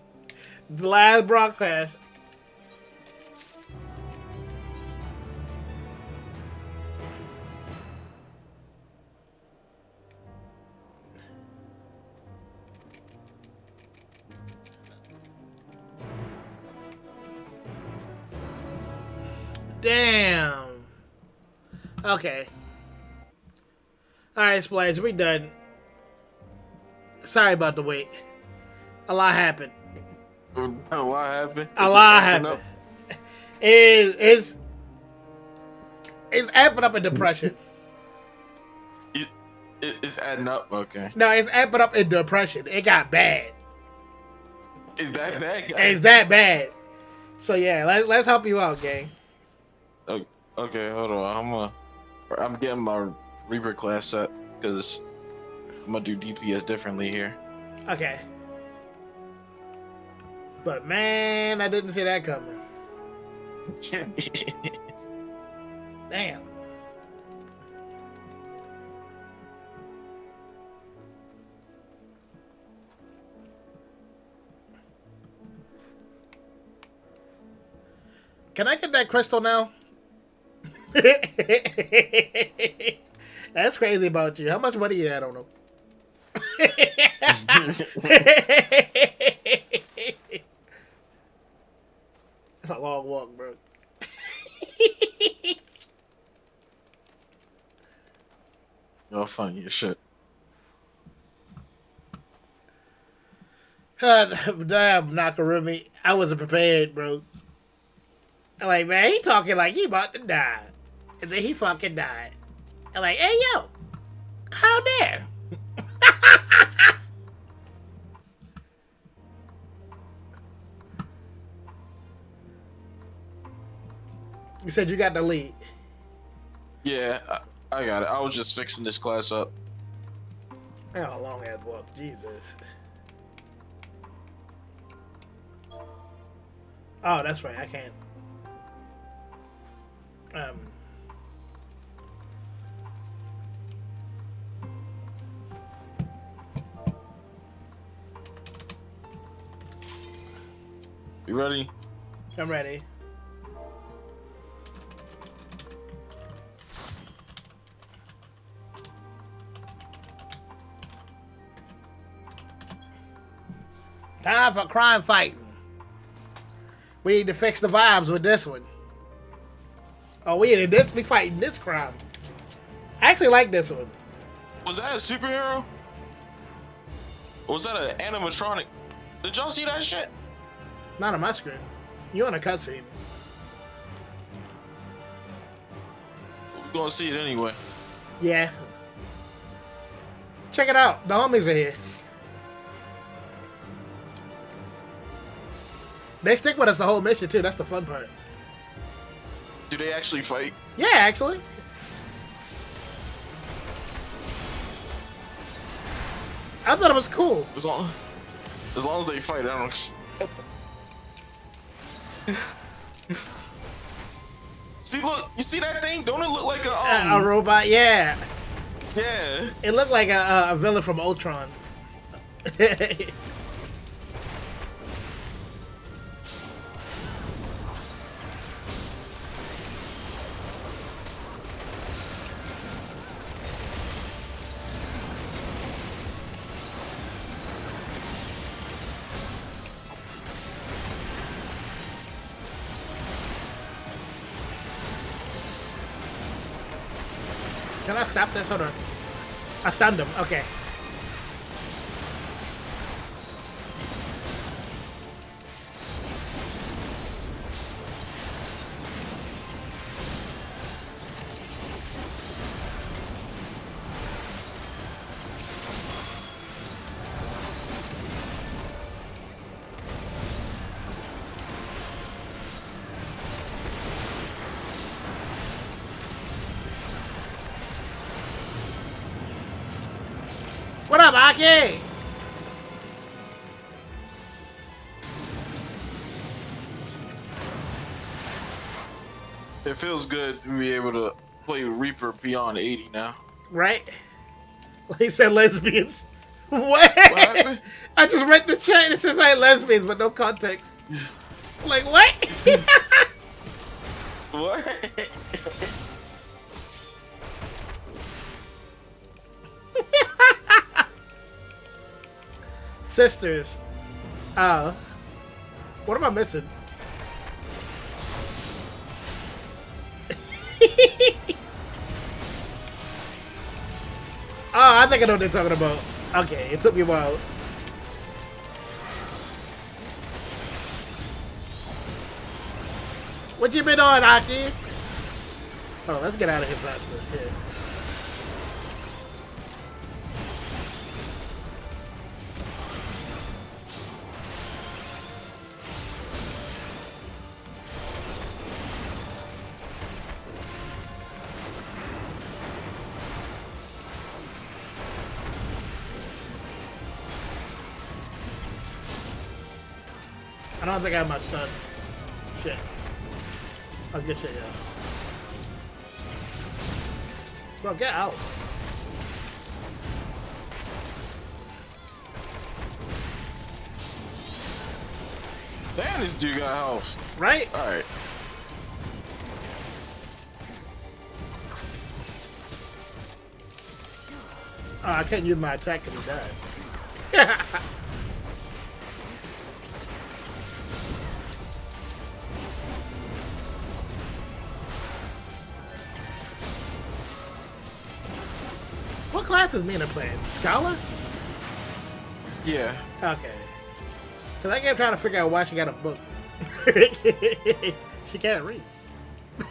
last broadcast. Damn. Okay. Alright, Splash, we done. Sorry about the wait. A lot happened. A lot happened? A lot happened. It's amping up in depression. It's adding up, okay. No, it's amping up in depression. It got bad. Is that bad, guys? It's that bad. So yeah, let's help you out, gang. Okay, hold on. I'm getting my Reaper class set because I'm gonna do DPS differently here. Okay. But man, I didn't see that coming. Damn. Can I get that crystal now? That's crazy about you. How much money you had on him? It's a long walk, bro. You're funny as shit. Damn, Nakarumi. I wasn't prepared, bro. I'm like, man, he talking like he about to die. And then he fucking died. I'm like, hey, yo. How dare? You said you got the lead. Yeah, I got it. I was just fixing this class up. I got a long ass walk. Jesus. Oh, that's right. I can't. You ready? I'm ready. Time for crime fighting. We need to fix the vibes with this one. Oh, we fighting this crime. I actually like this one. Was that a superhero? Or was that an animatronic? Did y'all see that shit? Not on my screen. You on a cutscene. We're gonna see it anyway. Yeah. Check it out. The homies are here. They stick with us the whole mission too. That's the fun part. Do they actually fight? Yeah, actually. I thought it was cool. As long as they fight, I don't. See, look, you see that thing? Don't it look like a robot? Yeah. Yeah. It looked like a villain from Ultron. Can I stop this? Hold on. I stunned him. Okay. What up, Aki? It feels good to be able to play Reaper beyond 80 now. Right? He said lesbians. What? I just read the chat and it says I lesbians, but no context. Like, what? What? Sisters. Oh. What am I missing? Oh, I think I know what they're talking about. Okay, it took me a while. What you been on, Aki? Oh, let's get out of here faster. Yeah. don't think I have my stun. Shit. I'll get shit, yeah. Bro, get out. Damn, this dude got health. Right? Alright. Oh, I can't use my attack because he died. What class is Mina playing? Scholar? Yeah. Okay. Cause I kept trying to figure out why she got a book. She can't read.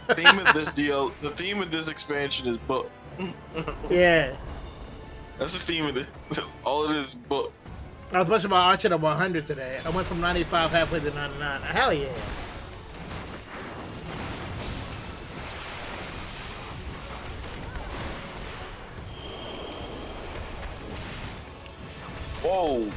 The theme of this expansion is book. Yeah. That's the theme of it. All it is book. I was watching my Archer to 100 today. I went from 95 halfway to 99. Hell yeah. Whoa.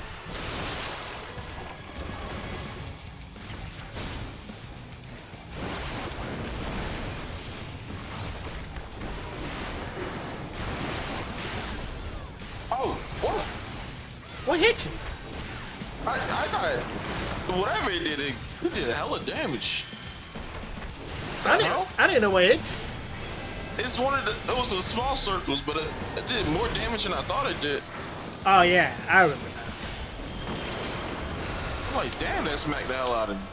Oh, what? What hit you? I got it. Whatever it did, it did a hell of damage. I didn't know what hit you. It's one of the, it was the small circles, but it did more damage than I thought it did. Oh yeah, I remember now. I'm like, damn, that smacked the hell out of me.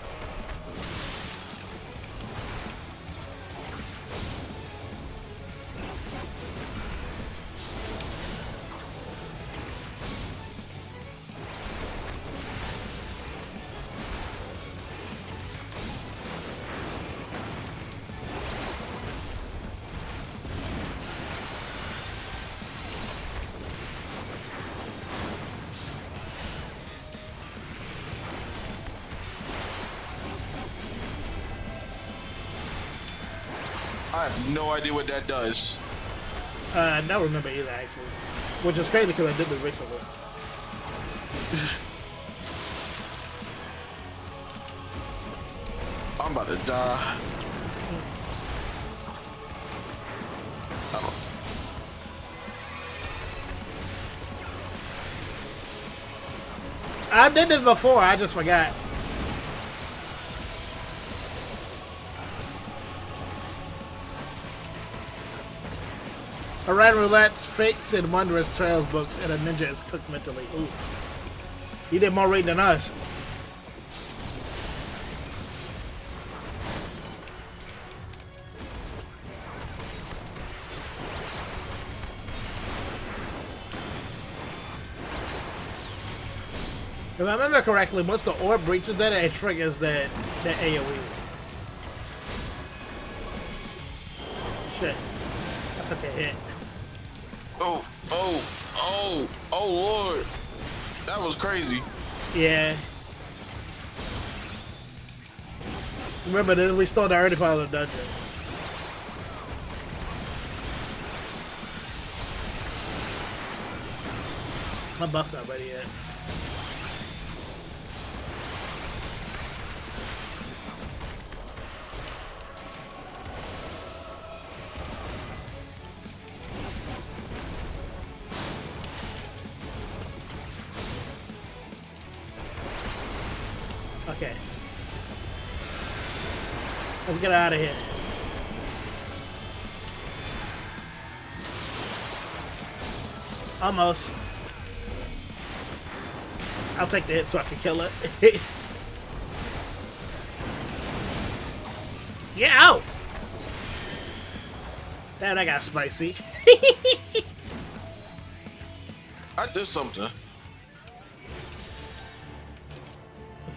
I have no idea what that does. I don't remember either, actually. Which is crazy because I did the recently. I'm about to die. I did this before, I just forgot. I ran roulette's Fates and Wondrous Trails books, and a ninja is cooked mentally. Ooh. You did more reading than us. If I remember correctly, once the orb breaches that, it triggers the AoE. Shit. I took a hit. Oh, Lord. That was crazy. Yeah. Remember, then we stole the early part of the dungeon. My buff's not ready yet. Okay. Let's get out of here. Almost. I'll take the hit so I can kill it. Get out! Damn, that got spicy. I did something.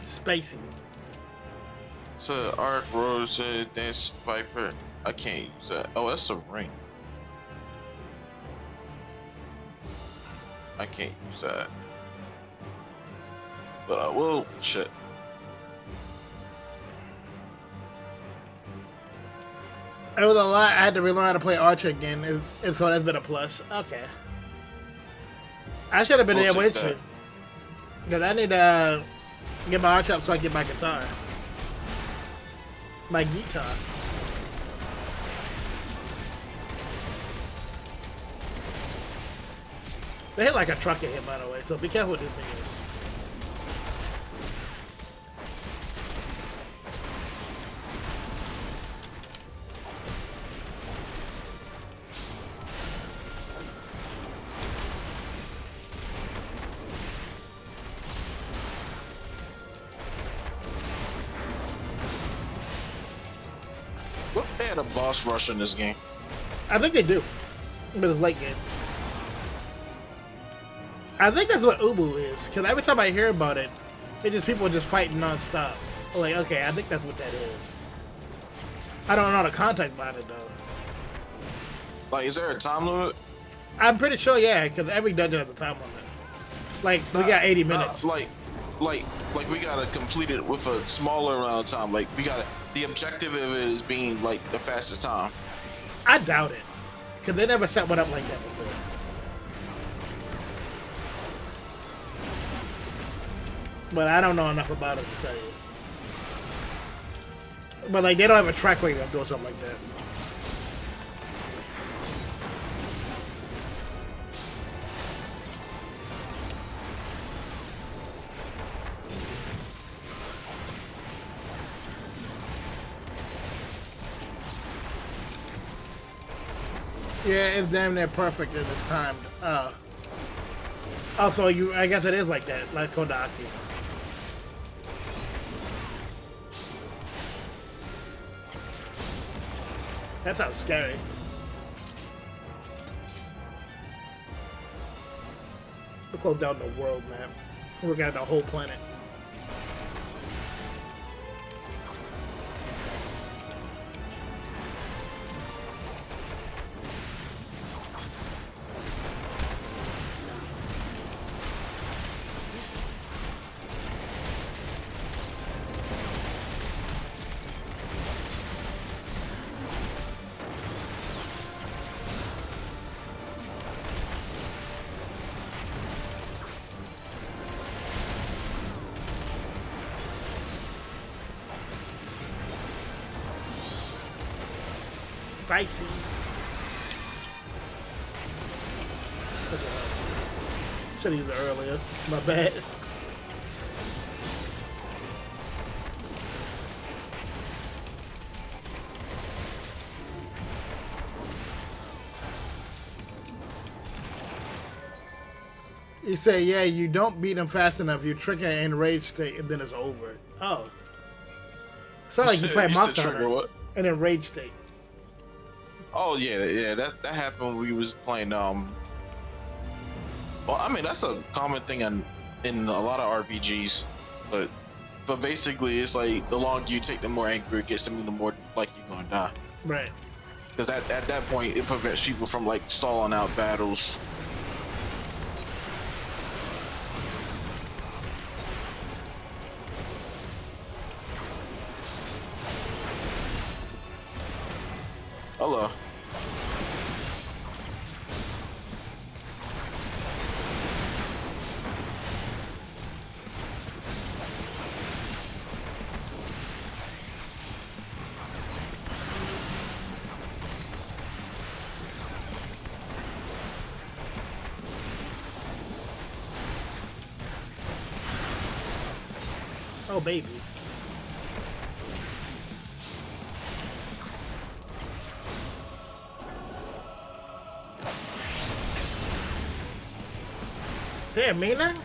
Spicy. So Arc Rose, Dance Viper. I can't use that. Oh, that's a ring. I can't use that. But I will. Shit. It was a lot. I had to relearn how to play Archer again, and so that's been a plus. Okay. I should have been there with you. Because I need Get my arch up so I can get my guitar. My guitar. They hit like a truck in here, by the way, so be careful with this thing is. What if they had a boss rush in this game? I think they do, but it's late game. I think that's what Ubu is, because every time I hear about it, it's just people just fighting non-stop. Like, okay, I think that's what that is. I don't know the context behind it, though. Like, is there a time limit? I'm pretty sure, yeah, because every dungeon has a time limit. Like, we got 80 minutes. Like we gotta complete it with a smaller amount of time. Like, we gotta. The objective of it is being like the fastest time. I doubt it, because they never set one up like that before. But I don't know enough about it to tell you. But like, they don't have a track record of doing something like that. Yeah, it's damn near perfect in this time. Also, I guess it is like that, like Kodaki. That sounds scary. We'll close down the world map. We're got the whole planet. Spicy. Should have used it earlier. My bad. You say, yeah, you don't beat him fast enough. You trick an enraged state, and then it's over. Oh. It's not like you play Monster Hunter in a rage state. Oh yeah, that happened when we was playing. Well, I mean that's a common thing in a lot of RPGs, but basically it's like the longer you take, the more angry it gets, and the more like you're gonna die. Right. Because at that point it prevents people from like stalling out battles. Hello. Oh, baby. Damn, Mina?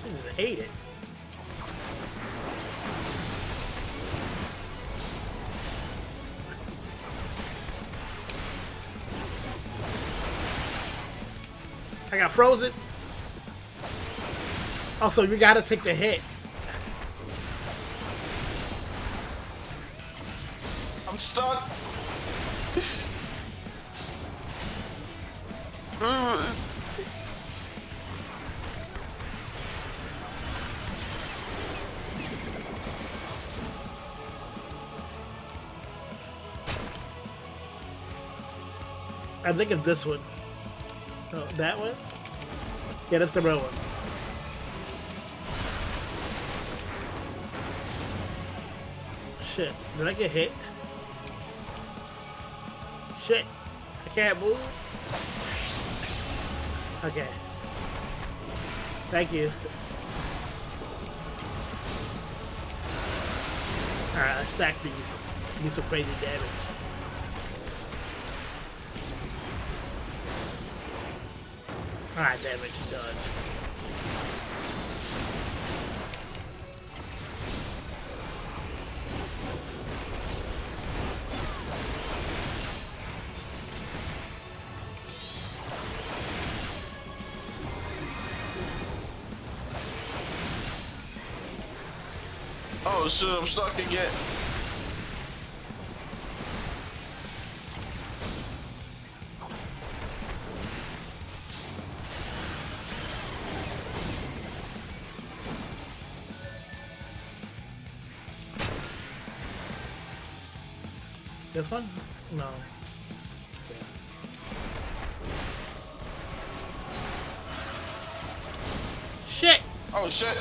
She just ate it. I got frozen. Also, you gotta take the hit. I'm stuck. I think it's this one. No, that one? Yeah, that's the real one. Shit. Did I get hit? Shit. I can't move. Okay. Thank you. Alright, let's stack these. Do some crazy damage. Alright, damage done. Oh shit, I'm stuck again. This one? No. Yeah. Shit! Oh shit!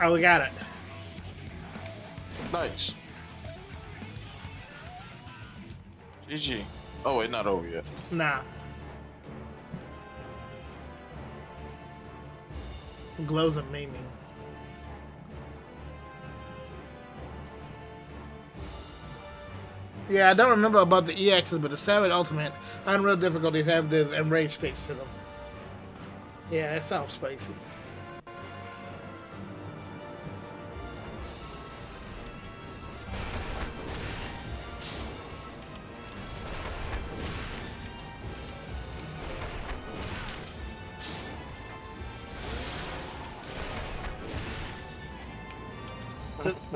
Oh, we got it. Nice. GG. Oh wait, not over yet. Nah. Glows and maiming. Yeah, I don't remember about the EXs, but the Savage Ultimate Unreal difficulties have this enraged states to them. Yeah, it sounds spicy.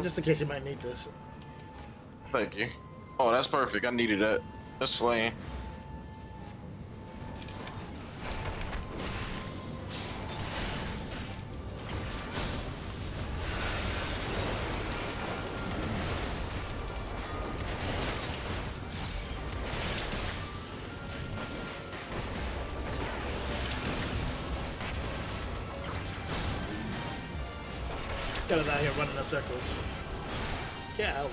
Just in case you might need this. Thank you. Oh, that's perfect. I needed that. That's slaying. Get it out here running in circles. Get out.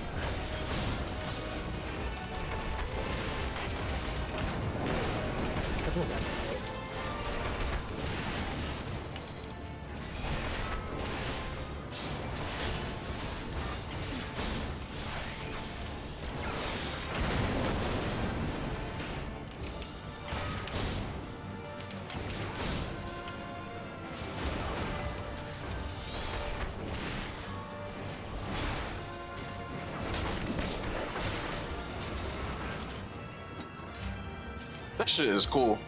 That shit is cool.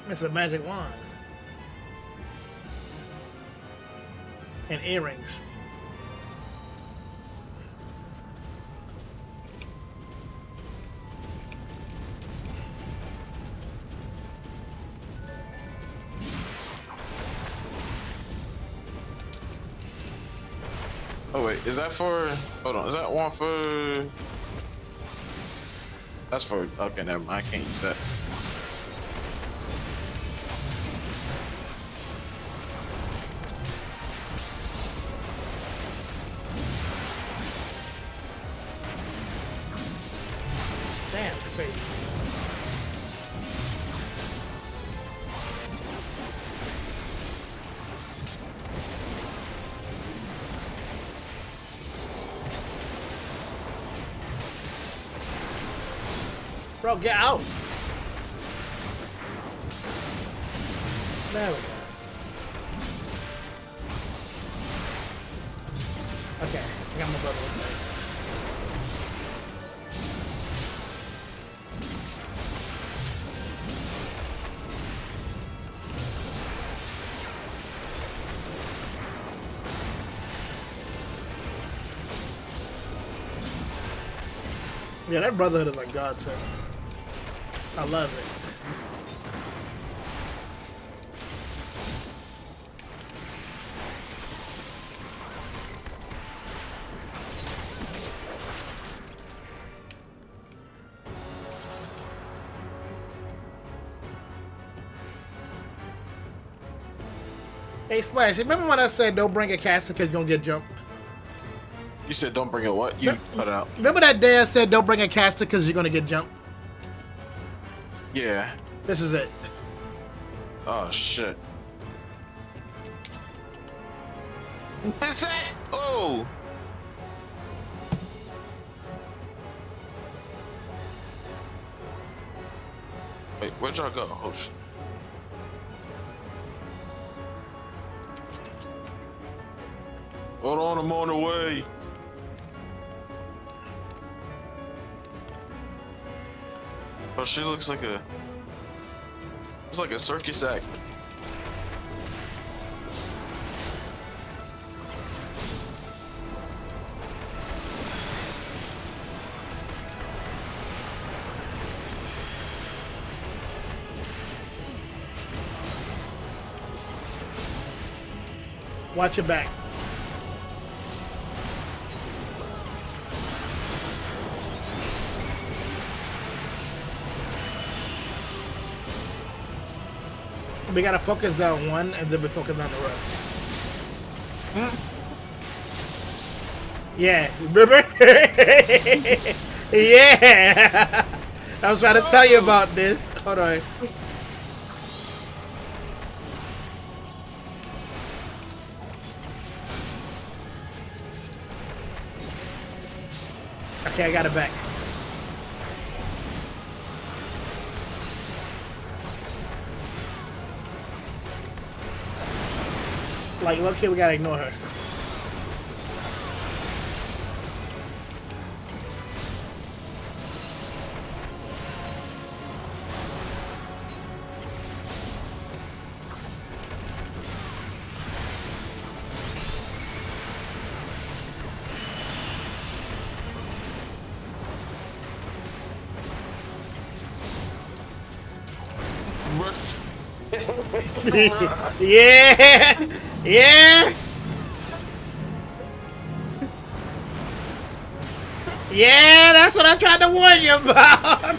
It's a magic wand. And earrings. Oh wait, is that for? Hold on, is that one for? That's for. Okay, never mind. I can't use that. Damn, it's crazy. Bro, get out! There we go. Okay, I got my brother with me. Yeah, that Brotherhood is like godsend. I love it. Hey Splash, remember when I said don't bring a caster because you're gonna get jumped? You said don't bring it what? You cut out. Remember that day I said don't bring a caster because you're gonna get jumped? Yeah. This is it. Oh shit. What's that? Oh. Wait, where'd y'all go? Oh shit. Hold on, I'm on the way. Oh, she looks like a... It's like a circus act. Watch your back. We gotta focus down one and then we focus on the rest. Yeah, remember? Yeah! I was trying to tell you about this. Hold on. Okay, I got it back. Like, okay, we gotta ignore her. Yeah! Yeah! Yeah, that's what I tried to warn you about!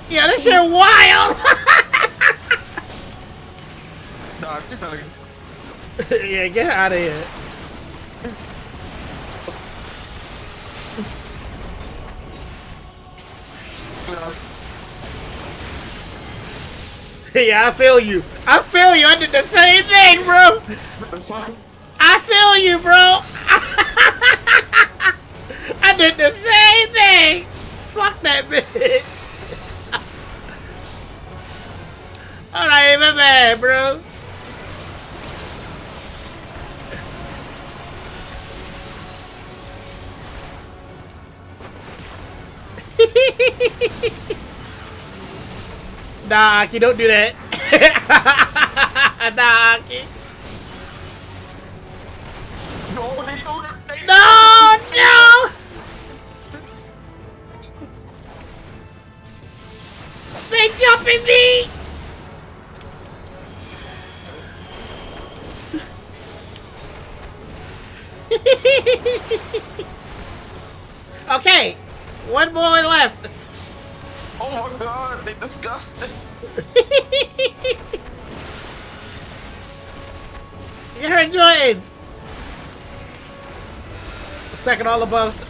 Yeah, this shit wild! Yeah, get out of here. Yeah, I feel you. I feel you. I did the same thing, bro. I feel you, bro. I did the same thing. Fuck that bitch. I'm not even mad, bro. Nah, Aki, don't do that. Nah, Aki. No, no! They jumping me! Okay, one more left. Oh my god, they disgusting. Stacking all the buffs.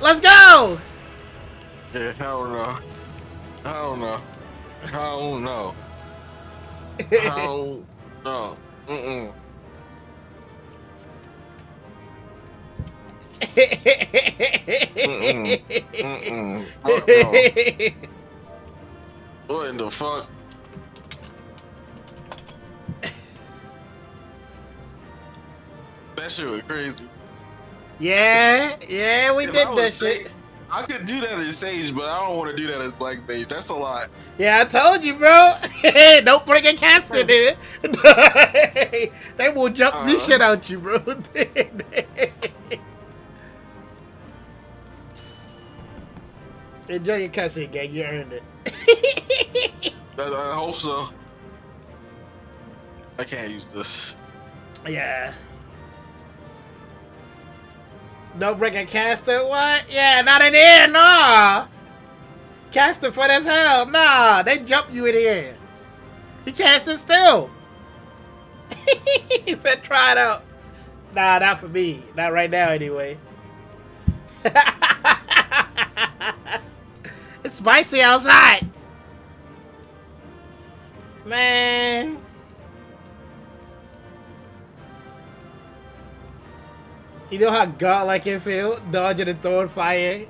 Let's go! Yeah, I don't know. I don't know. I don't know. I don't know. Mm-mm. Mm-mm. Mm-mm. Fuck no. What in the fuck? That shit was crazy. Yeah, we If did I that was shit. Sage, I could do that as Sage, but I don't want to do that as Black Mage. That's a lot. Yeah, I told you, bro. Don't bring a caster, dude. They will jump this shit out you, bro. Enjoy your cussing, gang. You earned it. I hope so. I can't use this. Yeah. Don't bring a caster? What? Yeah, not in here, nah. Caster fun as hell. Nah, they jump you in the air. He casting still. He said try it out. Nah, not for me. Not right now, anyway. It's spicy outside. Man. You know how godlike it feel? Dodging and throwing fire.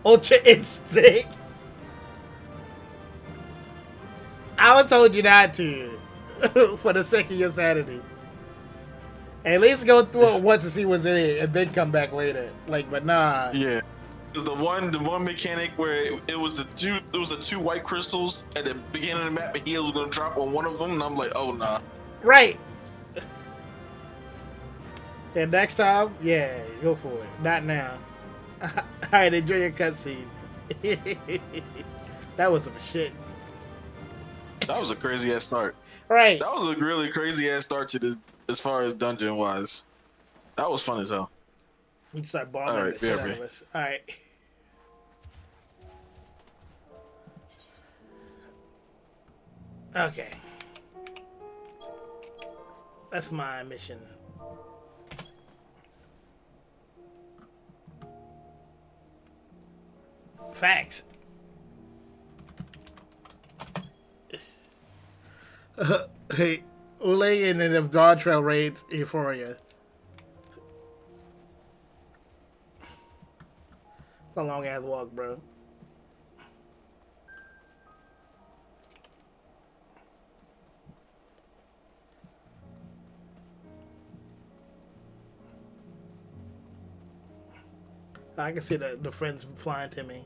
Ultra instinct. I was told you not to. For the sake of your sanity. At least go through it once to see what's in it and then come back later. Like, but nah. Yeah. Because the one mechanic where it was the two white crystals at the beginning of the map and he was gonna drop on one of them, and I'm like, oh nah. Right. And next time, yeah, go for it. Not now. Alright, enjoy your cutscene. That was some shit. That was a crazy ass start. Right. That was a really crazy ass start to this as far as dungeon wise. That was fun as hell. We can start bombing the shit out of us. Alright. Okay. That's my mission. Facts. Hey, Ule and the Dawn Trail raids Euphoria. It's a long ass walk, bro. I can see the friends flying to me.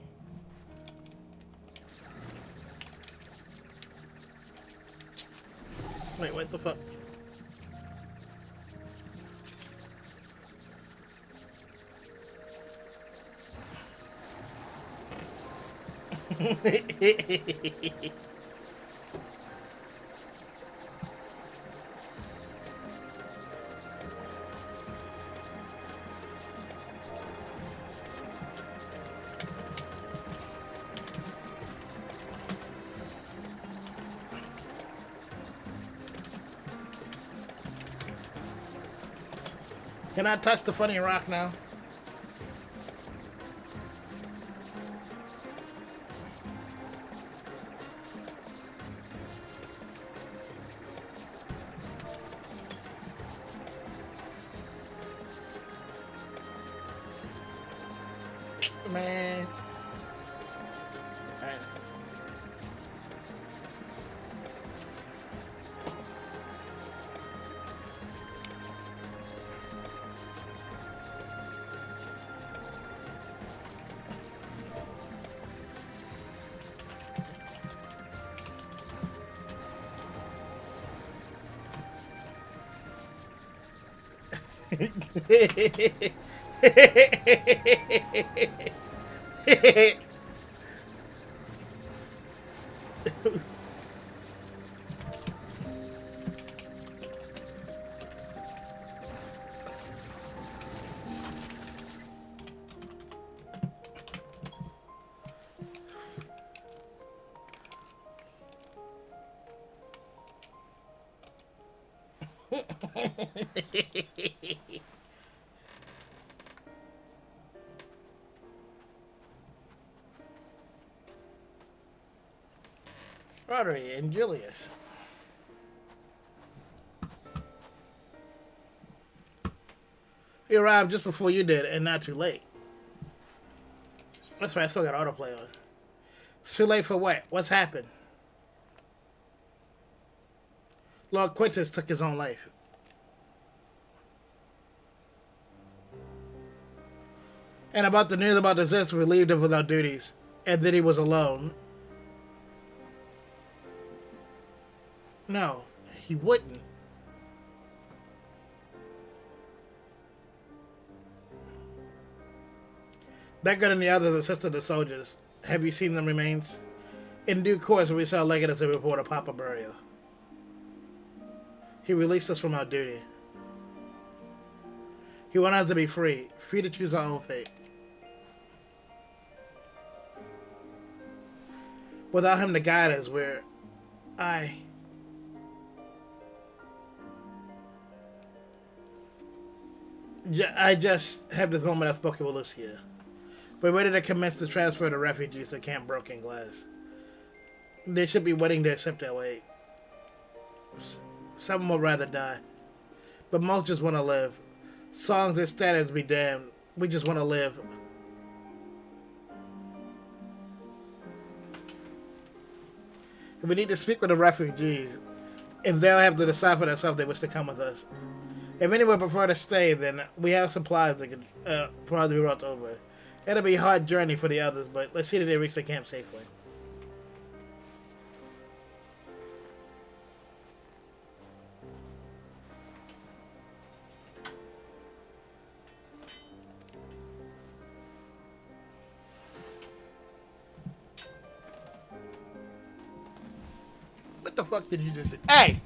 Wait, what the fuck? Can I touch the funny rock now? Man. All right. Rodri and Julius. We arrived just before you did, and not too late. That's right, I still got autoplay on. It's too late for what? What's happened? Lord Quintus took his own life. And about the news about the Zits relieved him of our duties, and then he was alone. No, he wouldn't. Deckard and the others assisted the soldiers. Have you seen the remains? In due course, we saw Legatus report a Papa burial. He released us from our duty. He wanted us to be free to choose our own fate. Without him to guide us, I just have this moment I've spoken with Lucia. We're ready to commence the transfer of the refugees to Camp Broken Glass. They should be waiting to accept their way. Some would rather die, but most just want to live. Songs and status be damned. We just want to live. We need to speak with the refugees. If they'll have to decide for themselves they wish to come with us. If anyone prefer to stay, then we have supplies that could probably be brought over. It'll be a hard journey for the others, but let's see that they reach the camp safely. What the fuck did you just do? Hey!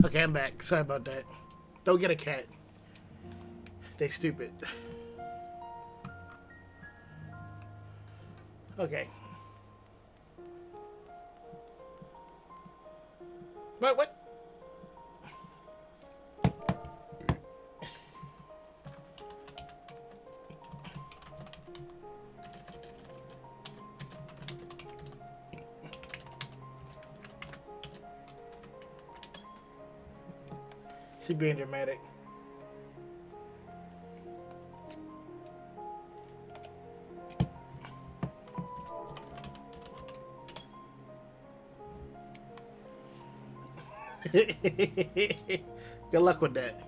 Okay, I'm back. Sorry about that. Don't get a cat. They stupid. Okay. What? She being dramatic. Good luck with that.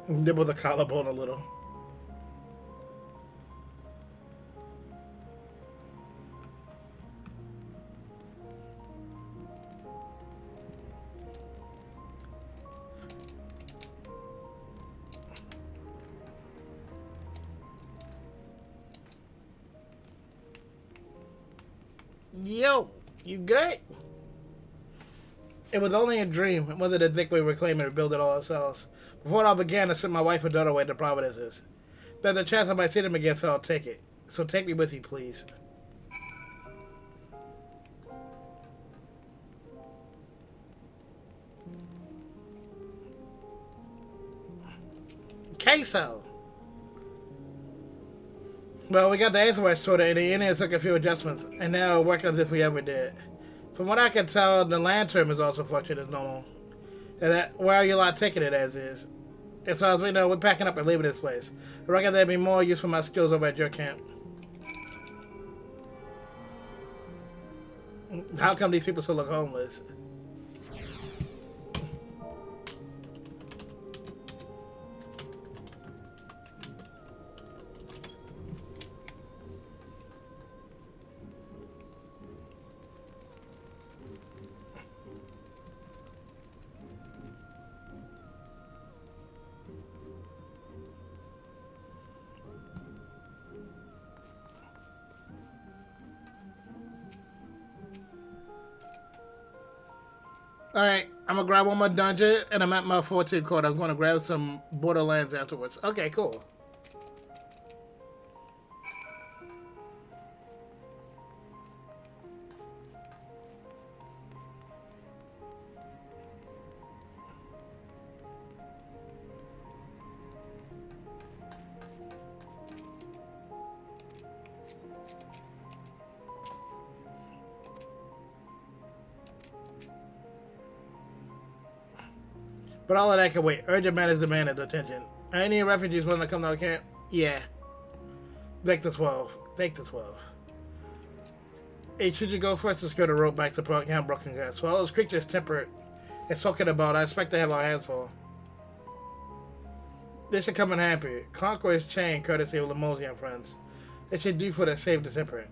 Nibble the collarbone a little. Yo, you good? It was only a dream. I wanted to think we were claiming to build it all ourselves. Before it all began, I sent my wife and daughter away to Providences. There's a chance I might see them again, so I'll take it. So take me with you, please. Queso. Well, we got the Aetherwise sorted, and the Indians took a few adjustments, and now it works as if we ever did. From what I can tell, the lantern is also functioning as normal. And that, where are you lot taking it as is? As far as we know, we're packing up and leaving this place. I reckon there'd be more use for my skills over at your camp. How come these people still look homeless? Alright, I'm gonna grab one more dungeon, and I'm at my 14 code. I'm gonna grab some Borderlands afterwards. Okay, cool. But all of that can wait. Urgent matters demanded attention. Any refugees want to come to our camp? Yeah. Vector 12. Vector 12. Hey, should you go first to secure the rope back to Camp Broken Glass? Well, those creatures temperate and talking about. I expect to have our hands full. This should come in handy. Conqueror's chain, courtesy of Limosian and friends. It should do for the save the temperate.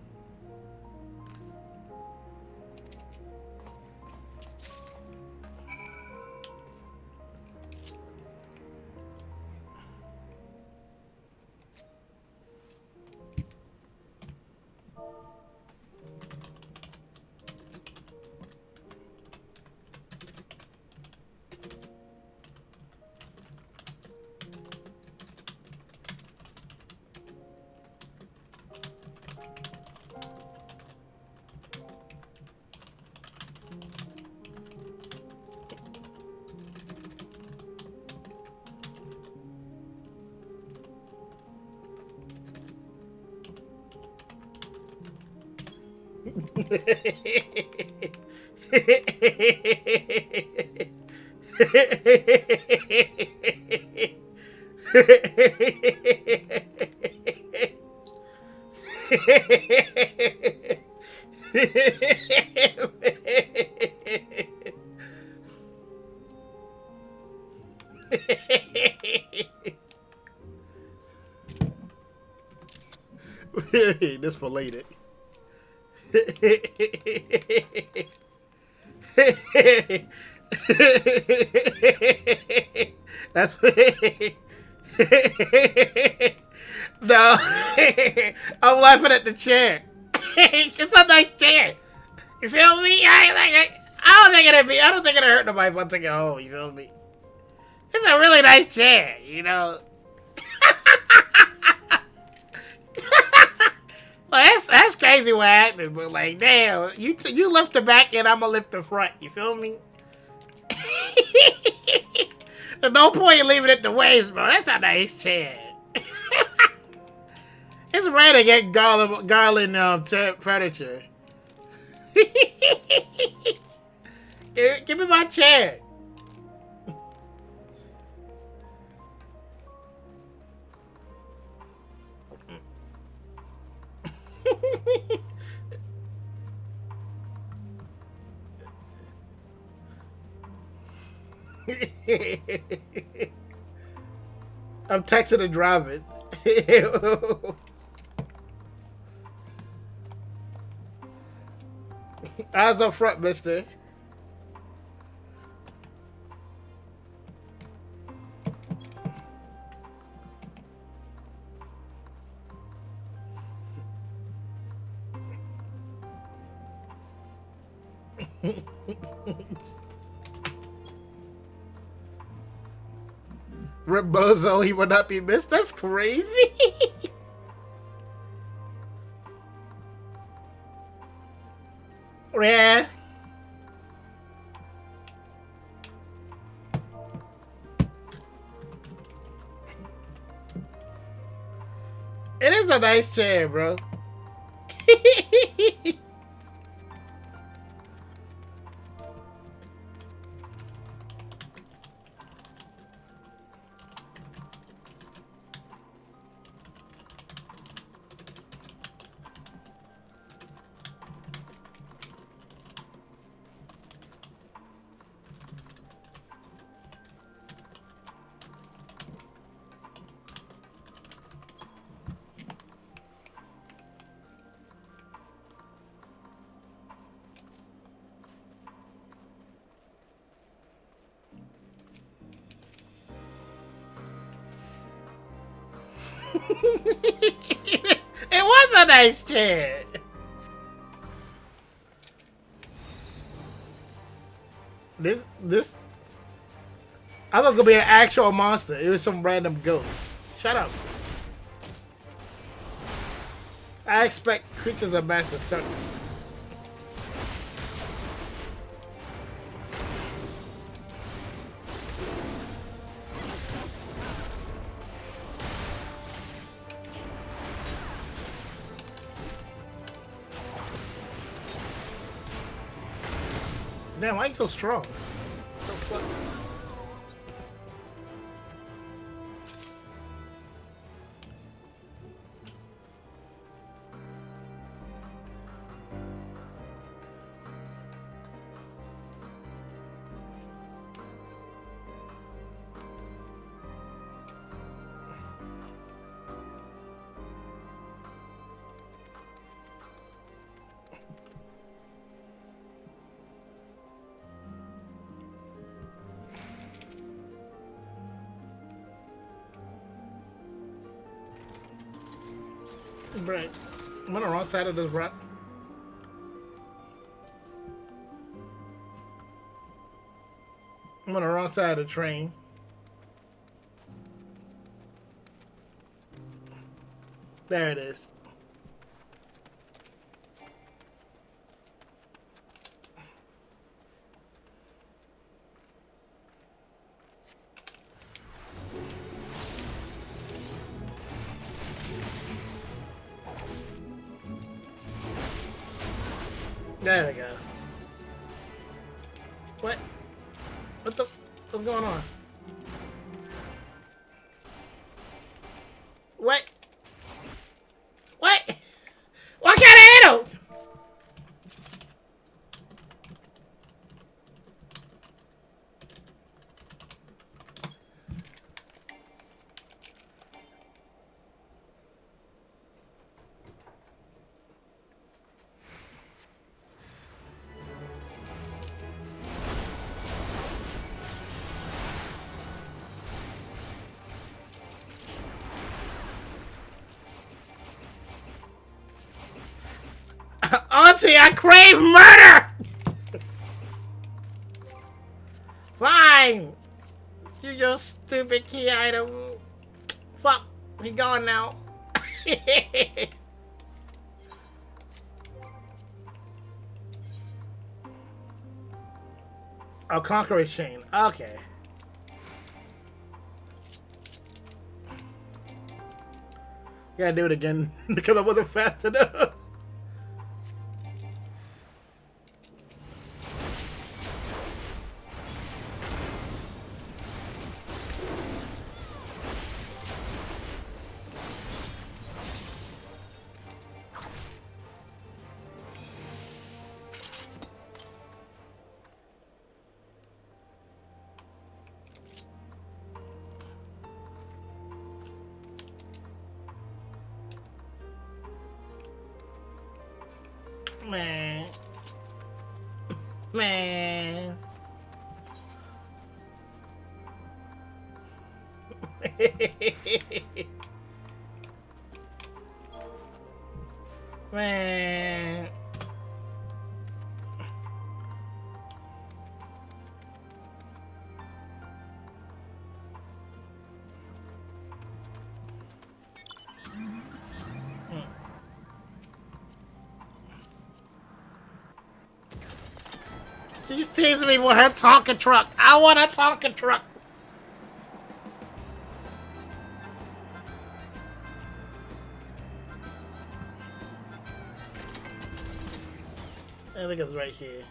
This related. That's No, I'm laughing at the chair. It's a nice chair. You feel me? I don't think it'll hurt nobody if I take it home. You feel me? It's a really nice chair, you know. Well, that's crazy what happened, but like, damn, you lift the back and I'm gonna lift the front. You feel me? There's no point in leaving it the waist, bro. That's a nice chair. It's rare to get garland furniture. Give me my chair. I'm texting and driving. Eyes up front, mister. Rebozo, he would not be missed. That's crazy. Yeah. It is a nice chair, bro. It was a nice chair. This I thought it was gonna be an actual monster. It was some random ghost. Shut up. I expect creatures of mass destruction. Damn, why are you so strong? What the fuck? Right. I'm on the wrong side of this rock. I'm on the wrong side of the train. There it is. There we go. What? What's going on? What? What? What kind of animal? Auntie, I crave murder! Fine! You your stupid key item. Fuck, he gone now. Oh, Conqueror Chain. Okay. Gotta do it again because I wasn't fast enough. Man. Man. Man. She's teasing me with her Tonka truck. I want a Tonka truck. I think it's right here.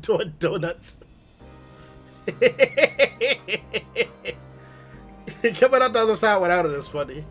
Doing donuts. Coming out the other side without it is funny.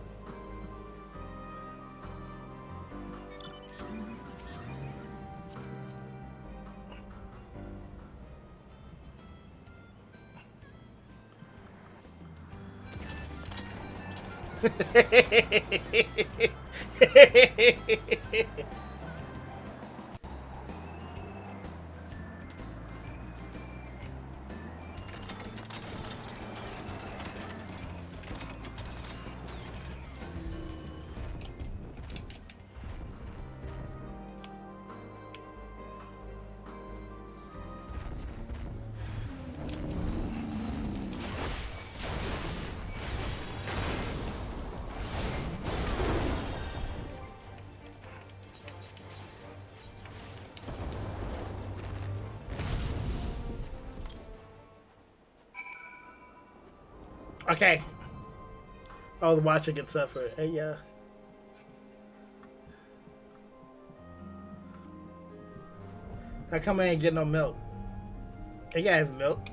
Okay. Oh, the watcher can suffer. Hey, yeah. How come I ain't getting no milk? Hey, guys, milk.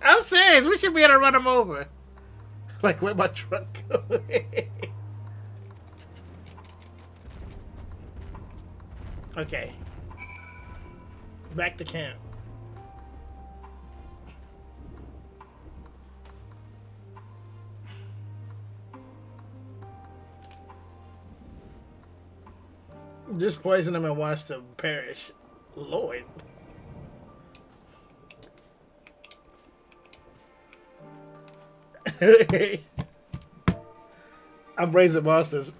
I'm serious. We should be able to run him over. Like, where my truck go? Okay. Back to camp. Just poison him and watch them perish. Lord. I'm raising monsters.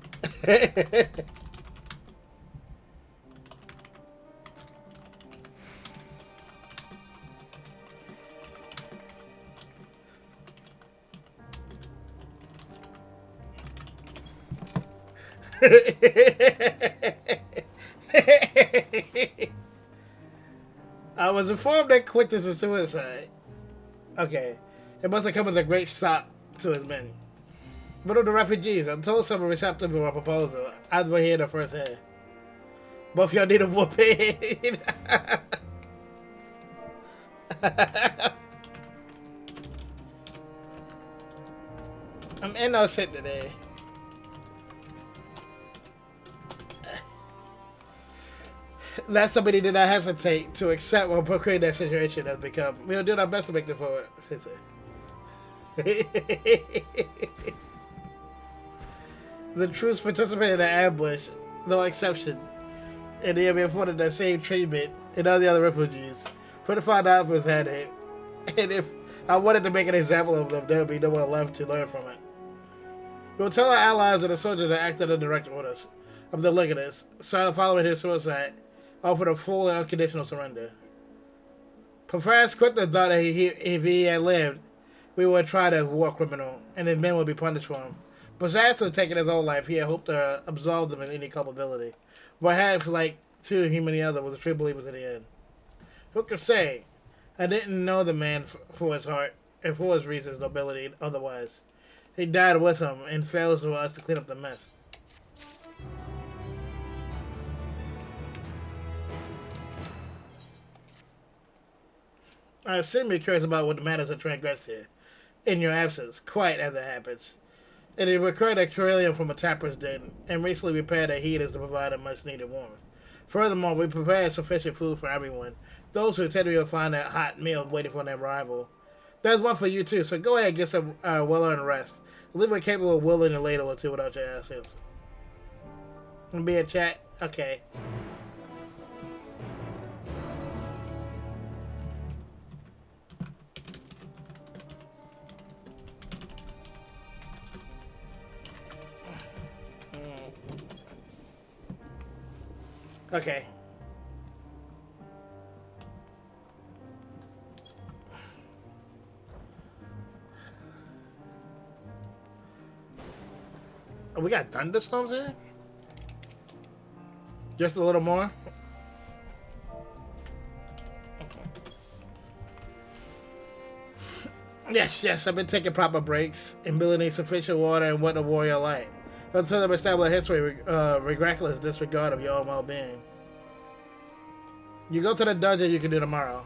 I was informed that Quintus is suicide. Okay. It must have come as a great shock to his men. But of the refugees, I'm told some are receptive to our proposal. I'd be here the first hand. Both y'all need a whooping. I'm innocent today. That's somebody did not hesitate to accept or portray that situation has become. We'll do our best to make it forward. The troops participated in the ambush, no exception, and they have been afforded the same treatment in all the other refugees. 25 hours had it, and if I wanted to make an example of them, there would be no one left to learn from it. We'll tell our allies and the soldiers that acted under direct orders of the Legatus, started following his suicide, offered a full and unconditional surrender. Professor Quintus thought that if he had lived, we would try the war criminal, and his men would be punished for him. Besides to taking his own life, he had hoped to absolve them of any culpability. Perhaps, like too many others, was a true believer in the end. Who could say? I didn't know the man for his heart, and for his reasons, nobility, and otherwise. He died with him, and fails for us to clean up the mess. I assume you're curious about what the matters have transgressed here, in your absence, quite as it happens. It had recovered a Corellium from a tapper's den, and recently repaired a heaters to provide a much-needed warmth. Furthermore, we prepared sufficient food for everyone. Those who attend will find a hot meal waiting for their arrival. There's one for you too, so go ahead and get some well-earned rest. Leave me capable of willing a ladle or two without your asses. Gonna be a chat? Okay. Okay. Oh, we got thunderstorms here? Just a little more? Yes, I've been taking proper breaks and building sufficient water and what a warrior like. Until I've established a history regardless disregard of your own well-being. You go to the dungeon you can do tomorrow.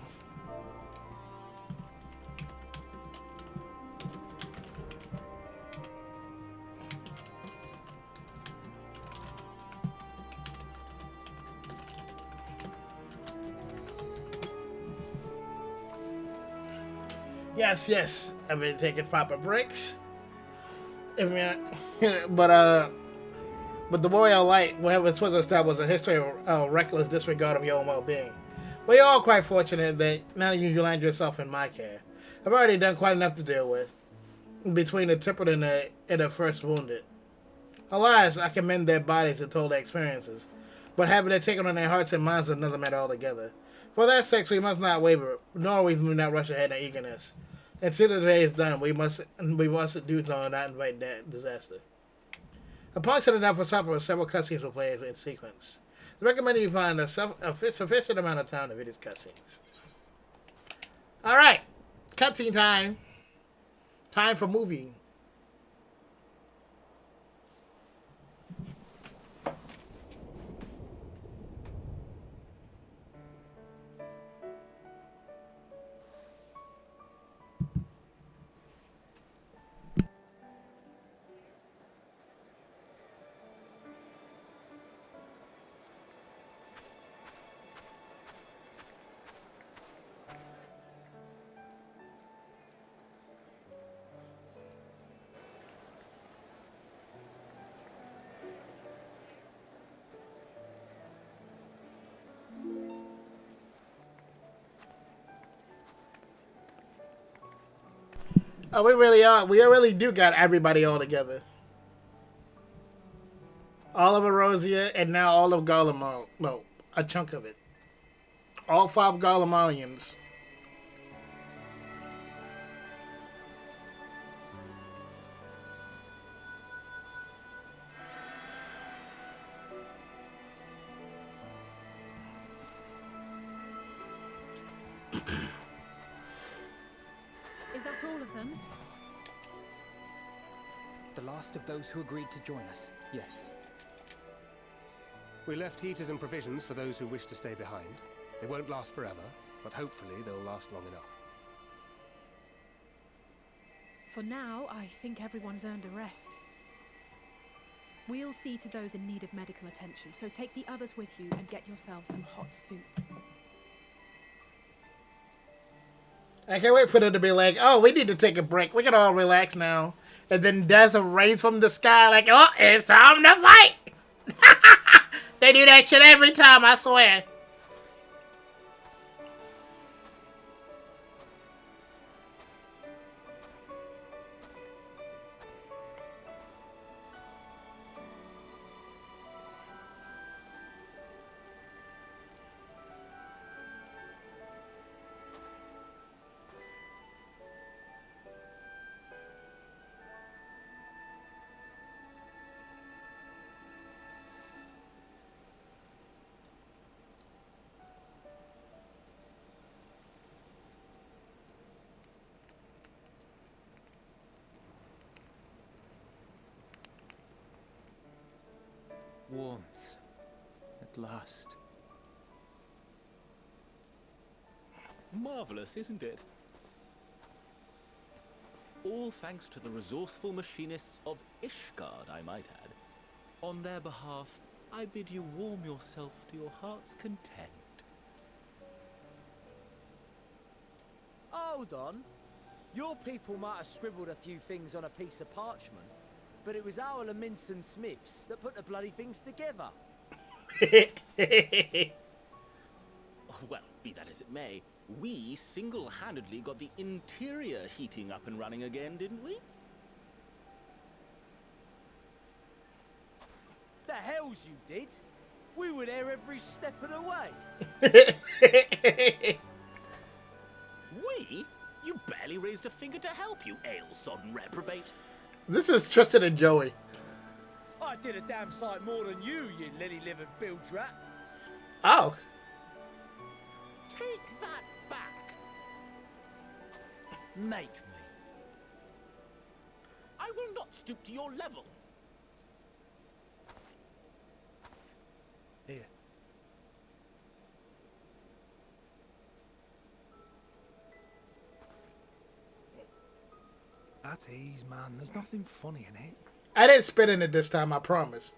Yes, I've been taking proper breaks. I mean, but the warrior light, whatever it's supposed to establish a history of reckless disregard of your own well-being. We're all quite fortunate that now you land yourself in my care. I've already done quite enough to deal with, between the tempered and the first wounded. Alas, I commend their bodies and told their experiences, but having it taken on their hearts and minds is another matter altogether. For that sake, we must not waver, nor we must not rush ahead in eagerness. Until the day is done, we must do so and not invite that disaster. Upon setting down for supper, several cutscenes will play in sequence. I recommend you find a sufficient amount of time to view these cutscenes. Alright, cutscene time. Time for movie. Oh, we really are. We really do got everybody all together. All of Erosia and now all of Garlemald. Well, a chunk of it. All 5 Garlemaldians. Is that all of them? The last of those who agreed to join us, yes. We left heaters and provisions for those who wish to stay behind. They won't last forever, but hopefully they'll last long enough. For now, I think everyone's earned a rest. We'll see to those in need of medical attention, so take the others with you and get yourselves some hot soup. I can't wait for them to be like, oh, we need to take a break. We can all relax now. And then death rains from the sky like, oh, it's time to fight. They do that shit every time, I swear. Warmth. At last. Marvelous, isn't it? All thanks to the resourceful machinists of Ishgard, I might add. On their behalf, I bid you warm yourself to your heart's content. Hold on. Your people might have scribbled a few things on a piece of parchment, but it was our Leminson Smiths that put the bloody things together. Well, be that as it may, we single-handedly got the interior heating up and running again, didn't we? The hells you did! We were there every step of the way. We? You barely raised a finger to help, you ale-sodden reprobate. This is Tristan and Joey. I did a damn sight more than you lily-livered bilge rat. Oh. Take that back. Make me. I will not stoop to your level. Here. At ease, man. There's nothing funny in it. I didn't spit in it this time, I promise.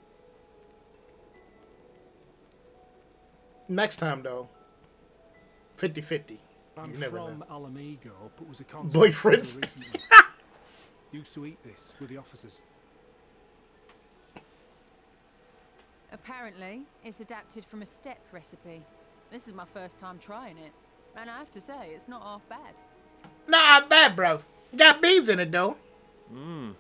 Next time, though. 50-50. I'm You never from know. Alamego, but was a consul Boyfriends. recently. Used to eat this with the officers. Apparently, it's adapted from a steppe recipe. This is my first time trying it, and I have to say, it's not half bad. Not bad, bro. It got beans in it, though. Mmm.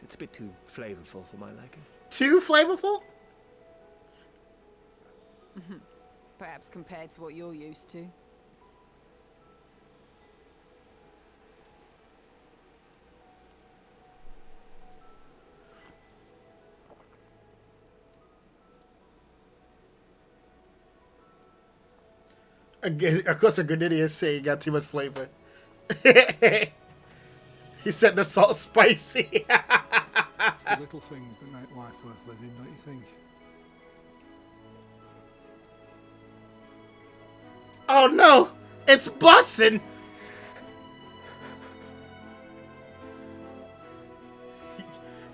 It's a bit too flavorful for my liking. Too flavorful? Perhaps compared to what you're used to. Again, of course, a Grenadier say he got too much flavor. He said the salt spicy. It's the little things that make life worth living, don't you think? Oh no! It's bussin'!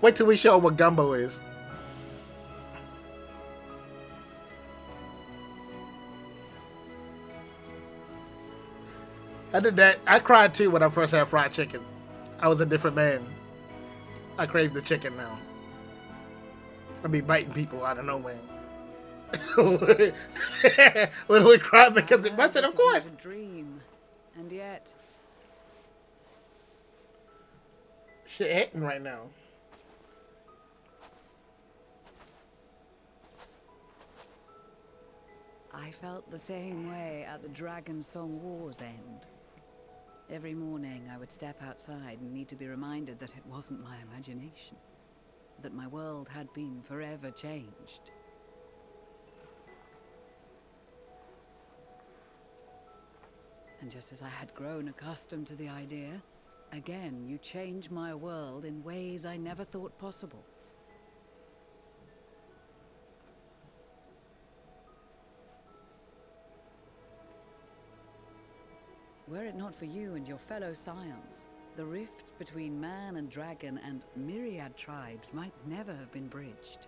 Wait till we show what gumbo is. I did that. I cried too when I first had fried chicken. I was a different man. I crave the chicken now. I be biting people out of nowhere. Literally cried because it busted, of course. A dream, and yet Shit hitting right now. I felt the same way at the Dragon Song War's end. Every morning I would step outside and need to be reminded that it wasn't my imagination, that my world had been forever changed. And just as I had grown accustomed to the idea, again you change my world in ways I never thought possible. Were it not for you and your fellow scions, the rifts between man and dragon and myriad tribes might never have been bridged.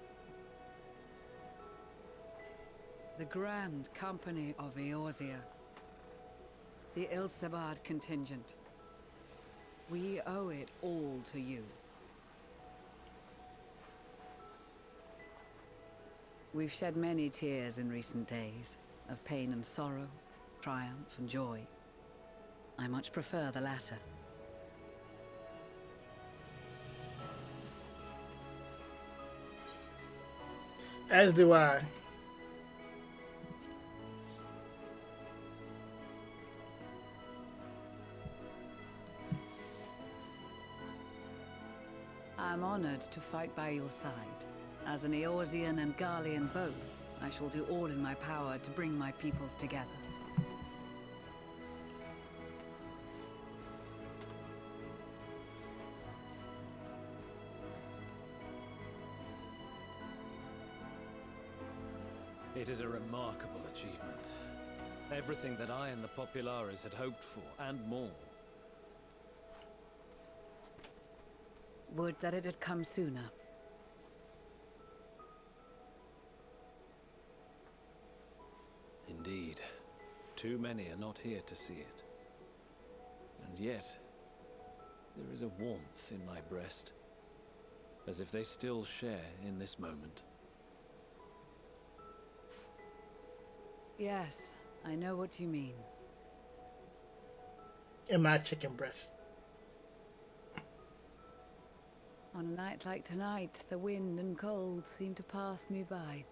The Grand Company of Eorzea. The Ilsabard contingent. We owe it all to you. We've shed many tears in recent days, of pain and sorrow, triumph and joy. I much prefer the latter. As do I. I'm honored to fight by your side. As an Eorzean and Garlean both, I shall do all in my power to bring my peoples together. It is a remarkable achievement. Everything that I and the Populares had hoped for, and more. Would that it had come sooner. Indeed. Too many are not here to see it. And yet, there is a warmth in my breast, as if they still share in this moment. Yes, I know what you mean. In my chicken breast. On a night like tonight, the wind and cold seem to pass me by.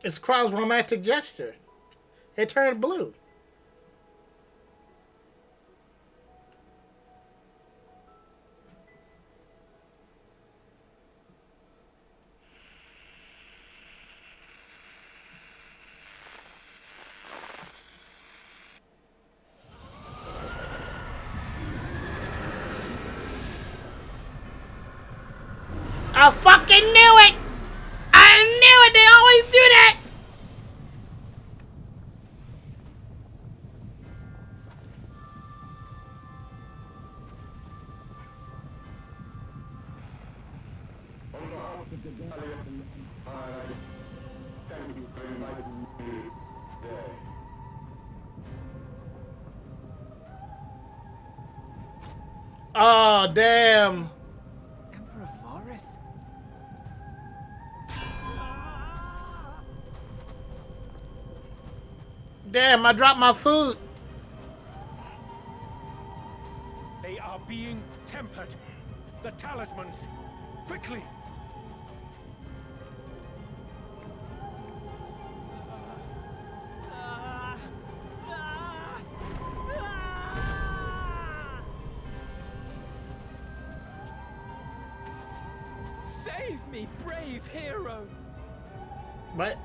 It's Krau's romantic gesture. It turned blue. I fucking knew it! I knew it! They always do that! Oh, damn. Emperor Varys? Damn, I dropped my food. They are being tempered. The talismans. Quickly! Save me, brave hero! What?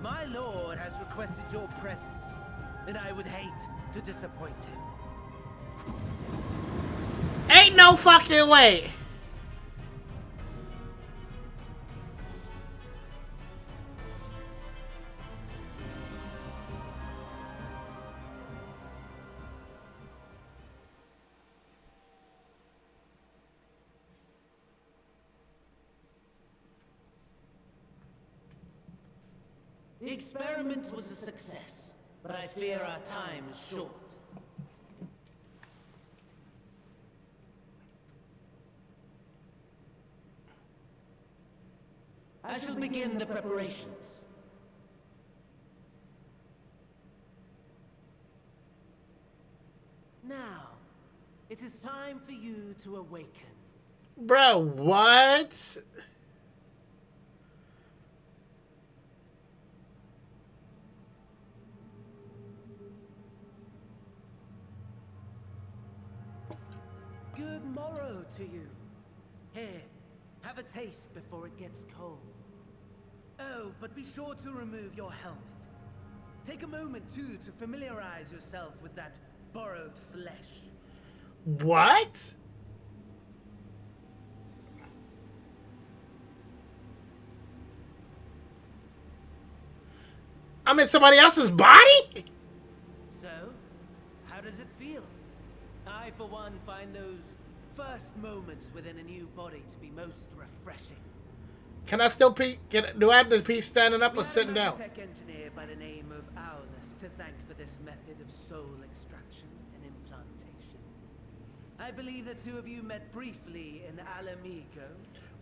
My lord has requested your presence, and I would hate to disappoint him. Ain't no fucking way. The experiment was a success, but I fear our time is short. I shall begin the preparations. Now, it is time for you to awaken. Bro, what? tomorrow to you. Here, have a taste before it gets cold. Oh, but be sure to remove your helmet. Take a moment, too, to familiarize yourself with that borrowed flesh. What? I'm in somebody else's body? So, how does it feel? I, for one, find those first moments within a new body to be most refreshing. Can I still pee? Do I have to pee standing up or sitting down? We have a tech engineer by the name of Aulus to thank for this method of soul extraction and implantation. I believe the two of you met briefly in Alamigo.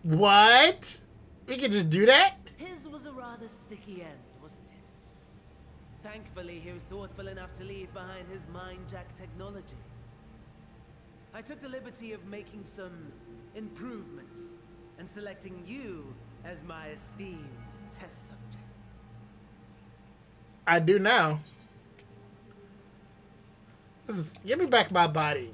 What? We can just do that? His was a rather sticky end, wasn't it? Thankfully, he was thoughtful enough to leave behind his mind-jack technology. I took the liberty of making some improvements and selecting you as my esteemed test subject. I do now. Give me back my body.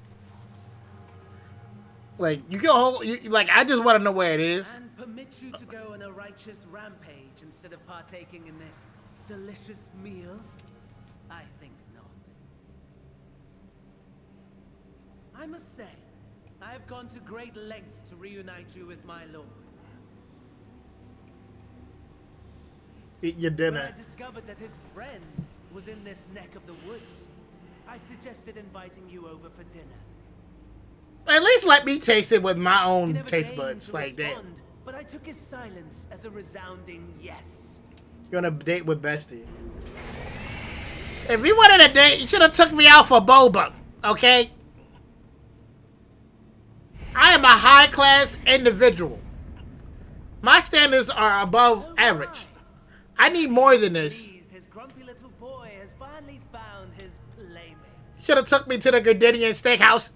Like, you can hold, like, I just want to know where it is. And permit you to go on a righteous rampage instead of partaking in this delicious meal? I think not. I must say, I have gone to great lengths to reunite you with my lord. Eat your dinner. When I discovered that his friend was in this neck of the woods, I suggested inviting you over for dinner. At least let me taste it with my own taste buds like that. But I took his silence as a resounding yes. You're on a date with Bestie. If you wanted a date, you should have took me out for boba, okay? I am a high-class individual. My standards are above average. I need more than this. His grumpy little boy has finally found his playmate. Should have took me to the Gardenian Steakhouse.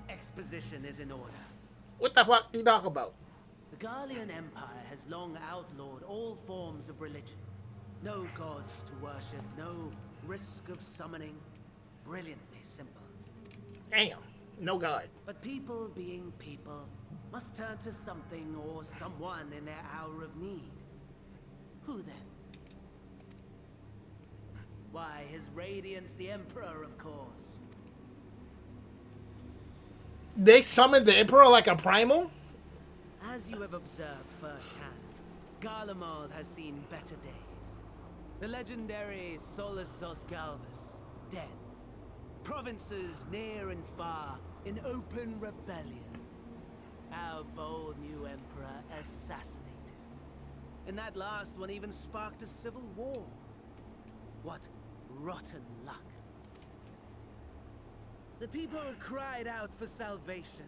Exposition is in order. What the fuck you talking about? The Garlean Empire has long outlawed all forms of religion. No gods to worship, no risk of summoning. Brilliantly simple. Damn, no god. But people being people must turn to something or someone in their hour of need. Who then? Why, His Radiance the Emperor, of course. They summoned the Emperor like a primal? As you have observed firsthand, Garlemald has seen better days. The legendary Solus Osgalvus, dead. Provinces near and far in open rebellion. Our bold new emperor assassinated. And that last one even sparked a civil war. What rotten luck. The people cried out for salvation.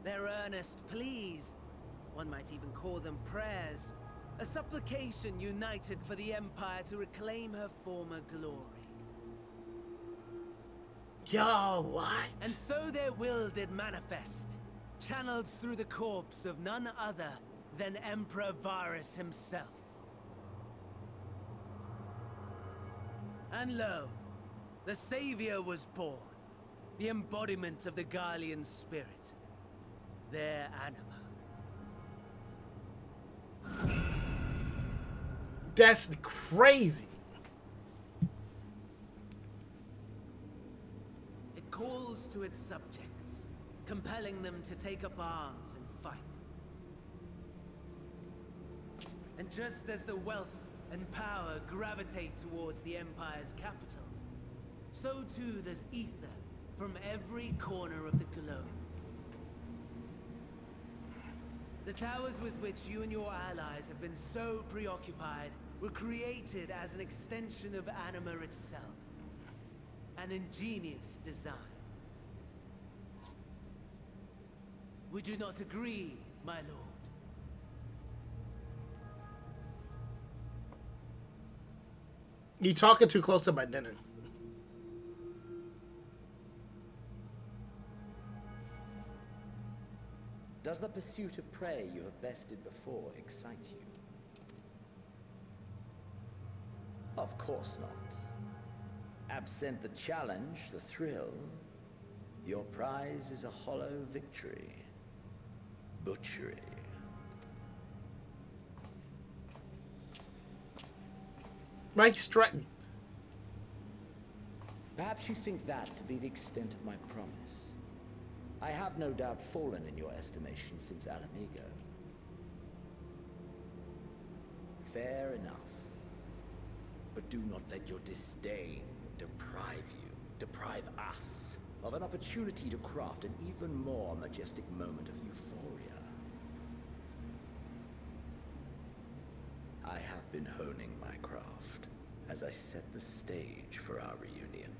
Their earnest pleas, one might even call them prayers, a supplication united for the Empire to reclaim her former glory. Yo, what? And so their will did manifest, channeled through the corpse of none other than Emperor Varus himself. And lo, the Savior was born, the embodiment of the Garlean spirit, their anima. That's crazy. It calls to its subjects, compelling them to take up arms and fight. And just as the wealth and power gravitate towards the Empire's capital, so too does ether from every corner of the globe. The towers with which you and your allies have been so preoccupied were created as an extension of Anima itself. An ingenious design. Would you not agree, my lord? You talking too close to my dinner. Does the pursuit of prey you have bested before excite you? Of course not. Absent the challenge, the thrill, your prize is a hollow victory. Butchery. Mike Stratton. Perhaps you think that to be the extent of my promise. I have no doubt fallen in your estimation since Alamigo. Fair enough. But do not let your disdain deprive us of an opportunity to craft an even more majestic moment of euphoria. I have been honing my craft as I set the stage for our reunion.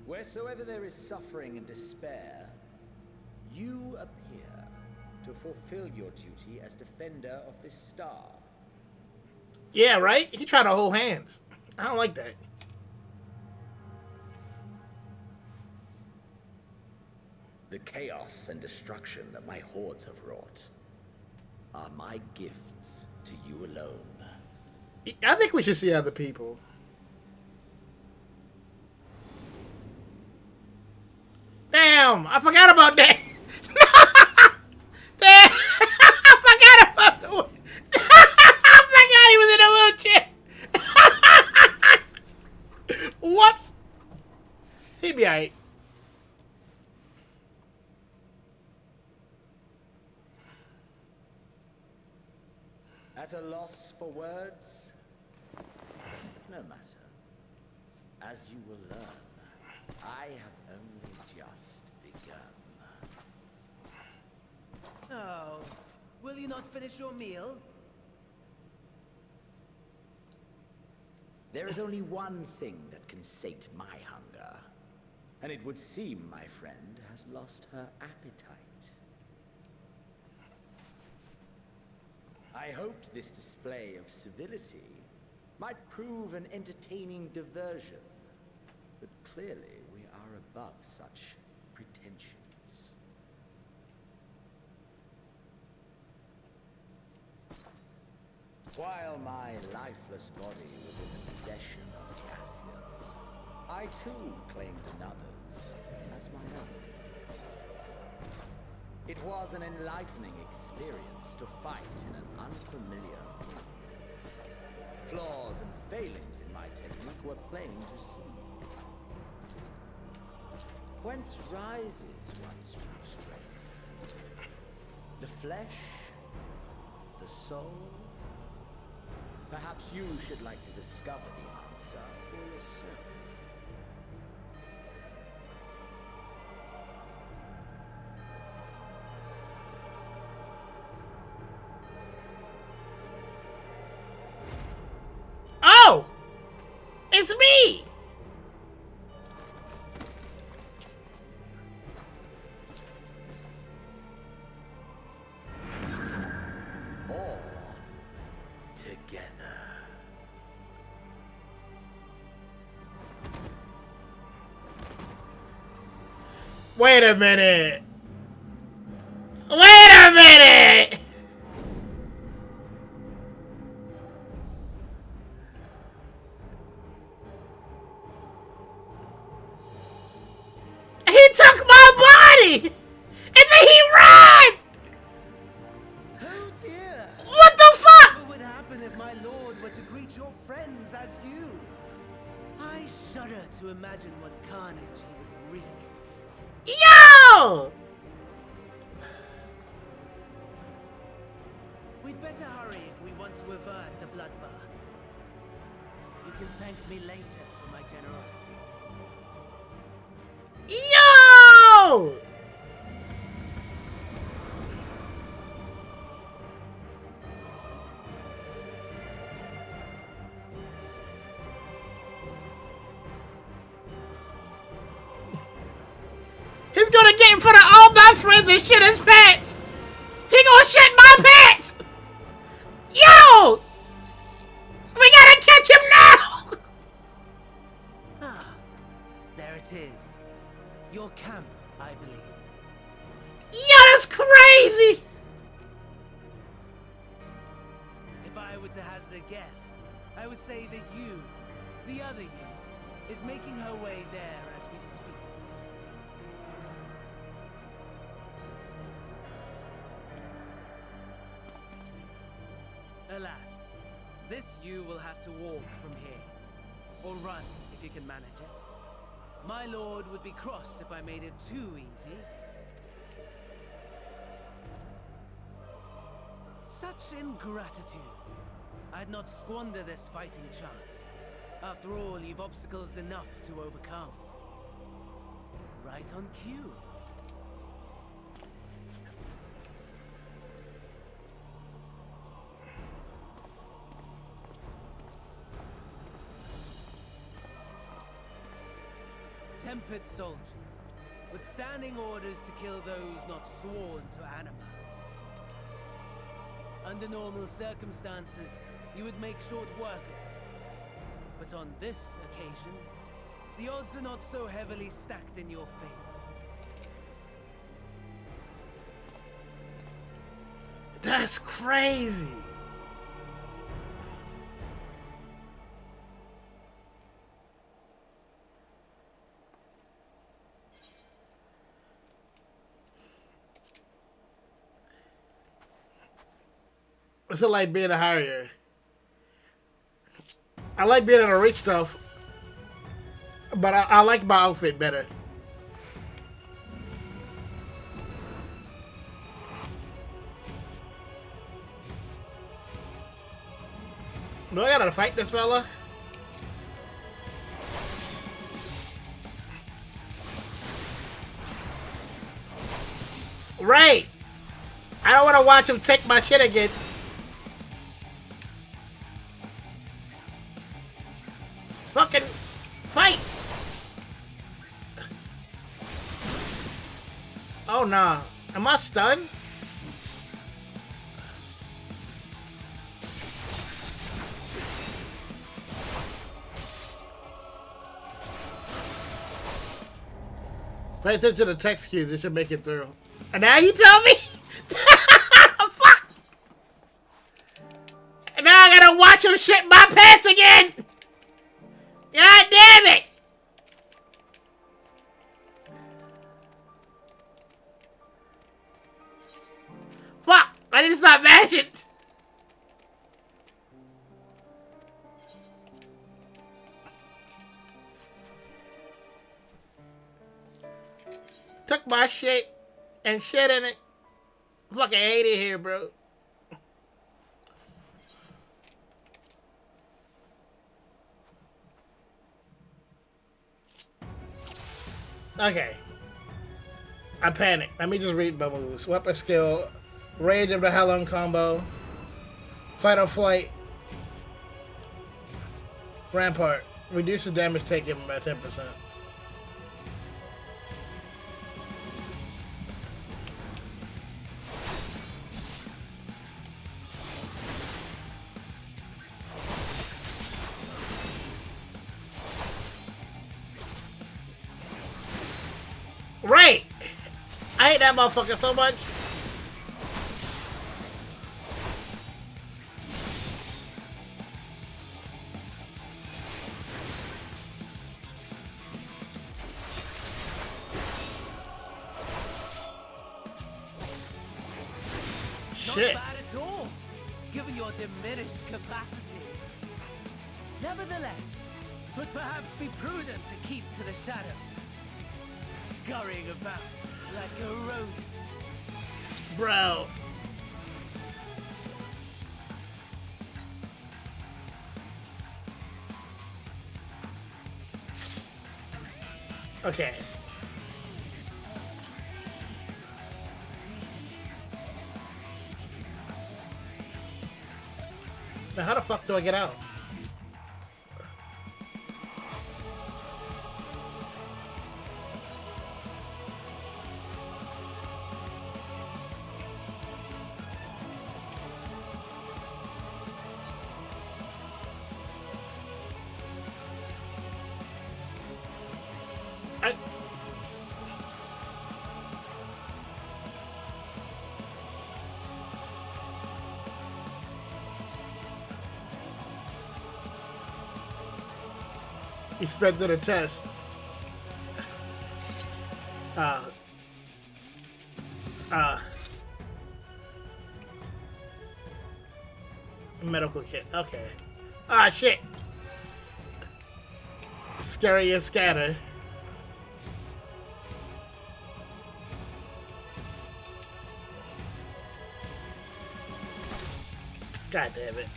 Wheresoever there is suffering and despair, you appear to fulfill your duty as defender of this star. Yeah, right? He tried to hold hands. I don't like that. The chaos and destruction that my hordes have wrought are my gifts to you alone. I think we should see other people. Damn, I forgot about that. Damn, I forgot about the one. I forgot he was in a wheelchair. Whoops. He'd be alright. At a loss for words? No matter. As you will learn, I have only just begun. Oh, will you not finish your meal? There is only one thing that can sate my hunger, and it would seem my friend has lost her appetite. I hoped this display of civility might prove an entertaining diversion, but clearly we are above such pretensions. While my lifeless body was in the possession of Cassian, I too claimed another's as my own. It was an enlightening experience to fight in an unfamiliar field. Flaws and failings in my technique were plain to see. Whence rises one's true strength? The flesh? The soul? Perhaps you should like to discover the answer for yourself. Oh! It's me! All together. Wait a minute! Wait a minute! He took my body! And then he ran! Oh dear! What the fuck? What would happen if my lord were to greet your friends as you? I shudder to imagine what carnage he would wreak. Yo! We'd better hurry if we want to avert the bloodbath. You can thank me later for my generosity. Yo! He's gonna get in front of all my friends and shit his pants! He gonna shit my pants! Yo! We gotta catch him now! Ah, hazard a guess, I would say that you, the other you, is making her way there as we speak. Alas, this you will have to walk from here. Or run, if you can manage it. My lord would be cross if I made it too easy. Such ingratitude. I'd not squander this fighting chance. After all, you've obstacles enough to overcome. Right on cue. Tempered soldiers, with standing orders to kill those not sworn to Anima. Under normal circumstances, you would make short work of them. But on this occasion, the odds are not so heavily stacked in your favor. That's crazy. What's it like being a Harrier? I like being in the rich stuff, but I like my outfit better. Do I gotta fight this fella? Right! I don't want to watch him take my shit again. Fucking fight! Oh nah. Am I stunned? Pay attention to the text cues, it should make it through. And now you tell me? Fuck! And now I gotta watch him shit my pants again! God damn it! Fuck! I need to stop mashing! Took my shit and shit in it. Fucking hate it here, bro. Okay. I panicked. Let me just read my moves. Weapon skill. Rage of the Hellon combo. Fight or flight. Rampart. Reduces damage taken by 10%. Right! I hate that motherfucker so much. Shit. Not bad at all, given your diminished capacity. Nevertheless, 'twould perhaps be prudent to keep to the shadows. Scurrying about like a rodent. Bro. Okay. Now how the fuck do I get out? He sped through the test. Medical kit. Okay. Ah, shit. Scary and scatter. God damn it.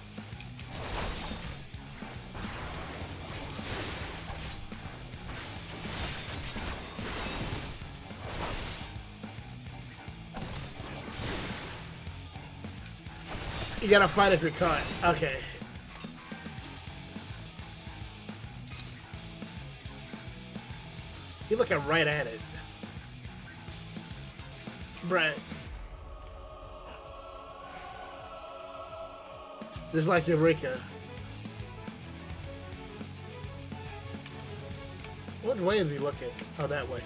You gotta fight if you're caught. Okay. You're looking right at it. Brett. Just like Eureka. What way is he looking? Oh, that way.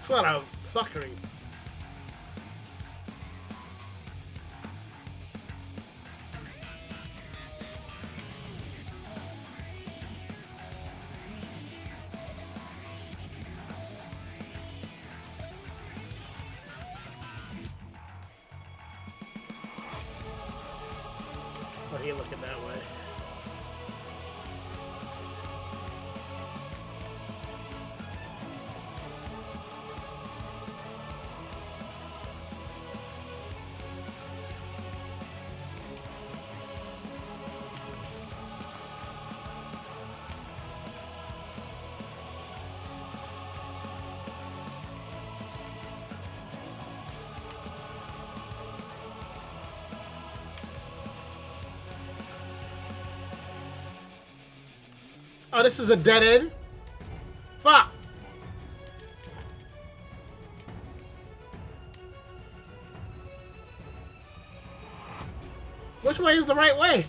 It's a lot of fuckery. Oh, he looking that way. Oh, this is a dead end? Fuck! Which way is the right way?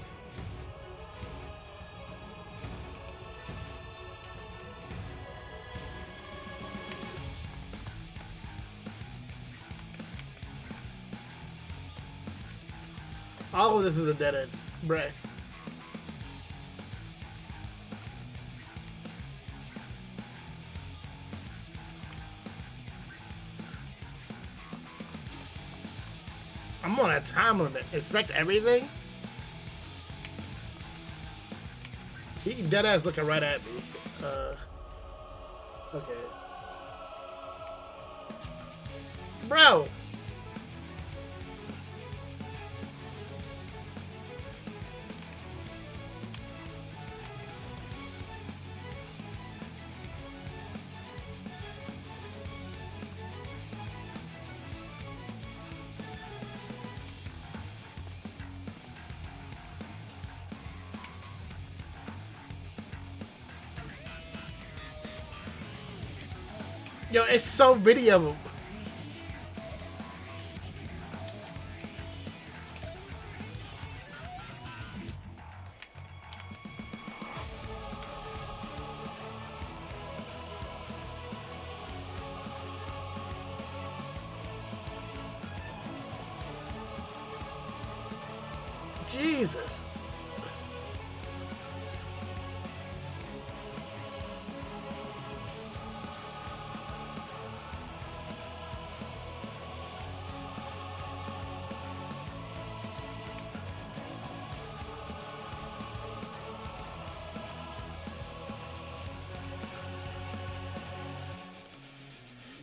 All of this is a dead end, bruh. I'm on a time limit. Expect everything? He dead ass looking right at me. Okay. Bro! Yo, it's so many of them. Jesus.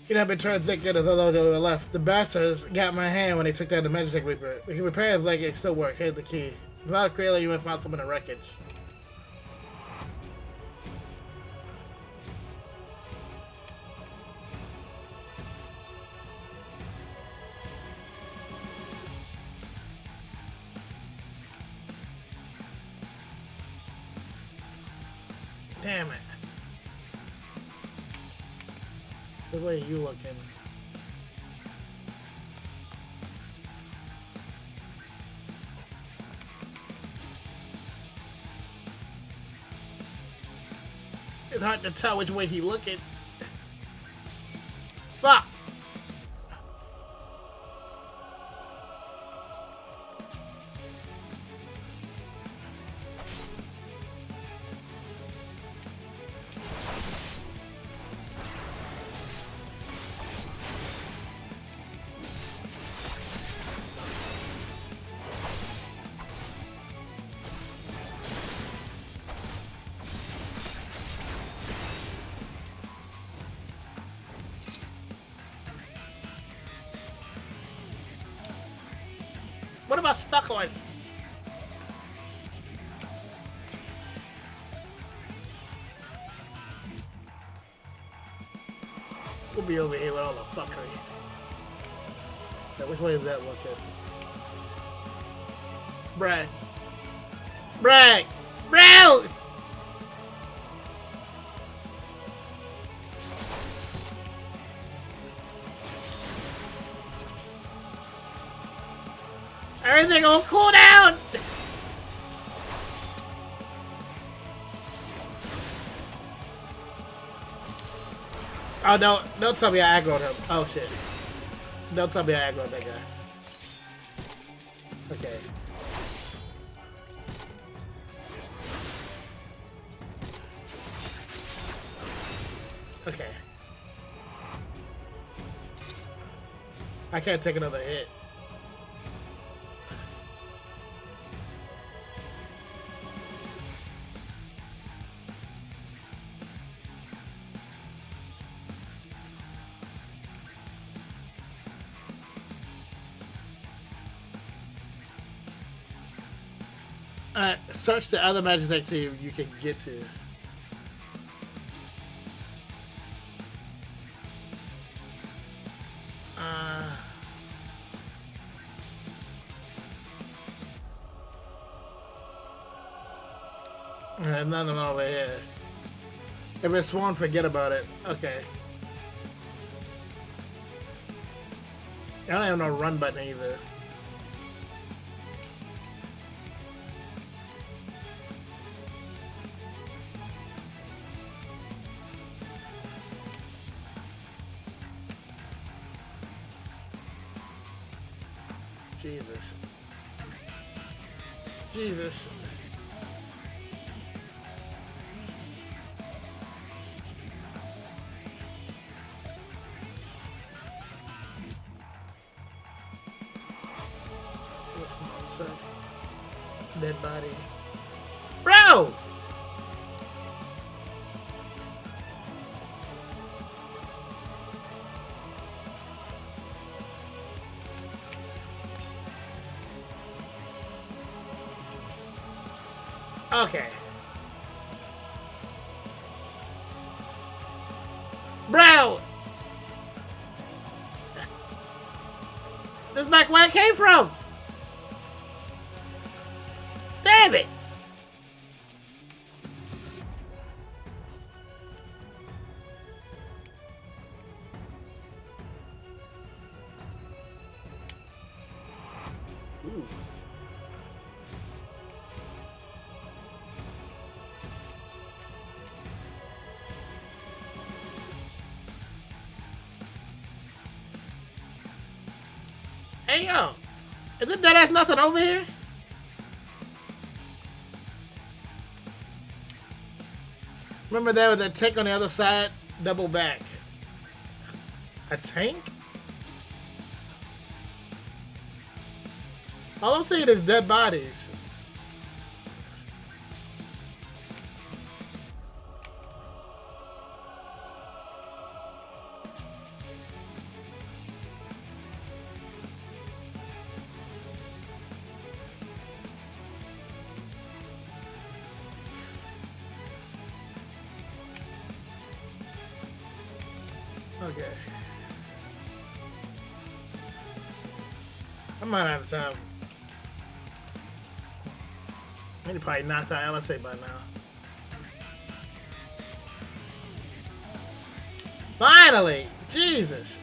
You know, I've been trying to think good as although they were left. The bastards got my hand when they took down the Magic Reaper. We can repair his leg, it still works. Here's the key. Without a trailer, you would have found some in the wreckage. Damn it. The way you looking. It's hard to tell which way he looking. Fuck! What am I stuck on? We'll be over here with all the fuckery. Now, which way is that looking? Brag. Brag! Bro! Everything will cool down! Oh no, don't tell me I aggroed him. Oh shit. Don't tell me I aggroed that guy. Okay. Okay. I can't take another hit. Search the other magic deck team you can get to. Nothing over here. If it's sworn, forget about it. Okay. I don't have no run button either. Jesus. Jesus. What's not so? Dead body. Bro! Okay. Bro! This is back where it came from! Damn it! Ooh. Hey yo, isn't that ass nothing over here? Remember there was a tank on the other side? Double back. A tank? All I'm seeing is dead bodies. Okay. I'm not out of time. He probably knocked out LSA by now. Finally! Jesus!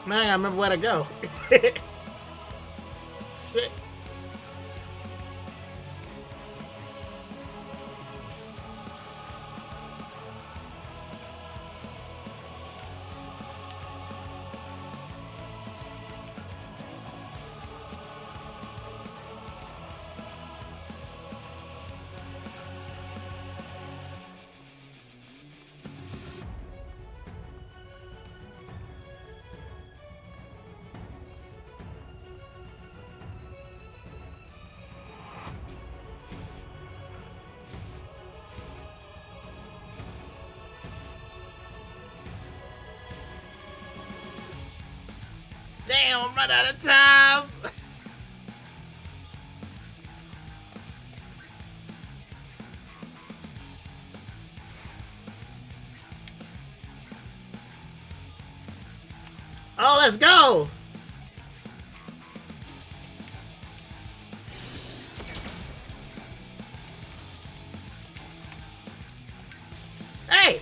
Now I gotta remember where to go. Shit. Damn, I'm running out of time. Oh, let's go. Hey.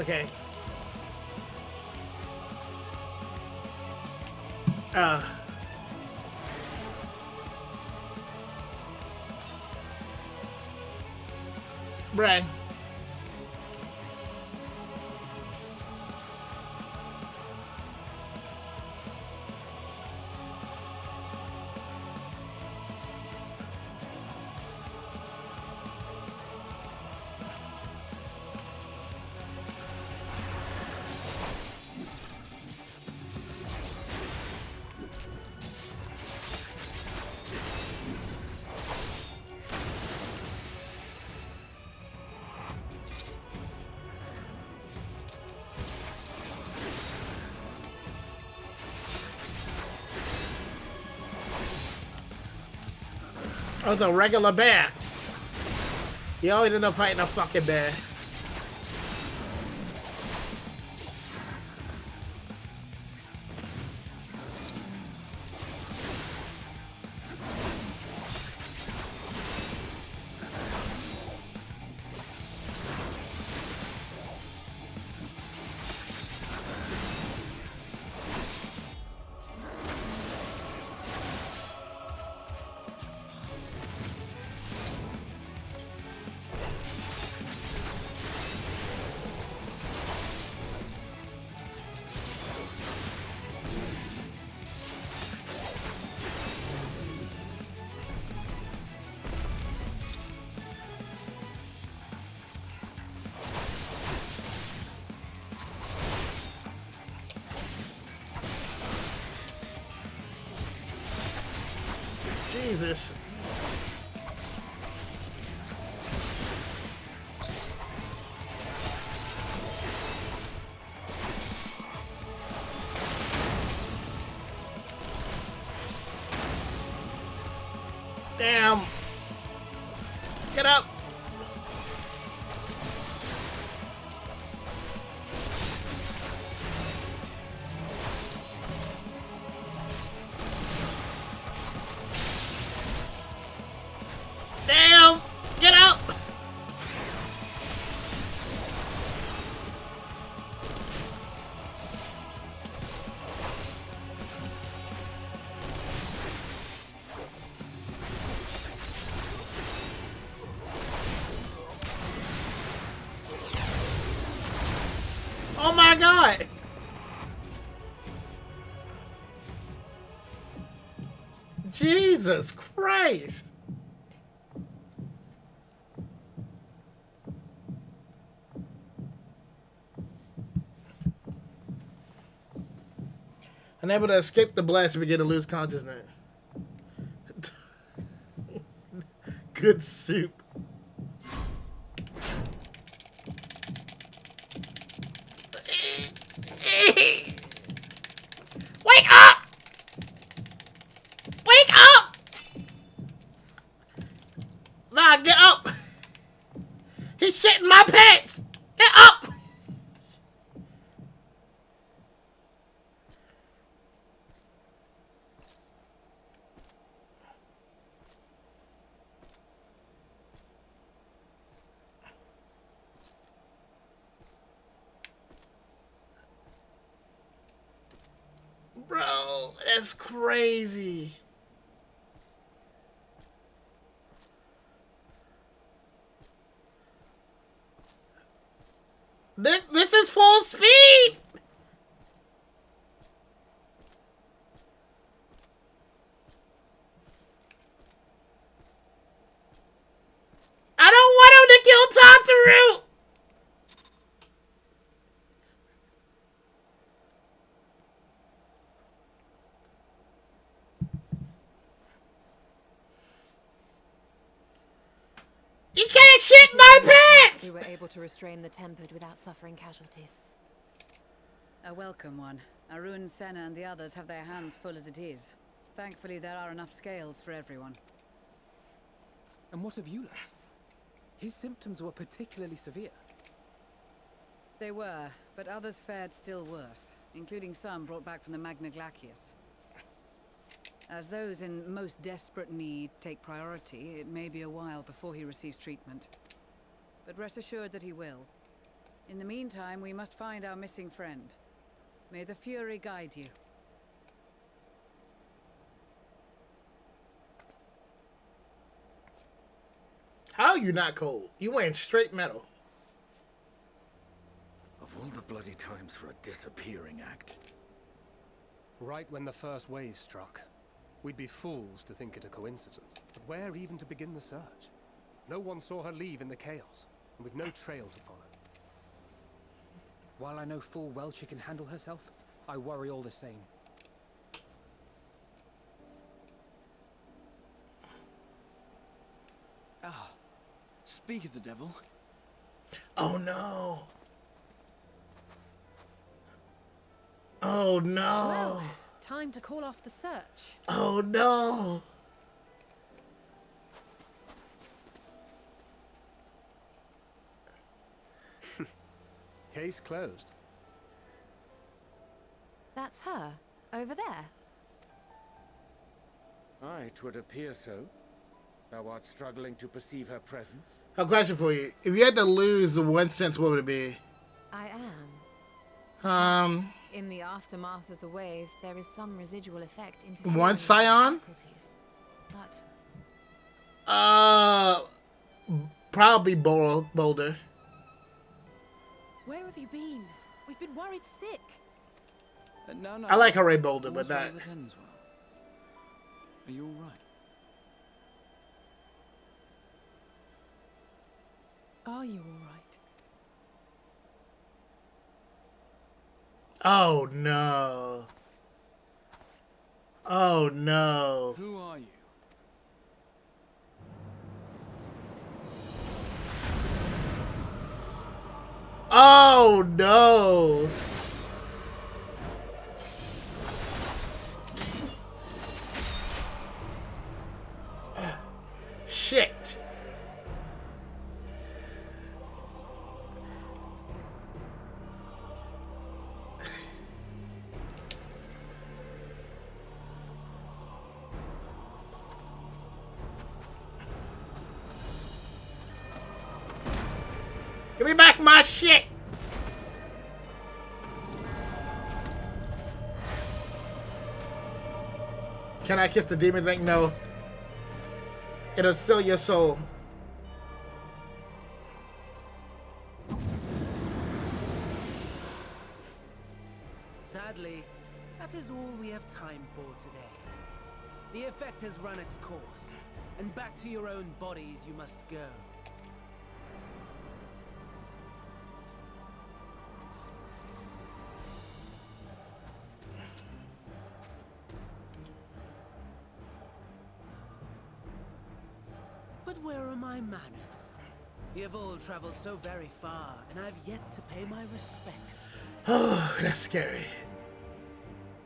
Okay. Right. Oh, it's a regular bear. You always end up fighting a fucking bear. Jesus. Damn. Get up. Damn. Get up. Oh my God! Jesus Christ! Unable to escape the blast and begin to lose consciousness. Good soup. Wake up! Wake up! Nah, get up! He's shitting my pants! Get up! That's crazy. This is full speed. I don't want him to kill Tataru. You can't shit my pants! We were able to restrain the Tempered without suffering casualties. A welcome one. Arun, Senna, and the others have their hands full as it is. Thankfully, there are enough scales for everyone. And what of Eulas? His symptoms were particularly severe. They were, but others fared still worse, including some brought back from the Magna Glacius. As those in most desperate need take priority, it may be a while before he receives treatment. But rest assured that he will. In the meantime, we must find our missing friend. May the Fury guide you. How are you not cold? You wearing straight metal. Of all the bloody times for a disappearing act. Right when the first wave struck, we'd be fools to think it a coincidence. But where even to begin the search? No one saw her leave in the chaos, and we've no trail to follow. While I know full well she can handle herself, I worry all the same. Ah, speak of the devil. Oh no. Oh no. Well, time to call off the search. Oh no. Case closed. That's her, over there. Aye, 'twould appear so. Thou art struggling to perceive her presence? A question for you. If you had to lose the 1 sense, what would it be? I am. Um, In the aftermath of the wave, there is some residual effect into one scion? But probably Boulder. Where have you been? We've been worried sick. No. I like Hooray Boulder, but All's well not. that ends well. Are you all right? Are you all right? Oh no. Oh no. Who are you? Oh no. Shit. Give me back my shit! Can I kiss the demon thing? No. It'll steal your soul. Sadly, that is all we have time for today. The effect has run its course, and back to your own bodies you must go. But where are my manners? We have all traveled so very far, and I've yet to pay my respects. Oh, that's scary.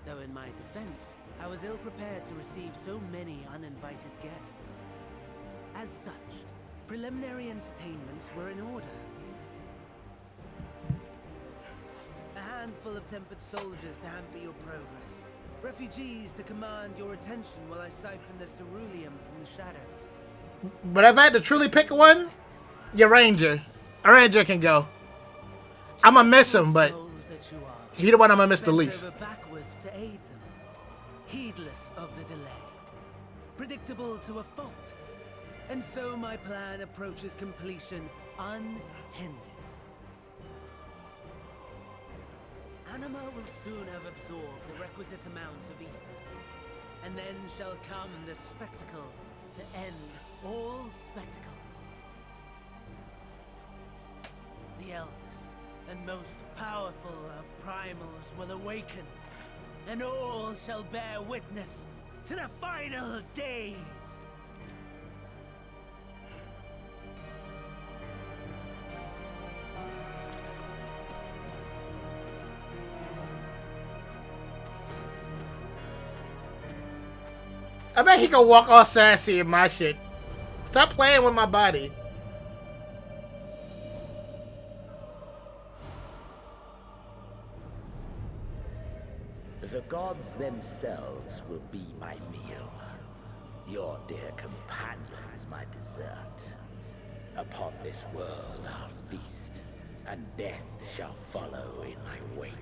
Though in my defense, I was ill-prepared to receive so many uninvited guests. As such, preliminary entertainments were in order. A handful of tempered soldiers to hamper your progress. Refugees to command your attention while I siphon the ceruleum from the shadows. But if I had to truly pick one, your Ranger. A Ranger can go. I'm gonna miss him, but he the one I'm gonna miss the least. Backwards to aid them. heedless of the delay, predictable to a fault. And so my plan approaches completion unhindered. Anima will soon have absorbed the requisite amount of ether, and then shall come the spectacle to end all spectacles. The eldest and most powerful of primals will awaken, and all shall bear witness to the final days. I bet he can walk all sassy in my shit. Stop playing with my body. The gods themselves will be my meal. Your dear companions my dessert. Upon this world I'll feast, and death shall follow in my wake.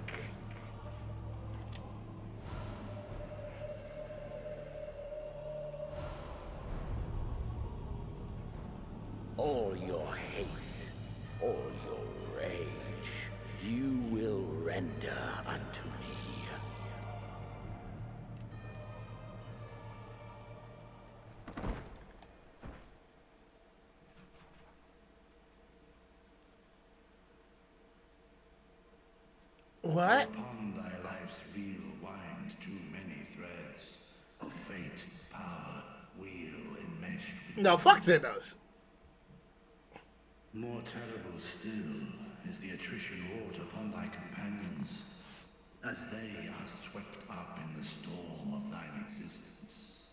All your hate, all your rage, you will render unto me. What? Upon thy life's reel wind too many threads of fate, power, wheel enmeshed with. No, fuck Xenos. More terrible still is the attrition wrought upon thy companions, as they are swept up in the storm of thine existence.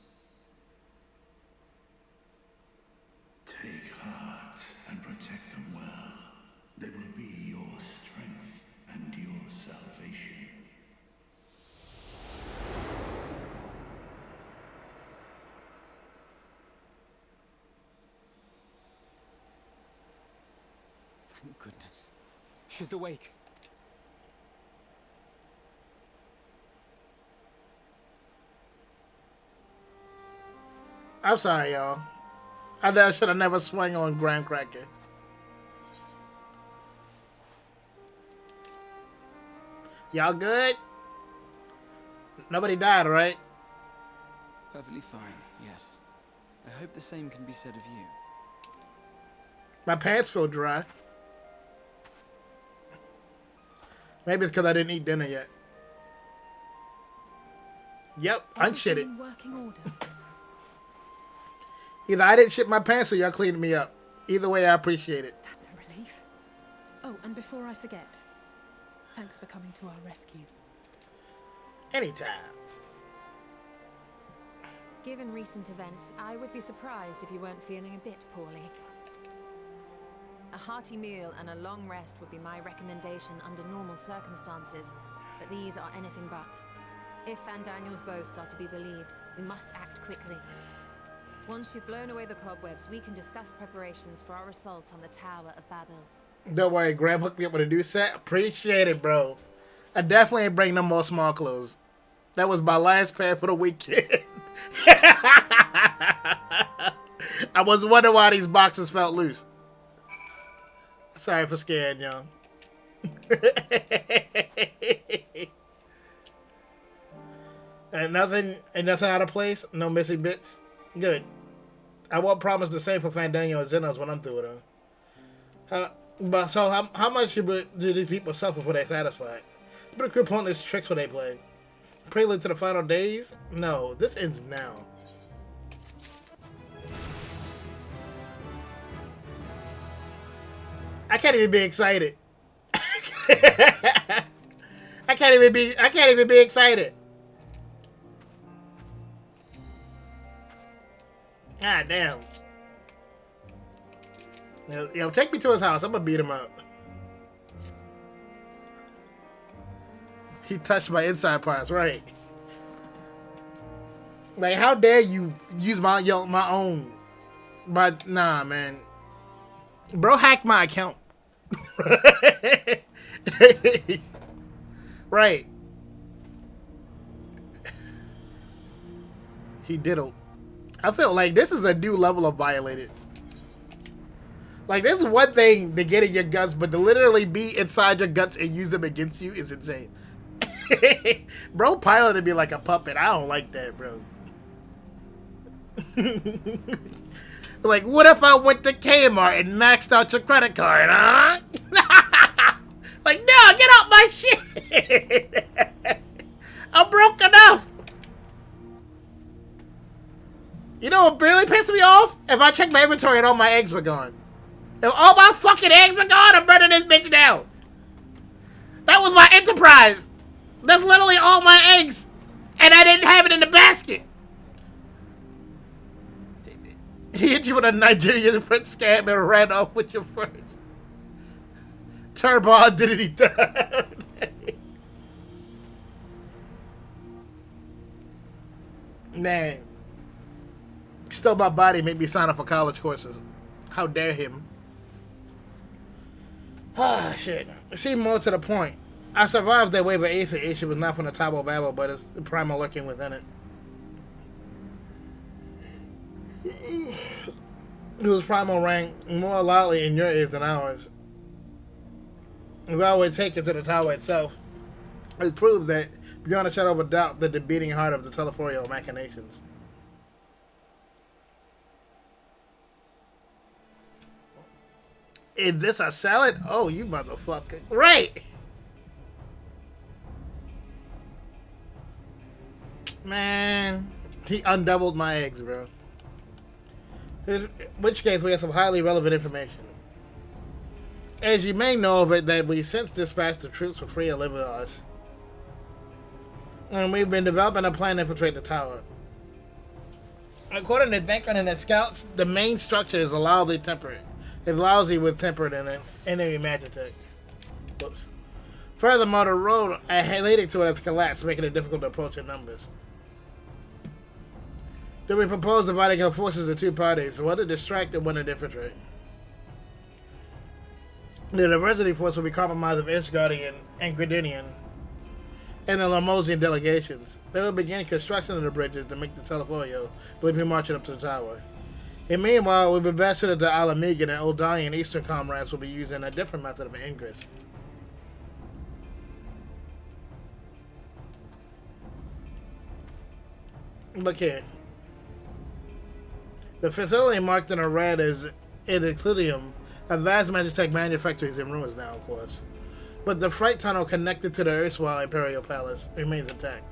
Take heart and protect them well. They will be your strength and your salvation. Thank goodness. She's awake. I'm sorry, y'all. I should have never swung on Graham Cracker. Y'all good? Nobody died, right? Perfectly fine, yes. I hope the same can be said of you. My pants feel dry. Maybe it's because I didn't eat dinner yet. Yep, unshit it. In working order. Either I didn't shit my pants or y'all cleaned me up. Either way, I appreciate it. That's a relief. Oh, and before I forget, thanks for coming to our rescue. Anytime. Given recent events, I would be surprised if you weren't feeling a bit poorly. A hearty meal and a long rest would be my recommendation under normal circumstances, but these are anything but. If Van Daniel's boasts are to be believed, we must act quickly. Once you've blown away the cobwebs, we can discuss preparations for our assault on the Tower of Babel. Don't worry, Graham hooked me up with a new set. Appreciate it, bro. I definitely ain't bring no more small clothes. That was my last pair for the weekend. I was wondering why these boxes felt loose. Sorry for scaring y'all. And nothing out of place? No missing bits? Good. I won't promise the same for Fandango and Xenos when I'm through with them. But so how much do these people suffer before they're satisfied? But the pointless tricks when they play. Prelude to the final days? No, this ends now. I can't even be excited. I can't even be excited. God damn. Yo, take me to his house. I'm gonna beat him up. He touched my inside parts, right? Like, how dare you use my own? But nah, man. Bro hacked my account. Right. He diddled. I feel like this is a new level of violated. Like, this is one thing to get in your guts, but to literally be inside your guts and use them against you is insane. Bro piloted me like a puppet. I don't like that, bro. Like, what if I went to Kmart and maxed out your credit card, huh? Like, no, get out my shit. I'm broke enough. You know what really pissed me off? If I checked my inventory and all my eggs were gone. If all my fucking eggs were gone, I'm burning this bitch down. That was my enterprise. That's literally all my eggs. And I didn't have it in the basket. He hit you with a Nigerian Prince scam and ran off with your first. Turbo did it, he died. Man. Stole my body, made me sign up for college courses. How dare him. Ah, shit. It seemed more to the point. I survived that wave of Aether issue was not from the Tower of Babel, but it's the primal lurking within it. Whose primal rang more loudly in your ears than ours. If I would take it to the tower itself, it proved that, beyond a shadow of a doubt, that the beating heart of the Teleforio machinations. Is this a salad? Oh, you motherfucker. Right! Man, he undoubled my eggs, bro. In which case, we have some highly relevant information. As you may know of it, that we since dispatched the troops for free Olivars. And we've been developing a plan to infiltrate the tower. According to Denkman and his scouts, the main structure is loudly temperate. It's lousy with temperate in it, enemy Magitech. Whoops. Furthermore, the road leading to it has collapsed, making it difficult to approach in numbers. Do we propose dividing our forces into two parties, one to distract and one to infiltrate? The diversity force will be compromised of Ishgardian and Gridinian and the Lamosian delegations. They will begin construction of the bridges to make the Teleforio believe we're marching up to the tower. And meanwhile, we've invested into Alamegan and Oldalian Eastern comrades will be using a different method of ingress. Look here. The facility marked in a red is Edicludium, a vast Magitech manufactory is in ruins now, of course. But the freight tunnel connected to the erstwhile Imperial Palace remains intact.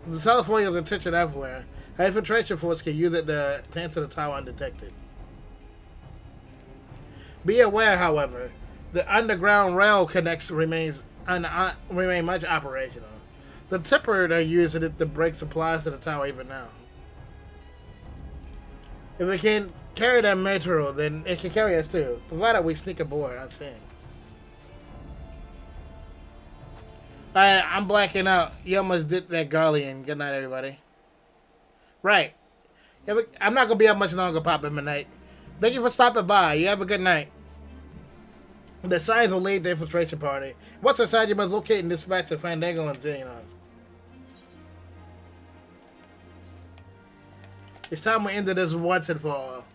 With the Teleforio's attention everywhere, an infiltration force can use it to enter the tower undetected. Be aware, however, the underground rail connects remain much operational. The tempered are using it to break supplies to the tower even now. If we can carry that metro, then it can carry us too, provided we sneak aboard unseen. Alright, I'm blacking out. You almost did that Garlean. Good night, everybody. Right. I'm not going to be up much longer, Papa Midnight. Thank you for stopping by. You have a good night. The Signs will lead the infiltration party. Once inside, you must locate and dispatch the Fandango and Xenon. It's time we ended this once and for all.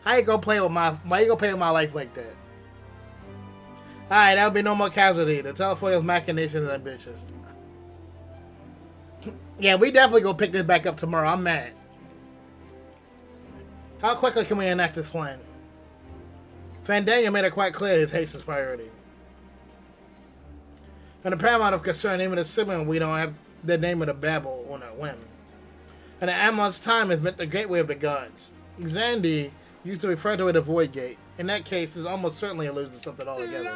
How you gonna play with my life like that? Alright, that'll be no more casualty. The Teleforio's machinations are ambitious. Yeah, we definitely gonna pick this back up tomorrow. I'm mad. How quickly can we enact this plan? Fandango made it quite clear his haste is priority. And the paramount of concern, even the Simon, we don't have the name of the Babel on a whim. And at Amon's time is meant the gateway of the gods. Xandi used to refer to it as the Void Gate. In that case, this almost certainly alludes to something altogether.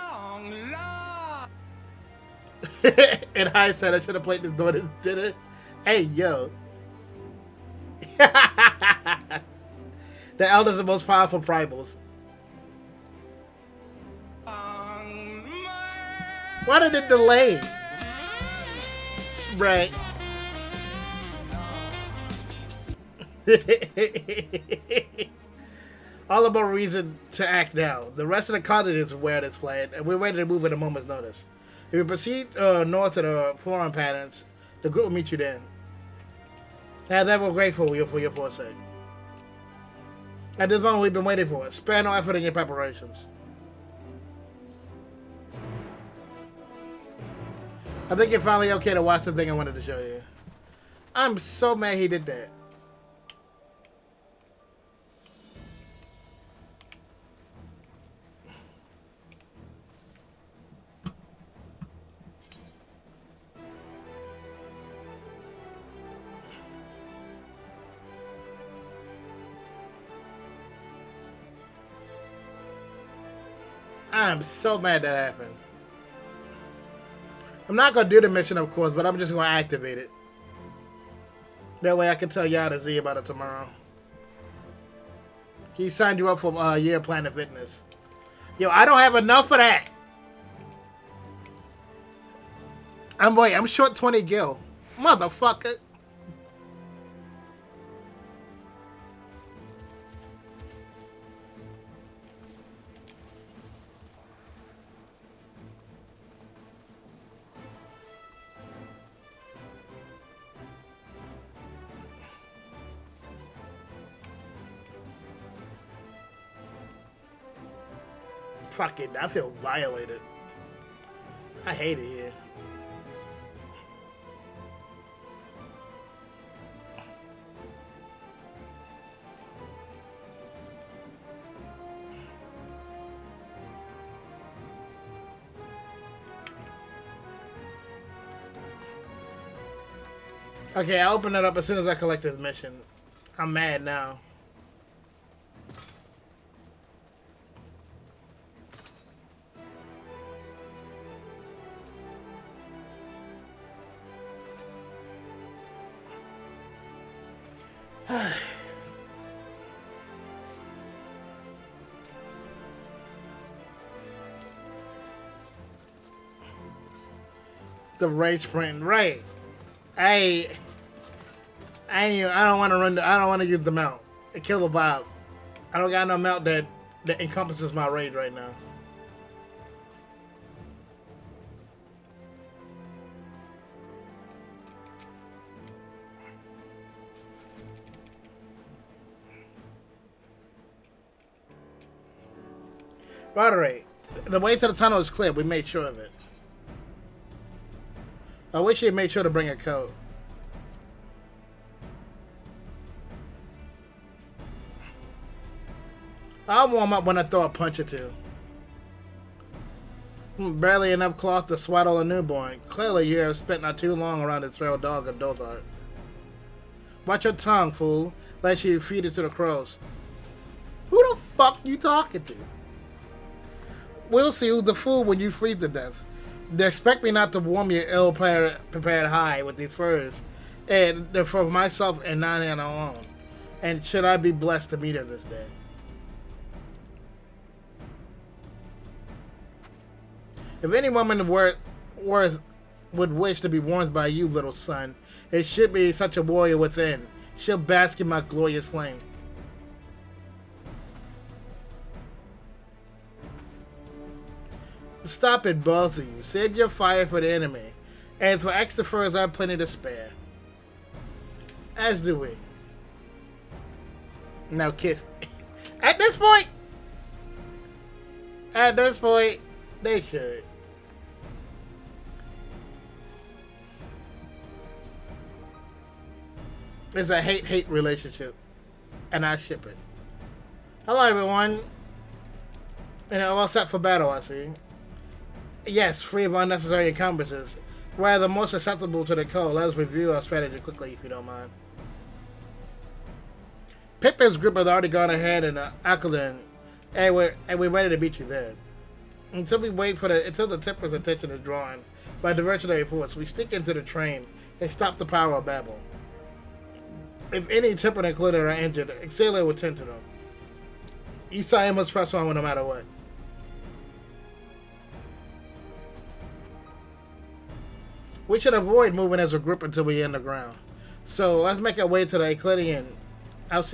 In hindsight, I should have played this during this dinner. Hey, yo. The elders are the most powerful primals. Why did it delay? Right. All about reason to act now. The rest of the continent is where it's played, and we're ready to move at a moment's notice. If we proceed north of the foreign patterns, the group will meet you then. As ever grateful for your foresight. At this moment we've been waiting for it. Spare no effort in your preparations. I think you're finally okay to watch the thing I wanted to show you. I'm so mad he did that. I'm so mad that happened. I'm not going to do the mission, of course, but I'm just going to activate it. That way I can tell y'all to see about it tomorrow. He signed you up for a year of Planet Fitness. Yo, I don't have enough of that. I'm short 20 gil. Motherfucker. Fucking, I feel violated. I hate it here. Okay, I'll open it up as soon as I collect this mission. I'm mad now. The rage sprint, right? I don't want to run. I don't want to use the mount. Kill the vibe. I don't got no mount that encompasses my rage right now. Roderick, the way to the tunnel is clear. We made sure of it. I wish he made sure to bring a coat. I'll warm up when I throw a punch or two. Barely enough cloth to swaddle a newborn. Clearly you have spent not too long around this frail dog of Dothart. Watch your tongue, fool, lest you feed it to the crows. Who the fuck you talking to? We'll see who's the fool when you freeze to death. They expect me not to warm your ill-prepared hide with these furs, and they're for myself and Nani alone. And should I be blessed to meet her this day? If any woman would wish to be warmed by you, little son, it should be such a warrior within. She'll bask in my glorious flame. Stop it, both of you. Save your fire for the enemy. And for extra furs, I have plenty to spare. As do we. Now kiss. At this point, they should. It's a hate-hate relationship. And I ship it. Hello, everyone. All set for battle, I see. Yes, free of unnecessary encumbrances. Rather more susceptible to the cold. Let us review our strategy quickly, if you don't mind. Pippin's group has already gone ahead and Ackland, and we're ready to beat you there. Until the Temper's attention is drawn by diversionary force, we stick into the train and stop the power of Babel. If any Temper included are injured, Exalia will tend to them. Isaiah must press on no matter what. We should avoid moving as a group until we hit the ground. So let's make our way to the Euclidean. I'll see